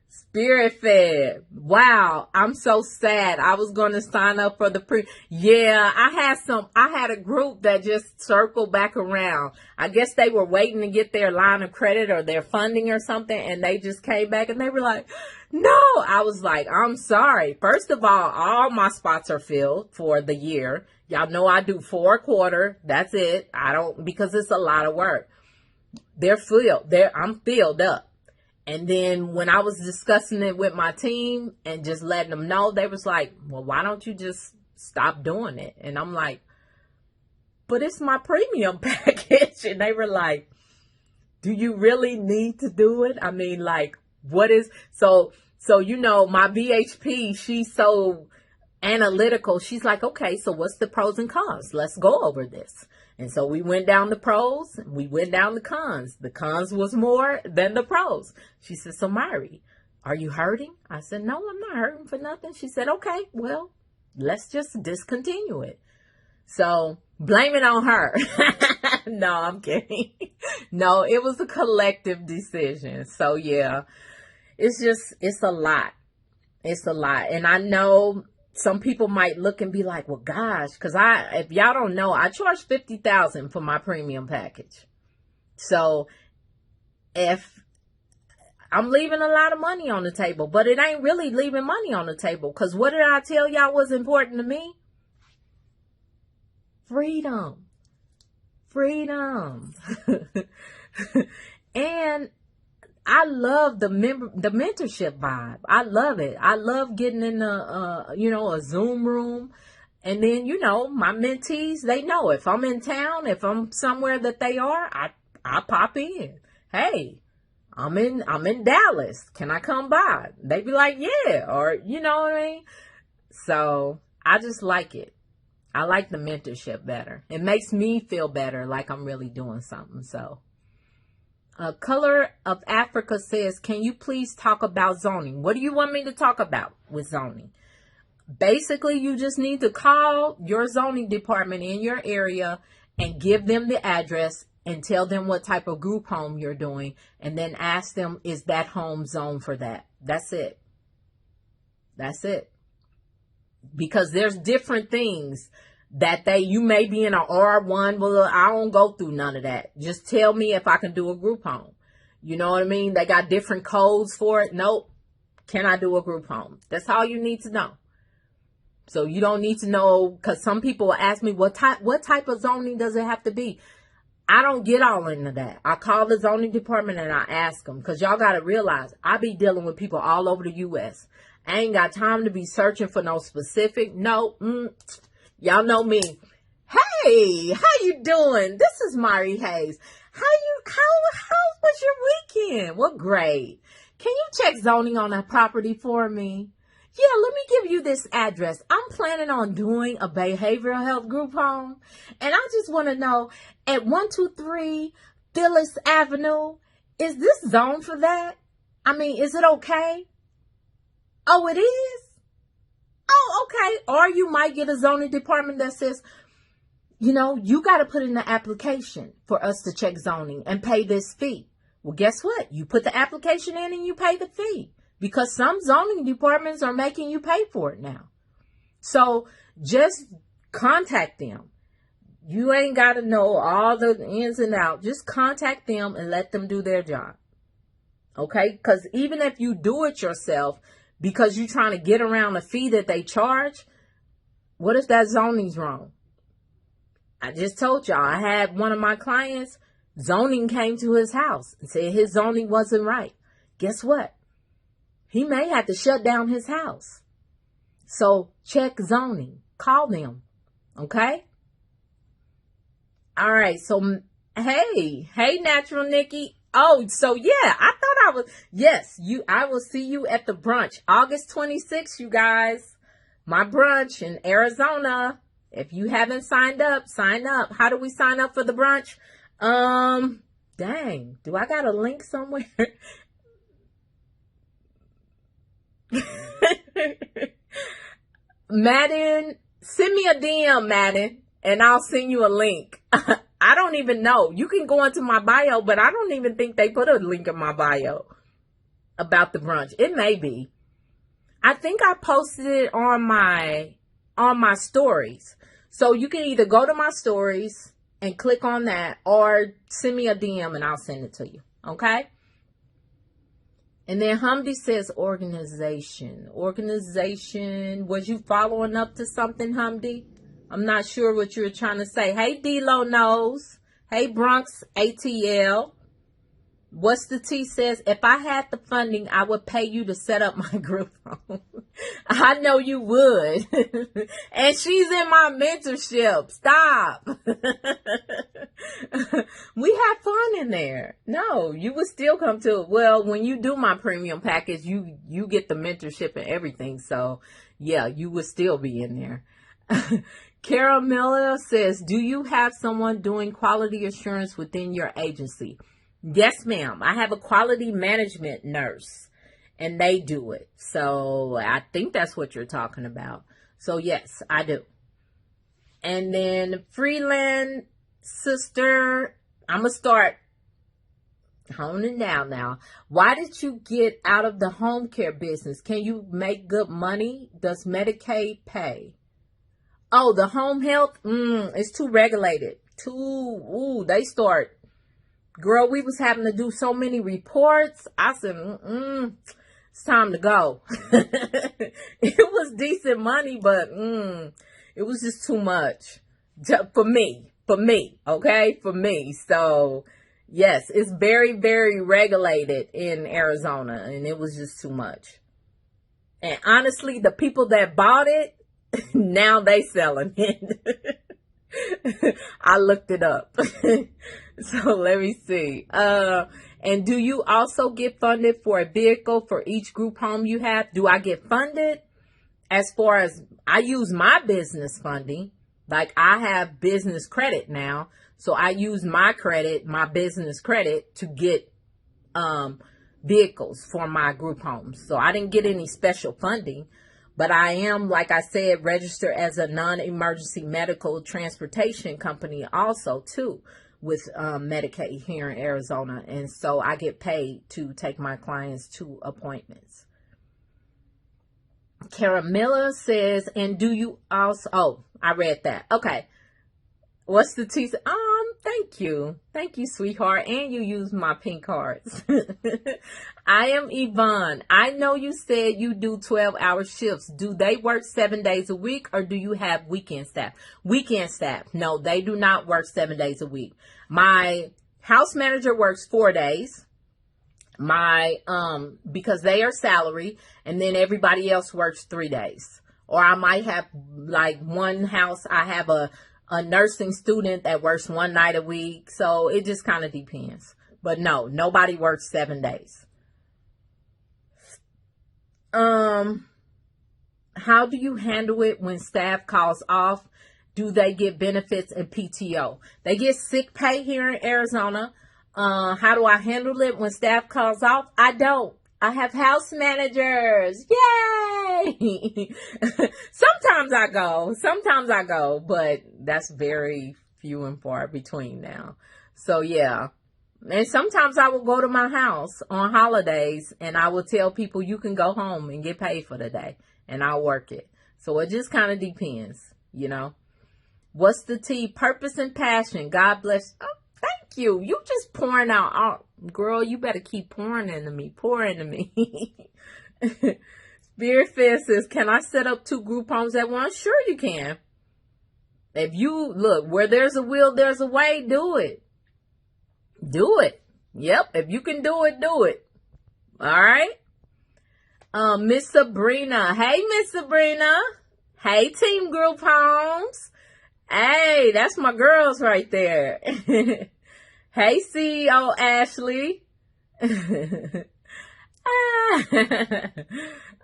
Spirit Fed. Wow, I'm so sad. I was going to sign up for the Yeah, I had a group that just circled back around. I guess they were waiting to get their line of credit or their funding or something, and they just came back and they were like, no. I was like, I'm sorry. First of all my spots are filled for the year. Y'all know I do 4 a quarter. That's it. Because it's a lot of work. They're filled. I'm filled up. And then when I was discussing it with my team and just letting them know, they was like, well, why don't you just stop doing it? And I'm like, but it's my premium package. And they were like, do you really need to do it? I mean, like, what is, so, you know, my VHP, she's so analytical. She's like, okay, so what's the pros and cons? Let's go over this. And so we went down the pros, we went down the cons. The cons was more than the pros. She said, so Myrrie, are you hurting? I said, no, I'm not hurting for nothing. She said, okay, well, let's just discontinue it. So blame it on her. No, I'm kidding. No, it was a collective decision. So yeah, it's a lot. It's a lot. And I know some people might look and be like, well, gosh, because if y'all don't know, I charge $50,000 for my premium package. So if I'm leaving a lot of money on the table, but it ain't really leaving money on the table. Because what did I tell y'all was important to me? Freedom. And I love the mentorship vibe. I love it. I love getting in a Zoom room. And then, my mentees, they know if I'm in town, if I'm somewhere that they are, I pop in. Hey, I'm in Dallas. Can I come by? They be like, yeah. Or, you know what I mean? So I just like it. I like the mentorship better. It makes me feel better, like I'm really doing something. So, Color of Africa says, can you please talk about zoning? What do you want me to talk about with zoning? Basically, you just need to call your zoning department in your area and give them the address and tell them what type of group home you're doing, and then ask them, is that home zoned for that? That's it. That's it. Because there's different things that you may be in an R1. Well, I don't go through none of that. Just tell me if I can do a group home. You know what I mean? They got different codes for it. Nope. Can I do a group home? That's all you need to know. So you don't need to know, because some people ask me, what type of zoning does it have to be? I don't get all into that. I call the zoning department and I ask them, because y'all got to realize I be dealing with people all over the U.S. I ain't got time to be searching for no specific. No, y'all know me. Hey, how you doing? This is Myrrie Hayes. How was your weekend? Well, great. Can you check zoning on that property for me? Yeah, let me give you this address. I'm planning on doing a behavioral health group home. And I just want to know, at 123 Phyllis Avenue, is this zone for that? I mean, is it okay? Oh, it is? Oh, okay. Or you might get a zoning department that says, you know, you got to put in the application for us to check zoning and pay this fee. Well, guess what? You put the application in and you pay the fee. Because some zoning departments are making you pay for it now. So just contact them. You ain't got to know all the ins and outs. Just contact them and let them do their job. Okay? Because even if you do it yourself, because you're trying to get around the fee that they charge, what if that zoning's wrong? I just told y'all, I had one of my clients, zoning came to his house and said his zoning wasn't right. Guess what? He may have to shut down his house. So check zoning. Call them. Okay? All right. So, hey, Natural Nikki. Oh, so yeah, I will see you at the brunch. August 26th, you guys. My brunch in Arizona. If you haven't signed up, sign up. How do we sign up for the brunch? Dang, do I got a link somewhere? Madden, send me a DM, Madden, and I'll send you a link. I don't even know. You can go into my bio, but I don't even think they put a link in my bio about the brunch. It may be. I think I posted it on my stories. So you can either go to my stories and click on that, or send me a DM and I'll send it to you. Okay? And then Humdy says organization. Organization. Was you following up to something, Humdy? I'm not sure what you were trying to say. Hey, D-Lo knows. Hey, Bronx ATL. What's the T says? If I had the funding, I would pay you to set up my group home. I know you would. And she's in my mentorship. Stop. We have fun in there. No, you would still come to it. Well, when you do my premium package, you get the mentorship and everything. So yeah, you would still be in there. Kara Miller says, do you have someone doing quality assurance within your agency? Yes, ma'am. I have a quality management nurse and they do it. So I think that's what you're talking about. So yes, I do. And then Freeland sister, I'm going to start honing down now. Why did you get out of the home care business? Can you make good money? Does Medicaid pay? Oh, the home health? It's too regulated. They start. Girl, we was having to do so many reports. I said, it's time to go. It was decent money, but it was just too much for me, okay? For me. So, yes, it's very, very regulated in Arizona, and it was just too much. And honestly, the people that bought it, now they selling it. I looked it up. So let me see. And do you also get funded for a vehicle for each group home you have? Do I get funded? As far as I use my business funding, like I have business credit now. So I use my credit, my business credit to get vehicles for my group homes. So I didn't get any special funding, but I am, like I said, registered as a non-emergency medical transportation company also too with Medicaid here in Arizona. And so I get paid to take my clients to appointments. Caramilla says, and do you also, oh, I read that. Okay. What's the T? Thank you. Thank you, sweetheart. And you use my pink cards. I am Yvonne. I know you said you do 12-hour shifts. Do they work 7 days a week or do you have weekend staff? Weekend staff. No, they do not work 7 days a week. My house manager works 4 days. Because they are salary, and then everybody else works 3 days. Or I might have like one house, I have a nursing student that works one night a week. So it just kind of depends. But no, nobody works 7 days. How do you handle it when staff calls off? Do they get benefits and PTO? They get sick pay here in Arizona. How do I handle it when staff calls off? I don't. I have house managers. Yay! Sometimes I go, but that's very few and far between now. So yeah. And sometimes I will go to my house on holidays and I will tell people you can go home and get paid for the day and I'll work it. So it just kind of depends, you know. What's the T? Purpose and passion. God bless. Oh, thank you. You just pouring out. Oh, girl, you better keep pouring into me. Pour into me. Spirit Fair says, can I set up 2 group homes at once? Sure you can. If you, look, where there's a will, there's a way. Do it. Do it. Yep. If you can do it, do it. All right. Miss Sabrina. Hey, Miss Sabrina. Hey, Team Group Homes. Hey, that's my girls right there. Hey, CEO Ashley.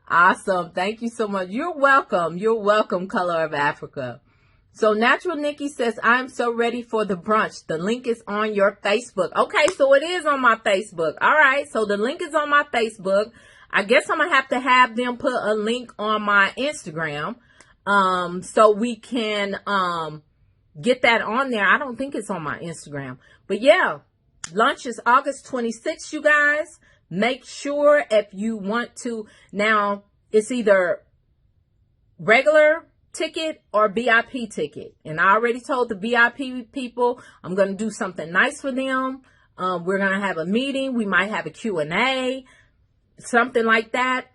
Awesome. Thank you so much. You're welcome. You're welcome, Color of Africa. So Natural Nikki says, I'm so ready for the brunch. The link is on your Facebook. Okay, so it is on my Facebook. All right, so the link is on my Facebook. I guess I'm going to have them put a link on my Instagram. So we can get that on there. I don't think it's on my Instagram. But yeah, lunch is August 26th, you guys. Make sure if you want to, now it's either regular ticket or VIP ticket. And I already told the VIP people I'm going to do something nice for them. We're going to have a meeting. We might have a Q&A. Something like that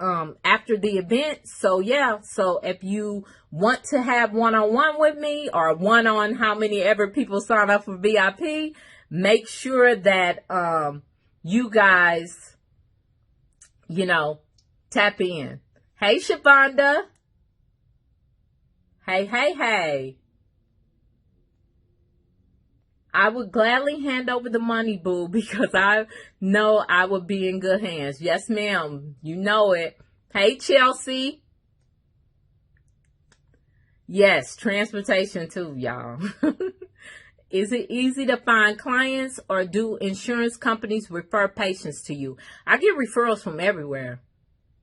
after the event. So yeah, so if you want to have one-on-one with me or one on how many ever people sign up for VIP, make sure that you guys, you know, tap in. Hey, Shavonda. Hey. I would gladly hand over the money, boo, because I know I would be in good hands. Yes, ma'am. You know it. Hey, Chelsea. Yes, transportation too, y'all. Is it easy to find clients or do insurance companies refer patients to you? I get referrals from everywhere.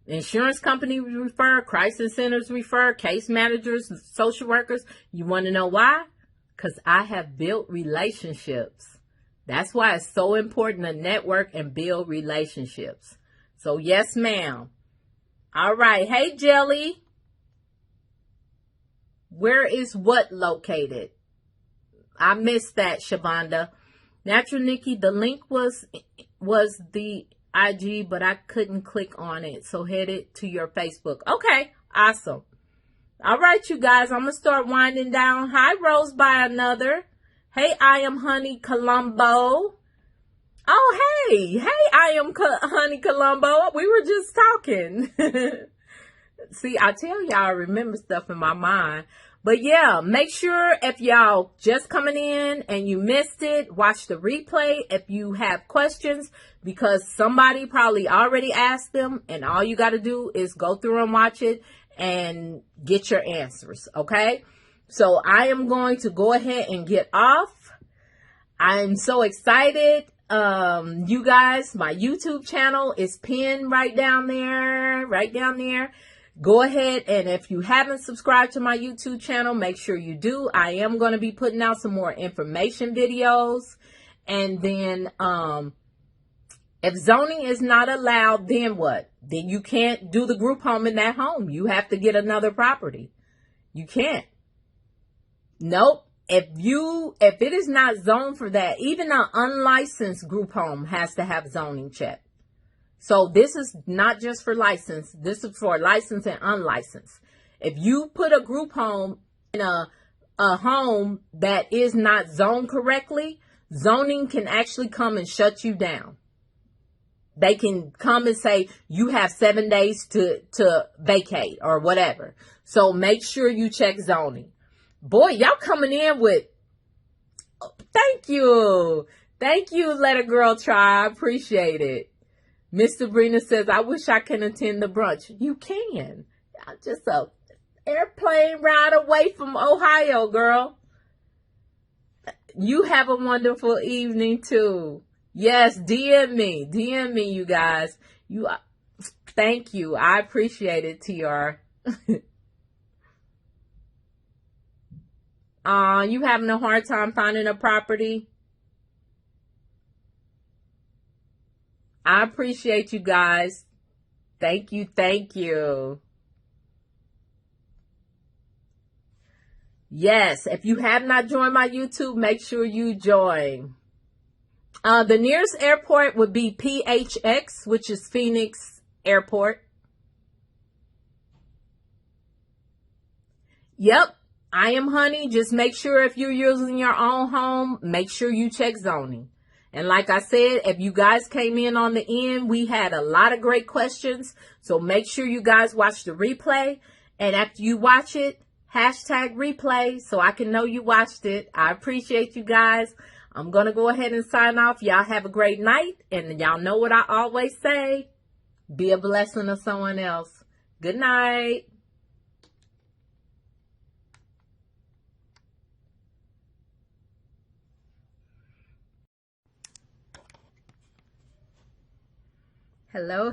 Insurance companies refer, crisis centers refer, case managers, social workers. You want to know why? Because I have built relationships. That's why it's so important to network and build relationships. So yes, ma'am. All right. Hey, Jelly. Where is what located? I missed that, Shavonda. Natural Nikki, the link was the IG, but I couldn't click on it. So head it to your Facebook. Okay. Awesome. All right, you guys, I'm going to start winding down. Hi, Rose by Another. Hey, I am Honey Colombo. Oh, hey, I am Honey Colombo. We were just talking. See, I tell y'all I remember stuff in my mind. But yeah, make sure if y'all just coming in and you missed it, watch the replay if you have questions, because somebody probably already asked them, and all you got to do is go through and watch it and get your answers. Okay. So I am going to go ahead and get off. I'm so excited. You guys, my YouTube channel is pinned right down there. Go ahead, and if you haven't subscribed to my YouTube channel, make sure you do. I am going to be putting out some more information videos. And then if zoning is not allowed, then what? Then you can't do the group home in that home. You have to get another property. You can't. Nope. If it is not zoned for that, even an unlicensed group home has to have zoning check. So this is not just for licensed. This is for licensed and unlicensed. If you put a group home in a home that is not zoned correctly, zoning can actually come and shut you down. They can come and say you have 7 days to vacate or whatever. So make sure you check zoning. Boy, y'all coming in with, thank you. Thank you, Let a Girl Try. I appreciate it. Miss Sabrina says, I wish I can attend the brunch. You can. Just a airplane ride away from Ohio, girl. You have a wonderful evening, too. Yes, DM me, you guys. Thank you. I appreciate it, TR. You having a hard time finding a property? I appreciate you guys. Thank you. Yes, if you have not joined my YouTube, make sure you join. The nearest airport would be PHX, which is Phoenix Airport. Yep, I am Honey. Just make sure if you're using your own home, make sure you check zoning. And like I said, if you guys came in on the end, we had a lot of great questions. So make sure you guys watch the replay. And after you watch it, hashtag replay so I can know you watched it. I appreciate you guys. I'm going to go ahead and sign off. Y'all have a great night. And y'all know what I always say. Be a blessing to someone else. Good night. Hello.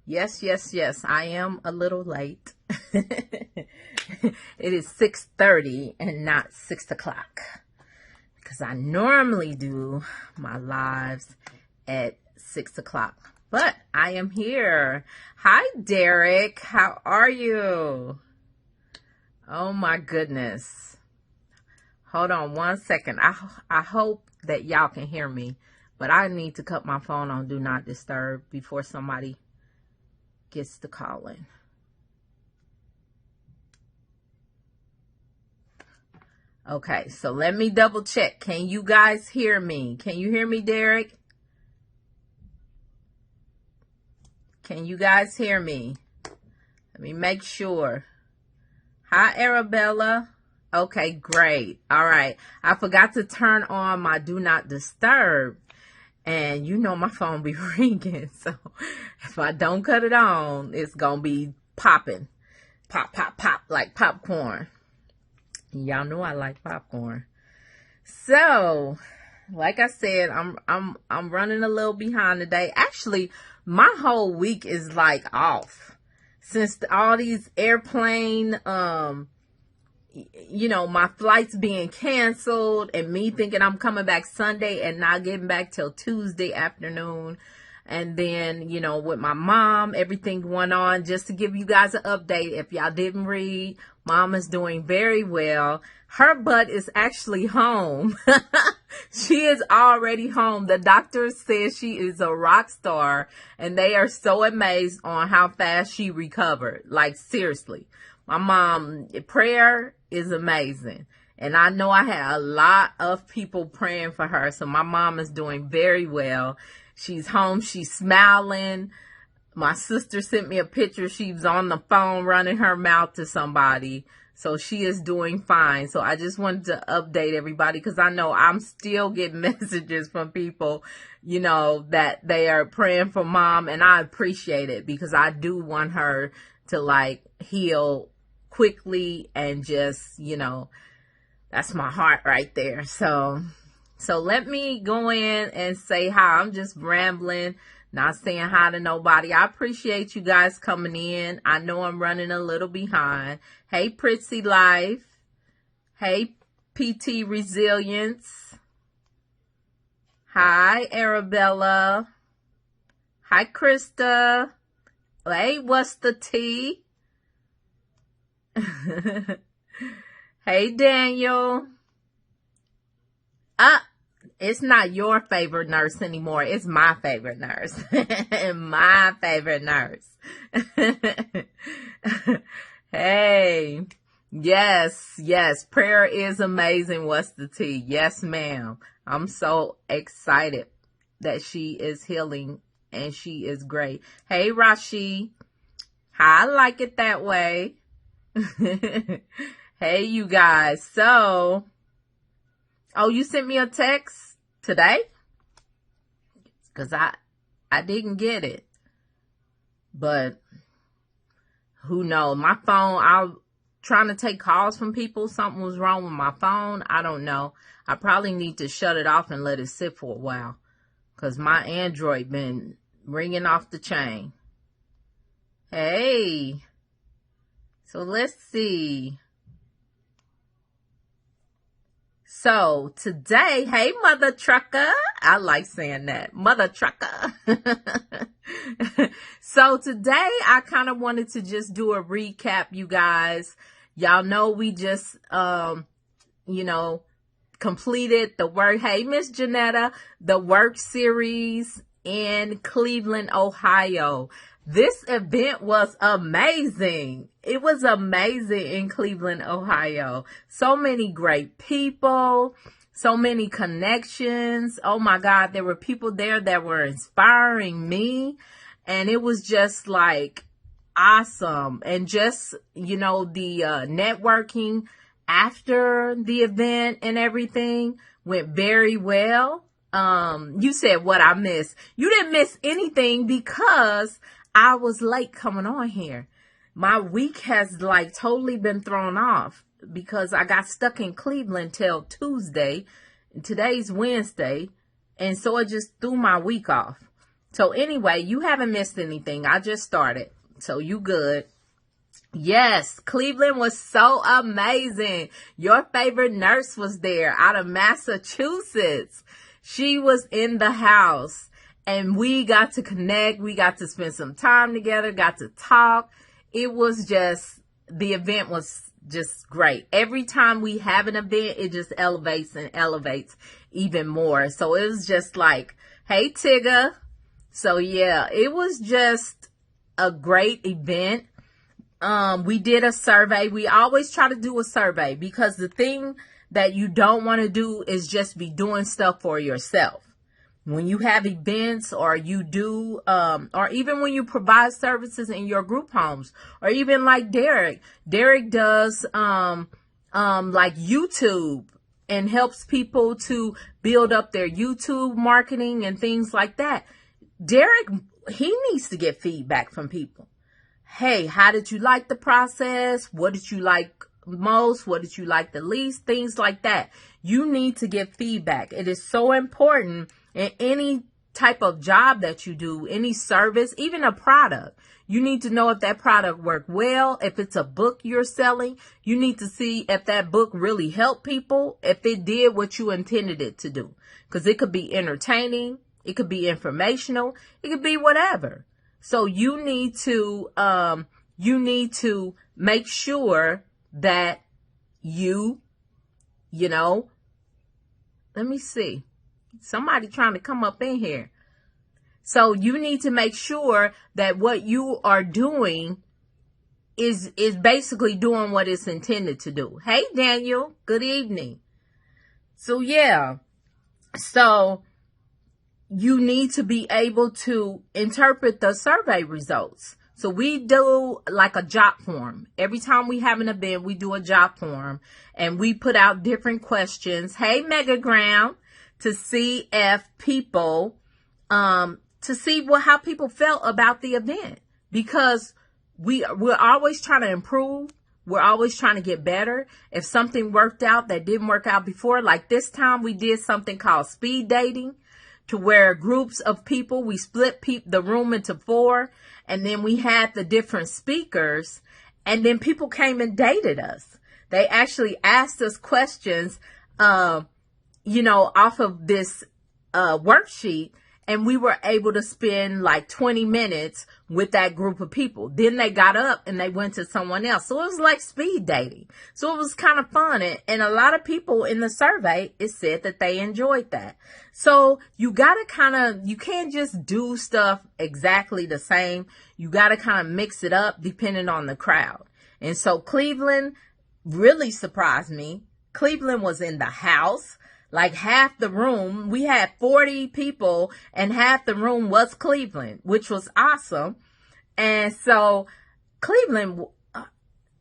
Yes. I am a little late. It is 6:30 and not 6 o'clock. Because I normally do my lives at 6 o'clock. But I am here. Hi, Derek. How are you? Oh, my goodness. Hold on 1 second. I hope that y'all can hear me. But I need to cut my phone on Do Not Disturb before somebody gets to calling. Okay, so let me double check. Can you guys hear me? Can you hear me, Derek? Can you guys hear me? Let me make sure. Hi, Arabella. Okay, great. All right. I forgot to turn on my Do Not Disturb. And you know my phone be ringing. So if I don't cut it on, it's going to be popping. Pop, like popcorn. Y'all know I like popcorn. So, like I said, I'm running a little behind today. Actually, my whole week is like off. Since all these airplane, my flights being canceled and me thinking I'm coming back Sunday and not getting back till Tuesday afternoon. And then, with my mom, everything going on. Just to give you guys an update, if y'all didn't read, Mom is doing very well. Her butt is actually home. She is already home. The doctor says she is a rock star, and they are so amazed on how fast she recovered. Like, seriously. My mom, prayer is amazing. And I know I had a lot of people praying for her. So my mom is doing very well. She's home. She's smiling. My sister sent me a picture. She was on the phone running her mouth to somebody. So she is doing fine. So I just wanted to update everybody because I know I'm still getting messages from people, you know, that they are praying for mom. And I appreciate it because I do want her to like heal quickly and just, you know, that's my heart right there. So let me go in and say hi. I'm just rambling, not saying hi to nobody. I appreciate you guys coming in. I know I'm running a little behind. Hey, Pritzy Life. Hey, PT Resilience. Hi, Arabella. Hi, Krista. Hey, what's the tea? Hey, Daniel. It's not your favorite nurse anymore. It's my favorite nurse. My favorite nurse. Hey. Yes. Prayer is amazing. What's the tea? Yes, ma'am. I'm so excited that she is healing and she is great. Hey, Rashi. I like it that way. Hey, you guys. So, oh, you sent me a text today? Because I didn't get it. But who knows? My phone, I'm trying to take calls from people. Something was wrong with my phone. I don't know. I probably need to shut it off and let it sit for a while. Because my Android been ringing off the chain. Hey. So let's see. So today, hey, Mother Trucker. I like saying that. Mother Trucker. So today, I kind of wanted to just do a recap, you guys. Y'all know we just, completed the Worc. Hey, Miss Janetta, the Worc series in Cleveland, Ohio. This event was amazing. It was amazing in Cleveland, Ohio. So many great people, so many connections. Oh my God, there were people there that were inspiring me. And it was just like awesome. And just, the networking after the event and everything went very well. You said what I missed. You didn't miss anything because I was late coming on here. My week has like totally been thrown off because I got stuck in Cleveland till Tuesday. Today's Wednesday. And so it just threw my week off. So anyway, you haven't missed anything. I just started. So you good. Yes, Cleveland was so amazing. Your favorite nurse was there out of Massachusetts. She was in the house and we got to connect. We got to spend some time together, got to talk. It was just, the event was just great. Every time we have an event, it just elevates and elevates even more. So it was just like, hey, Tigger. So yeah, it was just a great event. We did a survey. We always try to do a survey because the thing that you don't want to do is just be doing stuff for yourself. When you have events or you do, or even when you provide services in your group homes, or even like Derek does, like YouTube and helps people to build up their YouTube marketing and things like that. Derek, he needs to get feedback from people. Hey, how did you like the process? What did you like most? What did you like the least? Things like that. You need to get feedback. It is so important in any type of job that you do, any service, even a product. You need to know if that product worked well. If it's a book you're selling, you need to see if that book really helped people, if it did what you intended it to do. Because it could be entertaining. It could be informational. It could be whatever. So you need to make sure that let me see. Somebody trying to come up in here. So you need to make sure that what you are doing is basically doing what it's intended to do. Hey, Daniel. Good evening. So, yeah. So you need to be able to interpret the survey results. So we do like a job form. Every time we have an event, we do a job form and we put out different questions. Hey, Megagram, to see if people, to see how people felt about the event, because we're always trying to improve. We're always trying to get better. If something worked out that didn't work out before, like this time we did something called speed dating, to where groups of people, we split the room into 4, and then we had the different speakers, and then people came and dated us. They actually asked us questions, off of this worksheet, and we were able to spend like 20 minutes with that group of people. Then they got up and they went to someone else. So it was like speed dating. So it was kind of fun. And a lot of people in the survey, it said that they enjoyed that. So you got to you can't just do stuff exactly the same. You got to kind of mix it up depending on the crowd. And so Cleveland really surprised me. Cleveland was in the house. Like half the room, we had 40 people and half the room was Cleveland, which was awesome. And so Cleveland,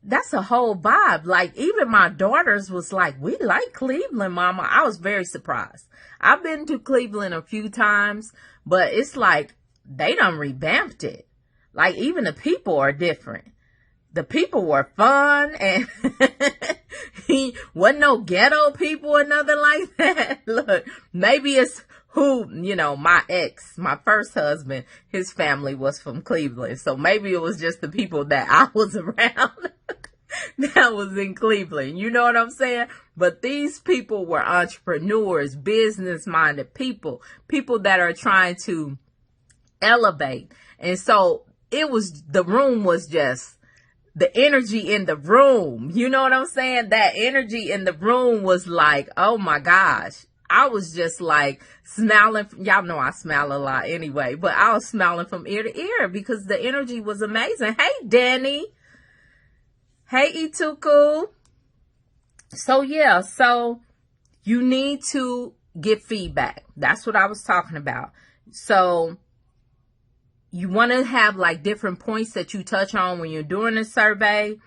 that's a whole vibe. Like even my daughters was like, we like Cleveland, Mama. I was very surprised. I've been to Cleveland a few times, but it's like they done revamped it. Like even the people are different. The people were fun, and he wasn't no ghetto people or nothing like that. Look, maybe it's my ex, my first husband, his family was from Cleveland. So maybe it was just the people that I was around that was in Cleveland. You know what I'm saying? But these people were entrepreneurs, business-minded people that are trying to elevate. And so the room was just, the energy in the room, you know what I'm saying? That energy in the room was like, oh my gosh. I was just like smiling. Y'all know I smile a lot anyway, but I was smiling from ear to ear because the energy was amazing. Hey, Danny. Hey, Ituku. So yeah, so you need to get feedback. That's what I was talking about. So you want to have like different points that you touch on when you're doing a survey.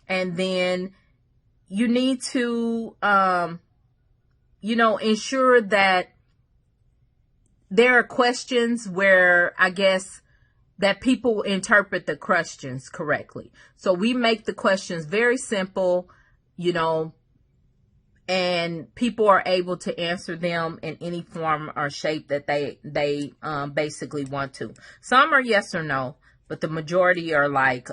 And then you need to, ensure that there are questions where I guess that people interpret the questions correctly. So we make the questions very simple, and people are able to answer them in any form or shape that they basically want to. Some are yes or no, but the majority are like,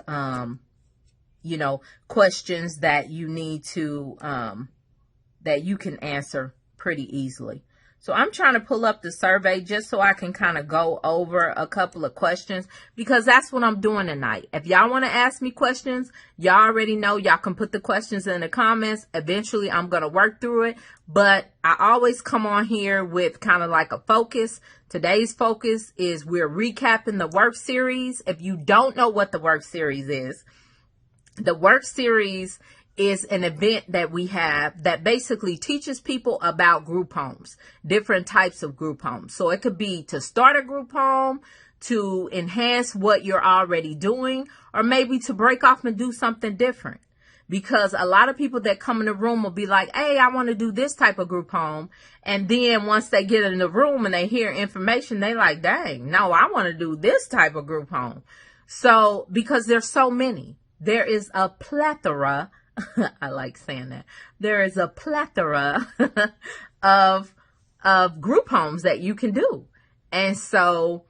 questions that you need to, that you can answer pretty easily. So I'm trying to pull up the survey just so I can kind of go over a couple of questions, because that's what I'm doing tonight. If y'all want to ask me questions, y'all already know y'all can put the questions in the comments. Eventually I'm going to work through it, but I always come on here with kind of like a focus. Today's focus is we're recapping the Worc series. If you don't know what the Worc series is, the Worc series is an event that we have that basically teaches people about group homes, different types of group homes. So it could be to start a group home, to enhance what you're already doing, or maybe to break off and do something different. Because a lot of people that come in the room will be like, hey, I want to do this type of group home. And then once they get in the room and they hear information, they like, dang, no, I want to do this type of group home. So because there's so many, there is a plethora I like saying that. There is a plethora of group homes that you can do. And so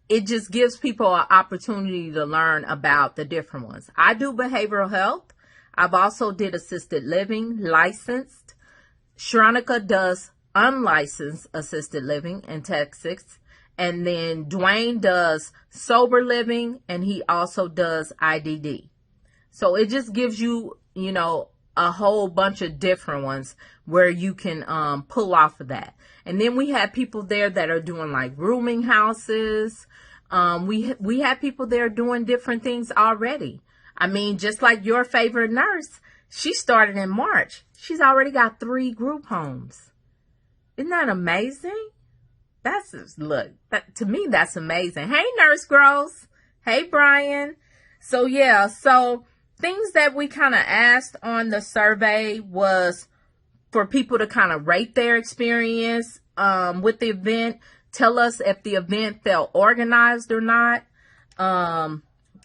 it just gives people an opportunity to learn about the different ones. I do behavioral health. I've also did assisted living, licensed. Shronica does unlicensed assisted living in Texas. And then Dwayne does sober living, and he also does IDD. So it just gives you, a whole bunch of different ones where you can pull off of that. And then we have people there that are doing like rooming houses. We have people there doing different things already. I mean, just like your favorite nurse, she started in March. She's already got 3 group homes. Isn't that amazing? To me, that's amazing. Hey, Nurse Gross. Hey, Brian. So yeah, so things that we kind of asked on the survey was for people to kind of rate their experience with the event. Tell us if the event felt organized or not.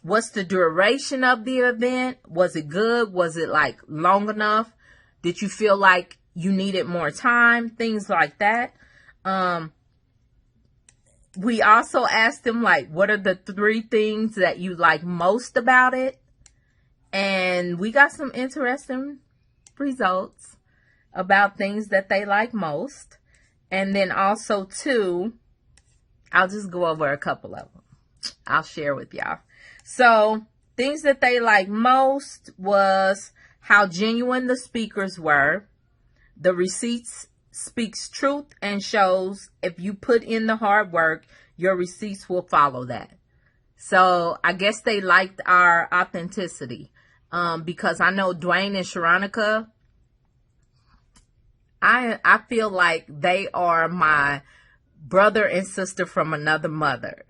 What's the duration of the event? Was it good? Was it like long enough? Did you feel like you needed more time? Things like that. We also asked them, like, what are the 3 things that you like most about it? And we got some interesting results about things that they like most. And then also, too, I'll just go over a couple of them. I'll share with y'all. So, things that they like most was how genuine the speakers were. The receipts speaks truth and shows if you put in the hard work, your receipts will follow that. So I guess they liked our authenticity. Because I know Dwayne and Sharonica, I feel like they are my brother and sister from another mother.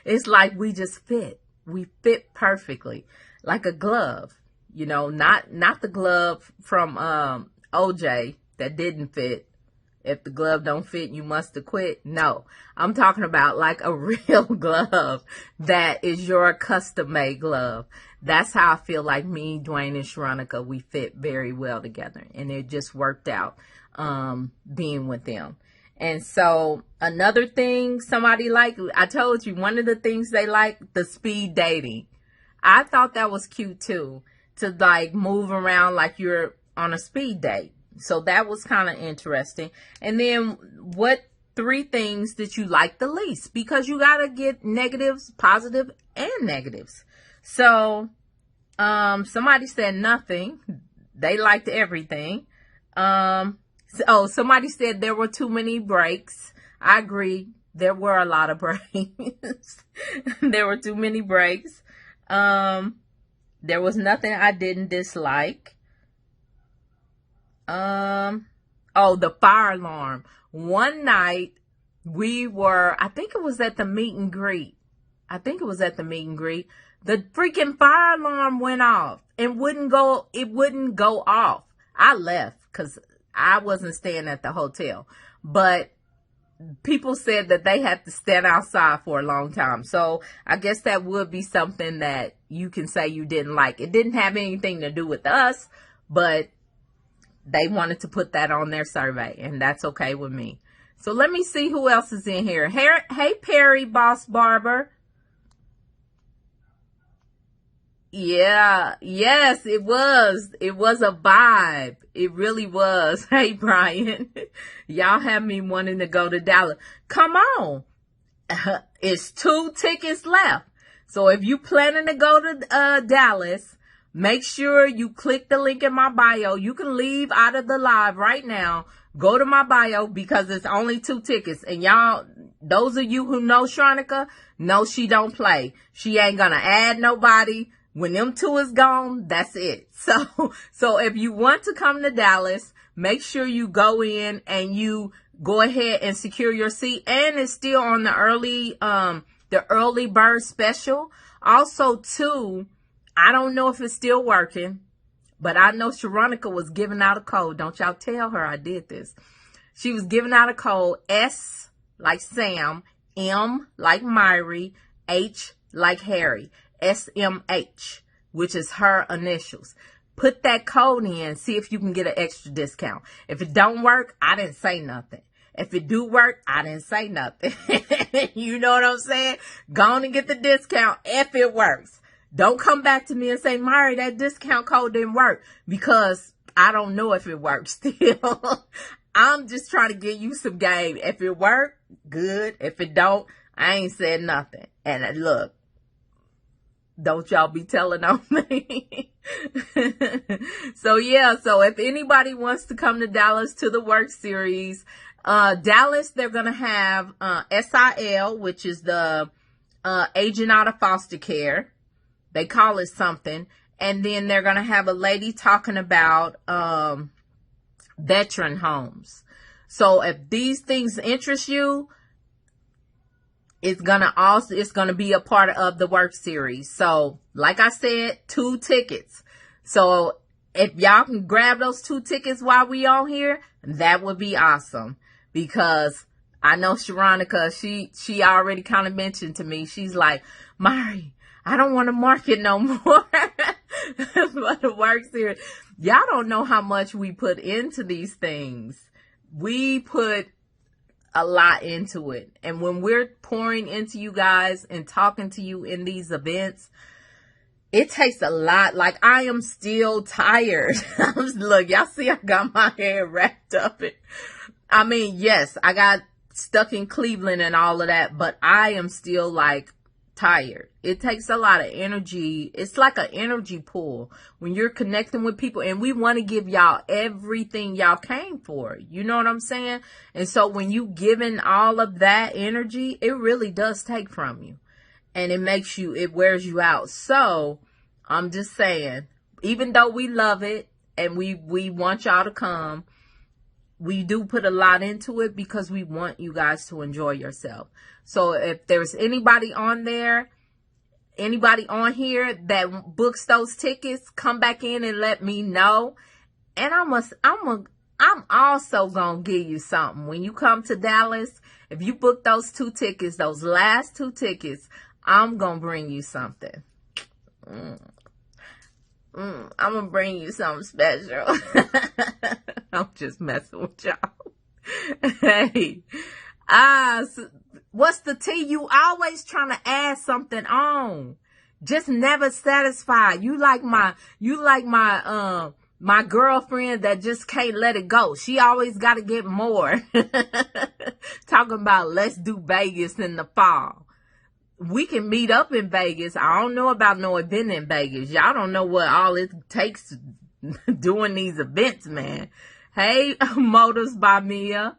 It's like we just fit. We fit perfectly. Like a glove. You know, not the glove from OJ that didn't fit. If the glove don't fit, you must have quit. No, I'm talking about like a real glove that is your custom made glove. That's how I feel like me, Dwayne, and Sharonica, we fit very well together. And it just worked out being with them. And so another thing somebody liked, I told you, one of the things they like, the speed dating. I thought that was cute too, to like move around like you're on a speed date. So that was kind of interesting. And then what 3 things that you like the least? Because you got to get negatives, positive, and negatives. So somebody said nothing. They liked everything. Somebody said there were too many breaks. I agree. There were a lot of breaks. There were too many breaks. There was nothing I didn't dislike. The fire alarm. One night I think it was at the meet and greet. The freaking fire alarm went off and it wouldn't go off. I left because I wasn't staying at the hotel, but people said that they had to stand outside for a long time. So I guess that would be something that you can say you didn't like. It didn't have anything to do with us, but they wanted to put that on their survey, and that's okay with me. So let me see who else is in here. Hey, Perry, Boss Barber. Yeah, yes, it was. It was a vibe. It really was. Hey, Brian. Y'all have me wanting to go to Dallas. Come on. It's 2 tickets left. So if you planning to go to Dallas, make sure you click the link in my bio. You can leave out of the live right now. Go to my bio because it's only 2 tickets. And y'all, those of you who know Sharonica, know she don't play. She ain't gonna add nobody. When them 2 is gone, that's it. So if you want to come to Dallas, make sure you go in and you go ahead and secure your seat. And it's still on the early bird special. Also, too, I don't know if it's still working, but I know Sharonica was giving out a code. Don't y'all tell her I did this. She was giving out a code, S like Sam, M like Myrrie, H like Harry, SMH, which is her initials. Put that code in, see if you can get an extra discount. If it don't work, I didn't say nothing. If it do work, I didn't say nothing. You know what I'm saying? Go on and get the discount if it works. Don't come back to me and say, Myrrie, that discount code didn't work, because I don't know if it works still. I'm just trying to give you some game. If it work, good. If it don't, I ain't said nothing. And look, don't y'all be telling on me. So if anybody wants to come to Dallas to the Worc series, Dallas, they're going to have SIL, which is the agent out of foster care. They call it something. And then they're going to have a lady talking about veteran homes. So if these things interest you, it's gonna be a part of the Worc series. So like I said, 2 tickets. So if y'all can grab those 2 tickets while we on here, that would be awesome. Because I know Sharonica, she already kind of mentioned to me, she's like, Myrrie, I don't want to market no more for the Worc series. Y'all don't know how much we put into these things. We put a lot into it. And when we're pouring into you guys and talking to you in these events, it takes a lot. Like, I am still tired. Look, y'all see I got my hair wrapped up. I mean, yes, I got stuck in Cleveland and all of that, but I am still like tired. It takes a lot of energy. It's like an energy pool when you're connecting with people, and we want to give y'all everything y'all came for. You know what I'm saying? And so when you giving all of that energy, it really does take from you. And it wears you out. So I'm just saying, even though we love it and we want y'all to come, we do put a lot into it because we want you guys to enjoy yourself. So if there's anybody on here that books those tickets, come back in and let me know. And I'm also gonna give you something. When you come to Dallas, if you book those 2 tickets, those last 2 tickets, I'm gonna bring you something. I'm gonna bring you something special. I'm just messing with y'all. Hey, what's the tea? You always trying to add something on. Just never satisfied. You like my my girlfriend that just can't let it go. She always got to get more. Talking about let's do Vegas in the fall. We can meet up in Vegas. I don't know about no event in Vegas. Y'all don't know what all it takes doing these events, man. Hey, Motors by Mia.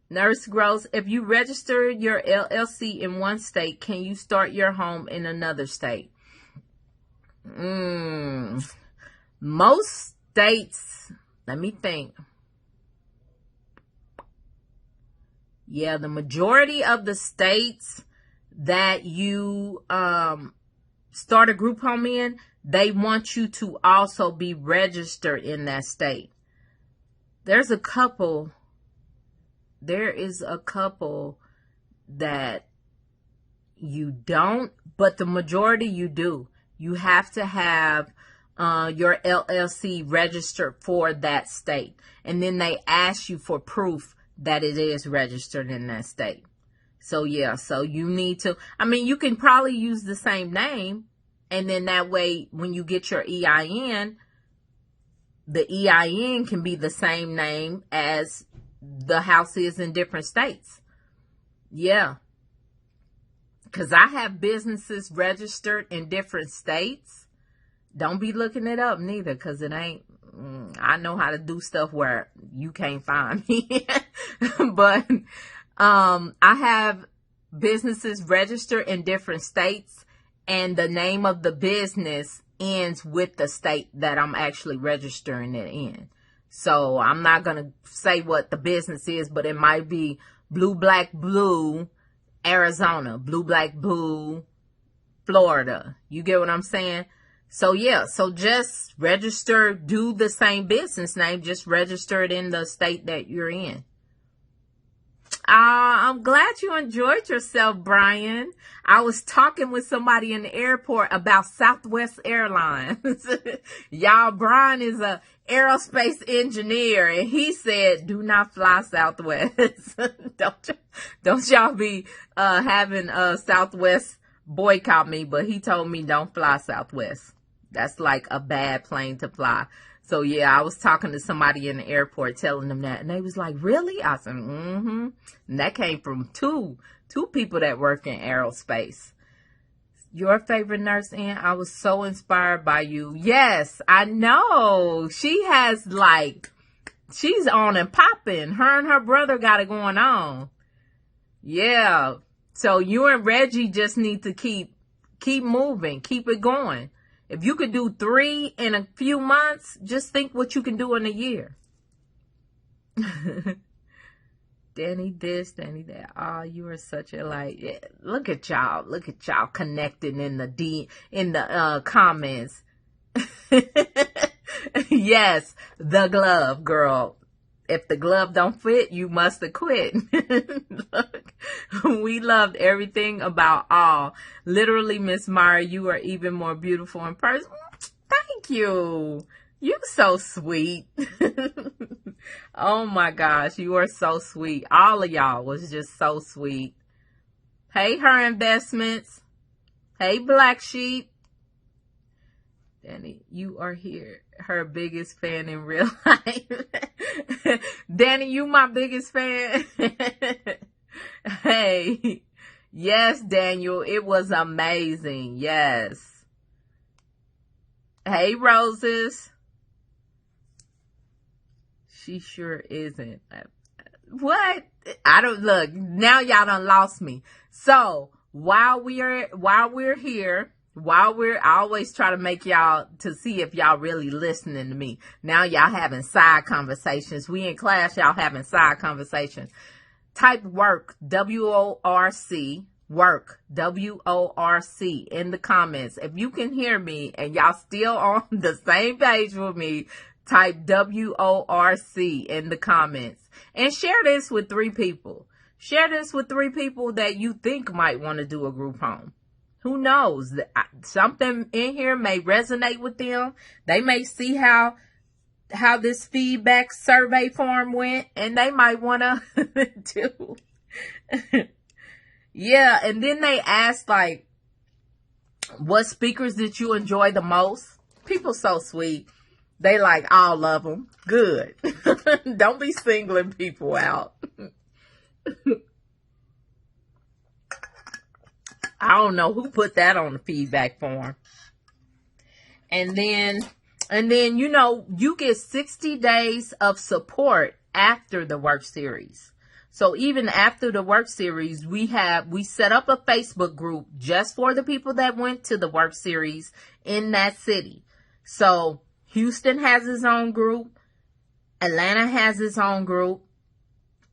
Nurse Gross, if you register your LLC in one state, can you start your home in another state? Most states, let me think. Yeah, the majority of the states that you start a group home in, they want you to also be registered in that state. There is a couple that you don't, but the majority you do. You have to have your LLC registered for that state. And then they ask you for proof that it is registered in that state. So yeah, so you need to, you can probably use the same name, and then that way when you get your EIN, the EIN can be the same name as the house is in different states. Yeah. Because I have businesses registered in different states. Don't be looking it up neither, because it ain't, I know how to do stuff where you can't find me. But I have businesses registered in different states, and the name of the business ends with the state that I'm actually registering it in. So I'm not going to say what the business is, but it might be Blue Black Blue, Arizona, Blue Black Blue, Florida. You get what I'm saying? So yeah, so just register, do the same business name, just register it in the state that you're in. I'm glad you enjoyed yourself, Brian. I was talking with somebody in the airport about Southwest Airlines. Y'all, Brian is a aerospace engineer, and he said, do not fly Southwest. Don't y'all be having Southwest boycott me, but he told me don't fly Southwest. That's like a bad plane to fly. So yeah, I was talking to somebody in the airport telling them that, and they was like, really? I said, and that came from two people that work in aerospace. Your favorite nurse, Ann? I was so inspired by you. Yes, I know. She has she's on and popping. Her and her brother got it going on. Yeah. So you and Reggie just need to keep moving, keep it going. If you could do 3 in a few months, just think what you can do in a year. Danny this, Danny that. Oh, you are such a light. Yeah, look at y'all connecting in the comments. Yes, the glove, girl. If the glove don't fit, you must have quit. Look, we loved everything about all. Literally, Miss Myrrie, you are even more beautiful in person. Thank you. You so sweet. Oh my gosh, you are so sweet. All of y'all was just so sweet. Hey, Her Investments. Hey, Black Sheep. Danny, you are here. Her biggest fan in real life. Danny, you my biggest fan. Hey. Yes, Daniel, it was amazing. Yes. Hey, Roses. She sure isn't. What? I don't look. Now y'all done lost me. So while we're here, I always try to make y'all to see if y'all really listening to me. Now y'all having side conversations. We in class, y'all having side conversations. Type Worc, W-O-R-C, Worc, W-O-R-C in the comments. If you can hear me and y'all still on the same page with me, type W-O-R-C in the comments. And share this with 3 people. Share this with 3 people that you think might want to do a group home. Who knows? Something in here may resonate with them. They may see how this feedback survey form went, and they might want to do. Yeah, and then they asked, like, what speakers did you enjoy the most? People so sweet. They like all of them. Good. Don't be singling people out. I don't know who put that on the feedback form. And then, you know, you get 60 days of support after the Worc series. So even after the Worc series, we set up a Facebook group just for the people that went to the Worc series in that city. So Houston has its own group. Atlanta has its own group.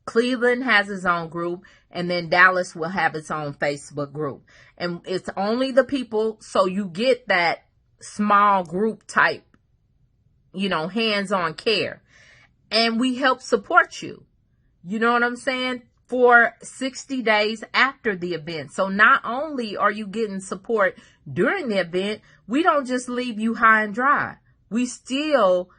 Cleveland has its own group. And then Dallas will have its own Facebook group. And it's only the people, so you get that small group type, you know, hands-on care. And we help support you. You know what I'm saying? For 60 days after the event. So not only are you getting support during the event, we don't just leave you high and dry. We still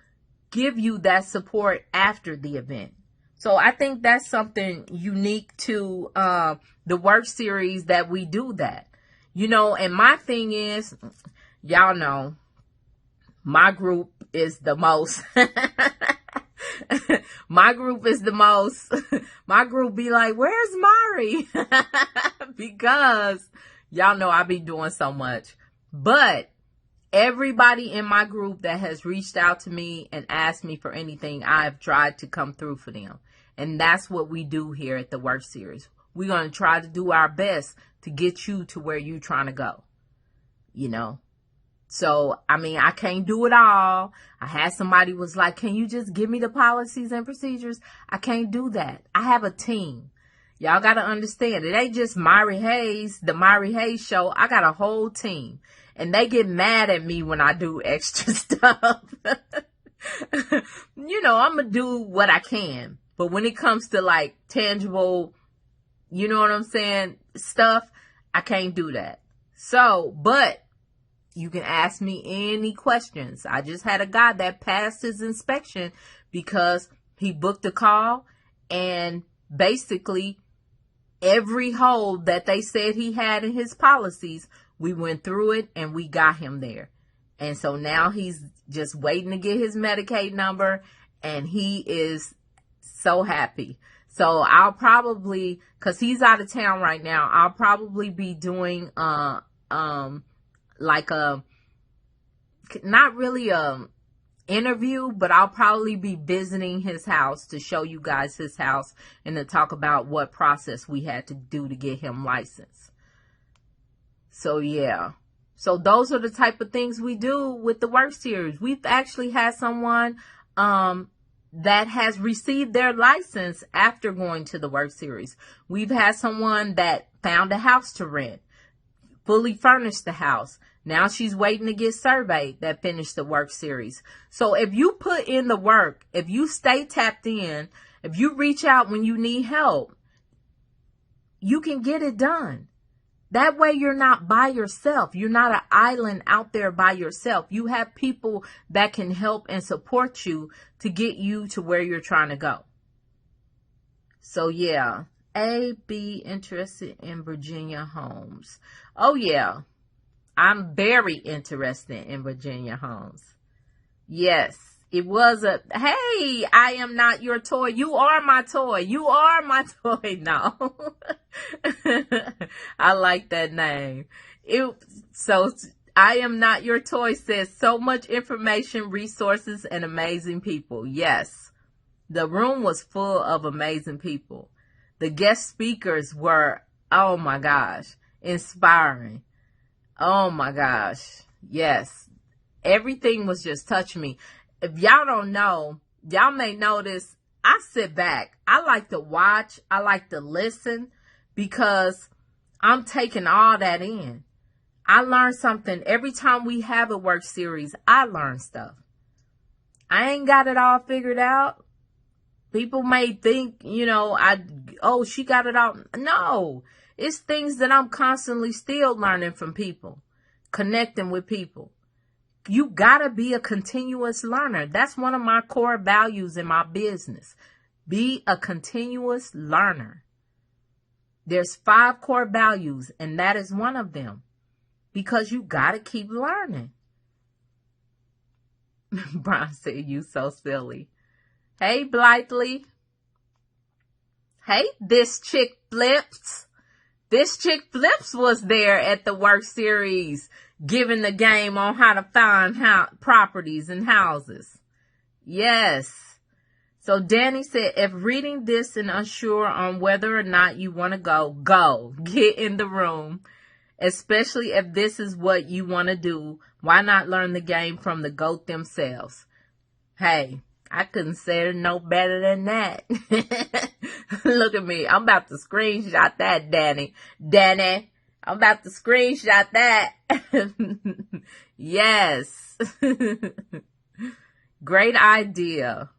give you that support after the event. So I think that's something unique to the Worc series that we do that. You know, and my thing is, y'all know, my group is the most. My group is the most. My group be like, where's Myrrie? Because y'all know I be doing so much. But everybody in my group that has reached out to me and asked me for anything, I've tried to come through for them. And that's what we do here at the Worc series. We're going to try to do our best to get you to where you're trying to go. You know? So, I mean, I can't do it all. I had somebody was like, can you just give me the policies and procedures? I can't do that. I have a team. Y'all got to understand. It ain't just Myrrie Hayes, the Myrrie Hayes show. I got a whole team. And they get mad at me when I do extra stuff. You know, I'm going to do what I can. But when it comes to like tangible, you know what I'm saying, stuff, I can't do that. So, but you can ask me any questions. I just had a guy that passed his inspection because he booked a call and basically every hole that they said he had in his policies, we went through it and we got him there. And so now he's just waiting to get his Medicaid number and he is so happy. So I'll probably, cause he's out of town right now, I'll probably be doing, like not really a interview, but I'll probably be visiting his house to show you guys his house and to talk about what process we had to do to get him licensed. So yeah. So those are the type of things we do with the Worc series. We've actually had someone, that has received their license after going to the Worc series. We've had someone that found a house to rent, fully furnished the house. Now she's waiting to get surveyed, that finished the Worc series. So if you put in the work, if you stay tapped in, if you reach out when you need help, you can get it done. That way you're not by yourself. You're not an island out there by yourself. You have people that can help and support you to get you to where you're trying to go. So yeah, be interested in Virginia homes. Oh yeah, I'm very interested in Virginia homes. Yes, it was hey, I am not your toy. You are my toy. You are my toy. No. I like that name. So I am not your toy says so much information, resources, and amazing people. Yes, the room was full of amazing people. The guest speakers were, oh my gosh, inspiring. Oh my gosh. Yes. Everything was just touching me. If y'all don't know, y'all may notice I sit back. I like to watch. I like to listen because I'm taking all that in. I learn something. Every time we have a Worc series, I learn stuff. I ain't got it all figured out. People may think, she got it all. No, it's things that I'm constantly still learning from people, connecting with people. You gotta be a continuous learner. That's one of my core values in my business. Be a continuous learner. There's 5 core values, and that is one of them. Because you gotta keep learning. Brian said, you so silly. Hey, Blythley. Hey, this chick Flips. This chick Flips was there at the Worc series, giving the game on how to find properties and houses. Yes. So Danny said, if reading this and unsure on whether or not you want to go. Get in the room. Especially if this is what you want to do. Why not learn the game from the GOAT themselves? Hey, I couldn't say it no better than that. Look at me. I'm about to screenshot that, Danny. I'm about to screenshot that. Yes. Great idea.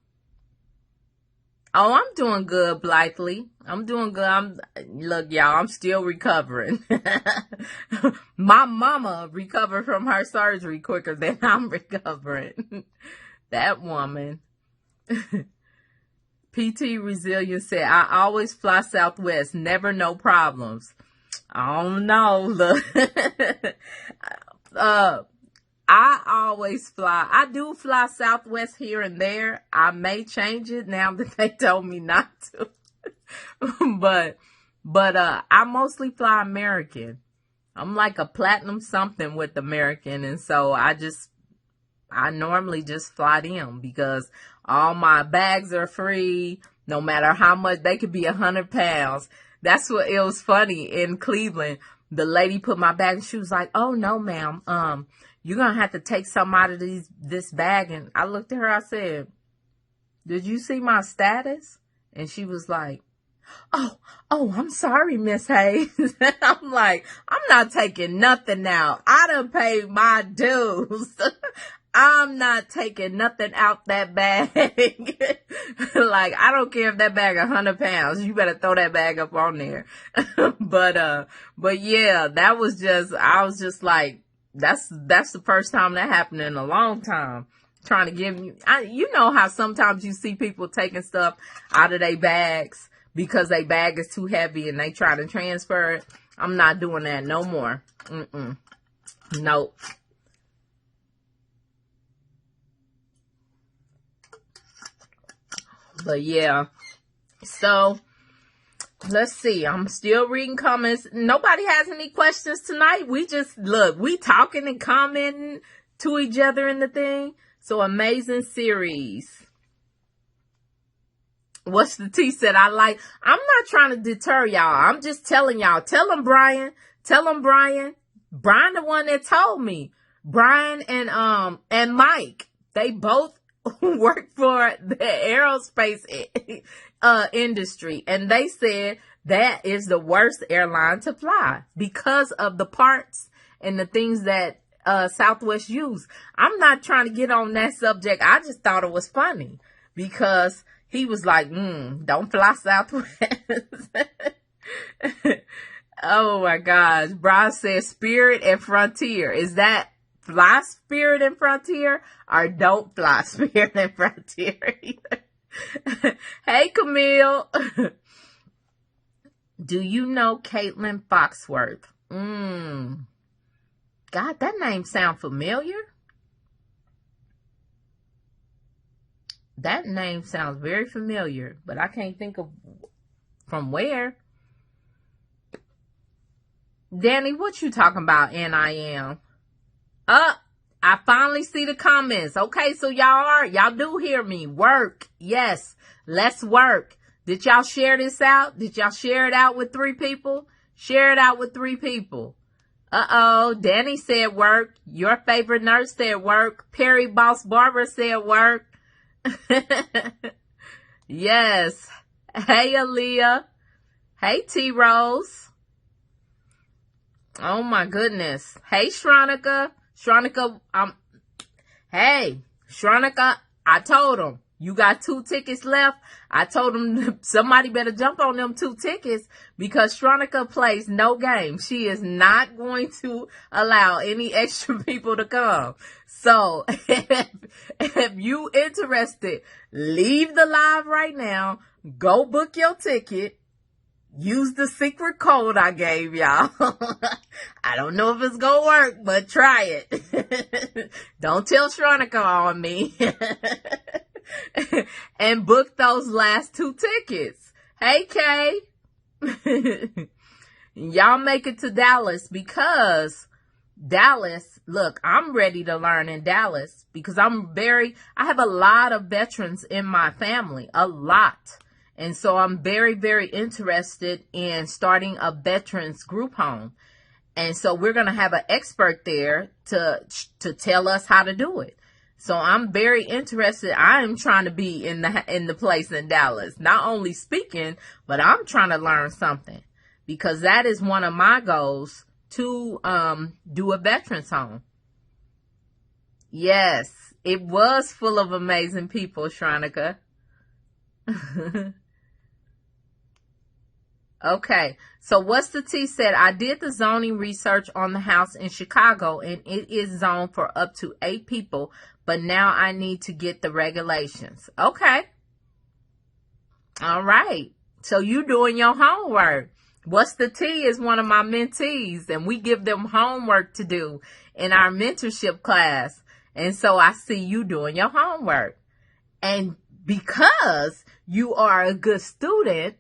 Oh, I'm doing good, Blythley. I'm doing good. Look, y'all, I'm still recovering. My mama recovered from her surgery quicker than I'm recovering. That woman. PT Resilience said, I always fly Southwest, never no problems. I don't know. Look. I always fly. I do fly Southwest here and there. I may change it now that they told me not to. but I mostly fly American. I'm like a platinum something with American, and so I normally just fly them because all my bags are free, no matter how much. They could be 100 pounds. That's what, it was funny in Cleveland. The lady put my bag and she was like, oh no, ma'am. You're going to have to take some out of this bag. And I looked at her, I said, did you see my status? And she was like, oh, I'm sorry, Miss Hayes. I'm like, I'm not taking nothing out. I done paid my dues. I'm not taking nothing out that bag. Like, I don't care if that bag 100 pounds. You better throw that bag up on there. But yeah, that was just, I was just like, that's the first time that happened in a long time. Trying to give you, you know how sometimes you see people taking stuff out of their bags because their bag is too heavy and they try to transfer it. I'm not doing that no more. Nope. But yeah, so let's see. I'm still reading comments. Nobody has any questions tonight. We just, look, we talking and commenting to each other in the thing. So amazing series. What's the T said? I'm not trying to deter y'all. I'm just telling y'all. Tell him, Brian. Brian, the one that told me. Brian and Mike. They both work for the aerospace industry, and they said that is the worst airline to fly because of the parts and the things that Southwest use. I'm not trying to get on that subject. I just thought it was funny because he was like, don't fly Southwest. Oh my gosh. Brian says Spirit and Frontier. Is that fly Spirit and Frontier or don't fly Spirit and Frontier either? Hey, Camille. Do you know Caitlin Foxworth? God, that name sound familiar. That name sounds very familiar, but I can't think of from where. Danny, what you talking about, NIM? I finally see the comments. Okay, so y'all do hear me. Work. Yes, let's work. Did y'all share this out? Did y'all share it out with 3 people? Share it out with 3 people. Danny said work. Your favorite nurse said work. Perry Boss Barber said work. Yes. Hey, Aaliyah. Hey, T-Rose. Oh my goodness. Hey, Shronica. Shronica, hey, Shronica, I told him, you got 2 tickets left. I told him somebody better jump on them 2 tickets because Shronica plays no game. She is not going to allow any extra people to come. So if you interested, leave the live right now. Go book your ticket. Use the secret code I gave y'all. I don't know if it's gonna work, but try it. Don't tell Shronica on me. And book those last 2 tickets. Hey, Kay. Y'all make it to Dallas because Dallas, look, I'm ready to learn in Dallas because I have a lot of veterans in my family, a lot. And so I'm very, very interested in starting a veterans group home. And so we're going to have an expert there to tell us how to do it. So I'm very interested. I am trying to be in the place in Dallas, not only speaking, but I'm trying to learn something because that is one of my goals to do a veterans home. Yes, it was full of amazing people, Shronica. Okay, so what's the T said? I did the zoning research on the house in Chicago, and it is zoned for up to 8 people, but now I need to get the regulations. Okay. All right. So you doing your homework. What's the T is one of my mentees, and we give them homework to do in our mentorship class. And so I see you doing your homework. And because you are a good student,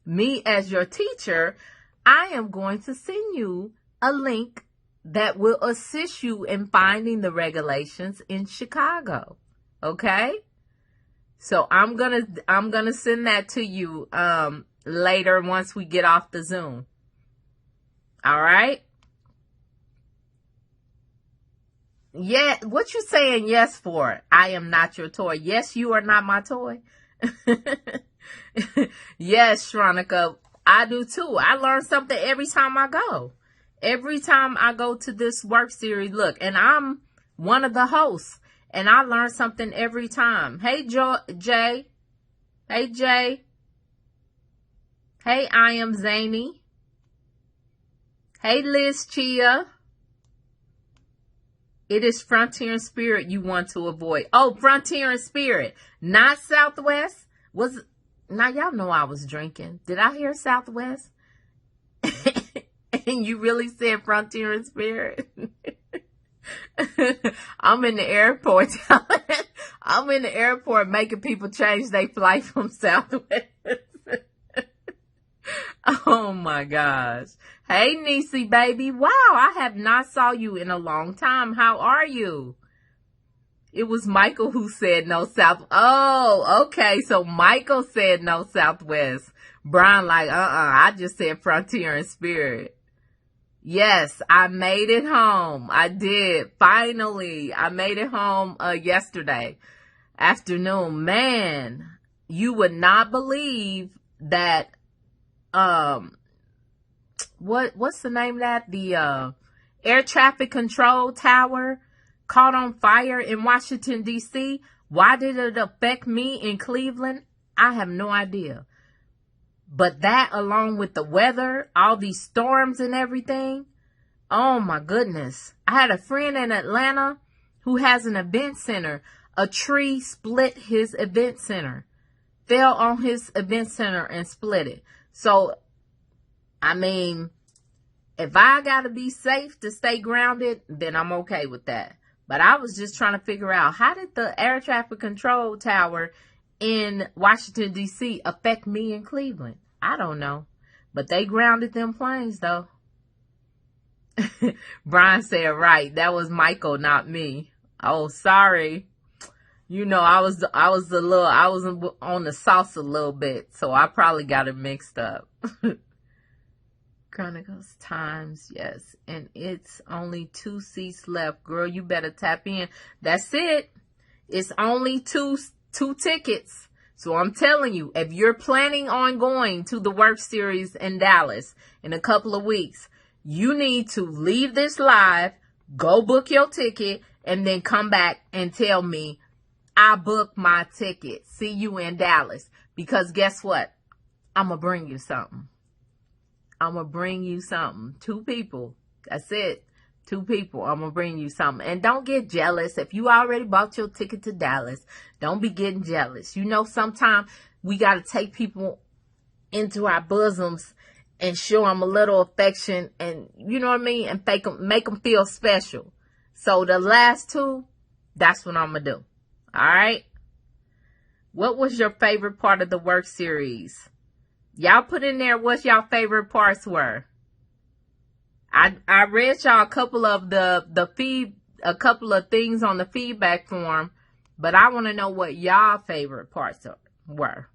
me as your teacher, I am going to send you a link that will assist you in finding the regulations in Chicago. Okay? So I'm gonna send that to you later once we get off the Zoom. All right? Yeah, what you saying yes for? I am not your toy. Yes, you are not my toy. Yes, Shronica, I do too. I learn something every time I go. Every time I go to this work series, look, and I'm one of the hosts, and I learn something every time. Hey, Jay. Hey, Jay. Hey, I am Zany. Hey, Liz Chia. It is Frontier and Spirit you want to avoid. Oh, Frontier and Spirit, not Southwest. Now y'all know I was drinking. Did I hear Southwest? And you really said Frontier and Spirit? I'm in the airport. I'm in the airport making people change their flight from Southwest. Oh my gosh. Hey, Niecy baby. Wow, I have not saw you in a long time. How are you? It was Michael who said no South. Oh, okay. So Michael said no Southwest. Brian like, I just said Frontier and Spirit. Yes, I made it home. I did. Finally, I made it home yesterday. afternoon. Man, you would not believe that, what's the name of that? The, air traffic control tower caught on fire in Washington, D.C. Why did it affect me in Cleveland? I have no idea. But that, along with the weather, all these storms and everything, oh my goodness. I had a friend in Atlanta who has an event center. A tree split his event center, fell on his event center and split it. So, I mean, if I gotta be safe to stay grounded, then I'm okay with that. But I was just trying to figure out, how did the air traffic control tower in Washington, D.C. affect me in Cleveland? I don't know. But they grounded them planes, though. Brian said, right, that was Michael, not me. Oh, sorry. You know, I was on the sauce a little bit, so I probably got it mixed up. Chronicles Times, yes. And it's only 2 seats left. Girl, you better tap in. That's it. It's only two tickets. So I'm telling you, if you're planning on going to the Worc series in Dallas in a couple of weeks, you need to leave this live, go book your ticket, and then come back and tell me, I booked my ticket. See you in Dallas. Because guess what? I'm going to bring you something. I'm going to bring you something. 2 people. That's it. 2 people. I'm going to bring you something. And don't get jealous. If you already bought your ticket to Dallas, don't be getting jealous. You know, sometimes we got to take people into our bosoms and show them a little affection, and you know what I mean? And make them feel special. So the last 2, that's what I'm going to do. All right. What was your favorite part of the Worc series? Y'all put in there what y'all favorite parts were. I read y'all a couple of a couple of things on the feedback form, but I want to know what y'all favorite parts were.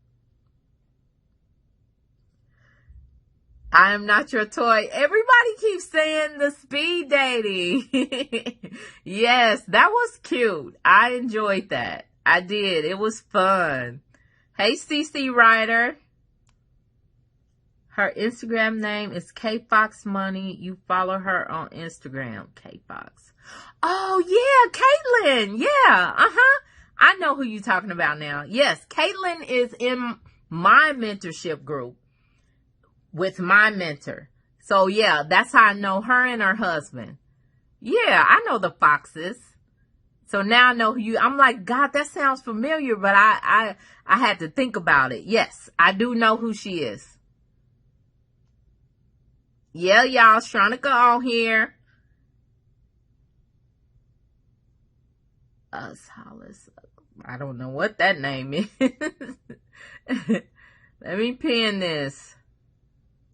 I am not your toy. Everybody keeps saying the speed dating. Yes, that was cute. I enjoyed that. I did. It was fun. Hey, CC Ryder. Her Instagram name is KFoxMoney. You follow her on Instagram, KFox. Oh, yeah, Caitlin. Yeah, I know who you're talking about now. Yes, Caitlin is in my mentorship group with my mentor. So, yeah, that's how I know her and her husband. Yeah, I know the Foxes. So now I know who you... I'm like, God, that sounds familiar, but I had to think about it. Yes, I do know who she is. Yeah, y'all, Shronica on here. Hollis. I don't know what that name is. Let me pin this.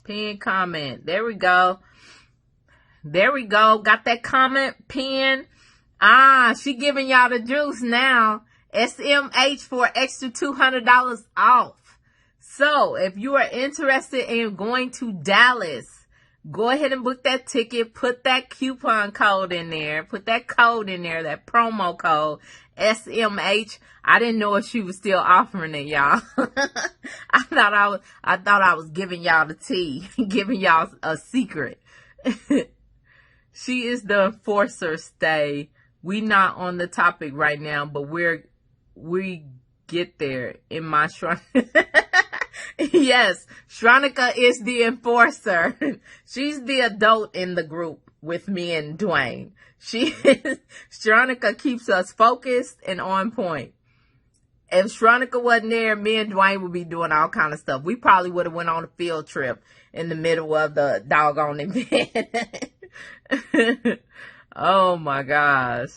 Pin comment. There we go. There we go. Got that comment pin. She giving y'all the juice now. SMH for extra $200 off. So if you are interested in going to Dallas, go ahead and book that ticket. Put that coupon code in there. Put that code in there, that promo code, SMH. I didn't know if she was still offering it, y'all. I thought I was giving y'all the tea, giving y'all a secret. She is the enforcer, stay. We not on the topic right now, but we get there in my shrine. Yes, Shronica is the enforcer. She's the adult in the group with me and Dwayne. Shronica keeps us focused and on point. If Shronica wasn't there, me and Dwayne would be doing all kind of stuff. We probably would have went on a field trip in the middle of the doggone event. Oh my gosh.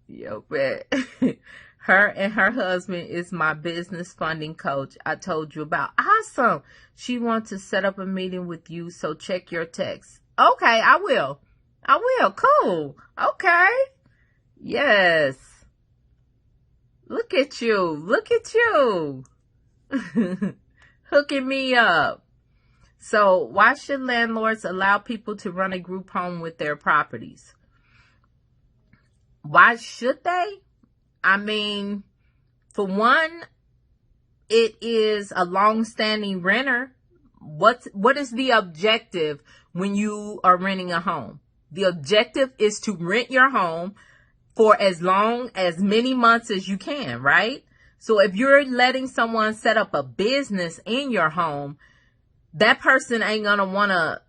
Yo, bet. Her and her husband is my business funding coach I told you about. Awesome. She wants to set up a meeting with you, so check your text. Okay, I will. Cool. Okay. Yes. Look at you. Hooking me up. So, why should landlords allow people to run a group home with their properties? Why should they? I mean, for one, it is a long-standing renter. What is the objective when you are renting a home? The objective is to rent your home for as many months as you can, right? So if you're letting someone set up a business in your home, that person ain't gonna wanna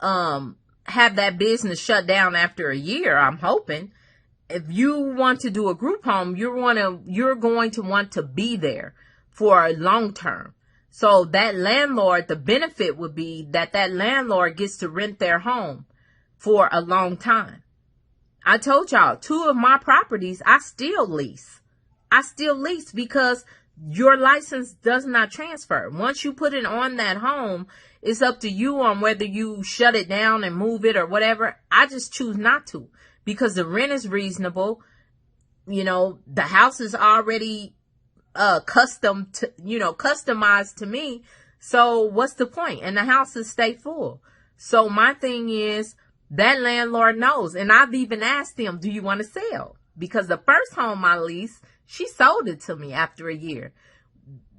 have that business shut down after a year, I'm hoping. If you want to do a group home, you're going to want to be there for a long term. So that landlord, the benefit would be that landlord gets to rent their home for a long time. I told y'all, 2 of my properties, I still lease. Because your license does not transfer. Once you put it on that home, it's up to you on whether you shut it down and move it or whatever. I just choose not to because the rent is reasonable. You know, the house is already customized to me. So what's the point? And the houses stay full. So my thing is that landlord knows. And I've even asked them, do you want to sell? Because the first home I leased, she sold it to me after a year.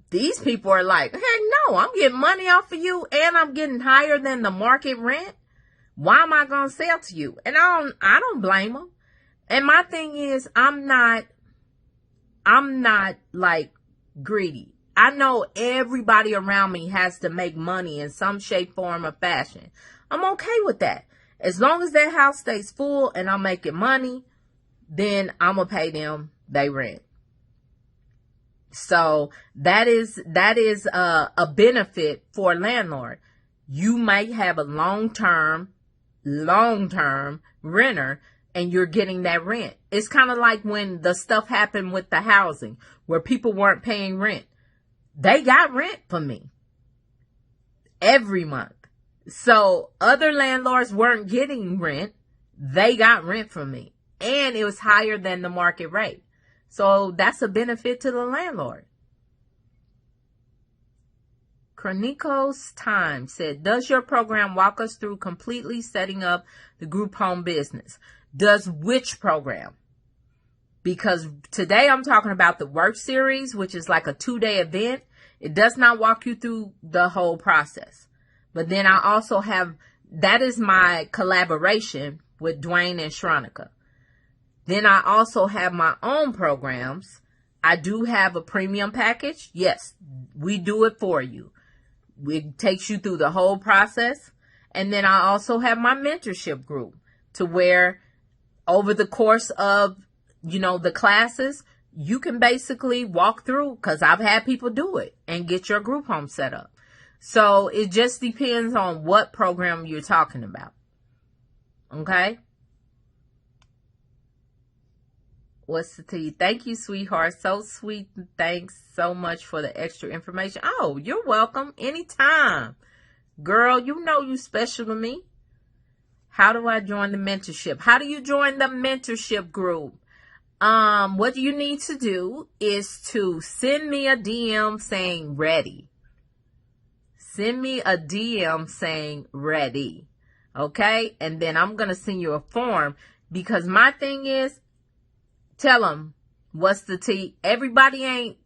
These people are like, heck no, I'm getting money off of you and I'm getting higher than the market rent. Why am I going to sell to you? And I don't blame them. And my thing is, I'm not like greedy. I know everybody around me has to make money in some shape, form, or fashion. I'm okay with that. As long as their house stays full and I'm making money, then I'm going to pay them their rent. So that is a benefit for a landlord. You might have a long-term renter and you're getting that rent. It's kind of like when the stuff happened with the housing where people weren't paying rent. They got rent from me every month. So other landlords weren't getting rent. They got rent from me and it was higher than the market rate. So that's a benefit to the landlord. Chronicos Time said, does your program walk us through completely setting up the group home business? Does which program? Because today I'm talking about the Worc series, which is like a 2-day event. It does not walk you through the whole process. But then I also have, that is my collaboration with Dwayne and Shronica. Then I also have my own programs. I do have a premium package. Yes, we do it for you. It takes you through the whole process. And then I also have my mentorship group to where over the course of, the classes, you can basically walk through, because I've had people do it and get your group home set up. So it just depends on what program you're talking about. Okay? What's the tea? Thank you, sweetheart. So sweet. Thanks so much for the extra information. Oh, you're welcome. Anytime. Girl, you know you special to me. How do I join the mentorship? How do you join the mentorship group? What you need to do is to send me a DM saying ready. Send me a DM saying ready. Okay? And then I'm going to send you a form, because my thing is, tell them what's the tea. Everybody ain't,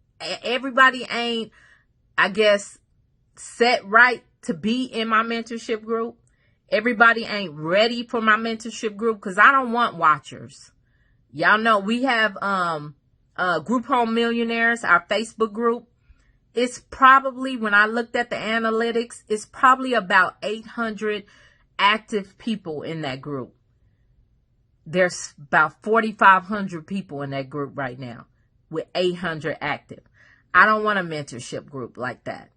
I guess, set right to be in my mentorship group. Everybody ain't ready for my mentorship group, because I don't want watchers. Y'all know we have Group Home Millionaires, our Facebook group. It's probably, when I looked at the analytics, it's probably about 800 active people in that group. There's about 4,500 people in that group right now with 800 active. I don't want a mentorship group like that.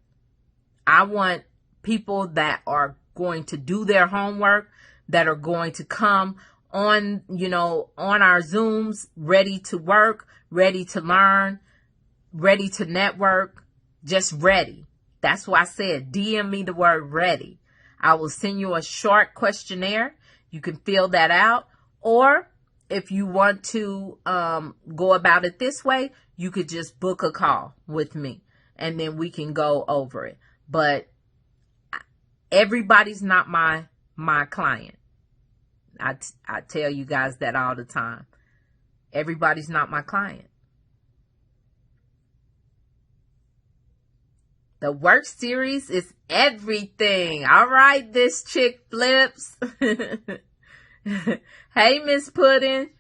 I want people that are going to do their homework, that are going to come on, on our Zooms, ready to work, ready to learn, ready to network, just ready. That's why I said DM me the word ready. I will send you a short questionnaire. You can fill that out. Or if you want to go about it this way, you could just book a call with me and then we can go over it. But everybody's not my client. I tell you guys that all the time. Everybody's not my client. The Worc series is everything. All right, this chick flips. Hey, Miss Pudding.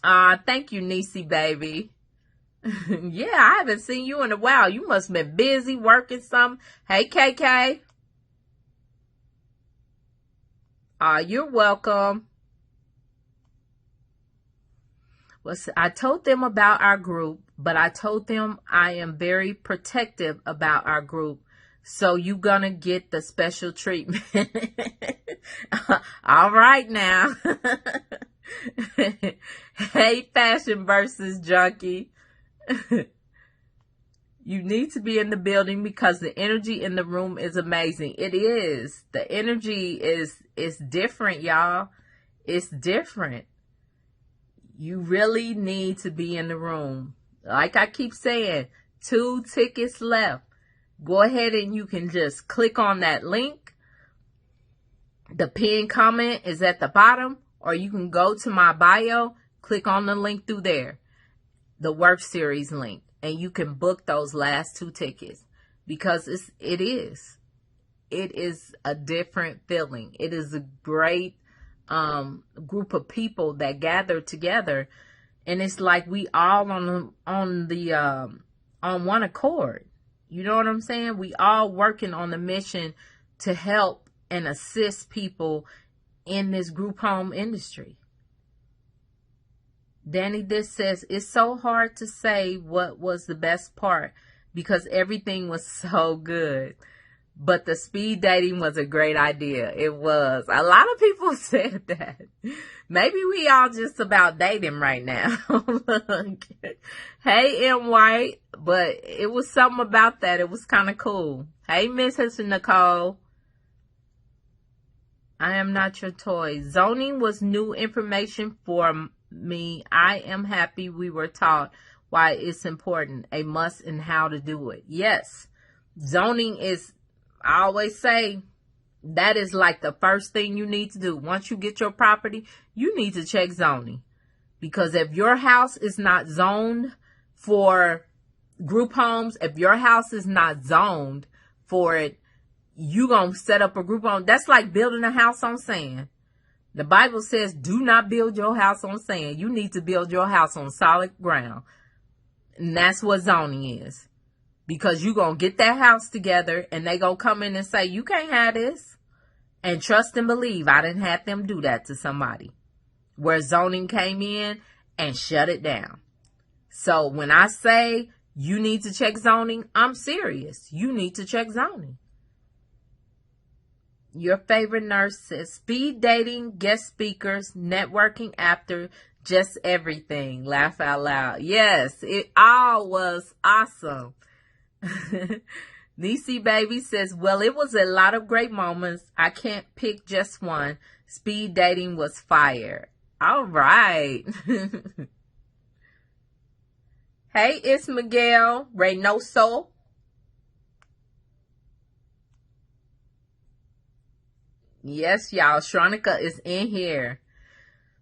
Thank you, Niecy, baby. Yeah, I haven't seen you in a while. You must have been busy working something. Hey, KK. You're welcome. Well, I told them about our group, but I told them I am very protective about our group. So you gonna get the special treatment. All right now. Hey, Fashion versus Junkie. You need to be in the building because the energy in the room is amazing. It is. The energy is different, y'all. It's different. You really need to be in the room. Like I keep saying, 2 tickets left. Go ahead and you can just click on that link. The pinned comment is at the bottom, or you can go to my bio, click on the link through there, the Worc series link, and you can book those last 2 tickets because it is a different feeling. It is a great group of people that gather together, and it's like we all on one accord. You know what I'm saying? We all working on the mission to help and assist people in this group home industry. Danny this says, it's so hard to say what was the best part because everything was so good. But the speed dating was a great idea. It was. A lot of people said that. Maybe we all just about dating right now. Hey, M. White. But it was something about that. It was kind of cool. Hey, Mrs. Nicole. I am not your toy. Zoning was new information for me. I am happy we were taught why it's important, a must, and how to do it. Yes. Zoning is, I always say, that is like the first thing you need to do. Once you get your property, you need to check zoning. Because if your house is not zoned for group homes, if your house is not zoned for it, you gonna set up a group home. That's like building a house on sand. The Bible says, do not build your house on sand. You need to build your house on solid ground. And that's what zoning is. Because you going to get that house together and they going to come in and say, you can't have this. And trust and believe, I didn't have them do that to somebody. Where zoning came in and shut it down. So when I say you need to check zoning, I'm serious. You need to check zoning. Your favorite nurse says, speed dating, guest speakers, networking after, just everything. Laugh out loud. Yes, it all was awesome. Niecy Baby says, well, it was a lot of great moments. I can't pick just one. Speed dating was fire. All right. Hey, it's Miguel Reynoso. Yes, y'all. Shronica is in here.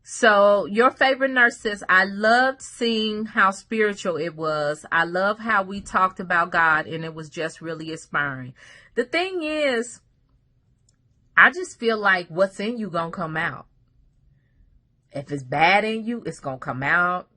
So your favorite nurse says, I loved seeing how spiritual it was. I love how we talked about God and it was just really inspiring. The thing is, I just feel like what's in you gonna come out. If it's bad in you, it's gonna come out.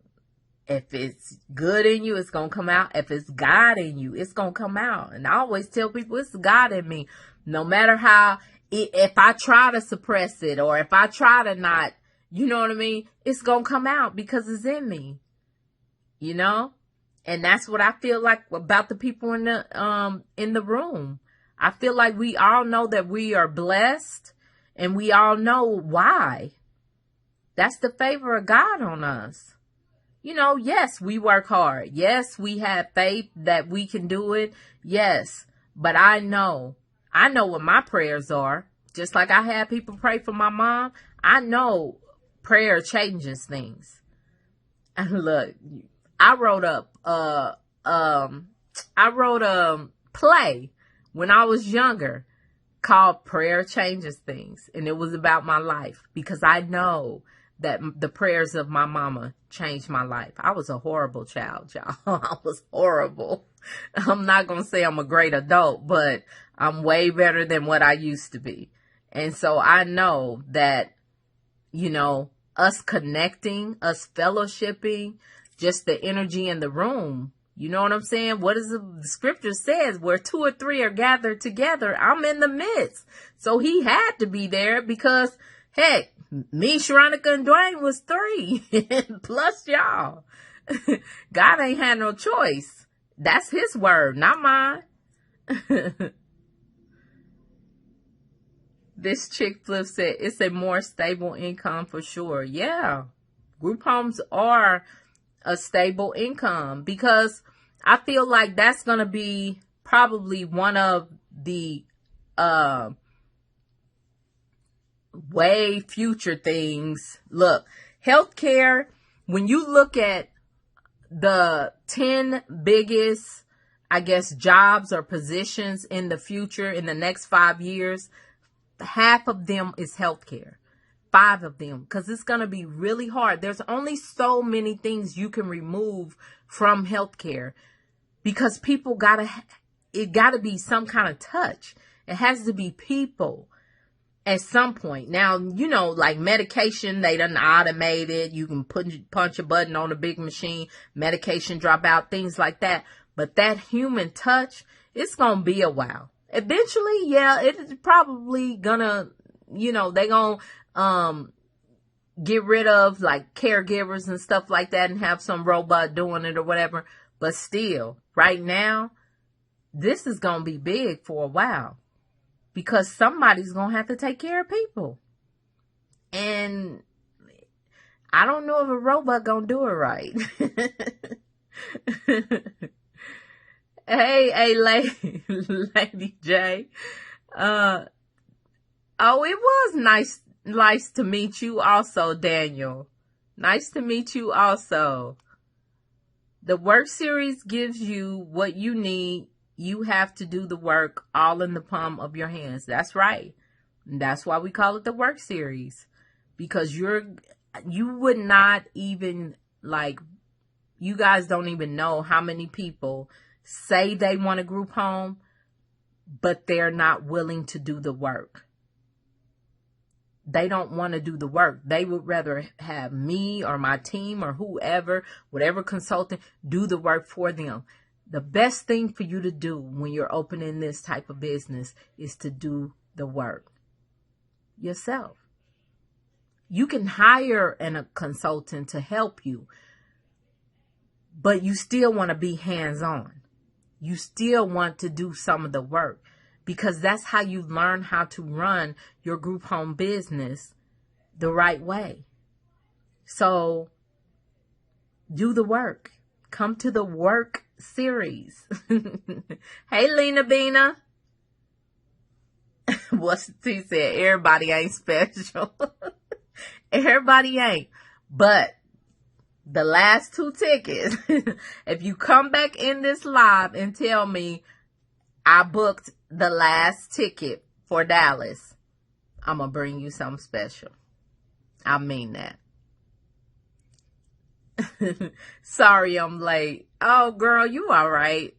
If it's good in you, it's gonna come out. If it's God in you, it's gonna come out. And I always tell people it's God in me. No matter how, if I try to suppress it or if I try to not, you know what I mean? It's going to come out because it's in me, you know? And that's what I feel like about the people in the room. I feel like we all know that we are blessed and we all know why. That's the favor of God on us. You know, yes, we work hard. Yes, we have faith that we can do it. Yes, but I know what my prayers are. Just like I had people pray for my mom, I know prayer changes things. And look, I wrote a play when I was younger called Prayer Changes Things. And it was about my life because I know that the prayers of my mama changed my life. I was a horrible child, y'all. I was horrible. I'm not going to say I'm a great adult, but I'm way better than what I used to be. And so I know that, you know, us connecting, us fellowshipping, just the energy in the room. You know what I'm saying? What is the scripture says? Where 2 or 3 are gathered together, I'm in the midst. So he had to be there because, heck, me, Sharonica, and Dwayne was 3 plus y'all. God ain't had no choice. That's his word, not mine. This chick Flip said it's a more stable income for sure. Yeah, group homes are a stable income because I feel like that's going to be probably one of the way future things. Look, healthcare, when you look at the 10 biggest, I guess, jobs or positions in the future in the next 5 years, half of them is healthcare. 5 of them, because it's going to be really hard. There's only so many things you can remove from healthcare because people it gotta be some kind of touch. It has to be people at some point. Now, you know, like medication, they done automated. You can punch a button on a big machine, medication drop out, things like that. But that human touch, it's going to be a while. Eventually, yeah, it's probably gonna, you know, they gonna get rid of like caregivers and stuff like that and have some robot doing it or whatever. But still, right now, this is gonna be big for a while because somebody's gonna have to take care of people. And I don't know if a robot gonna do it right. Hey, Lady J. Oh, it was nice to meet you also, Daniel. Nice to meet you also. The Worc series gives you what you need. You have to do the work all in the palm of your hands. That's right. That's why we call it the Worc series. Because you would not even, like, you guys don't even know how many people say they want a group home, but they're not willing to do the work. They don't want to do the work. They would rather have me or my team or whoever, whatever consultant, do the work for them. The best thing for you to do when you're opening this type of business is to do the work yourself. You can hire a consultant to help you, but you still want to be hands-on. You still want to do some of the work because that's how you learn how to run your group home business the right way. So do the work. Come to the Worc series. Hey, Lena Bina. What she said, everybody ain't special. Everybody ain't. But the last 2 tickets, if you come back in this live and tell me I booked the last ticket for Dallas, I'm going to bring you something special. I mean that. Sorry I'm late. Oh, girl, you all right.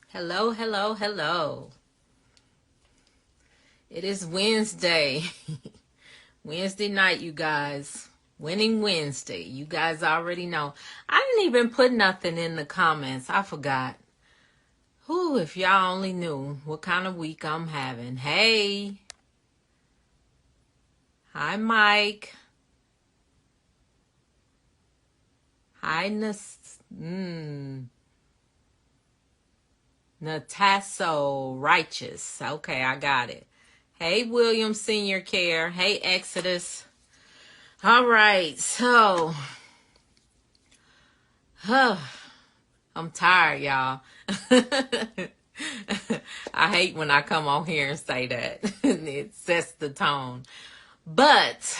Hello, hello, hello. It is Wednesday. Wednesday night, you guys. Winning Wednesday. You guys already know. I didn't even put nothing in the comments. I forgot. Whew, if y'all only knew what kind of week I'm having. Hey. Hi, Mike. Hi, Natasso Righteous. Okay, I got it. Hey, William Senior Care. Hey, Exodus. All right, so I'm tired, y'all. I hate when I come on here and say that. It sets the tone. But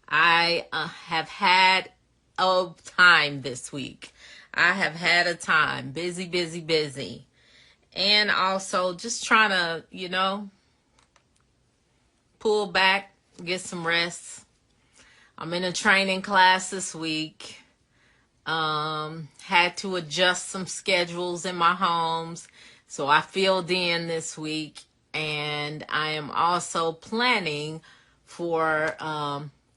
I have had a time this week. I have had a time. Busy, busy, busy. And also just trying to, pull back, get some rest. I'm in a training class this week. Had to adjust some schedules in my homes. So I filled in this week. And I am also planning for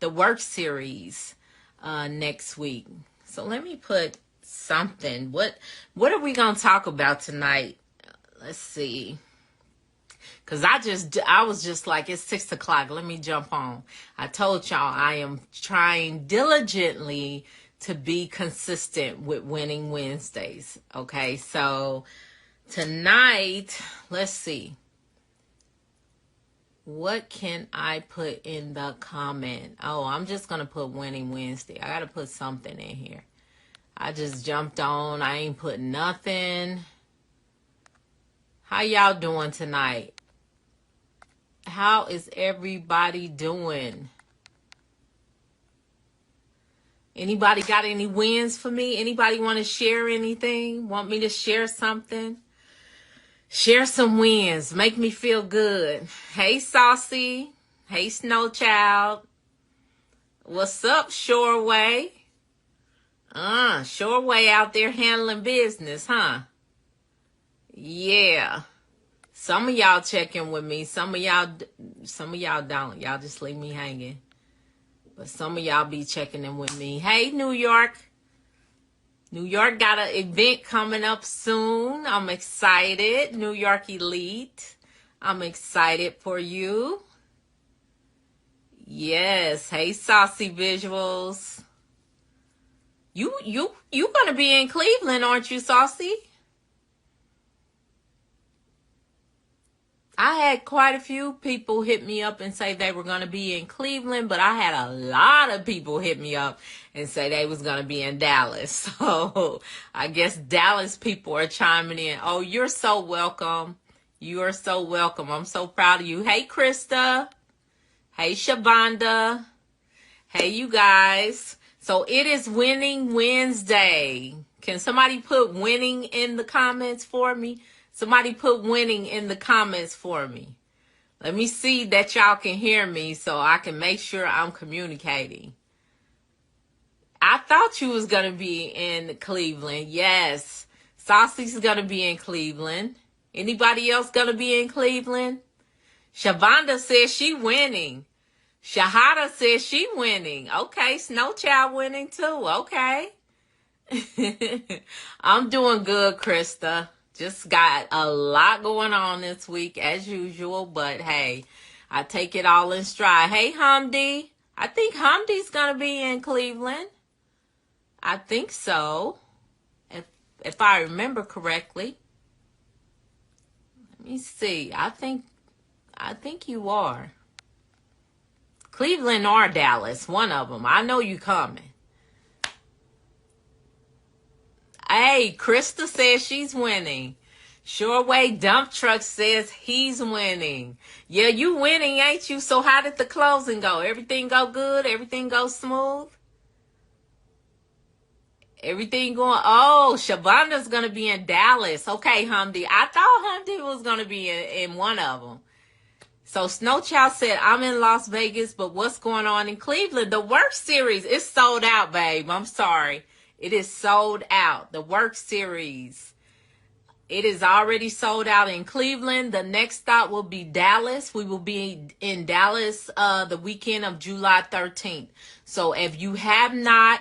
the Worc series next week. So let me put something. What are we going to talk about tonight? Let's see. Because I was just like, it's 6 o'clock. Let me jump on. I told y'all I am trying diligently to be consistent with Winning Wednesdays. Okay, so tonight, let's see. What can I put in the comment? Oh, I'm just going to put Winning Wednesday. I got to put something in here. I just jumped on. I ain't put nothing. How y'all doing tonight? How is everybody doing? Anybody got any wins for me? Anybody want to share anything? Want me to share something? Share some wins. Make me feel good. Hey, Saucy. Hey, Snow Child. What's up, Shoreway? Shoreway out there handling business, huh? Yeah. Some of y'all checking with me. Some of y'all don't. Y'all just leave me hanging. But some of y'all be checking in with me. Hey, New York. New York got an event coming up soon. I'm excited. New York Elite. I'm excited for you. Yes. Hey, Saucy Visuals. You gonna be in Cleveland, aren't you, Saucy? I had quite a few people hit me up and say they were going to be in Cleveland, but I had a lot of people hit me up and say they was going to be in Dallas. So I guess Dallas people are chiming in. Oh, you're so welcome. You are so welcome. I'm so proud of you. Hey, Krista. Hey, Shavonda. Hey, you guys. So it is Winning Wednesday. Can somebody put winning in the comments for me? Somebody put winning in the comments for me. Let me see that y'all can hear me so I can make sure I'm communicating. I thought you was going to be in Cleveland. Yes. Saucy's going to be in Cleveland. Anybody else going to be in Cleveland? Shavonda says she winning. Shahada says she winning. Okay, Snow Child winning too. Okay. I'm doing good, Krista. Just got a lot going on this week as usual, but hey, I take it all in stride. Hey, Hamdi. I think Hamdi's going to be in Cleveland. I think so. If I remember correctly. Let me see. I think you are. Cleveland or Dallas, one of them. I know you coming. Hey, Krista says she's winning. Shoreway Dump Truck says he's winning. Yeah, you winning, ain't you? So how did the closing go? Everything go good? Everything go smooth? Everything going... Oh, Shavonda's going to be in Dallas. Okay, Hamdi. I thought Hamdi was going to be in one of them. So Snowchild said, I'm in Las Vegas, but what's going on in Cleveland? The Worc series is sold out, babe. I'm sorry. It is sold out. The Worc series. It is already sold out in Cleveland. The next stop will be Dallas. We will be in Dallas the weekend of July 13th. So if you have not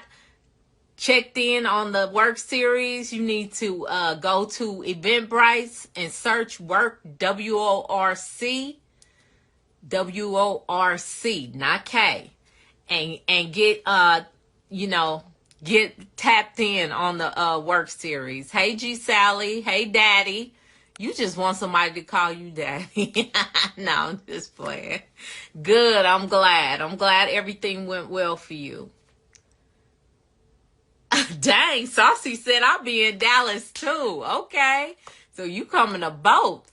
checked in on the Worc series, you need to go to Eventbrite and search Worc, W-O-R-C, W-O-R-C, not K, and get get tapped in on the Worc series. Hey, G Sally. Hey, Daddy. You just want somebody to call you Daddy. No, I'm just playing. Good. I'm glad. I'm glad everything went well for you. Dang, Saucy said I'll be in Dallas too. Okay. So you coming to both.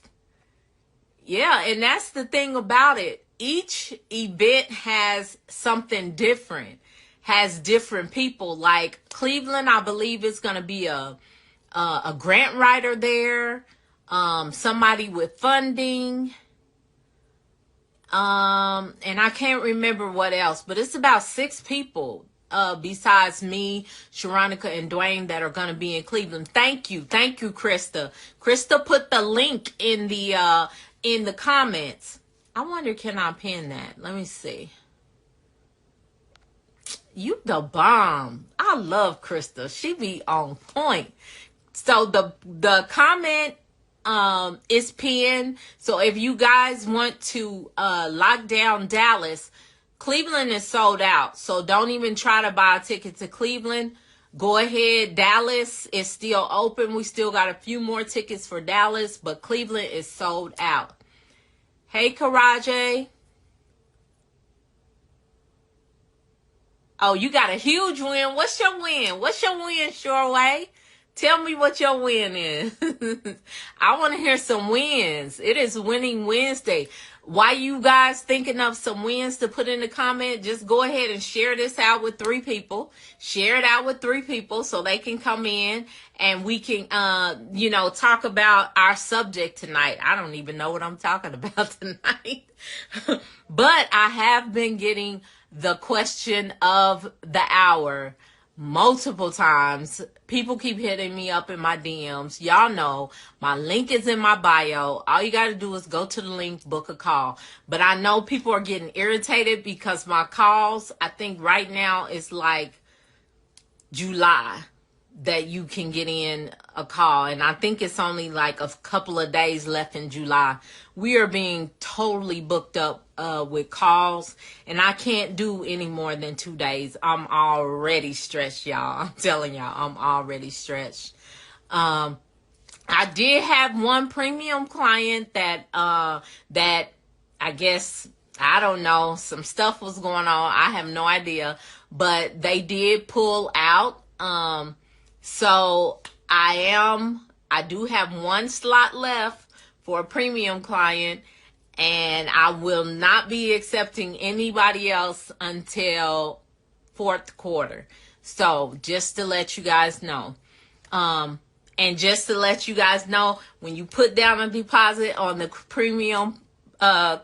Yeah, and that's the thing about it. Each event has something different. has different people. Like Cleveland, I believe it's going to be a grant writer there, somebody with funding, and I can't remember what else, but it's about 6 people besides me, Sharonica, and Dwayne that are going to be in Cleveland. Thank you, Krista. Krista put the link in the comments. I wonder, can I pin that? Let me see. You the bomb. I love Krista. She be on point. So the comment is pinned. So if you guys want to lock down Dallas, Cleveland is sold out. So don't even try to buy a ticket to Cleveland. Go ahead. Dallas is still open. We still got a few more tickets for Dallas, but Cleveland is sold out. Hey, Karaje. Oh, you got a huge win. What's your win? Shoreway? Tell me what your win is. I want to hear some wins. It is Winning Wednesday. Why you guys thinking of some wins to put in the comment? Just go ahead and share this out with 3 people. Share it out with 3 people so they can come in and we can, talk about our subject tonight. I don't even know what I'm talking about tonight. But I have been getting the question of the hour multiple times. People keep hitting me up in my DMs. Y'all know my link is in my bio. All you got to do is go to the link, book a call. But I know people are getting irritated because my calls, I think right now it's like July that you can get in a call, and I think it's only like a couple of days left in July. We are being totally booked up with calls, and I can't do any more than 2 days. I'm already stretched, y'all. I'm telling y'all, I'm already stretched. I did have one premium client that I guess, I don't know, some stuff was going on. I have no idea, but they did pull out. So I do have 1 slot left for a premium client, and I will not be accepting anybody else until 4th quarter. So just to let you guys know. And just to let you guys know, when you put down a deposit on the premium, the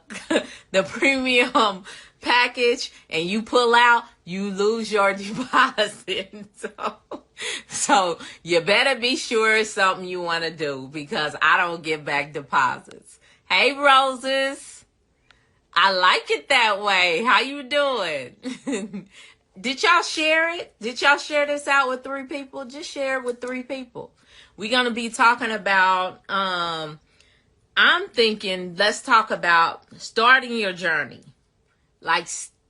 premium package and you pull out, you lose your deposit. So you better be sure it's something you want to do, because I don't give back deposits. Hey, Roses. I like it that way. How you doing? Did y'all share it? Did y'all share this out with 3 people? Just share it with 3 people. We're going to be talking about, I'm thinking, let's talk about starting your journey. Like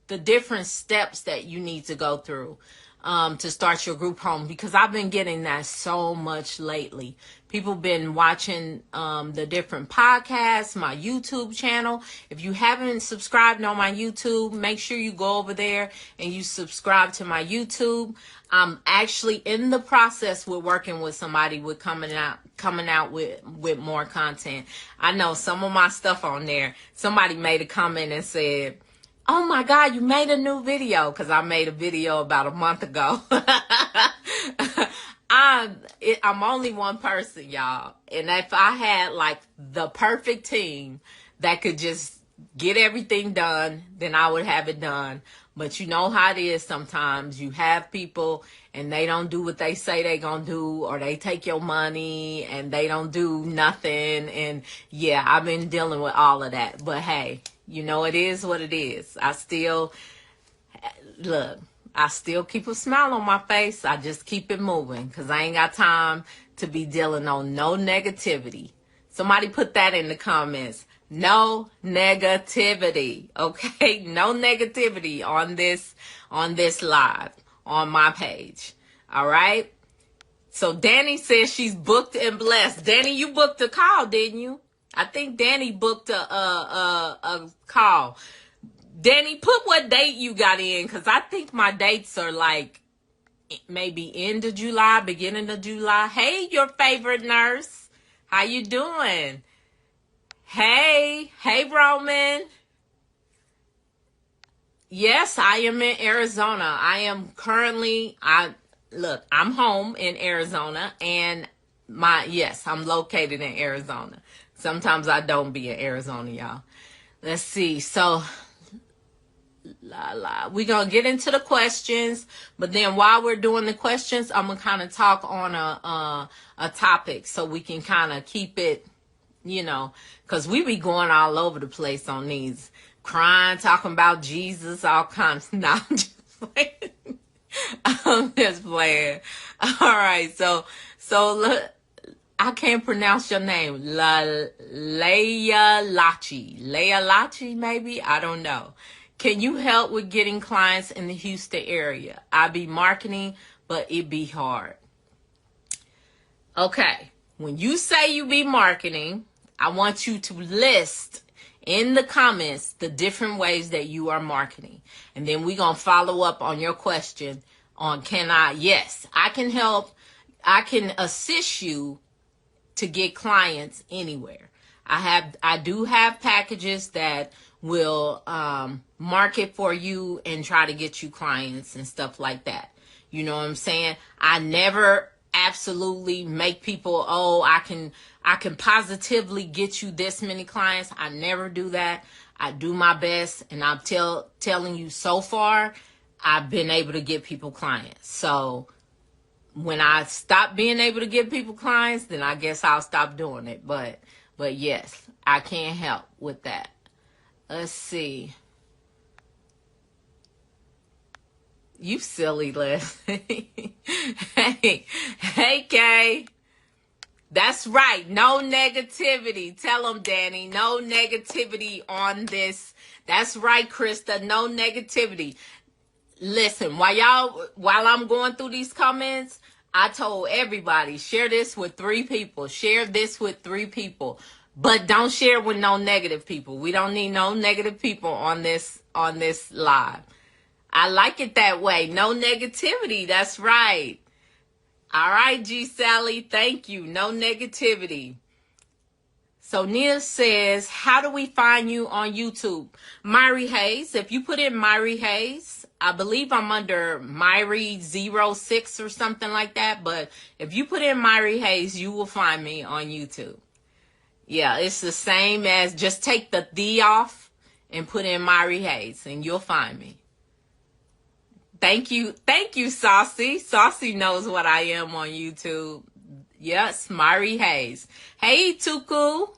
the different steps that you need to go through to start your group home, because I've been getting that so much lately. People been watching the different podcasts, my YouTube channel. If you haven't subscribed on my YouTube, make sure you go over there and you subscribe to my YouTube. I'm actually in the process with working with somebody with coming out with more content. I know some of my stuff on there, somebody made a comment and said, "Oh my God, you made a new video," because I made a video about a month ago. I'm only one person, y'all. And if I had like the perfect team that could just get everything done, then I would have it done. But you know how it is sometimes. You have people and they don't do what they say they gonna do, or they take your money and they don't do nothing. And yeah, I've been dealing with all of that. But hey, you know, it is what it is. I still keep a smile on my face. I just keep it moving because I ain't got time to be dealing on no negativity. Somebody put that in the comments. No negativity, okay? No negativity on this live on my page. All right? So Danny says she's booked and blessed. Danny, you booked a call, didn't you? I think Danny booked a call. Danny, put what date you got in, because I think my dates are like maybe end of July, beginning of July. Hey, your favorite nurse. How you doing? Hey, Roman. Yes, I am in Arizona. I am currently, I'm home in Arizona, and I'm located in Arizona. Sometimes I don't be in Arizona, y'all. Let's see. So, we're going to get into the questions, but then while we're doing the questions, I'm going to kind of talk on a topic so we can kind of keep it, because we be going all over the place on these, crying, talking about Jesus, all kinds. No, I'm just playing. I'm just playing. All right, so look, I can't pronounce your name. Leia Lachi, maybe? I don't know. Can you help with getting clients in the Houston area? I be marketing, but it be hard. Okay. When you say you be marketing, I want you to list in the comments the different ways that you are marketing. And then we're going to follow up on your question on yes, I can help. I can assist you to get clients anywhere. I do have packages that will market for you and try to get you clients and stuff like that. You know what I'm saying? I never absolutely make people, I can positively get you this many clients. I never do that. I do my best, and I'm telling you, so far I've been able to get people clients. So when I stop being able to give people clients, then I guess I'll stop doing it. But yes, I can't help with that. Let's see. You silly, Leslie. Hey, Kay. That's right. No negativity. Tell them, Danny. No negativity on this. That's right, Krista. No negativity. Listen, while I'm going through these comments, I told everybody, share this with 3 people. Share this with 3 people. But don't share with no negative people. We don't need no negative people on this live. I like it that way. No negativity. That's right. All right, G. Sally. Thank you. No negativity. So Nia says, how do we find you on YouTube? Myrrie Hayes. If you put in Myrrie Hayes, I believe I'm under Myrrie06 or something like that. But if you put in Myrrie Hayes, you will find me on YouTube. Yeah, it's the same as just take the "the" off and put in Myrrie Hayes, and you'll find me. Thank you, Saucy. Saucy knows what I am on YouTube. Yes, Myrrie Hayes. Hey, Tuku.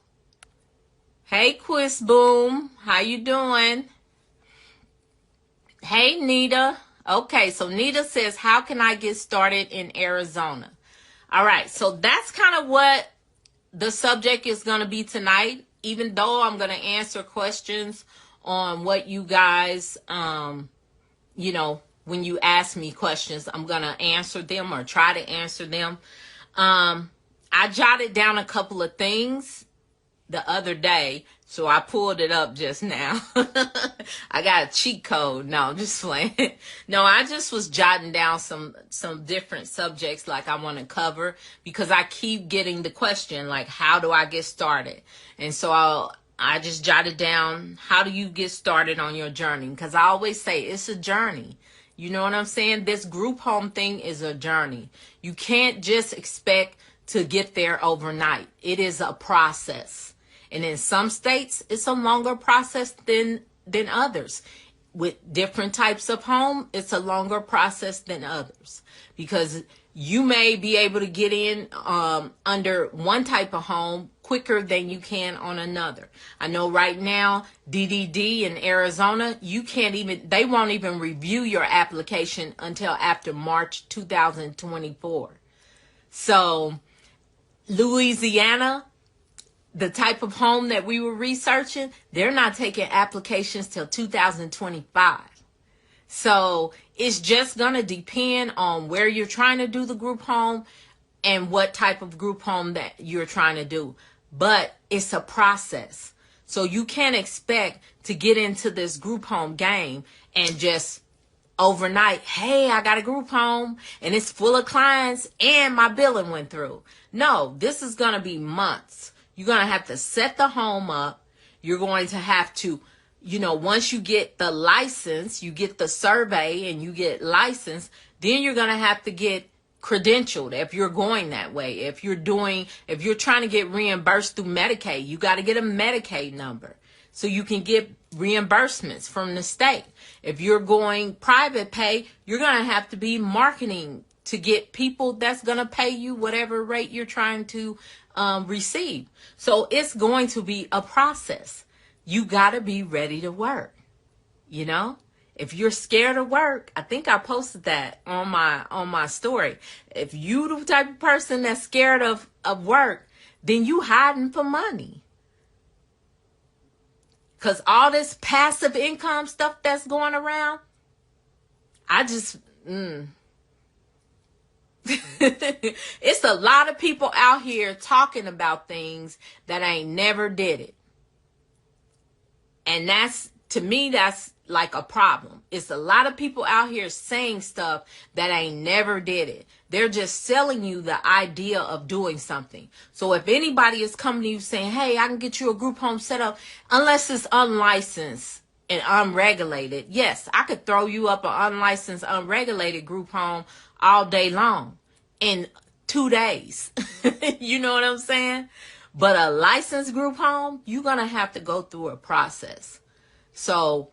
Hey, Quiz Boom. How you doing? Hey, Nita. Okay, so Nita says, how can I get started in Arizona? All right, so that's kind of what the subject is going to be tonight, even though I'm going to answer questions on what you guys, when you ask me questions, I'm going to answer them or try to answer them. I jotted down a couple of things the other day, so I pulled it up just now. I got a cheat code. No, I'm just playing. No, I just was jotting down some different subjects like I want to cover, because I keep getting the question like, how do I get started? And so I just jotted down, how do you get started on your journey? Because I always say it's a journey. You know what I'm saying? This group home thing is a journey. You can't just expect to get there overnight. It is a process. And in some states, it's a longer process than others. With different types of home, it's a longer process than others. Because you may be able to get in under one type of home quicker than you can on another. I know right now, DDD in Arizona, they won't even review your application until after March 2024. So, Louisiana, the type of home that we were researching, they're not taking applications till 2025. So it's just going to depend on where you're trying to do the group home and what type of group home that you're trying to do. But it's a process. So you can't expect to get into this group home game and just overnight, hey, I got a group home and it's full of clients and my billing went through. No, this is going to be months. You're going to have to set the home up. You're going to have to once you get the license, you get the survey and you get licensed, then you're going to have to get credentialed if you're going that way. If you're trying to get reimbursed through Medicaid, you got to get a Medicaid number so you can get reimbursements from the state. If you're going private pay, you're going to have to be marketing to get people that's going to pay you whatever rate you're trying to receive. So it's going to be a process. You got to be ready to work. If you're scared of work, I think I posted that on my story. If you the type of person that's scared of work, then you hiding for money. Because all this passive income stuff that's going around, it's a lot of people out here talking about things that ain't never did it. And to me, that's like a problem. It's a lot of people out here saying stuff that ain't never did it. They're just selling you the idea of doing something. So if anybody is coming to you saying, hey, I can get you a group home set up, unless it's unlicensed and unregulated, yes, I could throw you up an unlicensed, unregulated group home all day long in 2 days. You know what I'm saying? But a licensed group home, you're going to have to go through a process. So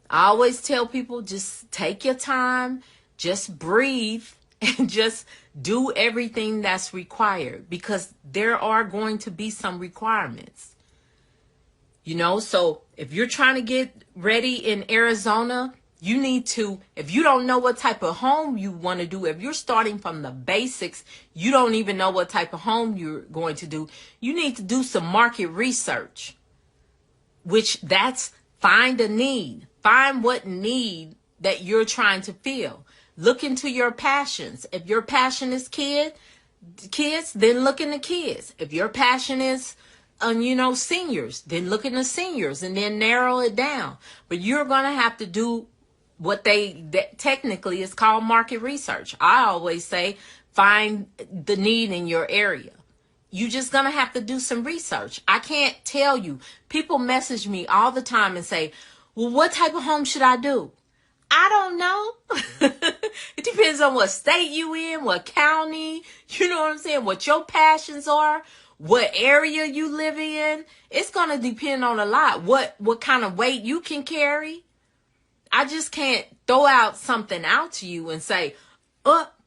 I always tell people, just take your time, just breathe, and just do everything that's required, because there are going to be some requirements. So if you're trying to get ready in Arizona, you need to, if you don't know what type of home you want to do, if you're starting from the basics, you don't even know what type of home you're going to do, you need to do some market research, which that's find a need. Find what need that you're trying to fill. Look into your passions. If your passion is kids, then look into kids. If your passion is, seniors, then look into seniors and then narrow it down. But you're going to have to do what that technically is called market research. I always say find the need in your area. You just going to have to do some research. I can't tell you. People message me all the time and say, well, what type of home should I do? I don't know. It depends on what state you in, what county, you know what I'm saying, what your passions are, what area you live in. It's going to depend on a lot. What kind of weight you can carry. I just can't throw out something out to you and say,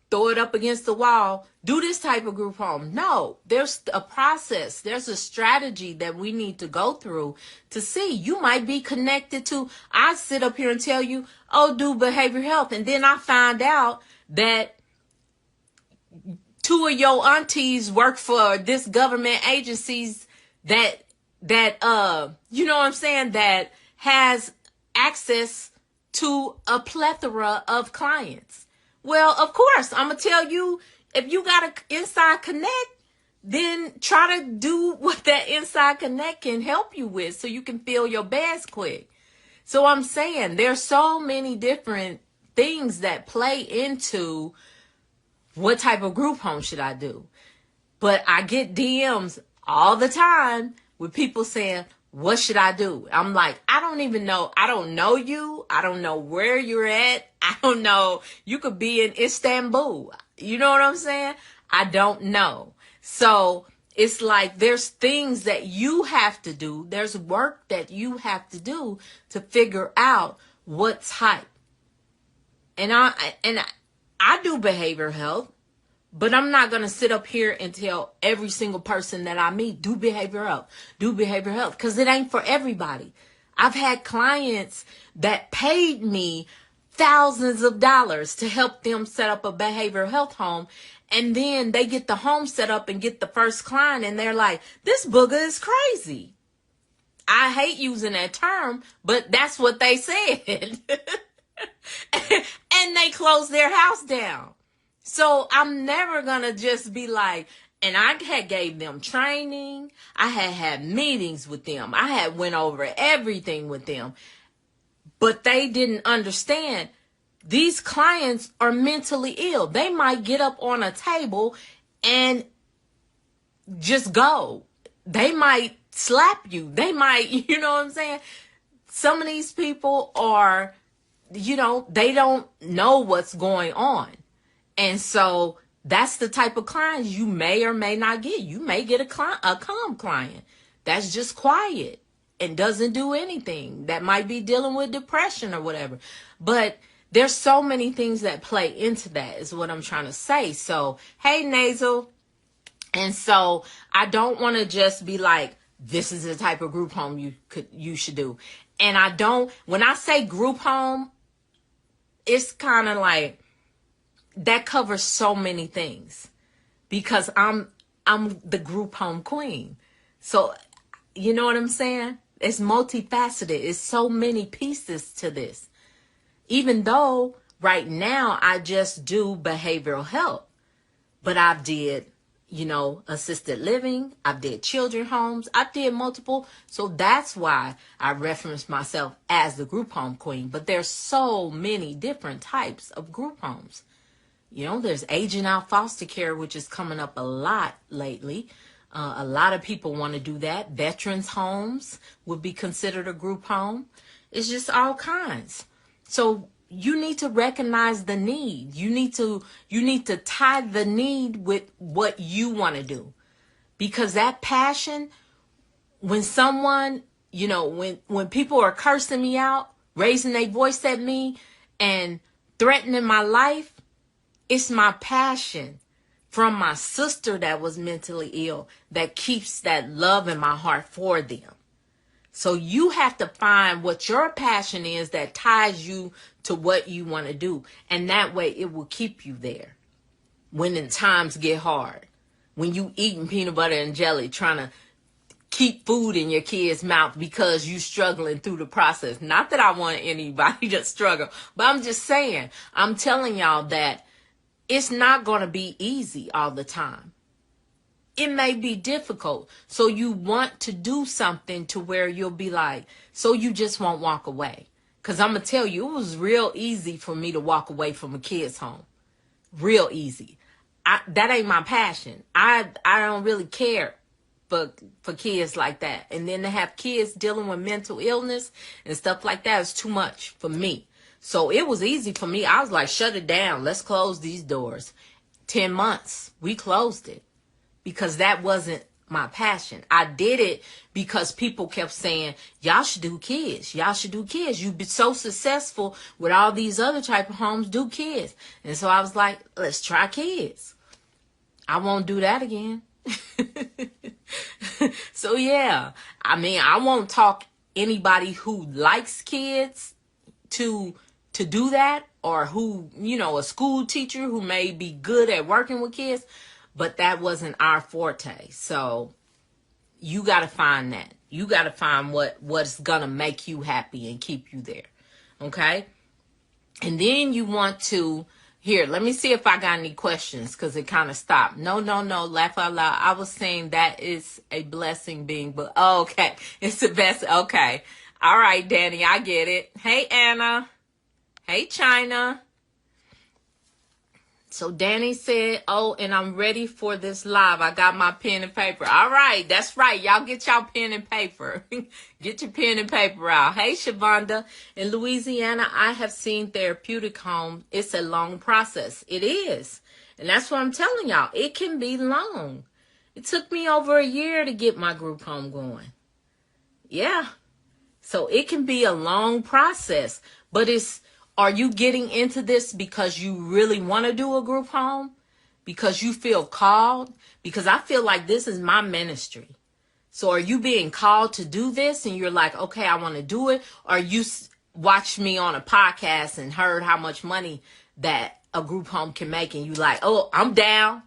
throw it up against the wall, do this type of group home. No, there's a process. There's a strategy that we need to go through to see. You might be connected to, I sit up here and tell you, do behavioral health. And then I find out that 2 of your aunties work for this government agencies that you know what I'm saying, that has access to a plethora of clients. Well, of course, I'm going to tell you, if you got an inside connect, then try to do what that inside connect can help you with so you can fill your bags quick. So I'm saying there's so many different things that play into what type of group home should I do. But I get DMs all the time with people saying, what should I do? I'm like, I don't even know. I don't know you. I don't know where you're at. I don't know. You could be in Istanbul. You know what I'm saying? I don't know. So it's like there's things that you have to do. There's work that you have to do to figure out what type. And I do behavioral health. But I'm not going to sit up here and tell every single person that I meet, do behavioral health, because it ain't for everybody. I've had clients that paid me thousands of dollars to help them set up a behavioral health home. And then they get the home set up and get the first client and they're like, this booger is crazy. I hate using that term, but that's what they said. And they closed their house down. So I'm never going to just be like, and I had gave them training. I had meetings with them. I had went over everything with them. But they didn't understand. These clients are mentally ill. They might get up on a table and just go. They might slap you. They might, you know what I'm saying? some of these people are, they don't know what's going on. And so that's the type of clients you may or may not get. You may get a calm client that's just quiet and doesn't do anything, that might be dealing with depression or whatever. But there's so many things that play into that, is what I'm trying to say. So, hey, Nasal. And so I don't want to just be like, this is the type of group home you should do. And when I say group home, it's kind of like, that covers so many things, because I'm the group home queen. So, you know what I'm saying? It's multifaceted. It's so many pieces to this. Even though right now I just do behavioral health, but I've did, assisted living. I've did children homes. I've did multiple. So that's why I reference myself as the group home queen. But there's so many different types of group homes. There's aging out foster care, which is coming up a lot lately. A lot of people want to do that. Veterans homes would be considered a group home. It's just all kinds. So you need to recognize the need. You need to tie the need with what you want to do. Because that passion, when someone, when people are cursing me out, raising their voice at me and threatening my life, it's my passion from my sister that was mentally ill that keeps that love in my heart for them. So you have to find what your passion is that ties you to what you want to do. And that way it will keep you there when the times get hard. When you eating peanut butter and jelly, trying to keep food in your kid's mouth because you struggling through the process. Not that I want anybody to struggle, but I'm just saying, I'm telling y'all that it's not going to be easy all the time. It may be difficult. So you want to do something to where you'll be like, so you just won't walk away. Because I'm going to tell you, it was real easy for me to walk away from a kid's home. Real easy. That ain't my passion. I don't really care for kids like that. And then to have kids dealing with mental illness and stuff like that is too much for me. So it was easy for me. I was like, shut it down. Let's close these doors. 10 months, we closed it because that wasn't my passion. I did it because people kept saying, y'all should do kids. Y'all should do kids. You've been so successful with all these other type of homes, do kids. And so I was like, let's try kids. I won't do that again. So yeah, I won't talk anybody who likes kids to do that, or who, a school teacher who may be good at working with kids, but that wasn't our forte. So you got to find that. You got to find what's going to make you happy and keep you there. Okay. And then you want to, here, let me see if I got any questions, because it kind of stopped. No, laugh out loud. I was saying that is a blessing being, but okay. It's the best. Okay. All right, Danny, I get it. Hey, Anna. Hey, China. So Danny said, oh, and I'm ready for this live. I got my pen and paper. All right. That's right. Y'all get y'all pen and paper. Get your pen and paper out. Hey, Shavonda. In Louisiana, I have seen therapeutic homes. It's a long process. It is. And that's what I'm telling y'all. It can be long. It took me over a year to get my group home going. Yeah. So it can be a long process, but are you getting into this because you really want to do a group home? Because you feel called? Because I feel like this is my ministry. So are you being called to do this and you're like, okay, I want to do it? Or you watched me on a podcast and heard how much money that a group home can make and you like, oh, I'm down.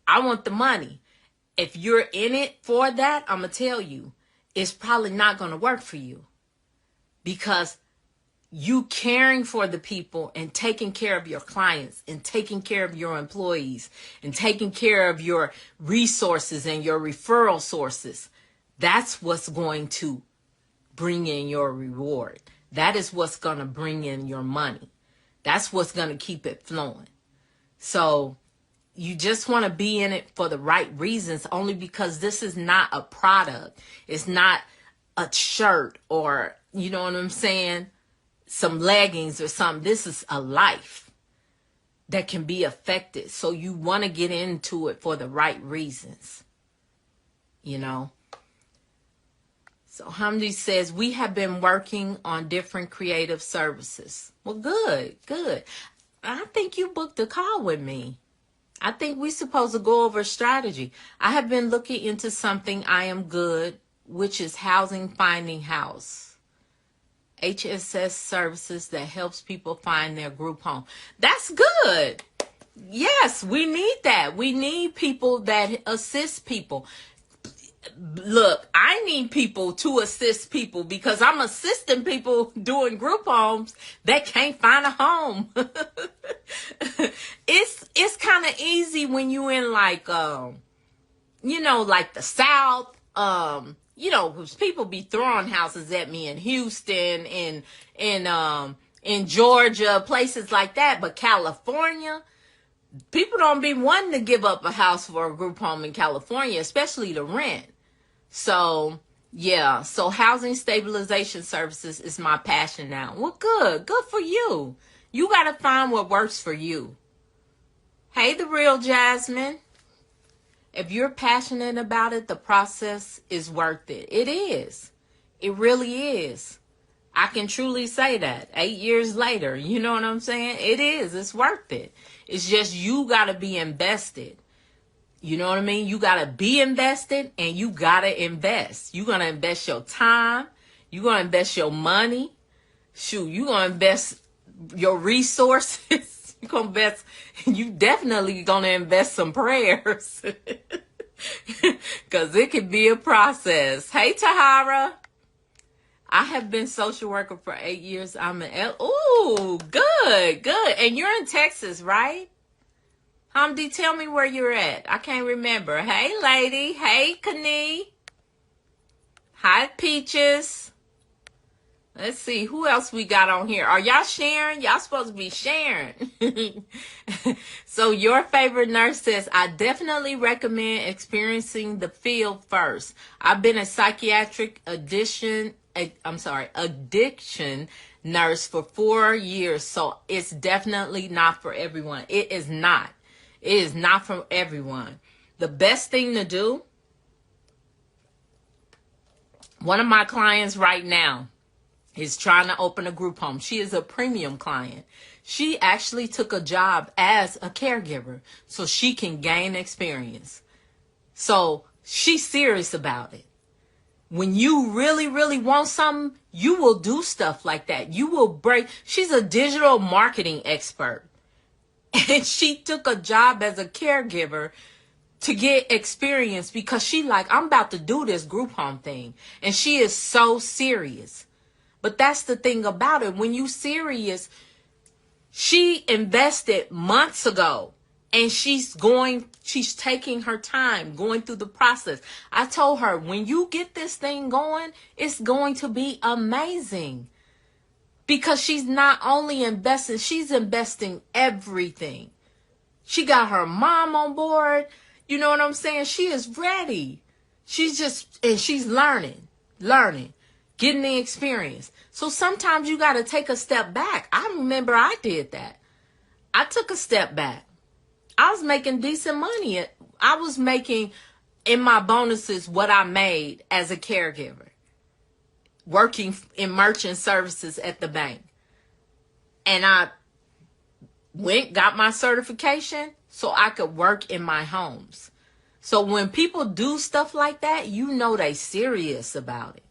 I want the money. If you're in it for that, I'm going to tell you, it's probably not going to work for you. Because you caring for the people and taking care of your clients and taking care of your employees and taking care of your resources and your referral sources, that's what's going to bring in your reward. That is what's going to bring in your money. That's what's going to keep it flowing. So you just want to be in it for the right reasons, only because this is not a product. It's not a shirt or, you know what I'm saying, some leggings or something. This is a life that can be affected. So you want to get into it for the right reasons, you know. So Hamdi says, we have been working on different creative services. Well, good. I think you booked a call with me. I think we're supposed to go over strategy. I have been looking into something I am good, which is housing finding house. HSS services that helps people find their group home. That's good. Yes, we need that. We need people that assist people. Look, I need people to assist people because I'm assisting people doing group homes that can't find a home. It's kind of easy when you in like you know, like the South, you know, 'cause people be throwing houses at me in Houston and in Georgia, places like that, but California, people don't be wanting to give up a house for a group home in California, especially the rent. So, yeah. So housing stabilization services is my passion now. Well, good for you. You got to find what works for you. Hey, the real Jasmine. If you're passionate about it, the process is worth it. It is. It really is. I can truly say that 8 years later, you know what I'm saying? It is. It's worth it. It's just you got to be invested. You know what I mean? You got to be invested and you got to invest. You're going to invest your time. You're going to invest your money. Shoot, you're going to invest your resources. You're going to invest, you definitely going to invest some prayers. Because it could be a process. Hey, Tahara. I have been social worker for 8 years. I'm an ooh, good. And you're in Texas, right? Hamdi, tell me where you're at. I can't remember. Hey, lady. Hey, Kani. Hi, Peaches. Let's see. Who else we got on here? Are y'all sharing? Y'all supposed to be sharing. So your favorite nurse says, I definitely recommend experiencing the field first. I've been a psychiatric addiction nurse for 4 years. So it's definitely not for everyone. It is not. It is not for everyone. The best thing to do, one of my clients right now is trying to open a group home. She is a premium client. She actually took a job as a caregiver so she can gain experience. So she's serious about it. When you really, really want something, you will do stuff like that. You will break. She's a digital marketing expert. And she took a job as a caregiver to get experience because she like, I'm about to do this group home thing. And she is so serious. But that's the thing about it. When you serious, she invested months ago. And she's taking her time going through the process. I told her, when you get this thing going, it's going to be amazing. Because she's not only investing, she's investing everything. She got her mom on board. You know what I'm saying? She is ready. She's learning, getting the experience. So sometimes you got to take a step back. I remember I did that. I took a step back. I was making decent money. I was making in my bonuses what I made as a caregiver, working in merchant services at the bank. And I got my certification so I could work in my homes. So when people do stuff like that, you know they serious about it.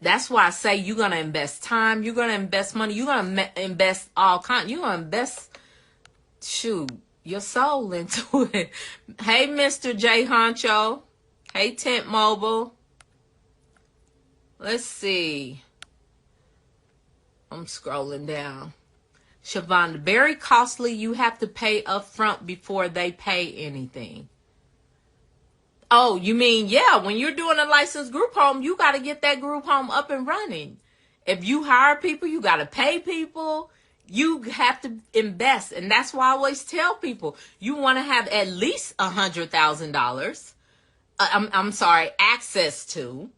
That's why I say you're going to invest time, you're going to invest money, you're going to invest all kinds. You're going to invest your soul into it. Hey, Mr. J Honcho. Hey, Tent Mobile. Let's see. I'm scrolling down. Shavonda, very costly. You have to pay up front before they pay anything. Oh, you mean, yeah, when you're doing a licensed group home, you got to get that group home up and running. If you hire people, you got to pay people. You have to invest. And that's why I always tell people, you want to have at least $100,000 I'm sorry, access to.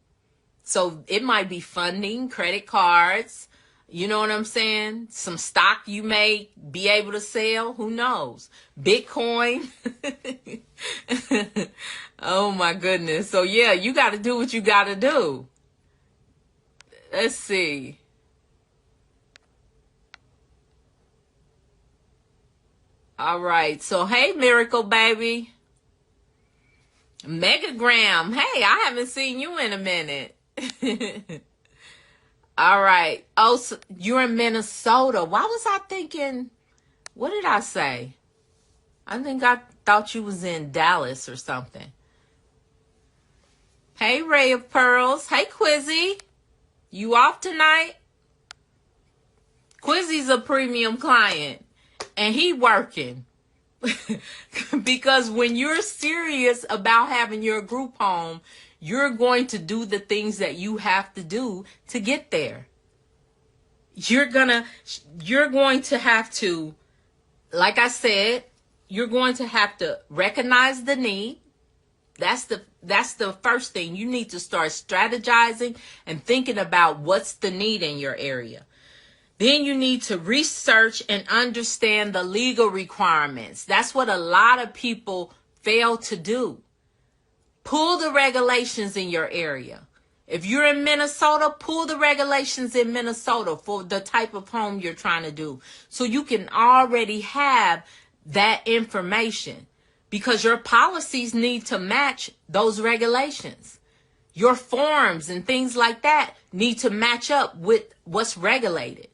So it might be funding, credit cards, you know what I'm saying? Some stock you may be able to sell, who knows? Bitcoin. Oh my goodness. So yeah, you got to do what you got to do. Let's see. All right. So hey, Miracle Baby. Megagram. Hey, I haven't seen you in a minute. All right. Oh, so you're in Minnesota. Why was I thinking? What did I say? I thought you was in Dallas or something. Hey, Ray of Pearls. Hey, Quizzy. You off tonight? Quizzy's a premium client, and he working. Because when you're serious about having your group home, you're going to do the things that you have to do to get there. You're going to have to, like I said, you're going to have to recognize the need. That's the first thing. You need to start strategizing and thinking about what's the need in your area. Then you need to research and understand the legal requirements. That's what a lot of people fail to do. Pull the regulations in your area. If you're in Minnesota, pull the regulations in Minnesota for the type of home you're trying to do. So you can already have that information, because your policies need to match those regulations. Your forms and things like that need to match up with what's regulated.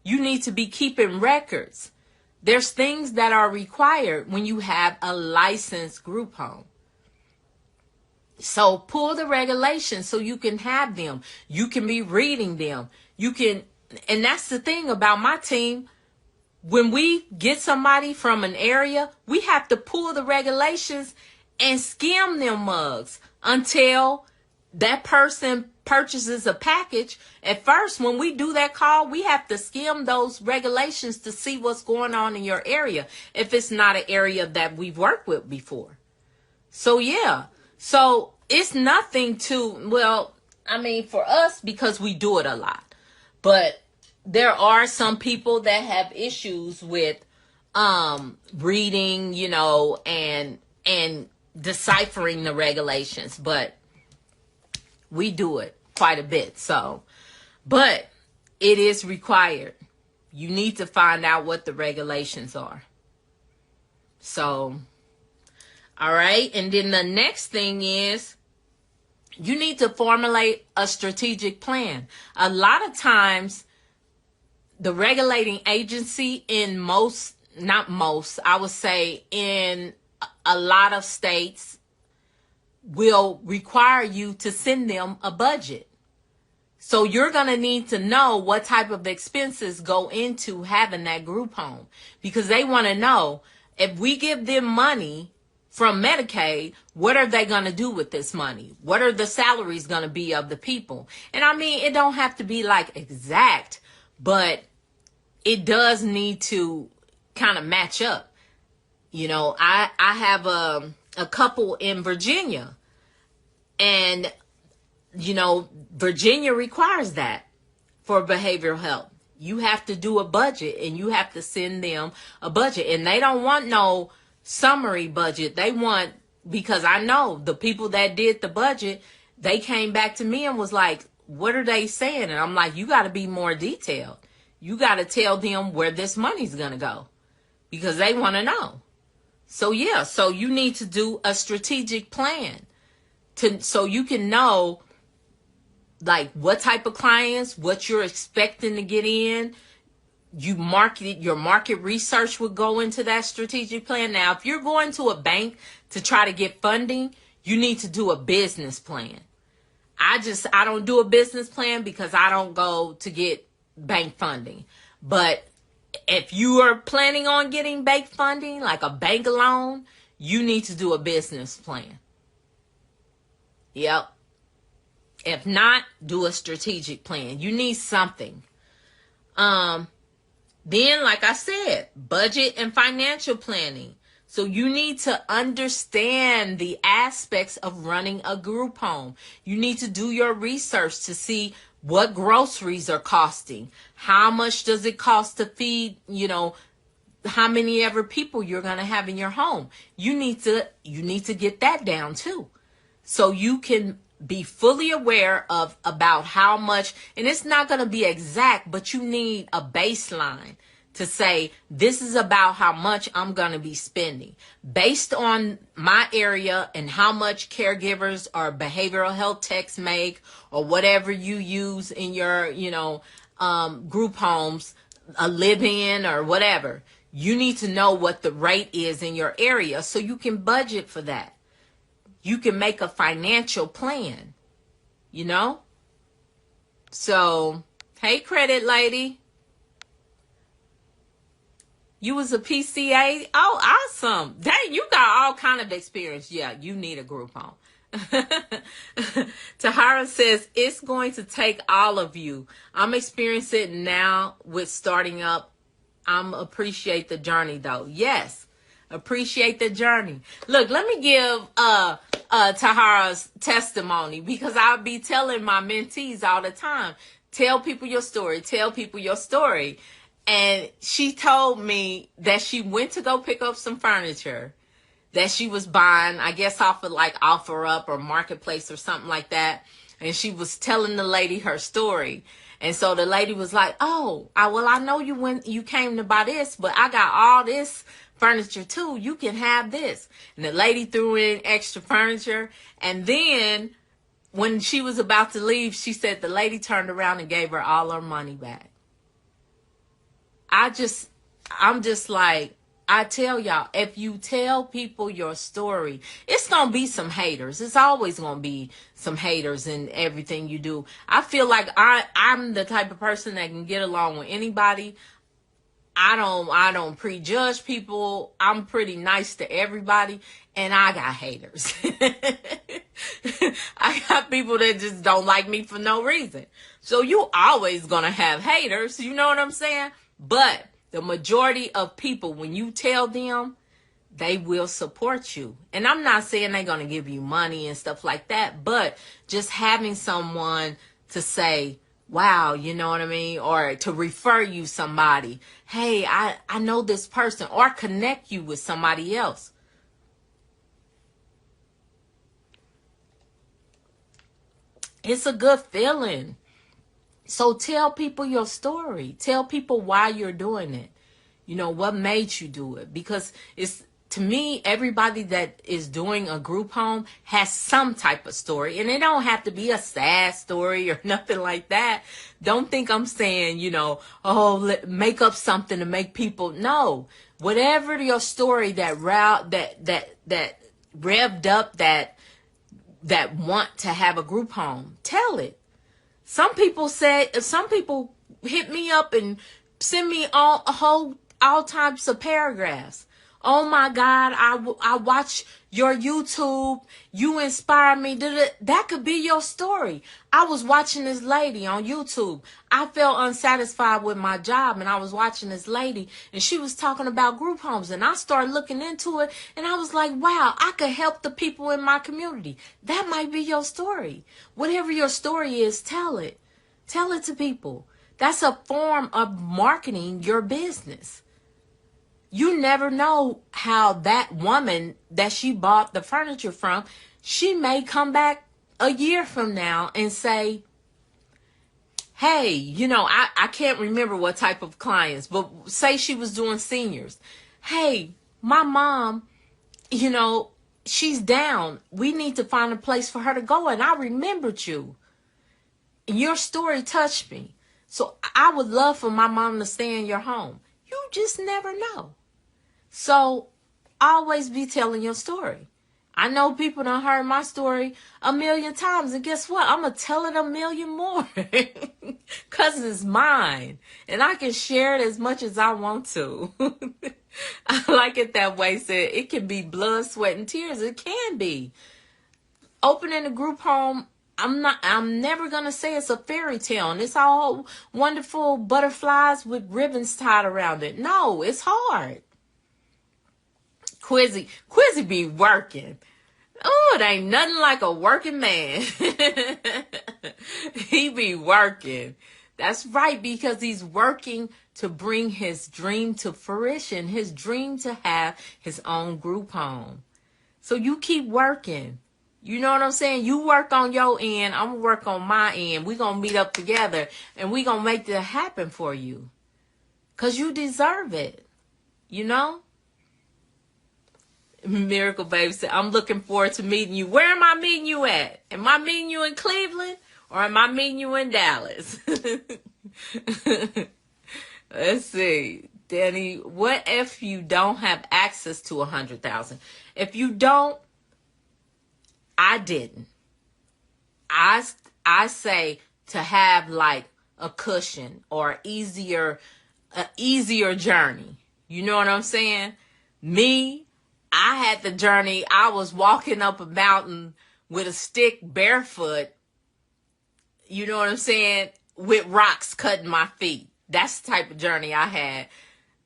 You need to be keeping records. There's things that are required when you have a licensed group home. So pull the regulations so you can have them. You can be reading them. And that's the thing about my team. When we get somebody from an area, we have to pull the regulations and skim them mugs until that person purchases a package. At first, when we do that call, we have to skim those regulations to see what's going on in your area, if it's not an area that we've worked with before. So yeah, so it's nothing for us, because we do it a lot, but there are some people that have issues with reading, and deciphering the regulations, but we do it quite a bit. So, but it is required. You need to find out what the regulations are. So, all right. And then the next thing is, you need to formulate a strategic plan. A lot of times, the regulating agency in I would say in a lot of states, will require you to send them a budget. So you're going to need to know what type of expenses go into having that group home, because they want to know, if we give them money from Medicaid, what are they going to do with this money? What are the salaries going to be of the people? And I mean, it don't have to be like exact, but it does need to kind of match up. I have a couple in Virginia, and Virginia requires that for behavioral health. You have to do a budget, and you have to send them a budget, and they don't want no summary budget. They want, because I know the people that did the budget, they came back to me and was like, what are they saying? And I'm like, you got to be more detailed. You got to tell them where this money's going to go, because they want to know. So yeah, so you need to do a strategic plan so you can know, like, what type of clients, what you're expecting to get in. Your market research would go into that strategic plan. Now, if you're going to a bank to try to get funding, you need to do a business plan. I don't do a business plan because I don't go to get bank funding. But if you are planning on getting bank funding, like a bank loan, you need to do a business plan. Yep. If not, do a strategic plan. You need something. Then, like I said, budget and financial planning. So you need to understand the aspects of running a group home. You need to do your research to see what groceries are costing. How much does it cost to feed, how many ever people you're going to have in your home. You need to get that down too. So you can be fully aware of about how much, and it's not going to be exact, but you need a baseline to say, this is about how much I'm going to be spending based on my area and how much caregivers or behavioral health techs make, or whatever you use in your, group homes, a live-in or whatever. You need to know what the rate is in your area so you can budget for that. You can make a financial plan, So, hey, credit lady. You was a PCA? Oh, awesome. Dang, you got all kind of experience. Yeah, you need a group home. Tahara says, it's going to take all of you. I'm experiencing it now with starting up. I'm appreciate the journey though. Yes, appreciate the journey. Look, let me give Tahara's testimony, because I'll be telling my mentees all the time, tell people your story, tell people your story. And she told me that she went to go pick up some furniture that she was buying, I guess off of like OfferUp or Marketplace or something like that. And she was telling the lady her story. And so the lady was like, oh, I know you came to buy this, but I got all this furniture too. You can have this. And the lady threw in extra furniture. And then when she was about to leave, she said the lady turned around and gave her all her money back. I'm just like, I tell y'all, if you tell people your story, it's going to be some haters. It's always going to be some haters in everything you do. I feel like I'm the type of person that can get along with anybody. I don't prejudge people. I'm pretty nice to everybody, and I got haters. I got people that just don't like me for no reason. So you always going to have haters. You know what I'm saying? But the majority of people, when you tell them, they will support you. And I'm not saying they're going to give you money and stuff like that, but just having someone to say, wow, you know what I mean? Or to refer you somebody. Hey, I know this person, or connect you with somebody else. It's a good feeling. So tell people your story. Tell people why you're doing it. What made you do it? Because it's, to me, everybody that is doing a group home has some type of story. And it don't have to be a sad story or nothing like that. Don't think I'm saying, make up something to make people. No. Whatever your story that revved up that want to have a group home, tell it. Some people hit me up and send me all types of paragraphs. Oh my God, I watch your YouTube. You inspire me. That could be your story. I was watching this lady on YouTube. I felt unsatisfied with my job, and I was watching this lady, and she was talking about group homes, and I started looking into it, and I was like, wow, I could help the people in my community. That might be your story. Whatever your story is, tell it. Tell it to people. That's a form of marketing your business. You never know how that woman that she bought the furniture from, she may come back a year from now and say, hey, I can't remember what type of clients, but say she was doing seniors. Hey, my mom, she's down. We need to find a place for her to go. And I remembered you. Your story touched me. So I would love for my mom to stay in your home. You just never know. So always be telling your story. I know people done heard my story 1,000,000 times. And guess what? I'm going to tell it 1,000,000 more. Because it's mine. And I can share it as much as I want to. I like it that way. Said it can be blood, sweat, and tears. It can be. Opening a group home, I'm never going to say it's a fairy tale and it's all wonderful butterflies with ribbons tied around it. No, it's hard. Quizzy be working. Oh, it ain't nothing like a working man. He be working. That's right, because he's working to bring his dream to fruition, his dream to have his own group home. So you keep working. You know what I'm saying? You work on your end. I'm going to work on my end. We're going to meet up together and we're going to make that happen for you. Because you deserve it. You know? Miracle Baby said, I'm looking forward to meeting you. Where am I meeting you at? Am I meeting you in Cleveland or am I meeting you in Dallas? Let's see. Danny, what if you don't have access to 100,000? If you don't, I didn't. I say to have like a cushion or a easier journey. You know what I'm saying? Me, I had the journey. I was walking up a mountain with a stick barefoot. You know what I'm saying? With rocks cutting my feet. That's the type of journey I had.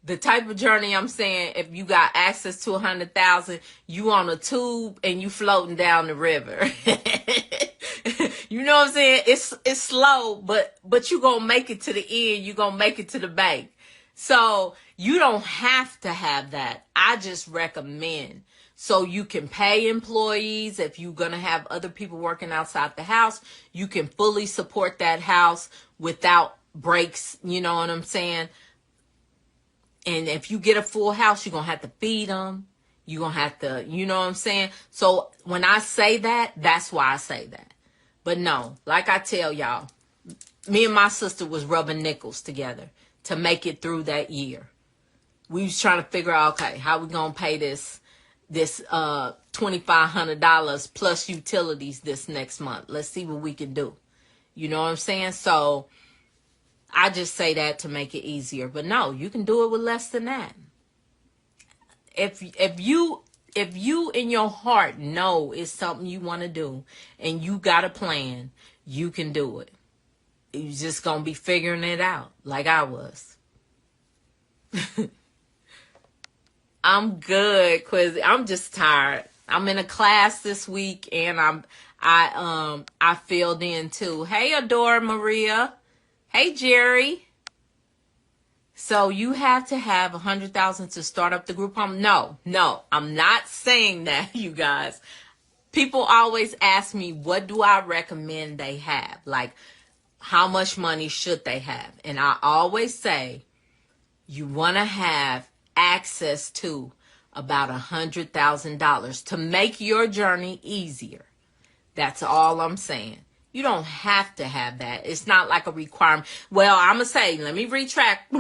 The type of journey I'm saying, if you got access to 100,000, you on a tube and you floating down the river. You know what I'm saying? It's slow, but you gonna make it to the end. You gonna make it to the bank. So you don't have to have that. I just recommend. So you can pay employees. If you're gonna have other people working outside the house, you can fully support that house without breaks. You know what I'm saying? And if you get a full house, you're going to have to feed them. You're going to have to, you know what I'm saying? So when I say that, that's why I say that. But no, like I tell y'all, me and my sister was rubbing nickels together to make it through that year. We was trying to figure out, okay, how we going to pay this $2,500 plus utilities this next month. Let's see what we can do. You know what I'm saying? So I just say that to make it easier. But no, you can do it with less than that. If you in your heart know it's something you want to do and you got a plan, you can do it. You're just going to be figuring it out like I was. I'm good, Quizzy. I'm just tired. I'm in a class this week and I filled in too. Hey, Adora Maria. Hey, Jerry. So you have to have 100,000 to start up the group home? No, I'm not saying that, you guys. People always ask me, what do I recommend they have? Like, how much money should they have? And I always say, you want to have access to about $100,000 to make your journey easier. That's all I'm saying. You don't have to have that. It's not like a requirement. Well, I'm going to say, let me retract.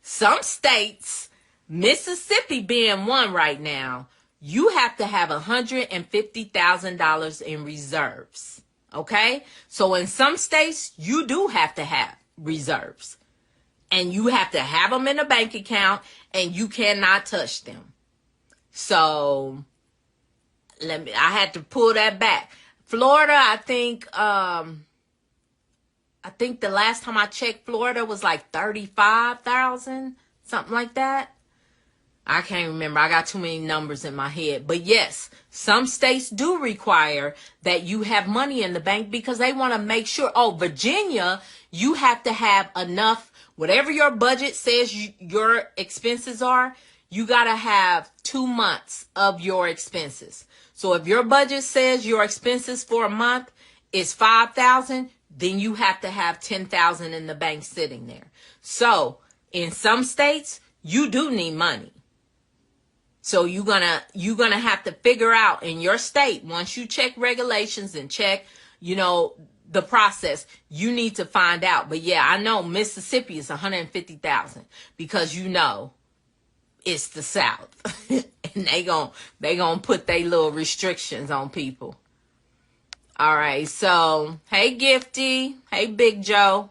Some states, Mississippi being one right now, you have to have $150,000 in reserves. Okay? So in some states, you do have to have reserves. And you have to have them in a bank account and you cannot touch them. So I had to pull that back. Florida, I think the last time I checked, Florida was like 35,000, something like that. I can't remember. I got too many numbers in my head. But yes, some states do require that you have money in the bank because they want to make sure. Oh, Virginia, you have to have enough, whatever your budget says your expenses are, you got to have 2 months of your expenses. So if your budget says your expenses for a month is $5,000, then you have to have $10,000 in the bank sitting there. So in some states, you do need money. So you're gonna have to figure out in your state, once you check regulations and check, the process, you need to find out. But yeah, I know Mississippi is 150,000 because it's the South. And they gonna put their little restrictions on people. All right, so hey Gifty, hey Big Joe.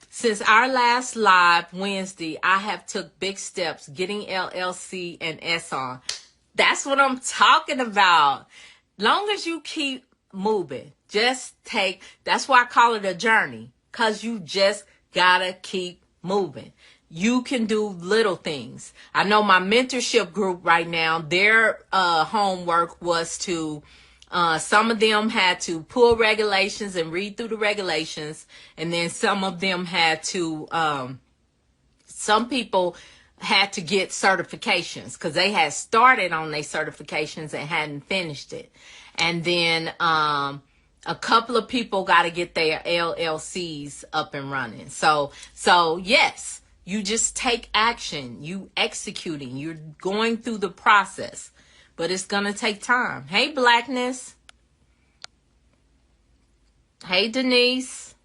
Since our last live Wednesday, I have took big steps getting LLC and S on. That's what I'm talking about. Long as you keep moving, that's why I call it a journey, because you just gotta keep moving. You can do little things. I know my mentorship group right now, their homework was to, some of them had to pull regulations and read through the regulations. And then some of them had to, some people had to get certifications because they had started on their certifications and hadn't finished it. And then a couple of people got to get their LLCs up and running. So yes, you just take action. You executing. You're going through the process. But it's going to take time. Hey, Blackness. Hey, Denise.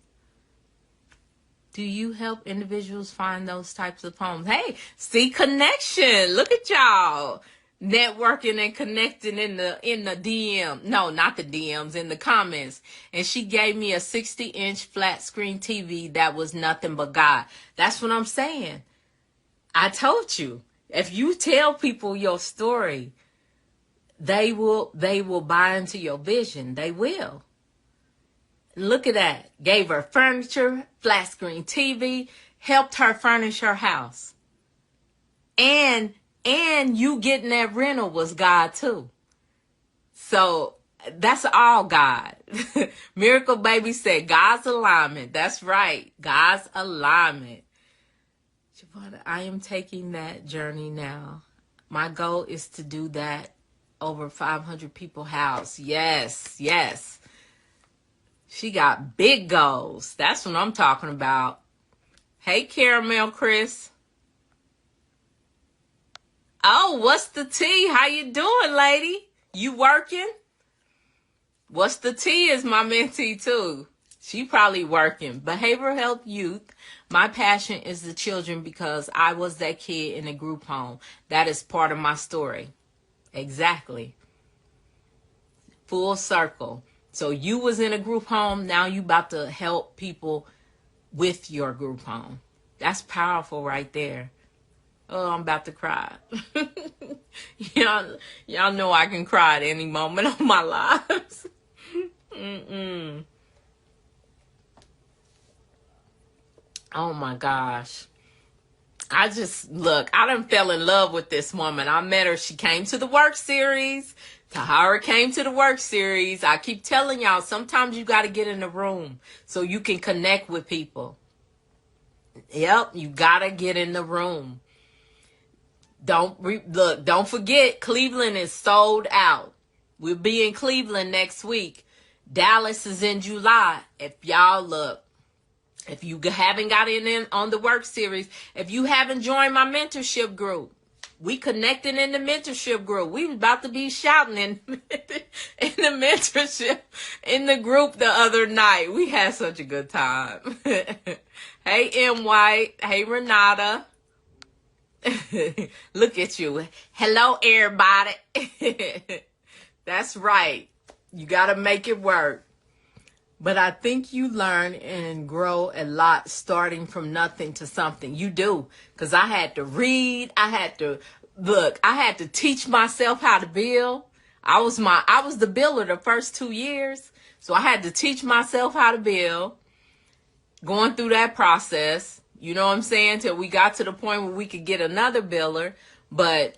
Do you help individuals find those types of homes? Hey, see, connection. Look at y'all networking and connecting in the DM. No, not the DMs, in the comments. And she gave me a 60-inch flat screen TV that was nothing but God. That's what I'm saying. I told you, if you tell people your story, they will buy into your vision. They will. Look at that. Gave her furniture, flat screen TV, helped her furnish her house. And you getting that rental was God too. So that's all God. Miracle Baby said God's alignment. That's right. God's alignment. I am taking that journey now. My goal is to do that over 500 people house. Yes, yes. She got big goals. That's what I'm talking about. Hey, Caramel Chris. Oh, what's the tea? How you doing, lady? You working? What's the tea is my mentee, too. She probably working. Behavioral health youth. My passion is the children because I was that kid in a group home. That is part of my story. Exactly. Full circle. So you was in a group home. Now you about to help people with your group home. That's powerful right there. Oh, I'm about to cry. y'all know I can cry at any moment of my lives. Oh my gosh. I done fell in love with this woman. I met her. She came to the Worc series. Tahara came to the Worc series. I keep telling y'all, sometimes you got to get in the room so you can connect with people. Yep, you got to get in the room. Don't forget, Cleveland is sold out. We'll be in Cleveland next week. Dallas is in July. If you haven't got in on the Worc series, if you haven't joined my mentorship group, we connected in the mentorship group. We was about to be shouting in the mentorship in the group the other night. We had such a good time. Hey, M. White. Hey, Renata. Look at you. Hello, everybody. That's right. You got to make it work. But I think you learn and grow a lot starting from nothing to something. You do. Because I had to read. I had to teach myself how to build. I was the builder the first 2 years. So I had to teach myself how to build. Going through that process. You know what I'm saying? Till we got to the point where we could get another builder. But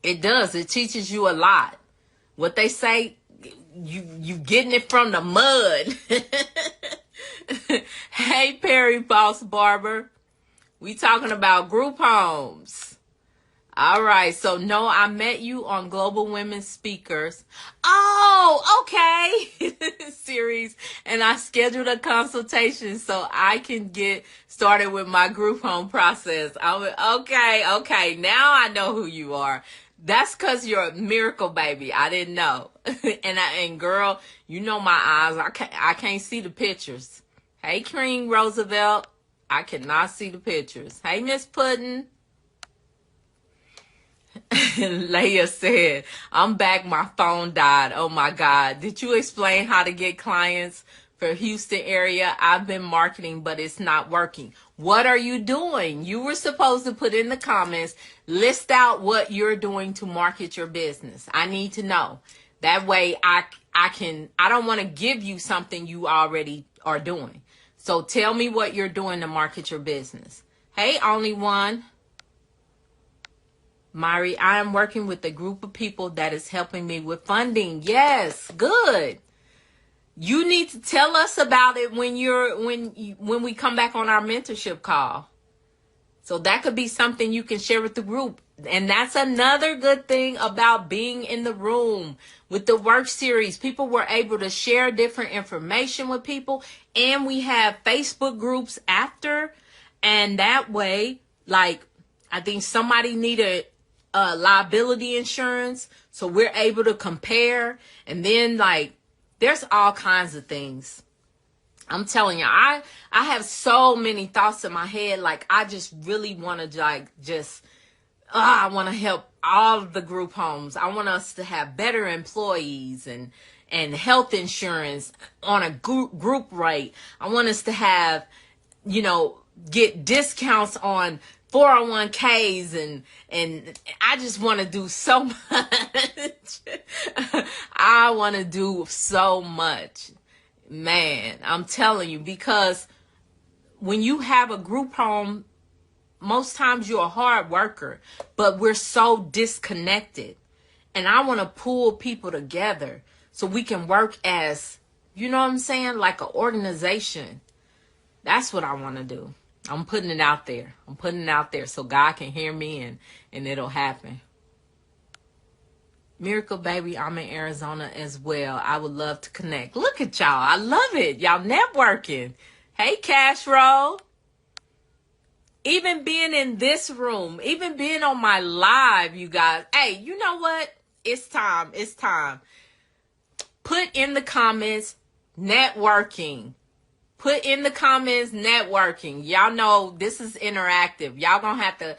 it does. It teaches you a lot. What they say, you getting it from the mud. Hey, Perry Boss Barber. We talking about group homes. All right. So, no, I met you on Global Women Speakers. Oh, okay. Series. And I scheduled a consultation so I can get started with my group home process. Okay. Now I know who you are. That's because you're a miracle baby. I didn't know. and girl, you know my eyes. I can't see the pictures. Hey, Cream Roosevelt. I cannot see the pictures. Hey, Miss Puddin'. Leah said, I'm back. My phone died. Oh my God. Did you explain how to get clients for Houston area? I've been marketing, but it's not working. What are you doing? You were supposed to put in the comments, list out what you're doing to market your business. I need to know. That way I don't want to give you something you already are doing. So tell me what you're doing to market your business. Hey, only one. Myrrie, I am working with a group of people that is helping me with funding. Yes, good. You need to tell us about it when we come back on our mentorship call. So that could be something you can share with the group. And that's another good thing about being in the room with the Worc series. People were able to share different information with people. And we have Facebook groups after. And that way, like, I think somebody needed liability insurance. So we're able to compare. And then, like, there's all kinds of things. I'm telling you, I have so many thoughts in my head. Like, I just really want to, I want to help all of the group homes. I want us to have better employees and health insurance on a group rate. I want us to have, get discounts on 401ks and I just want to do so much. I want to do so much. Man, I'm telling you, because when you have a group home, most times you're a hard worker, but we're so disconnected. And I want to pull people together so we can work as, you know what I'm saying, like an organization. That's what I want to do. I'm putting it out there. I'm putting it out there so God can hear me and it'll happen. Miracle Baby, I'm in Arizona as well. I would love to connect. Look at y'all. I love it. Y'all networking. Hey, Cash Roll. Even being in this room, even being on my live, you guys. Hey, you know what? It's time. It's time. Put in the comments, networking. Put in the comments, networking. Y'all know this is interactive. Y'all gonna have to,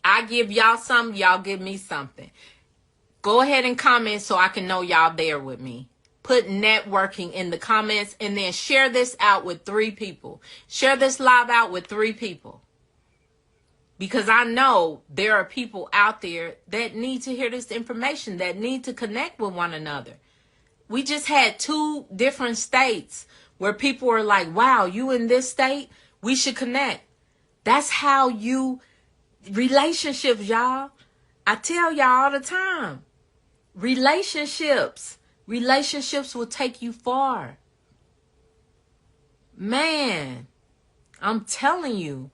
I give y'all something, y'all give me something. Go ahead and comment so I can know y'all there with me. Put networking in the comments and then share this out with 3 people. Share this live out with 3 people. Because I know there are people out there that need to hear this information, that need to connect with one another. We just had 2 different states where people are like, wow, you in this state? We should connect. That's how relationships, y'all. I tell y'all all the time. Relationships will take you far. Man, I'm telling you.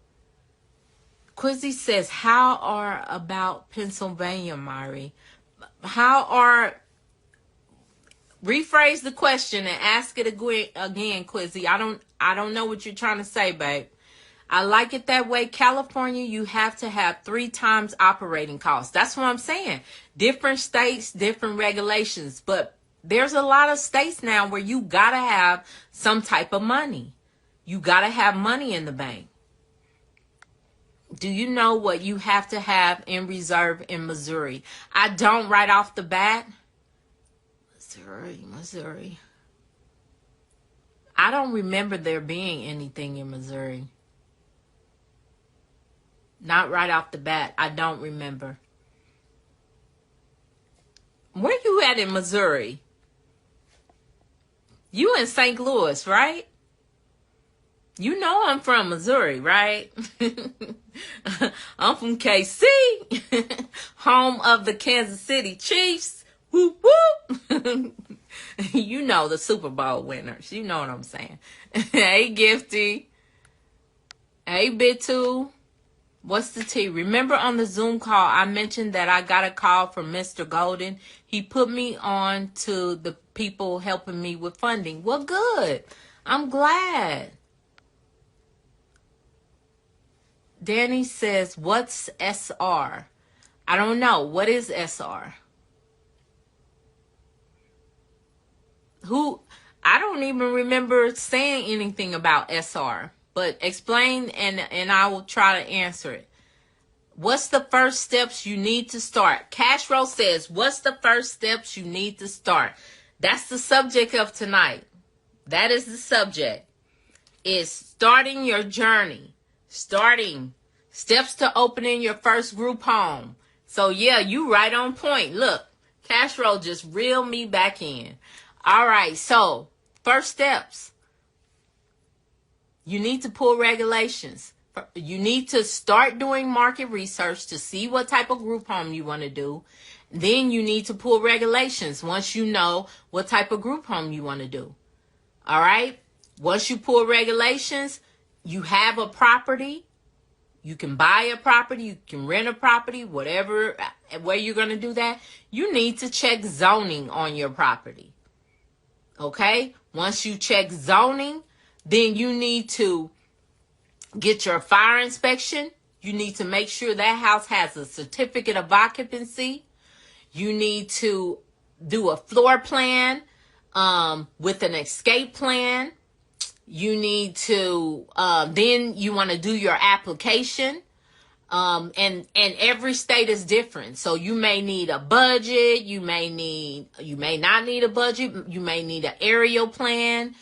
Quizzy says, how are about Pennsylvania, Myrrie? Rephrase the question and ask it again, Quizzy. I don't know what you're trying to say, babe. I like it that way. California, you have to have 3 times operating costs. That's what I'm saying. Different states, different regulations. But there's a lot of states now where you got to have some type of money. You got to have money in the bank. Do you know what you have to have in reserve in Missouri? I don't right off the bat. Missouri. I don't remember there being anything in Missouri. Not right off the bat. I don't remember. Where you at in Missouri? You in St. Louis, right? You know I'm from Missouri, right? I'm from KC, home of the Kansas City Chiefs. Whoop, whoop. You know the Super Bowl winners. You know what I'm saying. Hey, Gifty. Hey, Bitu. What's the tea? Remember on the Zoom call, I mentioned that I got a call from Mr. Golden. He put me on to the people helping me with funding. Well, good. I'm glad. Danny says, what's SR? I don't know. What is SR? I don't even remember saying anything about SR. But explain and I will try to answer it. What's the first steps you need to start? Cash Roll says, what's the first steps you need to start? That's the subject of tonight. That is the subject. Is starting your journey. Starting. Steps to opening your first group home. So yeah, you right on point. Look, Cash Roll just reeled me back in. All right, so first steps. You need to pull regulations. You need to start doing market research to see what type of group home you want to do. Then you need to pull regulations once you know what type of group home you want to do. All right? Once you pull regulations, you have a property. You can buy a property, you can rent a property, whatever way you're going to do that. You need to check zoning on your property. Okay? Once you check zoning, then you need to get your fire inspection. You need to make sure that house has a certificate of occupancy. You need to do a floor plan with an escape plan. You need to, then you want to do your application. And every state is different. So you may need a budget. You may not need a budget. You may need an aerial plan.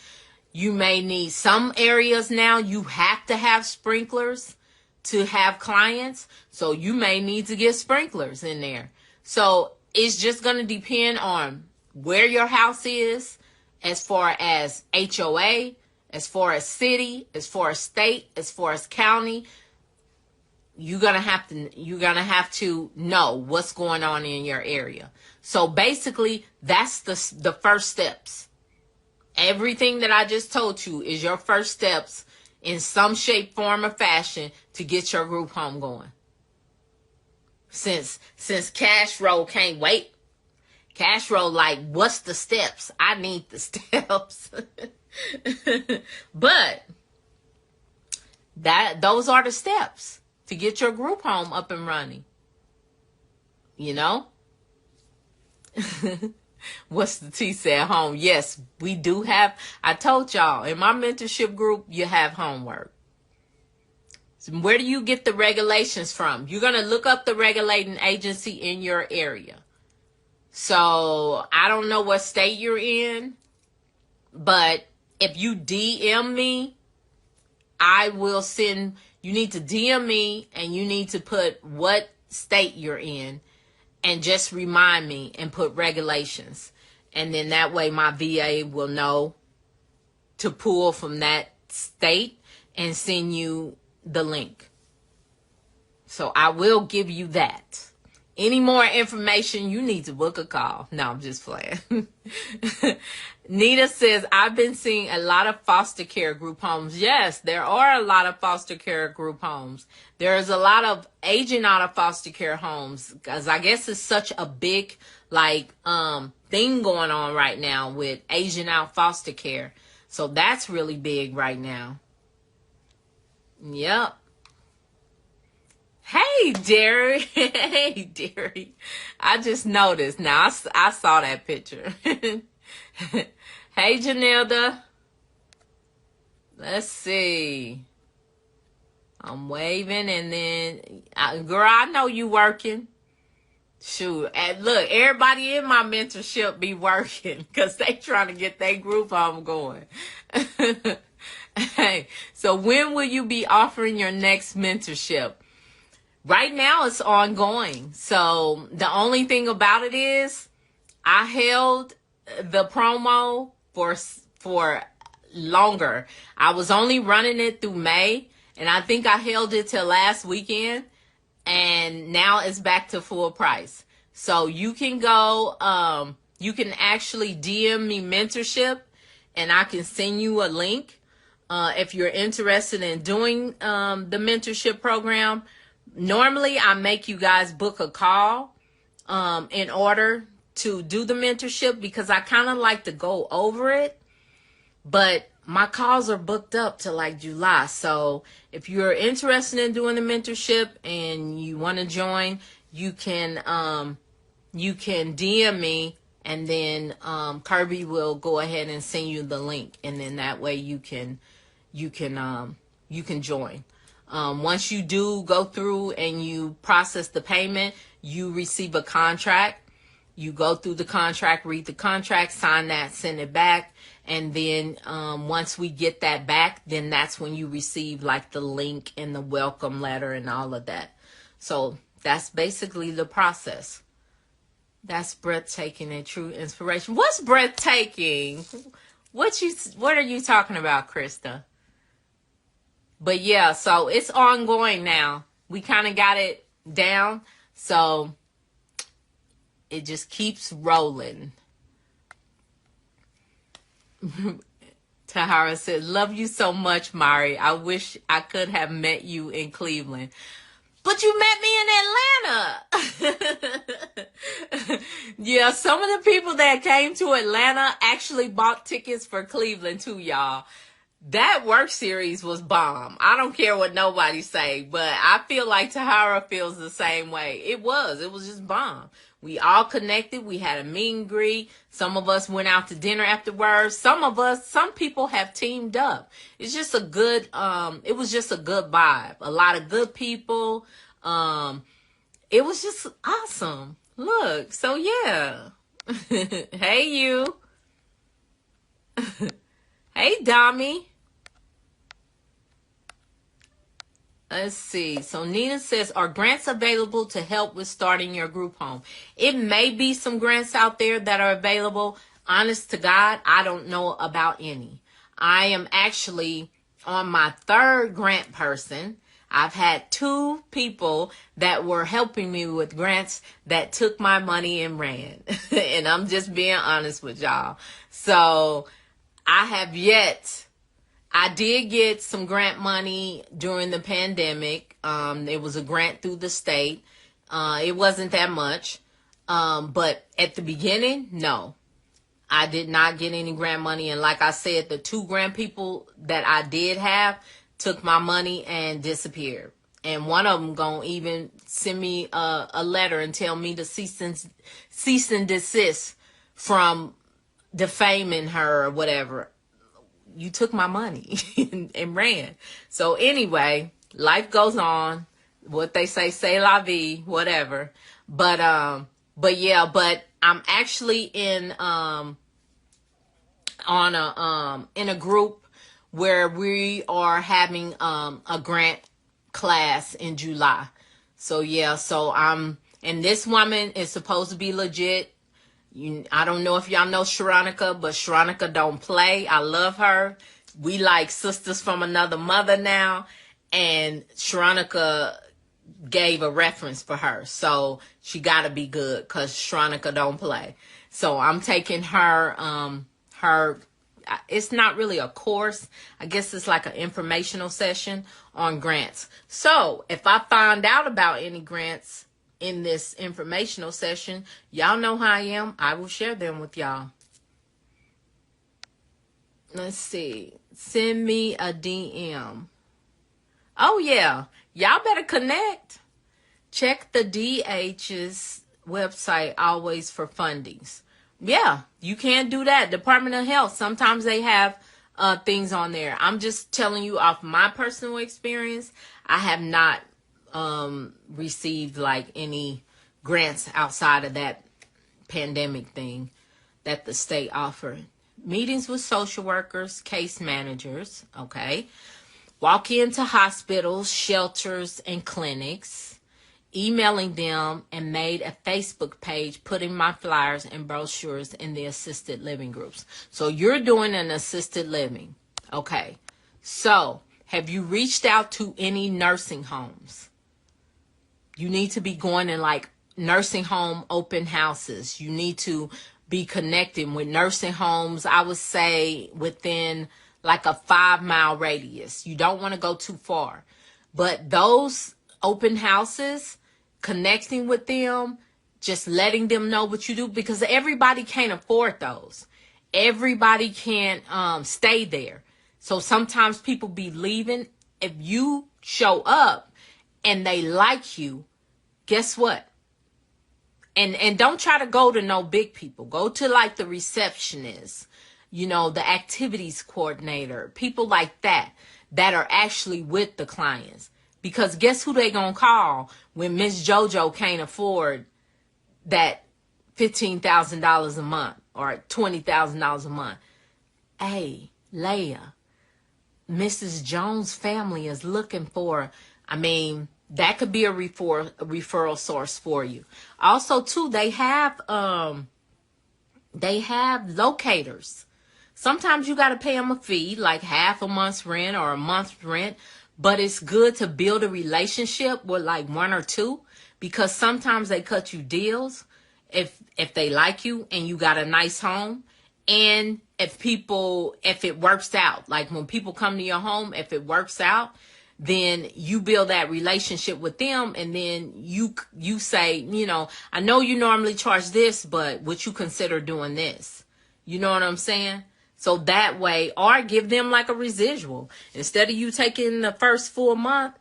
You may need some areas now. You have to have sprinklers to have clients. So you may need to get sprinklers in there. So it's just going to depend on where your house is as far as HOA, as far as city, as far as state, as far as county. You're gonna have to know what's going on in your area. So basically, that's the first steps. Everything that I just told you is your first steps in some shape, form, or fashion to get your group home going. Since Cash Roll can't wait. Cash Roll like, what's the steps? I need the steps. But those are the steps to get your group home up and running. You know? What's the T said? Home. Yes, we do have. I told y'all, in my mentorship group, you have homework. So where do you get the regulations from? You're going to look up the regulating agency in your area. So I don't know what state you're in, but if you DM me, I will send, you need to DM me and you need to put what state you're in and just remind me and put regulations. And then that way my VA will know to pull from that state and send you the link. So I will give you that. Any more information, you need to book a call. No, I'm just playing. Nita says, I've been seeing a lot of foster care group homes. Yes, there are a lot of foster care group homes. There's a lot of aging out of foster care homes because I guess it's such a big thing going on right now with aging out foster care. So that's really big right now. Yep. Hey, Derry. Hey, Derry. I just noticed. Now, I saw that picture. Hey, Janilda. Let's see. I'm waving and then, girl, I know you working. Shoot. And look, everybody in my mentorship be working because they trying to get their group home going. Hey, so when will you be offering your next mentorship? Right now it's ongoing. So the only thing about it is I held the promo for longer. I was only running it through May and I think I held it till last weekend and now it's back to full price. So you can go, you can actually DM me mentorship and I can send you a link. If you're interested in doing the mentorship program. Normally, I make you guys book a call in order to do the mentorship because I kind of like to go over it. But my calls are booked up to like July. So if you're interested in doing the mentorship and you want to join, you can DM me and then Kirby will go ahead and send you the link. And then that way you can join. Once you do go through and you process the payment, you receive a contract. You go through the contract, read the contract, sign that, send it back. And then once we get that back, then that's when you receive like the link and the welcome letter and all of that. So that's basically the process. That's breathtaking and true inspiration. What's breathtaking? What are you talking about, Krista? But yeah, so it's ongoing now. We kind of got it down. So it just keeps rolling. Tahara said, love you so much, Myrrie. I wish I could have met you in Cleveland. But you met me in Atlanta. Yeah, some of the people that came to Atlanta actually bought tickets for Cleveland too, y'all. That work series was bomb. I don't care what nobody say, but I feel like Tahara feels the same way. It was just bomb. We all connected. We had a meet and greet. Some of us went out to dinner afterwards. Some people have teamed up. It's just a good, it was just a good vibe. A lot of good people. It was just awesome. Look, so yeah. Hey, you. Hey, Dami. Let's see. So Nina says, are grants available to help with starting your group home? It may be some grants out there that are available. Honest to God, I don't know about any. I am actually on my third grant person. I've had 2 people that were helping me with grants that took my money and ran. And I'm just being honest with y'all. So I did get some grant money during the pandemic. It was a grant through the state. It wasn't that much. But at the beginning, no. I did not get any grant money. And like I said, the 2 grant people that I did have took my money and disappeared. And one of them gonna even send me a letter and tell me to cease and desist from defaming her or whatever. You took my money and ran. So anyway, life goes on. What they say la vie, whatever. But I'm actually in a group where we are having a grant class in July. So yeah, and this woman is supposed to be legit. I don't know if y'all know Sharonica, but Sharonica don't play. I love her. We like sisters from another mother now. And Sharonica gave a reference for her. So she got to be good because Sharonica don't play. So I'm taking her, it's not really a course. I guess it's like an informational session on grants. So if I find out about any grants in this informational session, y'all know how I am. I will share them with y'all. Let's see. Send me a DM. Oh, yeah. Y'all better connect. Check the DH's website always for fundings. Yeah, you can do that. Department of Health, sometimes they have things on there. I'm just telling you off my personal experience. I have not received like any grants outside of that pandemic thing that the state offered. Meetings with social workers, case managers, okay. Walk into hospitals, shelters, and clinics, emailing them, and made a Facebook page putting my flyers and brochures in the assisted living groups. So you're doing an assisted living. Okay. So have you reached out to any nursing homes? You need to be going in like nursing home open houses. You need to be connecting with nursing homes, I would say within like a 5-mile radius. You don't want to go too far. But those open houses, connecting with them, just letting them know what you do, because everybody can't afford those. Everybody can't stay there. So sometimes people be leaving. If you show up and they like you, guess what? And don't try to go to no big people. Go to like the receptionist, the activities coordinator, people like that are actually with the clients. Because guess who they gonna call when Miss JoJo can't afford that $15,000 a month or $20,000 a month? Hey, Leah, Mrs. Jones' family is looking for, that could be a referral source for you. Also, too, they have locators. Sometimes you got to pay them a fee, like half a month's rent or a month's rent. but it's good to build a relationship with like one or two, because sometimes they cut you deals if they like you and you got a nice home. And if it works out, like when people come to your home, if it works out, then you build that relationship with them, and then you say, I know you normally charge this, but would you consider doing this? You know what I'm saying? So that way, or give them like a residual. Instead of you taking the first full month,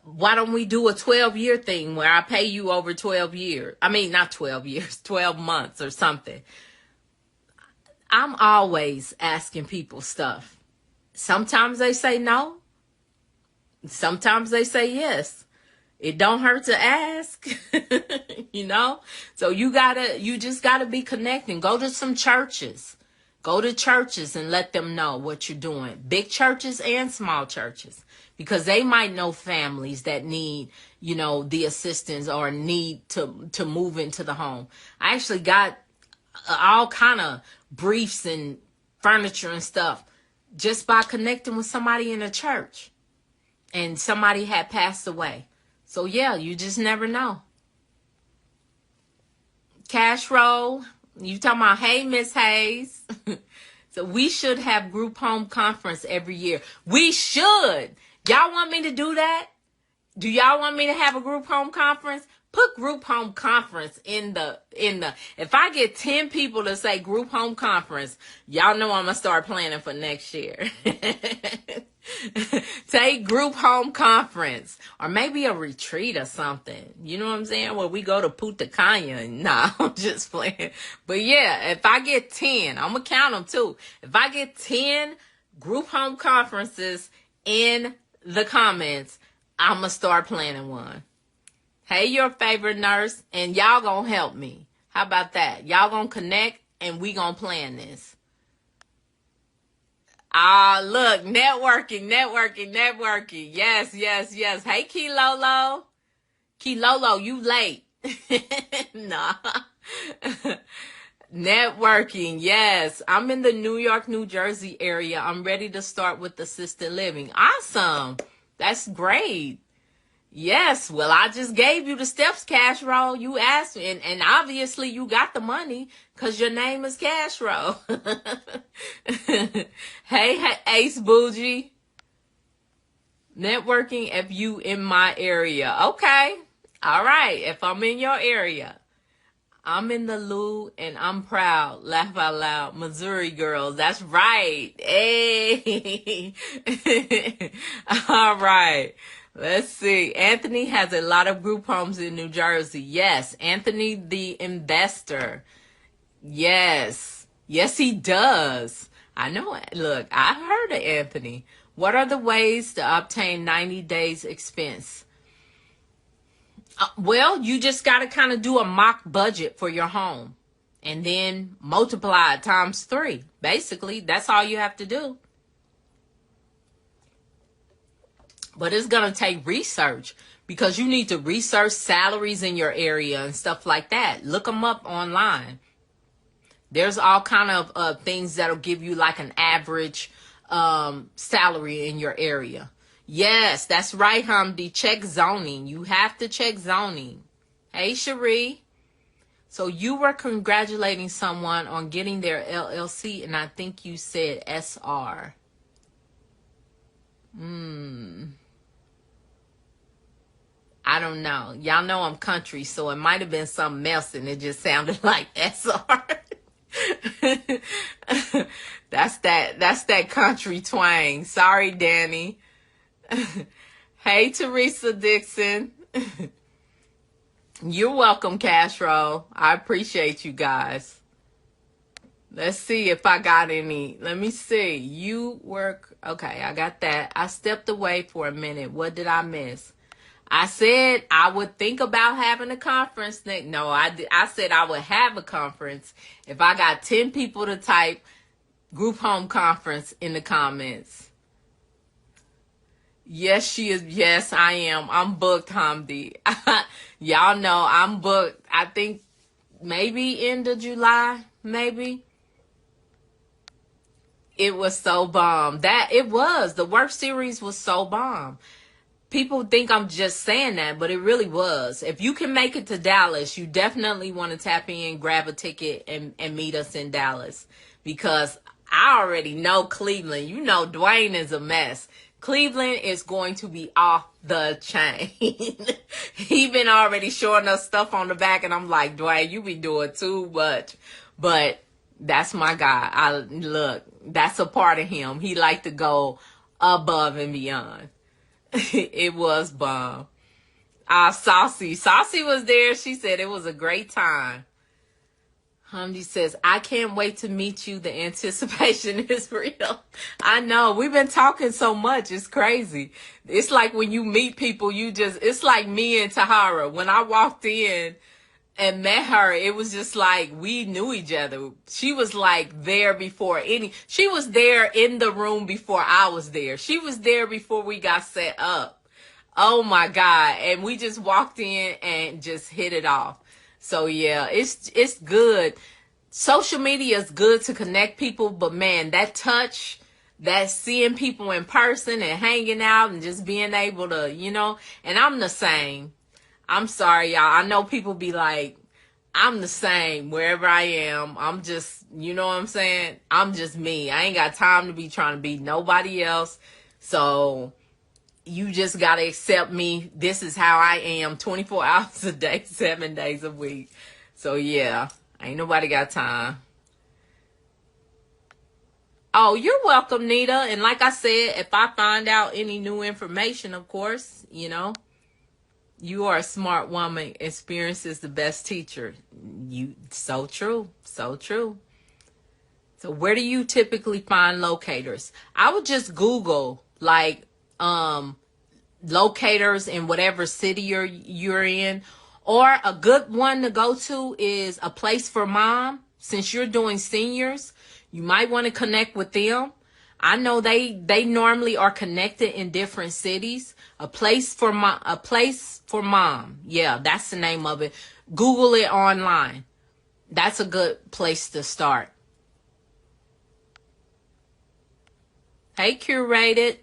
why don't we do a 12-year thing where I pay you over 12 years? I mean, not 12 years, 12 months or something. I'm always asking people stuff. Sometimes they say no. Sometimes they say yes. It don't hurt to ask, So you just gotta be connecting. Go to some churches. Go to churches and let them know what you're doing. Big churches and small churches, because they might know families that need, the assistance or need to move into the home. I actually got all kind of briefs and furniture and stuff just by connecting with somebody in a church. And somebody had passed away. So yeah, you just never know. Cash roll. You talking about, hey, Miss Hayes. So we should have group home conference every year. We should. Y'all want me to do that? Do y'all want me to have a group home conference? Put group home conference in the, if I get 10 people to say group home conference, y'all know I'm going to start planning for next year. Take group home conference, or maybe a retreat or something. You know what I'm saying? Where we go to Punta Cana. Nah, I'm just playing. But yeah, if I get 10, I'm going to count them too. If I get 10 group home conferences in the comments, I'm going to start planning one. Hey, your favorite nurse, and y'all gonna help me. How about that? Y'all gonna connect, and we gonna plan this. Look, networking. Yes. Hey, Kilolo. Kilolo, you late. Nah. Networking, yes. I'm in the New York, New Jersey area. I'm ready to start with assisted living. Awesome. That's great. Yes, well, I just gave you the steps, Cash Roll. You asked me, and obviously you got the money because your name is Cash Roll. Hey, Ace Bougie. Networking if you in my area. Okay. All right. If I'm in your area. I'm in the Lou and I'm proud. Laugh out loud. Missouri girls. That's right. Hey. All right. Let's see. Anthony has a lot of group homes in New Jersey. Yes. Anthony, the investor. Yes. Yes, he does. I know. Look, I've heard of Anthony. What are the ways to obtain 90 days expense? Well, you just got to kind of do a mock budget for your home and then multiply it times 3. Basically, that's all you have to do. But it's going to take research, because you need to research salaries in your area and stuff like that. Look them up online. There's all kind of things that'll give you like an average salary in your area. Yes, that's right, Hamdi. Check zoning. You have to check zoning. Hey, Cherie. So you were congratulating someone on getting their LLC, and I think you said SR. I don't know. Y'all know I'm country, so it might have been something else, and it just sounded like SR. That's that country twang. Sorry, Danny. Hey, Teresa Dixon. You're welcome, Castro. I appreciate you guys. Let's see if I got any. Let me see. You work. Okay, I got that. I stepped away for a minute. What did I miss? I said I would think about having a conference. No, I said I would have a conference if I got 10 people to type group home conference in the comments. Yes, she is. Yes, I am. I'm booked, Hamdi. Y'all know I'm booked. I think maybe end of July, maybe. It was so bomb. The Worc series was so bomb. People think I'm just saying that, but it really was. If you can make it to Dallas, you definitely want to tap in, grab a ticket, and meet us in Dallas. Because I already know Cleveland. You know Dwayne is a mess. Cleveland is going to be off the chain. He been already showing us stuff on the back, and I'm like, Dwayne, you be doing too much. But that's my guy. Look, that's a part of him. He like to go above and beyond. It was bomb. Saucy was there. She said it was a great time. Humdy says, I can't wait to meet you. The anticipation is real. I know. We've been talking so much. It's crazy. It's like when you meet people, it's like me and Tahara. When I walked in and met her, it was just like we knew each other. She was like there she was there in the room before I was there. She was there before we got set up. Oh my God. And we just walked in and just hit it off. So yeah, it's good. Social media is good to connect people, but man, that touch, that seeing people in person and hanging out and just being able to, and I'm the same. I'm sorry, y'all. I know people be like, I'm the same wherever I am. I'm just, you know what I'm saying? I'm just me. I ain't got time to be trying to be nobody else. So you just got to accept me. This is how I am 24 hours a day, 7 days a week. So yeah, ain't nobody got time. Oh, you're welcome, Nita. And like I said, if I find out any new information, of course, you are a smart woman. Experience is the best teacher. So true. So true. So where do you typically find locators? I would just Google locators in whatever city you're in. Or a good one to go to is A Place for Mom. Since you're doing seniors, you might want to connect with them. I know they normally are connected in different cities. A Place for Mom. Yeah, that's the name of it. Google it online. That's a good place to start. Hey, Curated.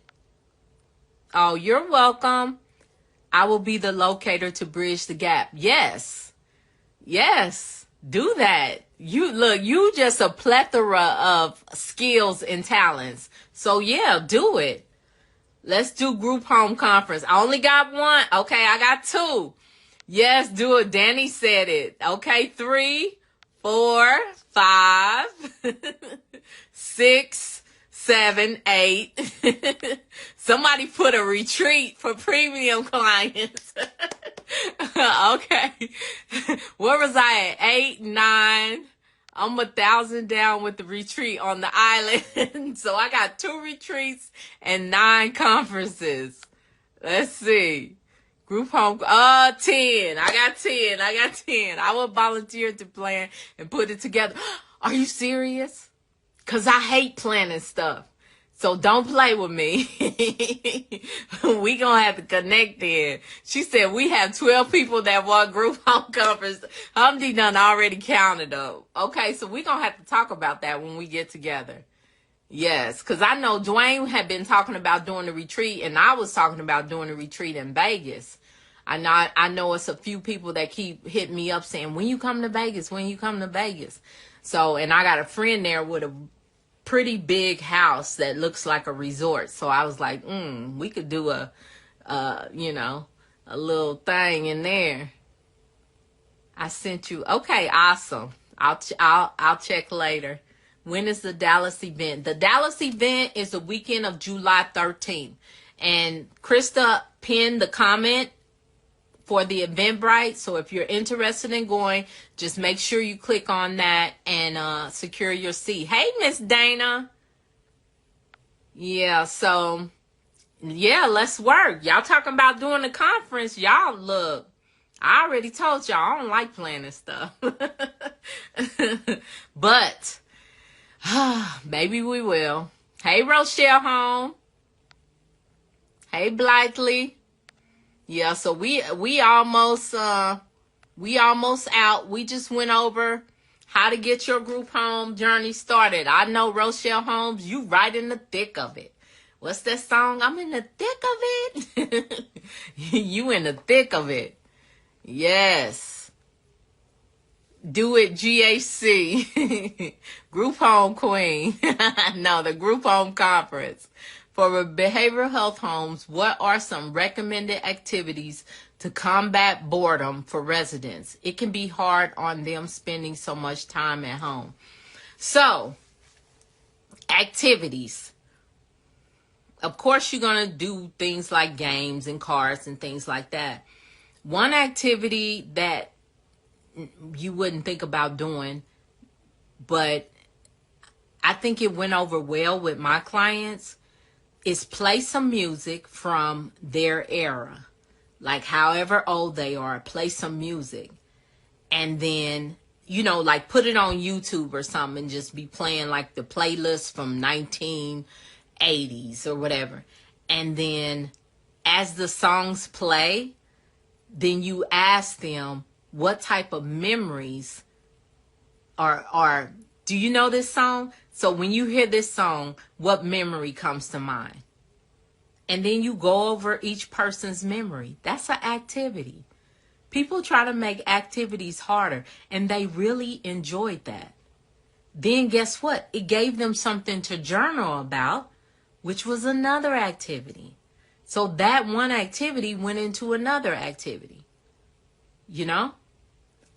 Oh, you're welcome. I will be the locator to bridge the gap. Yes. Do that. You just a plethora of skills and talents. So yeah, do it. Let's do group home conference. I only got one. Okay, I got two. Yes, do it. Danny said it. Okay, 3, 4, 5, 6, 7, 8. Somebody put a retreat for premium clients. Okay. Where was I at? 8, 9. I'm 1,000 down with the retreat on the island. So I got 2 retreats and 9 conferences. Let's see. Group home, 10. I got 10. I will volunteer to plan and put it together. Are you serious? Because I hate planning stuff. So don't play with me. We gonna have to connect then. She said we have 12 people that want group home conference. Humdy done already counted up. Okay, so we gonna have to talk about that when we get together. Yes, because I know Dwayne had been talking about doing the retreat, and I was talking about doing a retreat in Vegas. I know it's a few people that keep hitting me up saying, when you come to Vegas? So, and I got a friend there with a pretty big house that looks like a resort. So I was like, we could do a little thing in there. I sent you. Okay, awesome. I'll check later. When is the Dallas event? The Dallas event is the weekend of July 13th. And Krista pinned the comment for the Eventbrite. So if you're interested in going, just make sure you click on that and secure your seat. Hey, Miss Dana. Yeah, so, yeah, let's work. Y'all talking about doing the conference. Y'all, look, I already told y'all I don't like planning stuff. But, maybe we will. Hey, Rochelle Home. Hey, Blythley. Yeah, so we almost out. We just went over how to get your group home journey started. I know Rochelle Holmes, you right in the thick of it. What's that song? I'm in the thick of it. You in the thick of it. Yes. Do it, GHC. Group Home Queen. No, the Group Home Conference. For behavioral health homes, what are some recommended activities to combat boredom for residents? It can be hard on them spending so much time at home. So, activities. Of course, you're going to do things like games and cards and things like that. One activity that you wouldn't think about doing, but I think it went over well with my clients, is play some music from their era. Like however old they are, play some music. And then, like put it on YouTube or something and just be playing like the playlist from 1980s or whatever. And then as the songs play, then you ask them what type of memories are do you know this song? So when you hear this song, what memory comes to mind? And then you go over each person's memory. That's an activity. People try to make activities harder, and they really enjoyed that. Then guess what? It gave them something to journal about, which was another activity. So that one activity went into another activity.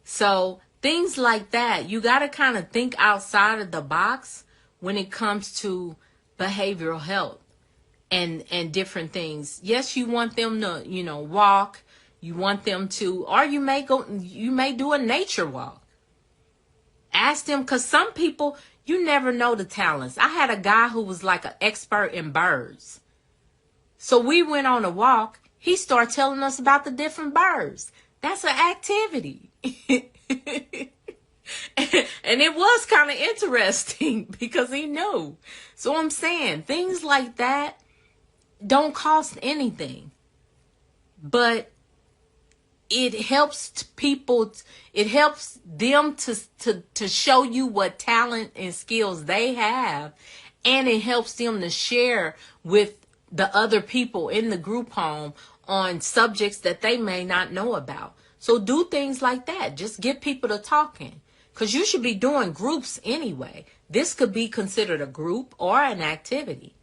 So things like that, you got to kind of think outside of the box when it comes to behavioral health and different things. Yes, you want them to, walk. You want them to, or you may do a nature walk. Ask them, because some people, you never know the talents. I had a guy who was like an expert in birds. So we went on a walk. He started telling us about the different birds. That's an activity. And it was kind of interesting because he knew. So I'm saying things like that don't cost anything. But it helps people, it helps them to show you what talent and skills they have. And it helps them to share with the other people in the group home on subjects that they may not know about. So do things like that. Just get people to talking. Because you should be doing groups anyway. This could be considered a group or an activity.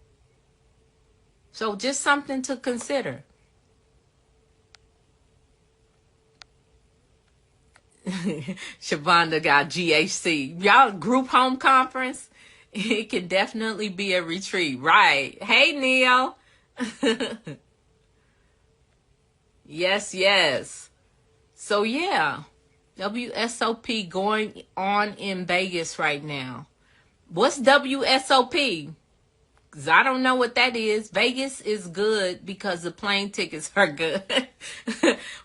So just something to consider. Shavonda got GHC. Y'all, group home conference? It can definitely be a retreat. Right. Hey, Neil. Yes. So, yeah. WSOP going on in Vegas right now. What's WSOP? Because I don't know what that is. Vegas is good because the plane tickets are good.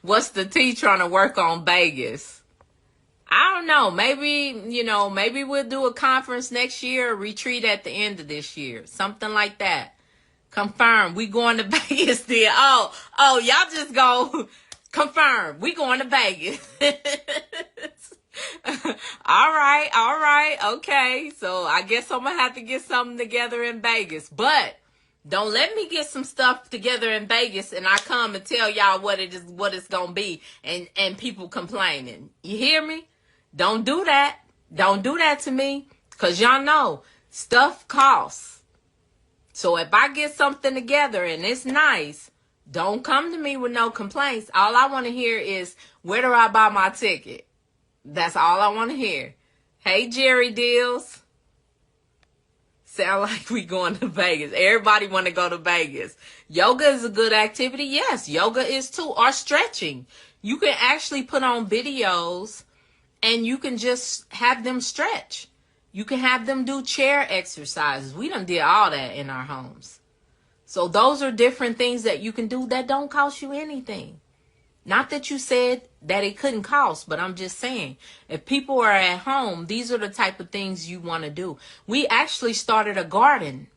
What's the T trying to work on Vegas? I don't know. Maybe we'll do a conference next year, a retreat at the end of this year. Something like that. Confirm. We going to Vegas then. Oh, y'all just go. Confirm. We going to Vegas. All right. Okay. So I guess I'm going to have to get something together in Vegas. But don't let me get some stuff together in Vegas and I come and tell y'all what it's going to be and people complaining. You hear me? Don't do that. Don't do that to me. Because y'all know stuff costs. So if I get something together and it's nice, don't come to me with no complaints. All I want to hear is, where do I buy my ticket? That's all I want to hear. Hey, Jerry Deals. Sound like we going to Vegas. Everybody want to go to Vegas. Yoga is a good activity. Yes, yoga is too. Or stretching. You can actually put on videos and you can just have them stretch. You can have them do chair exercises. We done did all that in our homes. So those are different things that you can do that don't cost you anything. Not that you said that it couldn't cost, but I'm just saying, if people are at home, these are the type of things you want to do. We actually started a garden,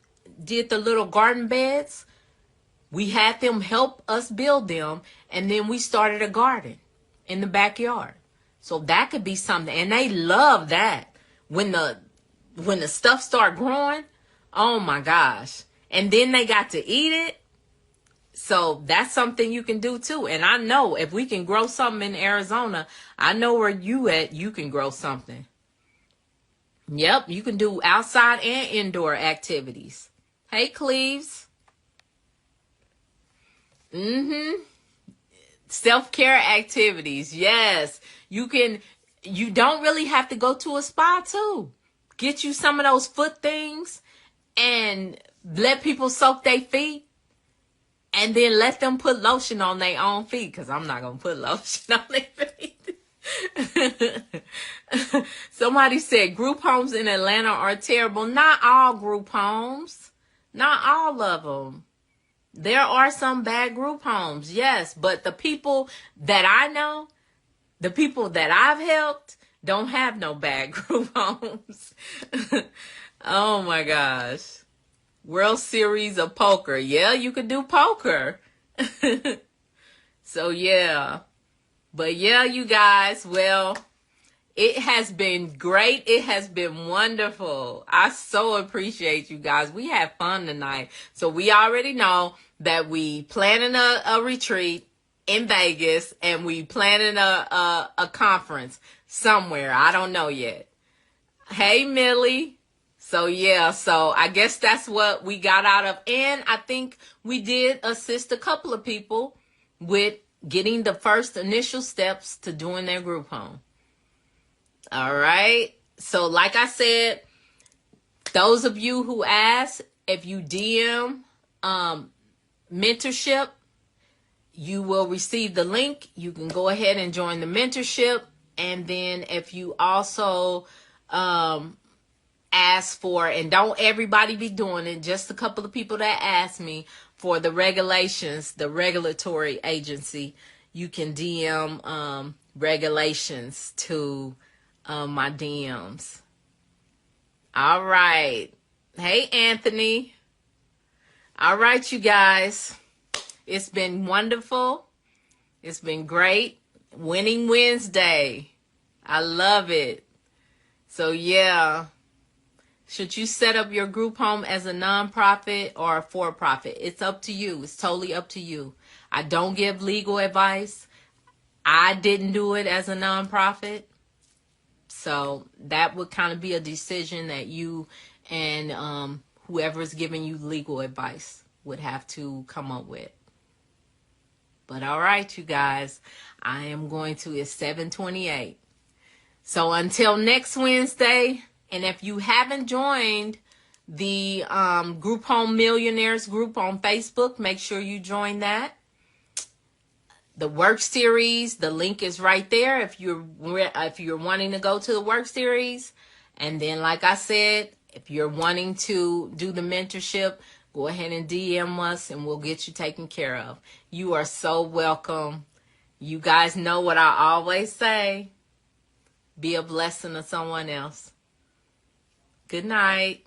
did the little garden beds. We had them help us build them, and then we started a garden in the backyard. So that could be something. And they love that. When the stuff start growing, oh my gosh. And then they got to eat it. So that's something you can do too. And I know if we can grow something in Arizona, I know where you at, you can grow something. Yep, you can do outside and indoor activities. Hey, Cleves. Self-care activities. Yes. You don't really have to go to a spa too. Get you some of those foot things and let people soak their feet. And then let them put lotion on their own feet, because I'm not going to put lotion on their feet. Somebody said group homes in Atlanta are terrible. Not all group homes. Not all of them. There are some bad group homes, yes. But the people that I know, the people that I've helped, don't have no bad group homes. Oh my gosh. World Series of Poker. Yeah, you could do poker. So, yeah. But, yeah, you guys, well, it has been great. It has been wonderful. I so appreciate you guys. We had fun tonight. So, we already know that we planning a retreat in Vegas, and we planning a conference somewhere. I don't know yet. Hey, Millie. So, yeah, so I guess that's what we got out of. And I think we did assist a couple of people with getting the first initial steps to doing their group home. All right. So, like I said, those of you who asked, if you DM mentorship, you will receive the link. You can go ahead and join the mentorship. And then if you also ask for, and don't everybody be doing it, just a couple of people that asked me for the regulations, the regulatory agency, you can DM regulations to my DMs. All right. Hey, Anthony. All right, you guys. It's been wonderful. It's been great. Winning Wednesday. I love it. So, yeah. Should you set up your group home as a nonprofit or a for-profit? It's up to you. It's totally up to you. I don't give legal advice. I didn't do it as a nonprofit. So that would kind of be a decision that you and whoever's giving you legal advice would have to come up with. But all right, you guys, I am going to, it's 7:28. So until next Wednesday, and if you haven't joined the Group Home Millionaires group on Facebook, make sure you join that. The Worc series, the link is right there if you're wanting to go to the Worc series. And then, like I said, if you're wanting to do the mentorship, go ahead and DM us and we'll get you taken care of. You are so welcome. You guys know what I always say. Be a blessing to someone else. Good night.